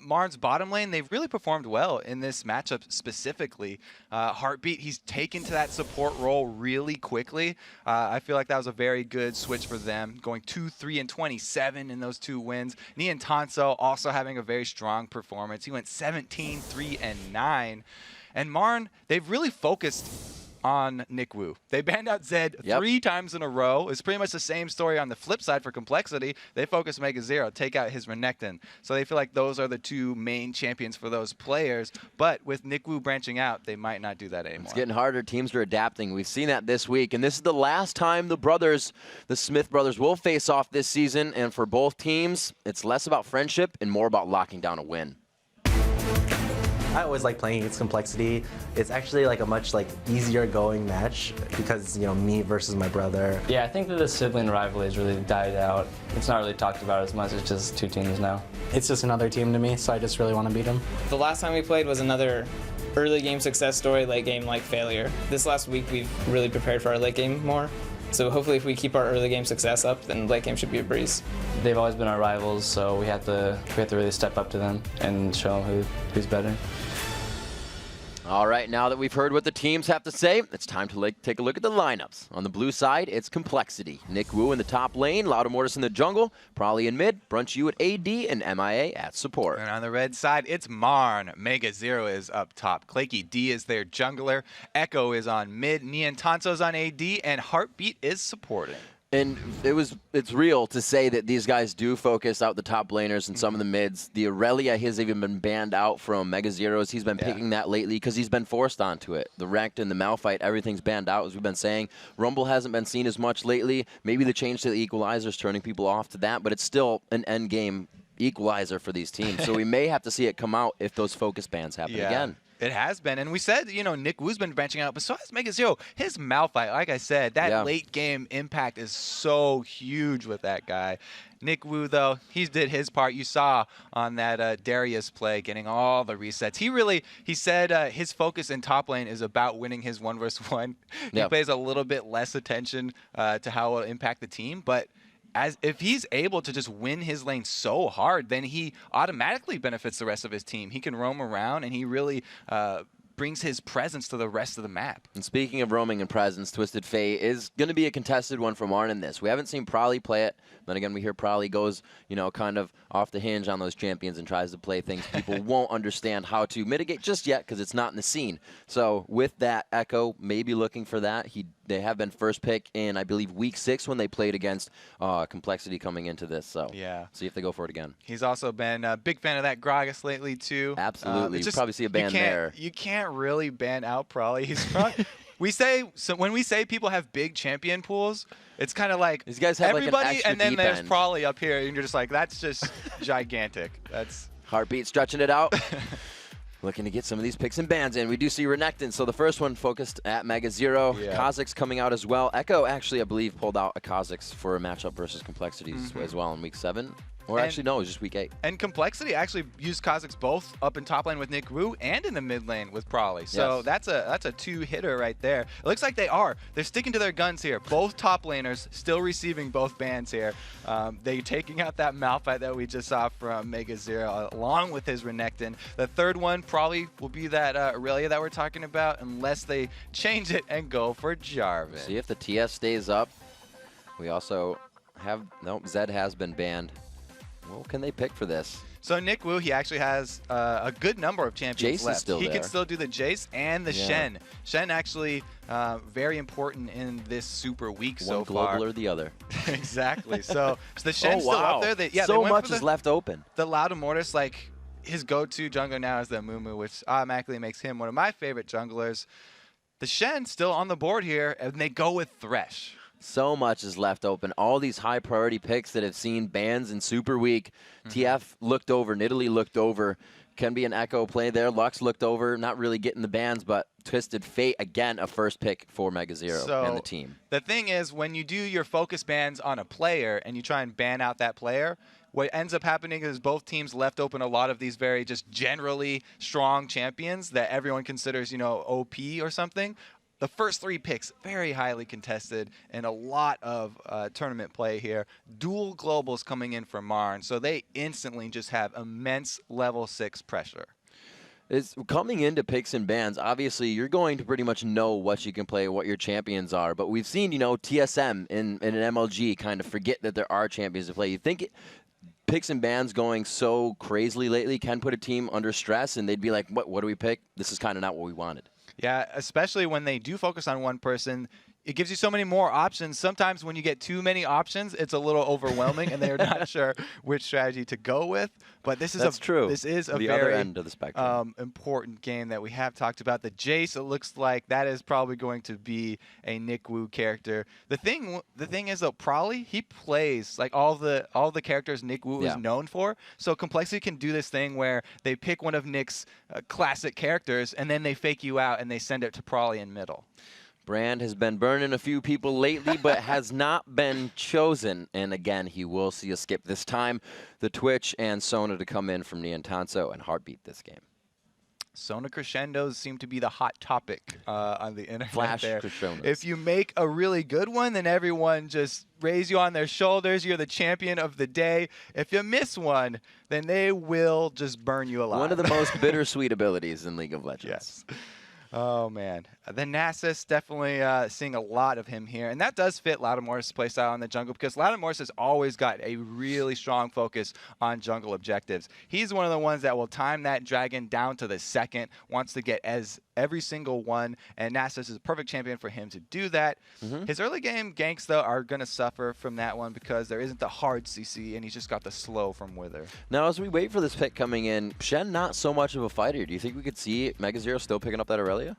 Marn's bottom lane, they've really performed well in this matchup specifically. Heartbeat, he's taken to that support role really quickly. I feel like that was a very good switch for them, going 2-3-27 in those 2 wins. Nian Tanso also having a very strong performance. He went 17-3-9. And Marn, they've really focused on Nick Wu. They banned out Zed 3 times in a row. It's pretty much the same story on the flip side for Complexity. They focus Mega Zero, take out his Renekton. So they feel like those are the 2 main champions for those players. But with Nick Wu branching out, they might not do that anymore.
It's getting harder. Teams are adapting. We've seen that this week. And this is the last time the Smith brothers, will face off this season. And for both teams, it's less about friendship and more about locking down a win.
I always like playing against Complexity. It's actually like a much easier going match because, you know, me versus my brother.
Yeah, I think that the sibling rivalry has really died out. It's not really talked about as much. It's just 2 teams now.
It's just another team to me, so I just really want to beat them.
The last time we played was another early game success story, late game failure. This last week we've really prepared for our late game more. So hopefully if we keep our early game success up, then late game should be a breeze.
They've always been our rivals, so we have to really step up to them and show them who's better.
All right, now that we've heard what the teams have to say, it's time to take a look at the lineups. On the blue side, it's Complexity. Nick Wu in the top lane, Loudamortis in the jungle, Prolly in mid, Brunch U at AD, and MIA at support.
And on the red side, it's Marn. Mega Zero is up top. Claky D is their jungler. Echo is on mid. Nian Tanso's on AD, and Heartbeat is supporting.
And it's real to say that these guys do focus out the top laners and some of the mids. The Aurelia has even been banned out from Mega Zeros. He's been picking that lately because he's been forced onto it. The Rekt and the Malphite, everything's banned out, as we've been saying. Rumble hasn't been seen as much lately. Maybe the change to the equalizer is turning people off to that, but it's still an end game equalizer for these teams. So we may have to see it come out if those focus bans happen again.
It has been, and we said, you know, Nick Wu's been branching out, but so has Mega Zero. His Malphite, like I said, that late game impact is so huge with that guy. Nick Wu, though, he did his part. You saw on that Darius play, getting all the resets. He said his focus in top lane is about winning his 1v1. He pays a little bit less attention to how it will impact the team, but if he's able to just win his lane so hard, then he automatically benefits the rest of his team. He can roam around, and he really brings his presence to the rest of the map.
And speaking of roaming and presence, Twisted Fate is going to be a contested one for Marn in this. We haven't seen Prolly play it. Then again, we hear Prolly goes, you know, kind of off the hinge on those champions and tries to play things people won't understand how to mitigate just yet because it's not in the scene. So with that, Echo may be looking for that. They have been first pick in, I believe, week 6 when they played against Complexity coming into this. So see if they go for it again.
He's also been a big fan of that Gragas lately, too.
Absolutely. You probably see a ban there.
You can't really ban out Prolly. He's probably, when we say people have big champion pools, it's kind of like
these guys have
everybody,
like an
and then there's
end.
Prolly up here, and you're just like, that's just gigantic. That's
Heartbeat stretching it out. Looking to get some of these picks and bans in. We do see Renekton, so the first one focused at Mega Zero. Kha'Zix coming out as well. Echo actually, I believe, pulled out a Kha'Zix for a matchup versus Complexities as well in week 7. Or actually, no, it was just week 8.
And Complexity actually used Kha'Zix both up in top lane with Nick Wu and in the mid lane with Prolly. So that's a 2-hitter right there. It looks like they're sticking to their guns here. Both top laners still receiving both bans here. They're taking out that Malphite that we just saw from Mega Zero along with his Renekton. The third one probably will be that Aurelia that we're talking about unless they change it and go for Jarvan.
See if the TS stays up. We also have, nope, Zed has been banned. What can they pick for this?
So Nick Wu, he actually has a good number of champions
Jace
left.
Is still
he
there.
can still do the Jace and the Shen. Shen actually very important in this super week so far.
One global or the other.
Exactly. So the Shen's still up there.
So much is left open.
The Loudamortis, like his go-to jungler now is the Mumu, which automatically makes him one of my favorite junglers. The Shen still on the board here, and they go with Thresh.
So much is left open. All these high priority picks that have seen bans in Super Week. TF looked over, Nidalee looked over, can be an Echo play there. Lux looked over, not really getting the bans, but Twisted Fate, again, a first pick for Mega Zero and the team.
The thing is, when you do your focus bans on a player and you try and ban out that player, what ends up happening is both teams left open a lot of these very just generally strong champions that everyone considers, OP or something. The first 3 picks, very highly contested and a lot of tournament play here. Dual globals coming in for Marn, so they instantly just have immense level 6 pressure.
It's coming into picks and bans. Obviously, you're going to pretty much know what you can play, what your champions are. But we've seen, TSM in an MLG kind of forget that there are champions to play. You think picks and bans going so crazily lately can put a team under stress, and they'd be like, what do we pick? This is kind of not what we wanted.
Yeah, especially when they do focus on one person. It gives you so many more options. Sometimes when you get too many options, it's a little overwhelming, and they're not sure which strategy to go with. But this is
true.
This is a
the
very
other end of the spectrum.
Important game that we have talked about. The Jace, it looks like that is probably going to be a Nick Wu character. The thing is though, Prolly, he plays like all the characters Nick Wu is known for. So Complexity can do this thing where they pick one of Nick's classic characters, and then they fake you out and they send it to Prolly in middle.
Brand has been burning a few people lately, but has not been chosen. And again, he will see a skip this time. The Twitch and Sona to come in from Niantanso and Heartbeat this game.
Sona crescendos seem to be the hot topic on the internet.
Flash
there.
crescendos.
If you make a really good one, then everyone just raise you on their shoulders. You're the champion of the day. If you miss one, then they will just burn you alive.
One of the most bittersweet abilities in League of Legends.
Yes. Oh, man. The Nasus, definitely seeing a lot of him here. And that does fit Lattimore's playstyle in the jungle, because Lattimore has always got a really strong focus on jungle objectives. He's one of the ones that will time that dragon down to the second, wants to get every single one, and Nasus is a perfect champion for him to do that. His early game ganks, though, are going to suffer from that one because there isn't the hard CC, and he's just got the slow from Wither.
Now, as we wait for this pick coming in, Shen not so much of a fighter. Do you think we could see Mega Zero still picking up that Aurelia?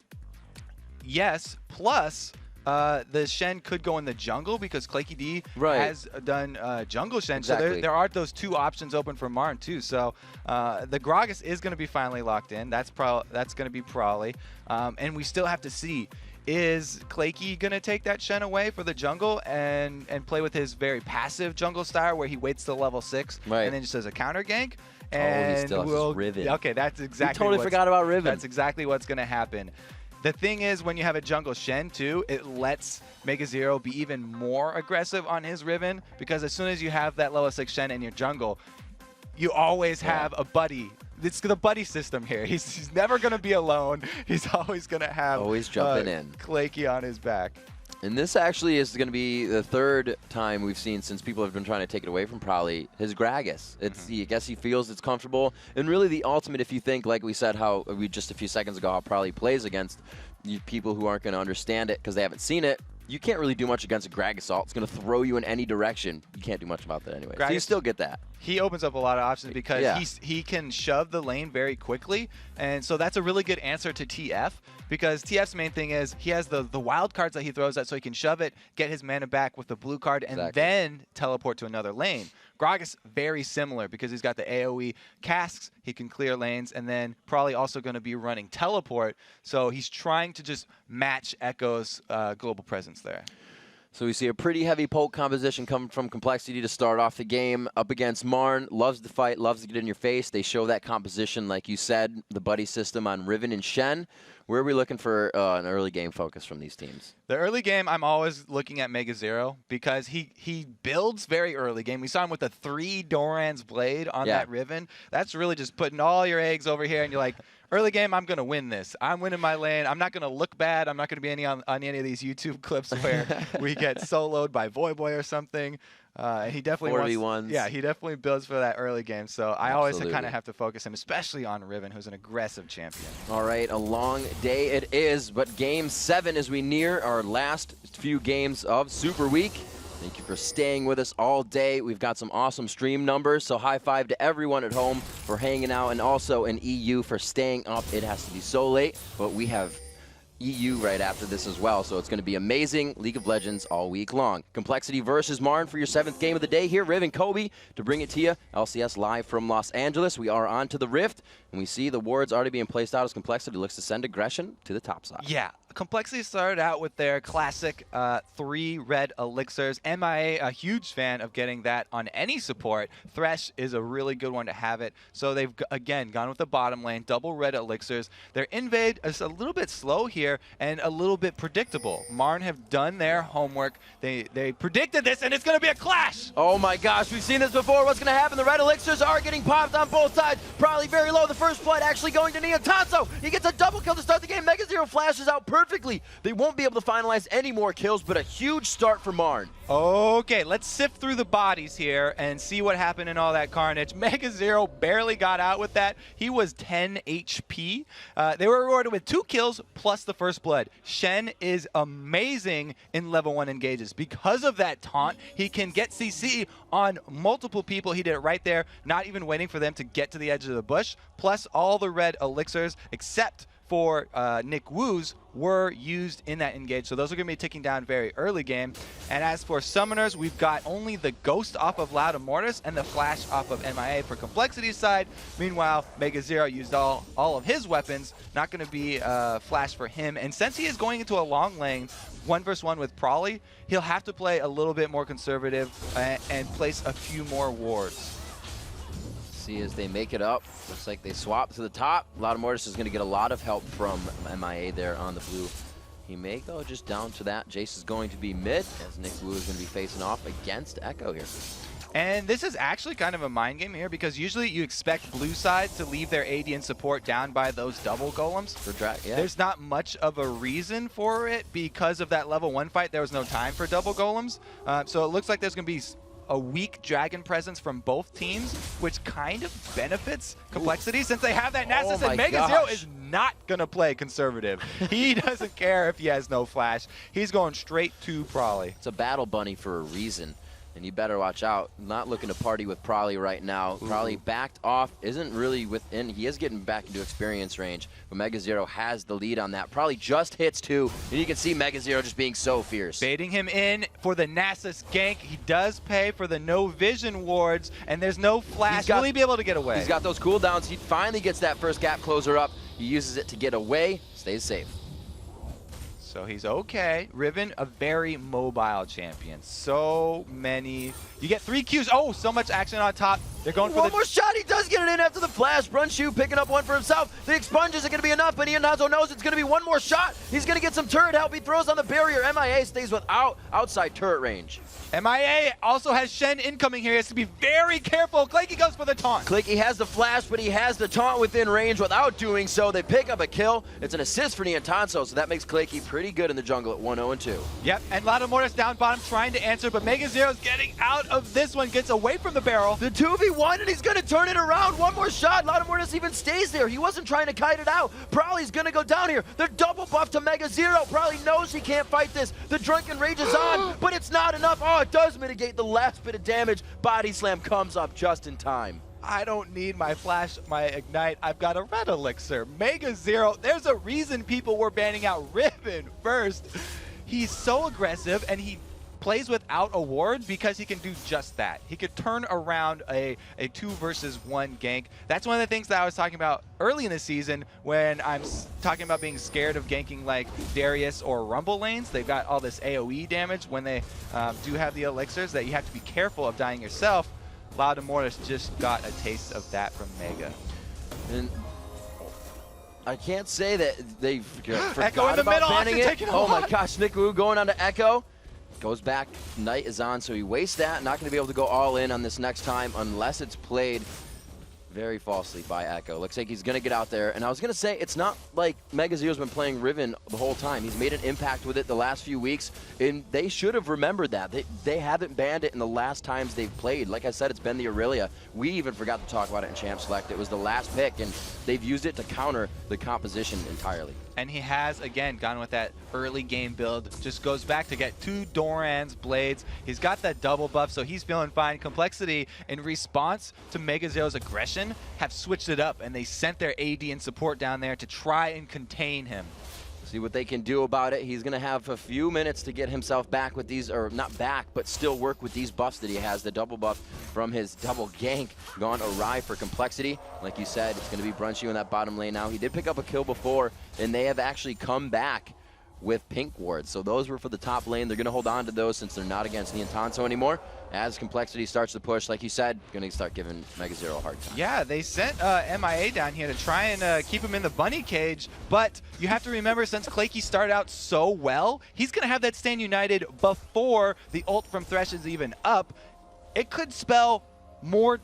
Yes, plus the Shen could go in the jungle because Claky D has done jungle Shen.
Exactly.
So there are those 2 options open for Marn too. So the Gragas is going to be finally locked in. That's going to be Prolly. And we still have to see, is Claky going to take that Shen away for the jungle and play with his very passive jungle style where he waits till level 6 and then just does a counter gank? And
he still has his Riven.
Okay, that's exactly.
We totally forgot about Riven.
That's exactly what's going to happen. The thing is, when you have a jungle Shen too, it lets Mega Zero be even more aggressive on his Riven, because as soon as you have that level 6 Shen in your jungle, you always have a buddy. It's the buddy system here. He's never going to be alone. He's always going to have
jumping in.
Claky on his back.
And this actually is going to be the 3rd time we've seen since people have been trying to take it away from Prolly, his Gragas. I guess he feels it's comfortable. And really the ultimate, if you think, like we said, just a few seconds ago, how Prolly plays against people who aren't going to understand it because they haven't seen it. You can't really do much against a Gragas ult. It's going to throw you in any direction. You can't do much about that anyway. So you still get that.
He opens up a lot of options because he can shove the lane very quickly. And so that's a really good answer to TF, because TF's main thing is he has the wild cards that he throws at, so he can shove it, get his mana back with the blue card, and then teleport to another lane. Gragas, very similar, because he's got the AoE casks, he can clear lanes, and then probably also going to be running teleport. So he's trying to just match Echo's global presence there.
So we see a pretty heavy poke composition coming from Complexity to start off the game. Up against Marn, loves to fight, loves to get in your face. They show that composition, like you said, the buddy system on Riven and Shen. Where are we looking for an early game focus from these teams?
The early game, I'm always looking at Mega Zero, because he builds very early game. We saw him with a 3 Doran's Blade on that Riven. That's really just putting all your eggs over here, and you're like, early game, I'm going to win this. I'm winning my lane. I'm not going to look bad. I'm not going to be on any of these YouTube clips where we get soloed by Voyboy or something. He definitely
4v1s.
he definitely builds for that early game. So I always kind of have to focus him, especially on Riven, who's an aggressive champion.
All right, a long day it is, but Game 7 as we near our last few games of Super Week. Thank you for staying with us all day. We've got some awesome stream numbers, so high five to everyone at home for hanging out, and also an EU for staying up. It has to be so late, but we have EU right after this as well, so it's going to be amazing League of Legends all week long. Complexity versus Marn for your 7th game of the day here. Riv and Kobe to bring it to you. LCS live from Los Angeles. We are on to the Rift, and we see the wards already being placed out as Complexity looks to send aggression to the top side.
Yeah. Complexity started out with their classic 3 red elixirs. MIA, a huge fan of getting that on any support. Thresh is a really good one to have it. So they've, again, gone with the bottom lane, double red elixirs. Their invade is a little bit slow here and a little bit predictable. Marn have done their homework. They predicted this, and it's going to be a clash.
Oh my gosh, we've seen this before. What's going to happen? The red elixirs are getting popped on both sides. Probably very low. The first blood actually going to Neotanzo. He gets a double kill to start the game. Mega Zero flashes out perfectly. They won't be able to finalize any more kills, but a huge start for Marn.
Okay, let's sift through the bodies here and see what happened in all that carnage. Mega Zero barely got out with that. He was 10 HP. They were rewarded with 2 kills plus the first blood. Shen is amazing in level 1 engages. Because of that taunt, he can get CC on multiple people. He did it right there, not even waiting for them to get to the edge of the bush. Plus all the red elixirs, except for Nick Wu's, were used in that engage. So those are going to be ticking down very early game. And as for summoners, we've got only the Ghost off of Loud Immortus and the Flash off of MIA for Complexity's side. Meanwhile, Mega Zero used all of his weapons. Not going to be Flash for him. And since he is going into a long lane, 1v1 with Prolly, he'll have to play a little bit more conservative and place a few more wards.
See as they make it up. Looks like they swap to the top. Loud Mortis is going to get a lot of help from MIA there on the blue. He may go just down to that. Jace is going to be mid as Nick Wu is going to be facing off against Echo here.
And this is actually kind of a mind game here because usually you expect blue side to leave their AD and support down by those double golems.
Yeah.
There's not much of a reason for it because of that level 1 fight. There was no time for double golems. So it looks like there's going to be a weak dragon presence from both teams, which kind of benefits Complexity since they have that Nasus, and Mega Zero is not going to play conservative. He doesn't care if he has no flash. He's going straight to Prolly.
It's a battle bunny for a reason, and you better watch out. Not looking to party with Prolly right now. Prolly backed off, isn't really within. He is getting back into experience range, but Mega Zero has the lead on that. Prolly just hits 2, and you can see Mega Zero just being so fierce.
Baiting him in for the Nasus gank. He does pay for the no vision wards, and there's no flash. Will he be able to get away?
He's got those cooldowns. He finally gets that first gap closer up. He uses it to get away, stays safe.
So he's okay. Riven, a very mobile champion. So many. You get 3 Qs. Oh, so much action on top. They're going for
one more shot. He does get it in after the flash. Brunshu picking up one for himself. The expunges are going to be enough, but Ianazo knows it's going to be one more shot. He's going to get some turret help. He throws on the barrier. MIA stays without outside turret range.
MIA also has Shen incoming here. He has to be very careful. Clanky goes for the taunt.
Clanky has the flash, but he has the taunt within range without doing so. They pick up a kill. It's an assist for Neotanzo, so that makes Clanky pretty good in the jungle at 1-0-2.
Yep, and Loud Immortus down bottom trying to answer, but Mega Zero's getting out of this one, gets away from the barrel.
The 2v1, and he's going to turn it around. One more shot. Loud Immortus even stays there. He wasn't trying to kite it out. Prolly's going to go down here. They're double buff to Mega Zero. Prolly knows he can't fight this. The Drunken Rage is on, but it's not enough. Oh, it does mitigate the last bit of damage. Body Slam comes up just in time.
I don't need my flash, my ignite. I've got a red elixir. Mega Zero, there's a reason people were banning out Riven first. He's so aggressive, and he plays without a ward because he can do just that. He could turn around a 2 versus 1 gank. That's one of the things that I was talking about early in the season when I'm talking about being scared of ganking like Darius or Rumble lanes. They've got all this AoE damage when they do have the elixirs that you have to be careful of dying yourself. Loud Immortus just got a taste of that from Mega.
And I can't say that they
Echo in the middle,
banning it. Oh my
lot.
gosh, Nick Wu going on to Echo. Goes back, Knight is on, so he wastes that. Not going to be able to go all in on this next time unless it's played very falsely by Echo. Looks like he's going to get out there. And I was going to say, it's not like Mega Zero's been playing Riven the whole time. He's made an impact with it the last few weeks, and they should have remembered that. They haven't banned it in the last times they've played. Like I said, it's been the Aurelia. We even forgot to talk about it in Champ Select. It was the last pick, and they've used it to counter the composition entirely.
And he has, again, gone with that early game build. Just goes back to get 2 Doran's blades. He's got that double buff, so he's feeling fine. Complexity, in response to Mega Zero's aggression, have switched it up, and they sent their AD and support down there to try and contain him.
See what they can do about it. He's going to have a few minutes to get himself back with these, or not back, but still work with these buffs that he has. The double buff from his double gank gone awry for Complexity. Like you said, it's going to be Brunchy in that bottom lane now. He did pick up a kill before, and they have actually come back with pink wards. So those were for the top lane. They're going to hold on to those since they're not against Niantanso anymore. As Complexity starts to push, like you said, going to start giving Mega Zero a hard time.
Yeah, they sent MIA down here to try and keep him in the bunny cage, but you have to remember, since Claky started out so well, he's going to have that Stand United before the ult from Thresh is even up. It could spell more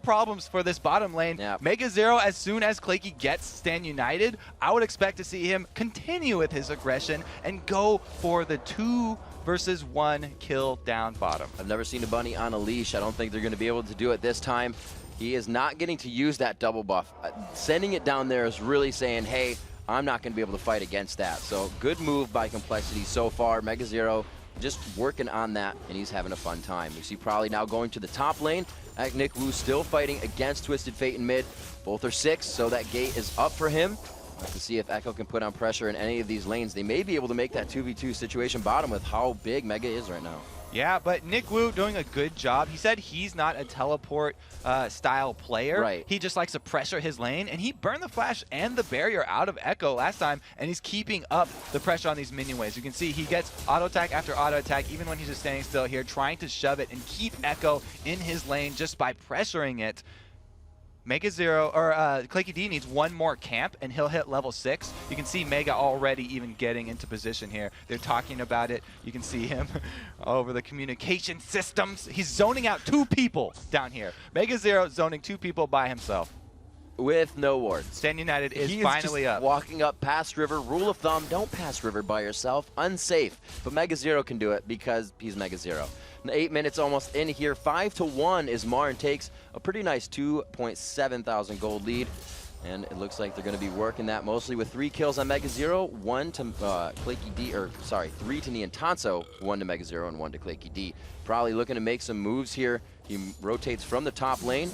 problems for this bottom lane. Yep. Mega Zero, as soon as Claky gets Stand United, I would expect to see him continue with his aggression and go for the 2-versus-1 kill down bottom.
I've never seen a bunny on a leash. I don't think they're going to be able to do it this time. He is not getting to use that double buff. Sending it down there is really saying, hey, I'm not going to be able to fight against that. So good move by Complexity so far. Mega Zero just working on that, and he's having a fun time. We see probably now going to the top lane. Nick Wu still fighting against Twisted Fate in mid. Both are 6, so that gate is up for him. To see if Echo can put on pressure in any of these lanes. They may be able to make that 2v2 situation bottom with how big Mega is right now.
Yeah, but Nick Wu doing a good job. He said he's not a teleport style player. Right. He just likes to pressure his lane, and he burned the flash and the barrier out of Echo last time, and he's keeping up the pressure on these minion waves. You can see he gets auto attack after auto attack, even when he's just standing still here, trying to shove it and keep Echo in his lane just by pressuring it. Mega Zero, or Claky D needs one more camp and he'll hit level 6. You can see Mega already even getting into position here. They're talking about it. You can see him over the communication systems. He's zoning out 2 people down here. Mega Zero zoning 2 people by himself.
With no wards.
Stand United is
He
finally
just
up.
Walking up past River. Rule of thumb, don't pass River by yourself. Unsafe. But Mega Zero can do it because he's Mega Zero. 8 minutes almost in here. 5-1 is Marn takes a pretty nice 2.7 thousand gold lead. And it looks like they're going to be working that mostly with 3 kills on Mega Zero, 1 to Claky D, or sorry, 3 to Niantanso, 1 to Mega Zero, and 1 to Claky D. Probably looking to make some moves here. He rotates from the top lane.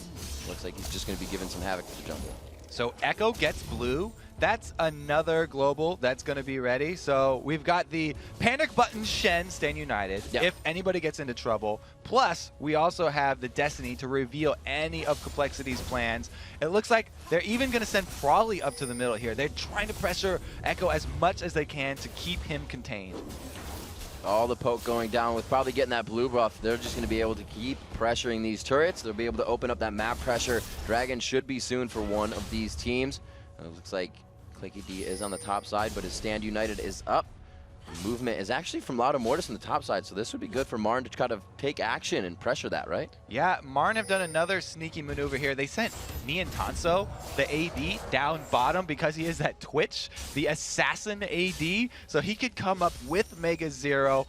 Looks like he's just going to be giving some havoc to the jungle.
So Echo gets blue. That's another global that's going to be ready. So we've got the panic button Shen Stand United if anybody gets into trouble. Plus, we also have the Destiny to reveal any of Complexity's plans. It looks like they're even going to send Prawley up to the middle here. They're trying to pressure Echo as much as they can to keep him contained.
All the poke going down with probably getting that blue buff. They're just going to be able to keep pressuring these turrets. They'll be able to open up that map pressure. Dragon should be soon for one of these teams. It looks like Claky D is on the top side, but his Stand United is up. Movement is actually from Lauda Mortis on the top side, so this would be good for Marn to kind of take action and pressure that, right?
Yeah, Marn have done another sneaky maneuver here. They sent Niantanso, the AD, down bottom because he is that Twitch, the assassin AD, so he could come up with Mega Zero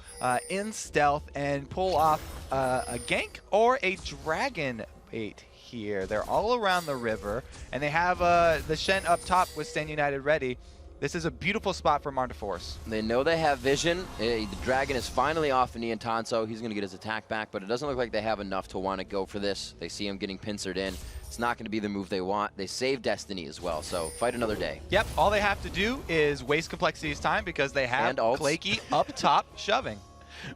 in stealth and pull off a gank or a dragon bait here. They're all around the river, and they have the Shen up top with Stand United ready. This is a beautiful spot for Marn to force.
They know they have vision. The dragon is finally off of Niantanso. He's going to get his attack back, but it doesn't look like they have enough to want to go for this. They see him getting pincered in. It's not going to be the move they want. They save Destiny as well, so fight another day.
Yep, all they have to do is waste Complexity's time because they have Claky up top shoving.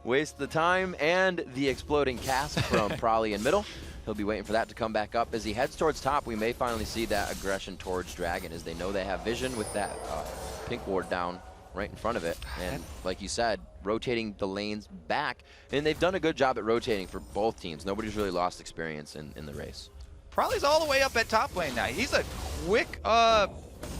Waste the time and the exploding cast from Prawley in middle. He'll be waiting for that to come back up. As he heads towards top, we may finally see that aggression towards Dragon as they know they have vision with that pink ward down right in front of it. And like you said, rotating the lanes back. And they've done a good job at rotating for both teams. Nobody's really lost experience in the race.
Prawley's all the way up at top lane now. He's a quick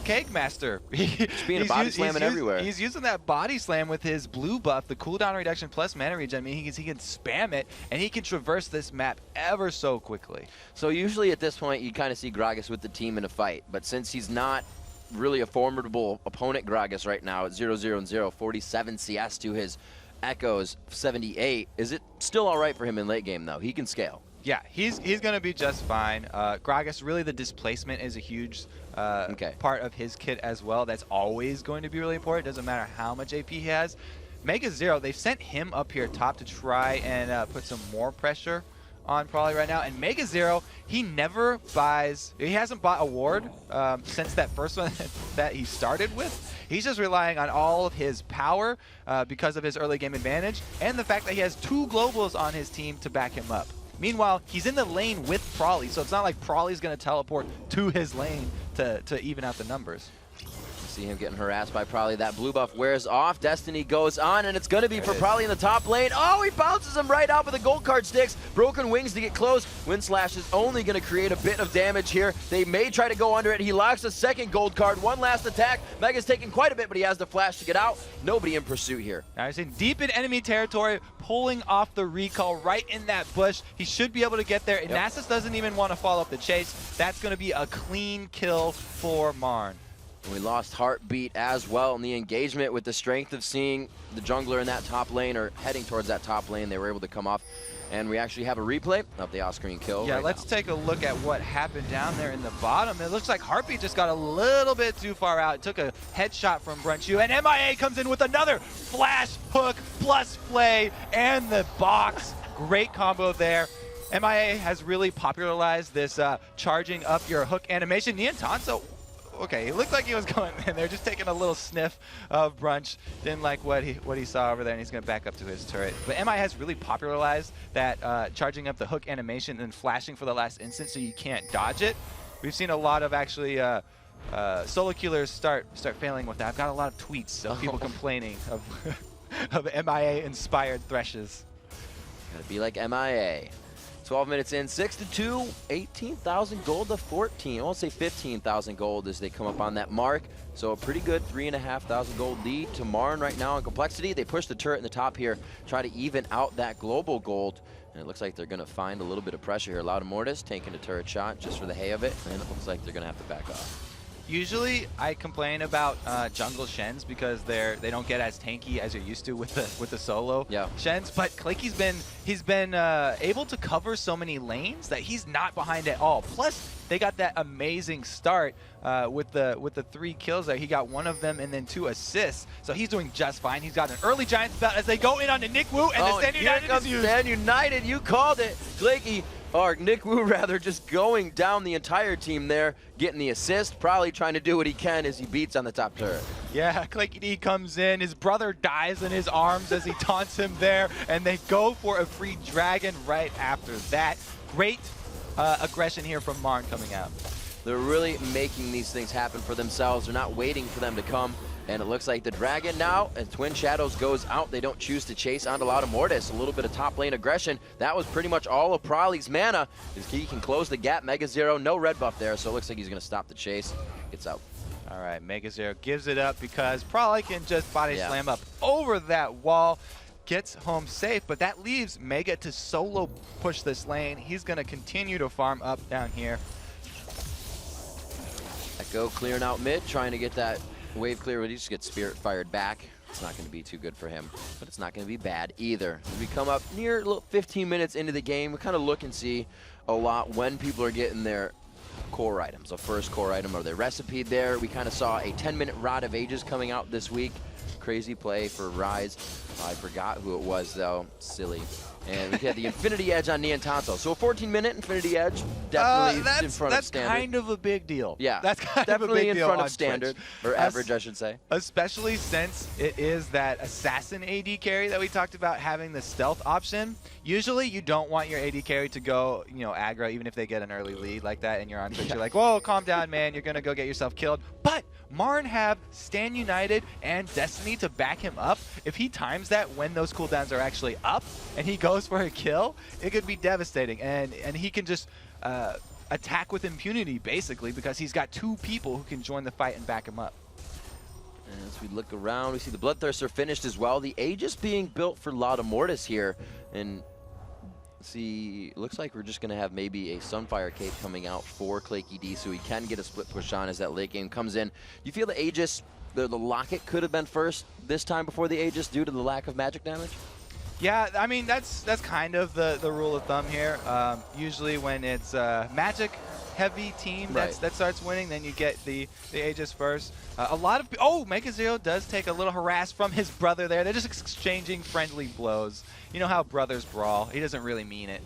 Keg Master.
Just being a body slamming everywhere.
He's using that body slam with his blue buff, the cooldown reduction plus mana regen. I mean, he can spam it, and he can traverse this map ever so quickly.
So usually at this point, you kind of see Gragas with the team in a fight. But since he's not really a formidable opponent, Gragas, right now at 0-0-0, 47 CS to his Echo's 78, is it still all right for him in late game, though? He can scale.
Yeah, he's going to be just fine. Gragas, really the displacement is a huge part of his kit as well. That's always going to be really important. Doesn't matter how much AP he has. Mega Zero, they've sent him up here top to try and put some more pressure on Prawley right now. And Mega Zero, he never buys, he hasn't bought a ward since that first one that he started with. He's just relying on all of his power because of his early game advantage and the fact that he has 2 globals on his team to back him up. Meanwhile, he's in the lane with Prawley, so it's not like Prawley's going to teleport to his lane to even out the numbers.
See him getting harassed by Probably. That blue buff wears off. Destiny goes on, and it's going to be for Probably in the top lane. Oh, he bounces him right out with the gold card sticks. Broken wings to get close. Wind Slash is only going to create a bit of damage here. They may try to go under it. He locks a second gold card. One last attack. Mega's taking quite a bit, but he has the flash to get out. Nobody in pursuit here.
Now he's in deep in enemy territory, pulling off the recall right in that bush. He should be able to get there. And Nasus doesn't even want to follow up the chase. That's going to be a clean kill for Marn.
We lost Heartbeat as well in the engagement with the strength of seeing the jungler in that top lane or heading towards that top lane. They were able to come off, and we actually have a replay of the off-screen kill.
Yeah,
right
let's
now.
take a look at what happened down there in the bottom. It looks like Heartbeat just got a little bit too far out. It took a headshot from Brunchu, and MIA comes in with another flash hook plus play and the box. Great combo there. MIA has really popularized this charging up your hook animation. Niantanso, okay, it looked like he was going in there, just taking a little sniff of Brunch. Didn't like what he saw over there, and he's going to back up to his turret. But MI has really popularized that charging up the hook animation and flashing for the last instant so you can't dodge it. We've seen a lot of actually solo killers start failing with that. I've got a lot of tweets of people complaining of MIA-inspired threshes.
Gotta be like MIA. 12 minutes in, 6-2, 18,000 gold to 14. I won't say 15,000 gold as they come up on that mark. So a pretty good 3,500 gold lead to Marn right now in complexity. They push the turret in the top here, try to even out that global gold. And it looks like they're gonna find a little bit of pressure here. Loud Mortis taking a turret shot just for the hay of it, and it looks like they're gonna have to back off.
Usually, I complain about jungle Shens because they don't get as tanky as you're used to with the solo Shens. But Clayke's been able to cover so many lanes that he's not behind at all. Plus, they got that amazing start with the 3 kills there. He got 1 of them and then 2 assists. So he's doing just fine. He's got an early Giants belt as they go in on the Nick Wu, and the Stand United is used.
Stand United, you called it. Clayke, or Nick Wu rather, just going down the entire team there, getting the assist, probably trying to do what he can as he beats on the top turret.
Yeah, Clayke D comes in, his brother dies in his arms as he taunts him there, and they go for a free dragon right after that. Great aggression here from Marn coming out.
They're really making these things happen for themselves. They're not waiting for them to come. And it looks like the Dragon now, and Twin Shadows goes out. They don't choose to chase onto Loud Mortis. A little bit of top lane aggression. That was pretty much all of Prawley's mana. He can close the gap. Mega Zero, no red buff there, so it looks like he's going to stop the chase. Gets out.
All right, Mega Zero gives it up because Prawley can just body slam up over that wall. Gets home safe, but that leaves Mega to solo push this lane. He's going to continue to farm up down here.
Echo clearing out mid, trying to get that wave clear, but he just gets Spirit fired back. It's not going to be too good for him, but it's not going to be bad either. As we come up near 15 minutes into the game, we kind of look and see a lot when people are getting their core items. The first core item, are they recipeed there? We kind of saw a 10-minute Rod of Ages coming out this week. Crazy play for Rise. I forgot who it was, though. Silly. And we had the Infinity Edge on Niantanso. So a 14-minute Infinity Edge, definitely in front of standard.
That's kind of a big deal.
Yeah,
that's kind
definitely
of a big
in front
deal
of standard, or average, I should say.
Especially since it is that assassin AD carry that we talked about having the stealth option. Usually you don't want your AD carry to go, aggro, even if they get an early lead like that and you're on Twitch. You're like, whoa, calm down, man. You're going to go get yourself killed. But Marn have Stand United and Destiny to back him up. If he times that when those cooldowns are actually up and he goes for a kill, it could be devastating. And he can just attack with impunity, basically, because he's got 2 people who can join the fight and back him up.
And as we look around, we see the Bloodthirster finished as well. The Aegis being built for Loud Mortis here. And see, looks like we're just going to have maybe a Sunfire Cape coming out for Clayke D, so he can get a split push on as that late game comes in. You feel the Aegis, the Locket could have been first this time before the Aegis due to the lack of magic damage?
Yeah, I mean, that's kind of the rule of thumb here. Usually when it's magic-heavy team that starts winning, then you get the Aegis first. A lot of Mega Zero does take a little harass from his brother there. They're just exchanging friendly blows. You know how brothers brawl. He doesn't really mean it.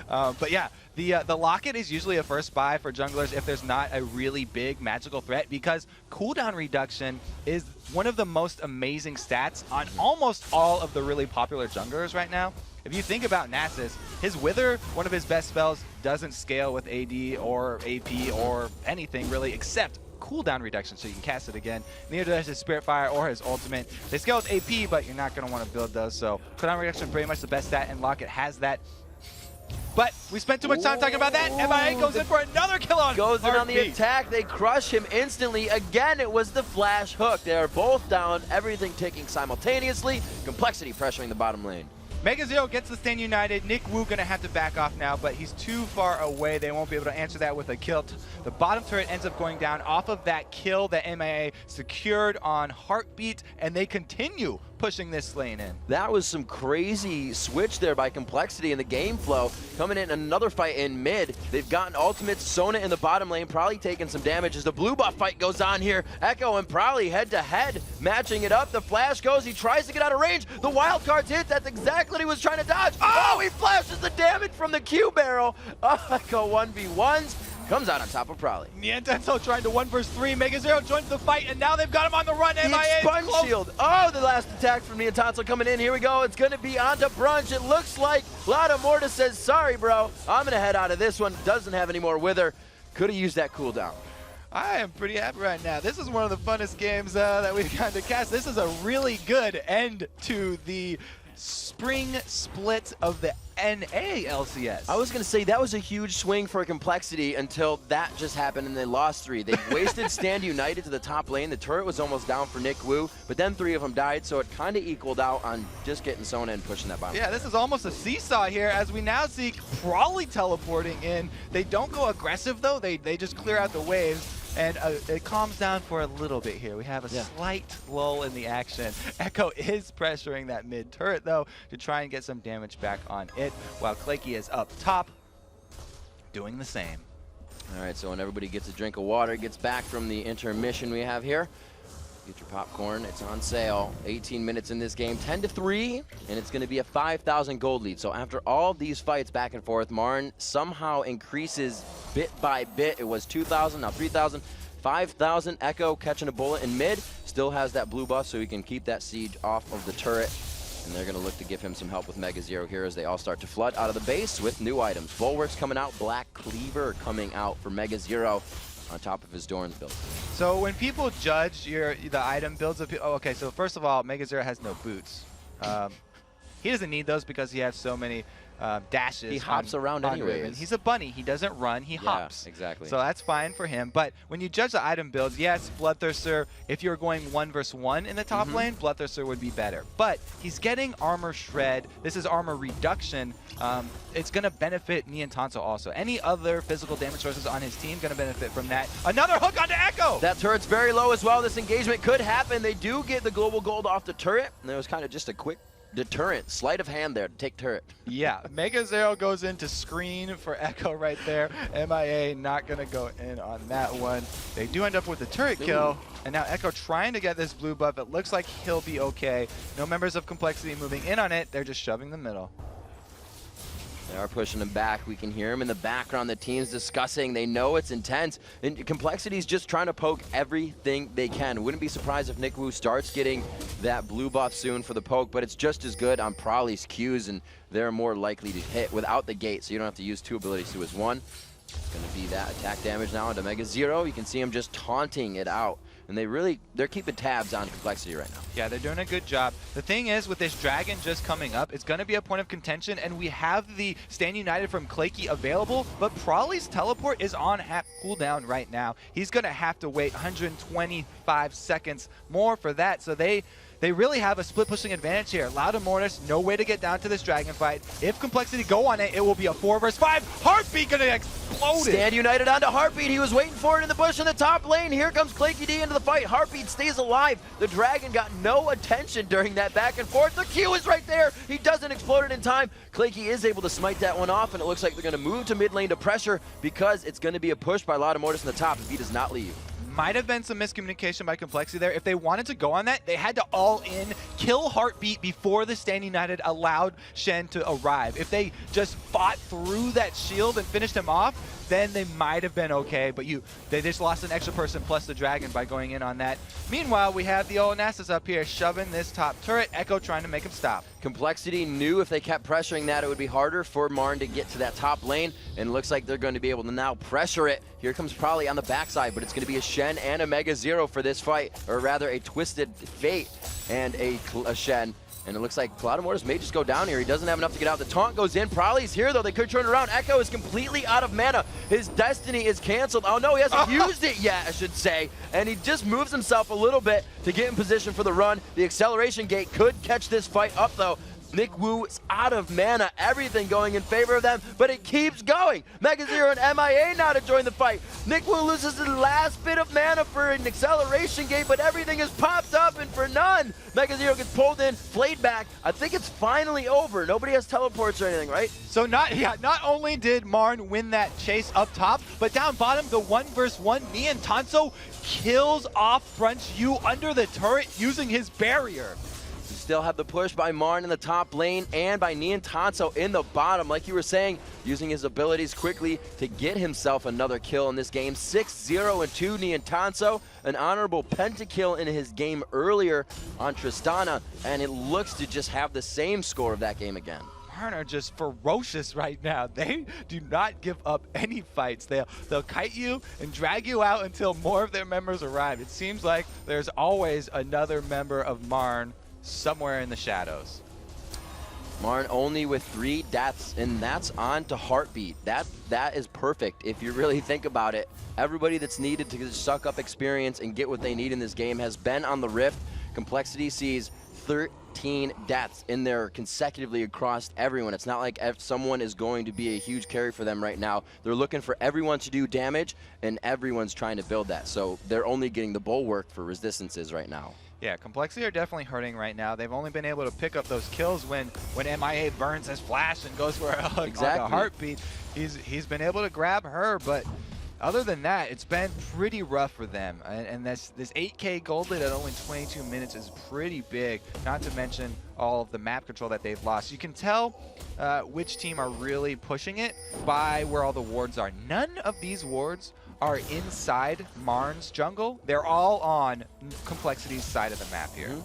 But yeah, the Locket is usually a first buy for junglers if there's not a really big magical threat, because cooldown reduction is one of the most amazing stats on almost all of the really popular junglers right now. If you think about Nasus, his Wither, one of his best spells, doesn't scale with AD or AP or anything really except cooldown reduction, so you can cast it again. Neither does his Spirit Fire or his ultimate. They scale with AP, but you're not going to want to build those, so cooldown reduction pretty much the best stat, and Locket has that. But we spent too much time talking about that. MIA goes in for another kill on
Goes in on the
Heartbeat.
attack. They crush him instantly. Again, it was the flash hook. They are both down. Everything ticking simultaneously. Complexity pressuring the bottom lane.
Mega0 gets the stand united. Nick Wu gonna have to back off now, but he's too far away. They won't be able to answer that with a kill. The bottom turret ends up going down off of that kill that MIA secured on Heartbeat, and they continue pushing this lane in.
That was some crazy switch there by Complexity in the game flow. Coming in another fight in mid. They've gotten ultimates. Sona in the bottom lane, probably taking some damage as the blue buff fight goes on here. Echo and Probably head to head, matching it up. The flash goes. He tries to get out of range. The wild card's hit. That's exactly what he was trying to dodge. Oh, he flashes the damage from the Q barrel. Echo 1v1s. Comes out on top of Probably.
Niantenso trying to 1 vs 3. Mega0 joins the fight, and now they've got him on the run.
The
MIA
Expunge Shield. Oh, the last attack from Niantenso coming in. Here we go. It's going to be onto Brunch. It looks like Lada Mortis says, sorry, bro. I'm going to head out of this one. Doesn't have any more Wither. Could have used that cooldown.
I am pretty happy right now. This is one of the funnest games that we've gotten to cast. This is a really good end to the spring split of the NA LCS.
I was going to say that was a huge swing for Complexity until that just happened and they lost 3. They wasted Stand United to the top lane. The turret was almost down for Nick Wu, but then 3 of them died, so it kind of equaled out on just getting Sona and pushing that bottom.
Yeah, this is almost a seesaw here as we now see Probably teleporting in. They don't go aggressive though. They just clear out the waves. And it calms down for a little bit here. We have a slight lull in the action. Echo is pressuring that mid turret, though, to try and get some damage back on it, while Clayky is up top, doing the same.
All right, so when everybody gets a drink of water, gets back from the intermission we have here, get your popcorn. It's on sale. 18 minutes in this game, 10-3, and it's going to be a 5,000 gold lead. So after all these fights back and forth, Marn somehow increases bit by bit. It was 2,000, now 3,000, 5,000. Echo catching a bullet in mid, still has that blue buff, so he can keep that siege off of the turret. And they're going to look to give him some help with Mega0 here as they all start to flood out of the base with new items. Bulwark's coming out, Black Cleaver coming out for Mega0 on top of his Dorn's build.
So when people judge the item builds of, okay, so first of all, Mega0 has no boots. He doesn't need those because he has so many dashes.
He hops around anyways.
He's a bunny. He doesn't run. He hops.
Exactly.
So that's fine for him. But when you judge the item builds, yes, Bloodthirster, if you're going 1 vs 1 in the top lane, Bloodthirster would be better. But he's getting armor shred. This is armor reduction. It's going to benefit Niantenso also. Any other physical damage sources on his team going to benefit from that. Another hook onto Echo!
That turret's very low as well. This engagement could happen. They do get the global gold off the turret. And there was kind of just a quick deterrent, sleight of hand there to take turret.
Yeah, Mega0 goes in to screen for Echo right there. MIA not going to go in on that one. They do end up with the turret kill, and now Echo trying to get this blue buff. It looks like he'll be okay. No members of Complexity moving in on it. They're just shoving the middle.
They are pushing him back. We can hear him in the background. The team's discussing. They know it's intense. And Complexity's just trying to poke everything they can. Wouldn't be surprised if Nick Wu starts getting that blue buff soon for the poke, but it's just as good on Probably's Qs, and they're more likely to hit without the gate, so you don't have to use 2 abilities to his 1. It's going to be that attack damage now onto Mega0. You can see him just taunting it out. And they're keeping tabs on Complexity right now.
Yeah, they're doing a good job. The thing is, with this dragon just coming up, it's going to be a point of contention, and we have the Stand United from Clayky available, but Probably's teleport is on half cooldown right now. He's going to have to wait 125 seconds more for that, so they really have a split pushing advantage here. Loud Mortis, no way to get down to this dragon fight. If Complexity go on it, it will be a 4 vs 5. Heartbeat gonna explode.
Stand United onto Heartbeat. He was waiting for it in the bush in the top lane. Here comes Clayky D into the fight. Heartbeat stays alive. The dragon got no attention during that back and forth. The Q is right there. He doesn't explode it in time. Clayky is able to smite that one off, and it looks like they're gonna move to mid lane to pressure because it's gonna be a push by Loud Mortis in the top if he does not leave.
might have been some miscommunication by Complexity there. If they wanted to go on that, they had to all in, kill Heartbeat before the Stand United allowed Shen to arrive. If they just fought through that shield and finished him off, then they might have been okay, but they just lost an extra person plus the Dragon by going in on that. Meanwhile, we have the Onassis up here shoving this top turret, Echo trying to make him stop.
Complexity knew if they kept pressuring that, it would be harder for Marn to get to that top lane, and it looks like they're going to be able to now pressure it. Here comes probably on the backside, but it's going to be a Shen and a Mega Zero for this fight, or rather a Twisted Fate and a Shen. And it looks like Cloudamortis may just go down here. He doesn't have enough to get out. The taunt goes in. Prowly's here, though. They could turn around. Echo is completely out of mana. His destiny is canceled. Oh, no, he hasn't used it yet, I should say. And he just moves himself a little bit to get in position for the run. The acceleration gate could catch this fight up, though. Nick Wu is out of mana, everything going in favor of them, but it keeps going. Mega Zero and MIA now to join the fight. Nick Wu loses the last bit of mana for an acceleration gate, but everything is popped up and for none. Mega Zero gets pulled in, played back. I think it's finally over. Nobody has teleports or anything, right?
So not only did Marn win that chase up top, but down bottom, the 1v1, Nian Tanso kills off Brunch Yu under the turret using his barrier.
Still have the push by Marn in the top lane and by Nian Tanso in the bottom. Like you were saying, using his abilities quickly to get himself another kill in this game. 6-0-2 Nian Tanso, an honorable pentakill in his game earlier on Tristana, and it looks to just have the same score of that game again.
Marn are just ferocious right now. They do not give up any fights. They'll kite you and drag you out until more of their members arrive. It seems like there's always another member of Marn somewhere in the shadows.
Marn only with 3 deaths, and that's on to Heartbeat. That is perfect if you really think about it. Everybody that's needed to suck up experience and get what they need in this game has been on the Rift. Complexity sees 13 deaths in there consecutively across everyone. It's not like if someone is going to be a huge carry for them right now. They're looking for everyone to do damage, and everyone's trying to build that. So they're only getting the bulwark for resistances right now.
Yeah, Complexity are definitely hurting right now. They've only been able to pick up those kills when MIA burns his flash and goes for a Heartbeat. He's been able to grab her, but other than that, it's been pretty rough for them. And this 8K gold lead at only 22 minutes is pretty big, not to mention all of the map control that they've lost. You can tell which team are really pushing it by where all the wards are. None of these wards are inside Marn's jungle. They're all on Complexity's side of the map here.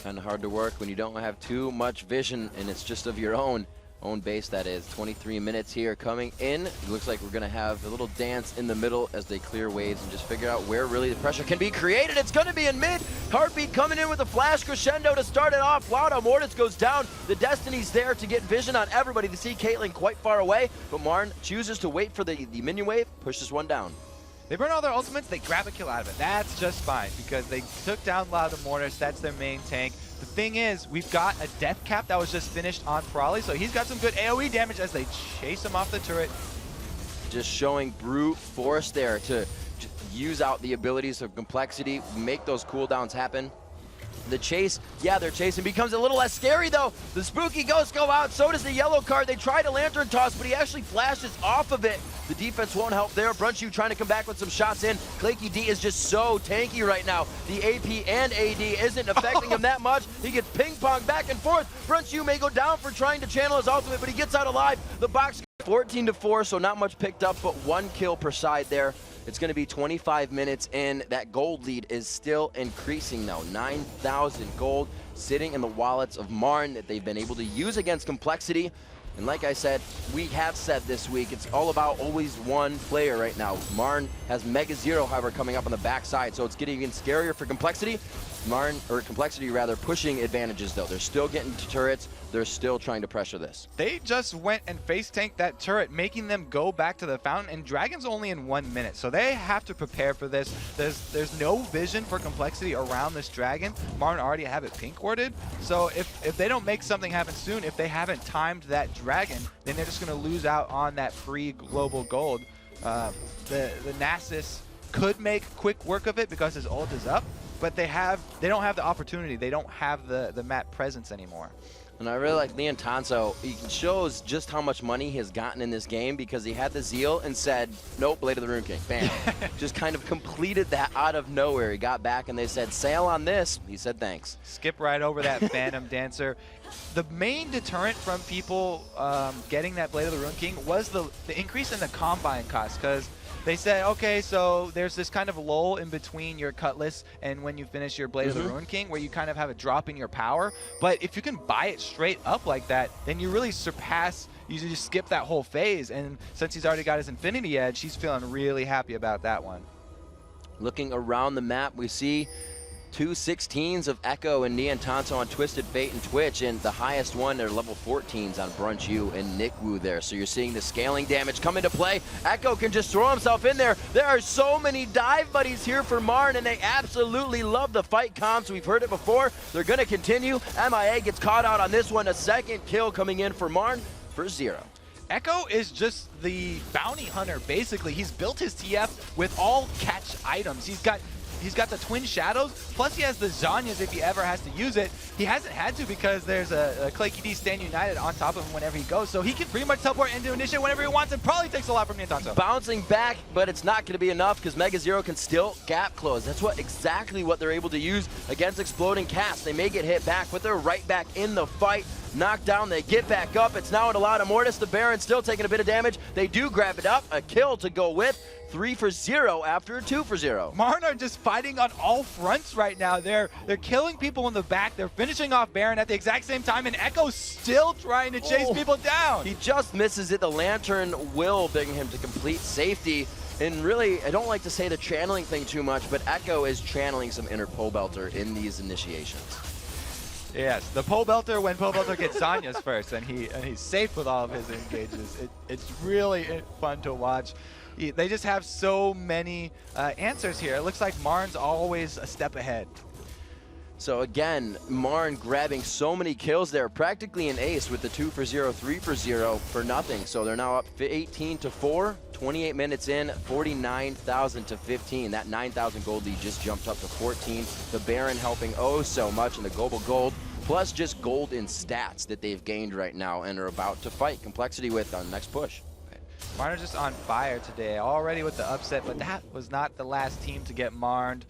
Kind of hard to work when you don't have too much vision and it's just of your own base, that is. 23 minutes here coming in. It looks like we're going to have a little dance in the middle as they clear waves and just figure out where really the pressure can be created. It's going to be in mid. Heartbeat coming in with a flash crescendo to start it off. Cloudamortis goes down. The Destiny's there to get vision on everybody. They see Caitlyn quite far away, but Marn chooses to wait for the minion wave, pushes one down.
They burn all their ultimates, they grab a kill out of it. That's just fine because they took down Cloudamortis. That's their main tank. The thing is, we've got a death cap that was just finished on Prowly, so he's got some good AoE damage as they chase him off the turret.
Just showing brute force there to use out the abilities of Complexity, make those cooldowns happen. The chase, yeah, their chasing becomes a little less scary, though. The spooky ghosts go out, so does the yellow card. They try to lantern toss, but he actually flashes off of it. The defense won't help there. Brunchu trying to come back with some shots in. Claky D is just so tanky right now. The AP and AD isn't affecting him that much. He gets ping-ponged back and forth. Brunchu may go down for trying to channel his ultimate, but he gets out alive. The box 14-4, so not much picked up, but 1 kill per side there. It's going to be 25 minutes in. That gold lead is still increasing now. 9,000 gold sitting in the wallets of Marn that they've been able to use against Complexity. And like I said, we have said this week, it's all about always one player right now. Marn has Mega Zero, however, coming up on the backside, so it's getting even scarier for Complexity. Marn, or Complexity rather, pushing advantages though. They're still getting to turrets. They're still trying to pressure this.
They just went and face tanked that turret, making them go back to the fountain, and Dragon's only in 1 minute, so they have to prepare for this. There's no vision for Complexity around this Dragon. Marn already have it pink warded, so if they don't make something happen soon, if they haven't timed that Dragon, then they're just going to lose out on that free global gold. The Nasus could make quick work of it because his ult is up, but they don't have the opportunity. They don't have the map presence anymore.
And I really like Leon Tanso. He shows just how much money he has gotten in this game because he had the zeal and said, nope, Blade of the Rune King. Bam. Just kind of completed that out of nowhere. He got back and they said, sail on this. He said, thanks.
Skip right over that Phantom Dancer. The main deterrent from people getting that Blade of the Rune King was the increase in the Combine cost, because they said, okay, so there's this kind of lull in between your Cutlass and when you finish your Blade of the Rune King, where you kind of have a drop in your power. But if you can buy it straight up like that, then you really surpass, you just skip that whole phase. And since he's already got his Infinity Edge, he's feeling really happy about that one.
Looking around the map, we see 2 16s of Echo and Neon Tanto on Twisted Fate and Twitch, and the highest one are level 14s on Brunch U and Nick Wu there. So you're seeing the scaling damage come into play. Echo can just throw himself in there. There are so many dive buddies here for Marn, and they absolutely love the fight comms. We've heard it before. They're going to continue. MIA gets caught out on this one. A second kill coming in for Marn for 0.
Echo is just the bounty hunter, basically. He's built his TF with all catch items. He's got the Twin Shadows, plus he has the Zhonya's if he ever has to use it. He hasn't had to because there's a Clayky D Stand United on top of him whenever he goes, so he can pretty much teleport into Initiate whenever he wants, and probably takes a lot from Niantanto.
Bouncing back, but it's not going to be enough because Mega Zero can still gap close. That's exactly what they're able to use against Exploding Cast. They may get hit back, but they're right back in the fight. Knocked down, they get back up. It's now an Alada Mortis. The Baron still taking a bit of damage. They do grab it up. A kill to go with. 3 for 0 after a 2 for 0.
Marn are just fighting on all fronts right now. They're killing people in the back. They're finishing off Baron at the exact same time, and Echo's still trying to chase people down.
He just misses it. The Lantern will bring him to complete safety. And really, I don't like to say the channeling thing too much, but Echo is channeling some inner pole belter in these initiations.
Yes, the pole belter, when pole belter gets Sonya's first, and he's safe with all of his engages. It's really fun to watch. They just have so many answers here. It looks like Marn's always a step ahead.
So again, Marn grabbing so many kills there, practically an ace with the 2 for 0, 3 for 0 for nothing. So they're now up 18 to 4, 28 minutes in, 49,000 to 15. That 9,000 gold lead just jumped up to 14. The Baron helping oh so much in the global gold, plus just gold in stats that they've gained right now and are about to fight Complexity with on the next push.
Marn are just on fire today, already with the upset, but that was not the last team to get marned.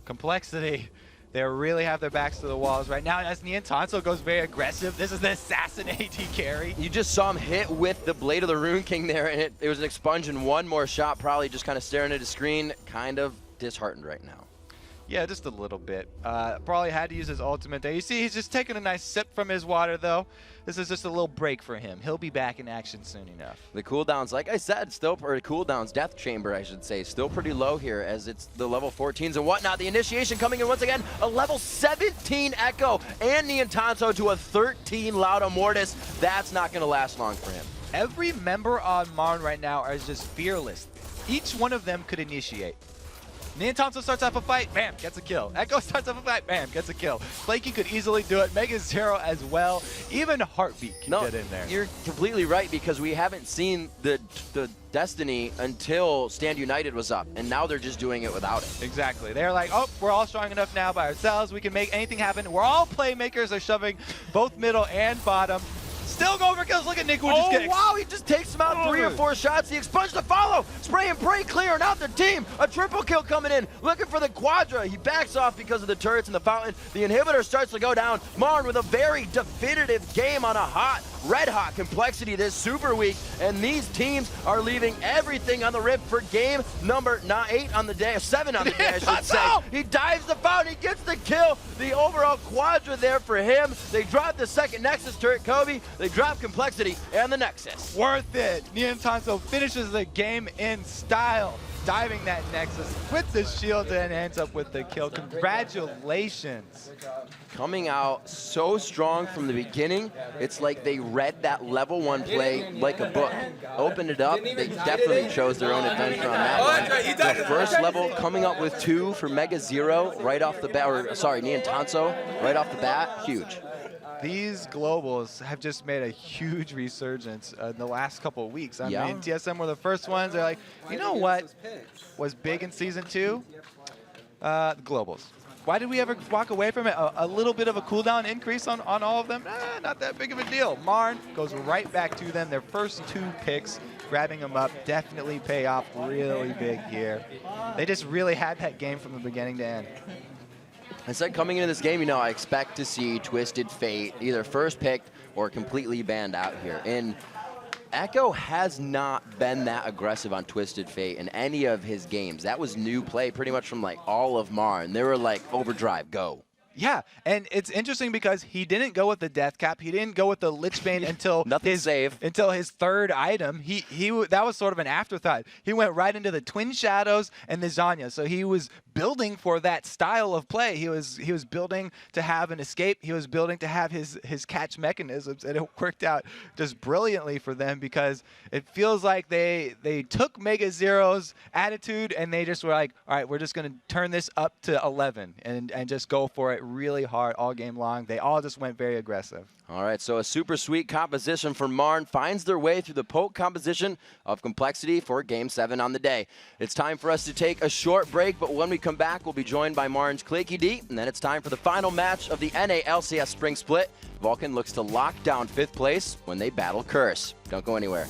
Complexity, they really have their backs to the walls right now. As Niantanso goes very aggressive, this is the assassin AD carry.
You just saw him hit with the Blade of the Rune King there, and it was an expunge and one more shot, probably just kind of staring at his screen, kind of disheartened right now.
Yeah, just a little bit. Probably had to use his ultimate there. You see, he's just taking a nice sip from his water, though. This is just a little break for him. He'll be back in action soon enough.
The cooldowns, like I said, cooldowns, Death Chamber, I should say, still pretty low here as it's the level 14s and whatnot. The initiation coming in once again, a level 17 Echo and Niantanso to a 13 Lauda Mortis. That's not going to last long for him.
Every member on Marn right now are just fearless. Each one of them could initiate. Niantanso starts off a fight, bam, gets a kill. Echo starts off a fight, bam, gets a kill. Flaky could easily do it. Mega Zero as well. Even Heartbeat can get in there.
You're completely right because we haven't seen the Destiny until Stand United was up, and now they're just doing it without it.
Exactly. They're like, oh, we're all strong enough now by ourselves. We can make anything happen. We're all playmakers. They're shoving both middle and bottom. Still going for kills. Look at Nick.
Wow, he just takes him out 3 or 4 shots. The expunge to follow. Spray and pray clearing out the team. A triple kill coming in. Looking for the Quadra. He backs off because of the turrets and the fountain. The inhibitor starts to go down. Marn with a very definitive game on a red hot Complexity this super week. And these teams are leaving everything on the rip for game number 8 on the day, 7 on the day, I should say. He dives the fountain. He gets the kill. The overall Quadra there for him. They drop the second Nexus turret, Kobe. They drop Complexity and the Nexus.
Worth it. Niantanso finishes the game in style, diving that Nexus with the shield and ends up with the kill. Congratulations.
Coming out so strong from the beginning, it's like they read that level 1 play like a book. Opened it up, they definitely chose their own adventure on that one. The first level coming up with 2 for Mega Zero right off the bat, or sorry, Niantanso right off the bat, huge.
These globals have just made a huge resurgence in the last couple of weeks. I mean, TSM were the first ones. They're like, you know what was big in Season 2? The globals. why did we ever walk away from it? A little bit of a cooldown increase on all of them? Not that big of a deal. Marn goes right back to them. Their first 2 picks, grabbing them up, definitely pay off really big here. They just really had that game from the beginning to end.
I said coming into this game, I expect to see Twisted Fate either first picked or completely banned out here. And Echo has not been that aggressive on Twisted Fate in any of his games. That was new play pretty much from like all of Marn. They were like, overdrive, go.
Yeah, and it's interesting because he didn't go with the Death Cap. He didn't go with the Lichbane until until his 3rd item. That was sort of an afterthought. He went right into the Twin Shadows and the Zanya. So he was building for that style of play. He was building to have an escape. He was building to have his catch mechanisms, and it worked out just brilliantly for them because it feels like they took Mega Zero's attitude and they just were like, all right, we're just going to turn this up to 11 and just go for it really hard all game long. They all just went very aggressive.
All right, so a super sweet composition for Marn finds their way through the poke composition of complexity for Game 7 on the day. It's time for us to take a short break, but when we come back, we'll be joined by Marn's Claky D, and then it's time for the final match of the NA LCS Spring Split. Vulcun looks to lock down 5th place when they battle Curse. Don't go anywhere.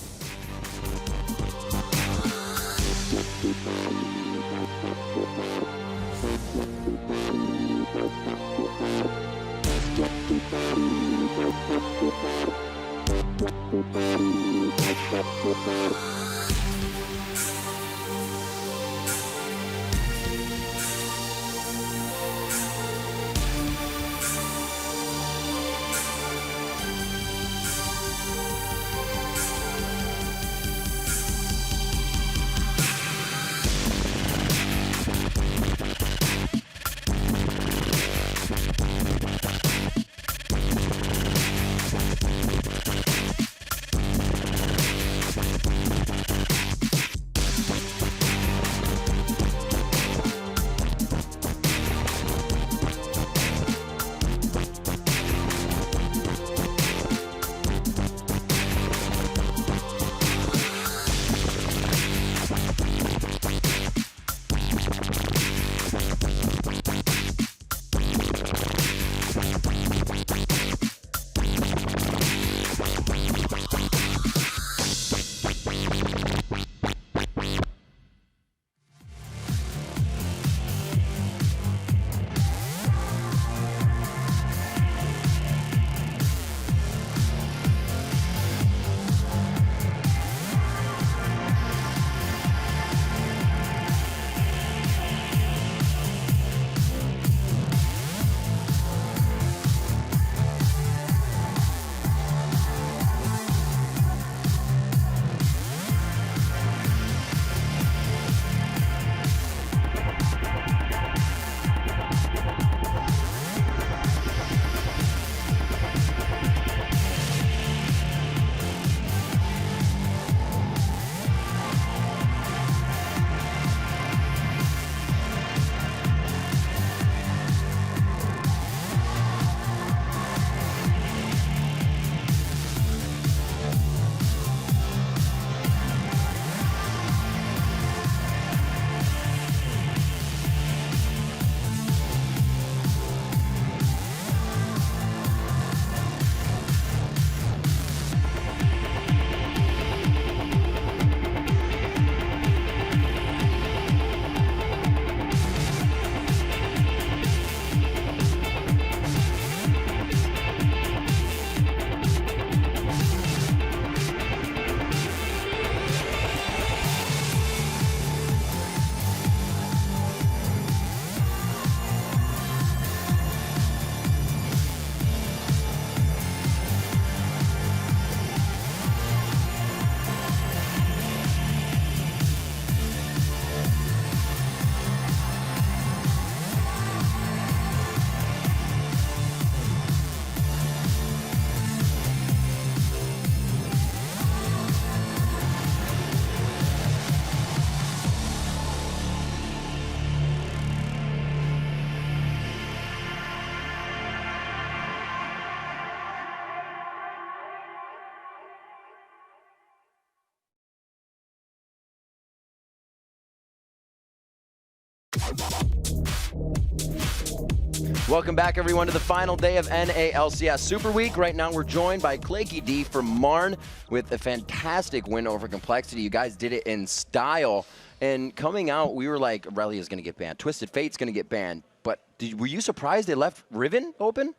Welcome back, everyone, to the final day of NALCS Super Week. Right now, we're joined by Claky D from Marn with a fantastic win over Complexity. You guys did it in style. And coming out, we were like, Aurelia is going to get banned. Twisted Fate's going to get banned. But were you surprised they left Riven open?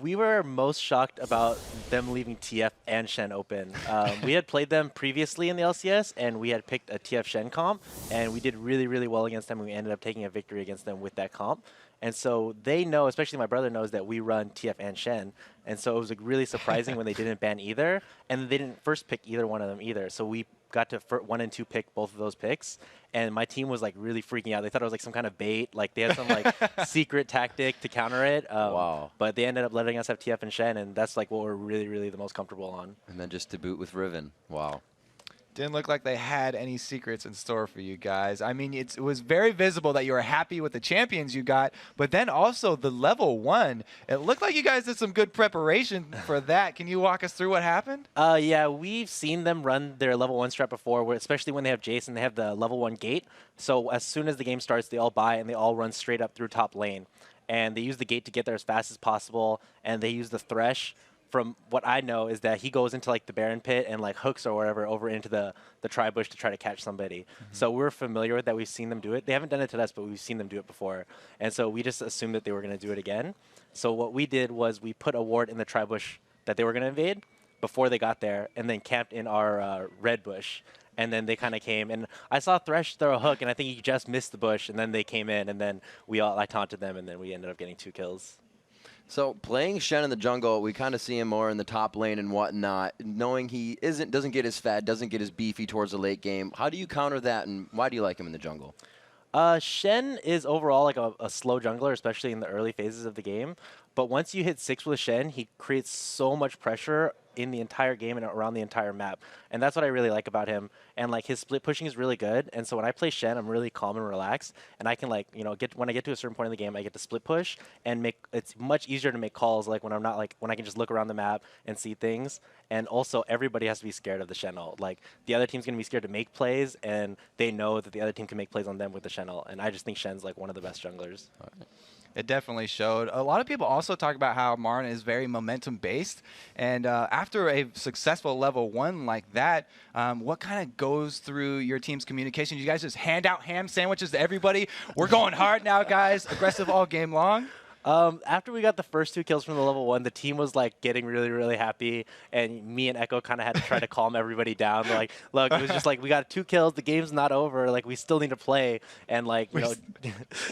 We were most shocked about them leaving TF and Shen open. We had played them previously in the LCS, and we had picked a TF Shen comp, and we did really, really well against them, and we ended up taking a victory against them with that comp. And so they know, especially my brother knows, that we run TF and Shen. And so it was like really surprising when they didn't ban either, and they didn't first pick either one of them either. So we got to 1 and 2 pick both of those picks, and my team was like really freaking out. They thought it was like some kind of bait, like they had some like secret tactic to counter it.
Wow.
But they ended up letting us have TF and Shen, and that's like what we're really, really the most comfortable on.
And then just to boot with Riven. Wow.
Didn't look like they had any secrets in store for you guys. I mean, it was very visible that you were happy with the champions you got, but then also the level 1. It looked like you guys did some good preparation for that. Can you walk us through what happened?
Yeah, we've seen them run their level 1 strat before, where especially when they have Jason, they have the level 1 gate. So as soon as the game starts, they all buy and they all run straight up through top lane. And they use the gate to get there as fast as possible, and they use the Thresh. From what I know is that he goes into like the Baron pit and like hooks or whatever over into the tri-bush to try to catch somebody. So we're familiar with that. We've seen them do it. They haven't done it to us, but we've seen them do it before. And so we just assumed that they were going to do it again. So what we did was we put a ward in the tri-bush that they were going to invade before they got there, and then camped in our red bush. And then they kind of came, and I saw Thresh throw a hook, and I think he just missed the bush, and then they came in, and then I taunted them, and then we ended up getting 2 kills.
So playing Shen in the jungle, we kind of see him more in the top lane and whatnot. Knowing he doesn't get as fat, doesn't get as beefy towards the late game. How do you counter that, and why do you like him in the jungle?
Shen is overall like a slow jungler, especially in the early phases of the game. But once you hit 6 with Shen, he creates so much pressure in the entire game and around the entire map. And that's what I really like about him. And like his split pushing is really good. And so when I play Shen, I'm really calm and relaxed. And I can like, when I get to a certain point in the game, I get to split push and it's much easier to make calls like when I'm not like, when I can just look around the map and see things. And also everybody has to be scared of the Shen ult. Like the other team's going to be scared to make plays, and they know that the other team can make plays on them with the Shen ult. And I just think Shen's like one of the best junglers.
All right. It definitely showed. A lot of people also talk about how Marn is very momentum-based, and after a successful level 1 like that, what kind of goes through your team's communication? You guys just hand out ham sandwiches to everybody? We're going hard now, guys. Aggressive all game long?
After we got the first 2 kills from the level 1, the team was like getting really, really happy, and me and Echo kind of had to try to calm everybody down. They're like, look, it was just like, we got 2 kills, the game's not over, like we still need to play. And like,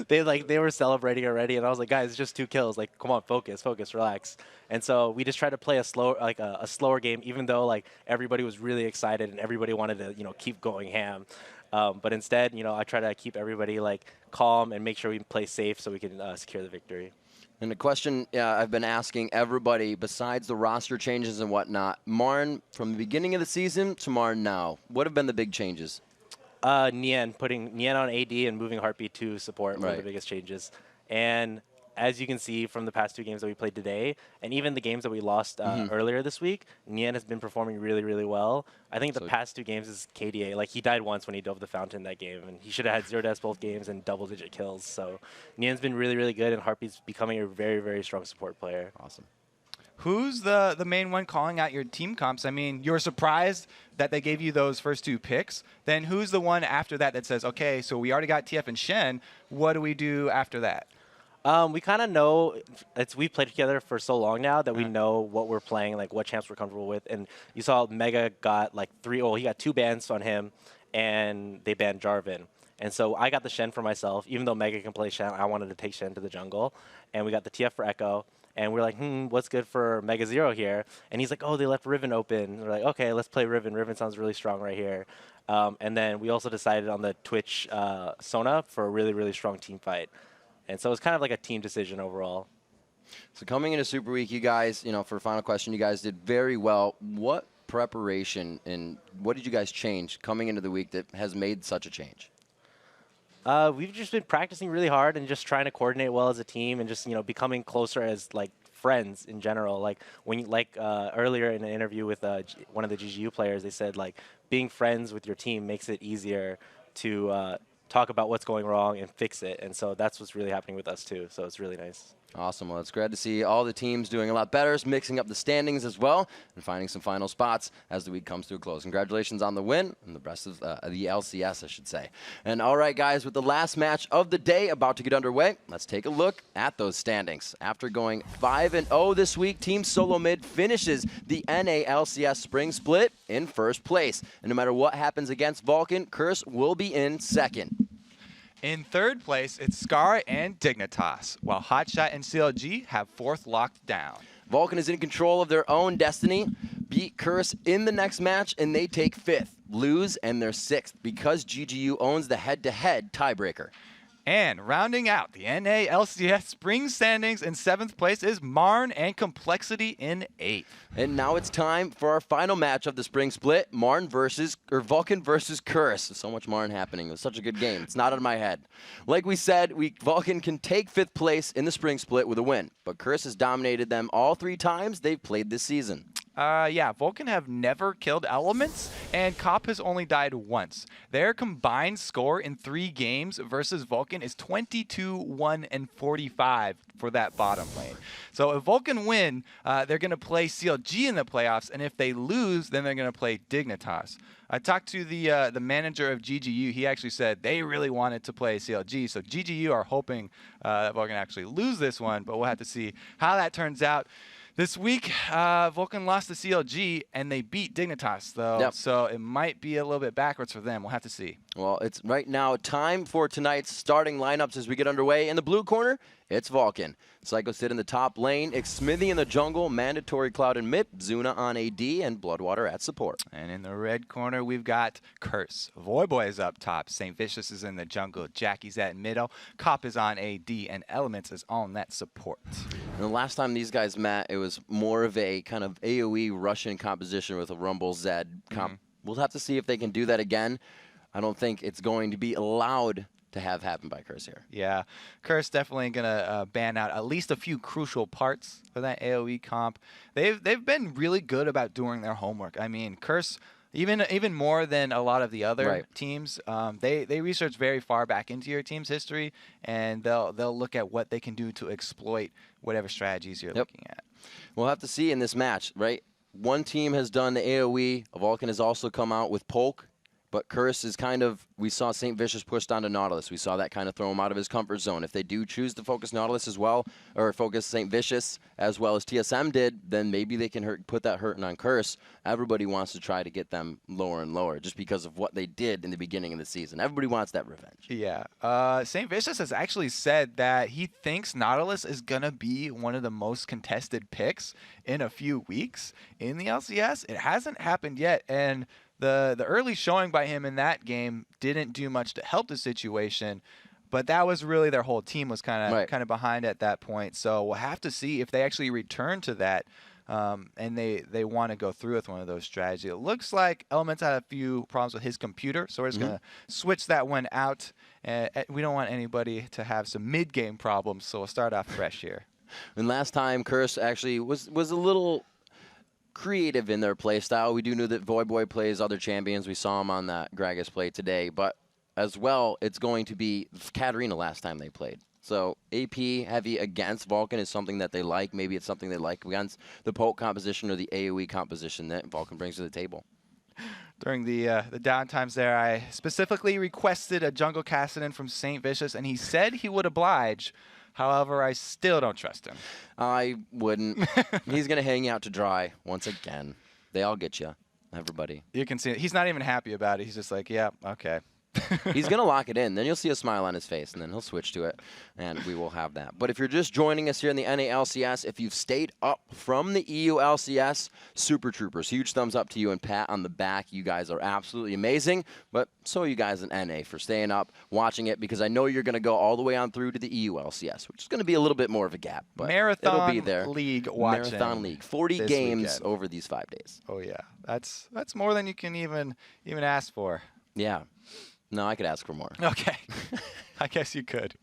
they were celebrating already, and I was like, guys, it's just 2 kills. Like, come on, focus, relax. And so we just tried to play a slower game, even though like everybody was really excited and everybody wanted to keep going ham. But instead, I try to keep everybody like calm and make sure we play safe so we can secure the victory.
And the question I've been asking everybody, besides the roster changes and whatnot, Marn, from the beginning of the season to Marn now, what have been the big changes?
Nian, putting Nian on AD and moving Heartbeat to support were the biggest changes. And as you can see from the past 2 games that we played today, and even the games that we lost earlier this week, Nian has been performing really, really well. I think the past 2 games is KDA. Like, he died once when he dove the fountain that game, and he should have had 0 deaths both games and double-digit kills. So Nian's been really, really good, and Heartbeat's becoming a very, very strong support player.
Awesome.
Who's the main one calling out your team comps? I mean, you were surprised that they gave you those first 2 picks. Then who's the one after that says, okay, so we already got TF and Shen. What do we do after that?
We kind of know, we've played together for so long now that we know what we're playing, like what champs we're comfortable with. And you saw Mega got like he got 2 bans on him, and they banned Jarvan. And so I got the Shen for myself. Even though Mega can play Shen, I wanted to take Shen to the jungle. And we got the TF for Echo. And we're like, what's good for Mega Zero here? And he's like, oh, they left Riven open. And we're like, okay, let's play Riven. Riven sounds really strong right here. And then we also decided on the Twitch Sona for a really, really strong team fight. And so it's kind of like a team decision overall.
So coming into Super Week, you guys, for a final question, you guys did very well. What preparation and what did you guys change coming into the week that has made such a change?
We've just been practicing really hard and just trying to coordinate well as a team and just, becoming closer as like friends in general. Like earlier in an interview with one of the GGU players, they said like being friends with your team makes it easier to talk about what's going wrong and fix it. And so that's what's really happening with us too. So it's really nice.
Awesome. Well, it's great to see all the teams doing a lot better, mixing up the standings as well, and finding some final spots as the week comes to a close. Congratulations on the win and the rest of the LCS, I should say. And all right, guys, with the last match of the day about to get underway, let's take a look at those standings. After going 5-0 this week, Team Solo Mid finishes the NA LCS Spring Split in first place. And no matter what happens against Vulcun, Curse will be in second.
In third place, it's Scar and Dignitas, while Hotshot and CLG have fourth locked down.
Vulcun is in control of their own destiny, beat Curse in the next match, and they take fifth. Lose, and they're sixth, because GGU owns the head-to-head tiebreaker.
And rounding out the NA LCS Spring standings in seventh place is Marn and Complexity in eighth.
And now it's time for our final match of the Spring Split, Vulcun versus Curse. So much Marn happening. It was such a good game. It's not out of my head. Like we said, Vulcun can take fifth place in the Spring Split with a win, but Curse has dominated them all 3 times they've played this season.
Yeah, Vulcun have never killed Elements, and Cop has only died once. Their combined score in 3 games versus Vulcun is 22, 1, and 45 for that bottom lane. So if Vulcun win, they're going to play CLG in the playoffs, and if they lose, then they're going to play Dignitas. I talked to the manager of GGU. He actually said they really wanted to play CLG, so GGU are hoping that Vulcun actually lose this one, but we'll have to see how that turns out. This week, Vulcun lost to CLG, and they beat Dignitas, though,
Yep.
So it might be a little bit backwards for them. We'll have to see.
Well, it's right now time for tonight's starting lineups as we get underway. In the blue corner, it's Vulcun. Psycho Sid in the top lane, Xmithy in the jungle, Mandatory Cloud and Mip, Zuna on AD, and Bloodwater at support.
And in the red corner, we've got Curse. Voyboy is up top. St. Vicious is in the jungle. Jackie's at middle. Cop is on AD, and Elements is on that support.
And the last time these guys met, it was more of a kind of AoE Russian composition with a Rumble Zed comp. We'll have to see if they can do that again. I don't think it's going to be allowed to have happen by Curse here.
Yeah, Curse definitely gonna ban out at least a few crucial parts for that AoE comp. They've been really good about doing their homework. I mean, Curse even more than a lot of the other teams. They research very far back into your team's history, and they'll look at what they can do to exploit whatever strategies you're looking at.
We'll have to see in this match, right? One team has done the AoE. Vulcun has also come out with Polk. But Curse is kind of, we saw St. Vicious pushed onto Nautilus. We saw that kind of throw him out of his comfort zone. If they do choose to focus Nautilus as well, or focus St. Vicious as well as TSM did, then maybe they can put that hurting on Curse. Everybody wants to try to get them lower and lower just because of what they did in the beginning of the season. Everybody wants that revenge.
Yeah. St. Vicious has actually said that he thinks Nautilus is going to be one of the most contested picks in a few weeks in the LCS. It hasn't happened yet, and the early showing by him in that game didn't do much to help the situation, but that was really their whole team was kind of behind at that point. So we'll have to see if they actually return to that, and they want to go through with one of those strategies. It looks like Elements had a few problems with his computer, so we're just going to switch that one out. We don't want anybody to have some mid-game problems, so we'll start off fresh here.
And last time, Curse actually was a little creative in their play style. We do know that Voyboy plays other champions. We saw him on that Gragas play today. But as well, it's going to be Katarina last time they played. So AP heavy against Vulcun is something that they like. Maybe it's something they like against the Poke composition or the AoE composition that Vulcun brings to the table.
During the downtimes there, I specifically requested a jungle Kassadin from St. Vicious, and he said he would oblige. However, I still don't trust him.
I wouldn't. He's going to hang out to dry once again. They all get you, everybody.
You can see it. He's not even happy about it. He's just like, yeah, okay.
He's going to lock it in. Then you'll see a smile on his face, and then he'll switch to it, and we will have that. But if you're just joining us here in the NA LCS, if you've stayed up from the EU LCS, Super Troopers, huge thumbs up to you and pat on the back. You guys are absolutely amazing, but so are you guys in NA for staying up, watching it, because I know you're going to go all the way on through to the EU LCS, which is going to be a little bit more of a gap, but it'll be there.
League watching.
Marathon League. 40 games over these 5 days.
Oh, yeah. That's more than you can even ask for.
Yeah. No, I could ask for more.
Okay. I guess you could.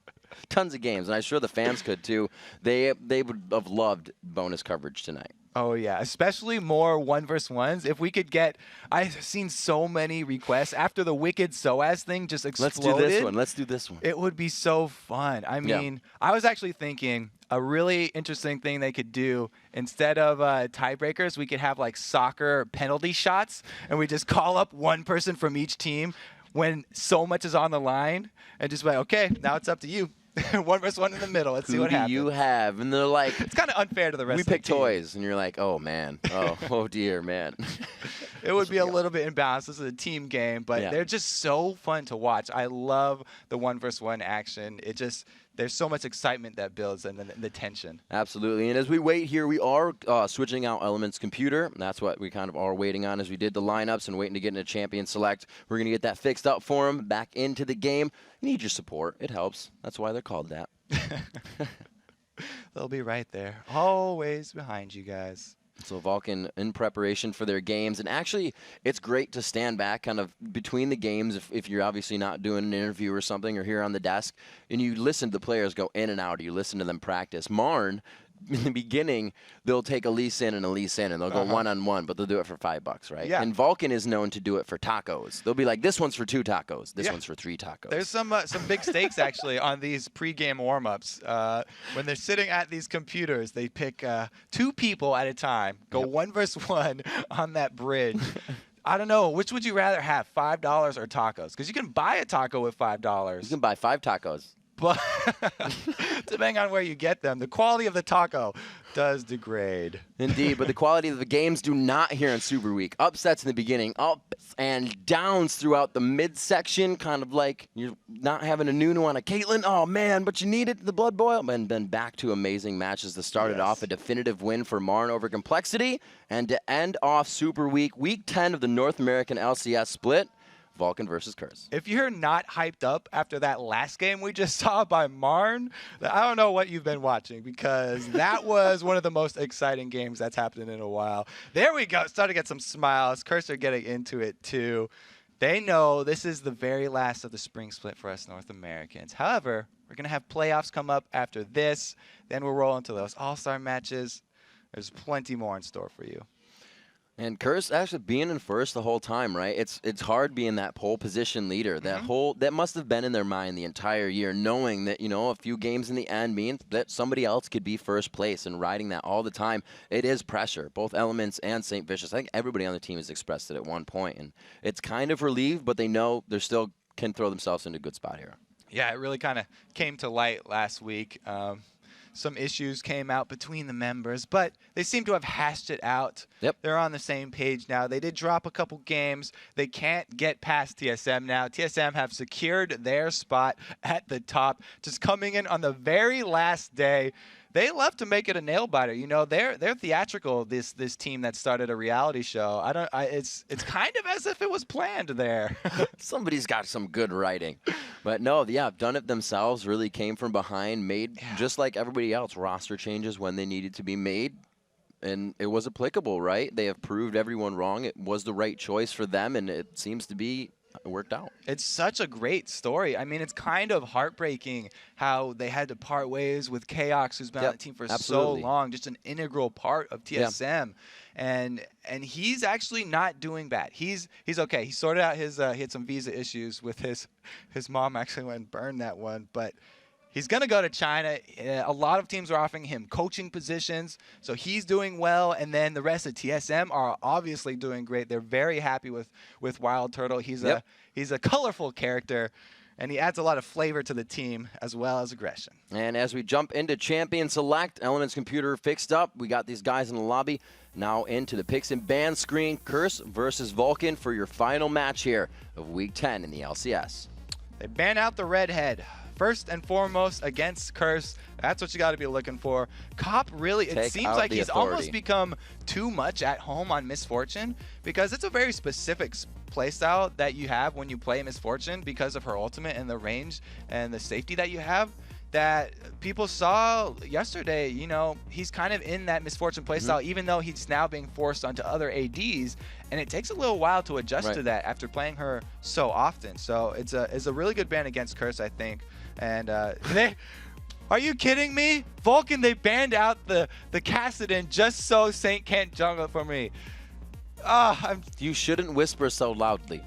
Tons of games, and I'm sure the fans could too. They would have loved bonus coverage tonight.
Oh yeah, especially more 1v1s. If we could get, I've seen so many requests after the Wicked SOAS thing just exploded.
Let's do this one.
It would be so fun. I mean, I was actually thinking a really interesting thing they could do instead of tiebreakers, we could have like soccer penalty shots, and we just call up one person from each team when so much is on the line, and just be like, okay, now it's up to you. 1v1 in the middle. Let's see what happens.
Who do you have? And they're like,
it's kind of unfair to the rest
we
of the
pick
team.
toys, and you're like, oh man, oh dear, man.
It would be a little bit imbalanced. This is a team game, but they're just so fun to watch. I love the 1v1 action. It just, there's so much excitement that builds and the tension.
Absolutely. And as we wait here, we are switching out Element's computer. That's what we kind of are waiting on as we did the lineups and waiting to get into champion select. We're going to get that fixed up for them, back into the game. You need your support. It helps. That's why they're called that.
They'll be right there, always behind you guys.
So Vulcun in preparation for their games. And actually, it's great to stand back kind of between the games if you're obviously not doing an interview or something or here on the desk, and you listen to the players go in and out, or you listen to them practice. Marn, in the beginning, they'll take Elise in, and they'll go one-on-one, but they'll do it for $5, right?
Yeah.
And Vulcun is known to do it for tacos. They'll be like, this one's for 2 tacos. This one's for 3 tacos.
There's some big stakes, actually, on these pre-game warm-ups. When they're sitting at these computers, they pick 2 people at a time, go 1v1 on that bridge. I don't know. Which would you rather have, $5 or tacos? Because you can buy a taco with $5.
You can buy 5 tacos.
But depending on where you get them, the quality of the taco does degrade.
Indeed, but the quality of the games do not here in Super Week. Upsets in the beginning, ups and downs throughout the midsection, kind of like you're not having a Nunu on a Caitlyn. Oh, man, but you need it, the blood boil. And then back to amazing matches that started off a definitive win for Marn over Complexity. And to end off Super Week, Week 10 of the North American LCS split, Vulcun versus Curse.
If you're not hyped up after that last game we just saw by Marn, I don't know what you've been watching, because that was one of the most exciting games that's happened in a while. There we go. Starting to get some smiles. Curse are getting into it too. They know this is the very last of the spring split for us North Americans. However, we're going to have playoffs come up after this. Then we'll roll into those all-star matches. There's plenty more in store for you.
And Curse actually being in first the whole time, right? It's hard being that pole position leader. That must have been in their mind the entire year, knowing that, you know, a few games in the end means that somebody else could be first place, and riding that all the time. It is pressure. Both Elements and St. Vicious, I think everybody on the team has expressed it at one point, and it's kind of relieved, but they know they still can throw themselves into a good spot here.
Yeah, it really kind of came to light last week. Some issues came out between the members, but they seem to have hashed it out.
Yep.
They're on the same page now. They did drop a couple games. They can't get past TSM now. TSM have secured their spot at the top, just coming in on the very last day. They love to make it a nail biter. You know, they're theatrical. This team that started a reality show. It's kind of as if it was planned there.
Somebody's got some good writing, but no, done it themselves. Really came from behind, made just like everybody else roster changes when they needed to be made, and it was applicable. Right? They have proved everyone wrong. It was the right choice for them, and it seems to be. It worked out.
It's such a great story. I mean, it's kind of heartbreaking how they had to part ways with Chaos, who's been on the team for so long, just an integral part of TSM. And he's actually not doing bad. He's okay. He sorted out his he had some visa issues with his mom. Actually went and burned that one, but he's going to go to China. A lot of teams are offering him coaching positions, so he's doing well. And then the rest of TSM are obviously doing great. They're very happy with Wild Turtle. He's a colorful character, and he adds a lot of flavor to the team as well as aggression.
And as we jump into Champion Select, Elements computer fixed up. We got these guys in the lobby. Now into the picks and ban screen. Curse versus Vulcun for your final match here of Week 10 in the LCS.
They ban out the redhead. First and foremost against Curse. That's what you got to be looking for. Cop really, it seems like he's almost become too much at home on Misfortune, because it's a very specific playstyle that you have when you play Misfortune because of her ultimate and the range and the safety that you have. That people saw yesterday, you know, he's kind of in that Misfortune playstyle, even though he's now being forced onto other ADs, and it takes a little while to adjust to that after playing her so often. So it's a really good ban against Curse, I think. And Are you kidding me? Vulcun, they banned out the Kassadin just so Saint can't jungle for me.
You shouldn't whisper so loudly.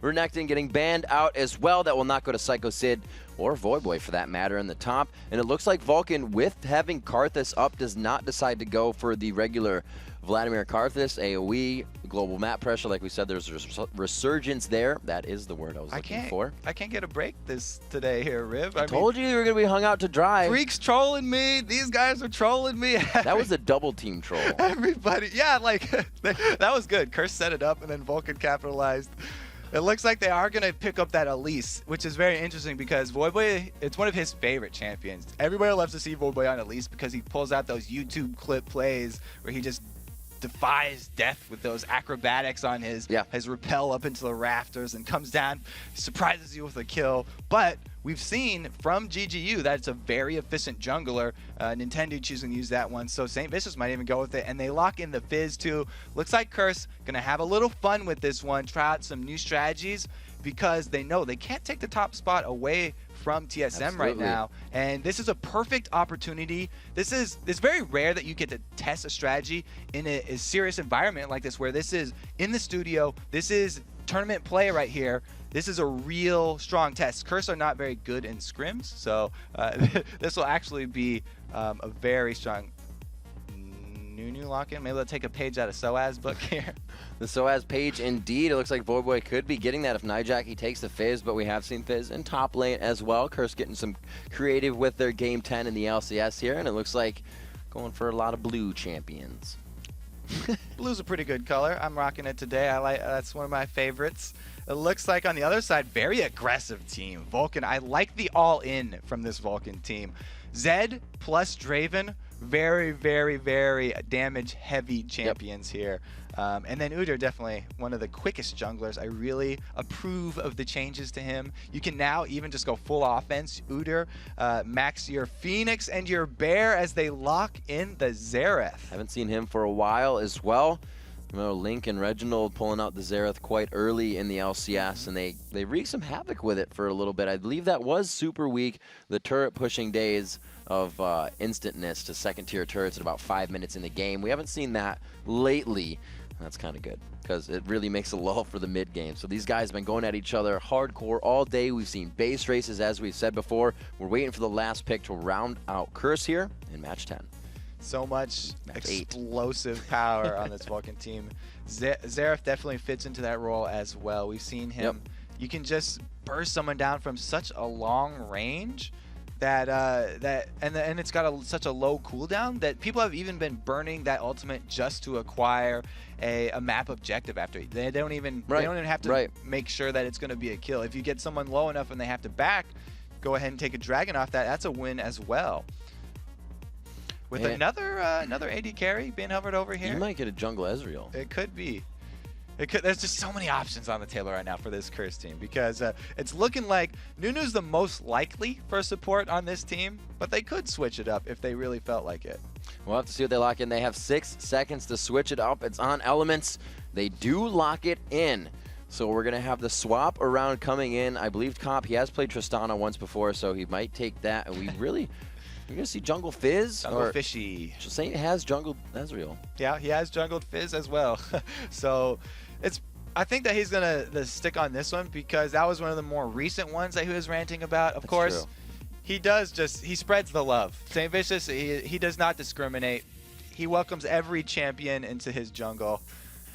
Renekton getting banned out as well. That will not go to Psycho Sid or Voyboy for that matter in the top. And it looks like Vulcun, with having Karthus up, does not decide to go for the regular Vladimir Karthus, AoE, global map pressure. Like we said, there's resurgence there. That is the word I was looking for.
I can't get a break today here, Riv.
I told you were going to be hung out to dry.
Freaks trolling me. These guys are trolling me.
That was a double team troll.
Everybody. Yeah, like, that was good. Curse set it up, and then Vulcun capitalized. It looks like they are going to pick up that Elise, which is very interesting because Voyboy, it's one of his favorite champions. Everybody loves to see Voyboy on Elise because he pulls out those YouTube clip plays where he just defies death with those acrobatics on his rappel up into the rafters and comes down, surprises you with a kill. But we've seen from GGU that it's a very efficient jungler. Nintendo choosing to use that one, so St. Vicious might even go with it. And they lock in the Fizz too. Looks like Curse gonna have a little fun with this one, try out some new strategies because they know they can't take the top spot away from TSM right now, and this is a perfect opportunity. It's very rare that you get to test a strategy in a serious environment like this, where this is in the studio, this is tournament play right here. This is a real strong test. Curse are not very good in scrims, so this will actually be a very strong new lock-in. Maybe they'll take a page out of Soaz book here.
The Soaz page, indeed. It looks like Voyboy could be getting that if Nijaki takes the Fizz, but we have seen Fizz in top lane as well. Curse getting some creative with their Game 10 in the LCS here, and it looks like going for a lot of blue champions.
Blue's a pretty good color. I'm rocking it today. That's one of my favorites. It looks like on the other side, very aggressive team. Vulcun, I like the all-in from this Vulcun team. Zed plus Draven, very, very, very damage-heavy champions here. And then Udyr, definitely one of the quickest junglers. I really approve of the changes to him. You can now even just go full offense. Udyr, max your Phoenix and your Bear as they lock in the Xerath.
Haven't seen him for a while as well. You know, Link and Reginald pulling out the Xerath quite early in the LCS, and they wreaked some havoc with it for a little bit. I believe that was super weak. The turret pushing days of instantness to second-tier turrets at about 5 minutes in the game. We haven't seen that lately. That's kind of good because it really makes a lull for the mid game. So these guys have been going at each other hardcore all day. We've seen base races, as we've said before. We're waiting for the last pick to round out Curse here in match 10.
So much explosive power on this Vulcun team. Xerath definitely fits into that role as well. We've seen him. You can just burst someone down from such a long range that and it's got such a low cooldown that people have even been burning that ultimate just to acquire a map objective after. They don't even have to make sure that it's going to be a kill. If you get someone low enough and they have to back, go ahead and take a dragon off that. That's a win as well. With another AD carry being hovered over here.
You might get a jungle Ezreal.
It could be. There's just so many options on the table right now for this Curse team because it's looking like Nunu's the most likely for support on this team, but they could switch it up if they really felt like it.
We'll have to see what they lock in. They have 6 seconds to switch it up. It's on Elements. They do lock it in. So we're going to have the swap around coming in. I believe Comp, he has played Tristana once before, so he might take that. And we're going to see Jungle Fizz?
Jungle Fishy.
Saint has jungled Ezreal.
Yeah, he has jungled Fizz as well. So I think that he's going to stick on this one because that was one of the more recent ones that he was ranting about. Of course, he spreads the love. St. Vicious, he does not discriminate. He welcomes every champion into his jungle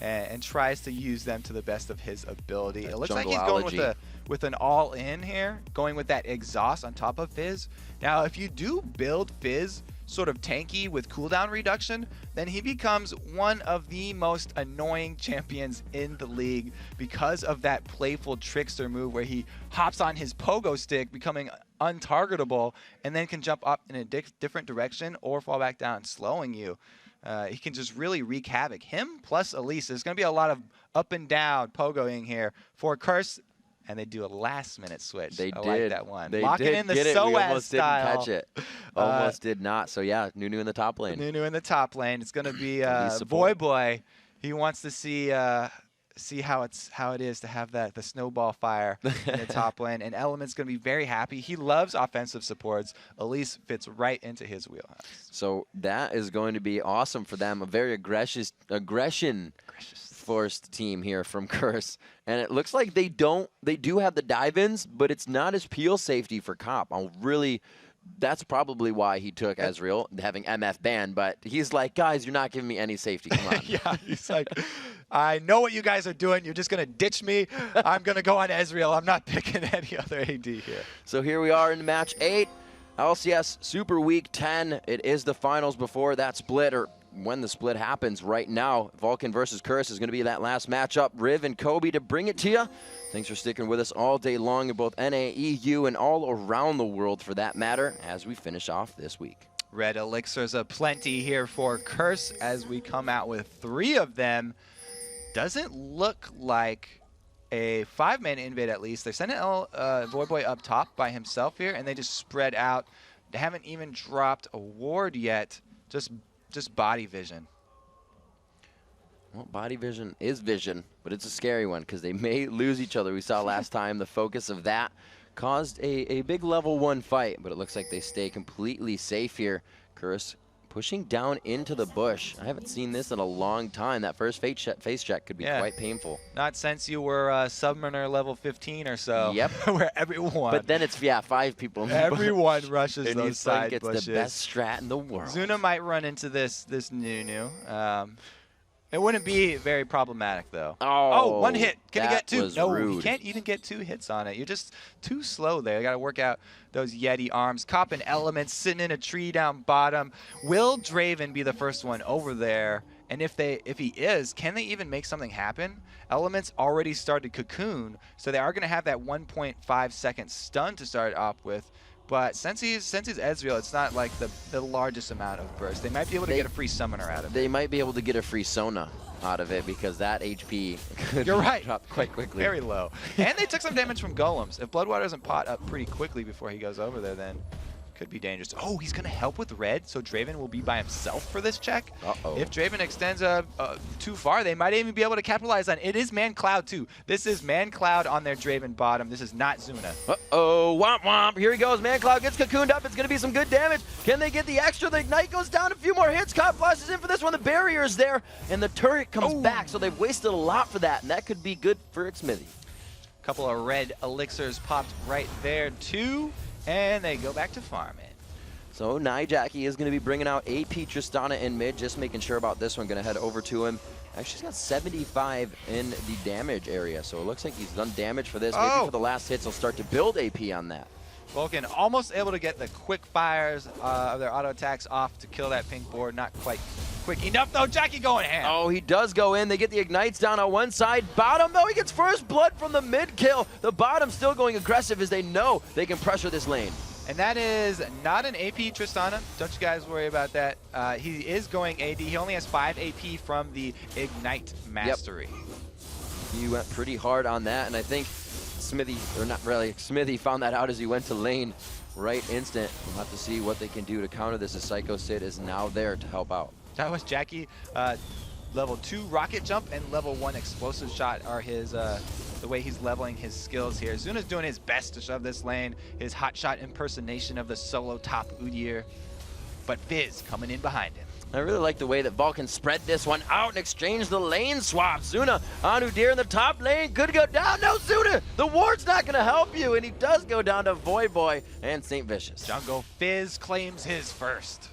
and tries to use them to the best of his ability. It looks like he's going with an all-in here, going with that exhaust on top of Fizz. Now, if you do build Fizz sort of tanky with cooldown reduction, then he becomes one of the most annoying champions in the league because of that playful trickster move where he hops on his pogo stick, becoming untargetable, and then can jump up in a different direction or fall back down, slowing you. He can just really wreak havoc. Him plus Elise. There's going to be a lot of up and down pogoing here for Curse, and they do a last-minute switch.
I
like that one.
They
Locking
did
in the
get it.
Soaz
We almost
style.
didn't catch it. Almost did not. So yeah, Nunu in the top lane.
Nunu in the top lane. It's going to be Voyboy. He wants to see see how it is to have the snowball fire in the top lane, and Element's going to be very happy. He loves offensive supports. Elise fits right into his wheelhouse.
So that is going to be awesome for them. A very aggression-forced team here from Curse, and it looks like they do have the dive-ins, but it's not as peel safety for Cop. That's probably why he took Ezreal, having MF banned, but he's like, guys, you're not giving me any safety. Come on.
Yeah, he's like, I know what you guys are doing. You're just going to ditch me. I'm going to go on Ezreal. I'm not picking any other AD here.
So here we are in match 8, LCS Super Week 10. It is the finals before that split, or when the split happens right now. Vulcun versus Curse is going to be that last matchup. Riv and Kobe to bring it to you. Thanks for sticking with us all day long in both NA, EU, and all around the world for that matter as we finish off this week.
Red elixirs aplenty here for Curse as we come out with 3 of them. Doesn't look like a 5-man invade at least. They're sending Voyboy up top by himself here, and they just spread out. They haven't even dropped a ward yet. Just body vision.
Well, body vision is vision, but it's a scary one because they may lose each other. We saw last time the focus of that caused a big level 1 fight, but it looks like they stay completely safe here. Curse pushing down into the bush. I haven't seen this in a long time. That first face check could be quite painful.
Not since you were Summoner level 15 or so.
Yep.
Where everyone.
But then it's, 5 people in the
everyone
bush.
rushes
and
those side
gets
bushes.
the best strat in the world.
Zuna might run into this Nunu. It wouldn't be very problematic, though.
Oh,
1 hit. Can he get 2? No,
rude.
he can't even get 2 hits on it. You're just too slow there. You got to work out those Yeti arms. Cop and Element sitting in a tree down bottom. Will Draven be the first one over there? And if he is, can they even make something happen? Element's already started Cocoon, so they are going to have that 1.5 second stun to start off with. But since he's Ezreal, it's not like the largest amount of burst. They might be able to get a free summoner out of it.
They might be able to get a free Sona out of it because that HP could
You're right.
drop quite quickly.
Very low. And they took some damage from golems. If Bloodwater doesn't pot up pretty quickly before he goes over there, then could be dangerous. Oh, he's going to help with red, so Draven will be by himself for this check.
Uh-oh.
If Draven extends too far, they might even be able to capitalize on it. It is Man Cloud, too. This is Man Cloud on their Draven bottom. This is not Zuna.
Uh-oh, womp womp. Here he goes. Man Cloud gets cocooned up. It's going to be some good damage. Can they get the extra? The Ignite goes down. A few more hits. Cop flashes in for this one. The barrier is there, and the turret comes back, so they've wasted a lot for that, and that could be good for Smithy.
A couple of red elixirs popped right there, too, and they go back to farming.
So Nijaki is going to be bringing out AP Tristana in mid, just making sure about this one. Going to head over to him. Actually, he's got 75 in the damage area, so it looks like he's done damage for this. Maybe for the last hits, he'll start to build AP on that.
Vulcun almost able to get the quick fires of their auto attacks off to kill that pink board. Not quite quick enough, though. Jackie going ham.
Oh, he does go in. They get the Ignites down on one side. Bottom, though, he gets first blood from the mid kill. The bottom still going aggressive as they know they can pressure this lane.
And that is not an AP Tristana. Don't you guys worry about that. He is going AD. He only has 5 AP from the Ignite Mastery.
Yep. He went pretty hard on that, and I think Smithy, or not really, Smithy found that out as he went to lane right instant. We'll have to see what they can do to counter this as Psycho Sid is now there to help out.
That was Jackie. Level 2 rocket jump and level 1 explosive shot are his the way he's leveling his skills here. Zuna's doing his best to shove this lane, his hot shot impersonation of the solo top Udyr, but Fizz coming in behind him.
I really like the way that Vulcun spread this one out and exchanged the lane swap. Zuna on Udyr in the top lane, could go down. No, Zuna, the ward's not going to help you, and he does go down to Voyboy and St. Vicious.
Jungle Fizz claims his first.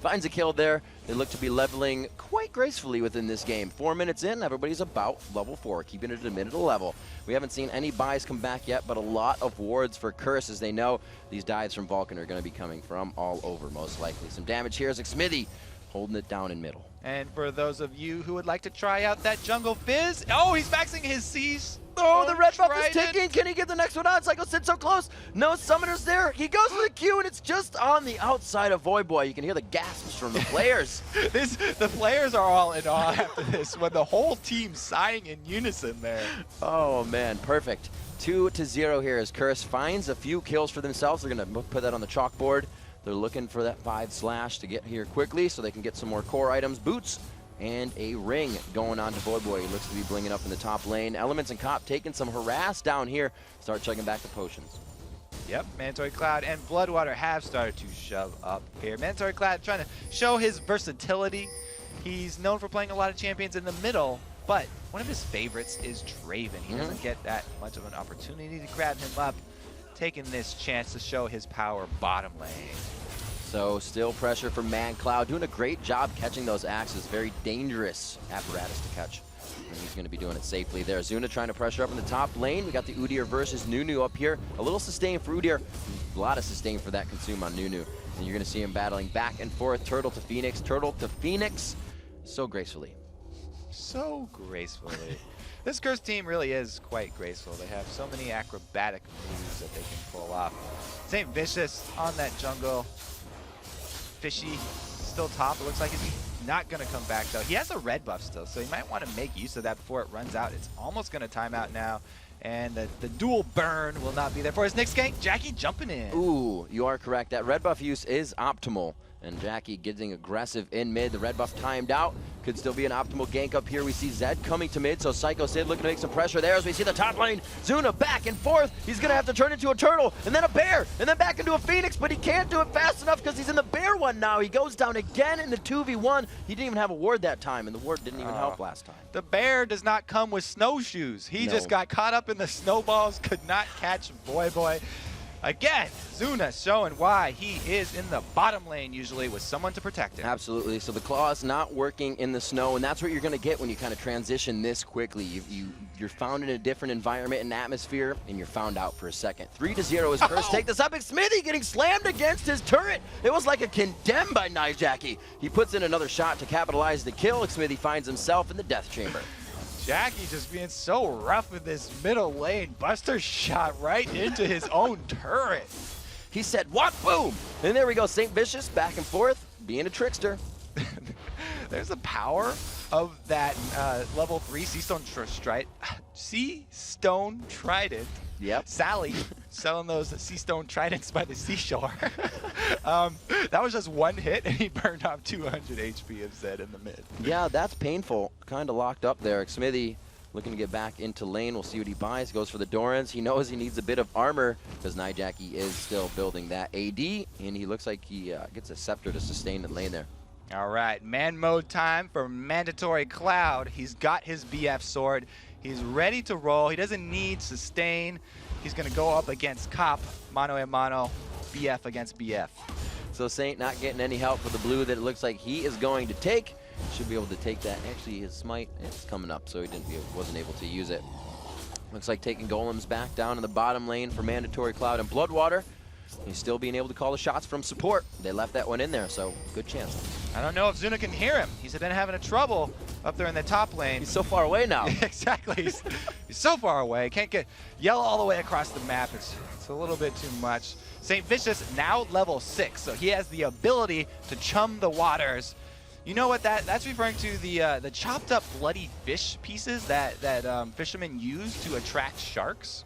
Finds a kill there. They look to be leveling quite gracefully within this game. 4 minutes in, everybody's about level 4, keeping it at a minute a level. We haven't seen any buys come back yet, but a lot of wards for Curse as they know these dives from Vulcun are going to be coming from all over, most likely. Some damage here as Smithy holding it down in middle.
And for those of you who would like to try out that Jungle Fizz, oh, he's maxing his C's.
Oh, the red buff is ticking. Can he get the next one on? Psycho Sid so close. No summoners there. He goes for the Q, and it's just on the outside of Voyboy. You can hear the gasps from the players.
The players are all in awe after this when the whole team's sighing in unison there.
Oh, man, perfect. 2-0 here as Curse finds a few kills for themselves. They're going to put that on the chalkboard. They're looking for that 5 slash to get here quickly so they can get some more core items. Boots and a ring going on to Voyboy. He looks to be blinging up in the top lane. Elements and Cop taking some harass down here. Start chugging back the potions.
Yep, Mandatory Cloud and Bloodwater have started to shove up here. Mandatory Cloud trying to show his versatility. He's known for playing a lot of champions in the middle, but one of his favorites is Draven. He doesn't get that much of an opportunity to grab him up, taking this chance to show his power bottom lane.
So still pressure from ManCloud, doing a great job catching those axes. Very dangerous apparatus to catch. And he's going to be doing it safely there. Zuna trying to pressure up in the top lane. We got the Udyr versus Nunu up here. A little sustain for Udyr. A lot of sustain for that consume on Nunu. And you're going to see him battling back and forth. Turtle to Phoenix. Turtle to Phoenix. So gracefully.
So gracefully. This Curse team really is quite graceful. They have so many acrobatic moves that they can pull off. St. Vicious on that jungle. Fishy still top. It looks like he's not going to come back, though. He has a red buff still, so he might want to make use of that before it runs out. It's almost going to time out now. And the dual burn will not be there for his next gank. Jackie jumping in.
Ooh, you are correct. That red buff use is optimal. And Jackie getting aggressive in mid. The red buff timed out. Could still be an optimal gank up here. We see Zed coming to mid, so Psycho Sid looking to make some pressure there as we see the top lane. Zuna back and forth. He's going to have to turn into a turtle, and then a bear, and then back into a phoenix, but he can't do it fast enough because he's in the bear one now. He goes down again in the 2v1. He didn't even have a ward that time, and the ward didn't even help last time.
The bear does not come with snowshoes. He just got caught up in the snowballs, could not catch Voyboy. Again, Zuna showing why he is in the bottom lane usually with someone to protect him.
Absolutely. So the claw's not working in the snow, and that's what you're going to get when you kind of transition this quickly. You're found in a different environment and atmosphere, and you're found out for a second. 3-0 is Curse. Take this up. Smithy getting slammed against his turret. It was like a condemn by Jackie. He puts in another shot to capitalize the kill. Smithy finds himself in the death chamber.
Jackie just being so rough with this middle lane. Buster shot right into his own turret.
He said, what? Boom! And there we go. St. Vicious back and forth, being a trickster.
There's the power of that level 3 Seastone Trident.
Yep.
Sally selling those Seastone Tridents by the seashore. That was just one hit, and he burned off 200 HP of Zed in the mid.
Yeah, that's painful. Kind of locked up there. Smithy looking to get back into lane. We'll see what he buys. Goes for the Dorans. He knows he needs a bit of armor because Jackie is still building that AD, and he looks like he gets a scepter to sustain the lane there.
All right, man mode time for Mandatory Cloud. He's got his BF sword. He's ready to roll. He doesn't need sustain. He's going to go up against Cop, mano a mano, BF against BF.
So Saint not getting any help for the blue that it looks like he is going to take. Should be able to take that. Actually, his smite is coming up, so he wasn't able to use it. Looks like taking golems back down in the bottom lane for Mandatory Cloud and Bloodwater. He's still being able to call the shots from support. They left that one in there, so good chance.
I don't know if Zuna can hear him. He's been having a trouble up there in the top lane.
He's so far away now.
Exactly. He's so far away. Can't yell all the way across the map. It's a little bit too much. St. Vicious now level 6, so he has the ability to chum the waters. You know what that's referring to? The chopped up bloody fish pieces that fishermen use to attract sharks,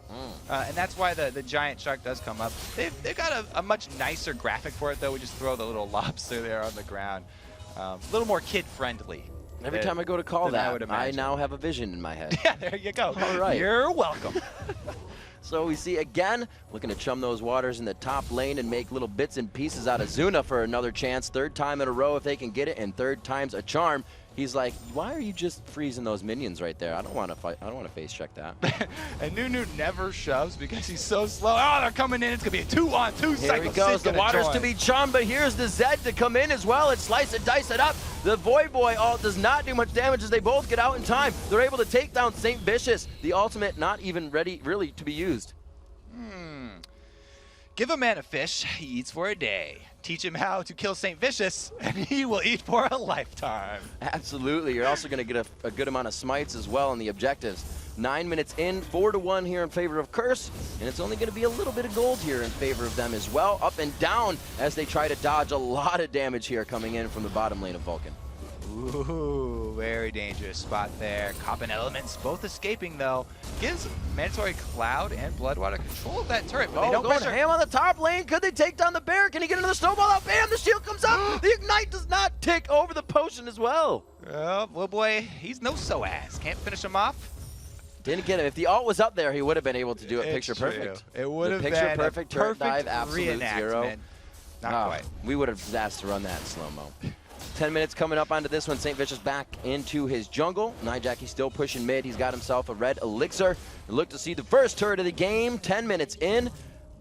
and that's why the giant shark does come up. They've got a much nicer graphic for it though. We just throw the little lobster there on the ground, a little more kid friendly.
Every time I go to call that, I now have a vision in my head.
Yeah, there you go.
All right,
you're welcome.
So we see again, looking to chum those waters in the top lane and make little bits and pieces out of Zuna for another chance. Third time in a row if they can get it, and third time's a charm. He's like, why are you just freezing those minions right there? I don't want to fight. I don't want to face check that.
And Nunu never shoves because he's so slow. Oh, they're coming in. It's going to be a 2-on-2 cycle.
Here he goes. The water's to be chummed, but here's the Zed to come in as well and slice it, dice it up. The Voyboy ult does not do much damage as they both get out in time. They're able to take down St. Vicious. The ultimate not even ready really to be used.
Give a man a fish, he eats for a day. Teach him how to kill St. Vicious, and he will eat for a lifetime.
Absolutely. You're also going to get a good amount of smites as well in the objectives. 9 minutes in, 4-1 here in favor of Curse, and it's only going to be a little bit of gold here in favor of them as well. Up and down as they try to dodge a lot of damage here coming in from the bottom lane of Vulcun.
Ooh, very dangerous spot there. Coppin Elements both escaping though. Gives Mandatory Cloud and Bloodwater control of that turret, but they don't
going
pressure.
ham on the top lane. Could they take down the bear? Can he get another snowball out? Bam, the shield comes up. The Ignite does not tick over the potion as well.
Oh, little boy, he's no so-ass. Can't finish him off.
Didn't get him. If the ult was up there, he would have been able to do it picture perfect.
It would have been
picture
a
perfect turret dive,
perfect
absolute zero.
reenactment. Not quite.
We would have asked to run that in slow-mo. 10 minutes coming up onto this one. St. Vicious back into his jungle. Nijaki still pushing mid. He's got himself a red elixir. And look to see the first turret of the game. 10 minutes in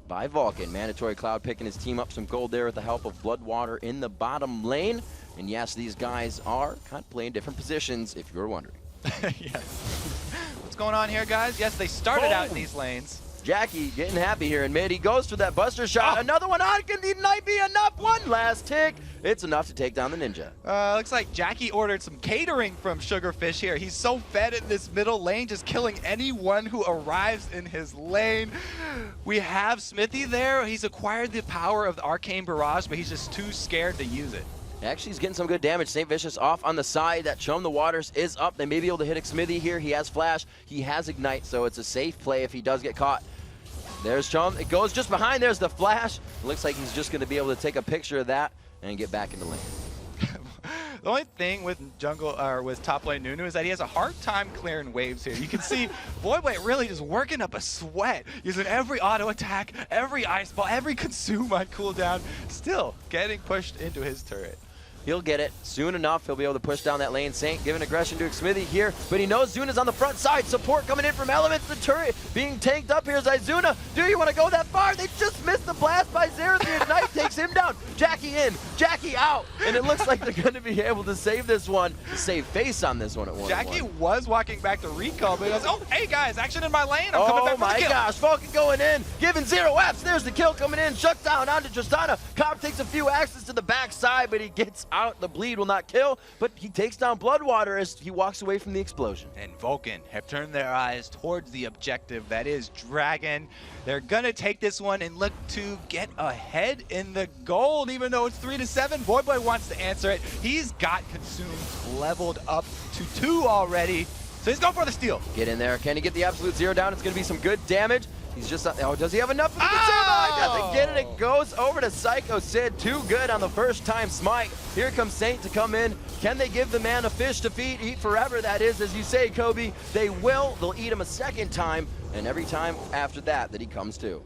by Vulcun. Mandatory Cloud picking his team up some gold there with the help of Bloodwater in the bottom lane. And yes, these guys are kind of playing different positions, if you're wondering.
Yes. What's going on here, guys? Yes, they started out in these lanes.
Jackie getting happy here in mid. He goes for that buster shot. Another one on. Can the Ignite be enough? One last tick. It's enough to take down the Ninja.
Looks like Jackie ordered some catering from Sugarfish here. He's so fed in this middle lane, just killing anyone who arrives in his lane. We have Smithy there. He's acquired the power of the Arcane Barrage, but he's just too scared to use it.
Actually, he's getting some good damage. St. Vicious off on the side. That Chum the Waters is up. They may be able to hit a Smithy here. He has Flash. He has Ignite, so it's a safe play if he does get caught. There's Chum. It goes just behind. There's the Flash. It looks like he's just going to be able to take a picture of that and get back into lane.
The only thing with with top lane Nunu is that he has a hard time clearing waves here. You can see Voidblade really just working up a sweat, using every auto attack, every ice ball, every consume on cooldown, still getting pushed into his turret.
He'll get it soon enough. He'll be able to push down that lane. Saint giving aggression to Smithy here, but he knows Zuna's on the front side. Support coming in from Elements. The turret being tanked up here is Izuna. Do you want to go that far? They just missed the blast by Zera. The Ignite takes him down. Jackie in, Jackie out, and it looks like they're going to be able to save this one. Save face on this one at 1-1.
Jackie was walking back to recall, but he goes, oh, hey guys, action in my lane. I'm coming back for the kill.
Oh my gosh, Vulcun going in, giving 0 Fs. There's the kill coming in. Shut down onto Tristana. Cobb takes a few axes to the backside, but he gets out. The bleed will not kill, but he takes down Bloodwater as he walks away from the explosion.
And Vulcun have turned their eyes towards the objective, that is Dragon. They're gonna take this one and look to get ahead in the gold, even though it's 3-7. Voidboy wants to answer it. He's got Consume leveled up to 2 already, so he's going for the steal.
Get in there. Can he get the absolute 0 down? It's gonna be some good damage. He's just, oh, does he have enough for the consume? Oh, he doesn't get it. It goes over to Psycho Sid. Too good on the first time smite. Here comes Saint to come in. Can they give the man a fish to feed? Eat forever, that is, as you say, Kobe. They will. They'll eat him a second time, and every time after that he comes to.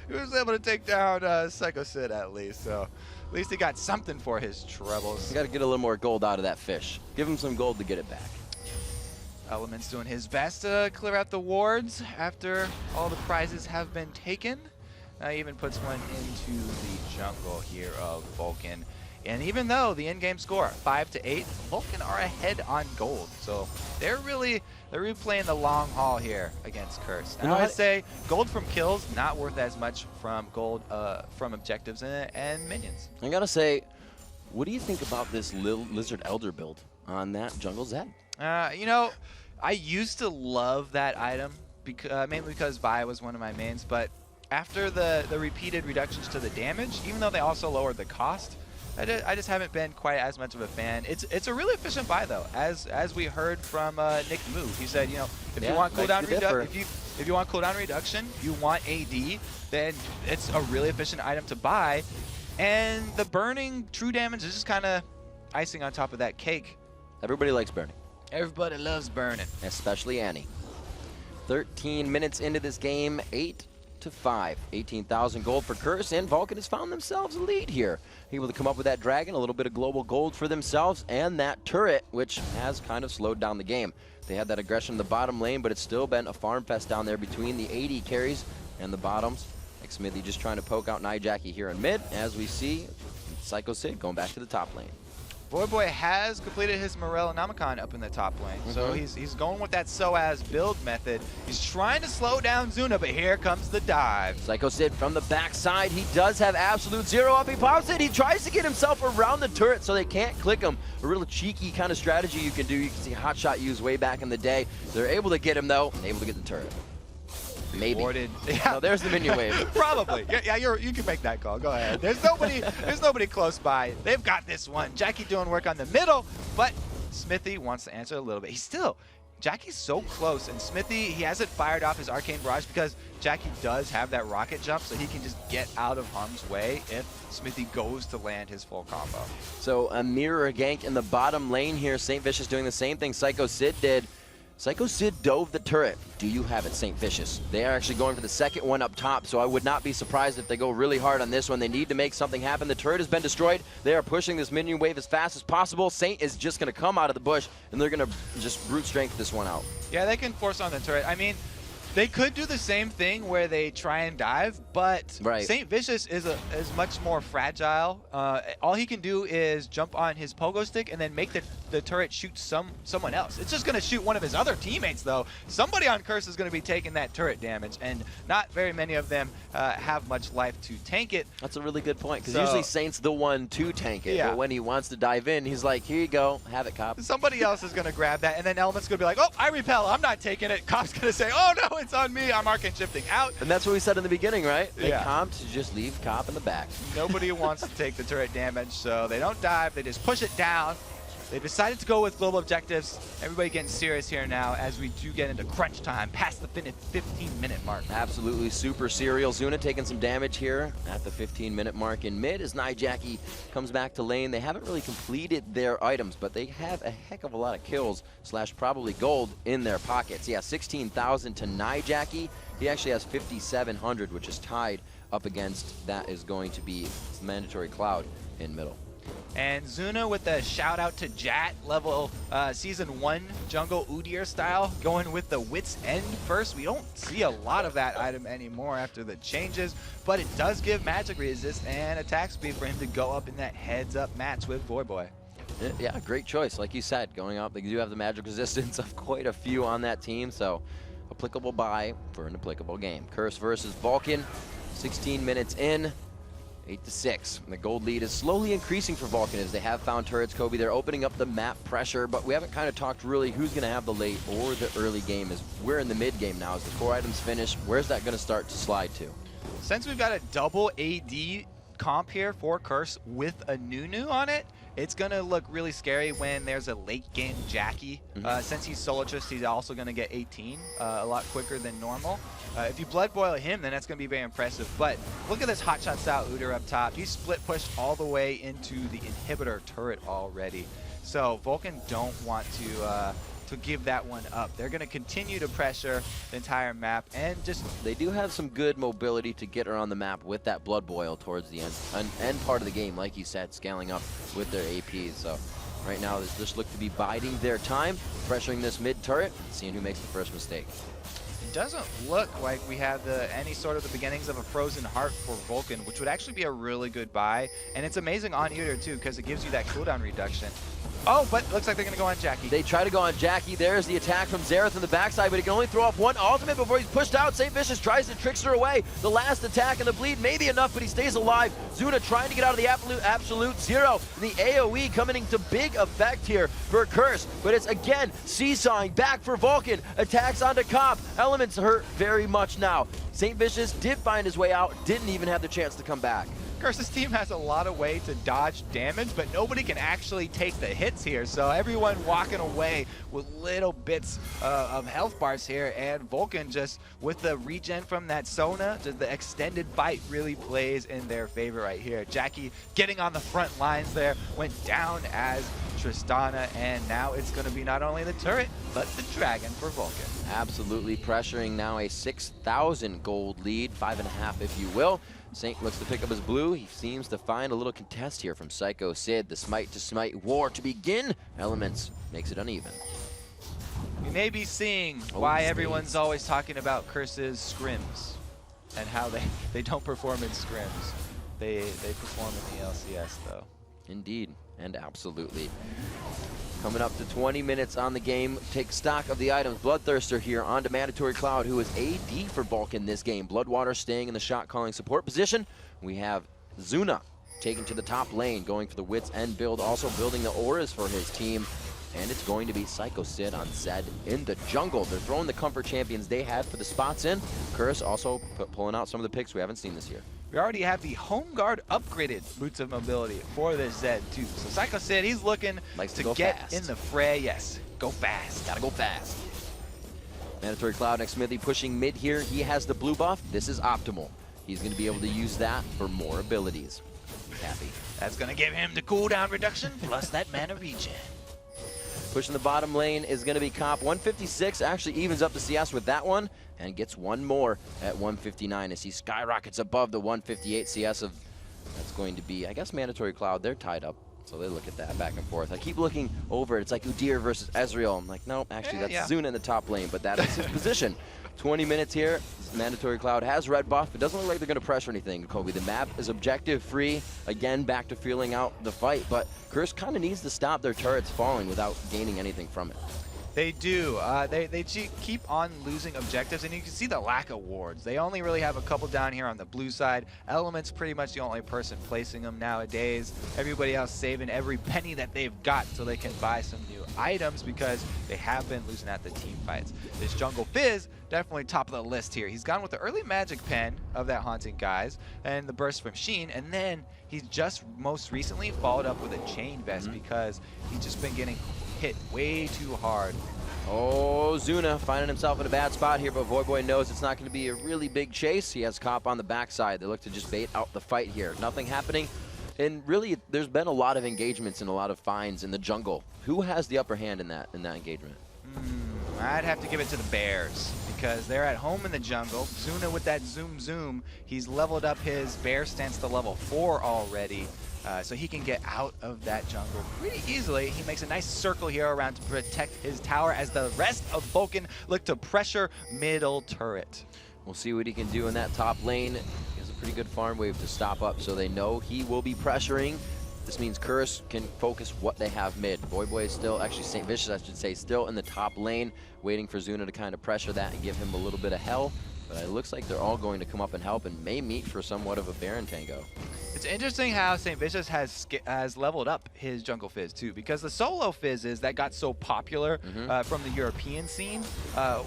He was able to take down Psycho Sid at least, so at least he got something for his troubles.
You got to get a little more gold out of that fish. Give him some gold to get it back.
Elements doing his best to clear out the wards after all the prizes have been taken. Even puts one into the jungle here of Vulcun. And even though the in-game score 5-8, Vulcun are ahead on gold. So they're really playing the long haul here against Curse. And I would say gold from kills not worth as much from gold from objectives and minions.
I gotta say, what do you think about this Lizard Elder build on that jungle Zed?
You know, I used to love that item, mainly because Vi was one of my mains, but after the repeated reductions to the damage, even though they also lowered the cost, I just haven't been quite as much of a fan. It's a really efficient buy though, as we heard from Nick Moo. He said, you know, if you want cooldown if you want cooldown reduction, you want AD, then it's a really efficient item to buy. And the burning true damage is just kind of icing on top of that cake.
Everybody likes burning.
Everybody loves burning.
Especially Annie. 13 minutes into this game, 8-5. 18,000 gold for Curse, and Vulcun has found themselves a lead here. Able to come up with that dragon, a little bit of global gold for themselves, and that turret, which has kind of slowed down the game. They had that aggression in the bottom lane, but it's still been a farm fest down there between the AD carries and the bottoms. Like Smithy just trying to poke out Nijaki here in mid, as we see Psycho Sid going back to the top lane.
Voidboy has completed his Morel Nomicon up in the top lane, so he's going with that SOAS build method. He's trying to slow down Zuna, but here comes the dive.
Psycho Sid from the backside. He does have absolute 0 up. He pops it. He tries to get himself around the turret so they can't click him. A real cheeky kind of strategy you can do. You can see Hotshot used way back in the day. They're able to get him though, and able to get the turret. Maybe.
Warded.
No, there's the minion wave.
Probably. Yeah, you can make that call. Go ahead. There's nobody close by. They've got this one. Jackie doing work on the middle, but Smithy wants to answer a little bit. Jackie's so close, and Smithy, he hasn't fired off his Arcane Barrage because Jackie does have that rocket jump, so he can just get out of harm's way if Smithy goes to land his full combo.
So a mirror gank in the bottom lane here. St. Vicious doing the same thing Psycho Sid did. Psycho Sid dove the turret. Do you have it, St. Vicious? They are actually going for the second one up top, so I would not be surprised if they go really hard on this one. They need to make something happen. The turret has been destroyed. They are pushing this minion wave as fast as possible. Saint is just going to come out of the bush, and they're going to just brute strength this one out.
Yeah, they can force on the turret. I mean, they could do the same thing where they try and dive, but St. Vicious is much more fragile. All he can do is jump on his pogo stick and then make the turret shoot someone else. It's just going to shoot one of his other teammates, though. Somebody on Curse is going to be taking that turret damage, and not very many of them have much life to tank it.
That's a really good point, because usually Saint's the one to tank it, but when he wants to dive in, he's like, here you go, have it, Cop.
Somebody else is going to grab that, and then Element's going to be like, oh, I repel, I'm not taking it. Cop's going to say, oh, no, it's on me, I'm Arcane Shifting out.
And that's what we said in the beginning, right? They
Yeah.
Comp to just leave Cop in the back.
Nobody wants to take the turret damage, so they don't dive, they just push it down. They decided to go with global objectives. Everybody getting serious here now as we do get into crunch time, past the 15-minute mark.
Absolutely super serial. Zuna taking some damage here at the 15-minute mark in mid as Nijaki comes back to lane. They haven't really completed their items, but they have a heck of a lot of kills / probably gold in their pockets. Yeah, 16,000 to Nijaki. He actually has 5,700, which is tied up against that is going to be Mandatory Cloud in middle.
And Zuna with a shout out to Jat, level Season 1 jungle Udyr style, going with the Wit's End first. We don't see a lot of that item anymore after the changes, but it does give magic resist and attack speed for him to go up in that heads-up match with Voyboy.
Yeah, great choice. Like you said, going up, they do have the magic resistance of quite a few on that team, so applicable buy for an applicable game. Curse versus Vulcun, 16 minutes in. 8-6. The gold lead is slowly increasing for Vulcun as they have found turrets. Kobe, they're opening up the map pressure, but we haven't kind of talked really who's going to have the late or the early game. As we're in the mid game now. As the core items finish, where's that going to start to slide to?
Since we've got a double AD comp here for Curse with a Nunu on it, it's going to look really scary when there's a late game Jackie. Since he's Solotrist, he's also going to get 18 a lot quicker than normal. If you blood boil him, then that's going to be very impressive. But look at this hotshot style Udyr up top. He's split pushed all the way into the inhibitor turret already. So Vulcun don't want to give that one up. They're going to continue to pressure the entire map and just...
They do have some good mobility to get around the map with that blood boil towards the end part of the game, like you said, scaling up with their APs. So right now, they just look to be biding their time, pressuring this mid turret, seeing who makes the first mistake.
It doesn't look like we have any sort of the beginnings of a frozen heart for Vulcun, which would actually be a really good buy. And it's amazing on Udyr too, because it gives you that cooldown reduction. Oh, but it looks like they're going to go on Jackie.
They try to go on Jackie. There's the attack from Xerath on the backside, but he can only throw off one ultimate before he's pushed out. St. Vicious tries to trickster away. The last attack and the bleed may be enough, but he stays alive. Zuna trying to get out of the absolute zero. And the AoE coming into big effect here for Curse, but it's again seesawing back for Vulcun. Attacks onto Cop. Elements hurt very much now. St. Vicious did find his way out, didn't even have the chance to come back.
Curse's team has a lot of way to dodge damage, but nobody can actually take the hits here. So everyone walking away with little bits of health bars here, and Vulcun just with the regen from that Sona, just the extended bite really plays in their favor right here. Jackie getting on the front lines there, went down as Tristana, and now it's going to be not only the turret, but the dragon for Vulcun.
Absolutely pressuring now a 6,000 gold lead, 5.5 if you will. Saint looks to pick up his blue. He seems to find a little contest here from Psycho Sid. The smite to smite war to begin. Elements makes it uneven.
We may be seeing why everyone's always talking about Curse's scrims and how they don't perform in scrims. They perform in the LCS though.
Indeed, and absolutely. Coming up to 20 minutes on the game, take stock of the items. Bloodthirster here on to Mandatory Cloud, who is AD for Vulcun this game. Bloodwater staying in the shot-calling support position. We have Zuna taken to the top lane, going for the Wit's End build, also building the auras for his team. and it's going to be Psycho Sid on Zed in the jungle. They're throwing the comfort champions they had for the spots in. Curse also pulling out some of the picks we haven't seen this year.
We already have the Home Guard upgraded Boots of Mobility for this Zed too. So Psycho Sid, he's looking to get
fast.
in the fray. Yes, go fast.
Gotta go fast. Mandatory Cloud next Smithy pushing mid here. He has the blue buff. This is optimal. He's going to be able to use that for more abilities. Happy.
That's going to give him the cooldown reduction plus that mana regen.
Pushing the bottom lane is going to be Cop. 156 actually evens up the CS with that one and gets one more at 159 as he skyrockets above the 158 CS of, that's going to be, I guess, Mandatory Cloud. They're tied up, so they look at that back and forth. I keep looking over. It's like Udyr versus Ezreal. I'm like, no, actually, that's Zuna in the top lane, but that is his position. 20 minutes here. Mandatory Cloud has red buff. It doesn't look like they're going to pressure anything, Kobe. The map is objective free. Again, back to feeling out the fight, but Curse kind of needs to stop their turrets falling without gaining anything from it.
They do. They keep on losing objectives, and you can see the lack of wards. They only really have a couple down here on the blue side. Element's pretty much the only person placing them nowadays. Everybody else saving every penny that they've got so they can buy some new items because they have been losing at the team fights. This Jungle Fizz, definitely top of the list here. He's gone with the early magic pen of that Haunting Guise and the burst from Sheen, and then he's just most recently followed up with a chain vest because he's just been getting hit way too hard.
Oh, Zuna finding himself in a bad spot here, but Voyboy knows it's not going to be a really big chase. He has Cop on the backside. They look to just bait out the fight here. Nothing happening. And really, there's been a lot of engagements and a lot of finds in the jungle. Who has the upper hand in that engagement?
I'd have to give it to the Bears because they're at home in the jungle. Zuna with that zoom. He's leveled up his bear stance to level 4 already. So he can get out of that jungle pretty easily. He makes a nice circle here around to protect his tower as the rest of Vulcun look to pressure middle turret.
We'll see what he can do in that top lane. He has a pretty good farm wave to stop up, so they know he will be pressuring. This means Curse can focus what they have mid. Voyboy is still, actually St. Vicious, I should say, still in the top lane, waiting for Zuna to kind of pressure that and give him a little bit of hell. But it looks like they're all going to come up and help and may meet for somewhat of a Baron tango.
It's interesting how St. Vicious has leveled up his Jungle Fizz too, because the solo Fizzes that got so popular from the European scene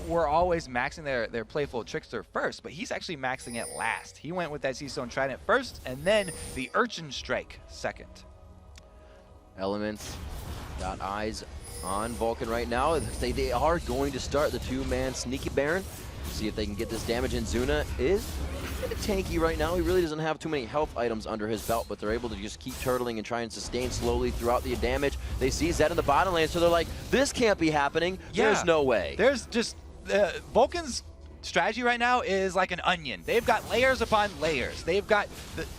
were always maxing their playful Trickster first, but he's actually maxing it last. He went with that Seastone Trident first, and then the Urchin Strike second.
Elements got eyes on Vulcun right now. They are going to start the two-man Sneaky Baron. See if they can get this damage in. Zuna is kind of tanky right now. He really doesn't have too many health items under his belt, but they're able to just keep turtling and try and sustain slowly throughout the damage. They see Zed in the bottom lane, so they're like, this can't be happening. Yeah. There's no way.
There's just, Vulcan's strategy right now is like an onion. They've got layers upon layers. They've got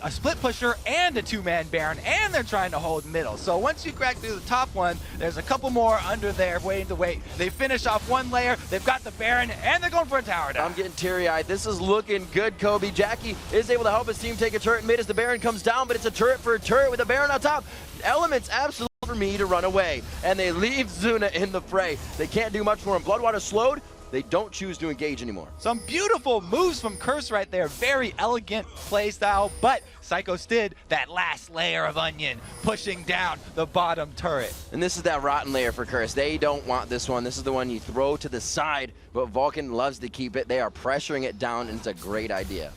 a split pusher and a two-man Baron, and they're trying to hold middle. So once you crack through the top one, there's a couple more under there waiting to wait. They finish off one layer, they've got the Baron, and they're going for a tower down.
I'm getting teary-eyed. This is looking good, Kobe. Jackie is able to help his team take a turret mid as the Baron comes down, but it's a turret for a turret with a Baron on top. Elements absolutely for me to run away, and they leave Zuna in the fray. They can't do much for him. Bloodwater slowed. They don't choose to engage anymore.
Some beautiful moves from Curse right there. Very elegant play style, but Psycho Sid, that last layer of onion, pushing down the bottom turret.
And this is that rotten layer for Curse. They don't want this one. This is the one you throw to the side, but Vulcun loves to keep it. They are pressuring it down, and it's a great idea.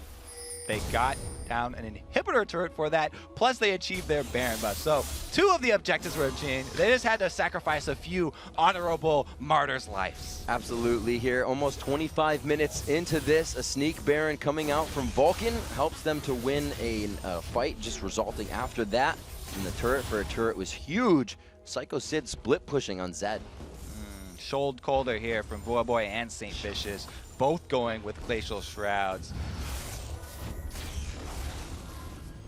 They got down an inhibitor turret for that, plus they achieved their Baron buff. So 2 of the objectives were achieved. They just had to sacrifice a few honorable martyrs' lives.
Absolutely here. Almost 25 minutes into this, a sneak Baron coming out from Vulcun helps them to win a fight, just resulting after that. And the turret for a turret was huge. Psycho Sid split pushing on Zed.
Shoulder Colder here from Voyboy and St. Vicious, both going with Glacial Shrouds.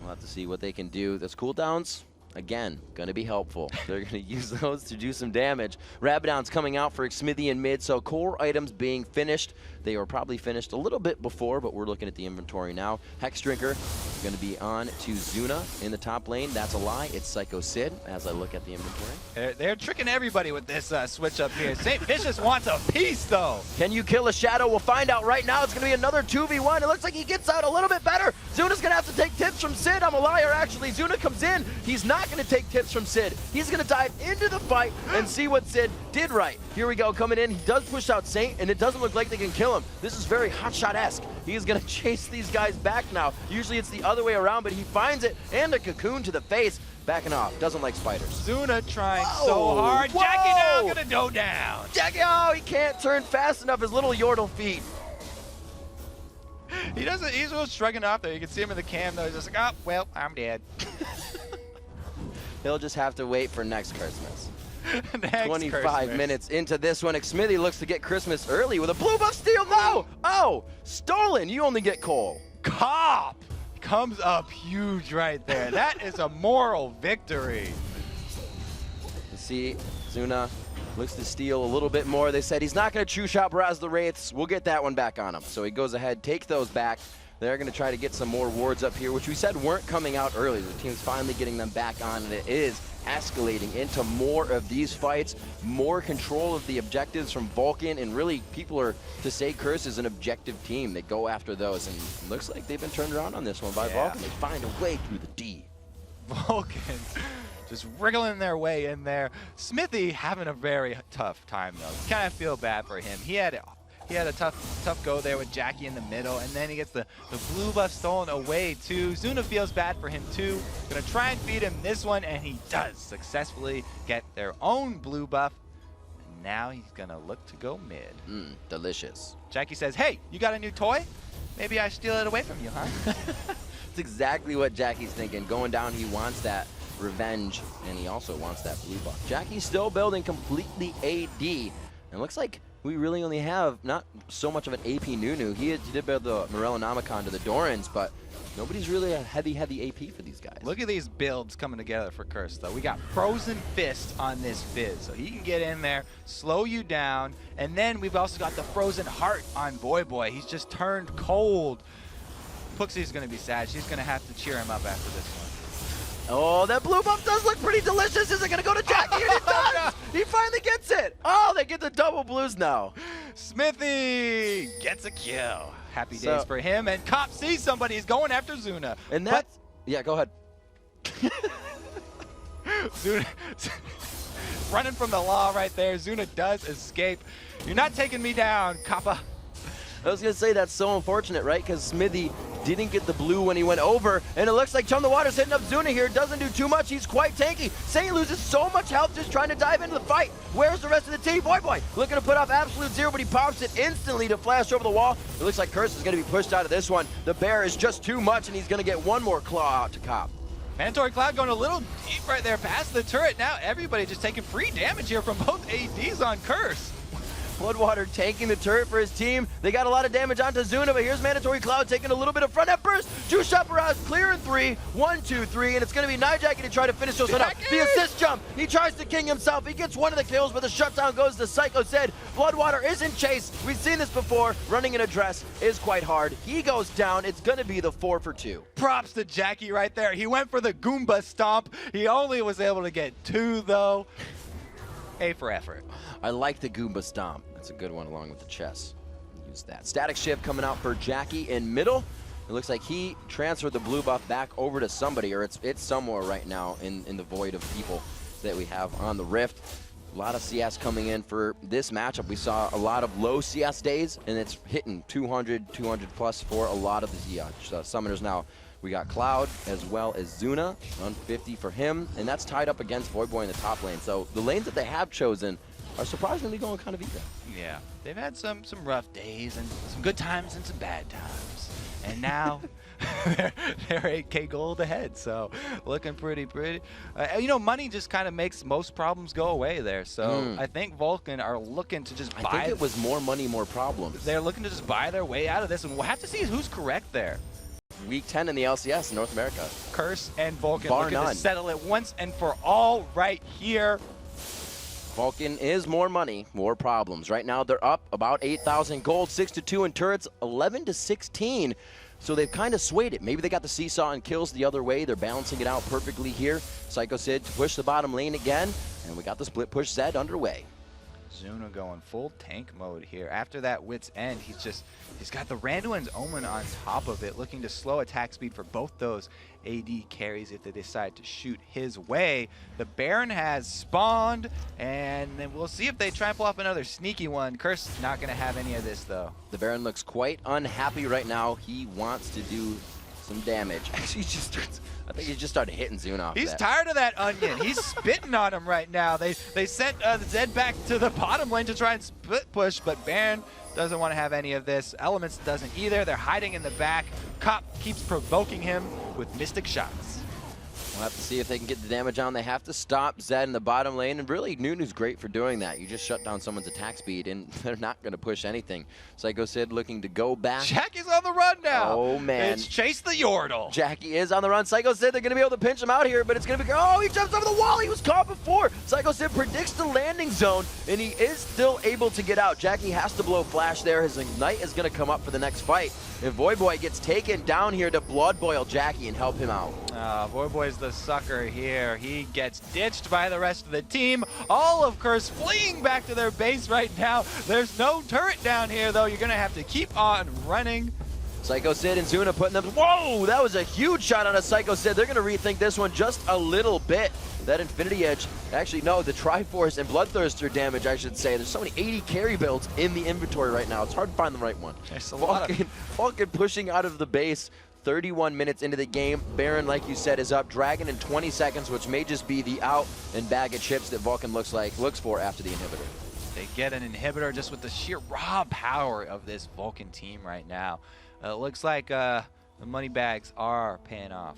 We'll have to see what they can do. Those cooldowns, again, going to be helpful. They're going to use those to do some damage. Rabadon's coming out for Xmithy in mid, so core items being finished. they were probably finished a little bit before, but we're looking at the inventory now. Hex Drinker going to be on to Zuna in the top lane. That's a lie. It's Psycho Sid as I look at the inventory.
They're tricking everybody with this switch up here. St. Vicious wants a piece, though.
Can you kill a Shadow? We'll find out right now. It's going to be another 2v1. It looks like he gets out a little bit better. Zuna's going to have to take tips from Sid. I'm a liar, actually. Zuna comes in. He's not going to take tips from Sid. He's going to dive into the fight and see what Sid did right. Here we go, coming in. He does push out Saint, and it doesn't look like they can kill him. This is very hotshot-esque. He's going to chase these guys back now. Usually it's the other way around, but he finds it, and a cocoon to the face. Backing off. Doesn't like spiders.
Zuna trying so hard.
Whoa.
Jackie now going to go down.
Jackie, oh, he can't turn fast enough. His little Yordle feet.
He doesn't. He's just shrugging off there. You can see him in the cam, though. He's just like, oh, well, I'm dead.
He'll just have to wait for next Christmas.
Next
25
Christmas.
minutes into this one. Xmithy looks to get Christmas early with a blue buff steal. No! Oh! Stolen! You only get Cole.
Cop comes up huge right there. That is a moral victory.
You see, Zuna looks to steal a little bit more. They said he's not going to true shot Baraz the Wraiths. We'll get that one back on him. So he goes ahead, takes those back. They're going to try to get some more wards up here, which we said weren't coming out early. The team's finally getting them back on, and it is escalating into more of these fights, more control of the objectives from Vulcun, and really people are, to say Curse is an objective team. They go after those, and it looks like they've been turned around on this one by Vulcun. They find a way through the D.
Vulcun just wriggling their way in there. Smithy having a very tough time, though. You kind of feel bad for him. He had a tough go there with Jackie in the middle, and then he gets the blue buff stolen away too. Zuna feels bad for him too. Gonna try and feed him this one, and he does successfully get their own blue buff. And now he's gonna look to go mid.
Delicious.
Jackie says, hey, you got a new toy? Maybe I steal it away from you, huh?
That's exactly what Jackie's thinking. Going down, he wants that revenge, and he also wants that blue buff. Jackie's still building completely AD, and looks like we really only have not so much of an AP Nunu. He did build the Morellonomicon to the Dorans, but nobody's really a heavy AP for these guys.
Look at these builds coming together for Curse, though. We got Frozen Fist on this Fizz, so he can get in there, slow you down, and then we've also got the Frozen Heart on Boy. He's just turned cold. Puxie's going to be sad. She's going to have to cheer him up after this one.
Oh, that blue buff does look pretty delicious. Is it going to go to Jackie? And it does! He finally gets it! Oh, they get the double blues now. Smithy
gets a kill. Happy days for him, and Cop sees somebody. He's going after Zuna.
And that's... Yeah, go ahead.
Zuna... running from the law right there. Zuna does escape. You're not taking me down, Kappa.
I was going to say that's so unfortunate, right? Because Smithy didn't get the blue when he went over, and it looks like Chum the Water's hitting up Zuna here. Doesn't do too much. He's quite tanky. Saint loses so much health just trying to dive into the fight. Where's the rest of the team? Boy looking to put off absolute zero, but he pops it instantly to flash over the wall. It looks like Curse is going to be pushed out of this one. The bear is just too much, and he's going to get one more claw out to Cop.
Mandatory Cloud going a little deep right there past the turret. Now everybody just taking free damage here from both ADs on Curse.
Bloodwater tanking the turret for his team. They got a lot of damage onto Zuna, but here's Mandatory Cloud taking a little bit of front end burst. Juice Shot Barrage clear in 3. 1, 2, 3, and it's going to be Nijackie to try to finish those up. The assist jump. He tries to king himself. He gets one of the kills, but the shutdown goes to Psycho Sid. Bloodwater is in chase. We've seen this before. Running in a dress is quite hard. He goes down. It's going to be the 4 for 2.
Props to Jackie right there. He went for the Goomba Stomp. He only was able to get 2, though. A for effort.
I like the Goomba Stomp. That's a good one along with the chess. Use that. Static Shift coming out for Jackie in middle. It looks like he transferred the blue buff back over to somebody, or it's somewhere right now in the void of people that we have on the Rift. A lot of CS coming in for this matchup. We saw a lot of low CS days, and it's hitting 200 plus for a lot of the summoners now. We got Cloud as well as Zuna, 150 for him, and that's tied up against Voidboy in the top lane. So the lanes that they have chosen are surprisingly going kind of even.
Yeah, they've had some rough days and some good times and some bad times. And now they're 8K gold ahead, so looking pretty. You know, money just kind of makes most problems go away there. So I think Vulcun are looking to just buy.
I think it was more money, more problems.
They're looking to just buy their way out of this, and we'll have to see who's correct there.
Week 10 in the LCS in North America.
Curse and Vulcun
Bar
looking
none.
to settle it once and for all right here.
Vulcun is more money, more problems. Right now they're up about 8,000 gold, 6-2 in turrets, 11-16. So they've kind of swayed it. Maybe they got the seesaw and kills the other way. They're balancing it out perfectly here. Psycho Sid to push the bottom lane again, and we got the split push Zed underway.
Zuna going full tank mode here. After that Wit's End, he's got the Randuin's Omen on top of it, looking to slow attack speed for both those AD carries if they decide to shoot his way. The Baron has spawned, and then we'll see if they try and pull off another sneaky one. Curse not going to have any of this, though.
The Baron looks quite unhappy right now. He wants to do some damage. Actually, I think he just started hitting Zuna off
He's
that.
tired of that onion. He's spitting on him right now. They sent Zed back to the bottom lane to try and split push, but Baron doesn't want to have any of this. Elements doesn't either. They're hiding in the back. Cop keeps provoking him with mystic shots.
We'll have to see if they can get the damage on. They have to stop Zed in the bottom lane, and really Nunu's great for doing that. You just shut down someone's attack speed, and they're not going to push anything. Psycho Sid looking to go back.
Jackie's on the run now.
Oh, man.
It's Chase the Yordle.
Jackie is on the run. Psycho Sid, they're going to be able to pinch him out here, but it's going to be... Oh, he jumps over the wall. He was caught before. Psycho Sid predicts the landing zone, and he is still able to get out. Jackie has to blow flash there. His Ignite is going to come up for the next fight. If Voyboy gets taken down here to blood boil Jackie and help him out.
Voyboy's the sucker here. He gets ditched by the rest of the team. All of Curse fleeing back to their base right now. There's no turret down here, though. You're going to have to keep on running.
Psycho Sid and Zuna putting them... Whoa, that was a huge shot on a Psycho Sid. They're going to rethink this one just a little bit. That Infinity Edge, actually no, the Triforce and Bloodthirster damage, I should say. There's so many 80 carry builds in the inventory right now. It's hard to find the right one.
There's a lot of...
Vulcun pushing out of the base. 31 minutes into the game. Baron, like you said, is up. Dragon in 20 seconds, which may just be the out and bag of chips that Vulcun looks for after the inhibitor.
They get an inhibitor just with the sheer raw power of this Vulcun team right now. It looks like the money bags are paying off.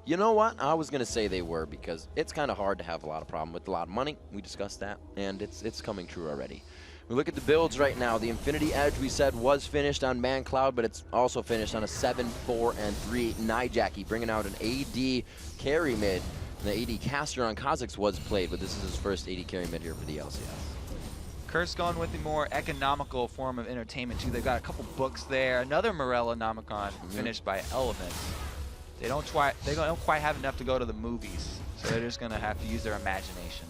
You know what? I was going to say they were, because it's kind of hard to have a lot of problem with a lot of money. We discussed that, and it's coming true already. We look at the builds right now. The Infinity Edge, we said, was finished on Man Cloud, but it's also finished on a 7-4-3 Nijaki, bringing out an AD carry mid. The AD caster on Kha'Zix was played, but this is his first AD carry mid here for the LCS.
Curse going with the more economical form of entertainment, too. They've got a couple books there. Another Morella Nomicon finished by Elements. They don't quite have enough to go to the movies, so they're just going to have to use their imagination.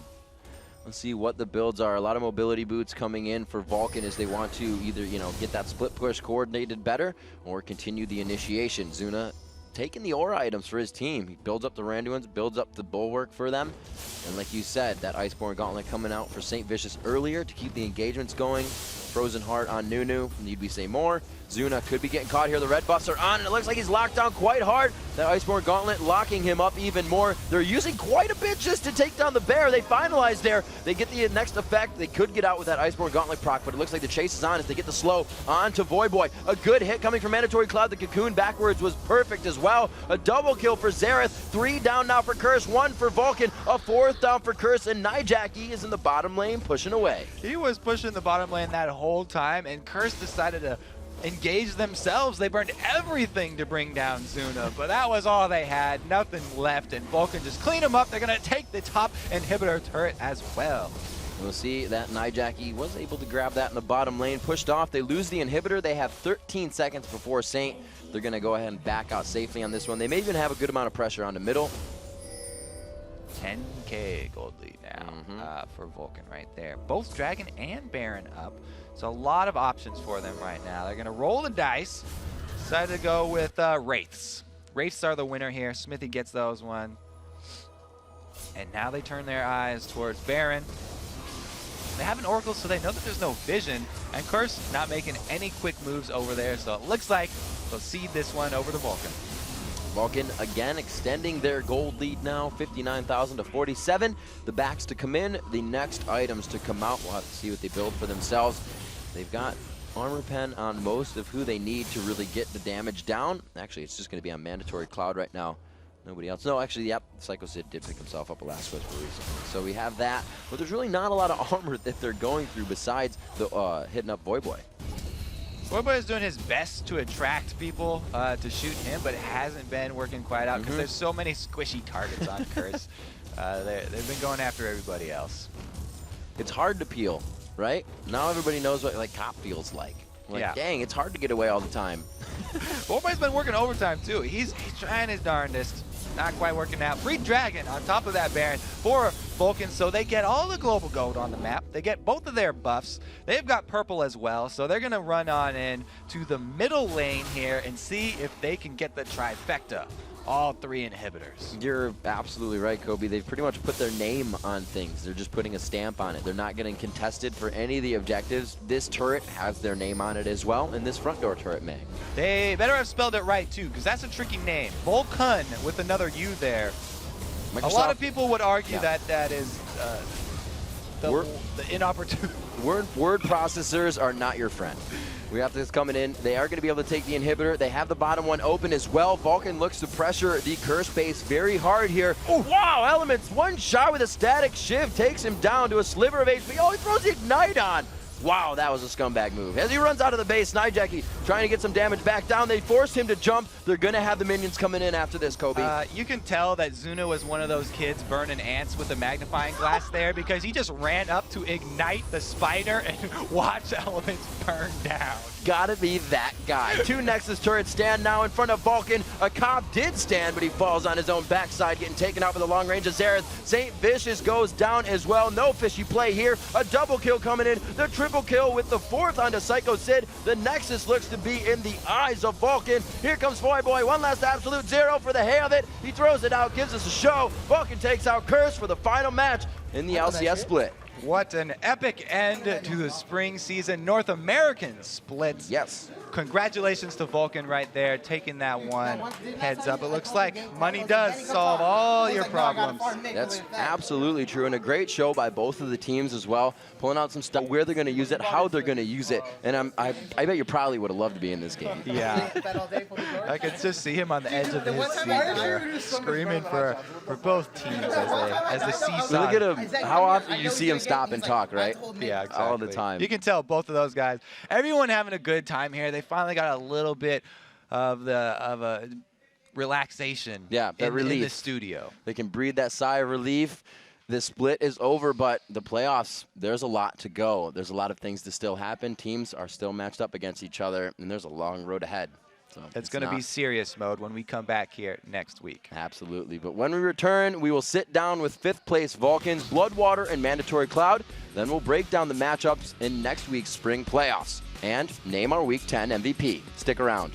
Let's see what the builds are. A lot of mobility boots coming in for Vulcun as they want to either, get that split push coordinated better or continue the initiation. Zuna taking the aura items for his team. He builds up the Randuins, builds up the bulwark for them. And like you said, that Iceborne Gauntlet coming out for St. Vicious earlier to keep the engagements going. Frozen Heart on Nunu. Need we say more? Zuna could be getting caught here. The red buffs are on, and it looks like he's locked down quite hard. That Iceborne Gauntlet locking him up even more. They're using quite a bit just to take down the bear. They finalize there. They get the next effect. They could get out with that Iceborne Gauntlet proc, but it looks like the chase is on as they get the slow on to Voyboy. A good hit coming from Mandatory Cloud. The cocoon backwards was perfect as well. A double kill for Xerath. 3 down now for Curse, 1 for Vulcun. A 4th down for Curse, and Nijaki is in the bottom lane pushing away.
He was pushing the bottom lane that whole time, and Curse decided to engage themselves. They burned everything to bring down Zuna, but that was all they had. Nothing left, and Vulcun just clean them up. They're going to take the top inhibitor turret as well.
We'll see that Nijaki was able to grab that in the bottom lane. Pushed off. They lose the inhibitor. They have 13 seconds before Saint. They're going to go ahead and back out safely on this one. They may even have a good amount of pressure on the middle.
10K gold lead now for Vulcun right there. Both Dragon and Baron up. So a lot of options for them right now. They're going to roll the dice. Decided to go with Wraiths. Wraiths are the winner here. Smithy gets those one. And now they turn their eyes towards Baron. They have an Oracle, so they know that there's no vision. And Curse not making any quick moves over there. So it looks like they'll cede this one over to Vulcun.
Vulcun again extending their gold lead now, 59,000 to 47. The backs to come in, the next items to come out. We'll have to see what they build for themselves. They've got armor pen on most of who they need to really get the damage down. Actually, it's just going to be on Mandatory Cloud right now. Nobody else. No, actually, yep, Psycho Sid did pick himself up a last Whisper recently. So we have that, but there's really not a lot of armor that they're going through besides the hitting up Voyboy.
Voyboy is doing his best to attract people to shoot him, but it hasn't been working quite out because there's so many squishy targets on Curse. They've been going after everybody else.
it's hard to peel, right? Now everybody knows what like Cop feels like. Like,
Yeah.
dang, it's hard to get away all the time.
Boyboy's been working overtime too. He's trying his darndest. Not quite working out. Free Dragon on top of that Baron for Vulcun, so they get all the global gold on the map. They get both of their buffs. They've got purple as well, so they're going to run on in to the middle lane here and see if they can get the trifecta. All 3 inhibitors.
You're absolutely right, Kobe. They've pretty much put their name on things. They're just putting a stamp on it. They're not getting contested for any of the objectives. This turret has their name on it as well, and this front door turret may.
They better have spelled it right too, because that's a tricky name. Vulcun with another U there. A lot of people would argue that that is the inopportune.
Word processors are not your friend. We have this coming in. They are going to be able to take the inhibitor. They have the bottom one open as well. Vulcun looks to pressure the curse base very hard here. Ooh, wow, Elements, one shot with a static shiv takes him down to a sliver of HP. Oh, he throws the ignite on. Wow, that was a scumbag move. As he runs out of the base, Nijaki trying to get some damage back down. They forced him to jump. They're going to have the minions coming in after this, Kobe.
You can tell that Zuna was one of those kids burning ants with a magnifying glass there, because he just ran up to ignite the spider and watch Elements burn down.
Gotta be that guy. 2 Nexus turrets stand now in front of Vulcun. A Cobb did stand, but he falls on his own backside, getting taken out with a long range of Zareth. St. Vicious goes down as well. No fishy play here. A double kill coming in. The triple kill with the 4th onto Psycho Sid. The Nexus looks to be in the eyes of Vulcun. Here comes Boy. One last absolute 0 for the hay of it. He throws it out, gives us a show. Vulcun takes out Curse for the final match in the LCS split.
What an epic end to the spring season North American split.
Yes.
Congratulations to Vulcun right there, taking that one heads up. It looks like money does solve all your problems.
That's absolutely true, and a great show by both of the teams as well, pulling out some stuff, where they're going to use it, how they're going to use it, and I bet you probably would have loved to be in this game.
Yeah. I could just see him on the edge of his seat there, screaming for both teams as they seesaw.
Look at him. How often do you see him stop and talk, right?
Yeah, exactly.
All the time.
You can tell both of those guys. Everyone having a good time here. They finally got a little bit of a relaxation.
Yeah, that relief
in the studio.
They can breathe that sigh of relief. The split is over, but the playoffs, there's a lot to go. There's a lot of things to still happen. Teams are still matched up against each other, and there's a long road ahead. So
it's going to be serious mode when we come back here next week.
Absolutely. But when we return, we will sit down with 5th place Vulcans, Bloodwater, and Mandatory Cloud. Then we'll break down the matchups in next week's spring playoffs and name our Week 10 MVP. Stick around.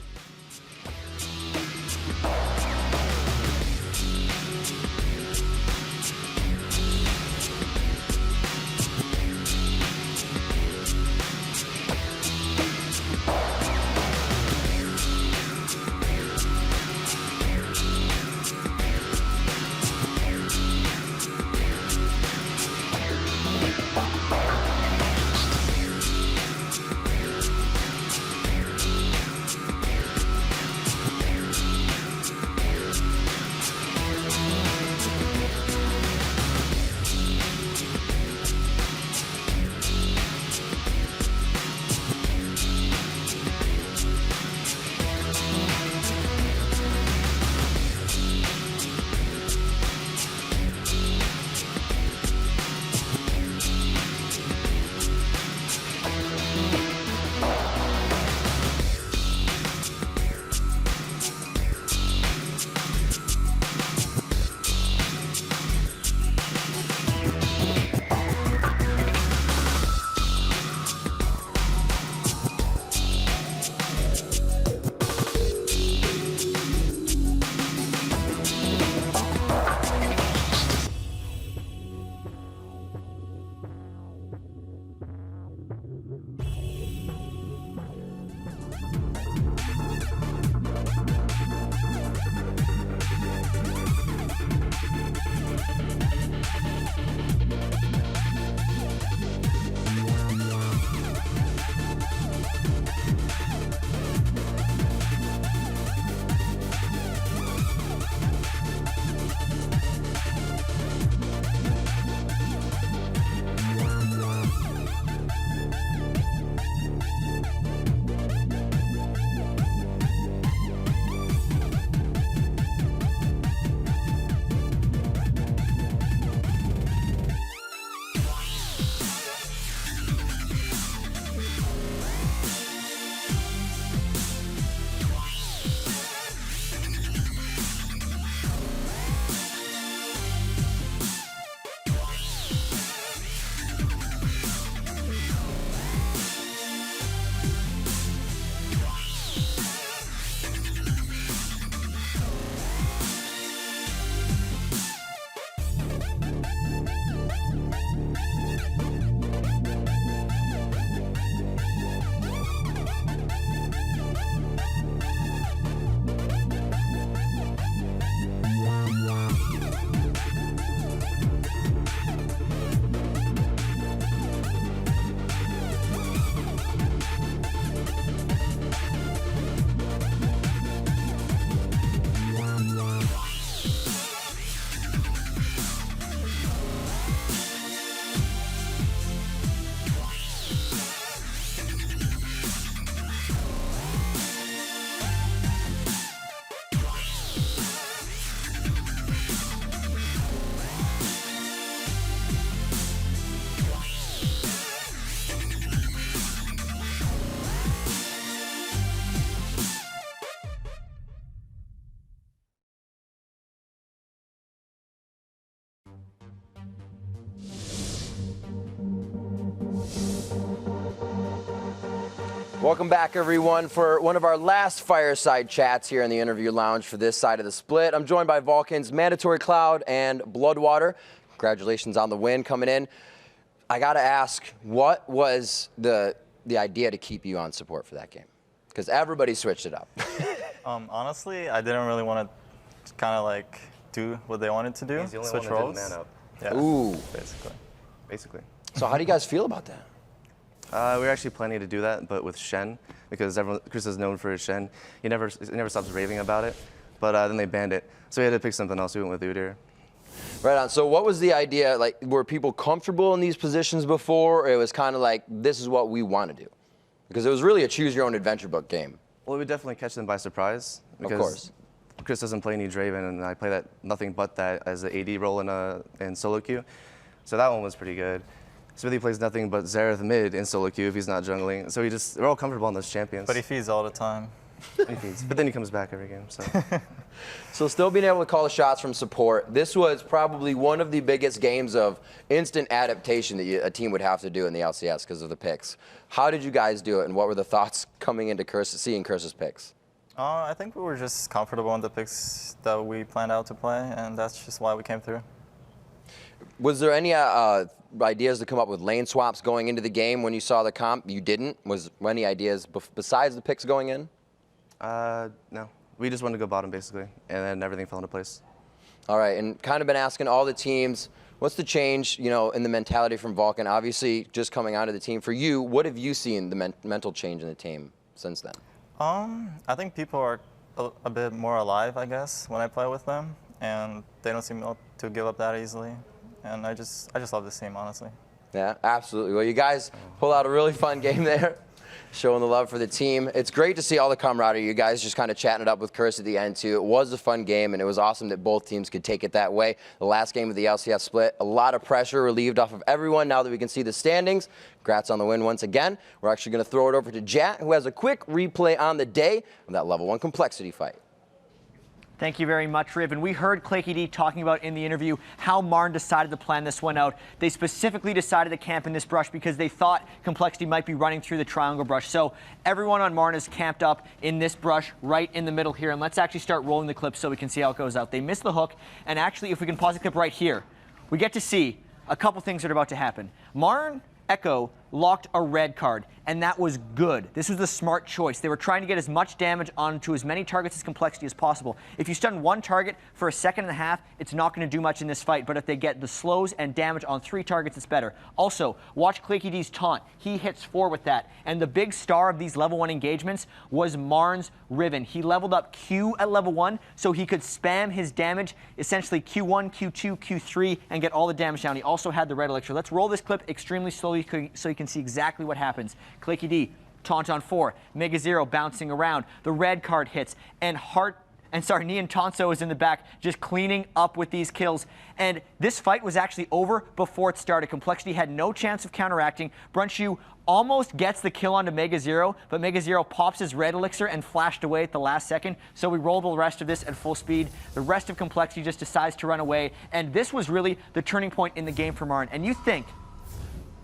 Welcome back, everyone, for one of our last fireside chats here in the interview lounge for this side of the split. I'm joined by Vulcan's Mandatory Cloud and Bloodwater. Congratulations on the win coming in. I got to ask, what was the idea to keep you on support for that game? Because everybody switched it up.
Honestly, I didn't really want to kind of like do what they wanted to do.
He's the only
switch
one that
roles.
didn't man up.
Yeah.
Ooh.
Basically.
So how do you guys feel about that?
We were actually planning to do that, but with Shen, because Chris is known for his Shen. He never stops raving about it, but then they banned it. So we had to pick something else. We went with Udyr.
Right on. So what was the idea? Like, were people comfortable in these positions before, or it was kind of like, this is what we want to do? Because it was really a choose-your-own-adventure book game.
Well, it would definitely catch them by surprise. Because
of course.
Chris doesn't play any Draven, and I play that nothing but that as the AD role in solo queue. So that one was pretty good. Smithy plays nothing but Xerath mid in solo queue if he's not jungling. So we're all comfortable on those champions.
But he feeds all the time.
He feeds. But then he comes back every game. So.
So still being able to call the shots from support, this was probably one of the biggest games of instant adaptation that a team would have to do in the LCS because of the picks. How did you guys do it, and what were the thoughts coming into seeing Curse's picks?
I think we were just comfortable on the picks that we planned out to play, and that's just why we came through.
Was there any ideas to come up with lane swaps going into the game when you saw the comp? You didn't? Was there any ideas besides the picks going in?
No. We just wanted to go bottom, basically, and then everything fell into place.
All right, and kind of been asking all the teams, what's the change, in the mentality from Vulcan? Obviously, just coming onto the team. For you, what have you seen the mental change in the team since then?
I think people are a bit more alive, I guess, when I play with them, and they don't seem to give up that easily. And I just love this team, honestly.
Yeah, absolutely. Well, you guys pull out a really fun game there, showing the love for the team. It's great to see all the camaraderie. You guys just kind of chatting it up with Curse at the end, too. It was a fun game, and it was awesome that both teams could take it that way. The last game of the LCS split, a lot of pressure relieved off of everyone now that we can see the standings. Congrats on the win once again. We're actually going to throw it over to Jat, who has a quick replay on the day of that level 1 complexity fight.
Thank you very much, Riv. And we heard ClayKD talking about in the interview how Marn decided to plan this one out. They specifically decided to camp in this brush because they thought Complexity might be running through the triangle brush. So everyone on Marn is camped up in this brush right in the middle here. And let's actually start rolling the clip so we can see how it goes out. They missed the hook. And actually, if we can pause the clip right here, we get to see a couple things that are about to happen. Marn Echo locked a red card, and that was good. This was the smart choice. They were trying to get as much damage onto as many targets as Complexity as possible. If you stun one target for a second and a half, it's not going to do much in this fight, but if they get the slows and damage on 3 targets, it's better. Also, watch ClayKD's taunt. He hits 4 with that, and the big star of these level 1 engagements was Marn's Riven. He leveled up Q at level 1, so he could spam his damage, essentially Q1, Q2, Q3, and get all the damage down. He also had the red elixir. Let's roll this clip extremely slowly so you can see exactly what happens. ClayKD, taunt on 4, Mega Zero bouncing around, the red card hits, and Nian Tonso is in the back just cleaning up with these kills. And this fight was actually over before it started. Complexity had no chance of counteracting. Brunshu almost gets the kill onto Mega Zero, but Mega Zero pops his red elixir and flashed away at the last second. So we roll the rest of this at full speed. The rest of Complexity just decides to run away. And this was really the turning point in the game for Marn. And you think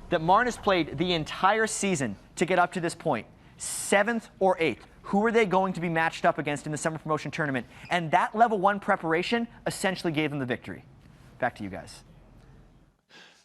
that Marn has played the entire season to get up to this point, 7th or 8th. Who are they going to be matched up against in the Summer Promotion Tournament? And that level 1 preparation essentially gave them the victory. Back to you guys.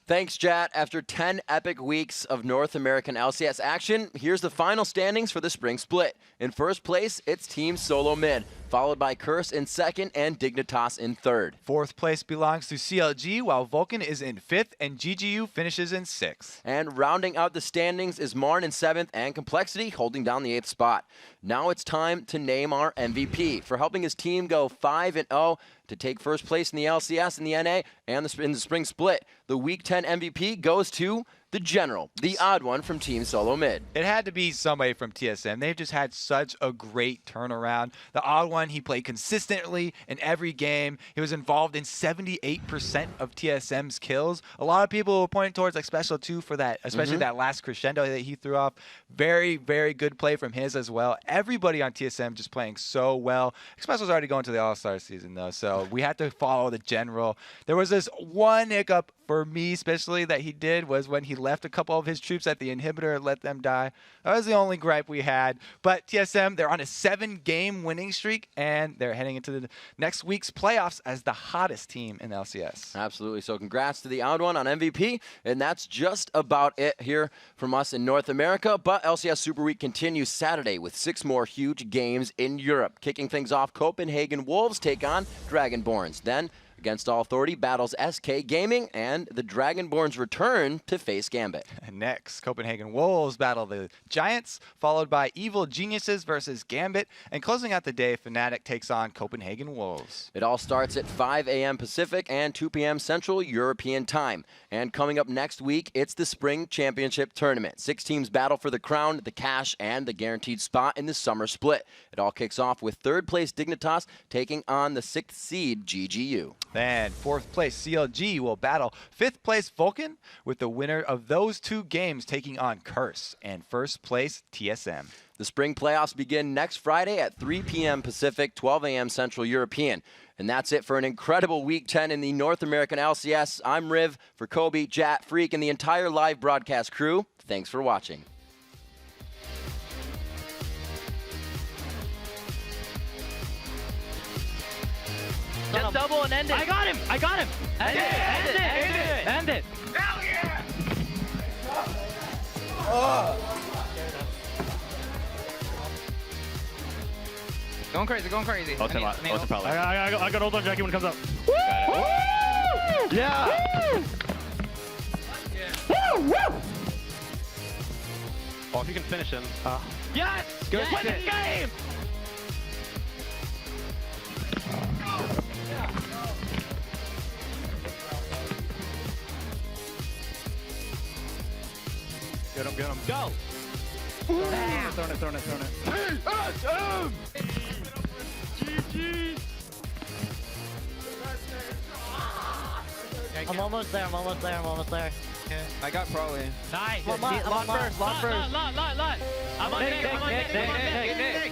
Thanks, Jat. After 10 epic weeks of North American LCS action, here's the final standings for the spring split. In first place, it's Team Solo Mid, followed by Curse in 2nd and Dignitas in 3rd.
4th place belongs to CLG, while Vulcan is in 5th and GGU finishes in 6th.
And rounding out the standings is Marn in 7th and Complexity holding down the 8th spot. Now it's time to name our MVP for helping his team go 5-0 to take first place in the LCS, in the NA, and in the spring split. The Week 10 MVP goes to the General, the odd one from Team Solo Mid.
It had to be somebody from TSM. They've just had such a great turnaround. The odd one, he played consistently in every game. He was involved in 78% of TSM's kills. A lot of people were pointing towards like Special 2 for that, especially that last crescendo that he threw off. Very, very good play from his as well. Everybody on TSM just playing so well. Special's already going to the All-Star season though, so we had to follow the General. There was this one hiccup for me especially that he did was when he
left a couple of his troops at the inhibitor and let them die. That was the only gripe we had. But TSM, they're on a 7-game winning streak, and they're heading into the next week's playoffs as the hottest team in LCS.
Absolutely. So congrats to the Odd1 on MVP. And that's just about it here from us in North America. But LCS Super Week continues Saturday with 6 more huge games in Europe. Kicking things off, Copenhagen Wolves take on Dragonborns. Then, Against All Authority battles SK Gaming, and the Dragonborns return to face Gambit.
And next, Copenhagen Wolves battle the Giants, followed by Evil Geniuses versus Gambit. And closing out the day, Fnatic takes on Copenhagen Wolves.
It all starts at 5 a.m. Pacific and 2 p.m. Central European Time. And coming up next week, it's the Spring Championship Tournament. 6 teams battle for the crown, the cash, and the guaranteed spot in the summer split. It all kicks off with 3rd place Dignitas taking on the 6th seed GGU.
Then 4th place CLG will battle 5th place Vulcun, with the winner of those 2 games taking on Curse, and 1st place TSM.
The spring playoffs begin next Friday at 3 p.m. Pacific, 12 a.m. Central European. And that's it for an incredible Week 10 in the North American LCS. I'm Riv for Kobe, Jat, Freak, and the entire live broadcast crew. Thanks for watching.
Just double and end it. I got him. I got him. End it. End it. End it. End it.
Hell yeah!
Going crazy. Going crazy.
I got hold on Jackie when it comes up.
Woo!
Yeah.
Woo!
Oh, if you can finish him.
Yes.
Good
Win
shit.
the game.
Get him. Go.
Throwing it.
TSM! GG!
I'm almost there.
I got probably. Nice.
Lot first.
Lot. I'm on deck.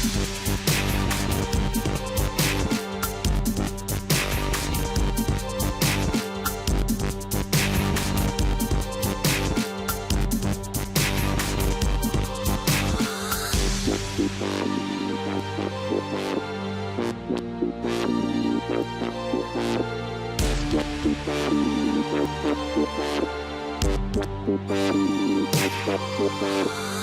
We'll be right back.